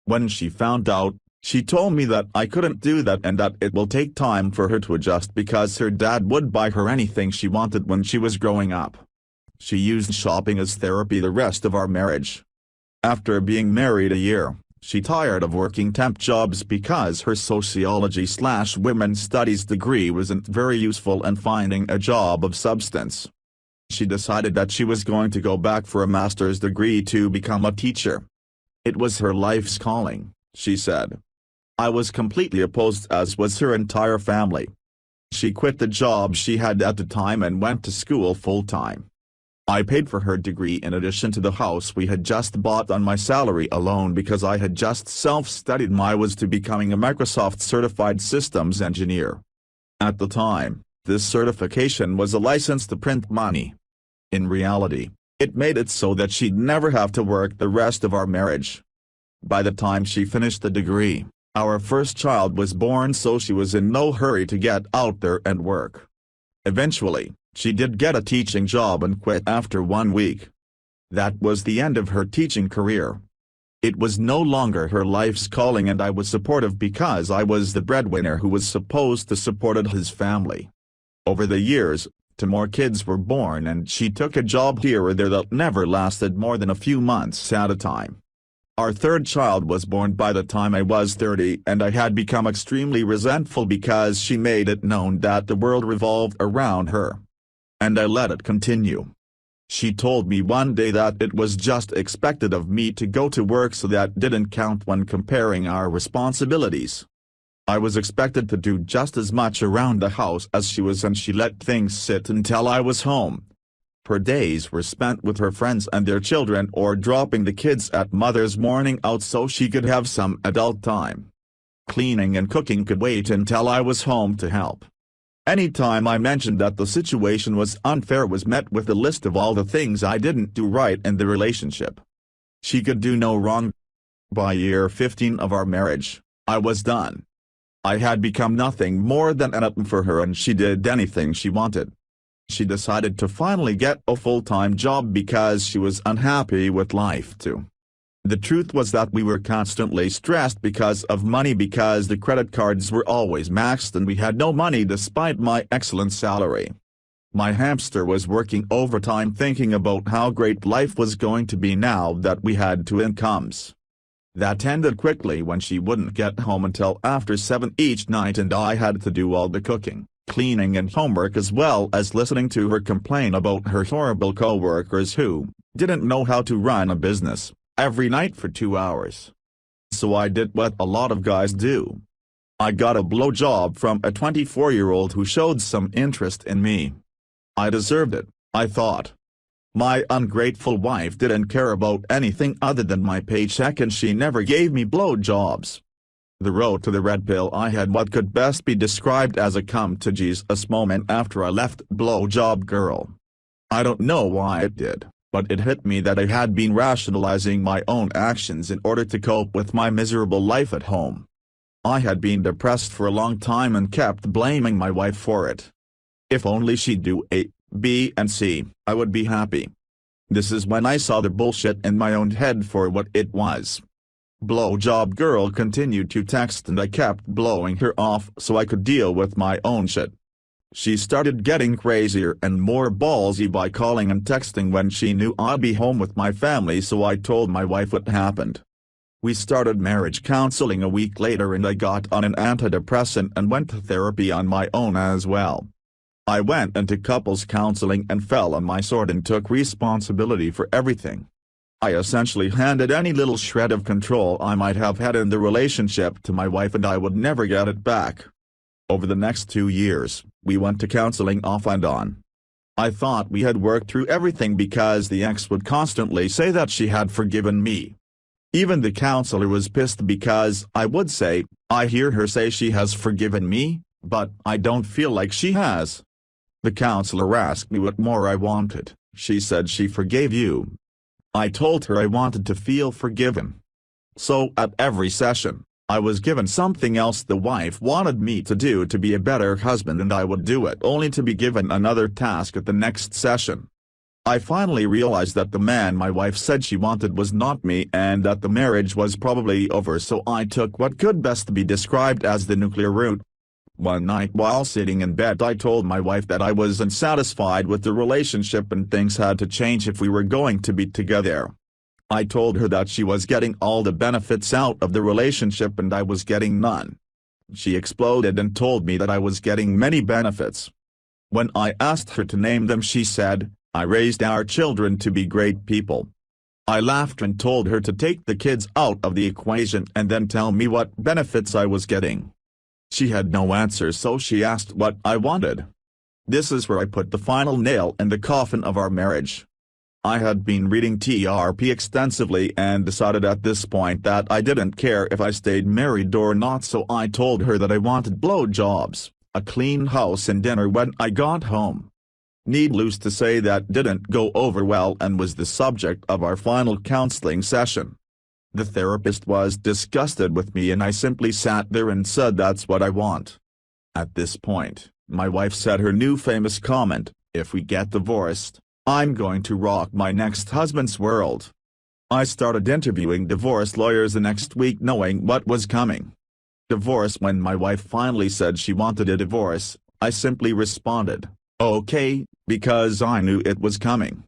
Speaker 1: When she found out, she told me that I couldn't do that and that it will take time for her to adjust because her dad would buy her anything she wanted when she was growing up. She used shopping as therapy the rest of our marriage. After being married a year, she tired of working temp jobs because her sociology/women's studies degree wasn't very useful and finding a job of substance. She decided that she was going to go back for a master's degree to become a teacher. It was her life's calling, she said. I was completely opposed, as was her entire family. She quit the job she had at the time and went to school full-time. I paid for her degree in addition to the house we had just bought on my salary alone because I had just self-studied I was to becoming a Microsoft certified systems engineer. At the time, this certification was a license to print money. In reality, it made it so that she'd never have to work the rest of our marriage. By the time she finished the degree, our first child was born, so she was in no hurry to get out there and work. Eventually, she did get a teaching job and quit after 1 week. That was the end of her teaching career. It was no longer her life's calling, and I was supportive because I was the breadwinner who was supposed to support his family. Over the years, 2 more kids were born and she took a job here or there that never lasted more than a few months at a time. Our 3rd child was born by the time I was 30, and I had become extremely resentful because she made it known that the world revolved around her. And I let it continue. She told me one day that it was just expected of me to go to work, so that didn't count when comparing our responsibilities. I was expected to do just as much around the house as she was, and she let things sit until I was home. Her days were spent with her friends and their children, or dropping the kids at mother's morning out so she could have some adult time. Cleaning and cooking could wait until I was home to help. Anytime I mentioned that the situation was unfair, was met with a list of all the things I didn't do right in the relationship. She could do no wrong. By year 15 of our marriage, I was done. I had become nothing more than an item for her, and she did anything she wanted. She decided to finally get a full-time job because she was unhappy with life too. The truth was that we were constantly stressed because of money, because the credit cards were always maxed and we had no money despite my excellent salary. My hamster was working overtime thinking about how great life was going to be now that we had two incomes. That ended quickly when she wouldn't get home until after 7 each night, and I had to do all the cooking, cleaning and homework, as well as listening to her complain about her horrible co-workers who didn't know how to run a business, every night for 2 hours. So I did what a lot of guys do. I got a blowjob from a 24-year-old who showed some interest in me. I deserved it, I thought. My ungrateful wife didn't care about anything other than my paycheck, and she never gave me blowjobs. The road to the red pill I had what could best be described as a come-to-Jesus moment after I left Blowjob Girl. I don't know why it did, but it hit me that I had been rationalizing my own actions in order to cope with my miserable life at home. I had been depressed for a long time and kept blaming my wife for it. If only she'd do A, B and C, I would be happy. This is when I saw the bullshit in my own head for what it was. Blowjob Girl continued to text and I kept blowing her off so I could deal with my own shit. She started getting crazier and more ballsy by calling and texting when she knew I'd be home with my family, so I told my wife what happened. We started marriage counseling a week later and I got on an antidepressant and went to therapy on my own as well. I went into couples counseling and fell on my sword and took responsibility for everything. I essentially handed any little shred of control I might have had in the relationship to my wife, and I would never get it back. Over the next 2 years, we went to counseling off and on. I thought we had worked through everything because the ex would constantly say that she had forgiven me. Even the counselor was pissed because I would say, I hear her say she has forgiven me, but I don't feel like she has. The counselor asked me what more I wanted. She said she forgave you. I told her I wanted to feel forgiven. So at every session, I was given something else the wife wanted me to do to be a better husband, and I would do it only to be given another task at the next session. I finally realized that the man my wife said she wanted was not me and that the marriage was probably over, so I took what could best be described as the nuclear route. One night while sitting in bed, I told my wife that I was unsatisfied with the relationship and things had to change if we were going to be together. I told her that she was getting all the benefits out of the relationship and I was getting none. She exploded and told me that I was getting many benefits. When I asked her to name them, she said, I raised our children to be great people. I laughed and told her to take the kids out of the equation and then tell me what benefits I was getting. She had no answer, so she asked what I wanted. This is where I put the final nail in the coffin of our marriage. I had been reading TRP extensively and decided at this point that I didn't care if I stayed married or not, so I told her that I wanted blowjobs, a clean house and dinner when I got home. Needless to say, that didn't go over well and was the subject of our final counseling session. The therapist was disgusted with me and I simply sat there and said that's what I want. At this point, my wife said her new famous comment, if we get divorced, I'm going to rock my next husband's world. I started interviewing divorce lawyers the next week knowing what was coming. Divorce. When my wife finally said she wanted a divorce, I simply responded, okay, because I knew it was coming.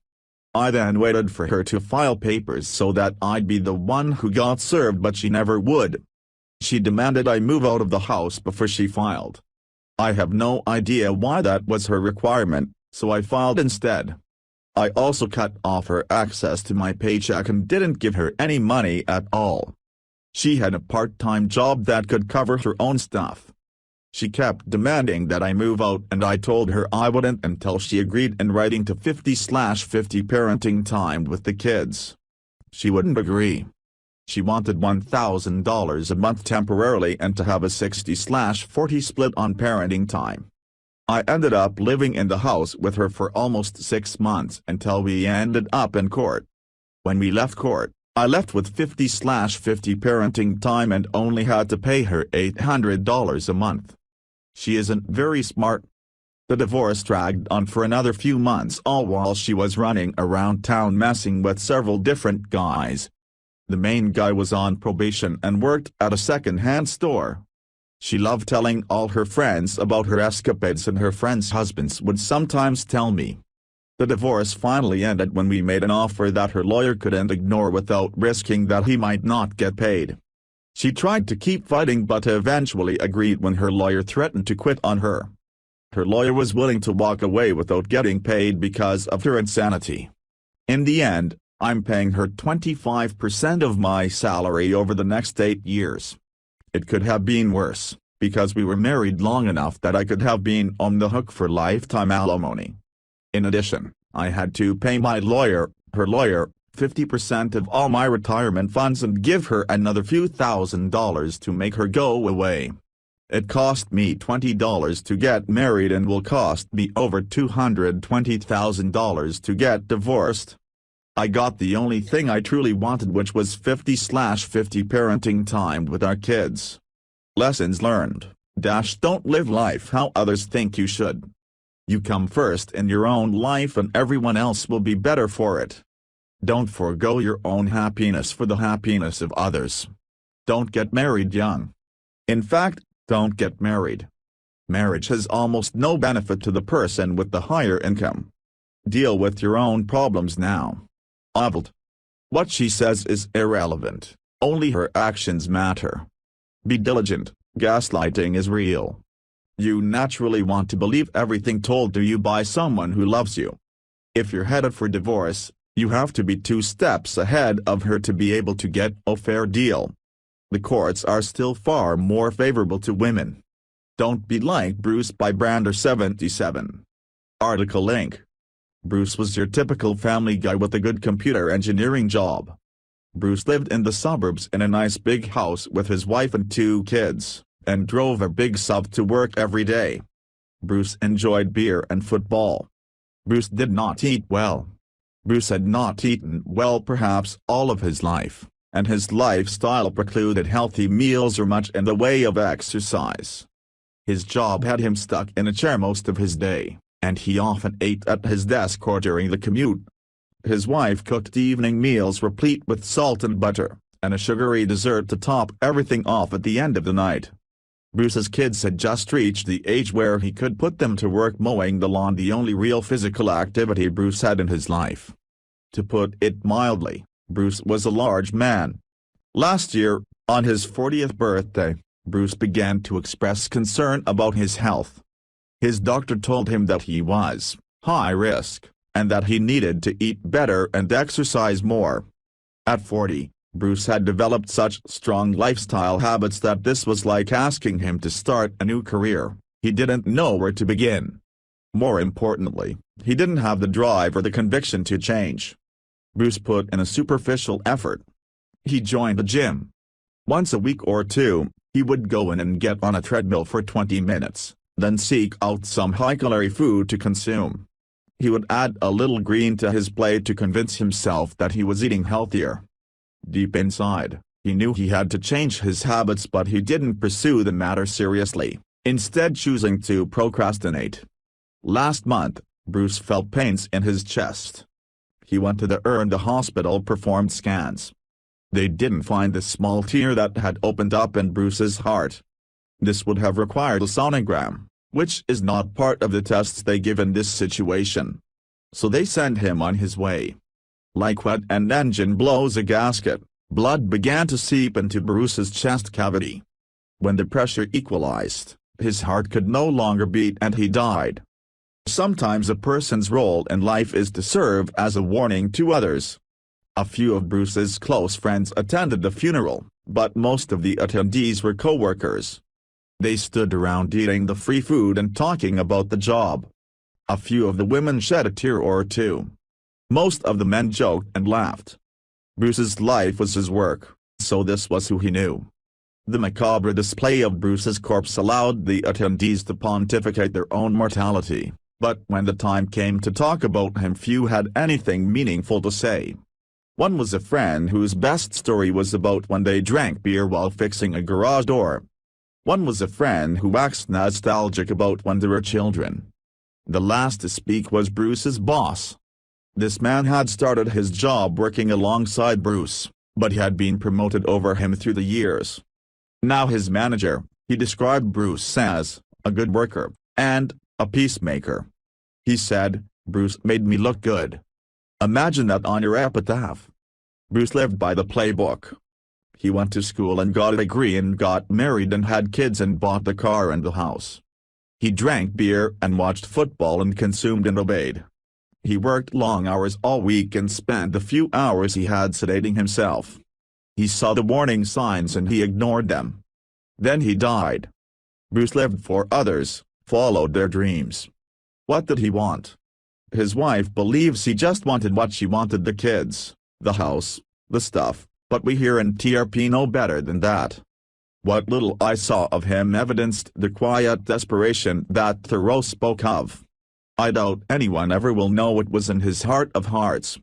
Speaker 1: I then waited for her to file papers so that I'd be the one who got served, but she never would. She demanded I move out of the house before she filed. I have no idea why that was her requirement, so I filed instead. I also cut off her access to my paycheck and didn't give her any money at all. She had a part-time job that could cover her own stuff. She kept demanding that I move out, and I told her I wouldn't until she agreed in writing to 50/50 parenting time with the kids. She wouldn't agree. She wanted $1,000 a month temporarily and to have a 60/40 split on parenting time. I ended up living in the house with her for almost 6 months until we ended up in court. When we left court, I left with 50/50 parenting time and only had to pay her $800 a month. She isn't very smart. The divorce dragged on for another few months, all while she was running around town messing with several different guys. The main guy was on probation and worked at a second-hand store. She loved telling all her friends about her escapades, and her friends' husbands would sometimes tell me. The divorce finally ended when we made an offer that her lawyer couldn't ignore without risking that he might not get paid. She tried to keep fighting but eventually agreed when her lawyer threatened to quit on her. Her lawyer was willing to walk away without getting paid because of her insanity. In the end, I'm paying her 25% of my salary over the next 8 years. It could have been worse, because we were married long enough that I could have been on the hook for lifetime alimony. In addition, I had to pay my lawyer, her lawyer, 50% of all my retirement funds and give her another few $1,000s to make her go away. It cost me $20 to get married and will cost me over $220,000 to get divorced. I got the only thing I truly wanted, which was 50/50 parenting time with our kids. Lessons learned: don't live life how others think you should. You come first in your own life and everyone else will be better for it. Don't forego your own happiness for the happiness of others. Don't get married young. In fact, don't get married. Marriage has almost no benefit to the person with the higher income. Deal with your own problems now. What she says is irrelevant, only her actions matter. Be diligent, gaslighting is real. You naturally want to believe everything told to you by someone who loves you. If you're headed for divorce, you have to be 2 steps ahead of her to be able to get a fair deal. The courts are still far more favorable to women. Don't be like Bruce by Brander77. Article link. Bruce was your typical family guy with a good computer engineering job. Bruce lived in the suburbs in a nice big house with his wife and 2 kids, and drove a big SUV to work every day. Bruce enjoyed beer and football. Bruce did not eat well. Bruce had not eaten well perhaps all of his life, and his lifestyle precluded healthy meals or much in the way of exercise. His job had him stuck in a chair most of his day, and he often ate at his desk or during the commute. His wife cooked evening meals replete with salt and butter, and a sugary dessert to top everything off at the end of the night. Bruce's kids had just reached the age where he could put them to work mowing the lawn, the only real physical activity Bruce had in his life. To put it mildly, Bruce was a large man. Last year, on his 40th birthday, Bruce began to express concern about his health. His doctor told him that he was high risk, and that he needed to eat better and exercise more. At 40, Bruce had developed such strong lifestyle habits that this was like asking him to start a new career. He didn't know where to begin. More importantly, he didn't have the drive or the conviction to change. Bruce put in a superficial effort. He joined a gym. Once a week or 2, he would go in and get on a treadmill for 20 minutes, then seek out some high-calorie food to consume. He would add a little green to his plate to convince himself that he was eating healthier. Deep inside, he knew he had to change his habits, but he didn't pursue the matter seriously, instead choosing to procrastinate. Last month, Bruce felt pains in his chest. He went to the hospital, performed scans. They didn't find the small tear that had opened up in Bruce's heart. This would have required a sonogram, which is not part of the tests they give in this situation. So they sent him on his way. Like when an engine blows a gasket, blood began to seep into Bruce's chest cavity. When the pressure equalized, his heart could no longer beat and he died. Sometimes a person's role in life is to serve as a warning to others. A few of Bruce's close friends attended the funeral, but most of the attendees were co-workers. They stood around eating the free food and talking about the job. A few of the women shed a tear or two. Most of the men joked and laughed. Bruce's life was his work, so this was who he knew. The macabre display of Bruce's corpse allowed the attendees to pontificate their own mortality, but when the time came to talk about him, few had anything meaningful to say. One was a friend whose best story was about when they drank beer while fixing a garage door. One was a friend who waxed nostalgic about when they were children. The last to speak was Bruce's boss. This man had started his job working alongside Bruce, but he had been promoted over him through the years. Now his manager, he described Bruce as a good worker and a peacemaker. He said, "Bruce made me look good." Imagine that on your epitaph. Bruce lived by the playbook. He went to school and got a degree and got married and had kids and bought the car and the house. He drank beer and watched football and consumed and obeyed. He worked long hours all week and spent the few hours he had sedating himself. He saw the warning signs and he ignored them. Then he died. Bruce lived for others, followed their dreams. What did he want? His wife believes he just wanted what she wanted: the kids, the house, the stuff, but we here in TRP know better than that. What little I saw of him evidenced the quiet desperation that Thoreau spoke of. I doubt anyone ever will know what was in his heart of hearts.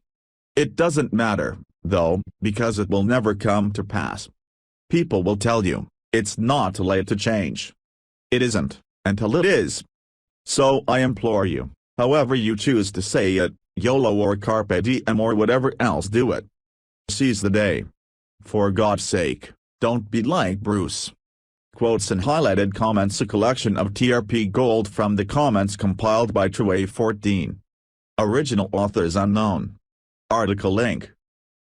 Speaker 1: It doesn't matter, though, because it will never come to pass. People will tell you, it's not too late to change. It isn't, until it is. So I implore you, however you choose to say it, YOLO or Carpe Diem or whatever else, do it. Seize the day. For God's sake, don't be like Bruce. Quotes and highlighted comments: a collection of TRP gold from the comments compiled by True14. Original authors unknown. Article link.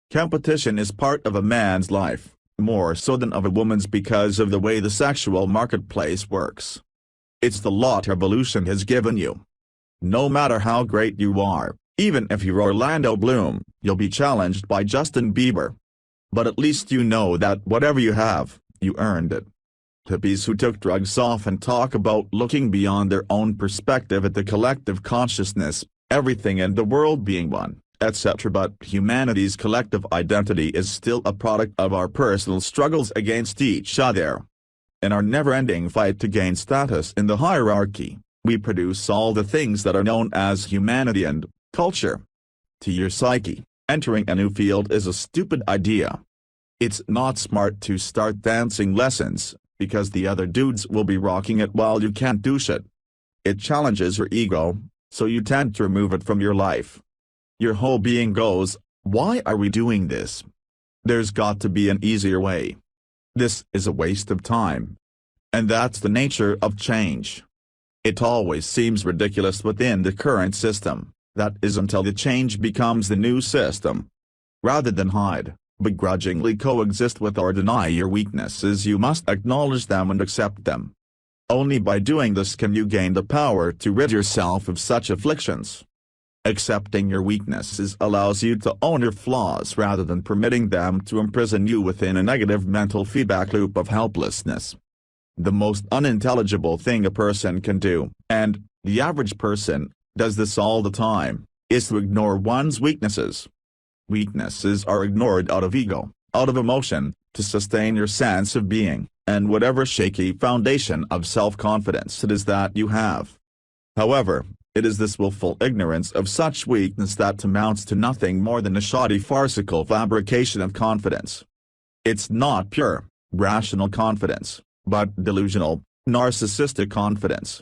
Speaker 1: Competition is part of a man's life, more so than of a woman's, because of the way the sexual marketplace works. It's the lot evolution has given you. No matter how great you are, even if you're Orlando Bloom, you'll be challenged by Justin Bieber. But at least you know that whatever you have, you earned it. Hippies who took drugs often talk about looking beyond their own perspective at the collective consciousness, everything in the world being one, etc. But humanity's collective identity is still a product of our personal struggles against each other. In our never-ending fight to gain status in the hierarchy, we produce all the things that are known as humanity and culture. To your psyche, entering a new field is a stupid idea. It's not smart to start dancing lessons, because the other dudes will be rocking it while you can't do shit. It challenges your ego, so you tend to remove it from your life. Your whole being goes, why are we doing this? There's got to be an easier way. This is a waste of time. And that's the nature of change. It always seems ridiculous within the current system, that is until the change becomes the new system. Rather than hide, begrudgingly coexist with or deny your weaknesses, you must acknowledge them and accept them. Only by doing this can you gain the power to rid yourself of such afflictions. Accepting your weaknesses allows you to own your flaws rather than permitting them to imprison you within a negative mental feedback loop of helplessness. The most unintelligible thing a person can do, and the average person does this all the time, is to ignore one's weaknesses. Weaknesses are ignored out of ego, out of emotion, to sustain your sense of being, and whatever shaky foundation of self-confidence it is that you have. However, it is this willful ignorance of such weakness that amounts to nothing more than a shoddy farcical fabrication of confidence. It's not pure, rational confidence, but delusional, narcissistic confidence.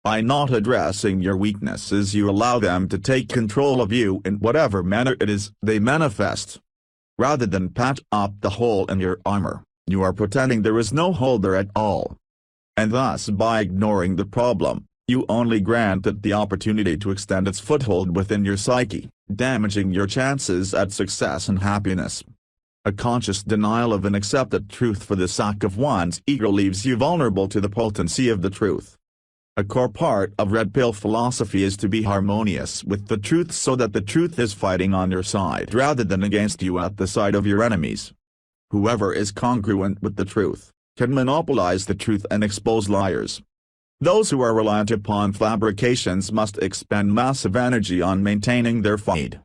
Speaker 1: By not addressing your weaknesses, you allow them to take control of you in whatever manner it is they manifest. Rather than patch up the hole in your armor, you are pretending there is no hole there at all. And thus, by ignoring the problem, you only grant it the opportunity to extend its foothold within your psyche, damaging your chances at success and happiness. A conscious denial of an accepted truth for the sake of one's ego leaves you vulnerable to the potency of the truth. A core part of Red Pill philosophy is to be harmonious with the truth so that the truth is fighting on your side rather than against you at the side of your enemies. Whoever is congruent with the truth can monopolize the truth and expose liars. Those who are reliant upon fabrications must expend massive energy on maintaining their fight.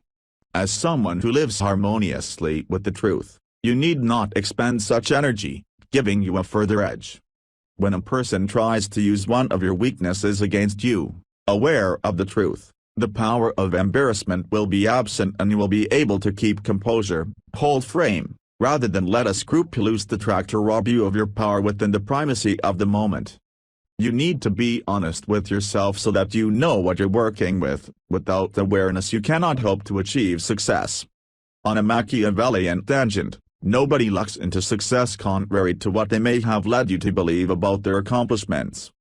Speaker 1: As someone who lives harmoniously with the truth, you need not expend such energy, giving you a further edge. When a person tries to use one of your weaknesses against you, aware of the truth, the power of embarrassment will be absent and you will be able to keep composure, hold frame, rather than let a scrupulous detractor rob you of your power within the primacy of the moment. You need to be honest with yourself so that you know what you're working with. Without awareness you cannot hope to achieve success. On a Machiavellian tangent, nobody lucks into success contrary to what they may have led you to believe about their accomplishments.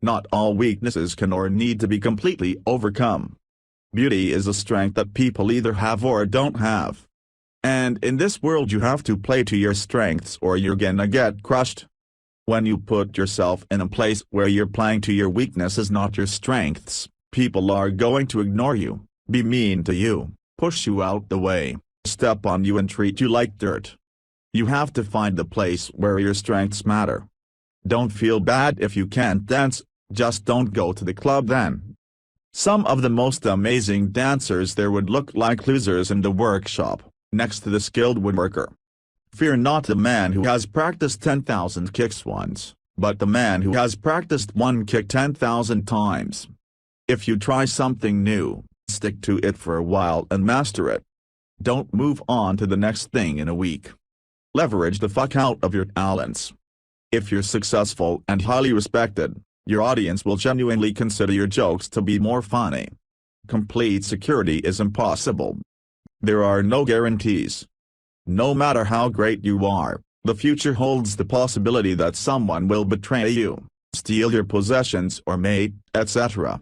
Speaker 1: Not all weaknesses can or need to be completely overcome. Beauty is a strength that people either have or don't have. And in this world you have to play to your strengths or you're gonna get crushed. When you put yourself in a place where you're playing to your weaknesses not your strengths, people are going to ignore you, be mean to you, push you out the way, step on you and treat you like dirt. You have to find the place where your strengths matter. Don't feel bad if you can't dance, just don't go to the club then. Some of the most amazing dancers there would look like losers in the workshop, next to the skilled woodworker. Fear not the man who has practiced 10,000 kicks once, but the man who has practiced one kick 10,000 times. If you try something new, stick to it for a while and master it. Don't move on to the next thing in a week. Leverage the fuck out of your talents. If you're successful and highly respected, your audience will genuinely consider your jokes to be more funny. Complete security is impossible. There are no guarantees. No matter how great you are, the future holds the possibility that someone will betray you, steal your possessions or mate, etc.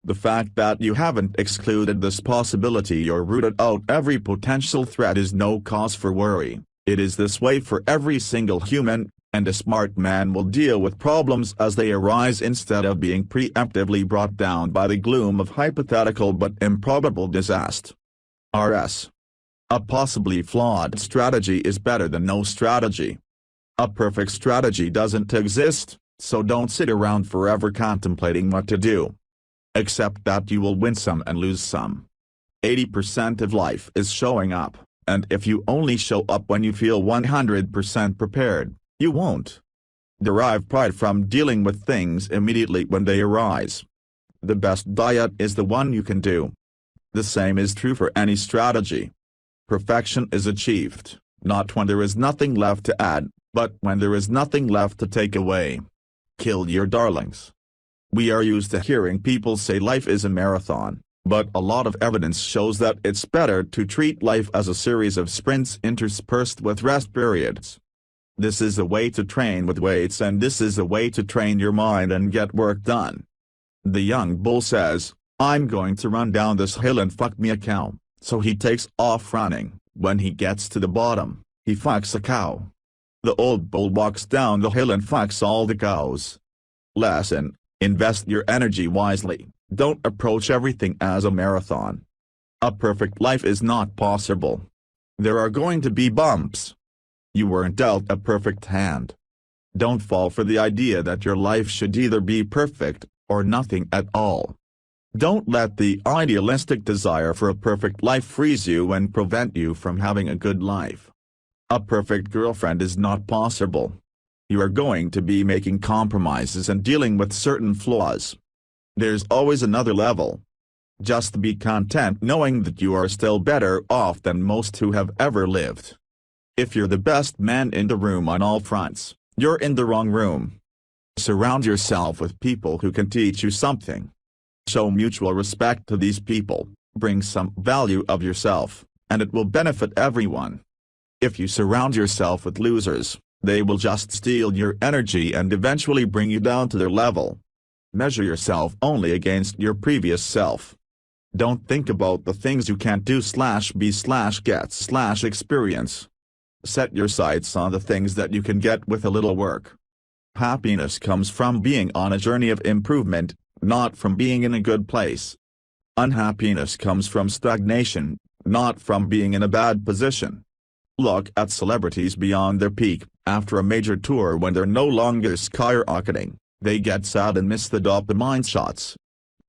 Speaker 1: The fact that you haven't excluded this possibility or rooted out every potential threat is no cause for worry. It is this way for every single human, and a smart man will deal with problems as they arise instead of being preemptively brought down by the gloom of hypothetical but improbable disaster. R.S. A possibly flawed strategy is better than no strategy. A perfect strategy doesn't exist, so don't sit around forever contemplating what to do. Accept that you will win some and lose some. 80% of life is showing up, and if you only show up when you feel 100% prepared, you won't derive pride from dealing with things immediately when they arise. The best diet is the one you can do. The same is true for any strategy. Perfection is achieved, not when there is nothing left to add, but when there is nothing left to take away. Kill your darlings. We are used to hearing people say life is a marathon, but a lot of evidence shows that it's better to treat life as a series of sprints interspersed with rest periods. This is a way to train with weights and this is a way to train your mind and get work done. The young bull says, "I'm going to run down this hill and fuck me a cow." So he takes off running. When he gets to the bottom, he fucks a cow. The old bull walks down the hill and fucks all the cows. Lesson: invest your energy wisely, don't approach everything as a marathon. A perfect life is not possible. There are going to be bumps. You weren't dealt a perfect hand. Don't fall for the idea that your life should either be perfect, or nothing at all. Don't let the idealistic desire for a perfect life freeze you and prevent you from having a good life. A perfect girlfriend is not possible. You are going to be making compromises and dealing with certain flaws. There's always another level. Just be content knowing that you are still better off than most who have ever lived. If you're the best man in the room on all fronts, you're in the wrong room. Surround yourself with people who can teach you something. Show mutual respect to these people, bring some value of yourself, and it will benefit everyone. If you surround yourself with losers, they will just steal your energy and eventually bring you down to their level. Measure yourself only against your previous self. Don't think about the things you can't do/be/get/experience. Set your sights on the things that you can get with a little work. Happiness comes from being on a journey of improvement, not from being in a good place. Unhappiness comes from stagnation, not from being in a bad position. Look at celebrities beyond their peak. After a major tour, when they're no longer skyrocketing, they get sad and miss the dopamine shots.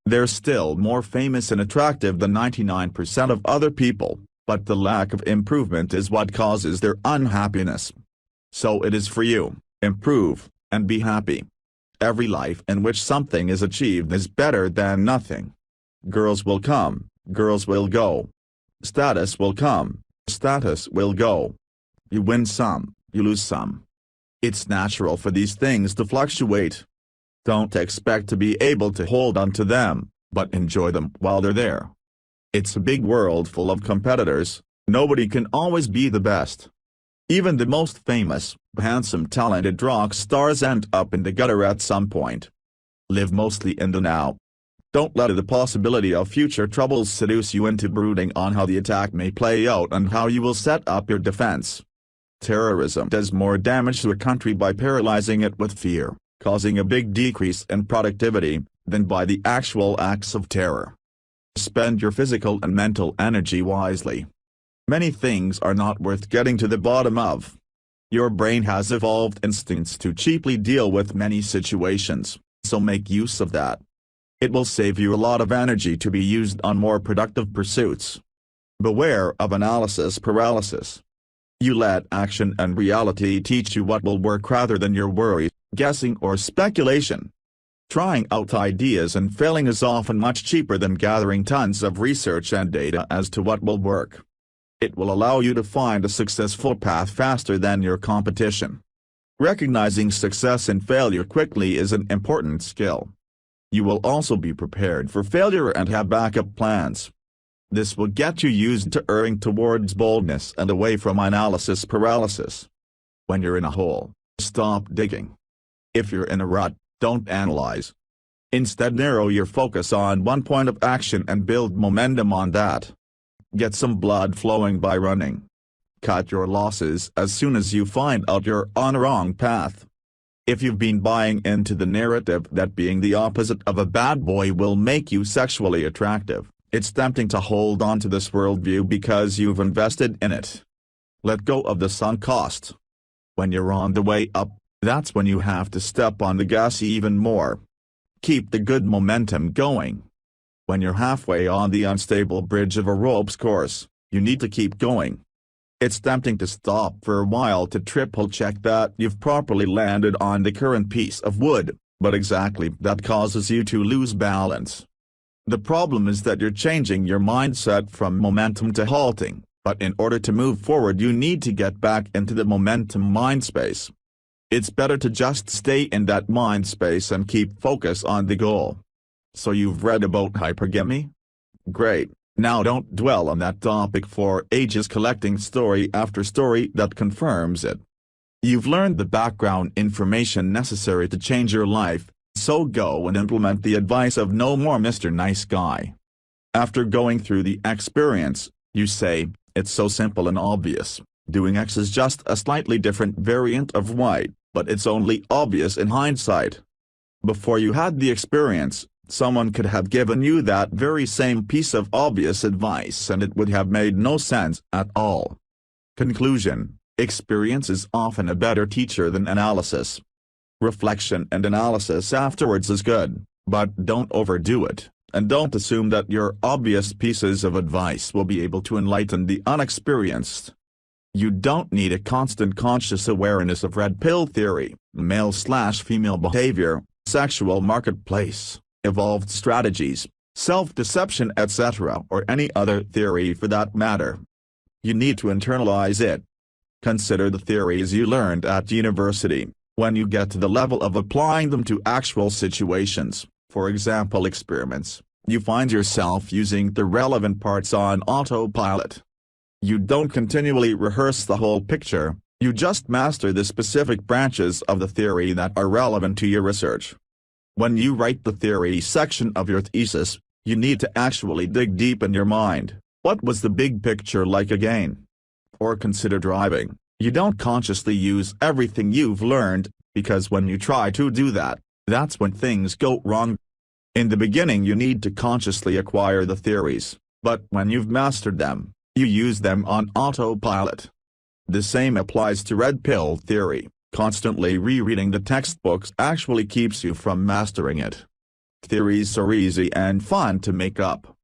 Speaker 1: They're still more famous and attractive than 99% of other people, but the lack of improvement is what causes their unhappiness. So it is for you: improve, and be happy. Every life in which something is achieved is better than nothing. Girls will come, girls will go. Status will come, status will go. You win some, you lose some. It's natural for these things to fluctuate. Don't expect to be able to hold on to them, but enjoy them while they're there. It's a big world full of competitors. Nobody can always be the best. Even the most famous, handsome, talented rock stars end up in the gutter at some point. Live mostly in the now. Don't let the possibility of future troubles seduce you into brooding on how the attack may play out and how you will set up your defense. Terrorism does more damage to a country by paralyzing it with fear, causing a big decrease in productivity, than by the actual acts of terror. Spend your physical and mental energy wisely. Many things are not worth getting to the bottom of. Your brain has evolved instincts to cheaply deal with many situations, so make use of that. It will save you a lot of energy to be used on more productive pursuits. Beware of analysis paralysis. You let action and reality teach you what will work rather than your worry, guessing or speculation. Trying out ideas and failing is often much cheaper than gathering tons of research and data as to what will work. It will allow you to find a successful path faster than your competition. Recognizing success and failure quickly is an important skill. You will also be prepared for failure and have backup plans. This will get you used to erring towards boldness and away from analysis paralysis. When you're in a hole, stop digging. If you're in a rut, don't analyze. Instead, narrow your focus on one point of action and build momentum on that. Get some blood flowing by running. Cut your losses as soon as you find out you're on a wrong path. If you've been buying into the narrative that being the opposite of a bad boy will make you sexually attractive, it's tempting to hold on to this worldview because you've invested in it. Let go of the sunk cost. When you're on the way up, that's when you have to step on the gas even more. Keep the good momentum going. When you're halfway on the unstable bridge of a ropes course, you need to keep going. It's tempting to stop for a while to triple-check that you've properly landed on the current piece of wood, but exactly that causes you to lose balance. The problem is that you're changing your mindset from momentum to halting, but in order to move forward you need to get back into the momentum mindspace. It's better to just stay in that mindspace and keep focus on the goal. So you've read about hypergamy? Great. Now don't dwell on that topic for ages, collecting story after story that confirms it. You've learned the background information necessary to change your life, so go and implement the advice of no more Mr. Nice Guy. After going through the experience, you say, it's so simple and obvious, doing X is just a slightly different variant of Y, but it's only obvious in hindsight. Before you had the experience, someone could have given you that very same piece of obvious advice and it would have made no sense at all. Conclusion: experience is often a better teacher than analysis. Reflection and analysis afterwards is good, but don't overdo it, and don't assume that your obvious pieces of advice will be able to enlighten the unexperienced. You don't need a constant conscious awareness of red pill theory, male/female behavior, sexual marketplace, evolved strategies, self-deception, etc., or any other theory for that matter. You need to internalize it. Consider the theories you learned at university. When you get to the level of applying them to actual situations, for example experiments, you find yourself using the relevant parts on autopilot. You don't continually rehearse the whole picture, you just master the specific branches of the theory that are relevant to your research. When you write the theory section of your thesis, you need to actually dig deep in your mind. What was the big picture like again? Or consider driving. You don't consciously use everything you've learned, because when you try to do that, that's when things go wrong. In the beginning you need to consciously acquire the theories, but when you've mastered them, you use them on autopilot. The same applies to red pill theory. Constantly rereading the textbooks actually keeps you from mastering it. Theories are easy and fun to make up.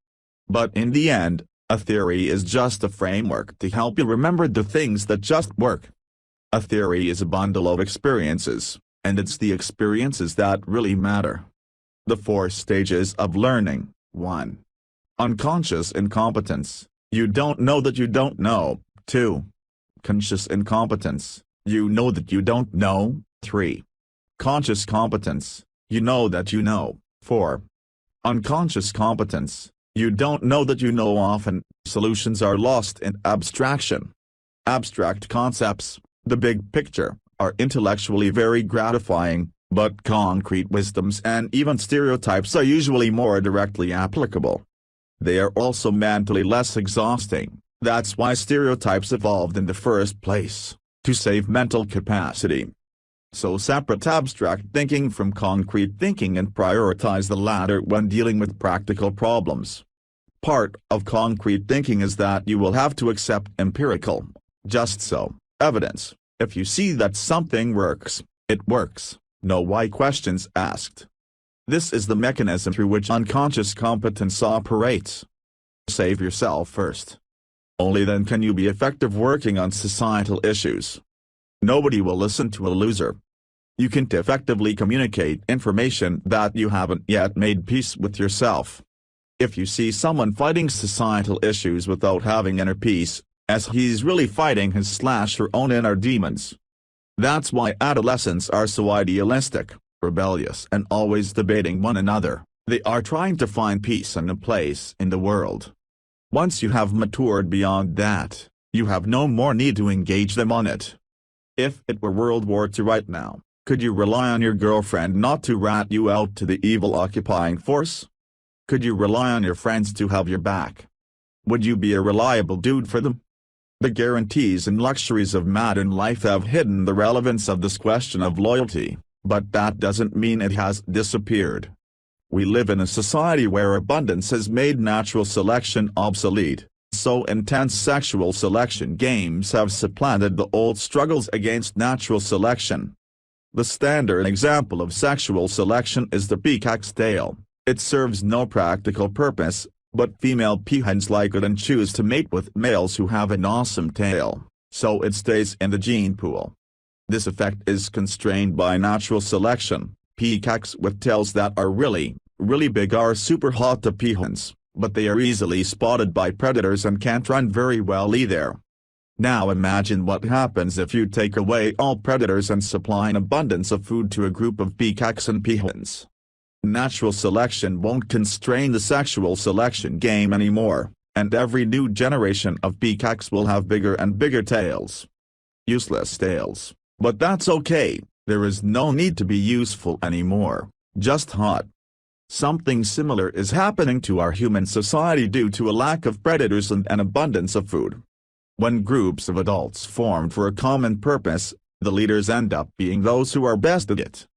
Speaker 1: But in the end, a theory is just a framework to help you remember the things that just work. A theory is a bundle of experiences, and it's the experiences that really matter. The 4 stages of learning. 1. Unconscious incompetence. You don't know that you don't know. 2. Conscious incompetence. You know that you don't know. 3. Conscious competence. You know that you know. 4. Unconscious competence. You don't know that you know. Often, solutions are lost in abstraction. Abstract concepts, the big picture, are intellectually very gratifying, but concrete wisdoms and even stereotypes are usually more directly applicable. They are also mentally less exhausting. That's why stereotypes evolved in the first place, to save mental capacity. So separate abstract thinking from concrete thinking and prioritize the latter when dealing with practical problems. Part of concrete thinking is that you will have to accept empirical, just so, evidence. If you see that something works, it works. No why questions asked. This is the mechanism through which unconscious competence operates. Save yourself first. Only then can you be effective working on societal issues. Nobody will listen to a loser. You can't effectively communicate information that you haven't yet made peace with yourself. If you see someone fighting societal issues without having inner peace, as he's really fighting his/her own inner demons. That's why adolescents are so idealistic, rebellious and always debating one another. They are trying to find peace and a place in the world. Once you have matured beyond that, you have no more need to engage them on it. If it were World War II right now, could you rely on your girlfriend not to rat you out to the evil occupying force? Could you rely on your friends to have your back? Would you be a reliable dude for them? The guarantees and luxuries of modern life have hidden the relevance of this question of loyalty, but that doesn't mean it has disappeared. We live in a society where abundance has made natural selection obsolete, so intense sexual selection games have supplanted the old struggles against natural selection. The standard example of sexual selection is the peacock's tail. It serves no practical purpose, but female peahens like it and choose to mate with males who have an awesome tail, so it stays in the gene pool. This effect is constrained by natural selection. Peacocks with tails that are really big are super hot to peahens, but they are easily spotted by predators and can't run very well either. Now imagine what happens if you take away all predators and supply an abundance of food to a group of peacocks and peahens. Natural selection won't constrain the sexual selection game anymore, and every new generation of peacocks will have bigger and bigger tails. Useless tails, but that's okay, there is no need to be useful anymore, just hot. Something similar is happening to our human society due to a lack of predators and an abundance of food. When groups of adults formed for a common purpose, the leaders end up being those who are best at it.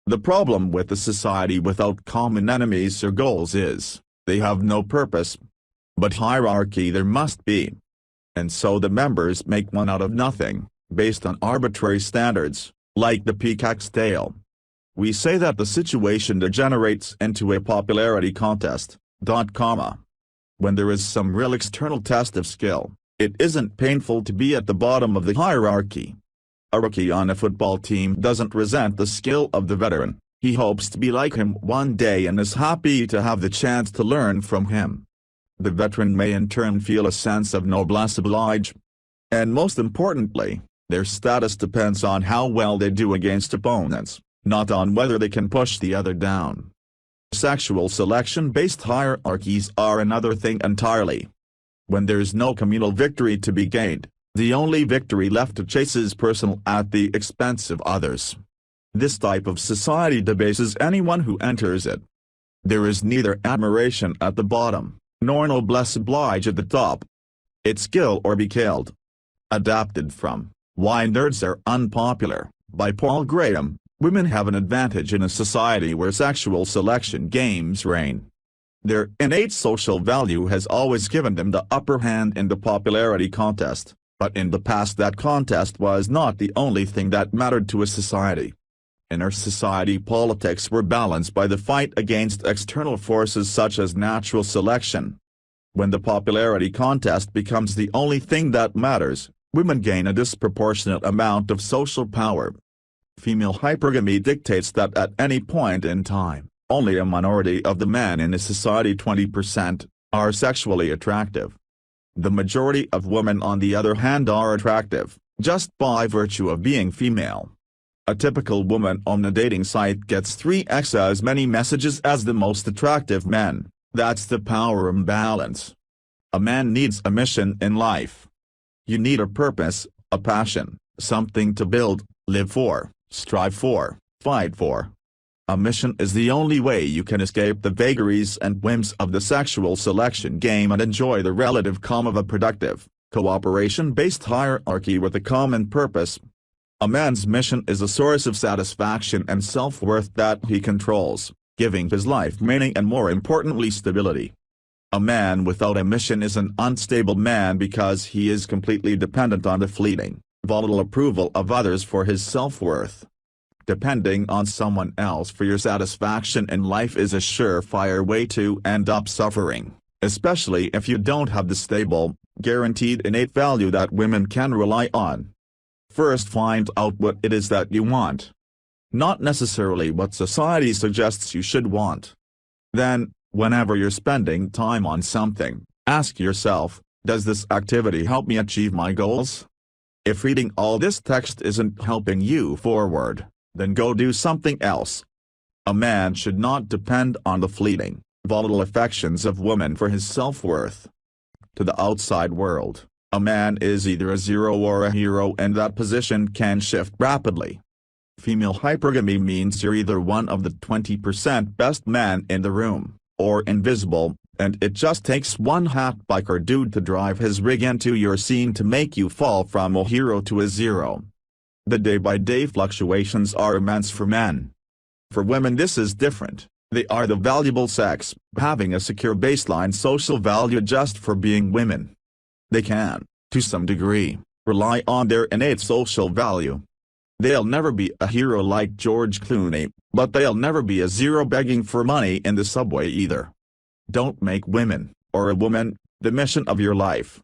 Speaker 1: The problem with a society without common enemies or goals is, they have no purpose. But hierarchy there must be. And so the members make one out of nothing, based on arbitrary standards, like the peacock's tail. We say that the situation degenerates into a popularity contest, When there is some real external test of skill, it isn't painful to be at the bottom of the hierarchy. A rookie on a football team doesn't resent the skill of the veteran, he hopes to be like him one day and is happy to have the chance to learn from him. The veteran may in turn feel a sense of noblesse oblige. And most importantly, their status depends on how well they do against opponents, not on whether they can push the other down. Sexual selection-based hierarchies are another thing entirely. When there's no communal victory to be gained, the only victory left to chase is personal at the expense of others. This type of society debases anyone who enters it. There is neither admiration at the bottom, nor noblesse oblige at the top. It's kill or be killed. Adapted from Why Nerds Are Unpopular, by Paul Graham, Women have an advantage in a society where sexual selection games reign. Their innate social value has always given them the upper hand in the popularity contest, but in the past that contest was not the only thing that mattered to a society. In our society, politics were balanced by the fight against external forces such as natural selection. When the popularity contest becomes the only thing that matters, women gain a disproportionate amount of social power. Female hypergamy dictates that at any point in time, only a minority of the men in a society, 20%, are sexually attractive. The majority of women, on the other hand, are attractive, just by virtue of being female. A typical woman on a dating site gets 3x as many messages as the most attractive men. That's the power imbalance. A man needs a mission in life. You need a purpose, a passion, something to build, live for, strive for, fight for. A mission is the only way you can escape the vagaries and whims of the sexual selection game and enjoy the relative calm of a productive, cooperation-based hierarchy with a common purpose. A man's mission is a source of satisfaction and self-worth that he controls, giving his life meaning and, more importantly, stability. A man without a mission is an unstable man because he is completely dependent on the fleeting, volatile approval of others for his self-worth. Depending on someone else for your satisfaction in life is a surefire way to end up suffering, especially if you don't have the stable, guaranteed innate value that women can rely on. First, find out what it is that you want. Not necessarily what society suggests you should want. Then, whenever you're spending time on something, ask yourself, does this activity help me achieve my goals? If reading all this text isn't helping you forward, then go do something else. A man should not depend on the fleeting, volatile affections of women for his self-worth. To the outside world, a man is either a zero or a hero, and that position can shift rapidly. Female hypergamy means you're either one of the 20% best men in the room, or invisible, and it just takes one hot biker dude to drive his rig into your scene to make you fall from a hero to a zero. The day-by-day fluctuations are immense for men. For women this is different. They are the valuable sex, having a secure baseline social value just for being women. They can, to some degree, rely on their innate social value. They'll never be a hero like George Clooney, but they'll never be a zero begging for money in the subway either. Don't make women, or a woman, the mission of your life.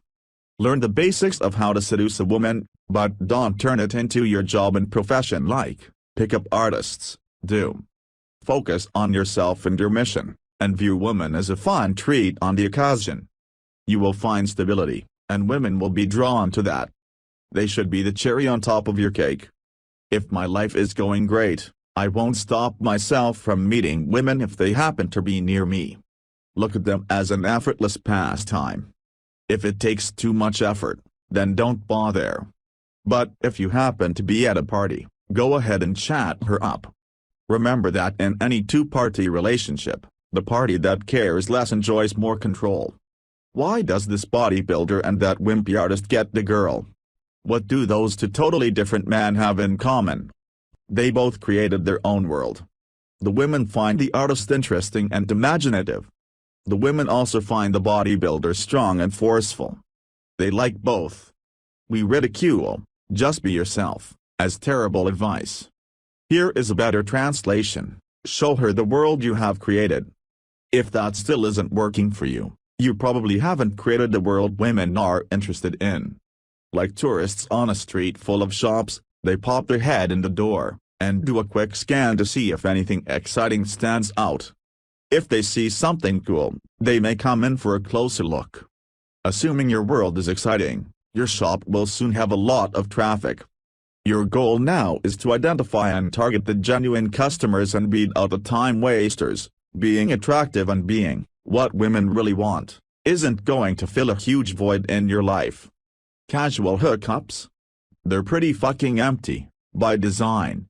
Speaker 1: Learn the basics of how to seduce a woman, but don't turn it into your job and profession like pick-up artists do. Focus on yourself and your mission, and view women as a fine treat on the occasion. You will find stability, and women will be drawn to that. They should be the cherry on top of your cake. If my life is going great, I won't stop myself from meeting women if they happen to be near me. Look at them as an effortless pastime. If it takes too much effort, then don't bother. But if you happen to be at a party, go ahead and chat her up. Remember that in any two-party relationship, the party that cares less enjoys more control. Why does this bodybuilder and that wimpy artist get the girl? What do those two totally different men have in common? They both created their own world. The women find the artist interesting and imaginative. The women also find the bodybuilder strong and forceful. They like both. We ridicule, just be yourself, as terrible advice. Here is a better translation: show her the world you have created. If that still isn't working for you, you probably haven't created the world women are interested in. Like tourists on a street full of shops, they pop their head in the door, and do a quick scan to see if anything exciting stands out. If they see something cool, they may come in for a closer look. Assuming your world is exciting, your shop will soon have a lot of traffic. Your goal now is to identify and target the genuine customers and beat out the time wasters. Being attractive and being what women really want isn't going to fill a huge void in your life. Casual hookups? They're pretty fucking empty, by design.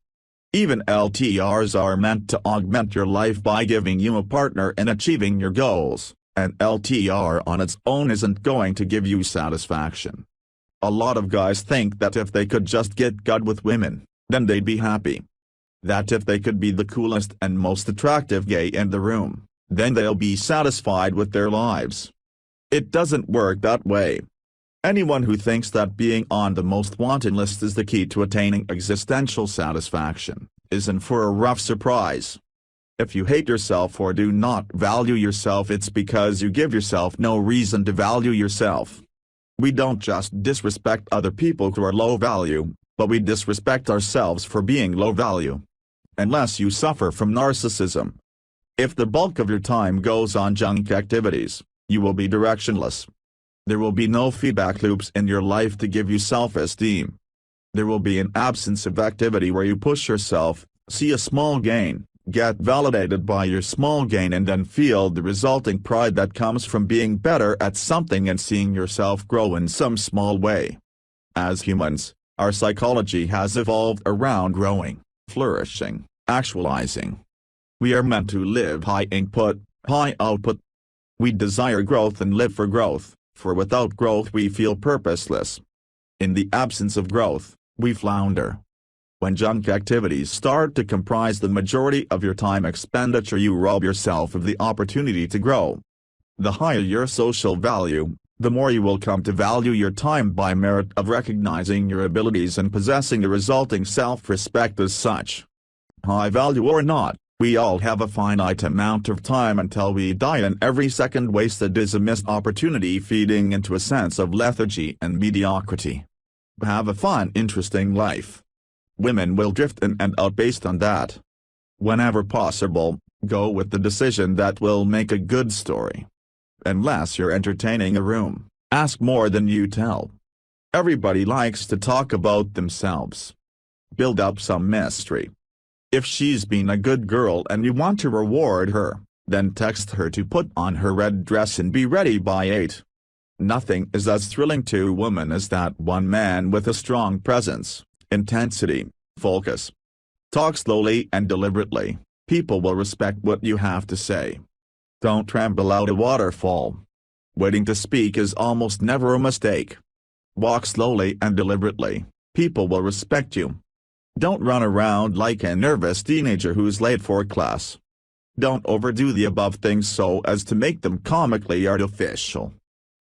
Speaker 1: Even LTRs are meant to augment your life by giving you a partner in achieving your goals. An LTR on its own isn't going to give you satisfaction. A lot of guys think that if they could just get good with women, then they'd be happy. that if they could be the coolest and most attractive gay in the room, then they'll be satisfied with their lives. It doesn't work that way. Anyone who thinks that being on the most wanted list is the key to attaining existential satisfaction is in for a rough surprise. If you hate yourself or do not value yourself, it's because you give yourself no reason to value yourself. We don't just disrespect other people who are low value, but we disrespect ourselves for being low value. Unless you suffer from narcissism. If the bulk of your time goes on junk activities, you will be directionless. There will be no feedback loops in your life to give you self-esteem. There will be an absence of activity where you push yourself, see a small gain, get validated by your small gain, and then feel the resulting pride that comes from being better at something and seeing yourself grow in some small way. As humans, our psychology has evolved around growing, flourishing, actualizing. We are meant to live high input, high output. We desire growth and live for growth, for without growth we feel purposeless. In the absence of growth, we flounder. When junk activities start to comprise the majority of your time expenditure, you rob yourself of the opportunity to grow. The higher your social value, the more you will come to value your time by merit of recognizing your abilities and possessing the resulting self-respect as such. High value or not, we all have a finite amount of time until we die, and every second wasted is a missed opportunity, feeding into a sense of lethargy and mediocrity. Have a fun, interesting life. Women will drift in and out based on that. Whenever possible, go with the decision that will make a good story. Unless you're entertaining a room, ask more than you tell. Everybody likes to talk about themselves. Build up some mystery. If she's been a good girl and you want to reward her, then text her to put on her red dress and be ready by 8. Nothing is as thrilling to a woman as that one man with a strong presence, intensity, focus. Talk slowly and deliberately, people will respect what you have to say. Don't tremble out a waterfall. Waiting to speak is almost never a mistake. Walk slowly and deliberately, people will respect you. Don't run around like a nervous teenager who's late for class. Don't overdo the above things so as to make them comically artificial.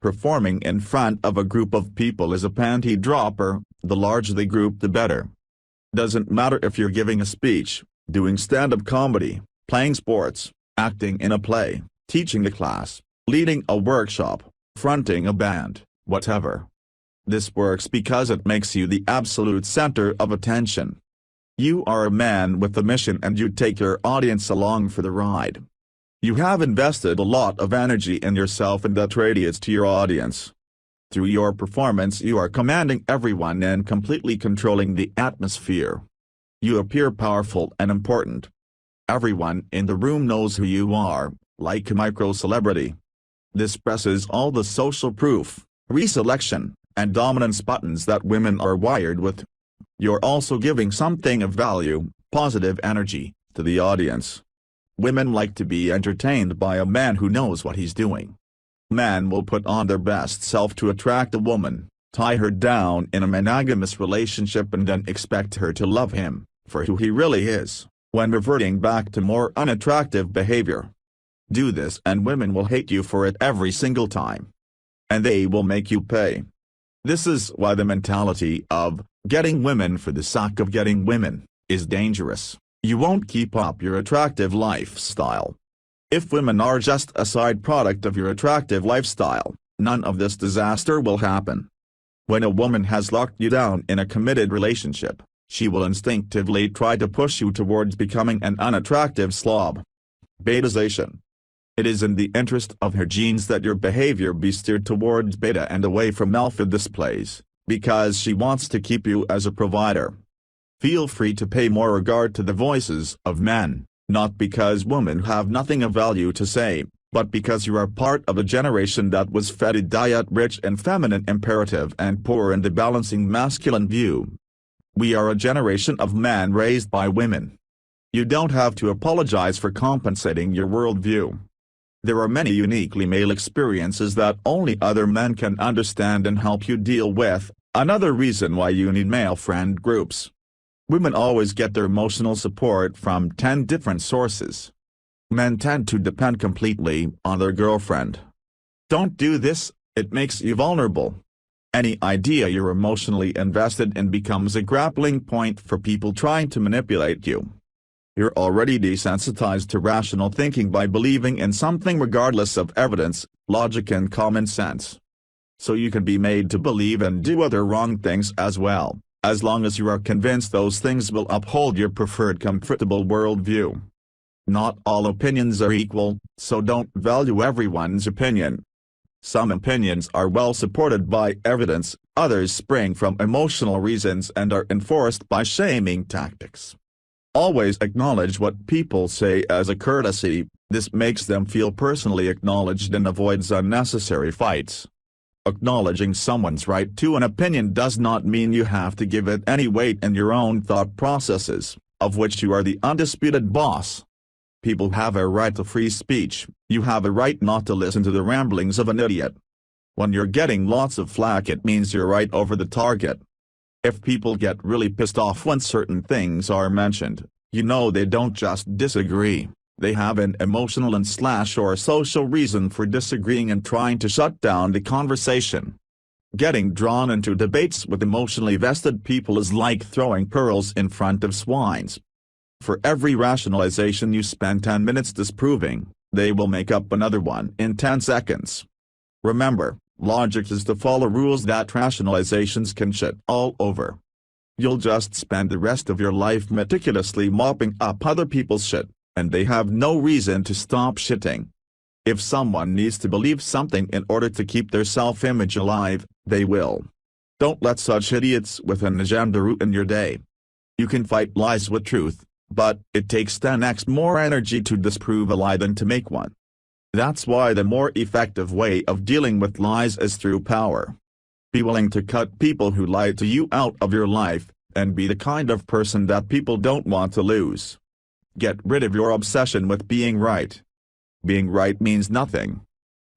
Speaker 1: Performing in front of a group of people is a panty dropper, the larger the group the better. Doesn't matter if you're giving a speech, doing stand-up comedy, playing sports, acting in a play, teaching a class, leading a workshop, fronting a band, whatever. This works because it makes you the absolute center of attention. You are a man with a mission and you take your audience along for the ride. You have invested a lot of energy in yourself and that radiates to your audience. Through your performance you are commanding everyone and completely controlling the atmosphere. You appear powerful and important. Everyone in the room knows who you are, like a micro-celebrity. This presses all the social proof, reselection, and dominance buttons that women are wired with. You're also giving something of value, positive energy, to the audience. Women like to be entertained by a man who knows what he's doing. Man will put on their best self to attract a woman, tie her down in a monogamous relationship and then expect her to love him, for who he really is, when reverting back to more unattractive behavior. Do this and women will hate you for it every single time. And they will make you pay. This is why the mentality of, getting women for the sake of getting women, is dangerous. You won't keep up your attractive lifestyle. If women are just a side product of your attractive lifestyle, none of this disaster will happen. When a woman has locked you down in a committed relationship, she will instinctively try to push you towards becoming an unattractive slob. Betazation. It is in the interest of her genes that your behavior be steered towards beta and away from alpha displays, because she wants to keep you as a provider. Feel free to pay more regard to the voices of men, not because women have nothing of value to say, but because you are part of a generation that was fed a diet rich in feminine imperative and poor in the balancing masculine view. We are a generation of men raised by women. You don't have to apologize for compensating your worldview. There are many uniquely male experiences that only other men can understand and help you deal with, another reason why you need male friend groups. Women always get their emotional support from 10 different sources. Men tend to depend completely on their girlfriend. Don't do this, it makes you vulnerable. Any idea you're emotionally invested in becomes a grappling point for people trying to manipulate you. You're already desensitized to rational thinking by believing in something regardless of evidence, logic and common sense. So you can be made to believe and do other wrong things as well, as long as you are convinced those things will uphold your preferred comfortable worldview. Not all opinions are equal, so don't value everyone's opinion. Some opinions are well supported by evidence, others spring from emotional reasons and are enforced by shaming tactics. Always acknowledge what people say as a courtesy, this makes them feel personally acknowledged and avoids unnecessary fights. Acknowledging someone's right to an opinion does not mean you have to give it any weight in your own thought processes, of which you are the undisputed boss. People have a right to free speech, you have a right not to listen to the ramblings of an idiot. When you're getting lots of flack, it means you're right over the target. If people get really pissed off when certain things are mentioned, you know they don't just disagree, they have an emotional and/or social reason for disagreeing and trying to shut down the conversation. Getting drawn into debates with emotionally vested people is like throwing pearls in front of swines. For every rationalization you spend 10 minutes disproving, they will make up another one in 10 seconds. Remember, logic is to follow rules that rationalizations can shit all over. You'll just spend the rest of your life meticulously mopping up other people's shit, and they have no reason to stop shitting. If someone needs to believe something in order to keep their self-image alive, they will. Don't let such idiots with an agenda ruin your day. You can fight lies with truth, but it takes 10x more energy to disprove a lie than to make one. That's why the more effective way of dealing with lies is through power. Be willing to cut people who lie to you out of your life, and be the kind of person that people don't want to lose. Get rid of your obsession with being right. Being right means nothing.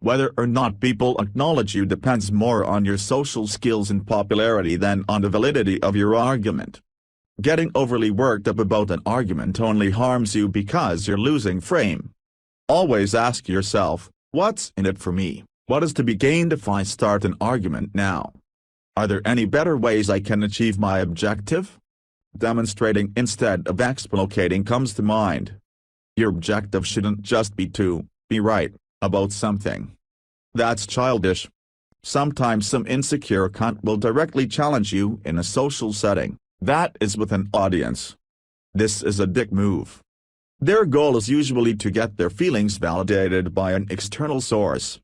Speaker 1: Whether or not people acknowledge you depends more on your social skills and popularity than on the validity of your argument. Getting overly worked up about an argument only harms you because you're losing frame. Always ask yourself, what's in it for me? What is to be gained if I start an argument now? Are there any better ways I can achieve my objective? Demonstrating instead of explicating comes to mind. Your objective shouldn't just be to be right about something. That's childish. Sometimes some insecure cunt will directly challenge you in a social setting, that is with an audience. This is a dick move. Their goal is usually to get their feelings validated by an external source.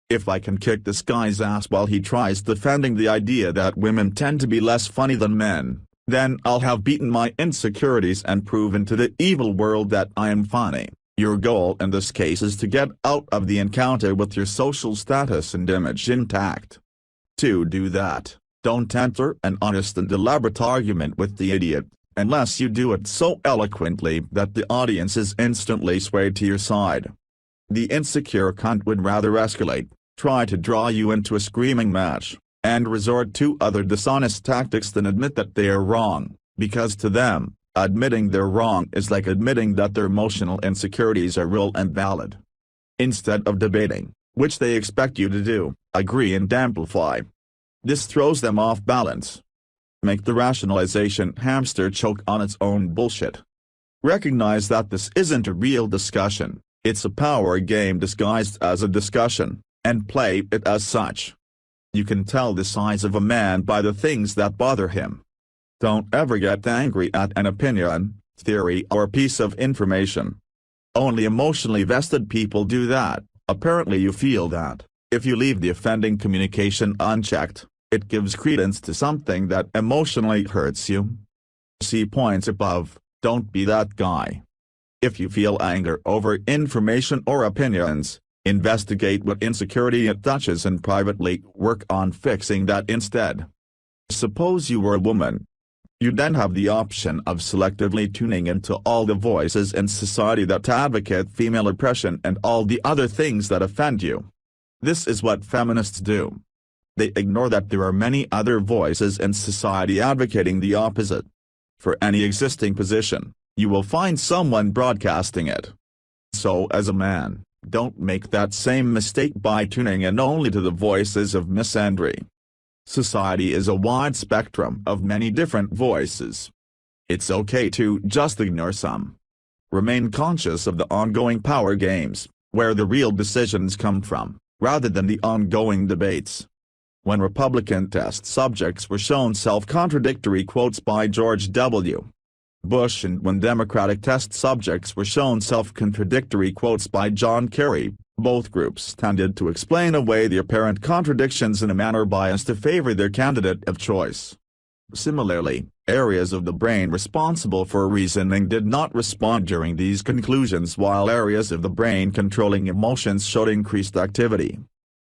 Speaker 1: If I can kick this guy's ass while he tries defending the idea that women tend to be less funny than men, then I'll have beaten my insecurities and proven to the evil world that I am funny. Your goal in this case is to get out of the encounter with your social status and image intact. To do that, don't enter an honest and elaborate argument with the idiot, unless you do it so eloquently that the audience is instantly swayed to your side. The insecure cunt would rather escalate, try to draw you into a screaming match, and resort to other dishonest tactics than admit that they are wrong, because to them, admitting they're wrong is like admitting that their emotional insecurities are real and valid. Instead of debating, which they expect you to do, agree and amplify. This throws them off balance. Make the rationalization hamster choke on its own bullshit. Recognize that this isn't a real discussion, it's a power game disguised as a discussion, and play it as such. You can tell the size of a man by the things that bother him. Don't ever get angry at an opinion, theory or piece of information. Only emotionally vested people do that. Apparently you feel that, if you leave the offending communication unchecked, it gives credence to something that emotionally hurts you. See points above, don't be that guy. If you feel anger over information or opinions, investigate what insecurity it touches and privately work on fixing that instead. Suppose you were a woman. You then have the option of selectively tuning into all the voices in society that advocate female oppression and all the other things that offend you. This is what feminists do. They ignore that there are many other voices in society advocating the opposite. For any existing position, you will find someone broadcasting it. So as a man, don't make that same mistake by tuning in only to the voices of misandry. Society is a wide spectrum of many different voices. It's okay to just ignore some. Remain conscious of the ongoing power games, where the real decisions come from, rather than the ongoing debates. When Republican test subjects were shown self-contradictory quotes by George W. Bush and when Democratic test subjects were shown self-contradictory quotes by John Kerry, both groups tended to explain away the apparent contradictions in a manner biased to favor their candidate of choice. Similarly, areas of the brain responsible for reasoning did not respond during these conclusions, while areas of the brain controlling emotions showed increased activity.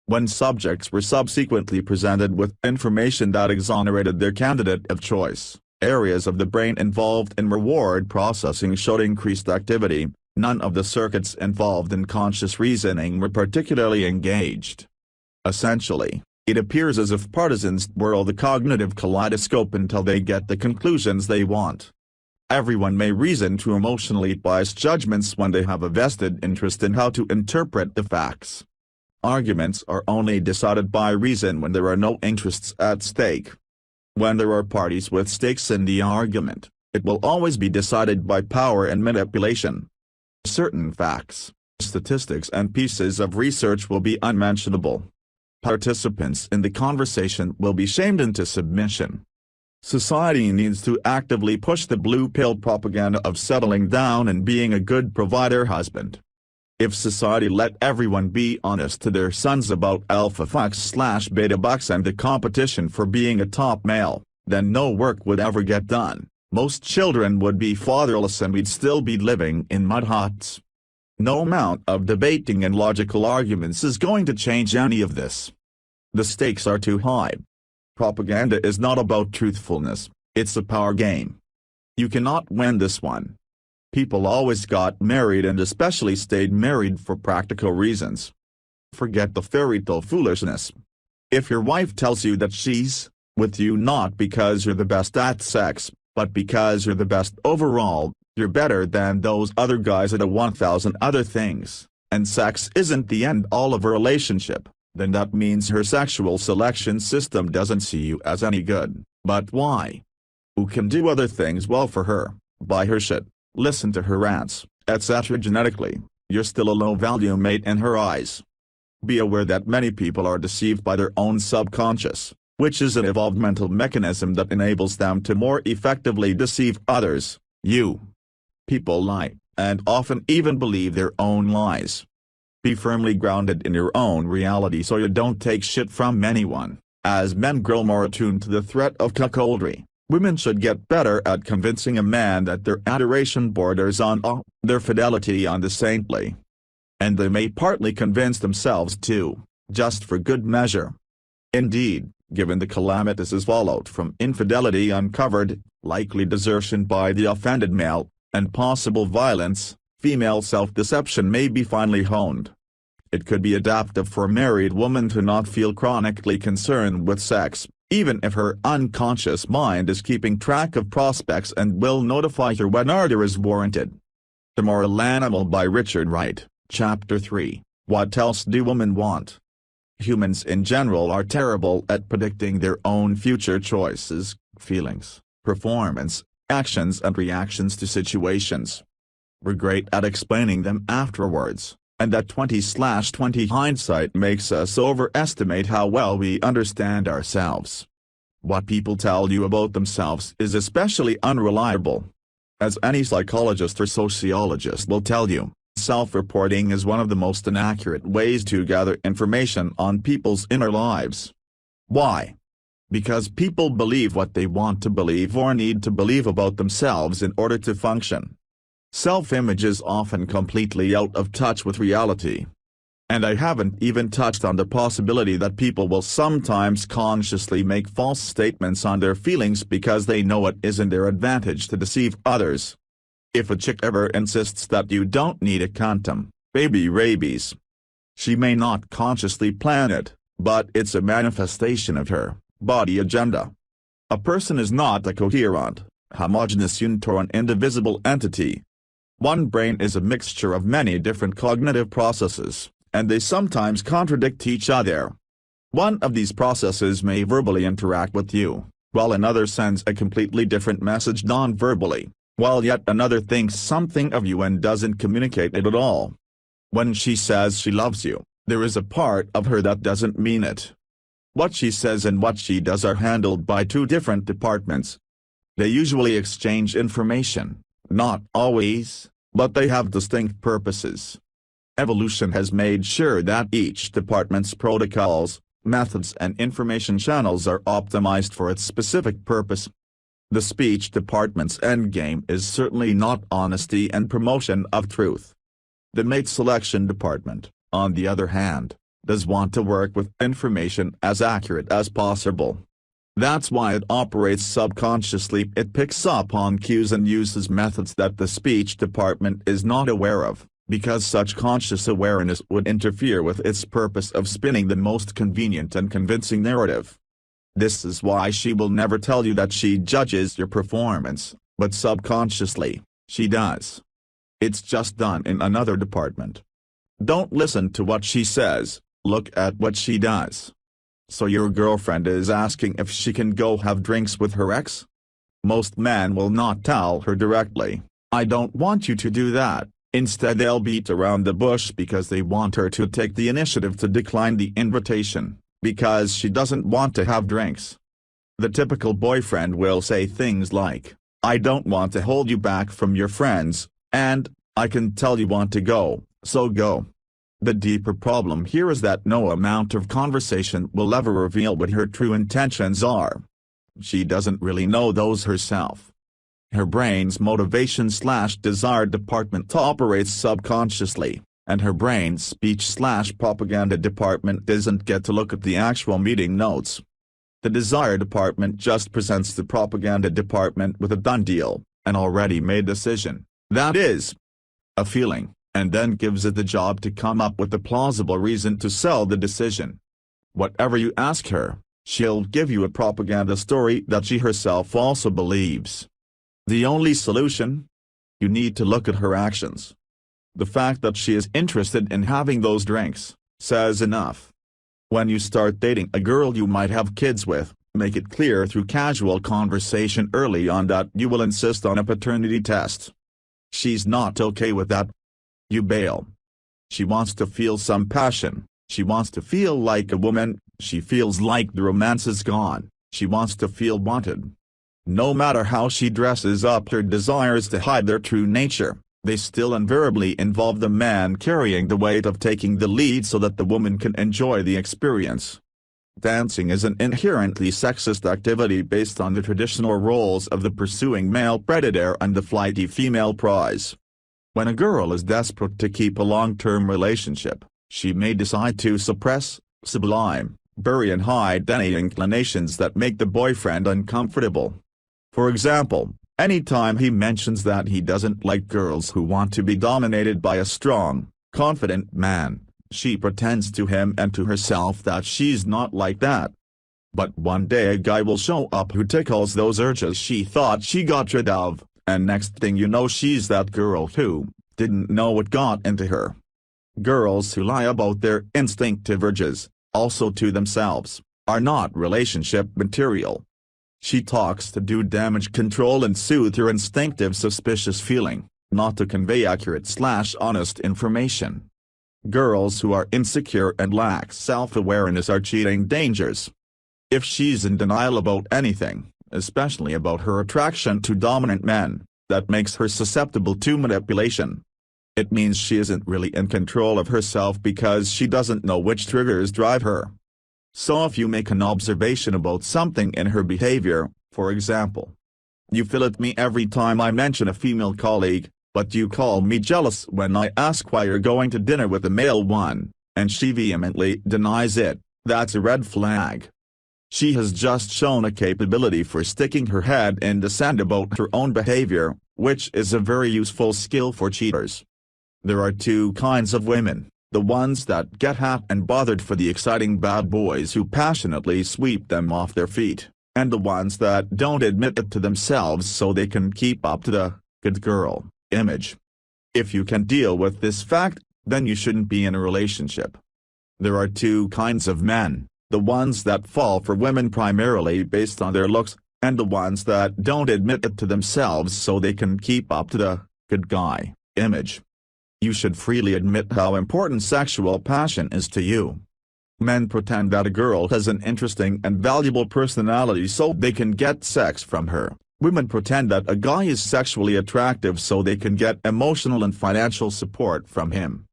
Speaker 1: When subjects were subsequently presented with information that exonerated their candidate of choice, areas of the brain involved in reward processing showed increased activity. None of the circuits involved in conscious reasoning were particularly engaged. Essentially, it appears as if partisans whirl the cognitive kaleidoscope until they get the conclusions they want. Everyone may reason to emotionally biased judgments when they have a vested interest in how to interpret the facts. Arguments are only decided by reason when there are no interests at stake. When there are parties with stakes in the argument, it will always be decided by power and manipulation. Certain facts, statistics and pieces of research will be unmentionable. Participants in the conversation will be shamed into submission. Society needs to actively push the blue pill propaganda of settling down and being a good provider husband. If society let everyone be honest to their sons about alpha fucks/beta bucks and the competition for being a top male, then no work would ever get done. Most children would be fatherless and we'd still be living in mud huts. No amount of debating and logical arguments is going to change any of this. The stakes are too high. Propaganda is not about truthfulness, it's a power game. You cannot win this one. People always got married and especially stayed married for practical reasons. Forget the fairy tale foolishness. If your wife tells you that she's with you not because you're the best at sex, but because you're the best overall, you're better than those other guys at 1,000 other things, and sex isn't the end all of a relationship, then that means her sexual selection system doesn't see you as any good. But why? Who can do other things well for her, buy her shit, listen to her rants, etc. Genetically, you're still a low-value mate in her eyes. Be aware that many people are deceived by their own subconscious, which is an evolved mental mechanism that enables them to more effectively deceive others, you. People lie, and often even believe their own lies. Be firmly grounded in your own reality so you don't take shit from anyone. As men grow more attuned to the threat of cuckoldry, women should get better at convincing a man that their adoration borders on awe, their fidelity on the saintly. And they may partly convince themselves too, just for good measure. Indeed, given the calamitous fallout from infidelity uncovered, likely desertion by the offended male, and possible violence, female self-deception may be finely honed. It could be adaptive for a married woman to not feel chronically concerned with sex, even if her unconscious mind is keeping track of prospects and will notify her when ardor is warranted. The Moral Animal by Richard Wright, Chapter 3, What Else Do Women Want? Humans in general are terrible at predicting their own future choices, feelings, performance, actions and reactions to situations. We're great at explaining them afterwards, and that 20/20 hindsight makes us overestimate how well we understand ourselves. What people tell you about themselves is especially unreliable. As any psychologist or sociologist will tell you, self-reporting is one of the most inaccurate ways to gather information on people's inner lives. Why? Because people believe what they want to believe or need to believe about themselves in order to function. Self-image is often completely out of touch with reality. And I haven't even touched on the possibility that people will sometimes consciously make false statements on their feelings because they know it is in their advantage to deceive others. If a chick ever insists that you don't need a condom, baby rabies. She may not consciously plan it, but it's a manifestation of her body agenda. A person is not a coherent, homogeneous unit or an indivisible entity. One brain is a mixture of many different cognitive processes, and they sometimes contradict each other. One of these processes may verbally interact with you, while another sends a completely different message non-verbally, while yet another thinks something of you and doesn't communicate it at all. When she says she loves you, there is a part of her that doesn't mean it. What she says and what she does are handled by two different departments. They usually exchange information, not always, but they have distinct purposes. Evolution has made sure that each department's protocols, methods and information channels are optimized for its specific purpose. The speech department's endgame is certainly not honesty and promotion of truth. The mate selection department, on the other hand, does want to work with information as accurate as possible. That's why it operates subconsciously. It picks up on cues and uses methods that the speech department is not aware of, because such conscious awareness would interfere with its purpose of spinning the most convenient and convincing narrative. This is why she will never tell you that she judges your performance, but subconsciously, she does. It's just done in another department. Don't listen to what she says, look at what she does. So your girlfriend is asking if she can go have drinks with her ex? Most men will not tell her directly, "I don't want you to do that." Instead they'll beat around the bush because they want her to take the initiative to decline the invitation, because she doesn't want to have drinks. The typical boyfriend will say things like, "I don't want to hold you back from your friends," and, "I can tell you want to go, so go." The deeper problem here is that no amount of conversation will ever reveal what her true intentions are. She doesn't really know those herself. Her brain's motivation/desire department operates subconsciously, and her brain's speech/propaganda department doesn't get to look at the actual meeting notes. The desire department just presents the propaganda department with a done deal, an already made decision, that is, a feeling, and then gives it the job to come up with a plausible reason to sell the decision. Whatever you ask her, she'll give you a propaganda story that she herself also believes. The only solution? You need to look at her actions. The fact that she is interested in having those drinks says enough. When you start dating a girl you might have kids with, make it clear through casual conversation early on that you will insist on a paternity test. She's not okay with that. You bail. She wants to feel some passion, she wants to feel like a woman, she feels like the romance is gone, she wants to feel wanted. No matter how she dresses up her desires to hide their true nature, they still invariably involve the man carrying the weight of taking the lead so that the woman can enjoy the experience. Dancing is an inherently sexist activity based on the traditional roles of the pursuing male predator and the flighty female prize. When a girl is desperate to keep a long-term relationship, she may decide to suppress, sublime, bury and hide any inclinations that make the boyfriend uncomfortable. For example, anytime he mentions that he doesn't like girls who want to be dominated by a strong, confident man, she pretends to him and to herself that she's not like that. But one day a guy will show up who tickles those urges she thought she got rid of, and next thing you know she's that girl who didn't know what got into her. Girls who lie about their instinctive urges, also to themselves, are not relationship material. She talks to do damage control and soothe her instinctive suspicious feeling, not to convey accurate/honest information. Girls who are insecure and lack self-awareness are cheating dangers. If she's in denial about anything, especially about her attraction to dominant men, that makes her susceptible to manipulation. It means she isn't really in control of herself because she doesn't know which triggers drive her. So if you make an observation about something in her behavior, for example, "You feel at me every time I mention a female colleague, but you call me jealous when I ask why you're going to dinner with a male one," and she vehemently denies it, that's a red flag. She has just shown a capability for sticking her head in the sand about her own behavior, which is a very useful skill for cheaters. There are two kinds of women, the ones that get hot and bothered for the exciting bad boys who passionately sweep them off their feet, and the ones that don't admit it to themselves so they can keep up to the good girl image. If you can deal with this fact, then you shouldn't be in a relationship. There are two kinds of men, the ones that fall for women primarily based on their looks, and the ones that don't admit it to themselves so they can keep up to the good guy image. You should freely admit how important sexual passion is to you. Men pretend that a girl has an interesting and valuable personality so they can get sex from her. Women pretend that a guy is sexually attractive so they can get emotional and financial support from him.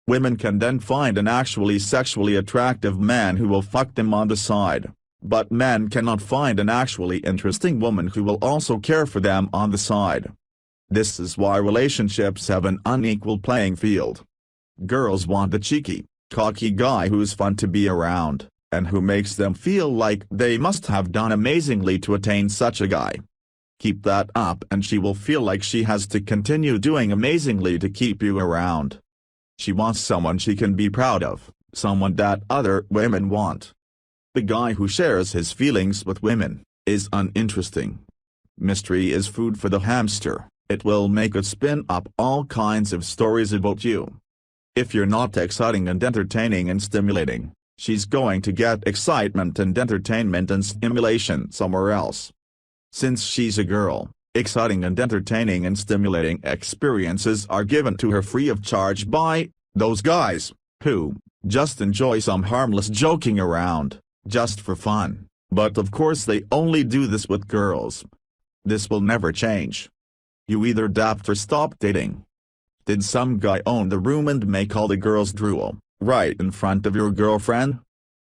Speaker 1: Women can then find an actually sexually attractive man who will fuck them on the side, but men cannot find an actually interesting woman who will also care for them on the side. This is why relationships have an unequal playing field. Girls want the cheeky, cocky guy who's fun to be around, and who makes them feel like they must have done amazingly to attain such a guy. Keep that up and she will feel like she has to continue doing amazingly to keep you around. She wants someone she can be proud of, someone that other women want. The guy who shares his feelings with women is uninteresting. Mystery is food for the hamster. It will make it spin up all kinds of stories about you. If you're not exciting and entertaining and stimulating, she's going to get excitement and entertainment and stimulation somewhere else. Since she's a girl, exciting and entertaining and stimulating experiences are given to her free of charge by those guys who just enjoy some harmless joking around, just for fun, but of course they only do this with girls. This will never change. You either adapt or stop dating. Did some guy own the room and make all the girls drool, right in front of your girlfriend?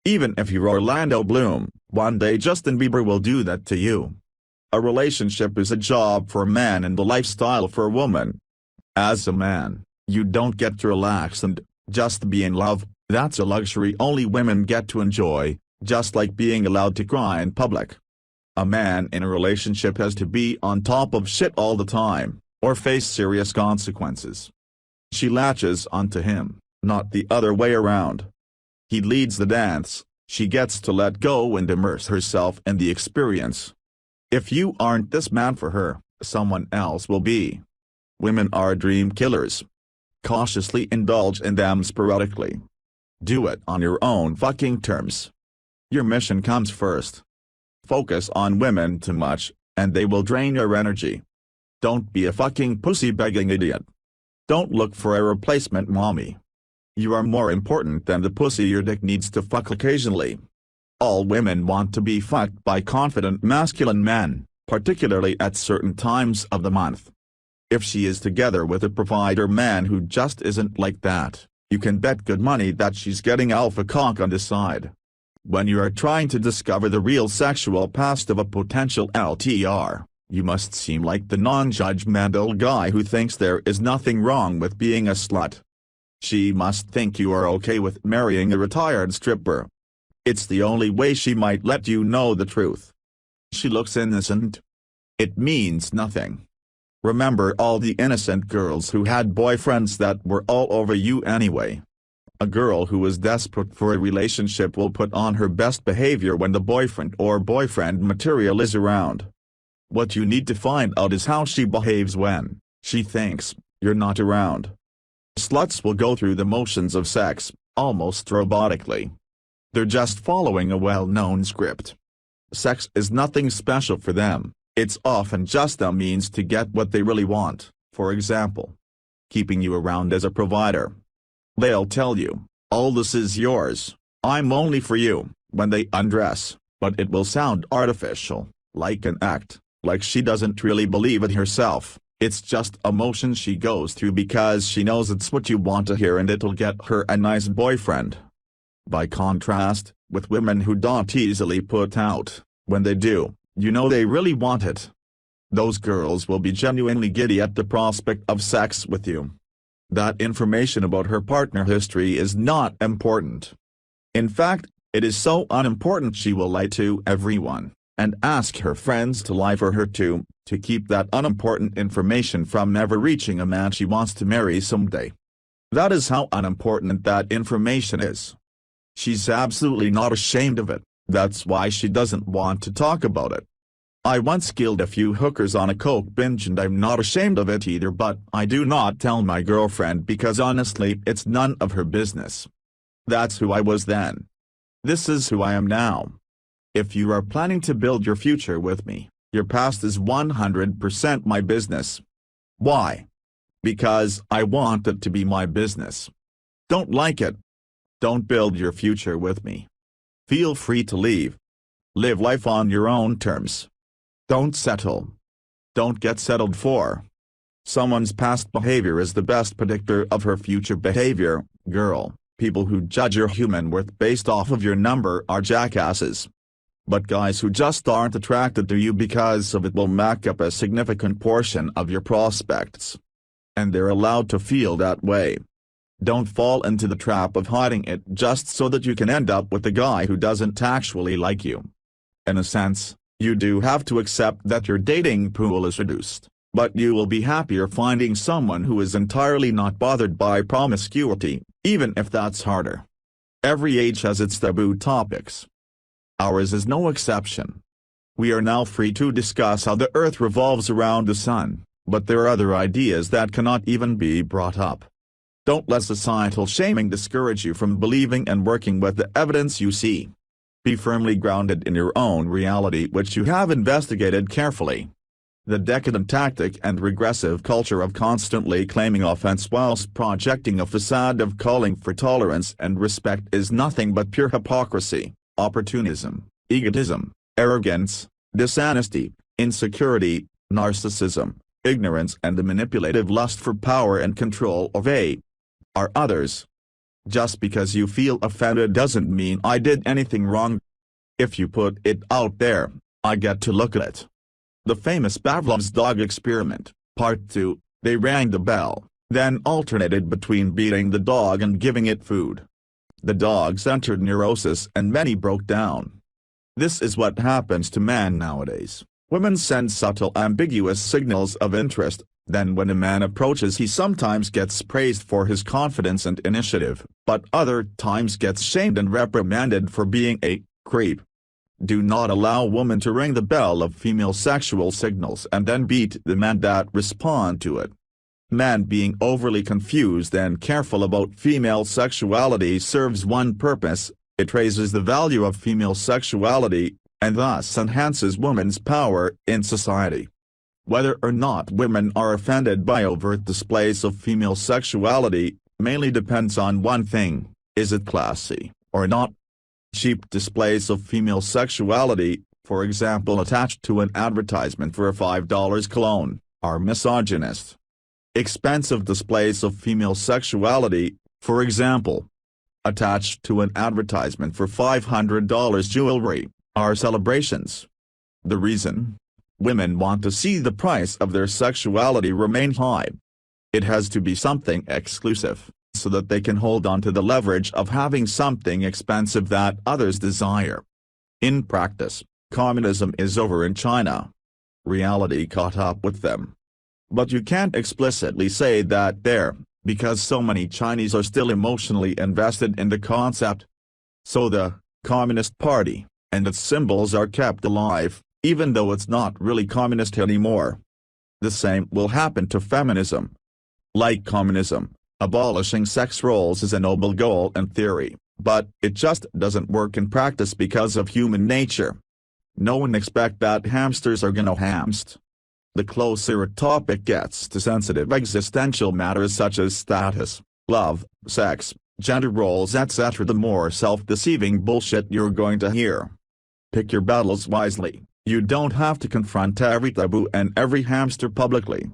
Speaker 1: Even if you're Orlando Bloom, one day Justin Bieber will do that to you. A relationship is a job for a man and a lifestyle for a woman. As a man, you don't get to relax and just be in love. That's a luxury only women get to enjoy, just like being allowed to cry in public. A man in a relationship has to be on top of shit all the time, or face serious consequences. She latches onto him, not the other way around. He leads the dance, she gets to let go and immerse herself in the experience. If you aren't this man for her, someone else will be. Women are dream killers. Cautiously indulge in them sporadically. Do it on your own fucking terms. Your mission comes first. Focus on women too much, and they will drain your energy. Don't be a fucking pussy-begging idiot. Don't look for a replacement mommy. You are more important than the pussy your dick needs to fuck occasionally. All women want to be fucked by confident masculine men, particularly at certain times of the month. If she is together with a provider man who just isn't like that, you can bet good money that she's getting alpha cock on the side. When you are trying to discover the real sexual past of a potential LTR, you must seem like the non-judgmental guy who thinks there is nothing wrong with being a slut. She must think you are okay with marrying a retired stripper. It's the only way she might let you know the truth. She looks innocent. It means nothing. Remember all the innocent girls who had boyfriends that were all over you anyway. A girl who is desperate for a relationship will put on her best behavior when the boyfriend or boyfriend material is around. What you need to find out is how she behaves when she thinks you're not around. Sluts will go through the motions of sex, almost robotically. They're just following a well-known script. Sex is nothing special for them, it's often just a means to get what they really want, for example, keeping you around as a provider. They'll tell you, all this is yours, I'm only for you, when they undress, but it will sound artificial, like an act, like she doesn't really believe it herself. It's just a motion she goes through because she knows it's what you want to hear and it'll get her a nice boyfriend. By contrast, with women who don't easily put out, when they do, you know they really want it. Those girls will be genuinely giddy at the prospect of sex with you. That information about her partner history is not important. In fact, it is so unimportant she will lie to everyone, and ask her friends to lie for her too, to keep that unimportant information from never reaching a man she wants to marry someday. That is how unimportant that information is. She's absolutely not ashamed of it, That's why she doesn't want to talk about it. I once killed a few hookers on a coke binge and I'm not ashamed of it either, but I do not tell my girlfriend because honestly it's none of her business. That's who I was then. This is who I am now. If you are planning to build your future with me, your past is 100% my business. Why? Because I want it to be my business. Don't like it? Don't build your future with me. Feel free to leave. Live life on your own terms. Don't settle. Don't get settled for. Someone's past behavior is the best predictor of her future behavior, girl. People who judge your human worth based off of your number are jackasses. But guys who just aren't attracted to you because of it will make up a significant portion of your prospects. And they're allowed to feel that way. Don't fall into the trap of hiding it just so that you can end up with a guy who doesn't actually like you. In a sense, you do have to accept that your dating pool is reduced, but you will be happier finding someone who is entirely not bothered by promiscuity, even if that's harder. Every age has its taboo topics. Ours is no exception. We are now free to discuss how the earth revolves around the sun, but there are other ideas that cannot even be brought up. Don't let societal shaming discourage you from believing and working with the evidence you see. Be firmly grounded in your own reality which you have investigated carefully. The decadent tactic and regressive culture of constantly claiming offense whilst projecting a facade of calling for tolerance and respect is nothing but pure hypocrisy, opportunism, egotism, arrogance, dishonesty, insecurity, narcissism, ignorance and the manipulative lust for power and control of our others. Just because you feel offended doesn't mean I did anything wrong. If you put it out there, I get to look at it. The famous Pavlov's dog experiment, part 2, they rang the bell, then alternated between beating the dog and giving it food. The dogs entered neurosis and many broke down. This is what happens to man nowadays. Women send subtle ambiguous signals of interest. Then when a man approaches he sometimes gets praised for his confidence and initiative, but other times gets shamed and reprimanded for being a creep. Do not allow women to ring the bell of female sexual signals and then beat the men that respond to it. Men being overly confused and careful about female sexuality serves one purpose: it raises the value of female sexuality, and thus enhances women's power in society. Whether or not women are offended by overt displays of female sexuality, mainly depends on one thing: is it classy, or not? Cheap displays of female sexuality, for example attached to an advertisement for a $5 cologne, are misogynist. Expensive displays of female sexuality, for example, attached to an advertisement for $500 jewelry, are celebrations. The reason? Women want to see the price of their sexuality remain high. It has to be something exclusive, so that they can hold on to the leverage of having something expensive that others desire. In practice, communism is over in China. Reality caught up with them. But you can't explicitly say that there, because so many Chinese are still emotionally invested in the concept. So the Communist Party and its symbols are kept alive, even though it's not really communist anymore. The same will happen to feminism. Like communism, abolishing sex roles is a noble goal in theory, but it just doesn't work in practice because of human nature. No one expect that hamsters are gonna hamst. The closer a topic gets to sensitive existential matters such as status, love, sex, gender roles etc., the more self-deceiving bullshit you're going to hear. Pick your battles wisely. You don't have to confront every taboo and every hamster publicly.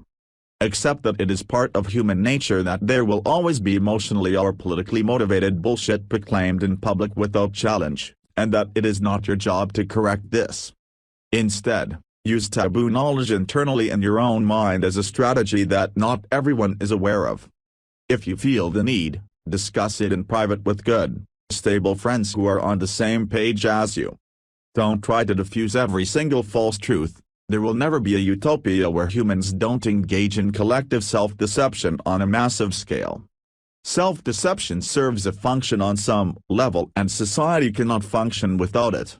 Speaker 1: Accept that it is part of human nature that there will always be emotionally or politically motivated bullshit proclaimed in public without challenge, and that it is not your job to correct this. Instead, use taboo knowledge internally in your own mind as a strategy that not everyone is aware of. If you feel the need, discuss it in private with good, stable friends who are on the same page as you. Don't try to diffuse every single false truth. There will never be a utopia where humans don't engage in collective self-deception on a massive scale. Self-deception serves a function on some level and society cannot function without it.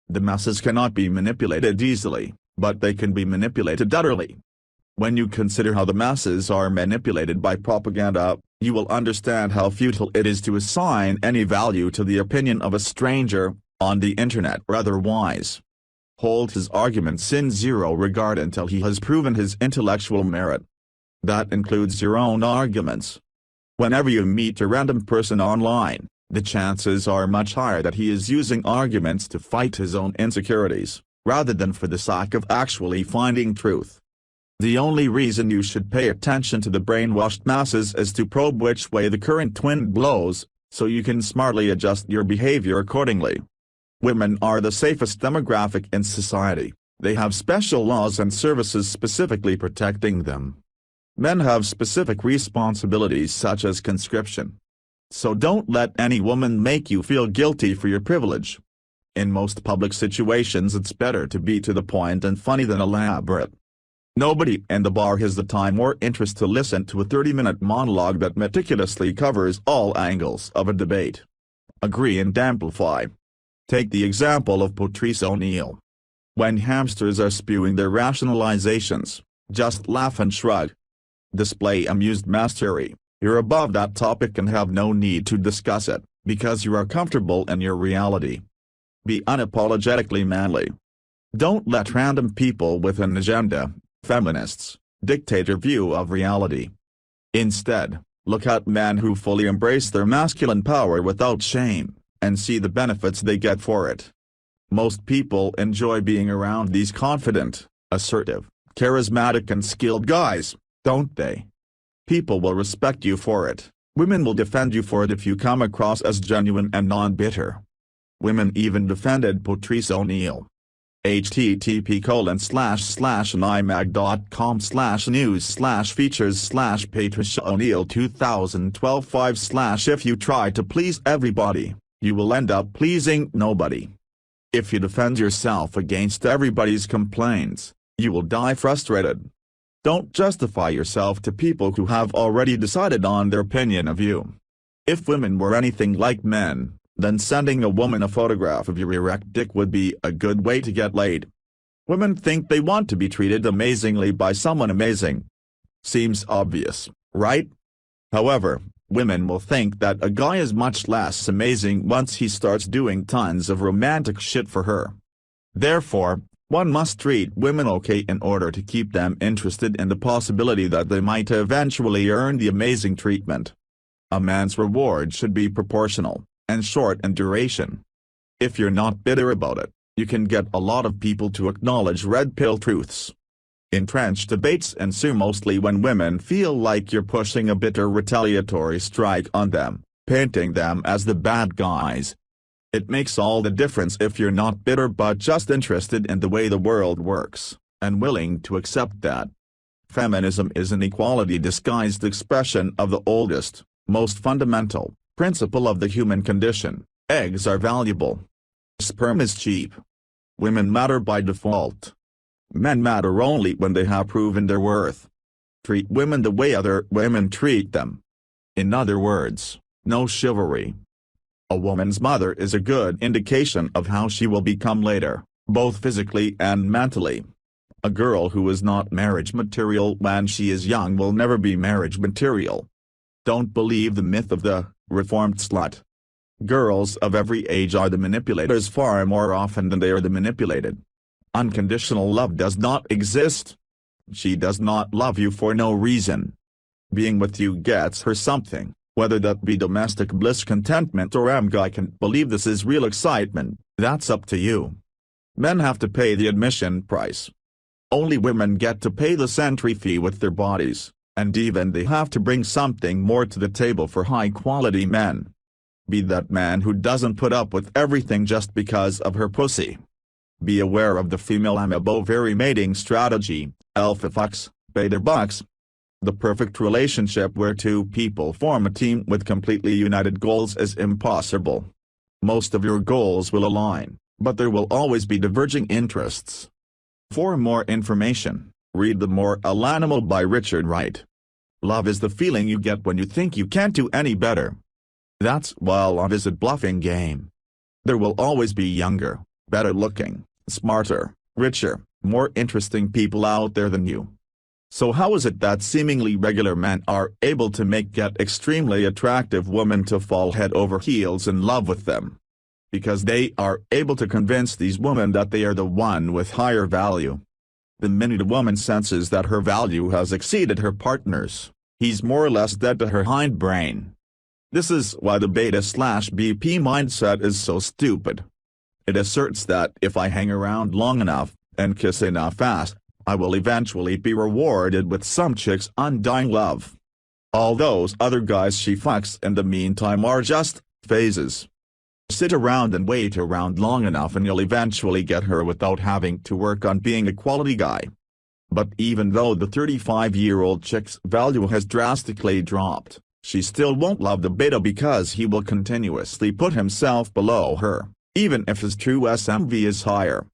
Speaker 1: The masses cannot be manipulated easily, but they can be manipulated utterly. When you consider how the masses are manipulated by propaganda, you will understand how futile it is to assign any value to the opinion of a stranger, on the internet or otherwise. Hold his arguments in zero regard until he has proven his intellectual merit. That includes your own arguments. Whenever you meet a random person online, the chances are much higher that he is using arguments to fight his own insecurities, rather than for the sake of actually finding truth. The only reason you should pay attention to the brainwashed masses is to probe which way the current wind blows, so you can smartly adjust your behavior accordingly. Women are the safest demographic in society. They have special laws and services specifically protecting them. Men have specific responsibilities such as conscription. So don't let any woman make you feel guilty for your privilege. In most public situations it's better to be to the point and funny than elaborate. Nobody in the bar has the time or interest to listen to a 30-minute monologue that meticulously covers all angles of a debate. Agree and amplify. Take the example of Patrice O'Neill. When hamsters are spewing their rationalizations, just laugh and shrug. Display amused mastery. You're above that topic and have no need to discuss it, because you are comfortable in your reality. Be unapologetically manly. Don't let random people with an agenda, feminists, dictate your view of reality. Instead, look at men who fully embrace their masculine power without shame, and see the benefits they get for it. Most people enjoy being around these confident, assertive, charismatic and skilled guys, don't they? People will respect you for it. Women will defend you for it if you come across as genuine and non-bitter. Women even defended Patrice O'Neill. http://imag.com/news/features/Patrice O'Neill 2012 5/ If you try to please everybody, you will end up pleasing nobody. If you defend yourself against everybody's complaints, you will die frustrated. Don't justify yourself to people who have already decided on their opinion of you. If women were anything like men, then sending a woman a photograph of your erect dick would be a good way to get laid. Women think they want to be treated amazingly by someone amazing. Seems obvious, right? However, women will think that a guy is much less amazing once he starts doing tons of romantic shit for her. Therefore, one must treat women okay in order to keep them interested in the possibility that they might eventually earn the amazing treatment. A man's reward should be proportional, and short in duration. If you're not bitter about it, you can get a lot of people to acknowledge red pill truths. Entrenched debates ensue mostly when women feel like you're pushing a bitter retaliatory strike on them, painting them as the bad guys. It makes all the difference if you're not bitter but just interested in the way the world works, and willing to accept that. Feminism is an equality disguised expression of the oldest, most fundamental principle of the human condition: eggs are valuable. Sperm is cheap. Women matter by default. Men matter only when they have proven their worth. Treat women the way other women treat them. In other words, no chivalry. A woman's mother is a good indication of how she will become later, both physically and mentally. A girl who is not marriage material when she is young will never be marriage material. Don't believe the myth of the reformed slut. Girls of every age are the manipulators far more often than they are the manipulated. Unconditional love does not exist. She does not love you for no reason. Being with you gets her something, whether that be domestic bliss, contentment, or I can't believe this is real excitement. That's up to you. Men have to pay the admission price. Only women get to pay the entry fee with their bodies, and even they have to bring something more to the table for high-quality men. Be that man who doesn't put up with everything just because of her pussy. Be aware of the female amabovary mating strategy, alpha fucks, beta bucks. The perfect relationship where two people form a team with completely united goals is impossible. Most of your goals will align, but there will always be diverging interests. For more information, read The Moral Animal by Richard Wright. Love is the feeling you get when you think you can't do any better. That's why love is a bluffing game. There will always be younger, better looking, smarter, richer, more interesting people out there than you. So how is it that seemingly regular men are able to get extremely attractive women to fall head over heels in love with them? Because they are able to convince these women that they are the one with higher value. The minute a woman senses that her value has exceeded her partner's, he's more or less dead to her hindbrain. This is why the beta/BP mindset is so stupid. It asserts that if I hang around long enough, and kiss enough ass, I will eventually be rewarded with some chick's undying love. All those other guys she fucks in the meantime are just phases. Sit around and wait around long enough and you'll eventually get her without having to work on being a quality guy. But even though the 35-year-old chick's value has drastically dropped, she still won't love the beta because he will continuously put himself below her, even if his true SMV is higher.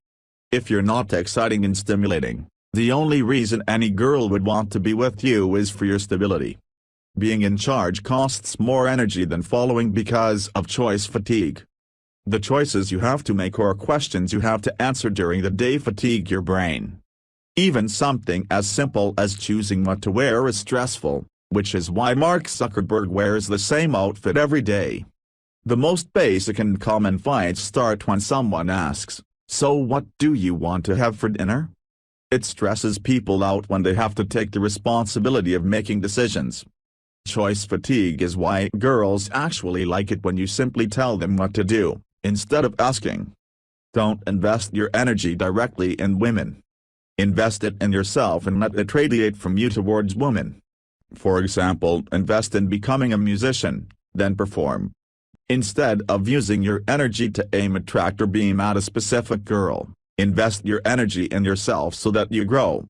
Speaker 1: If you're not exciting and stimulating, the only reason any girl would want to be with you is for your stability. Being in charge costs more energy than following because of choice fatigue. The choices you have to make or questions you have to answer during the day fatigue your brain. Even something as simple as choosing what to wear is stressful, which is why Mark Zuckerberg wears the same outfit every day. The most basic and common fights start when someone asks, "So what do you want to have for dinner?" It stresses people out when they have to take the responsibility of making decisions. Choice fatigue is why girls actually like it when you simply tell them what to do, instead of asking. Don't invest your energy directly in women. Invest it in yourself and let it radiate from you towards women. For example, invest in becoming a musician, then perform. Instead of using your energy to aim a tractor beam at a specific girl, invest your energy in yourself so that you grow.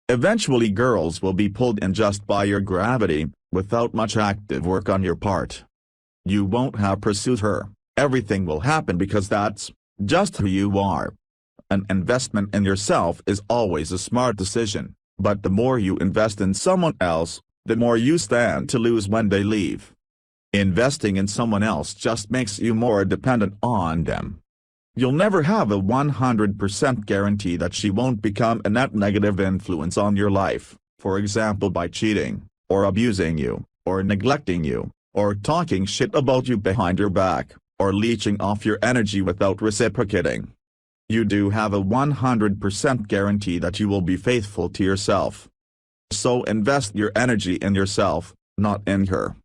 Speaker 1: Eventually girls will be pulled in just by your gravity, without much active work on your part. You won't have pursued her, everything will happen because that's just who you are. An investment in yourself is always a smart decision, but the more you invest in someone else, the more you stand to lose when they leave. Investing in someone else just makes you more dependent on them. You'll never have a 100% guarantee that she won't become a net negative influence on your life, for example by cheating, or abusing you, or neglecting you, or talking shit about you behind your back, or leeching off your energy without reciprocating. You do have a 100% guarantee that you will be faithful to yourself. So invest your energy in yourself, not in her.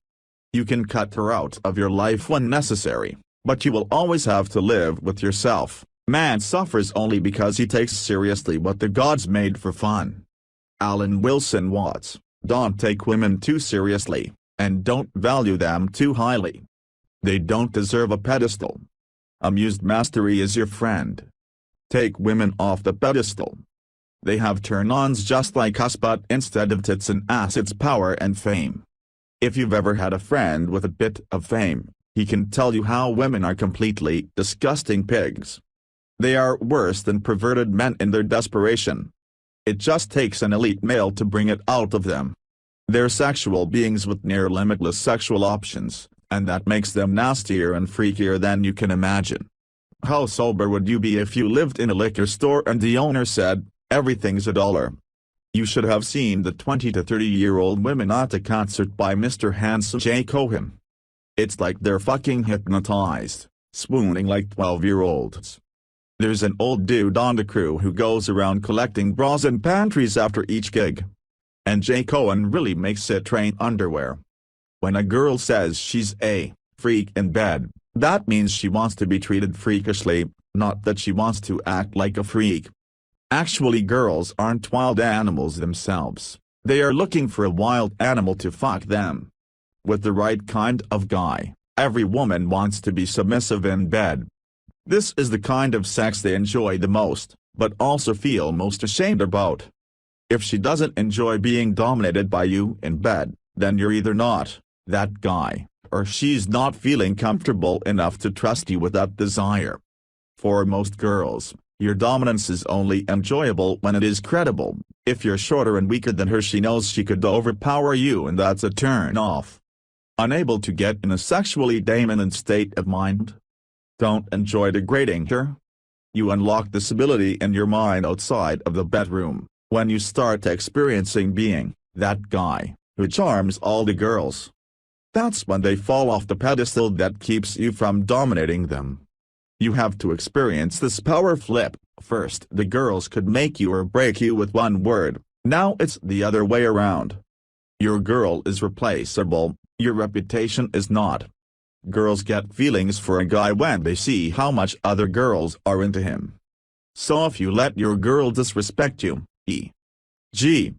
Speaker 1: You can cut her out of your life when necessary, but you will always have to live with yourself. Man suffers only because he takes seriously what the gods made for fun. Alan Wilson Watts. Don't take women too seriously, and don't value them too highly. They don't deserve a pedestal. Amused mastery is your friend. Take women off the pedestal. They have turn-ons just like us, but instead of tits and ass it's power and fame. If you've ever had a friend with a bit of fame, he can tell you how women are completely disgusting pigs. They are worse than perverted men in their desperation. It just takes an elite male to bring it out of them. They're sexual beings with near limitless sexual options, and that makes them nastier and freakier than you can imagine. How sober would you be if you lived in a liquor store and the owner said, "Everything's $1"? You should have seen the 20 to 30-year-old women at a concert by Mr. Handsome J. Cohen. It's like they're fucking hypnotized, swooning like 12-year-olds. There's an old dude on the crew who goes around collecting bras and pantries after each gig. And J. Cohen really makes it rain underwear. When a girl says she's a freak in bed, that means she wants to be treated freakishly, not that she wants to act like a freak. Actually, girls aren't wild animals themselves, they are looking for a wild animal to fuck them. With the right kind of guy, every woman wants to be submissive in bed. This is the kind of sex they enjoy the most, but also feel most ashamed about. If she doesn't enjoy being dominated by you in bed, then you're either not that guy, or she's not feeling comfortable enough to trust you with that desire. For most girls, your dominance is only enjoyable when it is credible. If you're shorter and weaker than her, she knows she could overpower you, and that's a turn off. Unable to get in a sexually dominant state of mind? Don't enjoy degrading her. You unlock this ability in your mind outside of the bedroom, when you start experiencing being that guy who charms all the girls. That's when they fall off the pedestal that keeps you from dominating them. You have to experience this power flip. First, the girls could make you or break you with one word. Now it's the other way around. Your girl is replaceable, your reputation is not. Girls get feelings for a guy when they see how much other girls are into him. So if you let your girl disrespect you, e.g.,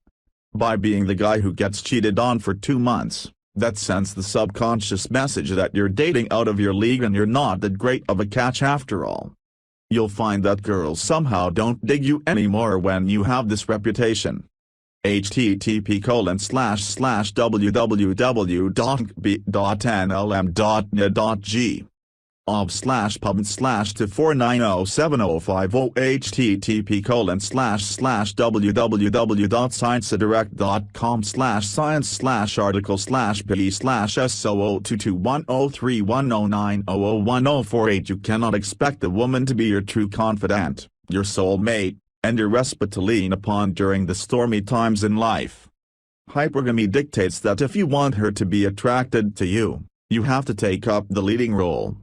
Speaker 1: by being the guy who gets cheated on for 2 months, that sends the subconscious message that you're dating out of your league and you're not that great of a catch after all. You'll find that girls somehow don't dig you anymore when you have this reputation. http://www.b.nlm.nya.g ob/pub/2490705 http://www.science-direct.com/article/pe/so02210310900104 You cannot expect a woman to be your true confidant, your soulmate, and your respite to lean upon during the stormy times in life. Hypergamy dictates that if you want her to be attracted to you, you have to take up the leading role.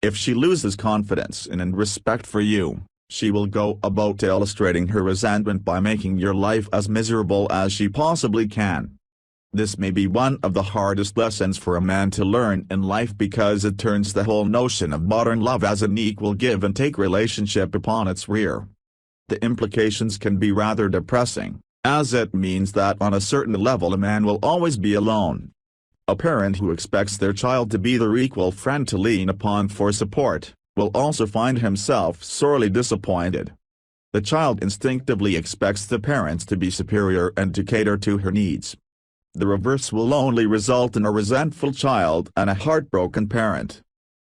Speaker 1: If she loses confidence in and respect for you, she will go about illustrating her resentment by making your life as miserable as she possibly can. This may be one of the hardest lessons for a man to learn in life because it turns the whole notion of modern love as an equal give-and-take relationship upon its rear. The implications can be rather depressing, as it means that on a certain level a man will always be alone. A parent who expects their child to be their equal friend to lean upon for support, will also find himself sorely disappointed. The child instinctively expects the parents to be superior and to cater to her needs. The reverse will only result in a resentful child and a heartbroken parent.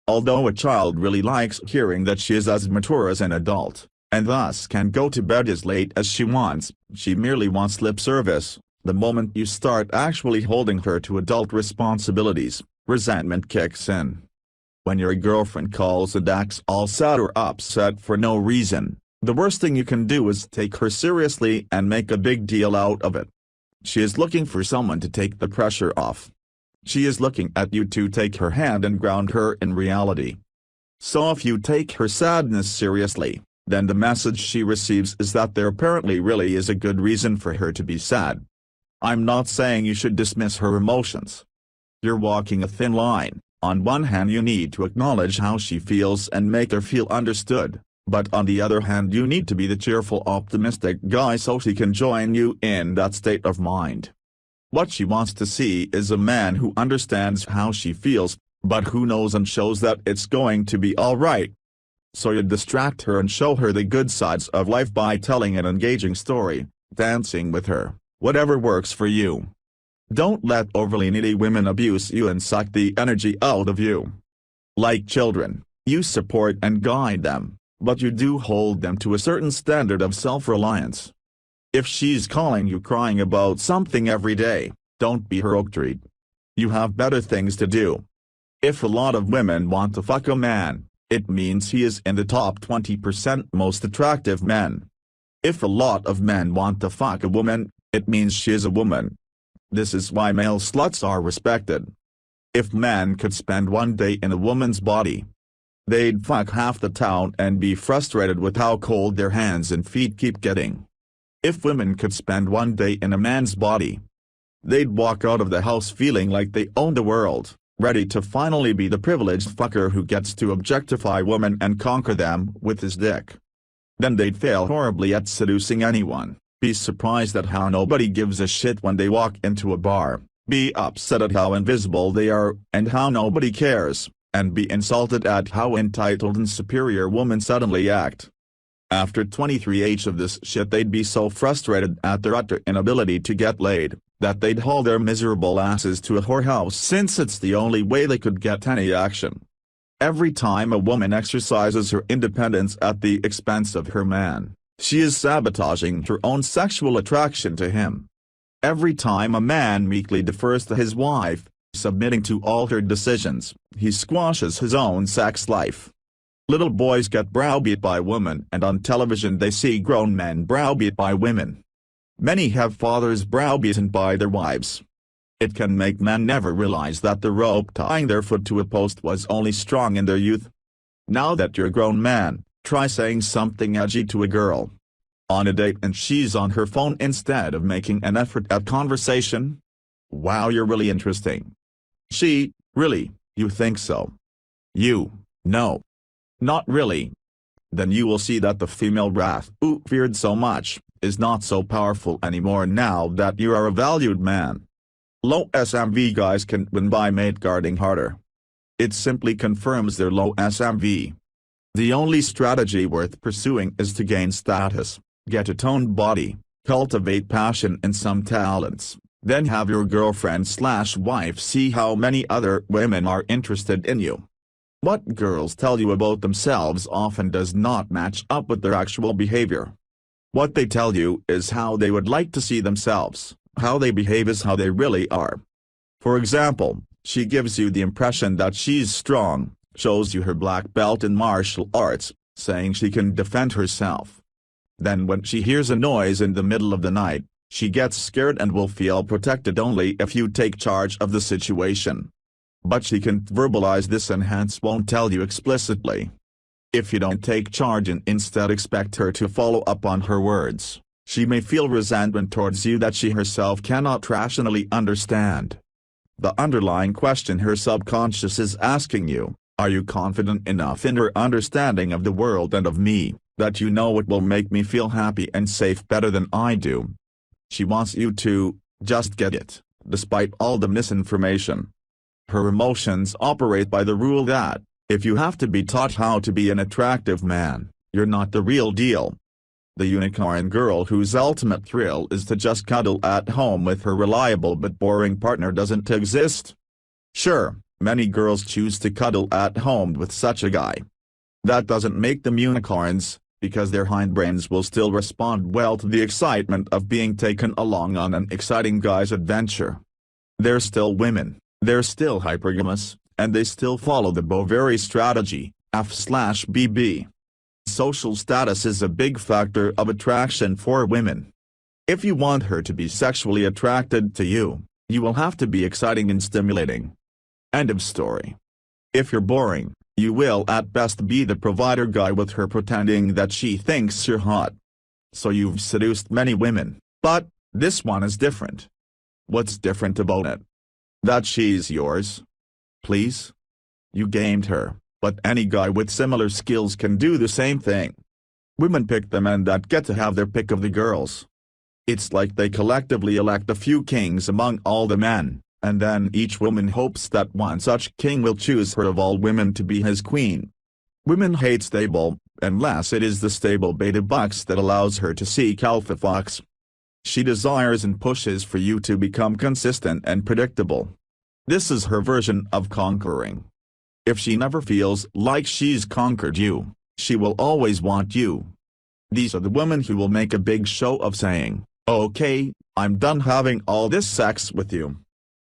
Speaker 1: Although a child really likes hearing that she is as mature as an adult, and thus can go to bed as late as she wants, she merely wants lip service. The moment you start actually holding her to adult responsibilities, resentment kicks in. When your girlfriend calls and acts all sad or upset for no reason, the worst thing you can do is take her seriously and make a big deal out of it. She is looking for someone to take the pressure off. She is looking at you to take her hand and ground her in reality. So if you take her sadness seriously, then the message she receives is that there apparently really is a good reason for her to be sad. I'm not saying you should dismiss her emotions. You're walking a thin line. On one hand you need to acknowledge how she feels and make her feel understood, but on the other hand you need to be the cheerful optimistic guy so she can join you in that state of mind. What she wants to see is a man who understands how she feels, but who knows and shows that it's going to be alright. So you distract her and show her the good sides of life by telling an engaging story, dancing with her, whatever works for you. Don't let overly needy women abuse you and suck the energy out of you. Like children, you support and guide them, but you do hold them to a certain standard of self-reliance. If she's calling you crying about something every day, don't be her oak tree. You have better things to do. If a lot of women want to fuck a man, it means he is in the top 20% most attractive men. If a lot of men want to fuck a woman, it means she is a woman. This is why male sluts are respected. If men could spend one day in a woman's body, they'd fuck half the town and be frustrated with how cold their hands and feet keep getting. If women could spend one day in a man's body, they'd walk out of the house feeling like they own the world, ready to finally be the privileged fucker who gets to objectify women and conquer them with his dick. Then they'd fail horribly at seducing anyone, be surprised at how nobody gives a shit when they walk into a bar, be upset at how invisible they are and how nobody cares, and be insulted at how entitled and superior women suddenly act. After 23 of this shit they'd be so frustrated at their utter inability to get laid, that they'd haul their miserable asses to a whorehouse since it's the only way they could get any action. Every time a woman exercises her independence at the expense of her man, she is sabotaging her own sexual attraction to him. Every time a man meekly defers to his wife, submitting to all her decisions, he squashes his own sex life. Little boys get browbeat by women, and on television they see grown men browbeat by women. Many have fathers browbeaten by their wives. It can make men never realize that the rope tying their foot to a post was only strong in their youth. Now that you're a grown man, try saying something edgy to a girl on a date and she's on her phone instead of making an effort at conversation. Wow, you're really interesting. She, really, you think so? You, no. Not really. Then you will see that the female wrath you feared so much is not so powerful anymore now that you are a valued man. Low SMV guys can win by mate guarding harder. It simply confirms their low SMV. The only strategy worth pursuing is to gain status, get a toned body, cultivate passion and some talents, then have your girlfriend/wife see how many other women are interested in you. What girls tell you about themselves often does not match up with their actual behavior. What they tell you is how they would like to see themselves, how they behave is how they really are. For example, she gives you the impression that she's strong, shows you her black belt in martial arts, saying she can defend herself. Then when she hears a noise in the middle of the night, she gets scared and will feel protected only if you take charge of the situation. But she can verbalize this and hence won't tell you explicitly. If you don't take charge and instead expect her to follow up on her words, she may feel resentment towards you that she herself cannot rationally understand. The underlying question her subconscious is asking you, are you confident enough in your understanding of the world and of me, that you know it will make me feel happy and safe better than I do? She wants you to just get it, despite all the misinformation. Her emotions operate by the rule that, if you have to be taught how to be an attractive man, you're not the real deal. The unicorn girl whose ultimate thrill is to just cuddle at home with her reliable but boring partner doesn't exist. Sure, many girls choose to cuddle at home with such a guy. That doesn't make them unicorns, because their hindbrains will still respond well to the excitement of being taken along on an exciting guy's adventure. They're still women, they're still hypergamous, and they still follow the Bovary strategy, F/BB. Social status is a big factor of attraction for women. If you want her to be sexually attracted to you, you will have to be exciting and stimulating. End of story. If you're boring, you will at best be the provider guy with her pretending that she thinks you're hot. So you've seduced many women, but this one is different. What's different about it? That she's yours. Please? You gamed her, but any guy with similar skills can do the same thing. Women pick the men that get to have their pick of the girls. It's like they collectively elect a few kings among all the men, and then each woman hopes that one such king will choose her of all women to be his queen. Women hate stable, unless it is the stable beta bucks that allows her to seek alpha fox. She desires and pushes for you to become consistent and predictable. This is her version of conquering. If she never feels like she's conquered you, she will always want you. These are the women who will make a big show of saying, "Okay, I'm done having all this sex with you.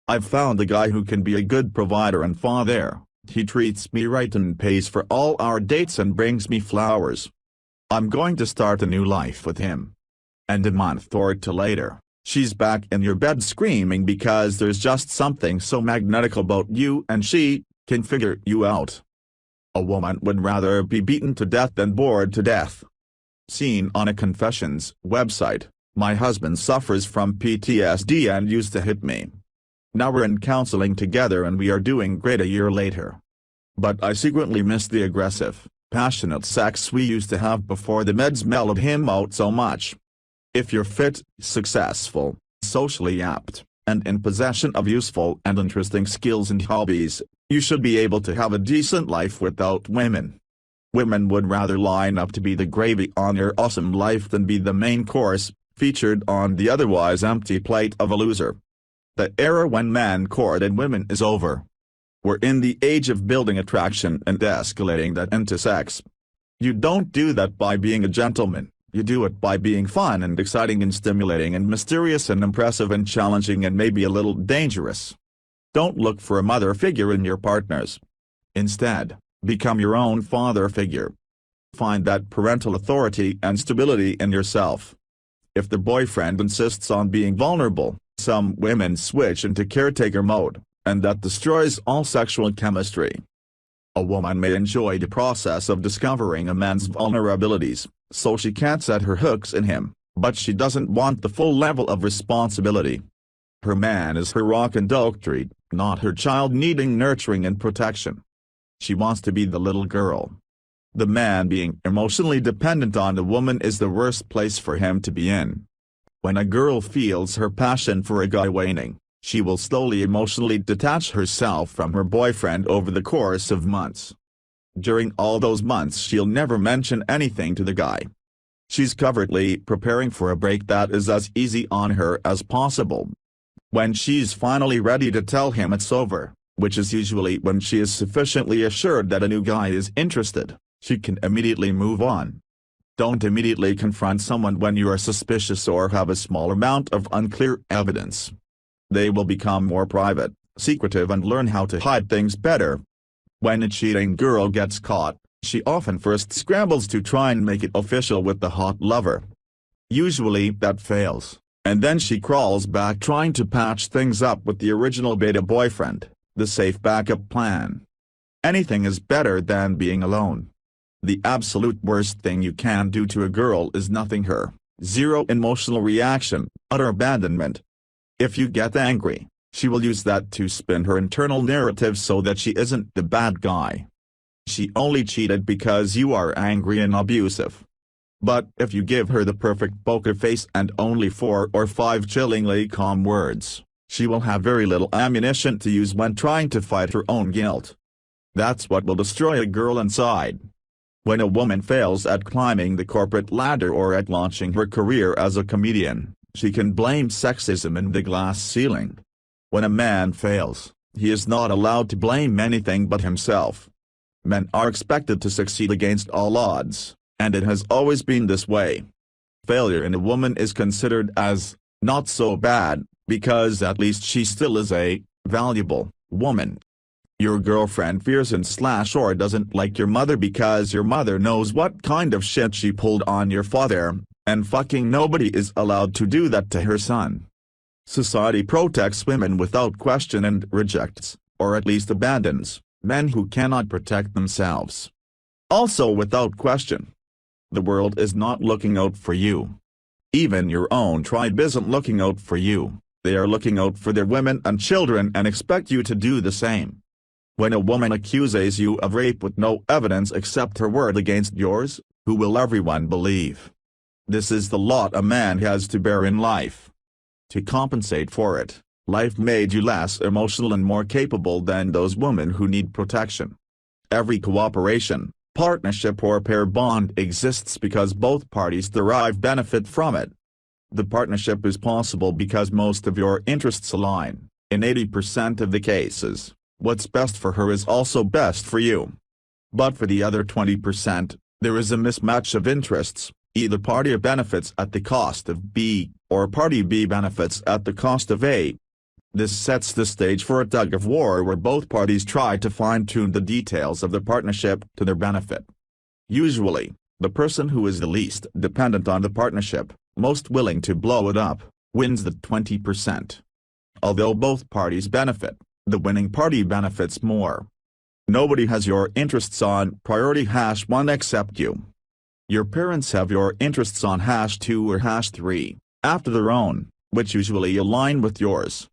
Speaker 1: I've found a guy who can be a good provider and father. He treats me right and pays for all our dates and brings me flowers. I'm going to start a new life with him." And a month or two later, she's back in your bed screaming because there's just something so magnetic about you and she can figure you out. A woman would rather be beaten to death than bored to death. Seen on a confessions website, "My husband suffers from PTSD and used to hit me. Now we're in counseling together and we are doing great a year later. But I secretly miss the aggressive, passionate sex we used to have before the meds mellowed him out so much." If you're fit, successful, socially apt, and in possession of useful and interesting skills and hobbies, you should be able to have a decent life without women. Women would rather line up to be the gravy on your awesome life than be the main course, featured on the otherwise empty plate of a loser. The era when men courted women is over. We're in the age of building attraction and escalating that into sex. You don't do that by being a gentleman, you do it by being fun and exciting and stimulating and mysterious and impressive and challenging and maybe a little dangerous. Don't look for a mother figure in your partners. Instead, Become your own father figure. Find that parental authority and stability in yourself. If the boyfriend insists on being vulnerable, some women switch into caretaker mode, and that destroys all sexual chemistry. A woman may enjoy the process of discovering a man's vulnerabilities, so she can't set her hooks in him, but she doesn't want the full level of responsibility. Her man is her rock and oak tree, not her child needing nurturing and protection. She wants to be the little girl. The man being emotionally dependent on the woman is the worst place for him to be in. When a girl feels her passion for a guy waning, she will slowly emotionally detach herself from her boyfriend over the course of months. During all those months she'll never mention anything to the guy. She's covertly preparing for a break that is as easy on her as possible. When she's finally ready to tell him it's over, which is usually when she is sufficiently assured that a new guy is interested, she can immediately move on. Don't immediately confront someone when you are suspicious or have a small amount of unclear evidence. They will become more private, secretive and learn how to hide things better. When a cheating girl gets caught, she often first scrambles to try and make it official with the hot lover. Usually that fails, and then she crawls back trying to patch things up with the original beta boyfriend, the safe backup plan. Anything is better than being alone. The absolute worst thing you can do to a girl is nothing her, zero emotional reaction, utter abandonment. If you get angry, she will use that to spin her internal narrative so that she isn't the bad guy. She only cheated because you are angry and abusive. But if you give her the perfect poker face and only 4 or 5 chillingly calm words, she will have very little ammunition to use when trying to fight her own guilt. That's what will destroy a girl inside. When a woman fails at climbing the corporate ladder or at launching her career as a comedian, she can blame sexism and the glass ceiling. When a man fails, he is not allowed to blame anything but himself. Men are expected to succeed against all odds, and it has always been this way. Failure in a woman is considered as not so bad, because at least she still is a valuable woman. Your girlfriend fears and/or doesn't like your mother because your mother knows what kind of shit she pulled on your father, and fucking nobody is allowed to do that to her son. Society protects women without question and rejects, or at least abandons, men who cannot protect themselves. Also without question. The world is not looking out for you. Even your own tribe isn't looking out for you, they are looking out for their women and children and expect you to do the same. When a woman accuses you of rape with no evidence except her word against yours, who will everyone believe? This is the lot a man has to bear in life. To compensate for it, life made you less emotional and more capable than those women who need protection. Every cooperation, partnership or pair bond exists because both parties derive benefit from it. The partnership is possible because most of your interests align. In 80% of the cases, what's best for her is also best for you. But for the other 20%, there is a mismatch of interests. Either party benefits at the cost of B, or party B benefits at the cost of A. This sets the stage for a tug-of-war where both parties try to fine-tune the details of the partnership to their benefit. Usually, the person who is the least dependent on the partnership, most willing to blow it up, wins the 20%. Although both parties benefit, the winning party benefits more. Nobody has your interests on priority #1 except you. Your parents have your interests on #2 or #3, after their own, which usually align with yours.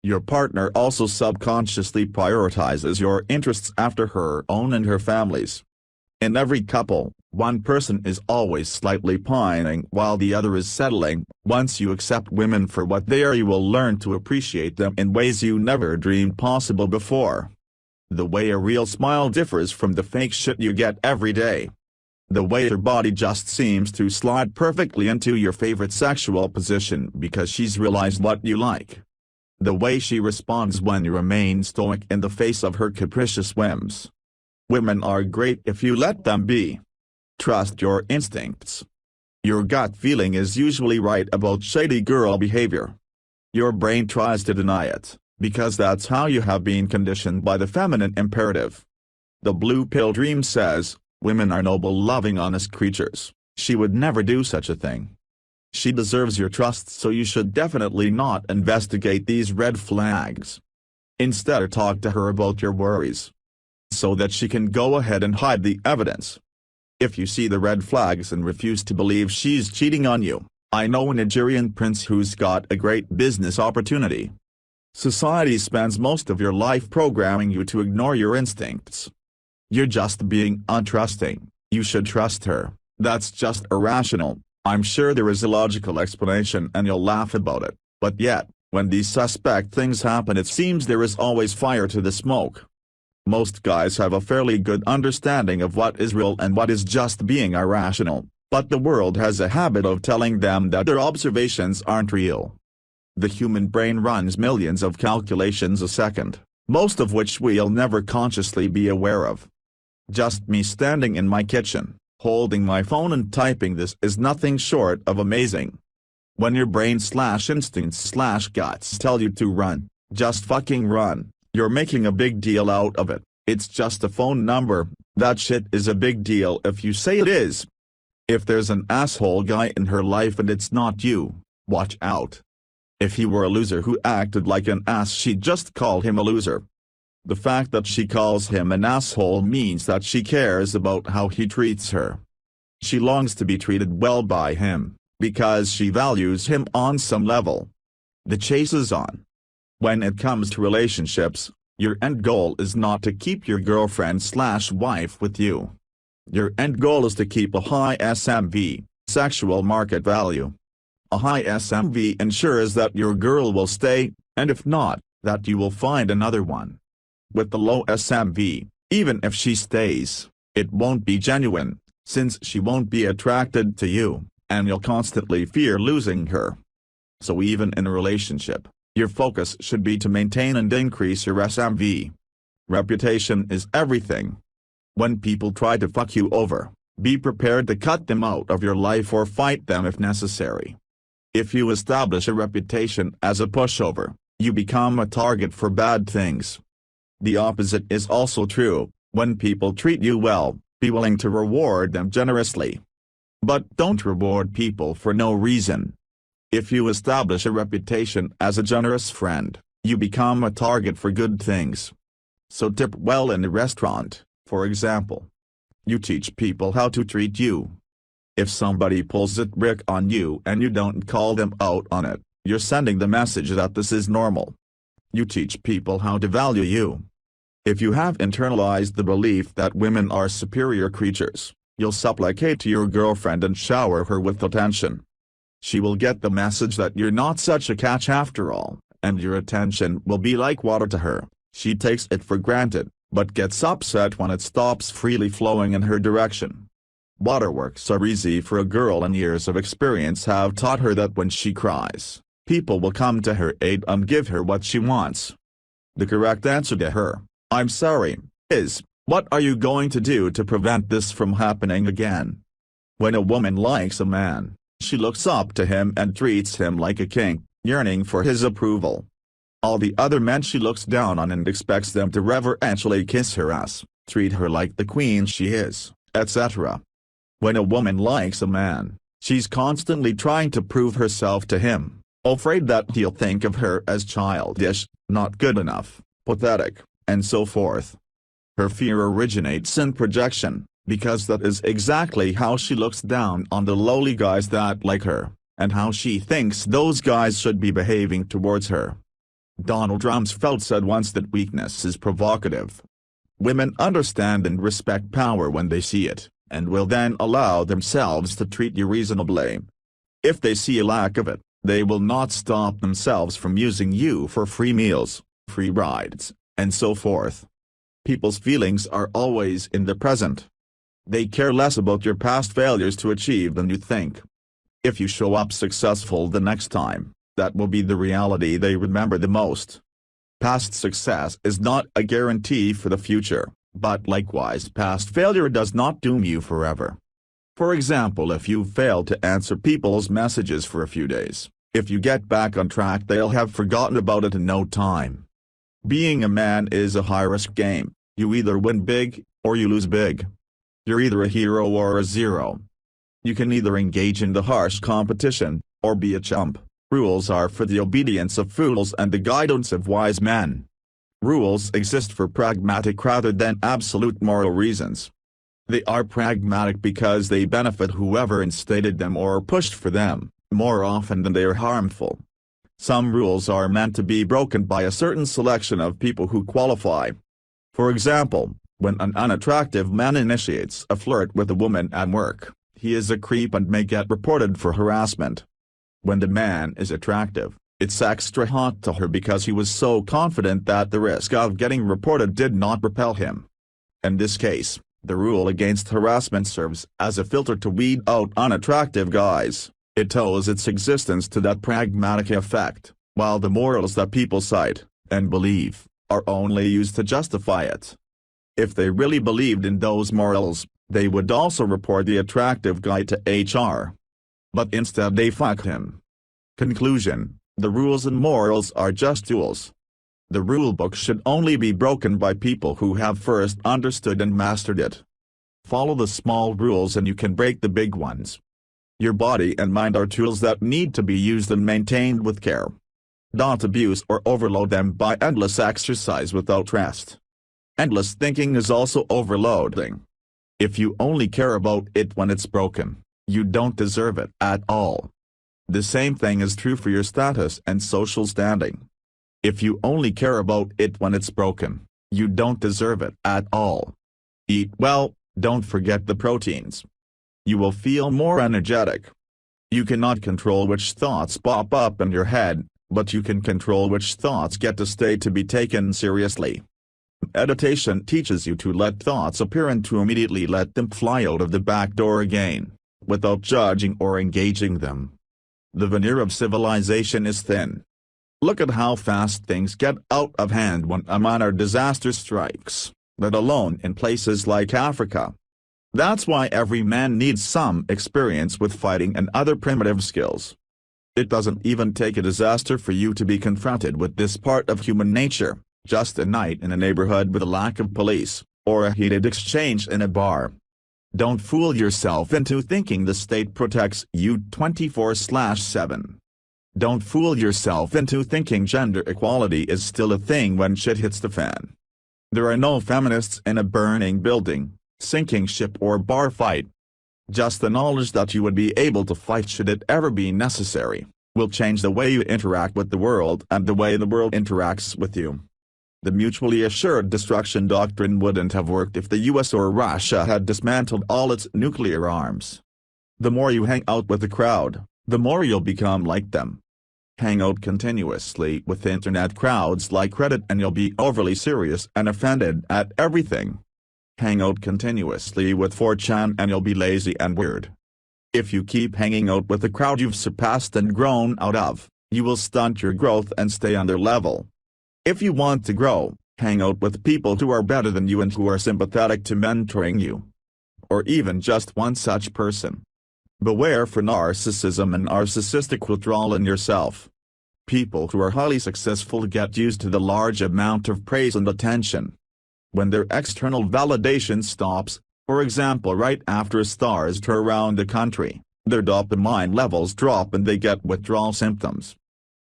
Speaker 1: Your partner also subconsciously prioritizes your interests after her own and her family's. In every couple, one person is always slightly pining while the other is settling. Once you accept women for what they are, you will learn to appreciate them in ways you never dreamed possible before. The way a real smile differs from the fake shit you get every day. The way her body just seems to slide perfectly into your favorite sexual position because she's realized what you like. The way she responds when you remain stoic in the face of her capricious whims. Women are great if you let them be. Trust your instincts. Your gut feeling is usually right about shady girl behavior. Your brain tries to deny it, because that's how you have been conditioned by the feminine imperative. The blue pill dream says, women are noble, loving, honest creatures. She would never do such a thing. She deserves your trust, so you should definitely not investigate these red flags. Instead, talk to her about your worries, so that she can go ahead and hide the evidence. If you see the red flags and refuse to believe she's cheating on you, I know a Nigerian prince who's got a great business opportunity. Society spends most of your life programming you to ignore your instincts. You're just being untrusting. You should trust her. That's just irrational. I'm sure there is a logical explanation and you'll laugh about it, but yet, when these suspect things happen, it seems there is always fire to the smoke. Most guys have a fairly good understanding of what is real and what is just being irrational, but the world has a habit of telling them that their observations aren't real. The human brain runs millions of calculations a second, most of which we'll never consciously be aware of. Just me standing in my kitchen, holding my phone and typing this is nothing short of amazing. When your brain/instincts/guts tell you to run, just fucking run. You're making a big deal out of it. It's just a phone number. That shit is a big deal if you say it is. If there's an asshole guy in her life and it's not you, watch out. If he were a loser who acted like an ass, she'd just call him a loser. The fact that she calls him an asshole means that she cares about how he treats her. She longs to be treated well by him, because she values him on some level. The chase is on. When it comes to relationships, your end goal is not to keep your girlfriend/wife with you. Your end goal is to keep a high SMV, sexual market value. A high SMV ensures that your girl will stay, and if not, that you will find another one. With the low SMV, even if she stays, it won't be genuine, since she won't be attracted to you, and you'll constantly fear losing her. So even in a relationship, your focus should be to maintain and increase your SMV. Reputation is everything. When people try to fuck you over, be prepared to cut them out of your life or fight them if necessary. If you establish a reputation as a pushover, you become a target for bad things. The opposite is also true. When people treat you well, be willing to reward them generously. But don't reward people for no reason. If you establish a reputation as a generous friend, you become a target for good things. So tip well in a restaurant, for example. You teach people how to treat you. If somebody pulls a trick on you and you don't call them out on it, you're sending the message that this is normal. You teach people how to value you. If you have internalized the belief that women are superior creatures, you'll supplicate to your girlfriend and shower her with attention. She will get the message that you're not such a catch after all, and your attention will be like water to her. She takes it for granted, but gets upset when it stops freely flowing in her direction. Waterworks are easy for a girl, and years of experience have taught her that when she cries, people will come to her aid and give her what she wants. The correct answer to her, "I'm sorry," is, "What are you going to do to prevent this from happening again?" When a woman likes a man, she looks up to him and treats him like a king, yearning for his approval. All the other men she looks down on and expects them to reverentially kiss her ass, treat her like the queen she is, etc. When a woman likes a man, she's constantly trying to prove herself to him, afraid that he'll think of her as childish, not good enough, pathetic, and so forth. Her fear originates in projection, because that is exactly how she looks down on the lowly guys that like her, and how she thinks those guys should be behaving towards her. Donald Rumsfeld said once that weakness is provocative. Women understand and respect power when they see it, and will then allow themselves to treat you reasonably. If they see a lack of it, they will not stop themselves from using you for free meals, free rides, and so forth. People's feelings are always in the present. They care less about your past failures to achieve than you think. If you show up successful the next time, that will be the reality they remember the most. Past success is not a guarantee for the future, but likewise past failure does not doom you forever. For example, if you fail to answer people's messages for a few days, if you get back on track, they'll have forgotten about it in no time. Being a man is a high-risk game. You either win big, or you lose big. You're either a hero or a zero. You can either engage in the harsh competition, or be a chump. Rules are for the obedience of fools and the guidance of wise men. Rules exist for pragmatic rather than absolute moral reasons. They are pragmatic because they benefit whoever instated them or pushed for them, more often than they are harmful. Some rules are meant to be broken by a certain selection of people who qualify. For example, when an unattractive man initiates a flirt with a woman at work, he is a creep and may get reported for harassment. When the man is attractive, it's extra hot to her because he was so confident that the risk of getting reported did not repel him. In this case, the rule against harassment serves as a filter to weed out unattractive guys. It owes its existence to that pragmatic effect, while the morals that people cite, and believe, are only used to justify it. If they really believed in those morals, they would also report the attractive guy to HR. But instead they fuck him. Conclusion: the rules and morals are just tools. The rulebook should only be broken by people who have first understood and mastered it. Follow the small rules and you can break the big ones. Your body and mind are tools that need to be used and maintained with care. Don't abuse or overload them by endless exercise without rest. Endless thinking is also overloading. If you only care about it when it's broken, you don't deserve it at all. The same thing is true for your status and social standing. If you only care about it when it's broken, you don't deserve it at all. Eat well, don't forget the proteins. You will feel more energetic. You cannot control which thoughts pop up in your head, but you can control which thoughts get to stay to be taken seriously. Meditation teaches you to let thoughts appear and to immediately let them fly out of the back door again, without judging or engaging them. The veneer of civilization is thin. Look at how fast things get out of hand when a minor disaster strikes, let alone in places like Africa. That's why every man needs some experience with fighting and other primitive skills. It doesn't even take a disaster for you to be confronted with this part of human nature, just a night in a neighborhood with a lack of police, or a heated exchange in a bar. Don't fool yourself into thinking the state protects you 24/7. Don't fool yourself into thinking gender equality is still a thing when shit hits the fan. There are no feminists in a burning building, sinking ship or bar fight. Just the knowledge that you would be able to fight should it ever be necessary, will change the way you interact with the world and the way the world interacts with you. The mutually assured destruction doctrine wouldn't have worked if the US or Russia had dismantled all its nuclear arms. The more you hang out with the crowd, the more you'll become like them. Hang out continuously with internet crowds like Reddit and you'll be overly serious and offended at everything. Hang out continuously with 4chan and you'll be lazy and weird. If you keep hanging out with the crowd you've surpassed and grown out of, you will stunt your growth and stay on their level. If you want to grow, hang out with people who are better than you and who are sympathetic to mentoring you. Or even just one such person. Beware for narcissism and narcissistic withdrawal in yourself. People who are highly successful get used to the large amount of praise and attention. When their external validation stops, for example right after stars tour around the country, their dopamine levels drop and they get withdrawal symptoms.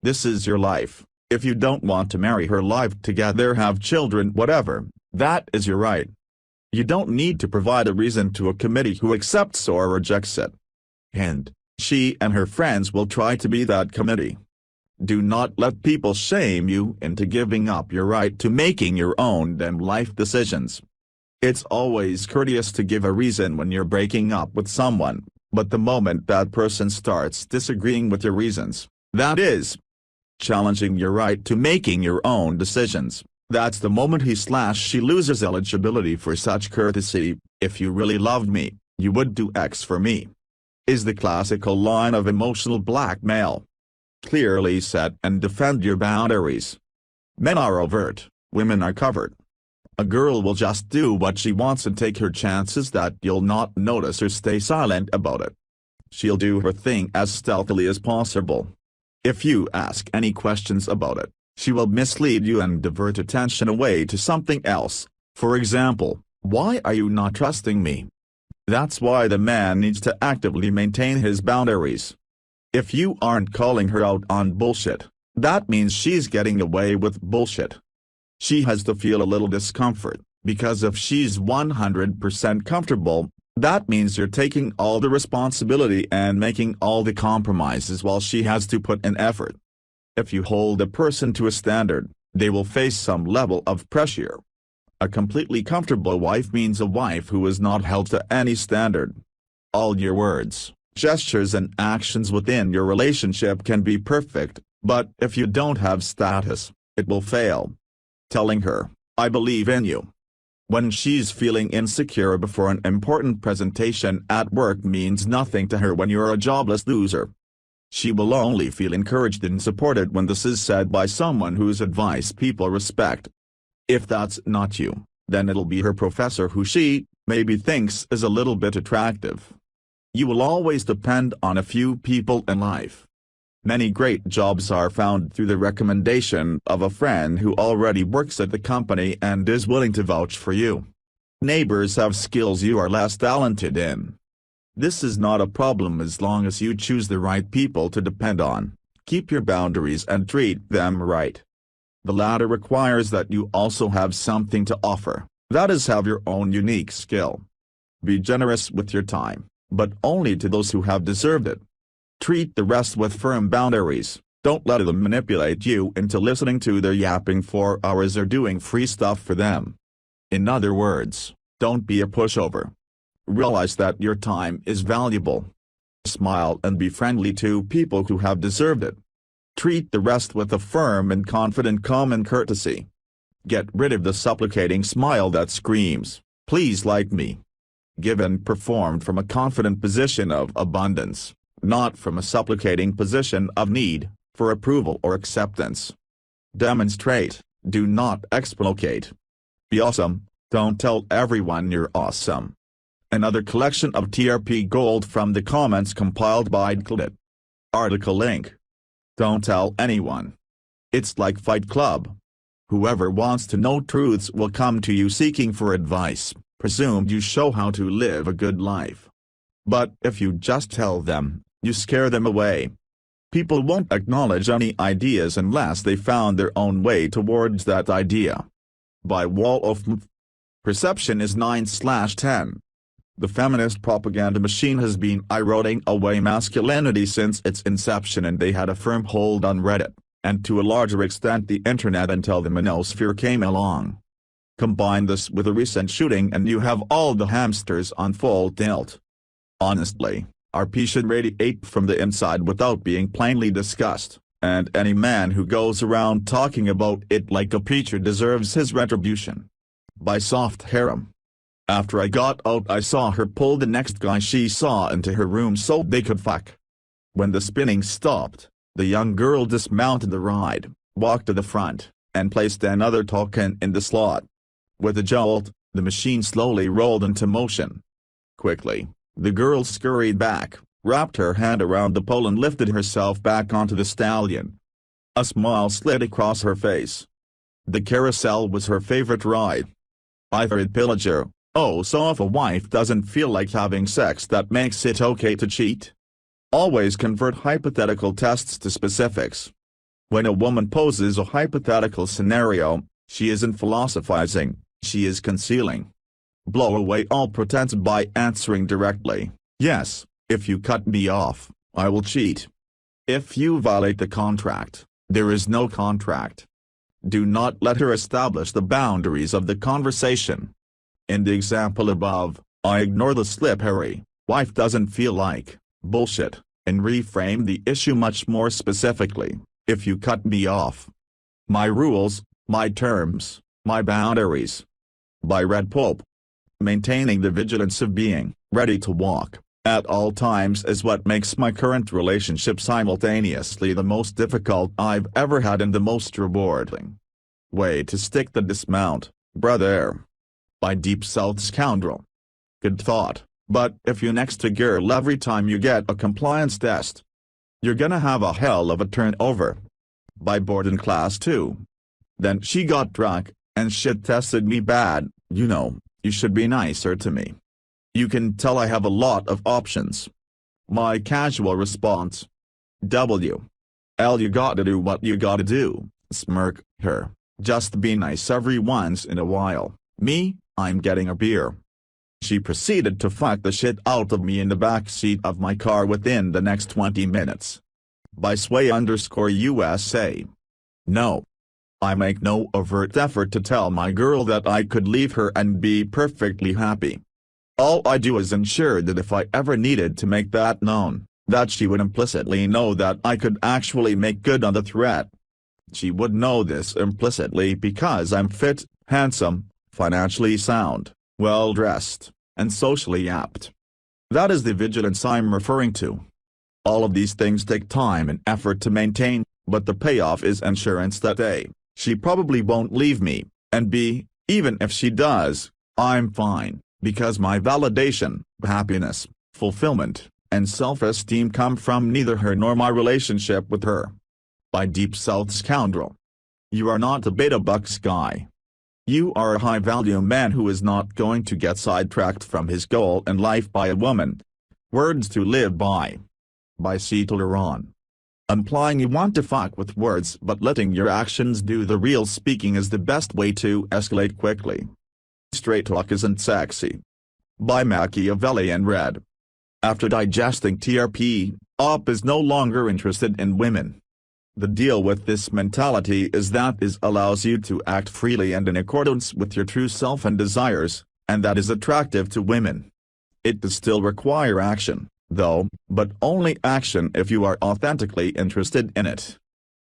Speaker 1: This is your life. If you don't want to marry her, live together, have children, whatever, that is your right. You don't need to provide a reason to a committee who accepts or rejects it. And she and her friends will try to be that committee. Do not let people shame you into giving up your right to making your own damn life decisions. It's always courteous to give a reason when you're breaking up with someone, but the moment that person starts disagreeing with your reasons, that is, challenging your right to making your own decisions, that's the moment he/she loses eligibility for such courtesy. If you really loved me, you would do X for me, is the classical line of emotional blackmail. Clearly set and defend your boundaries. Men are overt, women are covert. A girl will just do what she wants and take her chances that you'll not notice or stay silent about it. She'll do her thing as stealthily as possible. If you ask any questions about it, she will mislead you and divert attention away to something else. For example, Why are you not trusting me? That's why the man needs to actively maintain his boundaries. If you aren't calling her out on bullshit, that means she's getting away with bullshit. She has to feel a little discomfort, because if she's 100% comfortable, that means you're taking all the responsibility and making all the compromises while she has to put in effort. If you hold a person to a standard, they will face some level of pressure. A completely comfortable wife means a wife who is not held to any standard. All your words, gestures and actions within your relationship can be perfect, but if you don't have status, it will fail. Telling her, "I believe in you," when she's feeling insecure before an important presentation at work means nothing to her when you're a jobless loser. She will only feel encouraged and supported when this is said by someone whose advice people respect. If that's not you, then it'll be her professor who she, maybe thinks is a little bit attractive. You will always depend on a few people in life. Many great jobs are found through the recommendation of a friend who already works at the company and is willing to vouch for you. Neighbors have skills you are less talented in. This is not a problem as long as you choose the right people to depend on, keep your boundaries and treat them right. The latter requires that you also have something to offer, that is, have your own unique skill. Be generous with your time, but only to those who have deserved it. Treat the rest with firm boundaries. Don't let them manipulate you into listening to their yapping for hours or doing free stuff for them. In other words, don't be a pushover. Realize that your time is valuable. Smile and be friendly to people who have deserved it. Treat the rest with a firm and confident common courtesy. Get rid of the supplicating smile that screams, "Please like me." Give and perform from a confident position of abundance, not from a supplicating position of need, for approval or acceptance. Demonstrate, do not explicate. Be awesome, don't tell everyone you're awesome. Another collection of TRP gold from the comments compiled by Clit. Article link. Don't tell anyone. It's like Fight Club. Whoever wants to know truths will come to you seeking for advice, presumed you show how to live a good life. But if you just tell them, you scare them away. People won't acknowledge any ideas unless they found their own way towards that idea. By Wall of Perception is 9/10. The feminist propaganda machine has been eroding away masculinity since its inception, and they had a firm hold on Reddit, and to a larger extent the internet until the manosphere came along. Combine this with a recent shooting and you have all the hamsters on full tilt. Honestly, RP should radiate from the inside without being plainly discussed, and any man who goes around talking about it like a preacher deserves his retribution. By Soft Harem. After I got out I saw her pull the next guy she saw into her room so they could fuck. When the spinning stopped, the young girl dismounted the ride, walked to the front, and placed another token in the slot. With a jolt, the machine slowly rolled into motion. Quickly, the girl scurried back, wrapped her hand around the pole and lifted herself back onto the stallion. A smile slid across her face. The carousel was her favorite ride. I've heard pillager. Oh, so if a wife doesn't feel like having sex, that makes it okay to cheat? Always convert hypothetical tests to specifics. When a woman poses a hypothetical scenario, she isn't philosophizing, she is concealing. Blow away all pretense by answering directly, "Yes, if you cut me off, I will cheat." If you violate the contract, there is no contract. Do not let her establish the boundaries of the conversation. In the example above, I ignore the slippery, "wife doesn't feel like," bullshit, and reframe the issue much more specifically, "if you cut me off. My rules, my terms, my boundaries." By Red Pope. Maintaining the vigilance of being ready to walk at all times is what makes my current relationship simultaneously the most difficult I've ever had and the most rewarding. Way to stick the dismount, brother. By Deep South Scoundrel. Good thought, but if you next to girl every time you get a compliance test, you're gonna have a hell of a turnover. By Board in Class 2. Then she got drunk, and shit tested me bad, you know, You should be nicer to me. You can tell I have a lot of options. My casual response. W. L. You gotta do what you gotta do, smirk, her. Just be nice every once in a while. Me, I'm getting a beer. She proceeded to fuck the shit out of me in the back seat of my car within the next 20 minutes. By Sway_USA. No. I make no overt effort to tell my girl that I could leave her and be perfectly happy. All I do is ensure that if I ever needed to make that known, that she would implicitly know that I could actually make good on the threat. She would know this implicitly because I'm fit, handsome, financially sound, well-dressed, and socially apt. That is the vigilance I'm referring to. All of these things take time and effort to maintain, but the payoff is insurance that A, she probably won't leave me, and B, even if she does, I'm fine, because my validation, happiness, fulfillment, and self-esteem come from neither her nor my relationship with her. By Deep South Scoundrel. You are not a beta bucks guy. You are a high-value man who is not going to get sidetracked from his goal in life by a woman. Words to live by. By C. Tuleron. Implying you want to fuck with words but letting your actions do the real speaking is the best way to escalate quickly. Straight talk isn't sexy. By Machiavelli and Red. After digesting TRP, Op is no longer interested in women. The deal with this mentality is that it allows you to act freely and in accordance with your true self and desires, and that is attractive to women. It does still require action, though, but only action if you are authentically interested in it.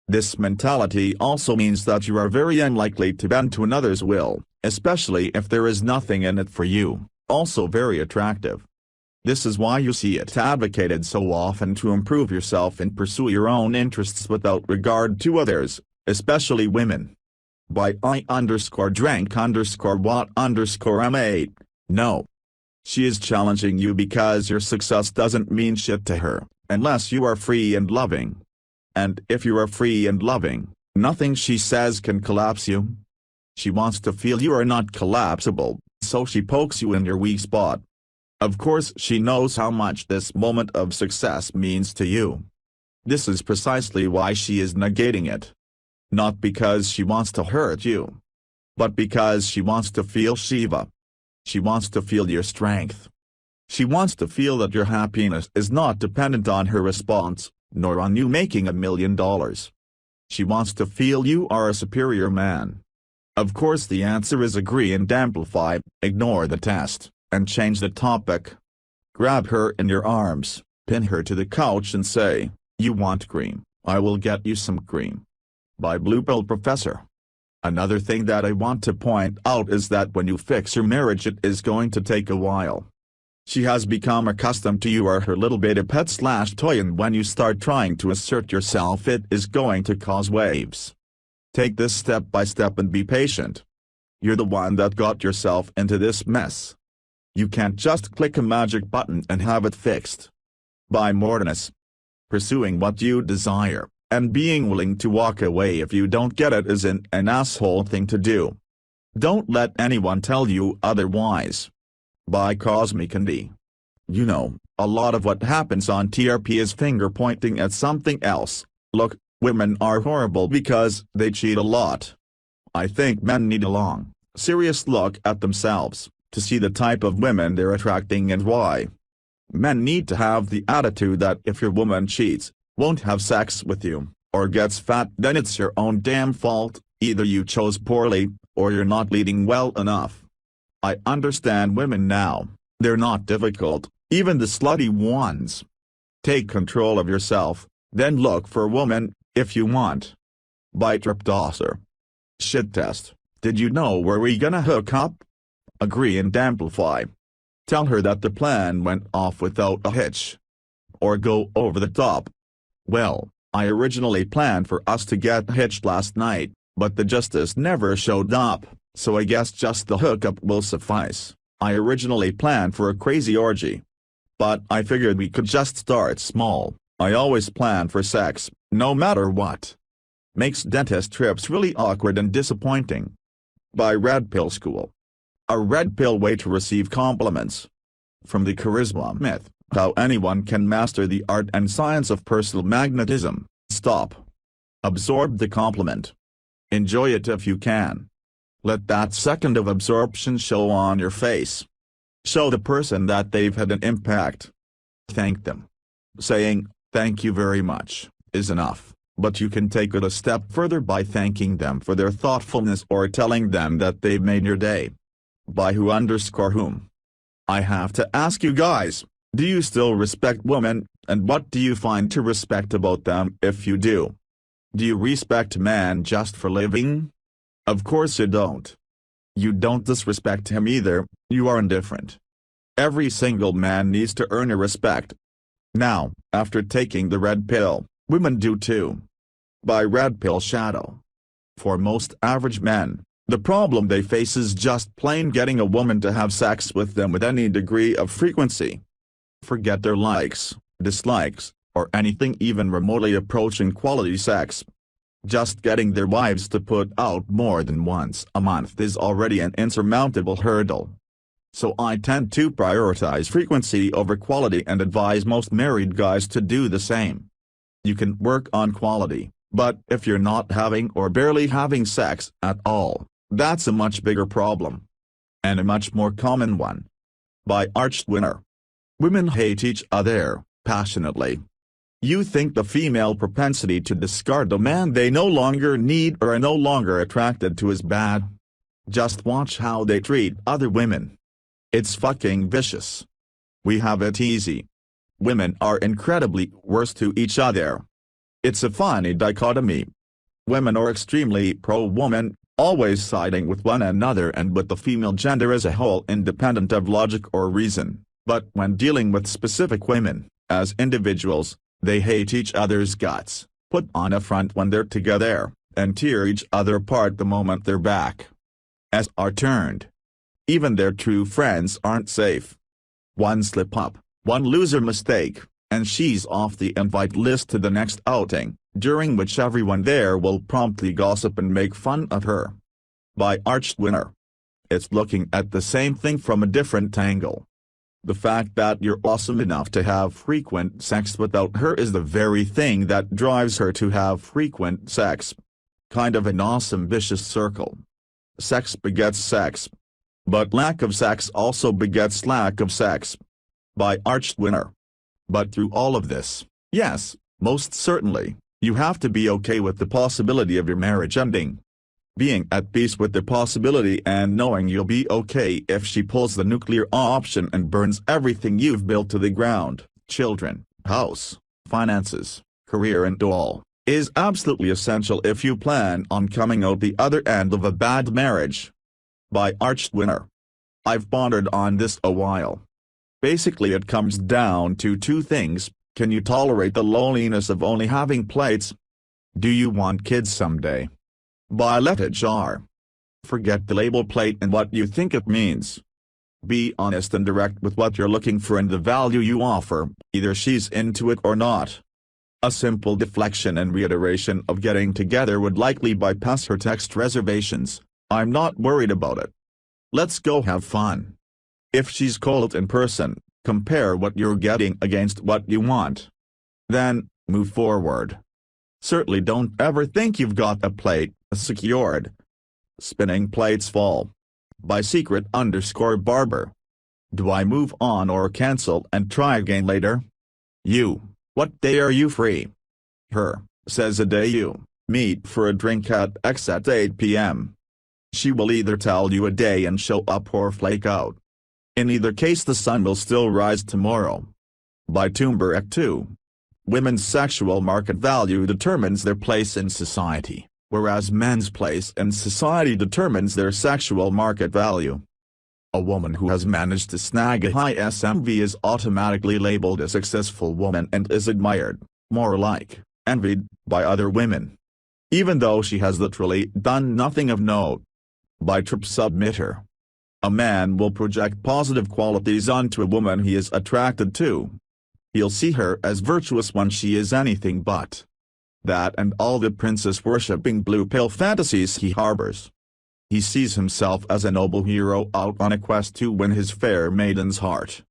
Speaker 1: This mentality also means that you are very unlikely to bend to another's will, especially if there is nothing in it for you, also very attractive. This is why you see it advocated so often to improve yourself and pursue your own interests without regard to others, especially women. By I_drank_what_M8, no. She is challenging you because your success doesn't mean shit to her, unless you are free and loving. And if you are free and loving, nothing she says can collapse you. She wants to feel you are not collapsible, so she pokes you in your weak spot. Of course she knows how much this moment of success means to you. This is precisely why she is negating it. Not because she wants to hurt you, but because she wants to feel Shiva. She wants to feel your strength. She wants to feel that your happiness is not dependent on her response, nor on you making $1 million. She wants to feel you are a superior man. Of course the answer is agree and amplify, ignore the test, and change the topic. Grab her in your arms, pin her to the couch and say, "You want cream, I will get you some cream." By Blue Pill Professor. Another thing that I want to point out is that when you fix your marriage it is going to take a while. She has become accustomed to you are her little beta pet/toy, and when you start trying to assert yourself it is going to cause waves. Take this step by step and be patient. You're the one that got yourself into this mess. You can't just click a magic button and have it fixed. By Mortinus. Pursuing what you desire, and being willing to walk away if you don't get it isn't an asshole thing to do. Don't let anyone tell you otherwise. By Cosmic Candy. You know, a lot of what happens on TRP is finger pointing at something else. Look, women are horrible because they cheat a lot. I think men need a long, serious look at themselves to see the type of women they're attracting and why. Men need to have the attitude that if your woman cheats, won't have sex with you, or gets fat, then it's your own damn fault. Either you chose poorly, or you're not leading well enough. I understand women now, they're not difficult, even the slutty ones. Take control of yourself, then look for a woman, if you want. By Tripdosser. Shit test, did you know where we gonna hook up? Agree and amplify. Tell her that the plan went off without a hitch. Or go over the top. Well, I originally planned for us to get hitched last night, but the justice never showed up, so I guess just the hookup will suffice. I originally planned for a crazy orgy. But I figured we could just start small. I always plan for sex, no matter what. Makes dentist trips really awkward and disappointing. By Red Pill School. A red pill way to receive compliments. From the charisma myth, how anyone can master the art and science of personal magnetism. Stop. Absorb the compliment. Enjoy it if you can. Let that second of absorption show on your face. Show the person that they've had an impact. Thank them. Saying, "Thank you very much," is enough, but you can take it a step further by thanking them for their thoughtfulness or telling them that they've made your day. By whom. I have to ask you guys, do you still respect women, and what do you find to respect about them if you do? Do you respect man just for living? Of course you don't. You don't disrespect him either, you are indifferent. Every single man needs to earn a respect. Now, after taking the red pill, women do too. By red pill shadow. For most average men, the problem they face is just plain getting a woman to have sex with them with any degree of frequency. Forget their likes, dislikes, or anything even remotely approaching quality sex. Just getting their wives to put out more than once a month is already an insurmountable hurdle. So I tend to prioritize frequency over quality and advise most married guys to do the same. You can work on quality, but if you're not having or barely having sex at all, that's a much bigger problem. And a much more common one. By Arch Winner. Women hate each other, passionately. You think the female propensity to discard a man they no longer need or are no longer attracted to is bad? Just watch how they treat other women. It's fucking vicious. We have it easy. Women are incredibly worse to each other. It's a funny dichotomy. Women are extremely pro-woman, always siding with one another and with the female gender as a whole independent of logic or reason, but when dealing with specific women, as individuals, they hate each other's guts, put on a front when they're together, and tear each other apart the moment their backs are turned. Even their true friends aren't safe. One slip-up, one loser mistake, and she's off the invite list to the next outing, during which everyone there will promptly gossip and make fun of her. By Arch Winner. It's looking at the same thing from a different angle. The fact that you're awesome enough to have frequent sex without her is the very thing that drives her to have frequent sex. Kind of an awesome vicious circle. Sex begets sex. But lack of sex also begets lack of sex. By Arch Winner. But through all of this, yes, most certainly, you have to be okay with the possibility of your marriage ending. Being at peace with the possibility and knowing you'll be okay if she pulls the nuclear option and burns everything you've built to the ground, children, house, finances, career and all, is absolutely essential if you plan on coming out the other end of a bad marriage. By Arch Winner. I've pondered on this a while. Basically it comes down to two things: can you tolerate the loneliness of only having plates? Do you want kids someday? By Let It Jar. Forget the label plate and what you think it means. Be honest and direct with what you're looking for and the value you offer, either she's into it or not. A simple deflection and reiteration of getting together would likely bypass her text reservations. I'm not worried about it. Let's go have fun. If she's cold in person, compare what you're getting against what you want. Then, move forward. Certainly don't ever think you've got a plate secured. Spinning plates fall. By Secret_Barber. Do I move on or cancel and try again later? You, what day are you free? Her, says a day you meet for a drink at X at 8 p.m. She will either tell you a day and show up or flake out. In either case the sun will still rise tomorrow. By Toomberek 2. Women's sexual market value determines their place in society, whereas men's place in society determines their sexual market value. A woman who has managed to snag a high SMV is automatically labeled a successful woman and is admired, more like, envied, by other women. Even though she has literally done nothing of note. By Trip Submitter. A man will project positive qualities onto a woman he is attracted to. He'll see her as virtuous when she is anything but that and all the princess-worshipping blue pill fantasies he harbors. He sees himself as a noble hero out on a quest to win his fair maiden's heart.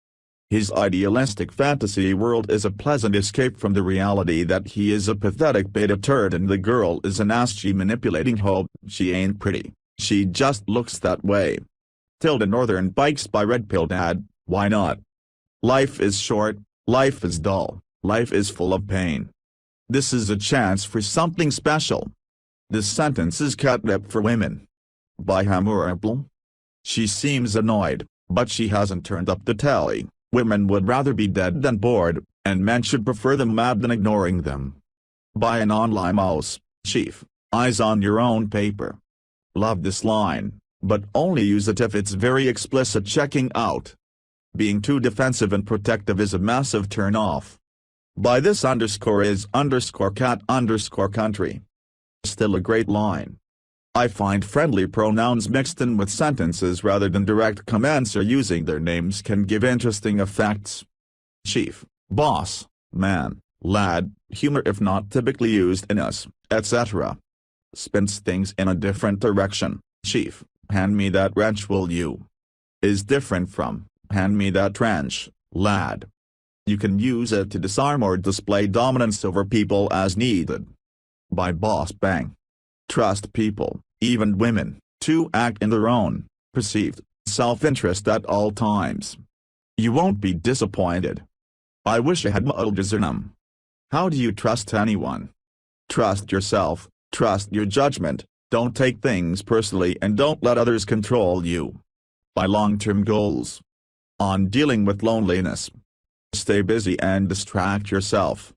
Speaker 1: His idealistic fantasy world is a pleasant escape from the reality that he is a pathetic beta turd and the girl is an ass she manipulating hope. She ain't pretty, she just looks that way. Tilda Northern Bikes by Red Pill Dad, why not? Life is short, life is dull, life is full of pain. This is a chance for something special. This sentence is catnip for women. By Hamurable. She seems annoyed, but she hasn't turned up the tally. Women would rather be dead than bored, and men should prefer them mad than ignoring them. By an online mouse, chief, eyes on your own paper. Love this line, but only use it if it's very explicit. Checking out. Being too defensive and protective is a massive turn-off. By this _is_cat_country. Still a great line. I find friendly pronouns mixed in with sentences rather than direct comments or using their names can give interesting effects. Chief, boss, man, lad, humor if not typically used in us, etc. Spins things in a different direction. Chief, hand me that wrench will you? Is different from, hand me that wrench, lad. You can use it to disarm or display dominance over people as needed. By Boss Bang. Trust people, even women, to act in their own, perceived, self-interest at all times. You won't be disappointed. I wish I had Muldazernum. How do you trust anyone? Trust yourself, trust your judgment, don't take things personally and don't let others control you. By Long-Term Goals. On dealing with loneliness. Stay busy and distract yourself.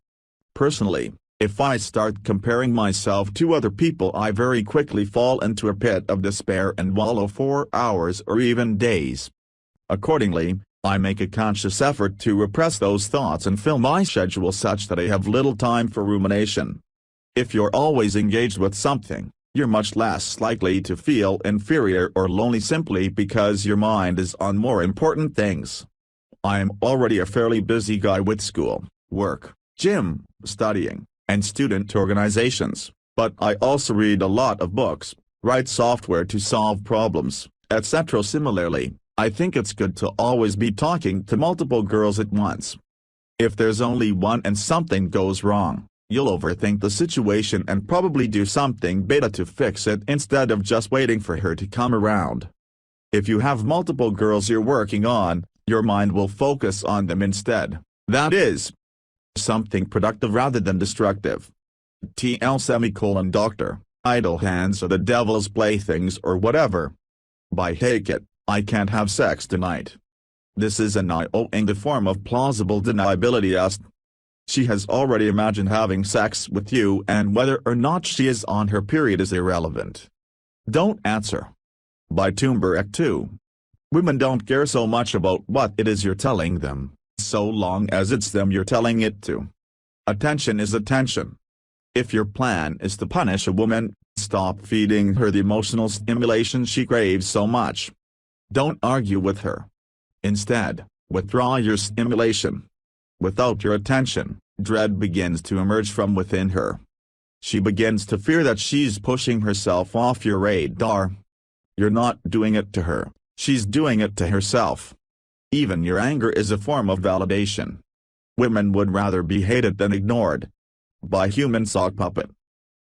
Speaker 1: Personally, if I start comparing myself to other people I very quickly fall into a pit of despair and wallow for hours or even days. Accordingly, I make a conscious effort to repress those thoughts and fill my schedule such that I have little time for rumination. If you're always engaged with something, you're much less likely to feel inferior or lonely simply because your mind is on more important things. I'm already a fairly busy guy with school, work, gym, studying, and student organizations, but I also read a lot of books, write software to solve problems, etc. Similarly, I think it's good to always be talking to multiple girls at once. If there's only one and something goes wrong, you'll overthink the situation and probably do something beta to fix it instead of just waiting for her to come around. If you have multiple girls you're working on, your mind will focus on them instead, that is, something productive rather than destructive. Dr. Idle hands are the devil's playthings or whatever. By Hackett, I can't have sex tonight. This is an IO in the form of plausible deniability as she has already imagined having sex with you and whether or not she is on her period is irrelevant. Don't answer. By Toomberek 2. Women don't care so much about what it is you're telling them, so long as it's them you're telling it to. Attention is attention. If your plan is to punish a woman, stop feeding her the emotional stimulation she craves so much. Don't argue with her. Instead, withdraw your stimulation. Without your attention, dread begins to emerge from within her. She begins to fear that she's pushing herself off your radar. You're not doing it to her, she's doing it to herself. Even your anger is a form of validation. Women would rather be hated than ignored. By Human Sock Puppet.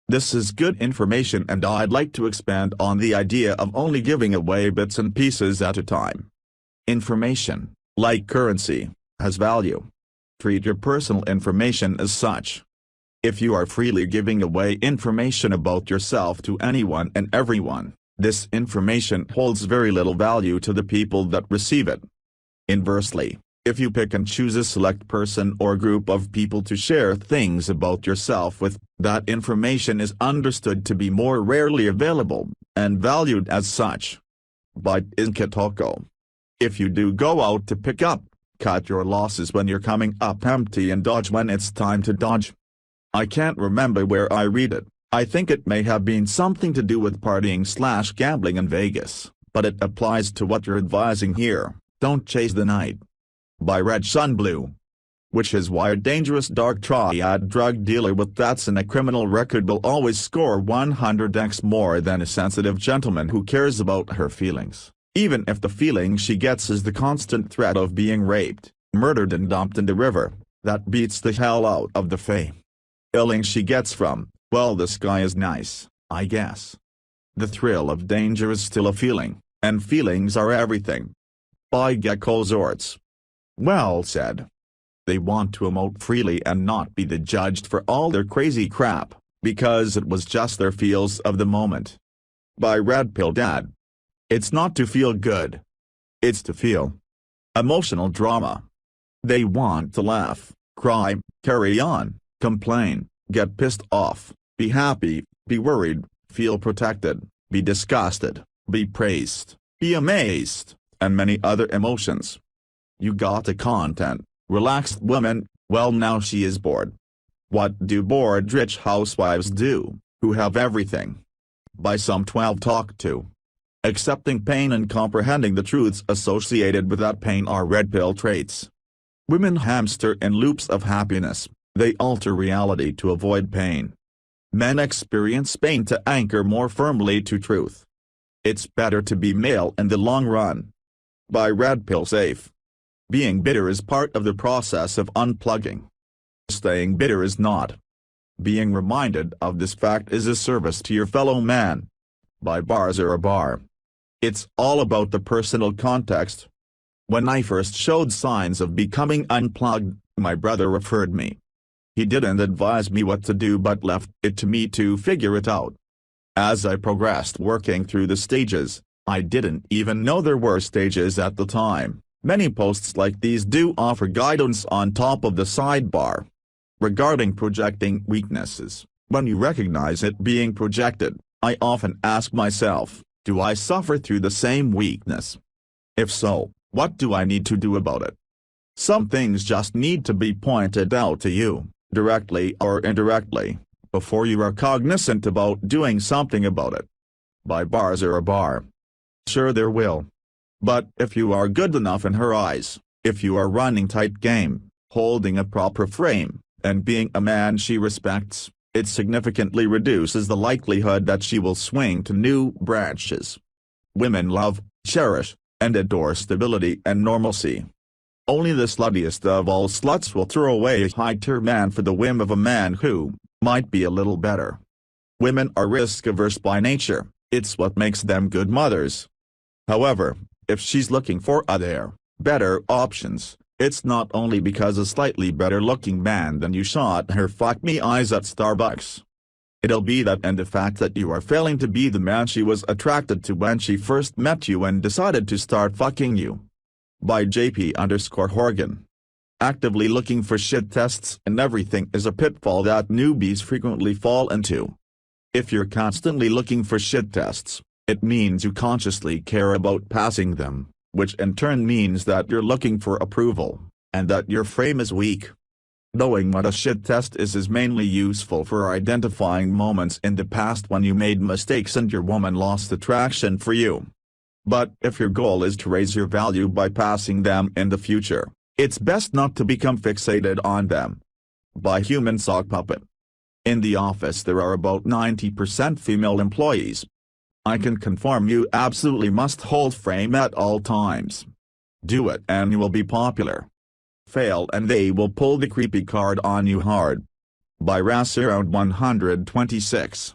Speaker 1: This is good information and I'd like to expand on the idea of only giving away bits and pieces at a time. Information, like currency, has value. Treat your personal information as such. If you are freely giving away information about yourself to anyone and everyone, this information holds very little value to the people that receive it. Inversely, if you pick and choose a select person or group of people to share things about yourself with, that information is understood to be more rarely available, and valued as such. By Inkatoko. If you do go out to pick up, cut your losses when you're coming up empty and dodge when it's time to dodge. I can't remember where I read it, I think it may have been something to do with partying/gambling in Vegas, but it applies to what you're advising here, don't chase the night. By Red Sun Blue. Which is why a dangerous dark triad drug dealer with that's in a criminal record will always score 100x more than a sensitive gentleman who cares about her feelings, even if the feeling she gets is the constant threat of being raped, murdered and dumped in the river. That beats the hell out of the feeling she gets from, well, this guy is nice, I guess. The thrill of danger is still a feeling, and feelings are everything. By Gecko Zorts. Well said. They want to emote freely and not be judged for all their crazy crap, because it was just their feels of the moment. By Red Pill Dad. It's not to feel good. It's to feel emotional drama. They want to laugh, cry, carry on, complain, get pissed off, be happy, be worried, feel protected, be disgusted, be praised, be amazed, and many other emotions. You got the content. Relaxed woman, well now she is bored. What do bored rich housewives do, who have everything? By some 12 talk to. Accepting pain and comprehending the truths associated with that pain are red pill traits. Women hamster in loops of happiness, they alter reality to avoid pain. Men experience pain to anchor more firmly to truth. It's better to be male in the long run. By Red Pill Safe. Being bitter is part of the process of unplugging. Staying bitter is not. Being reminded of this fact is a service to your fellow man. By Bars or a Bar. It's all about the personal context. When I first showed signs of becoming unplugged, my brother referred me. He didn't advise me what to do but left it to me to figure it out. As I progressed working through the stages, I didn't even know there were stages at the time. Many posts like these do offer guidance on top of the sidebar. Regarding projecting weaknesses, when you recognize it being projected, I often ask myself, do I suffer through the same weakness? If so, what do I need to do about it? Some things just need to be pointed out to you, directly or indirectly, before you are cognizant about doing something about it. By Bars or a Bar. Sure there will. But if you are good enough in her eyes, if you are running tight game, holding a proper frame, and being a man she respects, it significantly reduces the likelihood that she will swing to new branches. Women love, cherish, and adore stability and normalcy. Only the sluttiest of all sluts will throw away a high-tier man for the whim of a man who might be a little better. Women are risk-averse by nature, it's what makes them good mothers. However, if she's looking for other, better options, it's not only because a slightly better-looking man than you shot her fuck me eyes at Starbucks. It'll be that and the fact that you are failing to be the man she was attracted to when she first met you and decided to start fucking you. By JP_Horgan. Actively looking for shit tests and everything is a pitfall that newbies frequently fall into. If you're constantly looking for shit tests, it means you consciously care about passing them, which in turn means that you're looking for approval, and that your frame is weak. Knowing what a shit test is mainly useful for identifying moments in the past when you made mistakes and your woman lost attraction for you. But if your goal is to raise your value by passing them in the future, it's best not to become fixated on them. By Human Sock Puppet. In the office there are about 90% female employees. I can confirm you absolutely must hold frame at all times. Do it and you will be popular. Fail and they will pull the creepy card on you hard. By Rasaround 126.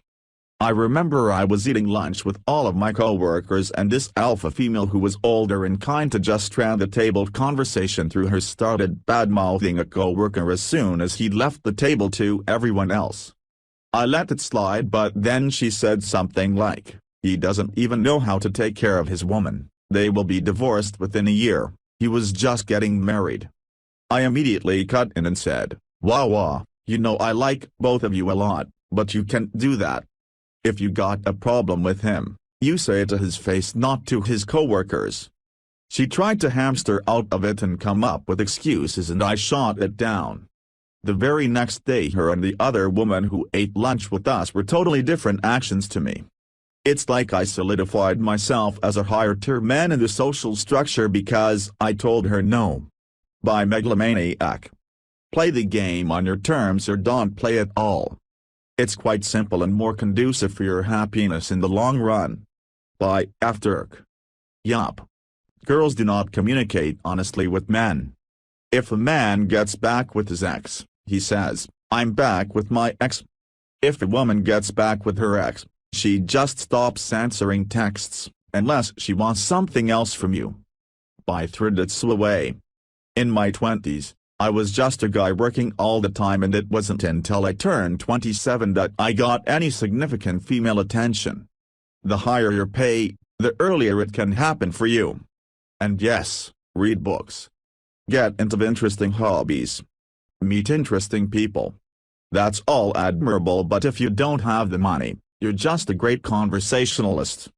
Speaker 1: I remember I was eating lunch with all of my co-workers and this alpha female who was older and kind to just ran the table conversation through her started bad-mouthing a co-worker as soon as he'd left the table to everyone else. I let it slide but then she said something like, he doesn't even know how to take care of his woman, they will be divorced within a year, he was just getting married. I immediately cut in and said, wah, you know I like both of you a lot, but you can't do that. If you got a problem with him, you say it to his face not to his coworkers. She tried to hamster out of it and come up with excuses and I shot it down. The very next day her and the other woman who ate lunch with us were totally different actions to me. It's like I solidified myself as a higher tier man in the social structure because I told her no. By Megalomaniac. Play the game on your terms or don't play at all. It's quite simple and more conducive for your happiness in the long run. By Handbook. Yup. Girls do not communicate honestly with men. If a man gets back with his ex, he says, "I'm back with my ex." If a woman gets back with her ex, she just stops answering texts, unless she wants something else from you. By Handbook. In my 20s, I was just a guy working all the time, and it wasn't until I turned 27 that I got any significant female attention. The higher your pay, the earlier it can happen for you. And yes, read books. Get into interesting hobbies. Meet interesting people. That's all admirable, but if you don't have the money, you're just a great conversationalist.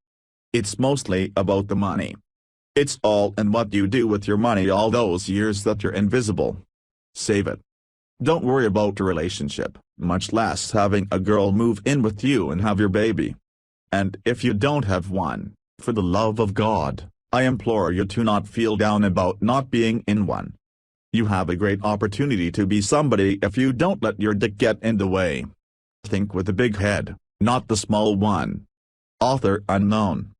Speaker 1: It's mostly about the money. It's all in what you do with your money all those years that you're invisible. Save it. Don't worry about a relationship, much less having a girl move in with you and have your baby. And if you don't have one, for the love of God, I implore you to not feel down about not being in one. You have a great opportunity to be somebody if you don't let your dick get in the way. Think with a big head, not the small one. Author unknown.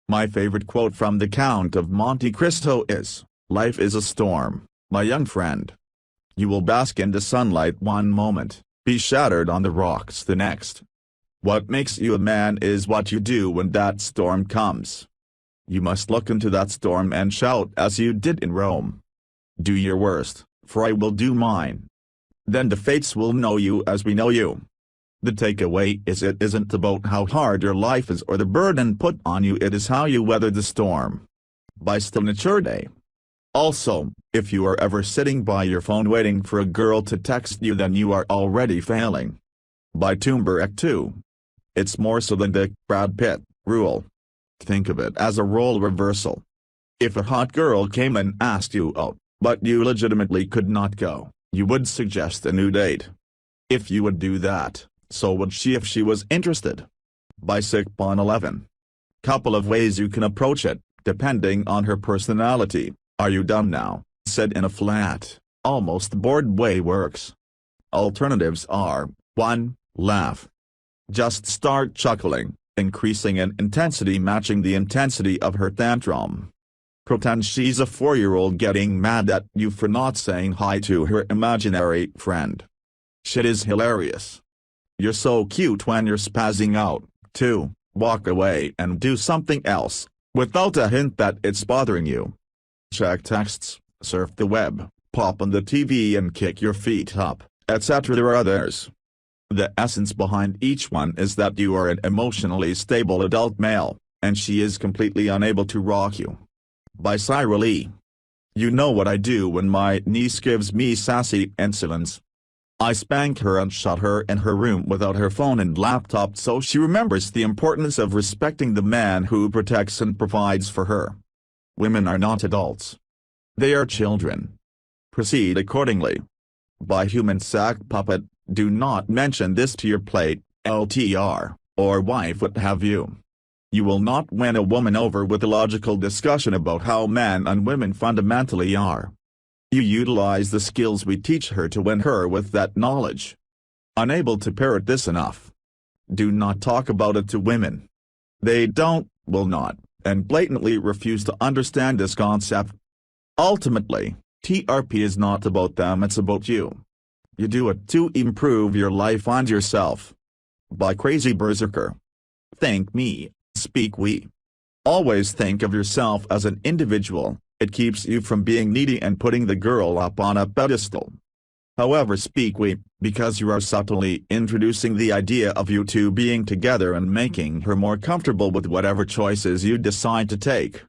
Speaker 1: My favorite quote from the Count of Monte Cristo is, "Life is a storm, my young friend. You will bask in the sunlight one moment, be shattered on the rocks the next. What makes you a man is what you do when that storm comes. You must look into that storm and shout as you did in Rome. Do your worst, for I will do mine. Then the fates will know you as we know you." The takeaway is it isn't about how hard your life is or the burden put on you, it is how you weather the storm. By Day. Also, if you are ever sitting by your phone waiting for a girl to text you, then you are already failing. By Handbook 2. It's more so than the Brad Pitt rule. Think of it as a role reversal. If a hot girl came and asked you out, but you legitimately could not go, you would suggest a new date. If you would do that, so would she if she was interested. By 11. Couple of ways you can approach it, depending on her personality. "Are you done now?" said in a flat, almost bored way works. Alternatives are, 1. Laugh. Just start chuckling, increasing in intensity matching the intensity of her tantrum. Pretend she's a 4-year-old getting mad at you for not saying hi to her imaginary friend. Shit is hilarious. You're so cute when you're spazzing out. 2. Walk away and do something else, without a hint that it's bothering you. Check texts, surf the web, pop on the TV and kick your feet up, etc. There are others. The essence behind each one is that you are an emotionally stable adult male, and she is completely unable to rock you. By Lee. You know what I do when my niece gives me sassy insolence. I spank her and shut her in her room without her phone and laptop so she remembers the importance of respecting the man who protects and provides for her. Women are not adults. They are children. Proceed accordingly. By Human Sack Puppet. Do not mention this to your plate, LTR, or wife what have you. You will not win a woman over with a logical discussion about how men and women fundamentally are. You utilize the skills we teach her to win her with that knowledge. Unable to parrot this enough. Do not talk about it to women. They don't, will not, and blatantly refuse to understand this concept. Ultimately, TRP is not about them, it's about you. You do it to improve your life and yourself. By Crazy Berserker. Think me, speak we. Always think of yourself as an individual, it keeps you from being needy and putting the girl up on a pedestal. However, speak we, because you are subtly introducing the idea of you two being together and making her more comfortable with whatever choices you decide to take.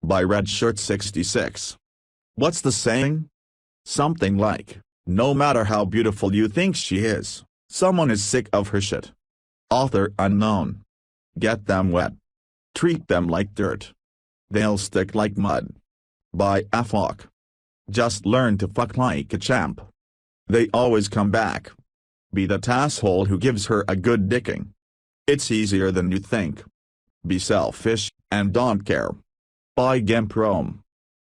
Speaker 1: By Redshirt 66. What's the saying? Something like, no matter how beautiful you think she is, someone is sick of her shit. Author unknown. Get them wet. Treat them like dirt. They'll stick like mud. By Handbook. Just learn to fuck like a champ. They always come back. Be that asshole who gives her a good dicking. It's easier than you think. Be selfish, and don't care. By Gimprome.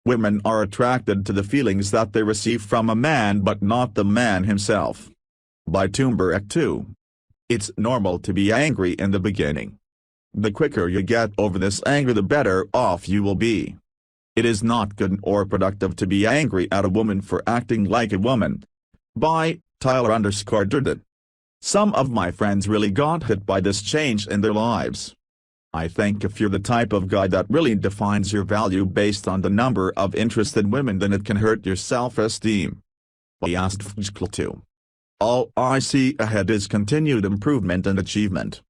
Speaker 1: Women are attracted to the feelings that they receive from a man but not the man himself. By Tumberek 2. It's normal to be angry in the beginning. The quicker you get over this anger the better off you will be. It is not good or productive to be angry at a woman for acting like a woman. By Tyler_Durden. Some of my friends really got hit by this change in their lives. I think if you're the type of guy that really defines your value based on the number of interested women, then it can hurt your self-esteem. All I see ahead is continued improvement and achievement.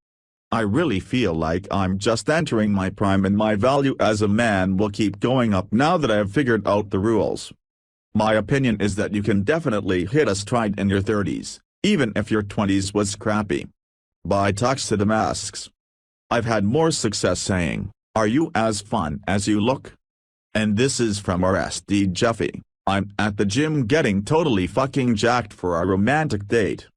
Speaker 1: I really feel like I'm just entering my prime and my value as a man will keep going up now that I have figured out the rules. My opinion is that you can definitely hit a stride in your 30s, even if your 20s was crappy. By Tuxedo Masks. I've had more success saying, "Are you as fun as you look?" And this is from RSD Jeffy. I'm at the gym getting totally fucking jacked for our romantic date.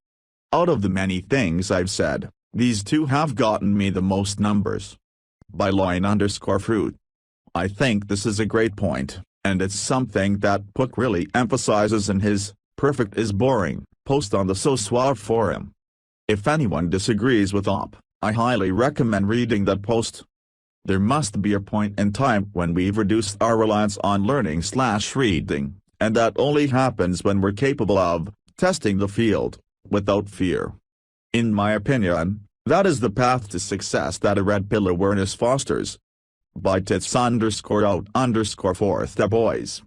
Speaker 1: Out of the many things I've said, these two have gotten me the most numbers. By Loin_Fruit. I think this is a great point, and it's something that Puck really emphasizes in his "Perfect is Boring" post on the So Suave forum. If anyone disagrees with Op, I highly recommend reading that post. There must be a point in time when we've reduced our reliance on learning/reading, and that only happens when we're capable of testing the field without fear. In my opinion, that is the path to success that a red pill awareness fosters. By Tits_out_4th boys.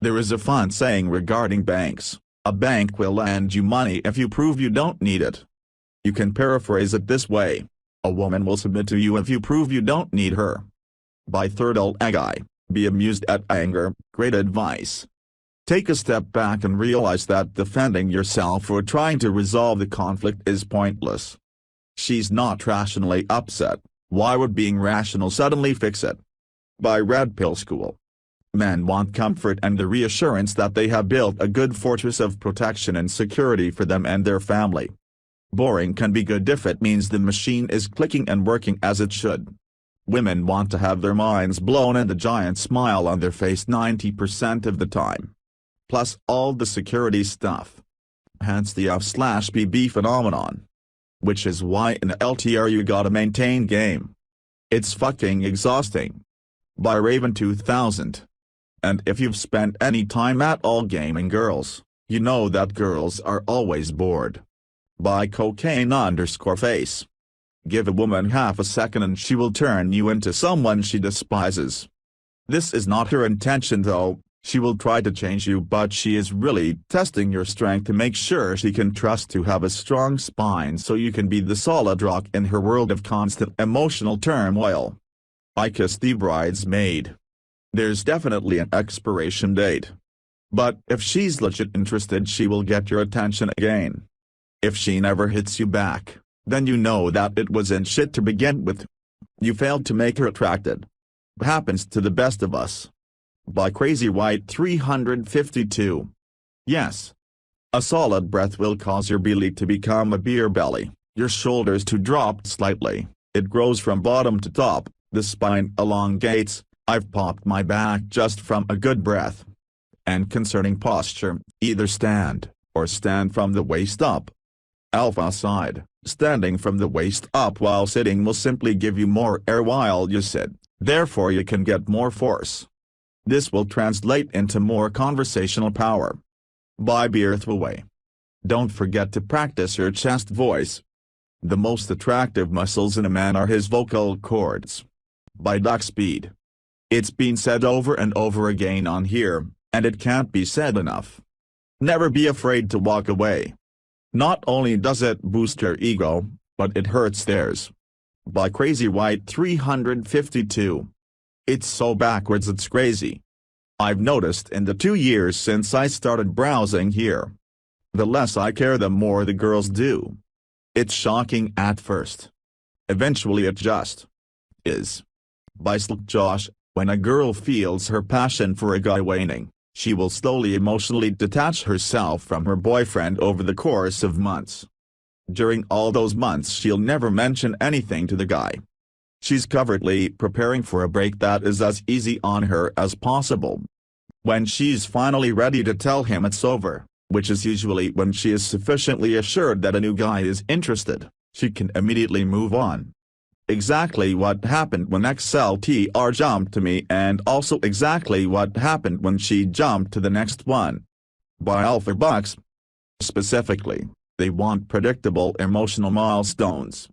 Speaker 1: There is a fun saying regarding banks: a bank will lend you money if you prove you don't need it. You can paraphrase it this way: a woman will submit to you if you prove you don't need her. By Thirdal Agai. Be amused at anger, great advice. Take a step back and realize that defending yourself or trying to resolve the conflict is pointless. She's not rationally upset, why would being rational suddenly fix it? By Red Pill School. Men want comfort and the reassurance that they have built a good fortress of protection and security for them and their family. Boring can be good if it means the machine is clicking and working as it should. Women want to have their minds blown and a giant smile on their face 90% of the time. Plus all the security stuff. Hence the F/BB phenomenon. Which is why in LTR you gotta maintain game. It's fucking exhausting. By Raven 2000. And if you've spent any time at all gaming girls, you know that girls are always bored. By Cocaine_Face. Give a woman half a second and she will turn you into someone she despises. This is not her intention though. She will try to change you, but she is really testing your strength to make sure she can trust to have a strong spine so you can be the solid rock in her world of constant emotional turmoil. I Kiss the Bridesmaid. There's definitely an expiration date. But if she's legit interested, she will get your attention again. If she never hits you back, then you know that it was in shit to begin with. You failed to make her attracted. Happens to the best of us. By Crazy White 352. Yes. A solid breath will cause your belly to become a beer belly, your shoulders to drop slightly, it grows from bottom to top, the spine elongates. I've popped my back just from a good breath. And concerning posture, either stand, or stand from the waist up. Alpha side, standing from the waist up while sitting will simply give you more air while you sit, therefore you can get more force. This will translate into more conversational power. By Beerthway. Don't forget to practice your chest voice. The most attractive muscles in a man are his vocal cords. By Duck Speed. It's been said over and over again on here, and it can't be said enough. Never be afraid to walk away. Not only does it boost your ego, but it hurts theirs. By Crazy White 352. It's so backwards it's crazy. I've noticed in the 2 years since I started browsing here. The less I care the more the girls do. It's shocking at first. Eventually it just is. By Slick Josh. When a girl feels her passion for a guy waning, she will slowly emotionally detach herself from her boyfriend over the course of months. During all those months she'll never mention anything to the guy. She's covertly preparing for a break that is as easy on her as possible. When she's finally ready to tell him it's over, which is usually when she is sufficiently assured that a new guy is interested, she can immediately move on. Exactly what happened when XLTR jumped to me, and also exactly what happened when she jumped to the next one. By alpha bucks. Specifically, they want predictable emotional milestones.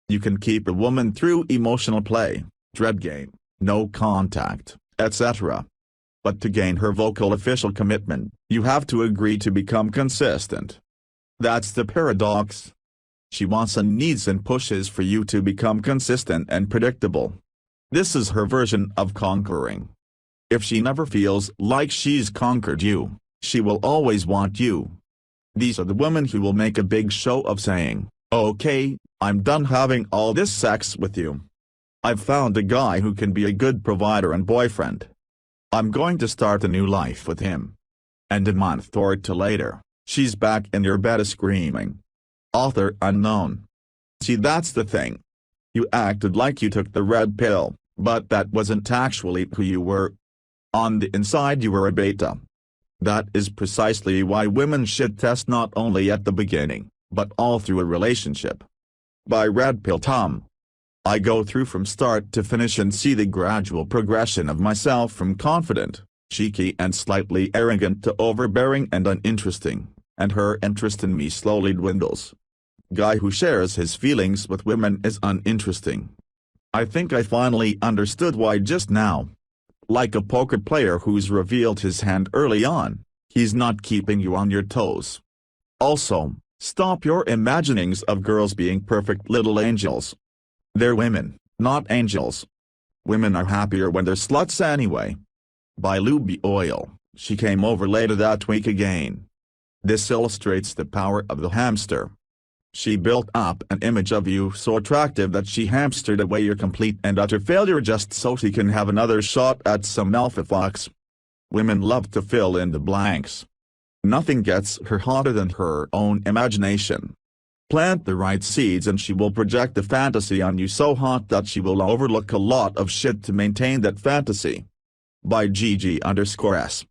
Speaker 1: You can keep a woman through emotional play, dread game, no contact, etc. But to gain her vocal official commitment, you have to agree to become consistent. That's the paradox. She wants and needs and pushes for you to become consistent and predictable. This is her version of conquering. If she never feels like she's conquered you, she will always want you. These are the women who will make a big show of saying, "Okay, I'm done having all this sex with you. I've found a guy who can be a good provider and boyfriend. I'm going to start a new life with him." And a month or two later, she's back in your bed screaming. Author unknown. See, that's the thing. You acted like you took the red pill, but that wasn't actually who you were. On the inside you were a beta. That is precisely why women should test not only at the beginning, but all through a relationship. By Red Pill Tom. I go through from start to finish and see the gradual progression of myself from confident, cheeky and slightly arrogant to overbearing and uninteresting, and her interest in me slowly dwindles. Guy who shares his feelings with women is uninteresting. I think I finally understood why just now. Like a poker player who's revealed his hand early on, he's not keeping you on your toes. Also, stop your imaginings of girls being perfect little angels. They're women, not angels. Women are happier when they're sluts anyway. By Luby Oil. She came over later that week again. This illustrates the power of the hamster. She built up an image of you so attractive that she hamstered away your complete and utter failure just so she can have another shot at some alpha fox. Women love to fill in the blanks. Nothing gets her hotter than her own imagination. Plant the right seeds and she will project the fantasy on you so hot that she will overlook a lot of shit to maintain that fantasy. By GG_S.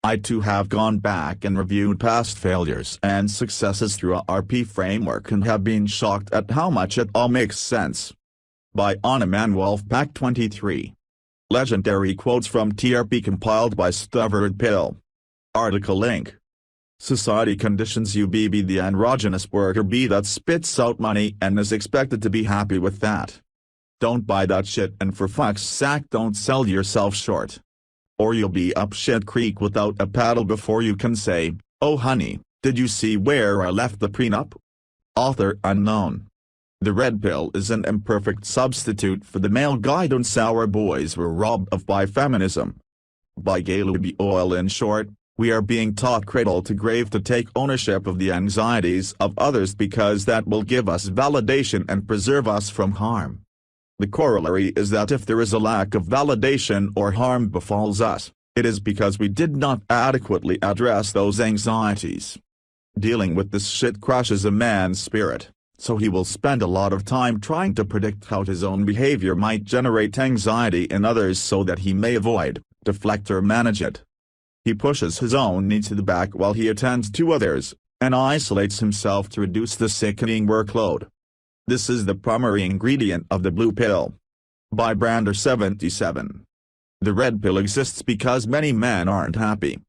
Speaker 1: I too have gone back and reviewed past failures and successes through a RP framework and have been shocked at how much it all makes sense. By Anna Wolfpack 23. Legendary quotes from TRP compiled by Stubborn Pill. Article link. Society conditions you be the androgynous worker bee that spits out money and is expected to be happy with that. Don't buy that shit, and for fuck's sake don't sell yourself short. Or you'll be up shit creek without a paddle before you can say, "Oh honey, did you see where I left the prenup?" Author unknown. The red pill is an imperfect substitute for the male guidance our boys were robbed of by feminism. By Luby Oil. In short, we are being taught cradle to grave to take ownership of the anxieties of others because that will give us validation and preserve us from harm. The corollary is that if there is a lack of validation or harm befalls us, it is because we did not adequately address those anxieties. Dealing with this shit crushes a man's spirit, so he will spend a lot of time trying to predict how his own behavior might generate anxiety in others so that he may avoid, deflect or manage it. He pushes his own needs to the back while he attends to others, and isolates himself to reduce the sickening workload. This is the primary ingredient of the blue pill. By Brander 77. The red pill exists because many men aren't happy.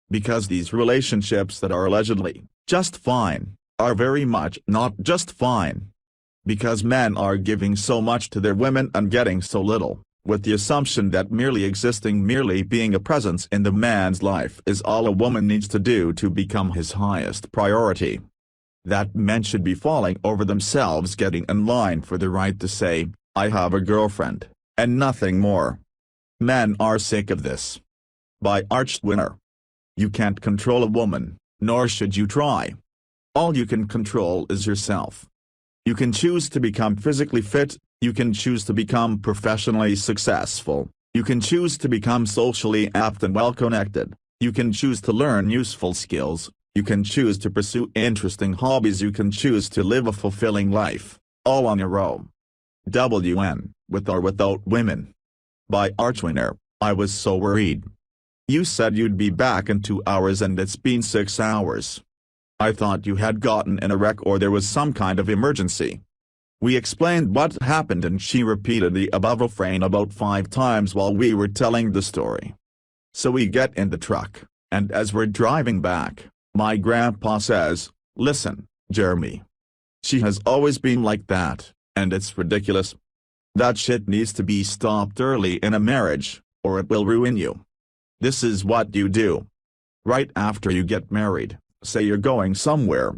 Speaker 1: Because these relationships that are allegedly just fine are very much not just fine. Because men are giving so much to their women and getting so little, with the assumption that merely being a presence in the man's life is all a woman needs to do to become his highest priority. That men should be falling over themselves getting in line for the right to say, "I have a girlfriend," and nothing more. Men are sick of this. By Archwinner. You can't control a woman, nor should you try. All you can control is yourself. You can choose to become physically fit, you can choose to become professionally successful, you can choose to become socially apt and well-connected, you can choose to learn useful skills, you can choose to pursue interesting hobbies, you can choose to live a fulfilling life, all on your own. WN, with or without women. By Archwinner. I was so worried. You said you'd be back in 2 hours and it's been 6 hours. I thought you had gotten in a wreck or there was some kind of emergency. We explained what happened and she repeated the above refrain about 5 times while we were telling the story. So we get in the truck, and as we're driving back, my grandpa says, "Listen, Jeremy. She has always been like that, and it's ridiculous. That shit needs to be stopped early in a marriage, or it will ruin you. This is what you do. Right after you get married, say you're going somewhere.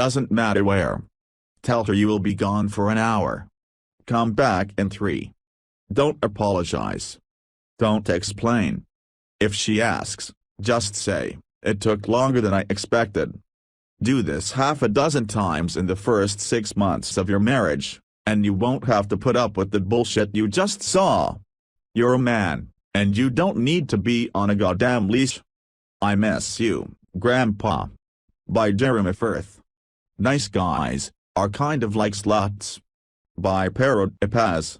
Speaker 1: Doesn't matter where. Tell her you will be gone for an hour. Come back in 3. Don't apologize. Don't explain. If she asks, just say, 'It took longer than I expected.' Do this half a dozen times in the first 6 months of your marriage, and you won't have to put up with the bullshit you just saw. You're a man, and you don't need to be on a goddamn leash. I miss you, Grandpa." By Jeremy Firth. Nice guys are kind of like sluts. By Parrot Ipaz.